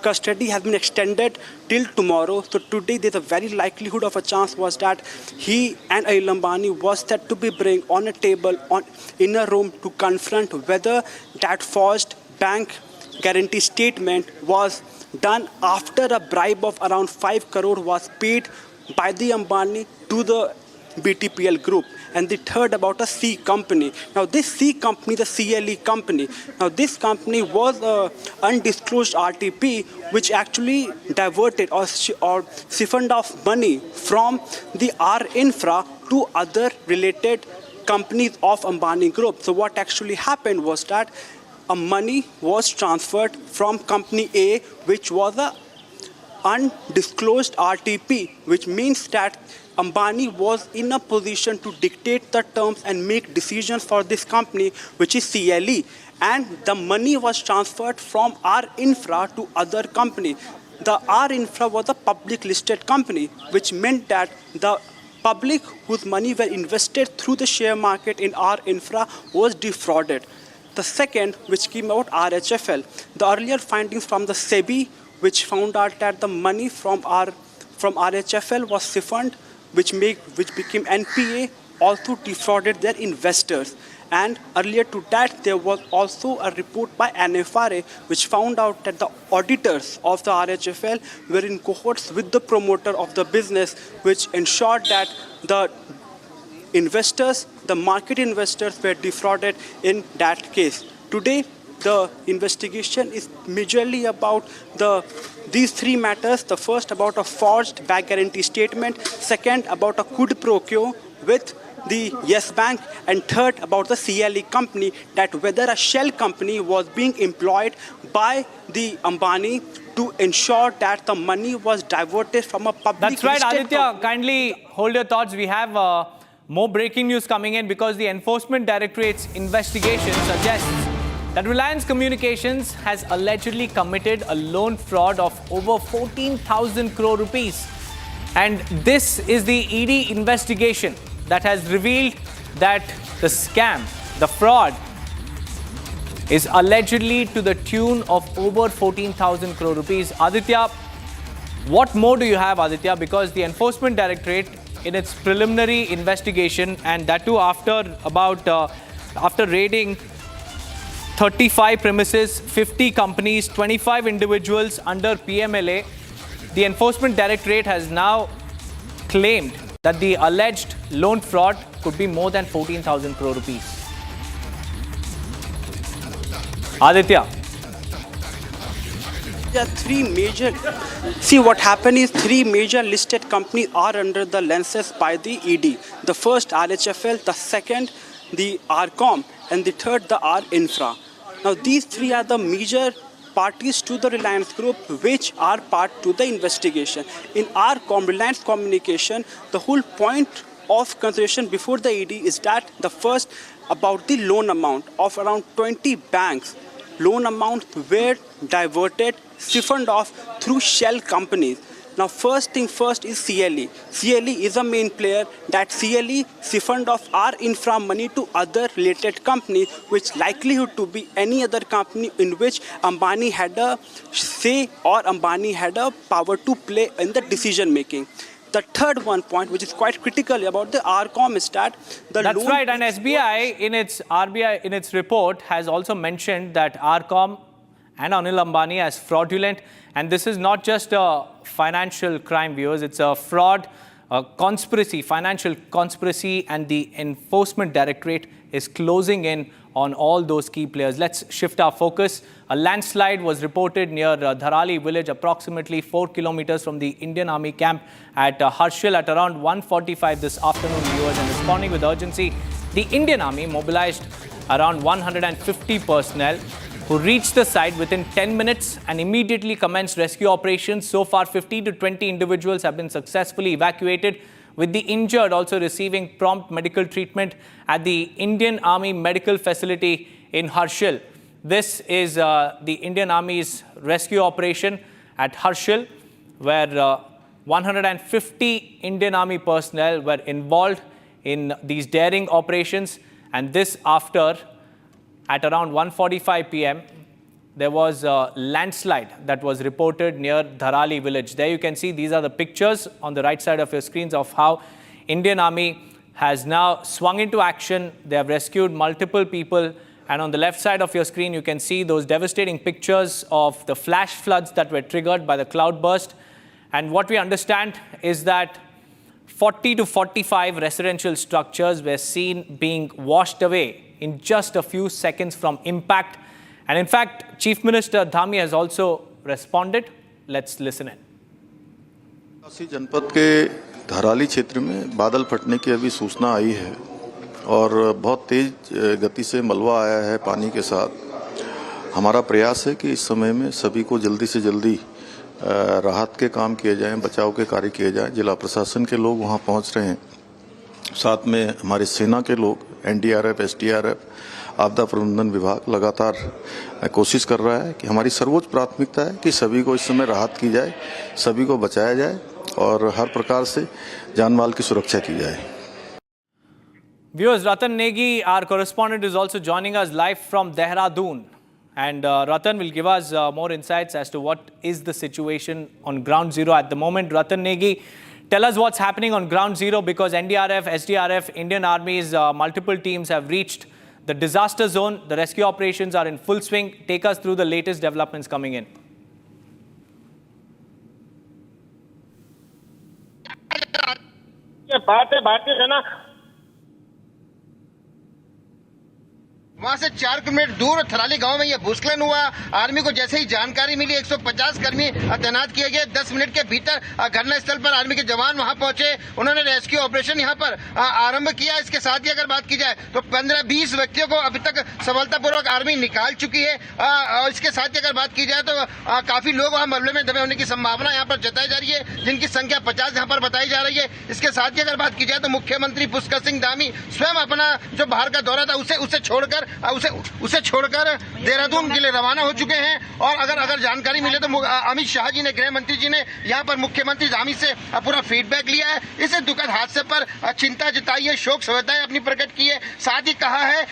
custody has been extended till tomorrow. So today there's a very likelihood of a chance was that he and Anil Ambani was set to be bring on a table in a room to confront whether that forged bank guarantee statement was done after a bribe of around 5 crore was paid by the Ambani to the BTPL group. And the third about a C company. Now this C company, the CLE company, now this company was a undisclosed RTP which actually diverted or siphoned off money from the R Infra to other related companies of Ambani Group. So what actually happened was that money was transferred from company A, which was a undisclosed RTP, which means that Ambani was in a position to dictate the terms and make decisions for this company, which is CLE. And the money was transferred from R Infra to other company. The R Infra was a public listed company, which meant that the public whose money were invested through the share market in R Infra was defrauded. The second, which came out, RHFL. The earlier findings from the SEBI, which found out that the money from RHFL was siphoned, which became NPA, also defrauded their investors. And earlier to that, there was also a report by NFRA, which found out that the auditors of the RHFL were in cohorts with the promoter of the business, which ensured that the investors, the market investors, were defrauded in that case. Today, the investigation is majorly about these three matters. The first about a forged bank guarantee statement, second about a quid pro quo with the Yes Bank, and third about the CLE company, that whether a shell company was being employed by the Ambani to ensure that the money was diverted from a public. That's right, Aditya. Kindly hold your thoughts. We have more breaking news coming in, because the Enforcement Directorate's investigation suggests that Reliance Communications has allegedly committed a loan fraud of over 14,000 crore rupees. And this is the ED investigation. that has revealed that the scam, the fraud, is allegedly to the tune of over 14,000 crore rupees. Aditya, what more do you have, Aditya? Because the Enforcement Directorate, in its preliminary investigation, and that too after raiding 35 premises, 50 companies, 25 individuals under PMLA, the Enforcement Directorate has now claimed that the alleged loan fraud could be more than 14,000 crore rupees. Aditya. There are three major. See, what happened is three major listed companies are under the lenses by the ED. The first, RHFL, the second, the RCOM, and the third, the R Infra. Now, these three are the major parties to the Reliance Group, which are part to the investigation. In RCOM, Reliance Communication, the whole point of consideration before the ED is that the first, about the loan amount of around 20 banks. Loan amounts were diverted, siphoned off through shell companies. Now, first thing first is CLE. CLE is a main player. That CLE siphoned off our infra money to other related companies, which likelihood to be any other company in which Ambani had a say or Ambani had a power to play in the decision making. The third one point, which is quite critical about the RCOM, is that the That's right, and SBI in its report has also mentioned that RCOM and Anil Ambani as fraudulent, and this is not just a financial crime, viewers. It's a fraud, a conspiracy, financial conspiracy, and the Enforcement Directorate is closing in on all those key players. Let's shift our focus. A landslide was reported near Dharali village, approximately 4 kilometers from the Indian Army camp at Harshil at around 1:45 this afternoon, viewers. And responding with urgency, the Indian Army mobilized around 150 personnel who reached the site within 10 minutes and immediately commenced rescue operations. So far, 15 to 20 individuals have been successfully evacuated, with the injured also receiving prompt medical treatment at the Indian Army Medical Facility in Harshil. This is the Indian Army's rescue operation at Harshil, where 150 Indian Army personnel were involved in these daring operations. And this after, at around 1:45 p.m., there was a landslide that was reported near Dharali village. There you can see these are the pictures on the right side of your screens of how Indian Army has now swung into action. They have rescued multiple people. And on the left side of your screen, you can see those devastating pictures of the flash floods that were triggered by the cloudburst. And what we understand is that 40 to 45 residential structures were seen being washed away in just a few seconds from impact. And in fact, Chief Minister Dhami has also responded. Let's listen in. जनपद के धराली क्षेत्र में बादल फटने की अभी सूचना आई है और बहुत तेज गति से मलबा आया है पानी के साथ। हमारा प्रयास है कि इस समय में सभी को जल्दी से जल्दी राहत के काम किए जाएं, बचाव के कार्य किए जाएं। जिला प्रशासन के लोग वहां पहुंच रहे हैं, साथ में हमारे सेना के लोग, एनडीआरएफ, एसडीआरएफ, आपदा प्रबंधन विभाग लगातार कोशिश कर रहा है कि हमारी सर्वोच्च प्राथमिकता है कि सभी को इस समय राहत की जाए, सभी को बचाया जाए और हर प्रकार से जान माल की सुरक्षा की जाए। Viewers, Ratan Negi, our correspondent, is also joining us live from Dehradun. And Ratan will give us more insights as to what is the situation on ground zero at the moment. Ratan Negi, tell us what's happening on ground zero, because NDRF, SDRF, Indian Army's multiple teams have reached the disaster zone. The rescue operations are in full swing. Take us through the latest developments coming in. भारतीय सेना वहां से 4 kilometre दूर थराली गांव में यह भूस्खलन हुआ। आर्मी को जैसे ही जानकारी मिली 150 कर्मी तैनात किए गए। 10 मिनट के भीतर घटनास्थल पर आर्मी के जवान वहां पहुंचे। उन्होंने रेस्क्यू ऑपरेशन यहां पर आरंभ किया। इसके साथ ही अगर बात की जाए तो 15-20 व्यक्तियों को अभी तक सफलतापूर्वक आर्मी निकाल चुकी है। और इसके साथ ही अगर बात की जाए तो काफी लोग वहां मलबे में दबे होने की संभावना यहां पर जताई जा रही है, जिनकी संख्या 50 यहां पर बताई जा रही है। इसके साथ ही अगर बात की जाए तो मुख्यमंत्री पुष्कर सिंह धामी स्वयं अपना जो बाहर का दौरा था उसे छोड़कर उसे छोड़कर देहरादून के लिए रवाना हो चुके हैं। और अगर जानकारी मिले तो अमित शाह जी ने, गृह मंत्री जी ने यहाँ पर मुख्यमंत्री धामी से पूरा फीडबैक लिया है। इस दुखद हादसे पर चिंता जताई है, शोक संवेदनाएं अपनी प्रकट की है। साथ ही कहा है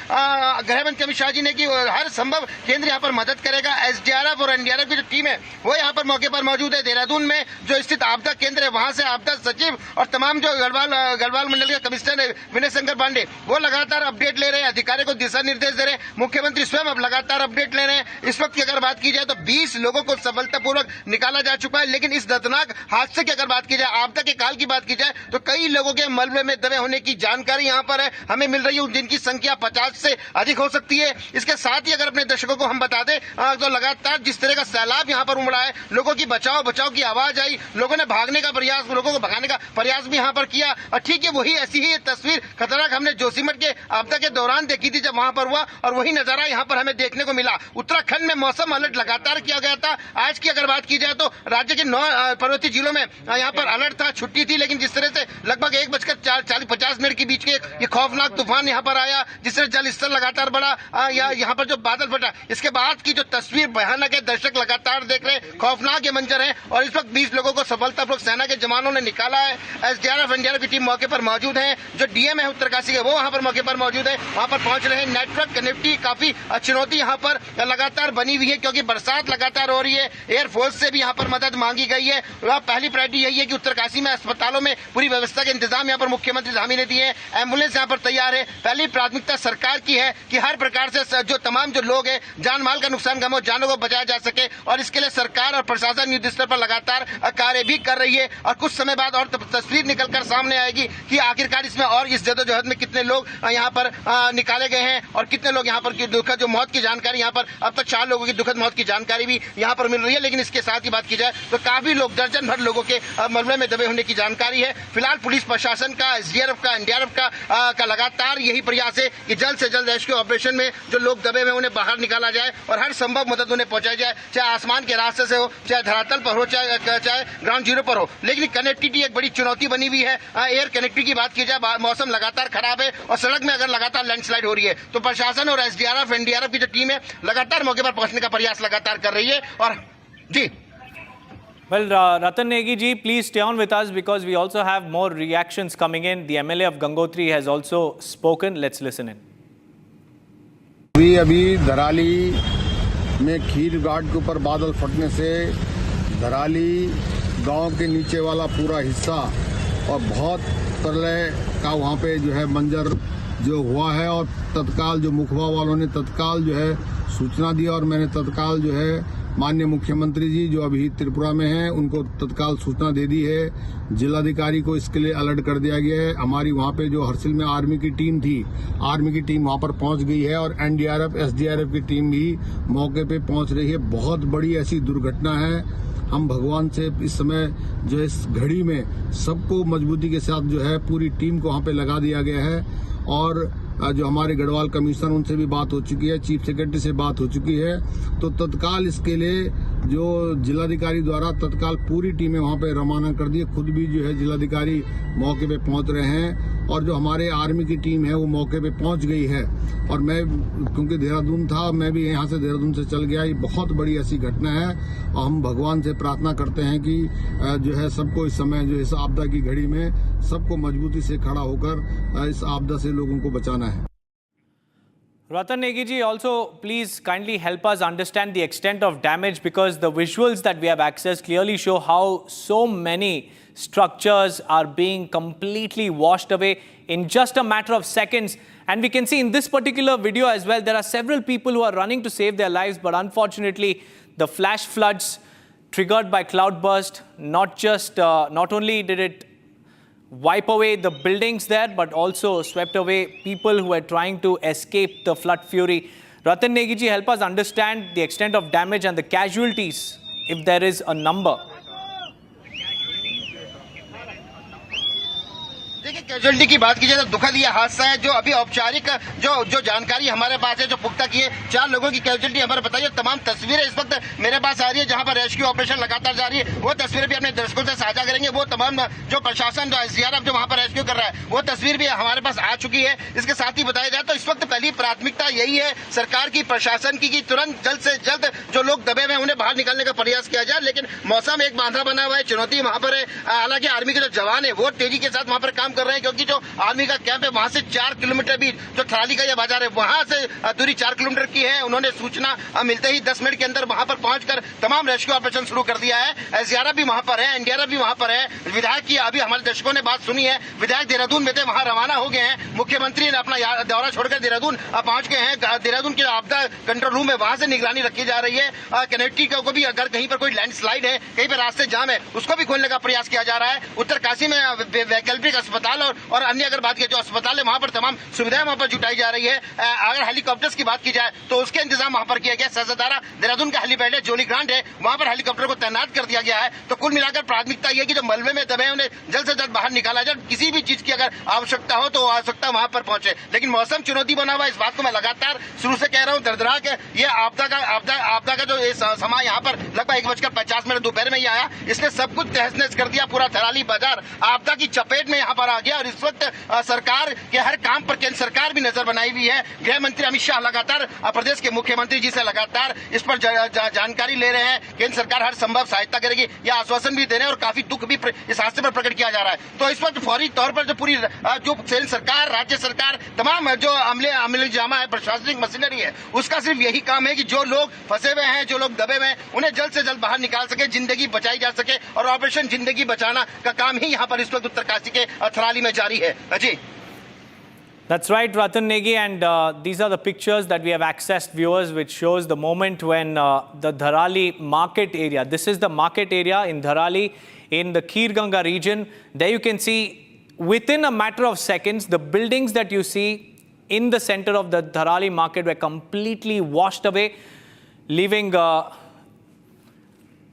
गृह मंत्री अमित शाह जी ने कि हर संभव केंद्र यहाँ पर मदद करेगा। एसडीआरएफ और एनडीआरएफ की जो टीम है वो यहाँ पर मौके पर मौजूद है। देहरादून में जो स्थित आपदा केंद्र है वहां से आपदा सचिव और तमाम जो गढ़वाल मंडल के कमिश्नर है विनय शंकर पांडे वो लगातार अपडेट ले रहे हैं, अधिकारियों को दिशा निर्देश दे रहे हैं। मुख्यमंत्री स्वयं अब लगातार अपडेट ले रहे हैं। इस वक्त की अगर बात की जाए तो 20 लोगों को सफलतापूर्वक निकाला जा चुका है। लेकिन इस दर्दनाक हादसे की अगर बात की जाए, आपदा के काल की बात की जाए तो कई लोगों के मलबे में दबे होने की जानकारी यहाँ पर है हमें मिल रही है, जिनकी संख्या 50 से अधिक हो सकती है। इसके साथ ही अगर अपने दर्शकों को हम बता दें तो लगातार जिस तरह का सैलाब यहाँ पर उमड़ा है, लोगों की बचाओ की आवाज आई, लोगों ने भागने का प्रयास, लोगों को भगाने का प्रयास भी यहाँ पर किया। और ठीक है, वही ऐसी ही तस्वीर खतरनाक हमने जोशीमठ के आपदा के दौरान देखी थी जब वहां पर हुआ, और वही नजारा यहाँ पर हमें देखने को मिला। उत्तराखंड में मौसम अलर्ट लगातार किया गया था। आज की अगर बात की जाए तो राज्य के 9 पर्वतीय जिलों में यहाँ पर अलर्ट था, छुट्टी थी। लेकिन जिस तरह से लगभग 1:40-50 के बीच के ये खौफनाक तूफान यहाँ पर आया, जिससे जल स्तर लगातार बढ़ा, यहाँ पर जो बादल फटा, इसके बाद की जो तस्वीर भयानक है, दर्शक लगातार देख रहे हैं, खौफनाक ये मंजर है। और इस वक्त 20 लोगों को सफलतापूर्वक सेना के जवानों ने निकाला है। एसडीआरएफ एनडीआरएफ की टीम मौके पर मौजूद है। जो डीएम है उत्तरकाशी के वो वहाँ पर मौके पर मौजूद है, वहाँ पर पहुंच रहे हैं। नेटवर्क कनेक्टिविटी काफी चुनौती यहाँ पर लगातार बनी हुई है क्योंकि बरसात लगातार हो रही है। एयरफोर्स से भी यहाँ पर मदद मांगी गई है। पहली प्रायोरिटी यही है कि उत्तरकाशी में अस्पतालों में पूरी व्यवस्था के इंतजाम यहाँ पर मुख्यमंत्री धामी ने दिए हैं। एम्बुलेंस यहाँ पर तैयार है। पहली प्राथमिकता सरकार की है कि हर प्रकार से जो तमाम जो लोग हैं, जान माल का नुकसान कम हो, जानों को बचाया जा सके, और इसके लिए सरकार और प्रशासन युद्ध स्तर पर लगातार कार्य भी कर रही है। और कुछ समय बाद और तस्वीर निकलकर सामने आएगी कि आखिरकार इसमें और इस जद्दोजहद में कितने लोग यहाँ पर निकाले गए हैं और कितने लोग यहाँ पर दुखद जो मौत की जानकारी, यहाँ पर अब तक 4 लोगों की दुखद मौत की जानकारी भी यहाँ पर मिल रही है। लेकिन इसके साथ ही बात की जाए तो काफी लोग, दर्जन भर लोगों के मलबे में दबे होने की जानकारी है। फिलहाल पुलिस प्रशासन का, एसडीआरएफ का, एनडीआरएफ का लगातार यही प्रयास है कि जल्द से जल्द रेस्क्यू ऑपरेशन में जो लोग दबे हुए उन्हें बाहर निकाला जाए और हर संभव मदद उन्हें पहुंचाई जाए, चाहे आसमान के रास्ते से हो, चाहे धरातल पर हो, चाहे ग्राउंड जीरो पर हो। लेकिन कनेक्टिविटी एक बड़ी चुनौती बनी हुई है। एयर कनेक्टिविटी की बात की जाए, मौसम लगातार खराब है और सड़क में अगर लगातार लैंडस्लाइड हो रही है तो प्रशासन और एसडीआरएफ एनडीआरएफ की जो टीम है लगातार मौके पर पहुंचने का प्रयास लगातार कर रही है। और जी Well, Ratan Negi ji, please stay on with us because we also have more reactions coming in. The MLA of Gangotri has also spoken. Let's listen in. अभी धराली में खीर घाट के ऊपर बादल फटने से धराली गांव के नीचे वाला पूरा हिस्सा और बहुत प्रलय का वहाँ पे जो है मंजर जो हुआ है, और तत्काल जो मुखबा वालों ने तत्काल जो है सूचना दी और मैंने तत्काल जो है माननीय मुख्यमंत्री जी जो अभी त्रिपुरा में हैं उनको तत्काल सूचना दे दी है। जिलाधिकारी को इसके लिए अलर्ट कर दिया गया है। हमारी वहाँ पे जो हरसिल में आर्मी की टीम थी, आर्मी की टीम वहाँ पर पहुँच गई है और एनडीआरएफ एसडीआरएफ की टीम भी मौके पे पहुँच रही है। बहुत बड़ी ऐसी दुर्घटना है। हम भगवान से इस समय जो इस घड़ी में सबको मजबूती के साथ जो है पूरी टीम को वहाँ पे लगा दिया गया है। और जो हमारे गढ़वाल कमिश्नर उनसे भी बात हो चुकी है, चीफ सेक्रेटरी से बात हो चुकी है, तो तत्काल इसके लिए जो जिलाधिकारी द्वारा तत्काल पूरी टीमें वहाँ पे रवाना कर दी है। खुद भी जो है जिलाधिकारी मौके पे पहुँच रहे हैं और जो हमारे आर्मी की टीम है वो मौके पे पहुँच गई है। और मैं क्योंकि देहरादून था, मैं भी यहाँ से देहरादून से चल गया। ये बहुत बड़ी ऐसी घटना है और हम भगवान से प्रार्थना करते हैं कि जो है सबको इस समय जो इस आपदा की घड़ी में सबको मजबूती से खड़ा होकर इस आपदा से लोगों को बचाना है। Ratan Negi ji, also please kindly help us understand the extent of damage because the visuals that we have accessed clearly show how so many structures are being completely washed away in just a matter of seconds. And we can see in this particular video as well, there are several people who are running to save their lives, but unfortunately the flash floods triggered by cloudburst, not only did it wipe away the buildings there, but also swept away people who were trying to escape the flood fury. Ratan Negi ji, help us understand the extent of damage and the casualties, if there is a number. देखिए casualty की बात की जाए तो दुखद ये हादसा है जो अभी औपचारिक जो जानकारी हमारे पास है, जो पुख्ता की है, 4 लोगों की कैजुअलिटी हमारे बताइए। तमाम तस्वीरें इस वक्त मेरे पास आ रही है जहां पर रेस्क्यू ऑपरेशन लगातार जारी है। वो तस्वीरें भी अपने दर्शकों से साझा करेंगे। वो तमाम जो प्रशासन जो एसडीआरएफ जो वहां पर रेस्क्यू कर रहा है वो तस्वीर भी हमारे पास आ चुकी है। इसके साथ ही बताया जाए तो इस वक्त पहली प्राथमिकता यही है सरकार की, प्रशासन की, कि तुरंत जल्द से जल्द जो लोग दबे हुए हैं उन्हें बाहर निकालने का प्रयास किया जाए। लेकिन मौसम एक बांधा बना हुआ है, चुनौती वहां पर है। हालांकि आर्मी के जो जवान है वो तेजी के साथ वहां पर काम कर रहे हैं, क्योंकि जो आर्मी का कैंप है वहां से 4 किलोमीटर भी जो थराली का यह बाजार है वहां से दूरी 4 किलोमीटर की है। उन्होंने सूचना मिलते ही 10 मिनट के अंदर वहां पर पहुंचकर तमाम रेस्क्यू ऑपरेशन शुरू कर दिया है। एसडीआरएफ भी वहां पर है, एनडीआरएफ भी वहां पर है। विधायक की अभी हमारे दर्शकों ने बात सुनी है, विधायक देहरादून में थे, वहां रवाना हो गए हैं। मुख्यमंत्री ने अपना दौरा छोड़कर देहरादून पहुंच गए हैं। देहरादून के आपदा कंट्रोल रूम है, वहां से निगरानी रखी जा रही है। कनेक्टिविटी को भी अगर कहीं पर कोई लैंडस्लाइड है, कहीं पर रास्ते जाम है, उसको भी खोलने का प्रयास किया जा रहा है। उत्तरकाशी में वैकल्पिक अस्पताल और अन्य अगर बात की जो अस्पताल है वहां पर तमाम सुविधाएं वहां पर जुटाई जा रही है। अगर हेलीकॉप्टर्स की बात की जाए तो उसके इंतजाम वहां पर किया गया। सहस्त्रधारा देहरादून का हेलीपैड है, जोली ग्रांट है, वहां पर हेलीकॉप्टर को तैनात कर दिया गया है। तो कुल मिलाकर प्राथमिकता यह है कि जो मलबे में दबे हैं उन्हें जल्द से जल्द बाहर निकाला जाए। किसी भी चीज की अगर आवश्यकता हो तो आवश्यकता वहां पर पहुंचे। लेकिन मौसम चुनौती बना हुआ है, इस बात को मैं लगातार शुरू से कह रहा हूं। दर्दनाक है ये आपदा का जो समय यहाँ पर लगभग 1:50 दोपहर में ही आया, इसने सब कुछ तहस नहस कर दिया। पूरा थराली बाजार आपदा की चपेट में यहाँ पर आ गया और इस वक्त सरकार के हर काम पर केंद्र सरकार भी नजर बनाई हुई है। गृह मंत्री अमित शाह लगातार प्रदेश के मुख्यमंत्री जी से लगातार इस पर जानकारी ले रहे हैं। केंद्र सरकार हर संभव सहायता करेगी, यह आश्वासन भी दे रहे हैं और काफी दुख भी इस हादसे पर प्रकट किया जा रहा है। तो इस वक्त फौरी तौर पर जो पूरी जो केंद्र सरकार, राज्य सरकार, तमाम जो अमले जामा है, प्रशासनिक मशीनरी है, उसका सिर्फ यही काम है कि जो लोग फंसे हुए हैं, जो लोग दबे हुए हैं, उन्हें जल्द से जल्द बाहर निकाल सके, जिंदगी बचाई जा सके। और ऑपरेशन जिंदगी बचाना का काम ही यहाँ पर इस वक्त उत्तरकाशी के थराली में जारी है जी। That's right, Ratan Negi, and these are the pictures that we have accessed, viewers, which shows the moment when the Dharali market area, this is the market area in Dharali in the Kheer-Ganga region. There you can see within a matter of seconds, the buildings that you see in the center of the Dharali market were completely washed away, leaving,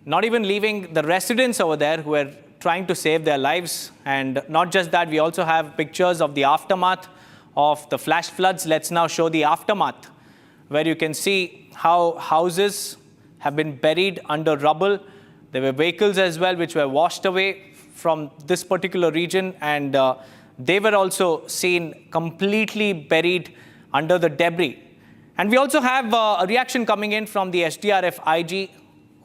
not even leaving the residents over there who were trying to save their lives. And not just that, we also have pictures of the aftermath of the flash floods. Let's now show the aftermath, where you can see how houses have been buried under rubble. There were vehicles as well which were washed away from this particular region, and they were also seen completely buried under the debris. And we also have a reaction coming in from the SDRF IG,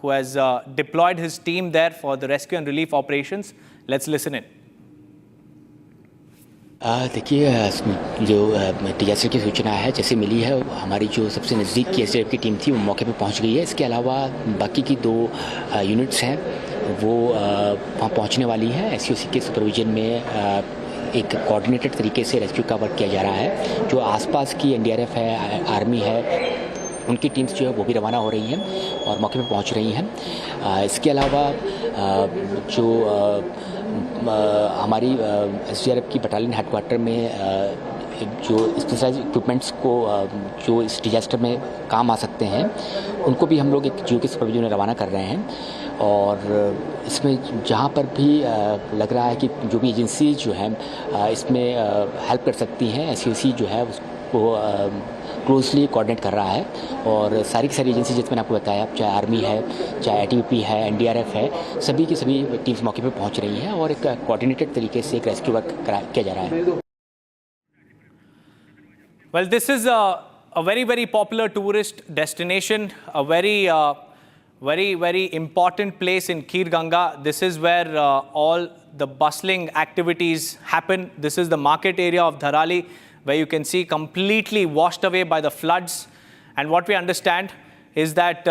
who has deployed his team there for the rescue and relief operations. Let's listen in. देखिए, जो disaster की सूचना है जैसे मिली है, हमारी जो सबसे नज़दीक की एसडीआरएफ की टीम थी वो मौके पे पहुंच गई है। इसके अलावा बाकी की 2 यूनिट्स हैं वो वहाँ पहुंचने वाली है। एसओसी के सुपरविजन में एक कोऑर्डिनेटेड तरीके से रेस्क्यू का वर्क किया जा रहा है। जो आसपास की एनडीआरएफ है, आर्मी है, उनकी टीम्स जो है वो भी रवाना हो रही हैं और मौके पे पहुंच रही हैं। इसके अलावा जो हमारी एसडीआरएफ की बटालियन हेडक्वार्टर में जो स्पेशलाइज्ड इक्विपमेंट्स को जो इस डिजास्टर में काम आ सकते हैं, उनको भी हम लोग एक जियो के सुपरविजन में रवाना कर रहे हैं। और इसमें जहाँ पर भी लग रहा है कि जो भी एजेंसी जो है इसमें हेल्प कर सकती हैं, एसओसी जो है उसको क्लोजली कोऑर्डिनेट कर रहा है। और सारी की सारी एजेंसी जैसे मैंने आपको बताया, चाहे आर्मी है, चाहे आईटीबीपी है, एनडीआरएफ है, सभी की सभी टीम्स मौके पे पहुंच रही हैं और एक कोऑर्डिनेटेड तरीके से एक रेस्क्यू वर्क किया जा रहा है। Well, this is a very, very popular tourist destination, a very important place in Kheer-Ganga. This is where all the bustling activities happen. This is the market area of Dharali, where you can see completely washed away by the floods. And what we understand is that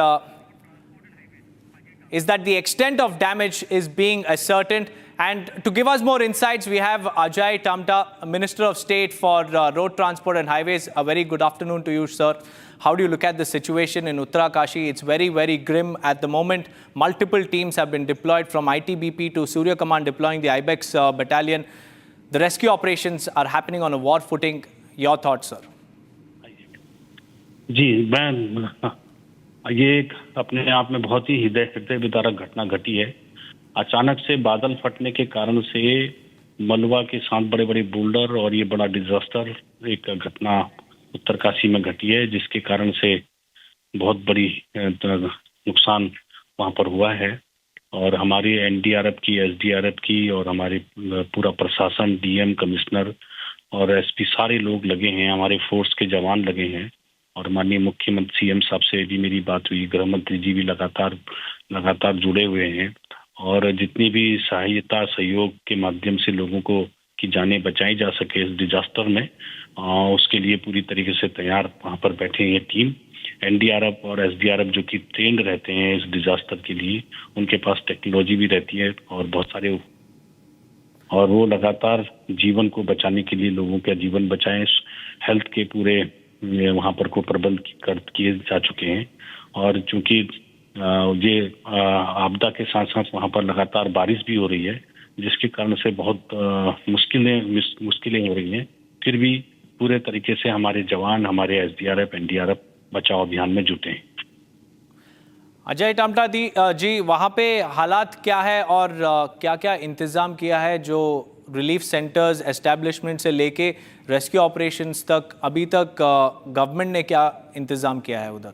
the extent of damage is being ascertained. And to give us more insights, we have Ajay Tamta, Minister of State for Road Transport and Highways. A very good afternoon to you, sir. How do you look at the situation in Uttarakashi? It's very, very grim at the moment. Multiple teams have been deployed, from ITBP to Surya Command deploying the IBEX battalion. The rescue operations are happening on a war footing. Your thoughts, sir? जी, ये अपने आप में बहुत ही हृदय विदारक घटना घटी है। अचानक से बादल फटने के कारण से मलबा के साथ बड़े बड़े बोल्डर और ये बड़ा डिजास्टर एक घटना उत्तरकाशी में घटी है, जिसके कारण से बहुत बड़ी नुकसान वहाँ पर हुआ है। और हमारी एनडीआरएफ की, एसडीआरएफ की और हमारे पूरा प्रशासन, डीएम, कमिश्नर और एसपी सारे लोग लगे हैं, हमारे फोर्स के जवान लगे हैं। और माननीय मुख्यमंत्री सीएम साहब से भी मेरी बात हुई, गृह मंत्री जी भी लगातार जुड़े हुए हैं और जितनी भी सहायता सहयोग के माध्यम से लोगों को की जानें बचाई जा सके इस डिजास्टर में, उसके लिए पूरी तरीके से तैयार वहाँ पर बैठे हैं। टीम एनडीआरएफ और एसडीआरएफ जो कि ट्रेंड रहते हैं इस डिजास्टर के लिए, उनके पास टेक्नोलॉजी भी रहती है और बहुत सारे, और वो लगातार जीवन को बचाने के लिए लोगों का जीवन बचाएं, हेल्थ के पूरे वहाँ पर को प्रबंध किए जा चुके हैं। और चूंकि ये आपदा के साथ साथ वहाँ पर लगातार बारिश भी हो रही है, जिसके कारण से बहुत मुश्किलें हो रही हैं, फिर भी पूरे तरीके से हमारे जवान, हमारे एसडीआरएफ, एनडीआरएफ बचाव अभियान में जुटे हैं। अजय टामटा जी, वहाँ पे हालात क्या है और क्या क्या इंतज़ाम किया है जो रिलीफ सेंटर्स एस्टैब्लिशमेंट से लेके रेस्क्यू ऑपरेशंस तक अभी तक गवर्नमेंट ने क्या इंतज़ाम किया है उधर?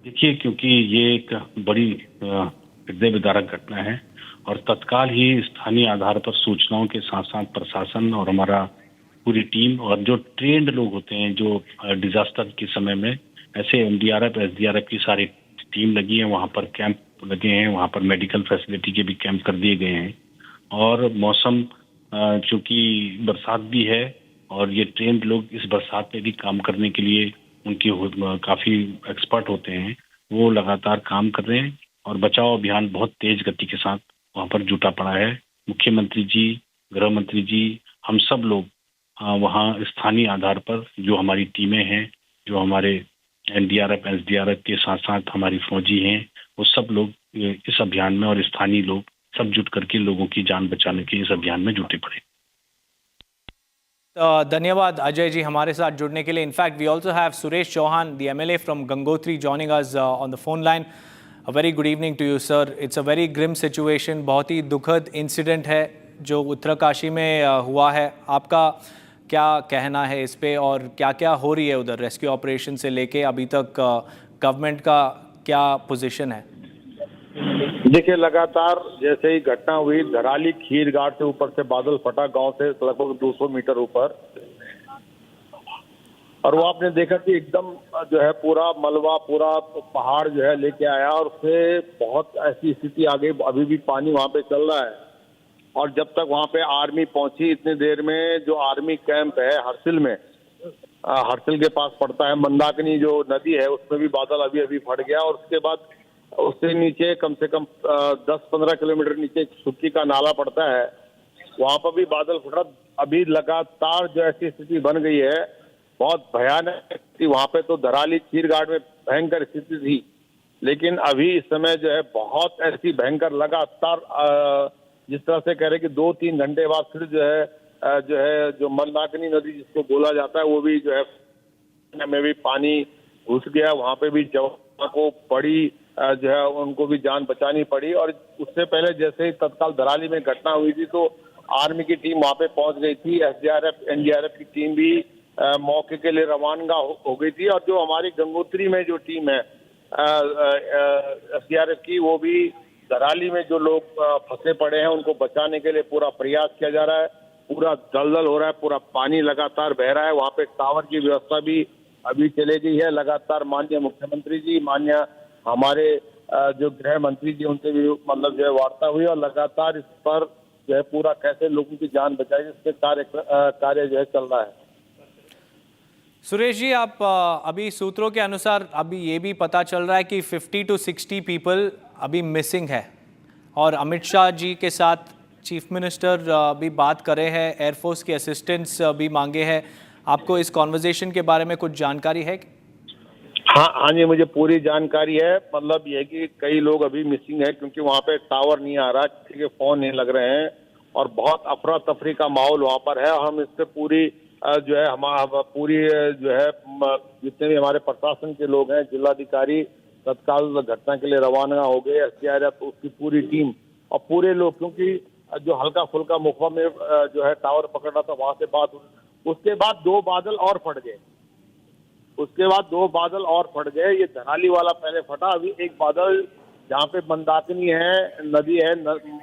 देखिए, क्योंकि ये एक बड़ी हृदय विदारक घटना है और तत्काल ही स्थानीय आधार पर सूचनाओं के साथ साथ प्रशासन और हमारा पूरी टीम और जो ट्रेंड लोग होते हैं जो डिजास्टर के समय में, ऐसे एनडीआरएफ, एसडीआरएफ की सारी टीम लगी है, वहाँ पर कैंप लगे हैं, वहाँ पर मेडिकल फैसिलिटी के भी कैंप कर दिए गए हैं। और मौसम चूंकि बरसात भी है और ये ट्रेंड लोग इस बरसात में भी काम करने के लिए उनकी काफ़ी एक्सपर्ट होते हैं, वो लगातार काम कर रहे हैं और बचाव अभियान बहुत तेज गति के साथ वहाँ पर जुटा पड़ा है। मुख्यमंत्री जी, गृह मंत्री जी, हम सब लोग वहाँ स्थानीय आधार पर जो हमारी टीमें हैं, जो हमारे एनडीआरएफ, एसडीआरएफ के साथ साथ हमारी फौजी हैं, वो सब लोग इस अभियान में और स्थानीय लोग सब जुट करके लोगों की जान बचाने के इस अभियान में जुटे पड़े। धन्यवाद अजय जी हमारे साथ जुड़ने के लिए। In fact we also have Suresh Chauhan, the MLA from Gangotri, joining us on the phone line. A very good evening to you sir. It's a very grim situation, बहुत ही दुखद इंसिडेंट है जो उत्तरकाशी में हुआ है। आपका क्या कहना है इस पे और क्या क्या हो रही है उधर रेस्क्यू ऑपरेशन से लेके अभी तक? गवर्नमेंट का क्या पोजीशन है? देखिए, लगातार जैसे ही घटना हुई, धराली खीर घाट से ऊपर से बादल फटा गांव से लगभग 200 मीटर ऊपर, और वो आपने देखा कि एकदम जो है पूरा मलबा, पूरा पहाड़ जो है लेके आया और उससे बहुत ऐसी स्थिति आ गई, अभी भी पानी वहां पे चल रहा है। और जब तक वहां पे आर्मी पहुंची, इतनी देर में जो आर्मी कैंप है हरसिल में, हरसिल के पास पड़ता है, मंदाकिनी जो नदी है, उसमें भी बादल अभी अभी फट गया। और उसके बाद उससे नीचे कम से कम 10-15 किलोमीटर नीचे सुक्की का नाला पड़ता है, वहां पर भी बादल फटा। अभी लगातार जो ऐसी स्थिति बन गई है, बहुत भयानक स्थिति। वहां पे तो धराली खीर घाट में भयंकर स्थिति थी, लेकिन अभी इस समय जो है बहुत ऐसी भयंकर लगातार जिस तरह से कह रहे कि 2-3 घंटे बाद फिर जो मंदाकिनी नदी जिसको बोला जाता है, वो भी जो है में भी पानी घुस गया। वहां पे भी जवानों को बड़ी जो है उनको भी जान बचानी पड़ी। और उससे पहले जैसे ही तत्काल धराली में घटना हुई थी तो आर्मी की टीम वहां पे पहुंच गई थी, एसडीआरएफ, एनडीआरएफ की टीम भी मौके के लिए रवाना हो गई थी। और जो हमारी गंगोत्री में जो टीम है एसडीआरएफ की, वो भी धराली में जो लोग फंसे पड़े हैं उनको बचाने के लिए पूरा प्रयास किया जा रहा है। पूरा दलदल हो रहा है, पूरा पानी लगातार बह रहा है। वहां पे टावर की व्यवस्था भी अभी चले गई है। लगातार माननीय मुख्यमंत्री जी, माननीय हमारे जो गृह मंत्री जी, उनसे भी मतलब जो है वार्ता हुई और लगातार इस पर जो है पूरा कैसे लोगों की जान बचाई इसके कार्य जो है चल रहा है। सुरेश जी, आप अभी सूत्रों के अनुसार अभी ये भी पता चल रहा है कि 50 to 60 पीपल अभी मिसिंग है और अमित शाह जी के साथ चीफ मिनिस्टर भी बात कर रहे हैं, एयरफोर्स की असिस्टेंस भी मांगे हैं। आपको इस कॉन्वर्जेशन के बारे में कुछ जानकारी है? हाँ जी, मुझे पूरी जानकारी है। मतलब ये कि कई लोग अभी मिसिंग है क्योंकि वहाँ पे टावर नहीं आ रहा, किसी के फोन नहीं लग रहे हैं और बहुत अफरा तफरी का माहौल वहाँ पर है। हम इस पे पूरी जो है पूरी जो है जितने भी हमारे प्रशासन के लोग हैं, जिलाधिकारी तत्काल घटना के लिए रवाना हो गए, एसडीआरएफ उसकी पूरी टीम और पूरे लोग, क्योंकि जो हल्का फुल्का मुखबा में जो है टावर पकड़ा था, वहां से बात हुई। उसके बाद 2 बादल और फट गए, ये धराली वाला पहले फटा। अभी एक बादल जहाँ पे मंदाकिनी है, नदी है,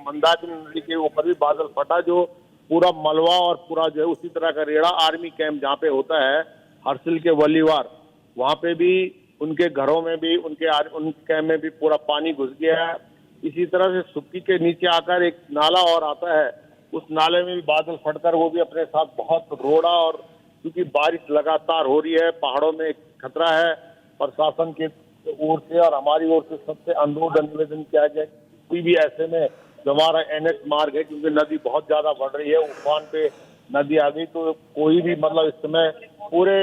मंदाकिनी नदी के ऊपर भी बादल फटा, जो पूरा मलबा और पूरा जो है उसी तरह का रेड़ा आर्मी कैंप जहाँ पे होता है हरसिल के वलीवार, वहाँ पे भी उनके घरों में भी उनके कैंप में भी पूरा पानी घुस गया है। इसी तरह से सुक्की के नीचे आकर एक नाला और आता है, उस नाले में भी बादल फटकर वो भी अपने साथ बहुत रोड़ा, और क्योंकि बारिश लगातार हो रही है, पहाड़ों में खतरा है। प्रशासन की ओर से और हमारी ओर से सबसे अनुरोध निवेदन किया गया, कोई भी ऐसे में जो हमारा NH मार्ग है, क्योंकि नदी बहुत ज्यादा बढ़ रही है, उफान पे नदी आ गई, तो कोई भी मतलब इस समय पूरे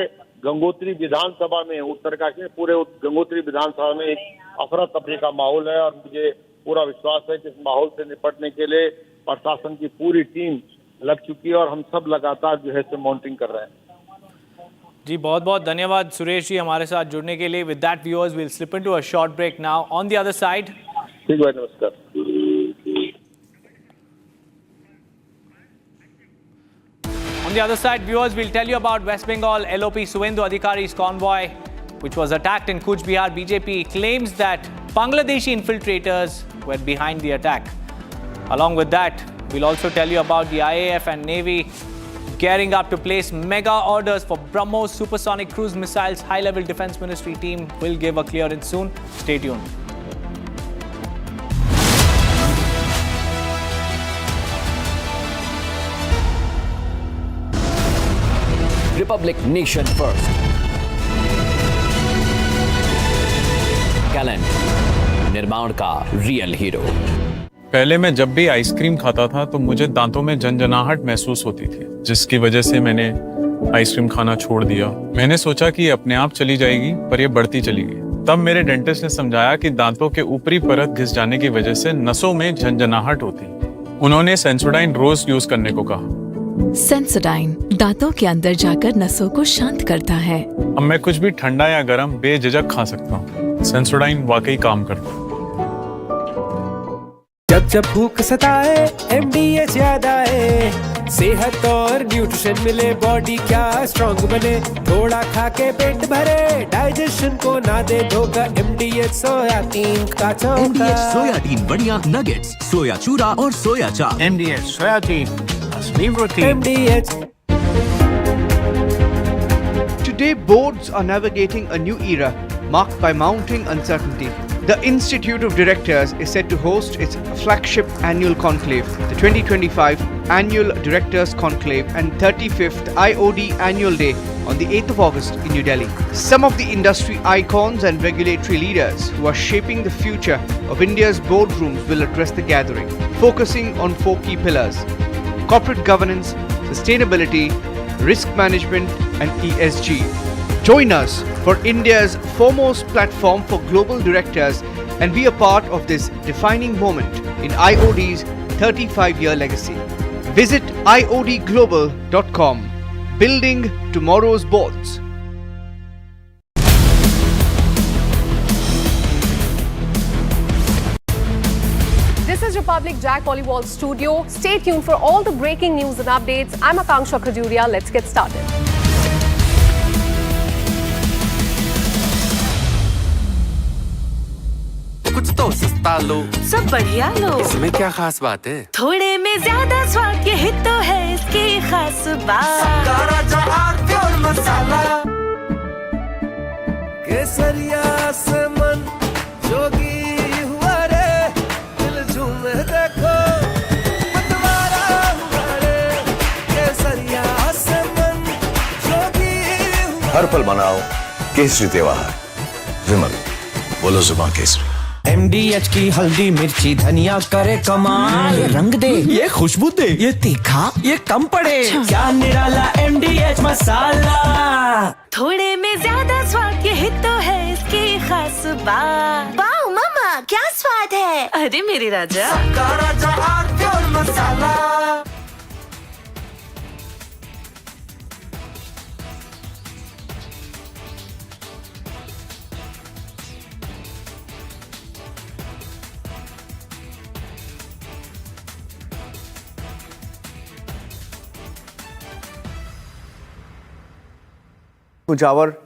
गंगोत्री विधानसभा में, उत्तरकाशी में पूरे गंगोत्री विधानसभा में एक अफरा तफरी का माहौल है। और मुझे पूरा विश्वास है कि इस माहौल से निपटने के लिए प्रशासन की पूरी टीम लग चुकी है और हम सब लगातार जो है मॉनिटरिंग कर रहे हैं। जी बहुत बहुत धन्यवाद सुरेश जी हमारे साथ जुड़ने के लिए। With that viewers will slip into a short break now. On the other side, ठीक है, नमस्कार। On the other side, viewers, we'll tell you about West Bengal LOP Suvendu Adhikari's convoy, which was attacked in Cooch Behar. BJP claims that Bangladeshi infiltrators were behind the attack. Along with that, we'll also tell you about the IAF and Navy gearing up to place mega orders for BrahMos supersonic cruise missiles. High-level Defense Ministry team will give a clearance soon. Stay tuned. Republic Nation First. कैलेंड, निर्माण का real hero. पहले मैं जब भी ice cream खाता था तो मुझे दांतों में झंझनाहट महसूस होती थी, जिसकी वजह से मैंने आइसक्रीम खाना छोड़ दिया। मैंने सोचा कि अपने आप चली जाएगी, पर यह बढ़ती चली गई। तब मेरे डेंटिस्ट ने समझाया कि दांतों के ऊपरी परत घिस जाने की वजह से नसों में झंझनाहट होती। उन्होंने सेंसोडाइन रोज यूज करने को कहा। सेंसोडाइन दांतों के अंदर जाकर नसों को शांत करता है। अब मैं कुछ भी ठंडा या गर्म बेझिझक खा सकता हूँ। सेंसोडाइन वाकई काम करता है। जब जब भूख सताए MDH याद आए, सेहत और न्यूट्रिशन मिले, बॉडी क्या स्ट्रॉन्ग बने, थोड़ा खा के पेट भरे, डाइजेशन को ना दे धोखा। MDH सोयाटीन का चौका। MDH सोयाटीन बढ़िया नगेट्स, सोया चूरा और सोया चाप। MDH सोयाटीन असली protein. MDH। Today, boards are navigating a new era marked by mounting uncertainty. The Institute of Directors is set to host its flagship annual conclave, the 2025 Annual Directors Conclave and 35th IOD Annual Day on the 8th of August in New Delhi. Some of the industry icons and regulatory leaders who are shaping the future of India's boardrooms will address the gathering, focusing on 4 key pillars: corporate governance, sustainability, risk management and ESG. Join us for India's foremost platform for global directors and be a part of this defining moment in IOD's 35-year legacy. Visit iodglobal.com. Building tomorrow's boards. This is Republic Jack Olivall Studio. Stay tuned for all the breaking news and updates. I'm Akanksha Khajuria. Let's get started. कुछ तो सस्ता लो, सब बढ़िया लो। इसमें क्या खास बात है? थोड़े में ज्यादा स्वाद, यही तो है इसकी खास बात। और मसाला केसरिया से मन जोगी हुआ रे, दिल झूमे देखो मतवारा हुआ रे, केसरिया से मन जोगी हुआ। हर पल मनाओ केसरी त्योहार। विमल, बोलो जुबान केसरी। MDH की हल्दी मिर्ची धनिया करे कमाल, ये रंग दे, ये खुशबू दे, ये तीखा, ये कम पड़े, क्या निराला MDH मसाला। थोड़े में ज्यादा स्वाद, यही तो है इसकी खास बात। वाओ मामा, क्या स्वाद है। अरे मेरे राजा, राजा और मसाला। Mujawar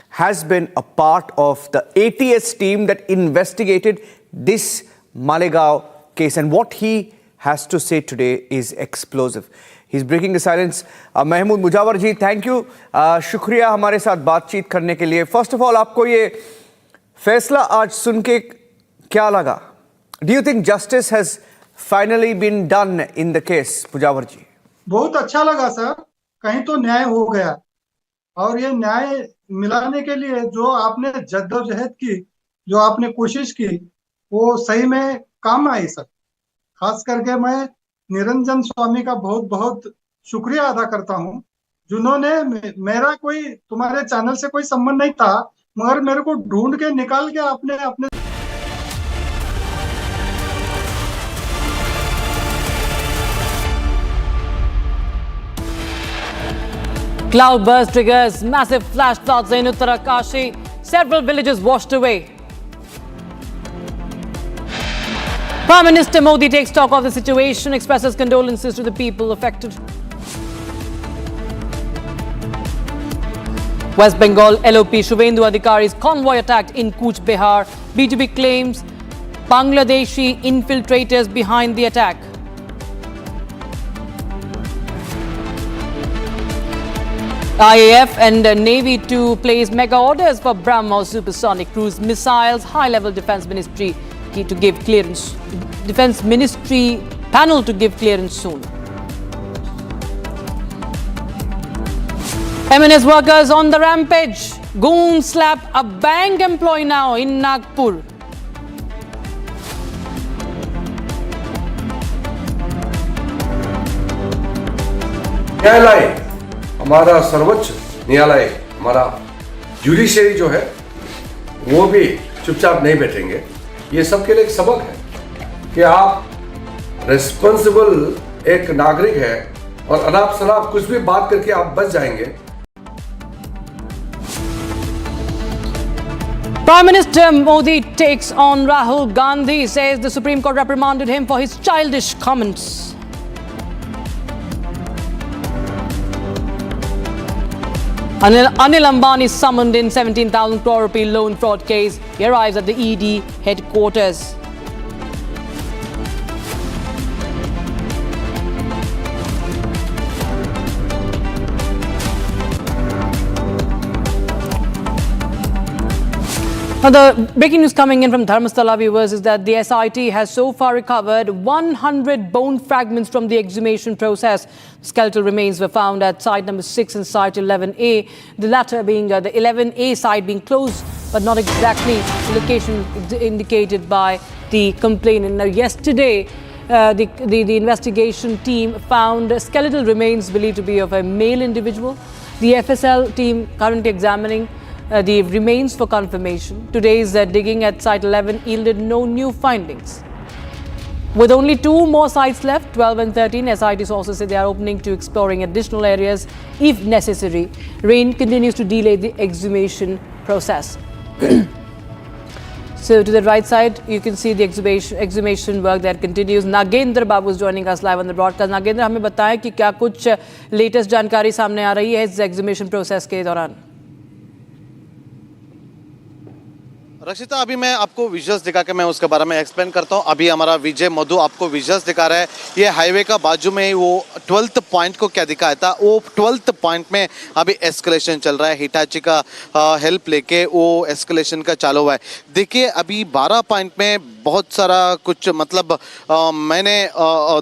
has been a part of the ATS team that investigated this Malegaon case, and what he has to say today is explosive. He's breaking the silence. Mahmood Mujawar ji, thank you. शुक्रिया हमारे साथ बातचीत करने के लिए. First of all, आपको ये फैसला आज सुन के क्या लगा? Do you think justice has finally been done in the case, Mujawar ji? बहुत अच्छा लगा सर. कहीं तो न्याय हो गया, और ये न्याय मिलाने के लिए जो आपने जद्दोजहद की, जो आपने कोशिश की, वो सही में काम आई सर. खास करके मैं निरंजन स्वामी का बहुत बहुत शुक्रिया अदा करता हूँ, जिन्होंने मेरा कोई तुम्हारे चैनल से कोई संबंध नहीं था, मगर मेरे को ढूंढ के निकाल के अपने Cloudburst triggers massive flash floods in Uttarakhand. Several villages washed away. Prime Minister Modi takes stock of the situation, expresses condolences to the people affected. West Bengal LOP Shubhendu Adhikari's convoy attacked in Cooch Behar. BJP claims Bangladeshi infiltrators behind the attack. IAF and Navy to place mega orders for BrahMos supersonic cruise missiles. High-level Defence Ministry to give clearance. Defence Ministry panel to give clearance soon. MNS workers on the rampage. Goons slap a bank employee now in Nagpur. न्यायालय हमारा सर्वोच्च न्यायालय, हमारा judiciary जो है वो भी चुपचाप नहीं बैठेंगे. ये सबके लिए एक सबक है कि आप रिस्पॉन्सिबल एक नागरिक है और अनाप शनाप कुछ भी बात करके आप बच जाएंगे. Prime Minister Modi takes on Rahul Gandhi, says the Supreme Court reprimanded him for his childish comments. Anil Ambani summoned in 17,000 crore rupee loan fraud case. He arrives at the ED headquarters. Now, the breaking news coming in from Dharmasthala, viewers, is that the SIT has so far recovered 100 bone fragments from the exhumation process. Skeletal remains were found at site number 6 and site 11A, the latter being the 11A site being closed, but not exactly the location indicated by the complainant. Now, yesterday, the investigation team found skeletal remains believed to be of a male individual. The FSL team currently examining the remains for confirmation. Today's digging at site 11 yielded no new findings. With only 2 more sites left, 12 and 13, SIT sources say they are opening to exploring additional areas if necessary. Rain continues to delay the exhumation process. So to the right side, you can see the exhumation work that continues. Nagendra Babu is joining us live on the broadcast. Nagendra, हमें बताएं कि क्या कुछ latest जानकारी सामने आ रही है इस exhumation process के दौरान? रक्षिता, अभी मैं आपको विजुअल्स दिखा के मैं उसके बारे में एक्सप्लेन करता हूँ. अभी हमारा विजय मधु आपको विजुअल्स दिखा रहा है. ये हाईवे का बाजू में ही वो 12th पॉइंट को क्या दिखाया था, वो 12th पॉइंट में अभी एस्केलेशन चल रहा है. हिटाची का हेल्प लेके वो एस्केलेशन का चालू हुआ है. देखिए, अभी 12 पॉइंट में बहुत सारा कुछ मतलब मैंने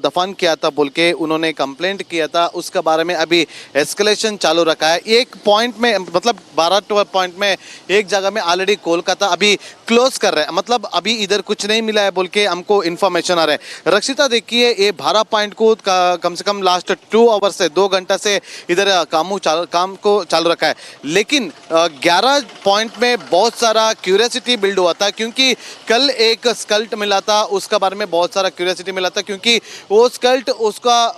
दफन किया था बोल के उन्होंने कंप्लेंट किया था, उसके बारे में अभी एस्केलेशन चालू रखा है. एक पॉइंट में मतलब 12 पॉइंट में एक जगह में ऑलरेडी कोलकाता अभी क्लोज कर रहे हैं, मतलब अभी इधर कुछ नहीं मिला है बोल के हमको इन्फॉर्मेशन आ रहा है. रक्षिता, देखिए, ये 12 पॉइंट को कम से कम लास्ट 2 आवर से 2 घंटा से इधर काम को चालू रखा है. लेकिन 11 पॉइंट में बहुत सारा क्यूरियोसिटी बिल्ड हुआ था, क्योंकि कल एक स्कल्ट मिला था, उसका बारे में बहुत सारा क्यूरियोसिटी मिला था, क्योंकि वो स्कल्ट उसका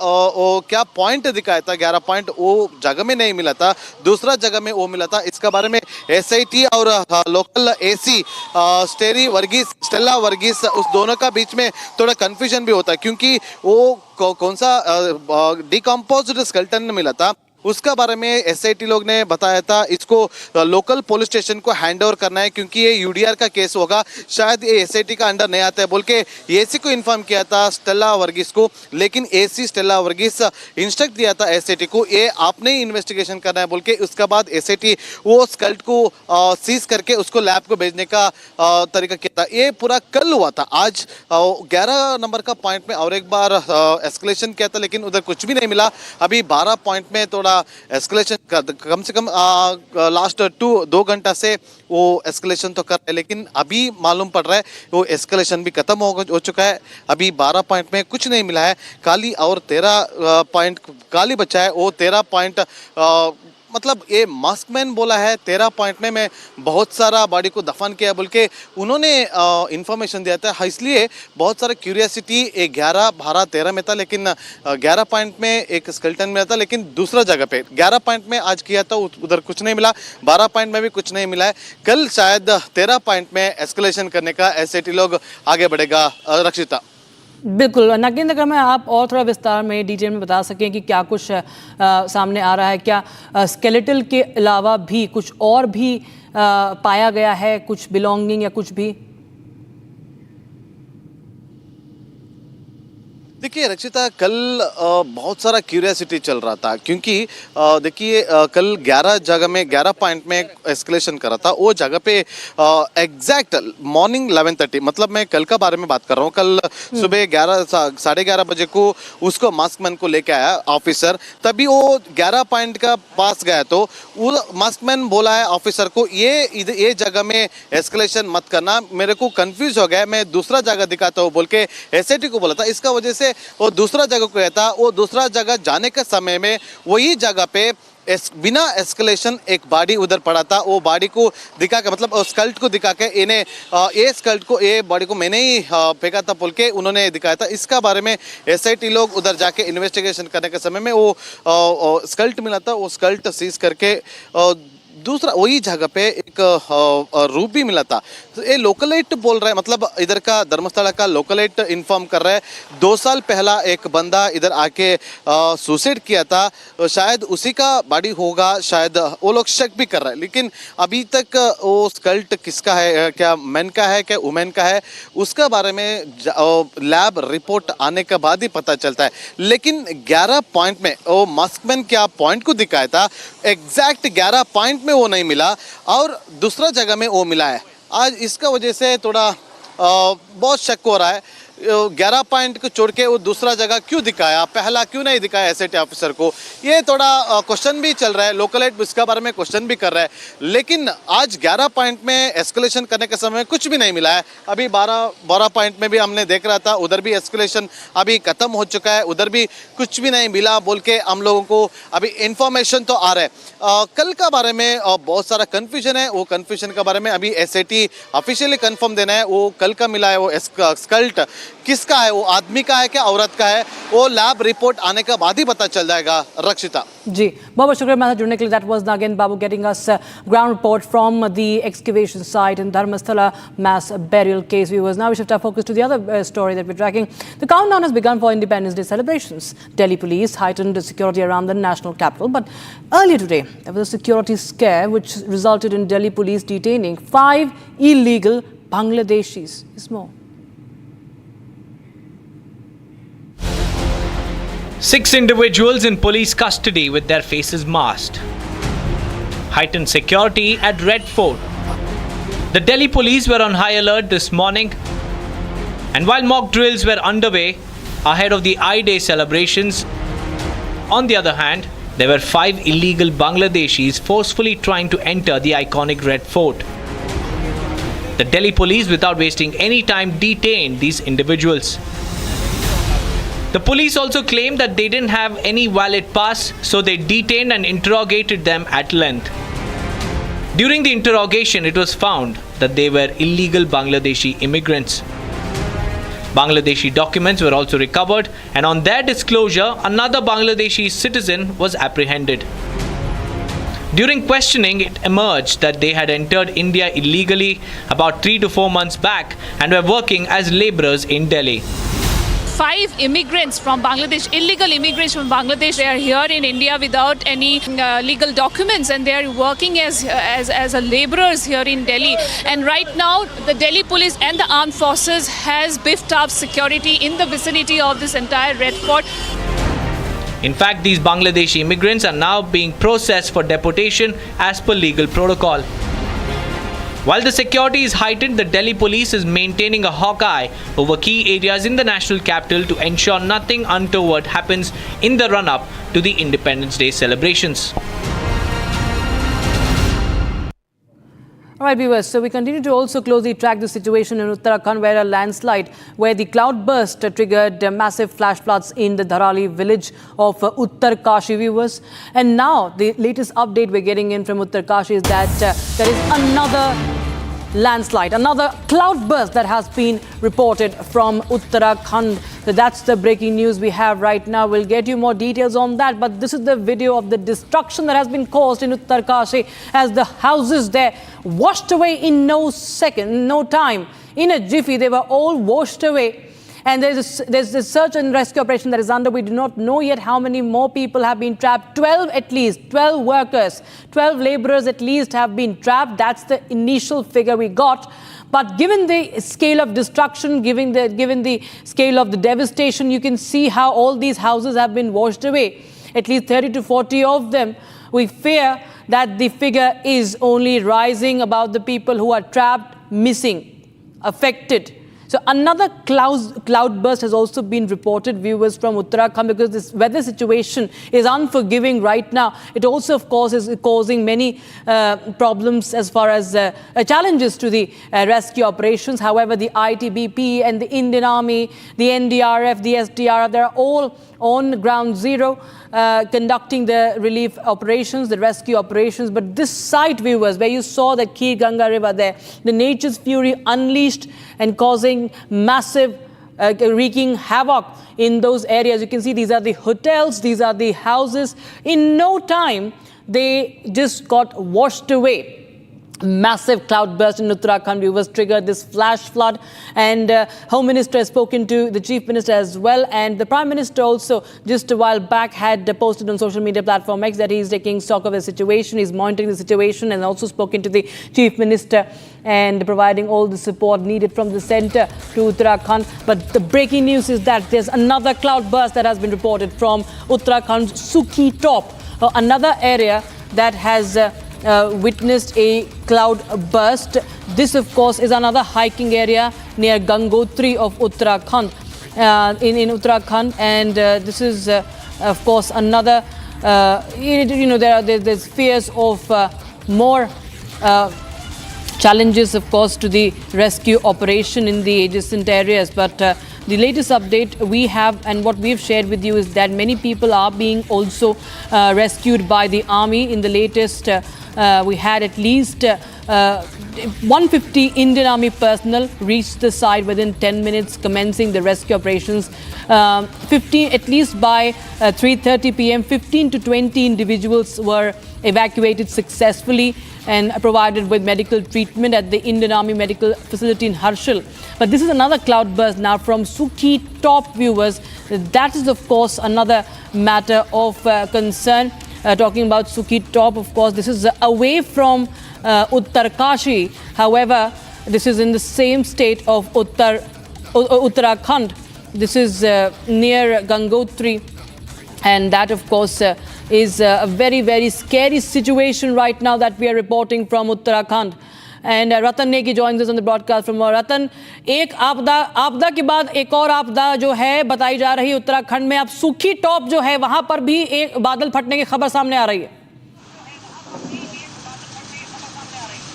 क्या पॉइंट दिखाया था, 11 पॉइंट वो जगह में नहीं मिला था, दूसरा जगह में वो मिला था. इसका बारे में SIT और लोकल AC स्टेला वर्गीस उस दोनों का बीच में थोड़ा कंफ्यूजन भी होता है, क्योंकि वो कौन सा डिकम्पोज्ड स्केलेटन मिला था उसका बारे में एसआईटी लोग ने बताया था इसको लोकल पुलिस स्टेशन को हैंड ओवर करना है क्योंकि ये यूडीआर का केस होगा, शायद ये एसआईटी का अंडर नहीं आता है बोल के एसी को इन्फॉर्म किया था स्टेला वर्गीस को, लेकिन एसी स्टेला वर्गीस इंस्ट्रक्ट दिया था एसआईटी को ये आपने ही इन्वेस्टिगेशन करना है बोल के। उसके बाद एसआईटी वो स्कल्ट को सीज करके उसको लैब को भेजने का तरीका किया था। ये पूरा कल हुआ था। आज 11 नंबर का पॉइंट में और एक बार एस्केलेशन किया था लेकिन उधर कुछ भी नहीं मिला। अभी 12 पॉइंट में थोड़ा एस्केलेशन कम से कम लास्ट 2 घंटा से वो एस्केलेशन तो कर रहे हैं, लेकिन अभी मालूम पड़ रहा है वो एस्केलेशन भी खत्म हो चुका है। अभी 12 पॉइंट में कुछ नहीं मिला है, खाली और 13 पॉइंट खाली बचा है। वो 13 पॉइंट मतलब ये मास्कमैन बोला है 13 पॉइंट में मैं बहुत सारा बॉडी को दफन किया बोल के उन्होंने इंफॉर्मेशन दिया था, इसलिए बहुत सारा क्यूरियोसिटी 11, 12, 13 में था, लेकिन 11 पॉइंट में एक स्केलेटन मिला था लेकिन दूसरा जगह पे 11 पॉइंट में आज किया था उधर कुछ नहीं मिला, 12 पॉइंट में भी कुछ नहीं मिला है। कल शायद 13 पॉइंट में एस्केलेशन करने का एसआईटी लोग आगे बढ़ेगा। रक्षिता बिल्कुल नागेंद्र, अगर मैं आप और थोड़ा विस्तार में डिटेल में बता सकें कि क्या कुछ सामने आ रहा है, क्या स्केलेटल के अलावा भी कुछ और भी पाया गया है, कुछ बिलोंगिंग या कुछ भी? देखिए रक्षिता, कल बहुत सारा क्यूरियोसिटी चल रहा था क्योंकि देखिए कल 11 जगह में 11 पॉइंट में एस्केलेशन करा था। वो जगह पे एग्जैक्ट मॉर्निंग 11:30, मतलब मैं कल का बारे में बात कर रहा हूँ। कल सुबह 11:30 बजे को उसको मास्कमैन को लेके आया ऑफिसर, तभी वो 11 पॉइंट का पास गया तो वो मास्कमैन बोला है ऑफिसर को ये जगह में एस्केलेशन मत करना, मेरे को कंफ्यूज हो गया, मैं दूसरा जगह दिखाता हूँ बोल के एसआईटी को बोला था। इसका वजह से वो दूसरा जगह को गया था। वो दूसरा जगह जाने के समय में वही जगह पे बिना एस्केलेशन एक बॉडी उधर पड़ा था। वो बॉडी को दिखा के मतलब स्कल्ट को दिखा के इन्हें ये स्कल्ट को ये बॉडी को मैंने ही फेंका था बोल के उन्होंने दिखाया था। इसका बारे में एसआईटी लोग उधर जाके इन्वेस्टिगेशन करने के समय में वो स्कल्ट मिला था, वो स्कल्ट सीज करके दूसरा वही जगह पे एक रूप भी मिला था। तो ये लोकलाइट बोल रहा है, मतलब इधर का धर्मस्थला का लोकलाइट इन्फॉर्म कर रहा है 2 साल पहला एक बंदा इधर आके सुसाइड किया था, शायद उसी का बॉडी होगा, शायद वो लोग शक भी कर रहा है। लेकिन अभी तक वो स्कल्ट किसका है, क्या मैन का है क्या वुमेन का है, उसका बारे में लैब रिपोर्ट आने के बाद ही पता चलता है। लेकिन 11 पॉइंट में वो मास्कमैन क्या पॉइंट को दिखाया था, एग्जैक्ट 11 पॉइंट में वो नहीं मिला और दूसरा जगह में वो मिला है। आज इसका वजह से थोड़ा बहुत शक हो रहा है 11 पॉइंट को छोड़ के वो दूसरा जगह क्यों दिखाया, पहला क्यों नहीं दिखाया एसआईटी ऑफिसर को, ये थोड़ा क्वेश्चन भी चल रहा है। लोकलाइट इसका बारे में क्वेश्चन भी कर रहा है। लेकिन आज 11 पॉइंट में एस्केलेशन करने के समय कुछ भी नहीं मिला है। अभी 12 पॉइंट में भी हमने देख रहा था, उधर भी एस्केलेशन अभी खत्म हो चुका है, उधर भी कुछ भी नहीं मिला बोल के हम लोगों को अभी इंफॉर्मेशन तो आ रहा है। कल का बारे में बहुत सारा कन्फ्यूजन है, वो कन्फ्यूजन के बारे में अभी एसआईटी ऑफिशियली कन्फर्म देना है। वो कल का मिला है वो स्कल्ट किसका है, वो आदमी का है क्या औरत का है, वो लैब रिपोर्ट आने के बाद ही पता चल जाएगा। रक्षिता जी, बहुत शुक्रिया हमारे साथ जुड़ने के लिए। That was Nagendra Babu getting us ground report from the excavation site in Dharmasthala mass burial case. Viewers, now we shift our focus to the other story that we're tracking. The countdown has begun for Independence Day celebrations. Delhi police heightened security around the national capital, but earlier today there was a security scare which resulted in Delhi police detaining 5 illegal Bangladeshis. Is more. 6 individuals in police custody with their faces masked. Heightened security at Red Fort. The Delhi police were on high alert this morning, and while mock drills were underway ahead of the I-Day celebrations, on the other hand, there were 5 illegal Bangladeshis forcefully trying to enter the iconic Red Fort. The Delhi police, without wasting any time, detained these individuals. The police also claimed that they didn't have any valid pass, so they detained and interrogated them at length. During the interrogation, it was found that they were illegal Bangladeshi immigrants. Bangladeshi documents were also recovered, and on their disclosure, another Bangladeshi citizen was apprehended. During questioning, it emerged that they had entered India illegally about 3 to 4 months back and were working as laborers in Delhi. 5 immigrants from Bangladesh, illegal immigrants from Bangladesh. They are here in India without any legal documents, and they are working as laborers here in Delhi. And right now, the Delhi police and the armed forces has beefed up security in the vicinity of this entire Red Fort. In fact, these Bangladeshi immigrants are now being processed for deportation as per legal protocol. While the security is heightened, the Delhi police is maintaining a hawk eye over key areas in the national capital to ensure nothing untoward happens in the run-up to the Independence Day celebrations. All right, viewers, so we continue to also closely track the situation in Uttarakhand, where a landslide, where the cloudburst triggered massive flash floods in the Dharali village of Uttarkashi, viewers. And now the latest update we're getting in from Uttarkashi is that there is another landslide, another cloudburst that has been reported from Uttarakhand. So that's the breaking news we have right now. We'll get you more details on that. But this is the video of the destruction that has been caused in Uttarkashi as the houses there washed away in no time. In a jiffy, they were all washed away. And there's this search and rescue operation that is under. We do not know yet how many more people have been trapped. 12 at least, 12 workers, 12 laborers at least have been trapped. That's the initial figure we got. But given the scale of destruction, given the scale of the devastation, you can see how all these houses have been washed away. At least 30 to 40 of them. We fear that the figure is only rising about the people who are trapped, missing, affected. So another cloudburst has also been reported, viewers, from Uttarakhand, because this weather situation is unforgiving right now. It also, of course, is causing many problems as far as challenges to the rescue operations. However, the ITBP and the Indian Army, the NDRF, the SDRF, they're all on ground zero conducting the relief operations, the rescue operations. But this site, viewers, where you saw the Kheer Ganga River there, the nature's fury unleashed and causing massive, wreaking havoc in those areas. You can see these are the hotels, these are the houses. In no time, they just got washed away. Massive cloudburst in Uttarakhand, viewers, triggered this flash flood, and Home Minister has spoken to the Chief Minister as well, and the Prime Minister also just a while back had posted on social media platform X that he is taking stock of the situation, he's monitoring the situation, and also spoken to the Chief Minister and providing all the support needed from the centre to Uttarakhand. But the breaking news is that there's another cloudburst that has been reported from Uttarakhand's Suki Top, another area that has witnessed a cloud burst. This, of course, is another hiking area near Gangotri of Uttarakhand, in Uttarakhand, and this is, of course, another. There's fears of more challenges, of course, to the rescue operation in the adjacent areas. But the latest update we have and what we've shared with you is that many people are being also rescued by the army. In the latest, we had at least 150 Indian Army personnel reached the site within 10 minutes, commencing the rescue operations. 15, at least by 3:30 p.m., 15 to 20 individuals were evacuated successfully and provided with medical treatment at the Indian Army Medical Facility in Harshal. But this is another cloudburst now from Suki Top, viewers. That is, of course, another matter of concern. Talking about Suki Top, of course, this is away from Uttarkashi. However, this is in the same state of Uttarakhand. This is near Gangotri, and that, of course, is a very, very scary situation right now that we are reporting from Uttarakhand. And Ratan Negi joins us on the broadcast from Ratan. एक आपदा के बाद एक और आपदा जो है बताई जा रही है उत्तराखंड में। अब सुखी टॉप जो है वहां पर भी एक बादल फटने की खबर सामने आ रही है।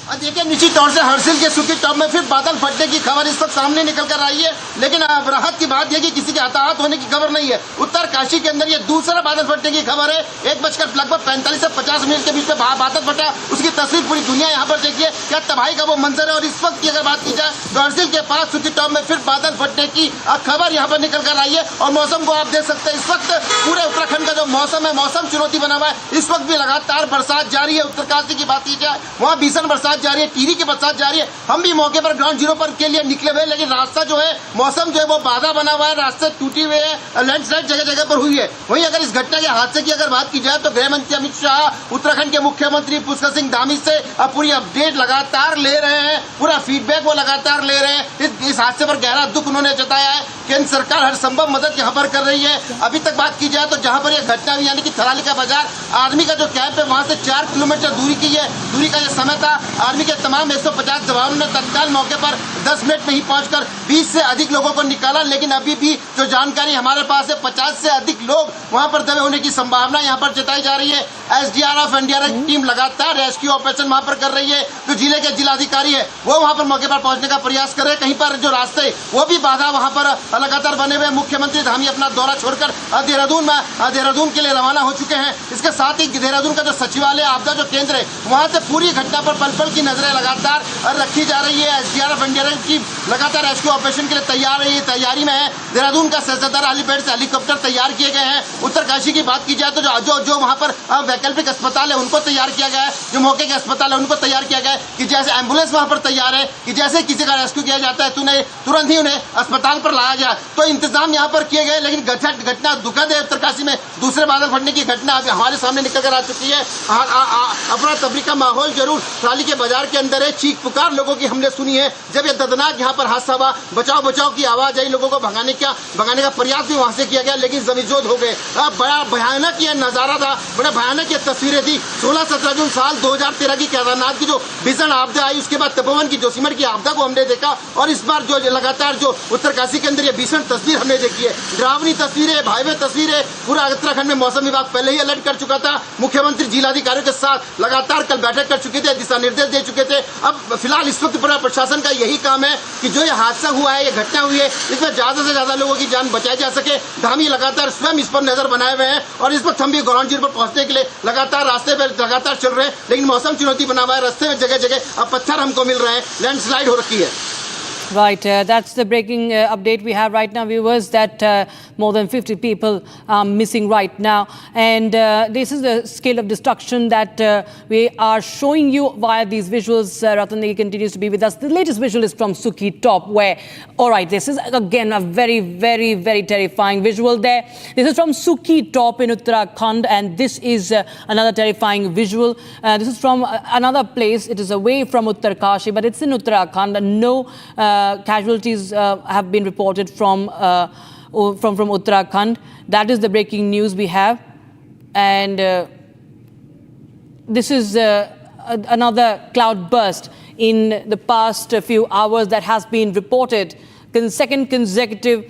देखिए, निश्चित तौर से हर्षिल के सुखी टॉप में फिर बादल फटने की खबर इस वक्त सामने निकल कर आई है, लेकिन राहत की बात यह कि किसी के हताहत होने की खबर नहीं है। उत्तरकाशी के अंदर ये दूसरा बादल फटने की खबर है। 1:45 से 50 मिनट के बीच में बादल फटा, उसकी तस्वीर पूरी दुनिया यहाँ पर देखिए, क्या तबाही का वो मंजर है। और इस वक्त की अगर बात की जाए तो हर्षिल के पास सुखी टॉप में फिर बादल फटने की खबर यहाँ पर निकल कर आई है। और मौसम को आप देख सकते हैं, इस वक्त पूरे उत्तराखंड का जो मौसम है, मौसम चुनौती बना हुआ है। इस वक्त भी लगातार बरसात जारी है। उत्तरकाशी की बात की जाए, वहाँ भीषण बरसात साथ जा रही है, टीवी के साथ जा रही है। हम भी मौके पर ग्राउंड जीरो पर के लिए निकले हुए, लेकिन रास्ता जो है, मौसम जो है वो बाधा बना हुआ है, रास्ते टूटे हुए हैं, लैंडस्लाइड जगह जगह पर हुई है। वहीं अगर इस घटना के हादसे की अगर बात की जाए तो गृह मंत्री अमित शाह, उत्तराखंड के मुख्यमंत्री पुष्कर सिंह धामी से पूरी अपडेट लगातार ले रहे हैं, पूरा फीडबैक वो लगातार ले रहे हैं। इस हादसे पर गहरा दुख उन्होंने जताया है। केंद्र सरकार हर संभव मदद यहाँ पर कर रही है। अभी तक बात की जाए तो जहाँ पर यह घटना हुई, यानी कि थराली का बाजार, आर्मी का जो कैंप है वहां से 4 किलोमीटर दूरी का यह समय था। आर्मी के तमाम 150 जवानों ने तत्काल मौके पर 10 मिनट में ही पहुंचकर 20 से अधिक लोगों को निकाला, लेकिन अभी भी जो जानकारी हमारे पास है 50 से अधिक लोग वहां पर दबे होने की संभावना यहाँ पर जताई जा रही है। एसडीआरएफ एनडीआरएफ टीम लगातार रेस्क्यू ऑपरेशन वहां पर कर रही है। जो जिले के जिलाधिकारी है वो वहां पर मौके पर पहुंचने का प्रयास कर रहे हैं। कहीं पर जो रास्ते वो भी बाधा वहां पर लगातार बने हुए। मुख्यमंत्री धामी अपना दौरा छोड़कर देहरादून के लिए रवाना हो चुके हैं। इसके साथ ही देहरादून का जो सचिवालय आपदा जो केंद्र है वहां से पूरी घटना पर पल पल की नजरें लगातार रखी जा रही है। एसडीआरएफ एनडीआरएफ की लगातार रेस्क्यू ऑपरेशन के लिए तैयारी में है। देहरादून का सैदार हेलीपैड से हेलीकॉप्टर तैयार किए गए हैं। उत्तरकाशी की बात की जाए तो जो वहां पर वैकल्पिक अस्पताल है उनको तैयार किया गया है। जो मौके के अस्पताल है उनको तैयार किया गया है कि जैसे एम्बुलेंस वहां पर तैयार है कि जैसे किसी का रेस्क्यू किया जाता है तुरंत ही उन्हें अस्पताल पर लाया जाए। तो इंतजाम यहाँ पर किए गए, लेकिन घटना दुखद है। उत्तरकाशी में दूसरे बादल फटने की घटना अभी हमारे सामने निकल कर आ चुकी है। अपना तफरी का माहौल जरूर ट्राली के बाजार के अंदर है। चीख पुकार लोगों की हमने सुनी है। जब यह दर्दनाक यहाँ पर हादसा हुआ, बचाव की आवाज आई, लोगों को भगाने का प्रयास भी वहां से किया गया, लेकिन जमीजोद हो गए। बड़ा भयानक यह नजारा था, बड़ा भयानक ये तस्वीरें थी। 16-17 जून साल 2013 की केदारनाथ की जो भीषण आपदा आई, उसके बाद तपोवन की जोशीमठ की आपदा को हमने देखा, और इस बार जो लगातार जो उत्तरकाशी के अंदर ये भीषण तस्वीर हमने देखी है। डरावनी तस्वीरें, भयावह तस्वीरें। पूरा उत्तराखंड में मौसम विभाग पहले ही अलर्ट कर चुका था। मुख्यमंत्री जिलाधिकारियों के साथ लगातार कल बैठक कर चुके थे, दिशा निर्देश दे चुके थे। अब फिलहाल इस वक्त पूरा प्रशासन का यही काम है कि जो ये हादसा हुआ है, ये घटना हुई है, इसमें ज्यादा से ज्यादा लोगों की जान बचाई जा सके। धामी लगातार स्वयं इस पर नजर बनाए हुए हैं, और इस वक्त हम भी ग्राउंड जीरो पर पहुंचने के लिए लगातार रास्ते पर लगातार चल रहे हैं, लेकिन मौसम चुनौती बना हुआ है। रास्ते में जगह जगह अब पत्थर हमको मिल रहे हैं, लैंडस्लाइड हो रखी है। Right, that's the breaking update we have right now, viewers, that more than 50 people are missing right now. And this is the scale of destruction that we are showing you via these visuals. Ratnagi continues to be with us. The latest visual is from Sukhi Top, where, all right, this is again a very, very, very terrifying visual there. This is from Sukhi Top in Uttarakhand, and this is another terrifying visual. This is from another place. It is away from Uttarkashi, but it's in Uttarakhand. No casualties have been reported from Uttarakhand. That is the breaking news we have, and this is another cloud burst in the past few hours that has been reported. Second consecutive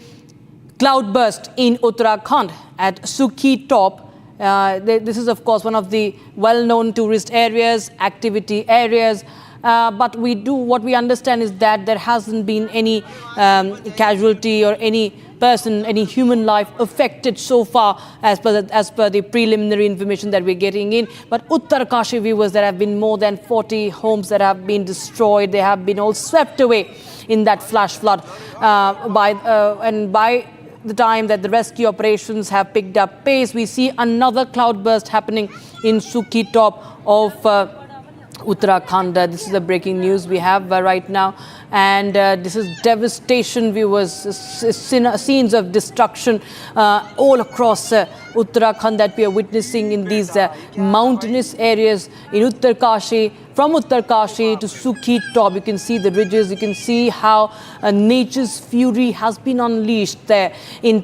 cloud burst in Uttarakhand at Sukhi Top. This is of course one of the well-known tourist areas, activity areas. But what we understand is that there hasn't been any casualty or any person, any human life affected so far as per the preliminary information that we're getting in. But Uttarkashi, viewers, there have been more than 40 homes that have been destroyed. They have been all swept away in that flash flood. By the time that the rescue operations have picked up pace, we see another cloudburst happening in Sukhi Top of Uttarakhand. This is the breaking news we have right now, and this is devastation, viewers. Scenes of destruction all across Uttarakhand that we are witnessing in these mountainous areas in Uttarkashi. From Uttarkashi to Sukhi Top, you can see the ridges, you can see how nature's fury has been unleashed there in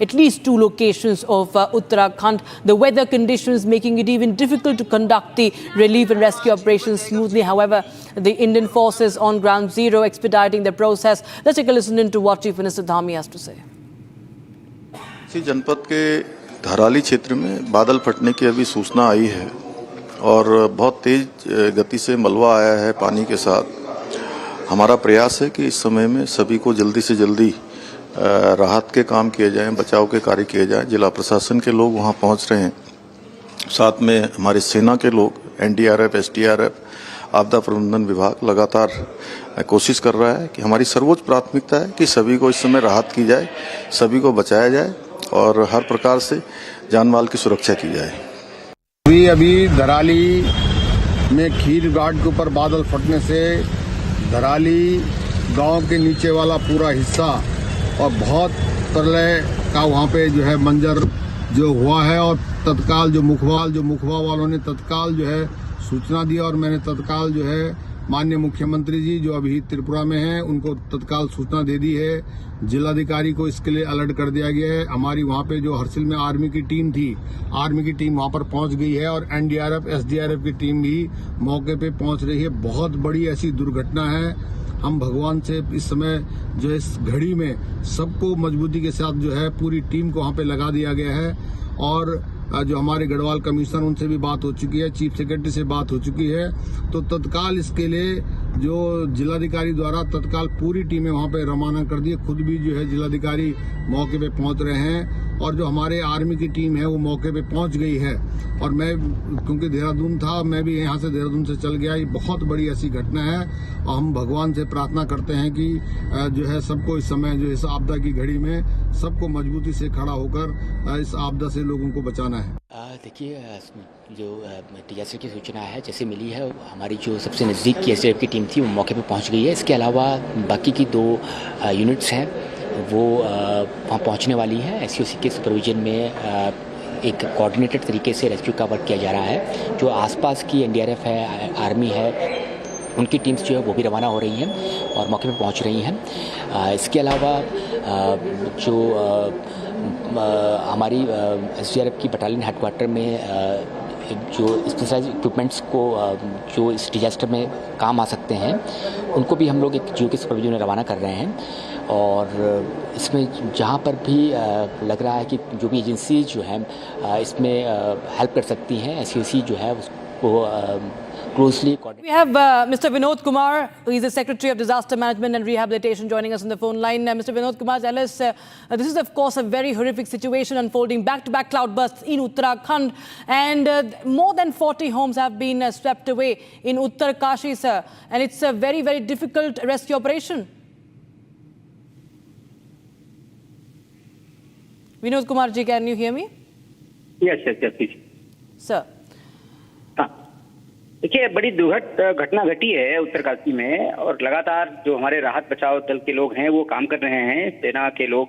at least two locations of Uttarakhand. The weather conditions making it even difficult to conduct the relief and rescue operations smoothly. However, the Indian forces on ground zero expediting the process. Let's take a listen into what Chief Minister Dhami has to say. जनपद के धराली क्षेत्र में बादल फटने की अभी सूचना आई है, और बहुत तेज गति से मलबा आया है पानी के साथ। हमारा प्रयास है कि इस समय में सभी को जल्दी से जल्दी राहत के काम किए जाएं, बचाव के कार्य किए जाएं। जिला प्रशासन के लोग वहां पहुंच रहे हैं, साथ में हमारी सेना के लोग, एनडीआरएफ, एसडीआरएफ, आपदा प्रबंधन विभाग लगातार कोशिश कर रहा है कि हमारी सर्वोच्च प्राथमिकता है कि सभी को इस समय राहत की जाए, सभी को बचाया जाए और हर प्रकार से जान माल की सुरक्षा की जाए। अभी धराली में खीर घाट के ऊपर बादल फटने से धराली गांव के नीचे वाला पूरा हिस्सा और बहुत प्रलय का वहाँ पे जो है मंजर जो हुआ है, और तत्काल जो मुखबा वालों ने तत्काल जो है सूचना दी, और मैंने तत्काल जो है माननीय मुख्यमंत्री जी जो अभी त्रिपुरा में हैं उनको तत्काल सूचना दे दी है। जिलाधिकारी को इसके लिए अलर्ट कर दिया गया है। हमारी वहाँ पे जो हरसिल में आर्मी की टीम थी, आर्मी की टीम वहाँ पर पहुँच गई है, और एनडीआरएफ एसडीआरएफ की टीम भी मौके पे पहुँच रही है। बहुत बड़ी ऐसी दुर्घटना है। हम भगवान से इस समय जो इस घड़ी में सबको मजबूती के साथ जो है पूरी टीम को वहाँ पे लगा दिया गया है, और जो हमारे गढ़वाल कमिश्नर उनसे भी बात हो चुकी है, चीफ सेक्रेटरी से बात हो चुकी है। तो तत्काल इसके लिए जो जिलाधिकारी द्वारा तत्काल पूरी टीमें वहाँ पे रवाना कर दी है। खुद भी जो है जिलाधिकारी मौके पे पहुँच रहे हैं, और जो हमारे आर्मी की टीम है वो मौके पे पहुँच गई है। और मैं क्योंकि देहरादून था, मैं भी यहाँ से देहरादून से चल गया। ये बहुत बड़ी ऐसी घटना है, और हम भगवान से प्रार्थना करते हैं कि जो है सबको इस समय जो इस आपदा की घड़ी में सबको मजबूती से खड़ा होकर इस आपदा से लोगों को बचाना है। देखिए, जो टीएसए की सूचना है जैसे मिली है, हमारी जो सबसे नज़दीक की एसडीआरएफ की टीम थी वो मौके पे पहुंच गई है। इसके अलावा बाकी की 2 यूनिट्स हैं वो वहाँ पहुंचने वाली है। एसओसी के सुपरविजन में एक कोऑर्डिनेटेड तरीके से रेस्क्यू का वर्क किया जा रहा है। जो आसपास की एनडीआरएफ है, आर्मी है, उनकी टीम्स जो है वो भी रवाना हो रही हैं और मौके पे पहुंच रही हैं। इसके अलावा जो हमारी एसडीआरएफ की बटालियन हेडक्वार्टर में जो स्पेशलाइज इक्विपमेंट्स को जो इस डिजास्टर में काम आ सकते हैं उनको भी हम लोग एक जियो के सुपरविजन में रवाना कर रहे हैं। और इसमें जहाँ पर भी लग रहा है कि जो भी एजेंसी जो है इसमें हेल्प कर सकती हैं, एसओसी जो है उसको closely coordinate. We have Mr. Vinod Kumar, who is the Secretary of Disaster Management and Rehabilitation, joining us on the phone line. Mr. Vinod Kumar, tell us, this is of course a very horrific situation unfolding, back-to-back cloudbursts in Uttarakhand, and more than 40 homes have been swept away in Uttarkashi, sir, and it's a very, very difficult rescue operation. Vinod Kumar ji, can you hear me? Yes, please. Sir. देखिए, बड़ी दुर्घट घटना घटी है उत्तरकाशी में, और लगातार जो हमारे राहत बचाव दल के लोग हैं वो काम कर रहे हैं। सेना के लोग,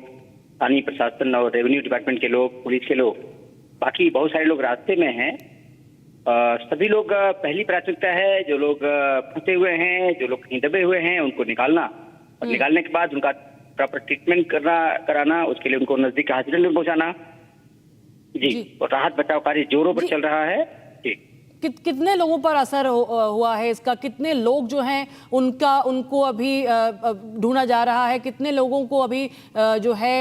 स्थानीय प्रशासन और रेवेन्यू डिपार्टमेंट के लोग, पुलिस के लोग, बाकी बहुत सारे लोग रास्ते में हैं। सभी लोग पहली प्राथमिकता है जो लोग फंसे हुए हैं, जो लोग कहीं दबे हुए हैं, उनको निकालना, और निकालने के बाद उनका प्रॉपर ट्रीटमेंट कराना, उसके लिए उनको नजदीक हॉस्पिटल में पहुंचाना जी। और राहत बचाव कार्य जोरों पर चल रहा है जी। कितने लोगों पर असर हुआ है इसका? कितने लोग जो हैं उनको अभी ढूंढा जा रहा है? कितने लोगों को अभी जो है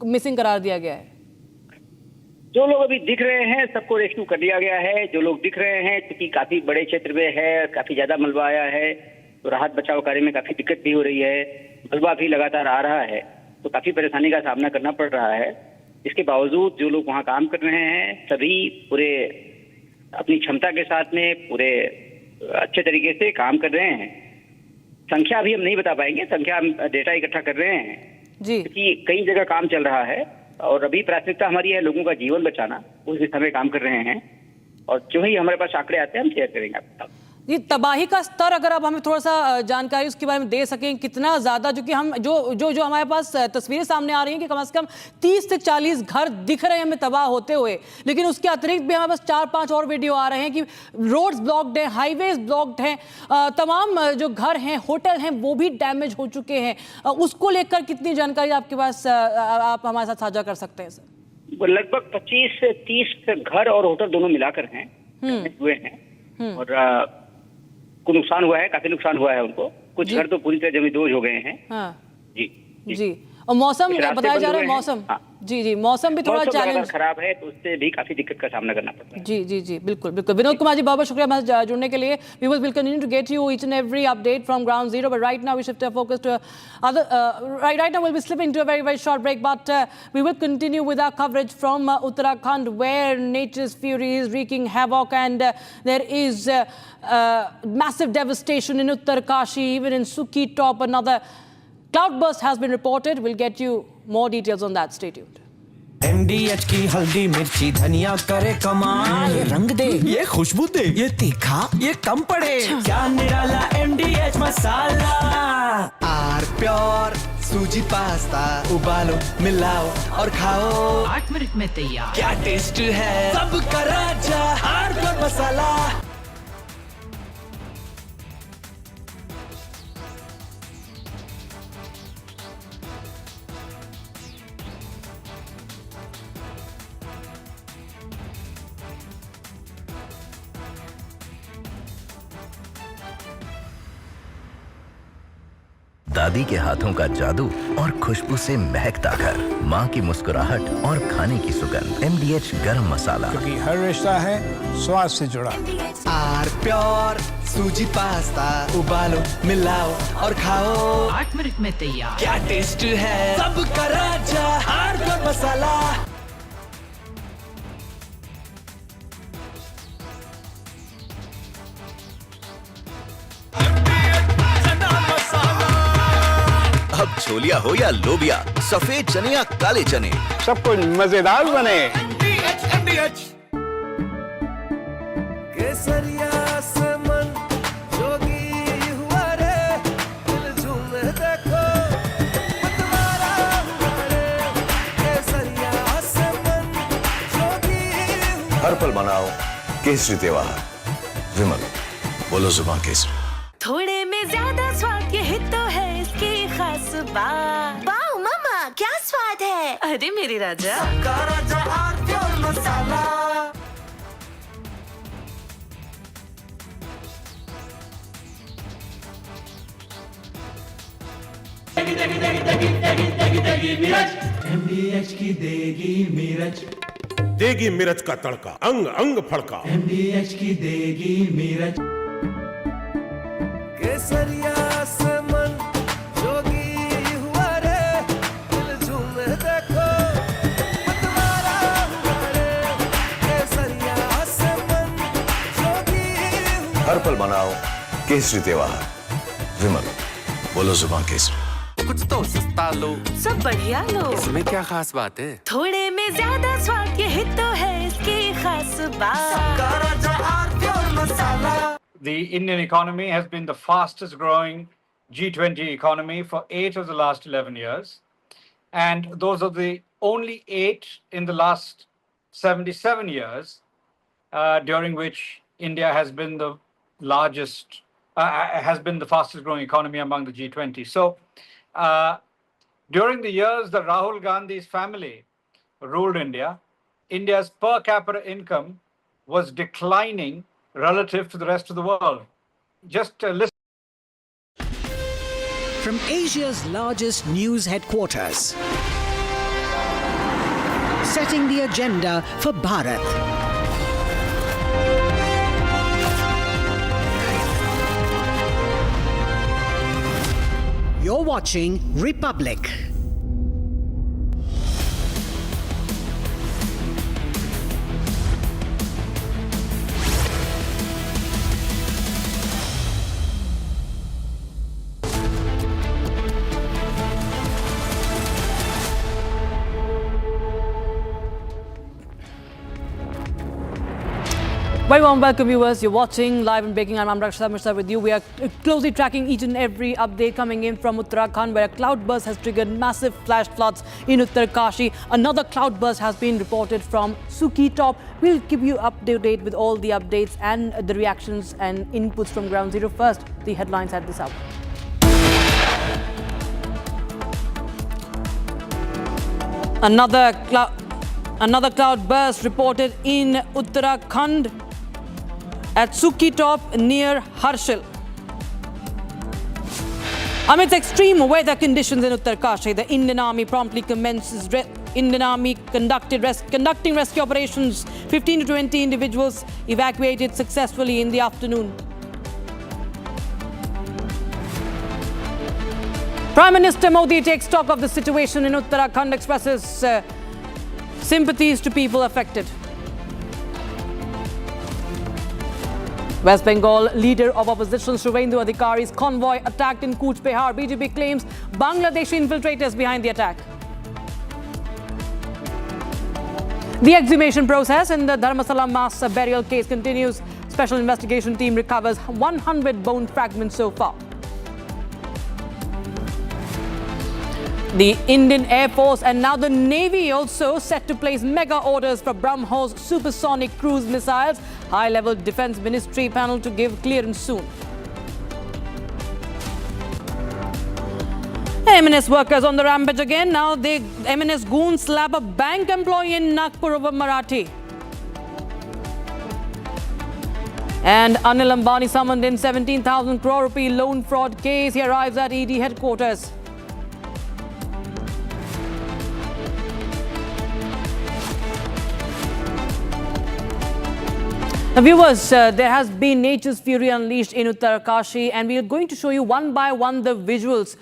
मिसिंग करार दिया गया है? जो लोग अभी दिख रहे हैं सबको रेस्क्यू कर लिया गया है। जो लोग दिख रहे हैं, क्योंकि काफी बड़े क्षेत्र में है, काफी ज्यादा मलबा आया है, तो राहत बचाव कार्य में काफी दिक्कत भी हो रही है। मलबा भी लगातार आ रहा है, तो काफी परेशानी का सामना करना पड़ रहा है। इसके बावजूद जो लोग वहाँ काम कर रहे हैं सभी पूरे अपनी क्षमता के साथ में पूरे अच्छे तरीके से काम कर रहे हैं। संख्या अभी हम नहीं बता पाएंगे, संख्या हम डेटा इकट्ठा कर रहे हैं जी, क्योंकि कई जगह काम चल रहा है, और अभी प्राथमिकता हमारी है लोगों का जीवन बचाना, उस दिशा में काम कर रहे हैं। और जो ही हमारे पास आंकड़े आते हैं हम शेयर करेंगे आपके साथ। ये तबाही का स्तर अगर आप हमें थोड़ा सा जानकारी उसके बारे में दे सकें, कितना ज़्यादा, जो कि हम जो हमारे पास तस्वीरें सामने आ रही हैं कि कम से कम 30 से 40 घर दिख रहे हैं हमें तबाह होते हुए, लेकिन उसके अतिरिक्त भी हमारे पास 4-5 और वीडियो आ रहे हैं कि रोड्स ब्लॉक्ड हैं, हाईवेज ब्लॉक्ड हैं, तमाम जो घर हैं, होटल हैं, वो भी डैमेज हो चुके हैं। उसको लेकर कितनी जानकारी आपके पास आप हमारे साथ साझा कर सकते हैं सर? लगभग 25 से 30 घर और होटल दोनों मिलाकर हैं हुए हैं, और को नुकसान हुआ है, काफी नुकसान हुआ है उनको। कुछ घर तो पूरी तरह जमींदोज हो गए हैं। हाँ। जी। और मौसम बताया जा रहा है, मौसम जी मौसम भी थोड़ा चैलेंज खराब है, तो उससे भी काफी दिक्कत का सामना करना पड़ता है। जी बिल्कुल। विनोद कुमार जी, बहुत बहुत शुक्रिया हमारे जुड़ने के लिए। We will continue to get you each and every update from ground zero, but right now we shift our focus to other right now we'll be slipping to a very, very short break, but we will continue with our coverage from Uttarakhand, where nature's fury is wreaking havoc, and there is massive devastation in Uttarkashi, even in Suki Top. Another cloudburst has been reported. We'll get you more details on that. Stay tuned. MDH की हल्दी मिर्ची धनिया करे कमाल, ये रंग दे, ये खुशबू दे, ये तीखा, ये कम पड़े, क्या निराला MDH मसाला। आर प्योर सूजी पास्ता, उबालो मिलाओ और खाओ, 8 मिनट में तैयार। क्या टेस्ट है, सबका राजा आर प्योर मसाला। दादी के हाथों का जादू और खुशबू से महकता घर, माँ की मुस्कुराहट और खाने की सुगंध। MDH गरम मसाला, क्योंकि हर रिश्ता है स्वाद से जुड़ा। आर प्योर सूजी पास्ता, उबालो मिलाओ और खाओ, 8 मिनट में तैयार। क्या टेस्ट है, सबका राजा आर प्योर मसाला। अब छोलिया हो या लोबिया, सफेद चने या काले चने, सब कुछ मजेदार बने। केसरिया से मन जोगी हुआ रे, दिल झूमे देखो मतवारा हुआ रे, केसरिया से मन जोगी हुआ। हर पल मनाओ केसरी त्योहार, विमल बोलो जुबान केसरी। थोड़े में ज्यादा स्वाद, यही तो है इसकी खास बात। वाओ मामा, क्या स्वाद है। अरे मेरे राजा, सबका राजा आर प्योर मसाला। MDH की देगी मिर्च, देगी मिर्च का तड़का, अंग अंग फड़का। MDH की देगी मिर्च। केसरिया से मन जोगी हुआ रे, दिल झूमे देखो मतवारा हुआ रे, केसरिया से मन जोगी हुआ। हर पल मनाओ केसरी त्योहार, विमल बोलो जुबान केसरी। कुछ तो सस्ता लो, सब बढ़िया लो। इसमें क्या खास बात है। थोड़े में ज्यादा स्वाद, यही तो है इसकी खास बात। सबका राजा R pure masala. The Indian economy has been the fastest growing G20 economy for 8 of the last 11 years. And those are the only 8 in the last 77 years, during which India has been the largest, has been the fastest growing economy among the G20. So during the years that Rahul Gandhi's family ruled India, India's per capita income was declining relative to the rest of the world. Just listen. From Asia's largest news headquarters, setting the agenda for Bharat. You're watching Republic. Very warm welcome, viewers. You're watching Live and Breaking. I'm Rakshita with you. We are closely tracking each and every update coming in from Uttarakhand, where a cloudburst has triggered massive flash floods in Uttarkashi. Another cloudburst has been reported from Suki Top. We'll keep you up to date with all the updates and the reactions and inputs from Ground Zero. First, the headlines at this hour. Another cloudburst reported in Uttarakhand at Suki Top near Harshil. Amidst extreme weather conditions in Uttarkashi, the Indian Army promptly commences conducting rescue operations. 15 to 20 individuals evacuated successfully in the afternoon. Prime Minister Modi takes stock of the situation in Uttarakhand, expresses sympathies to people affected. West Bengal leader of opposition Shubhendu Adhikari's convoy attacked in Cooch Behar. BJP claims Bangladeshi infiltrators behind the attack. The exhumation process in the Dharmasala mass burial case continues. Special investigation team recovers 100 bone fragments so far. The Indian Air Force and now the Navy also set to place mega orders for BrahMos supersonic cruise missiles. High-level Defence Ministry panel to give clearance soon. M&S workers on the rampage again. Now M&S goons slap a bank employee in Nagpur over Marathi. And Anil Ambani summoned in 17,000 crore rupee loan fraud case. He arrives at ED headquarters. Now, viewers, there has been nature's fury unleashed in Uttarkashi, and we are going to show you one by one the visuals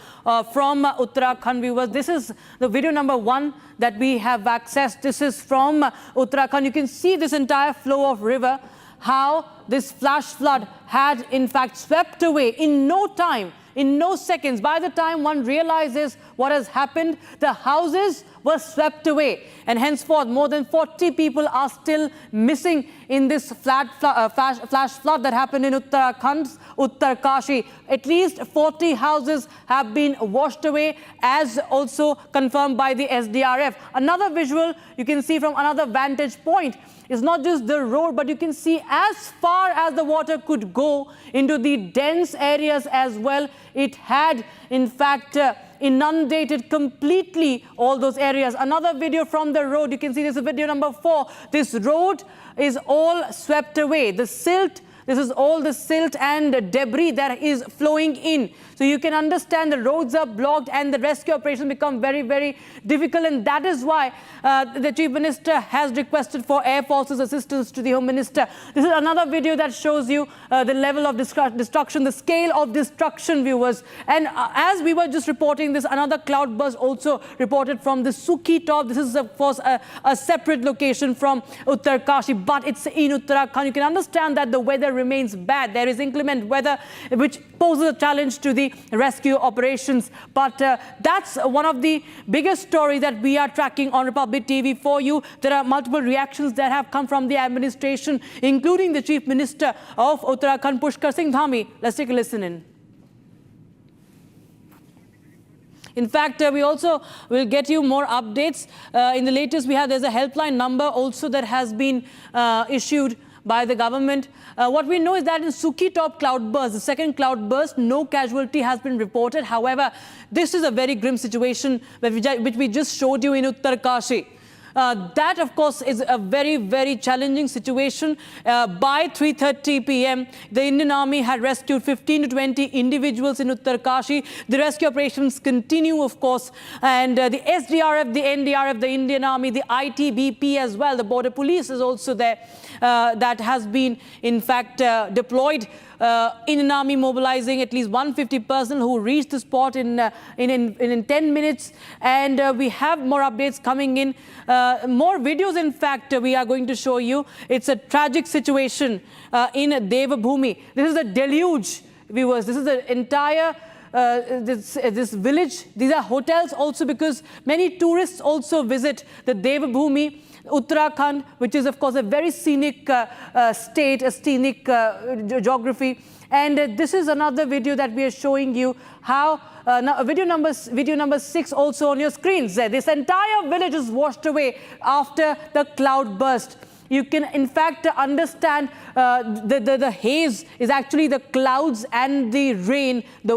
from Uttarakhand, viewers. This is the video number 1 that we have accessed. This is from Uttarakhand. You can see this entire flow of river, how this flash flood had in fact swept away in no time, in no seconds. By the time one realizes what has happened, the houses were swept away, and henceforth more than 40 people are still missing in this flash flood that happened in Uttarakhand's Uttarkashi. At least 40 houses have been washed away, as also confirmed by the SDRF. Another visual you can see from another vantage point is not just the road, but you can see as far as the water could go into the dense areas as well. It had in fact inundated completely all those areas. Another video from the road, you can see this is video number 4. This road is all swept away. The silt, this is all the silt and debris that is flowing in. So you can understand the roads are blocked and the rescue operation become very, very difficult. And that is why the Chief Minister has requested for Air Force's assistance to the Home Minister. This is another video that shows you the level of destruction, the scale of destruction, viewers. And as we were just reporting this, another cloudburst also reported from the Suki top. This is, of course, a separate location from Uttarkashi, but it's in Uttarakhand. You can understand that the weather remains bad. There is inclement weather, which poses a challenge to the rescue operations. But that's one of the biggest stories that we are tracking on Republic TV for you. There are multiple reactions that have come from the administration, including the Chief Minister of Uttarakhand, Pushkar Singh Dhami. Let's take a listen in. In fact, we also will get you more updates. In the latest, there's a helpline number also that has been issued by the government. What we know is that in Suki top cloudburst, the second cloudburst, no casualty has been reported. However, this is a very grim situation which we just showed you in Uttarkashi. That, of course, is a very, very challenging situation. By 3:30 p.m., the Indian Army had rescued 15 to 20 individuals in Uttarkashi. The rescue operations continue, of course, and the SDRF, the NDRF, the Indian Army, the ITBP as well, the Border Police is also there. That has been, in fact, deployed. Indian Army mobilizing at least 150 personnel who reached the spot in 10 minutes. And we have more updates coming in. More videos, in fact, we are going to show you. It's a tragic situation in Devabhoomi. This is a deluge, viewers. This is the entire this village. These are hotels also, because many tourists also visit the Devabhoomi, Uttarakhand, which is, of course, a very scenic state, a scenic geography. And this is another video that we are showing you how video number 6 also on your screens. This entire village is washed away after the cloud burst. You can, in fact, understand the haze is actually the clouds and the rain. The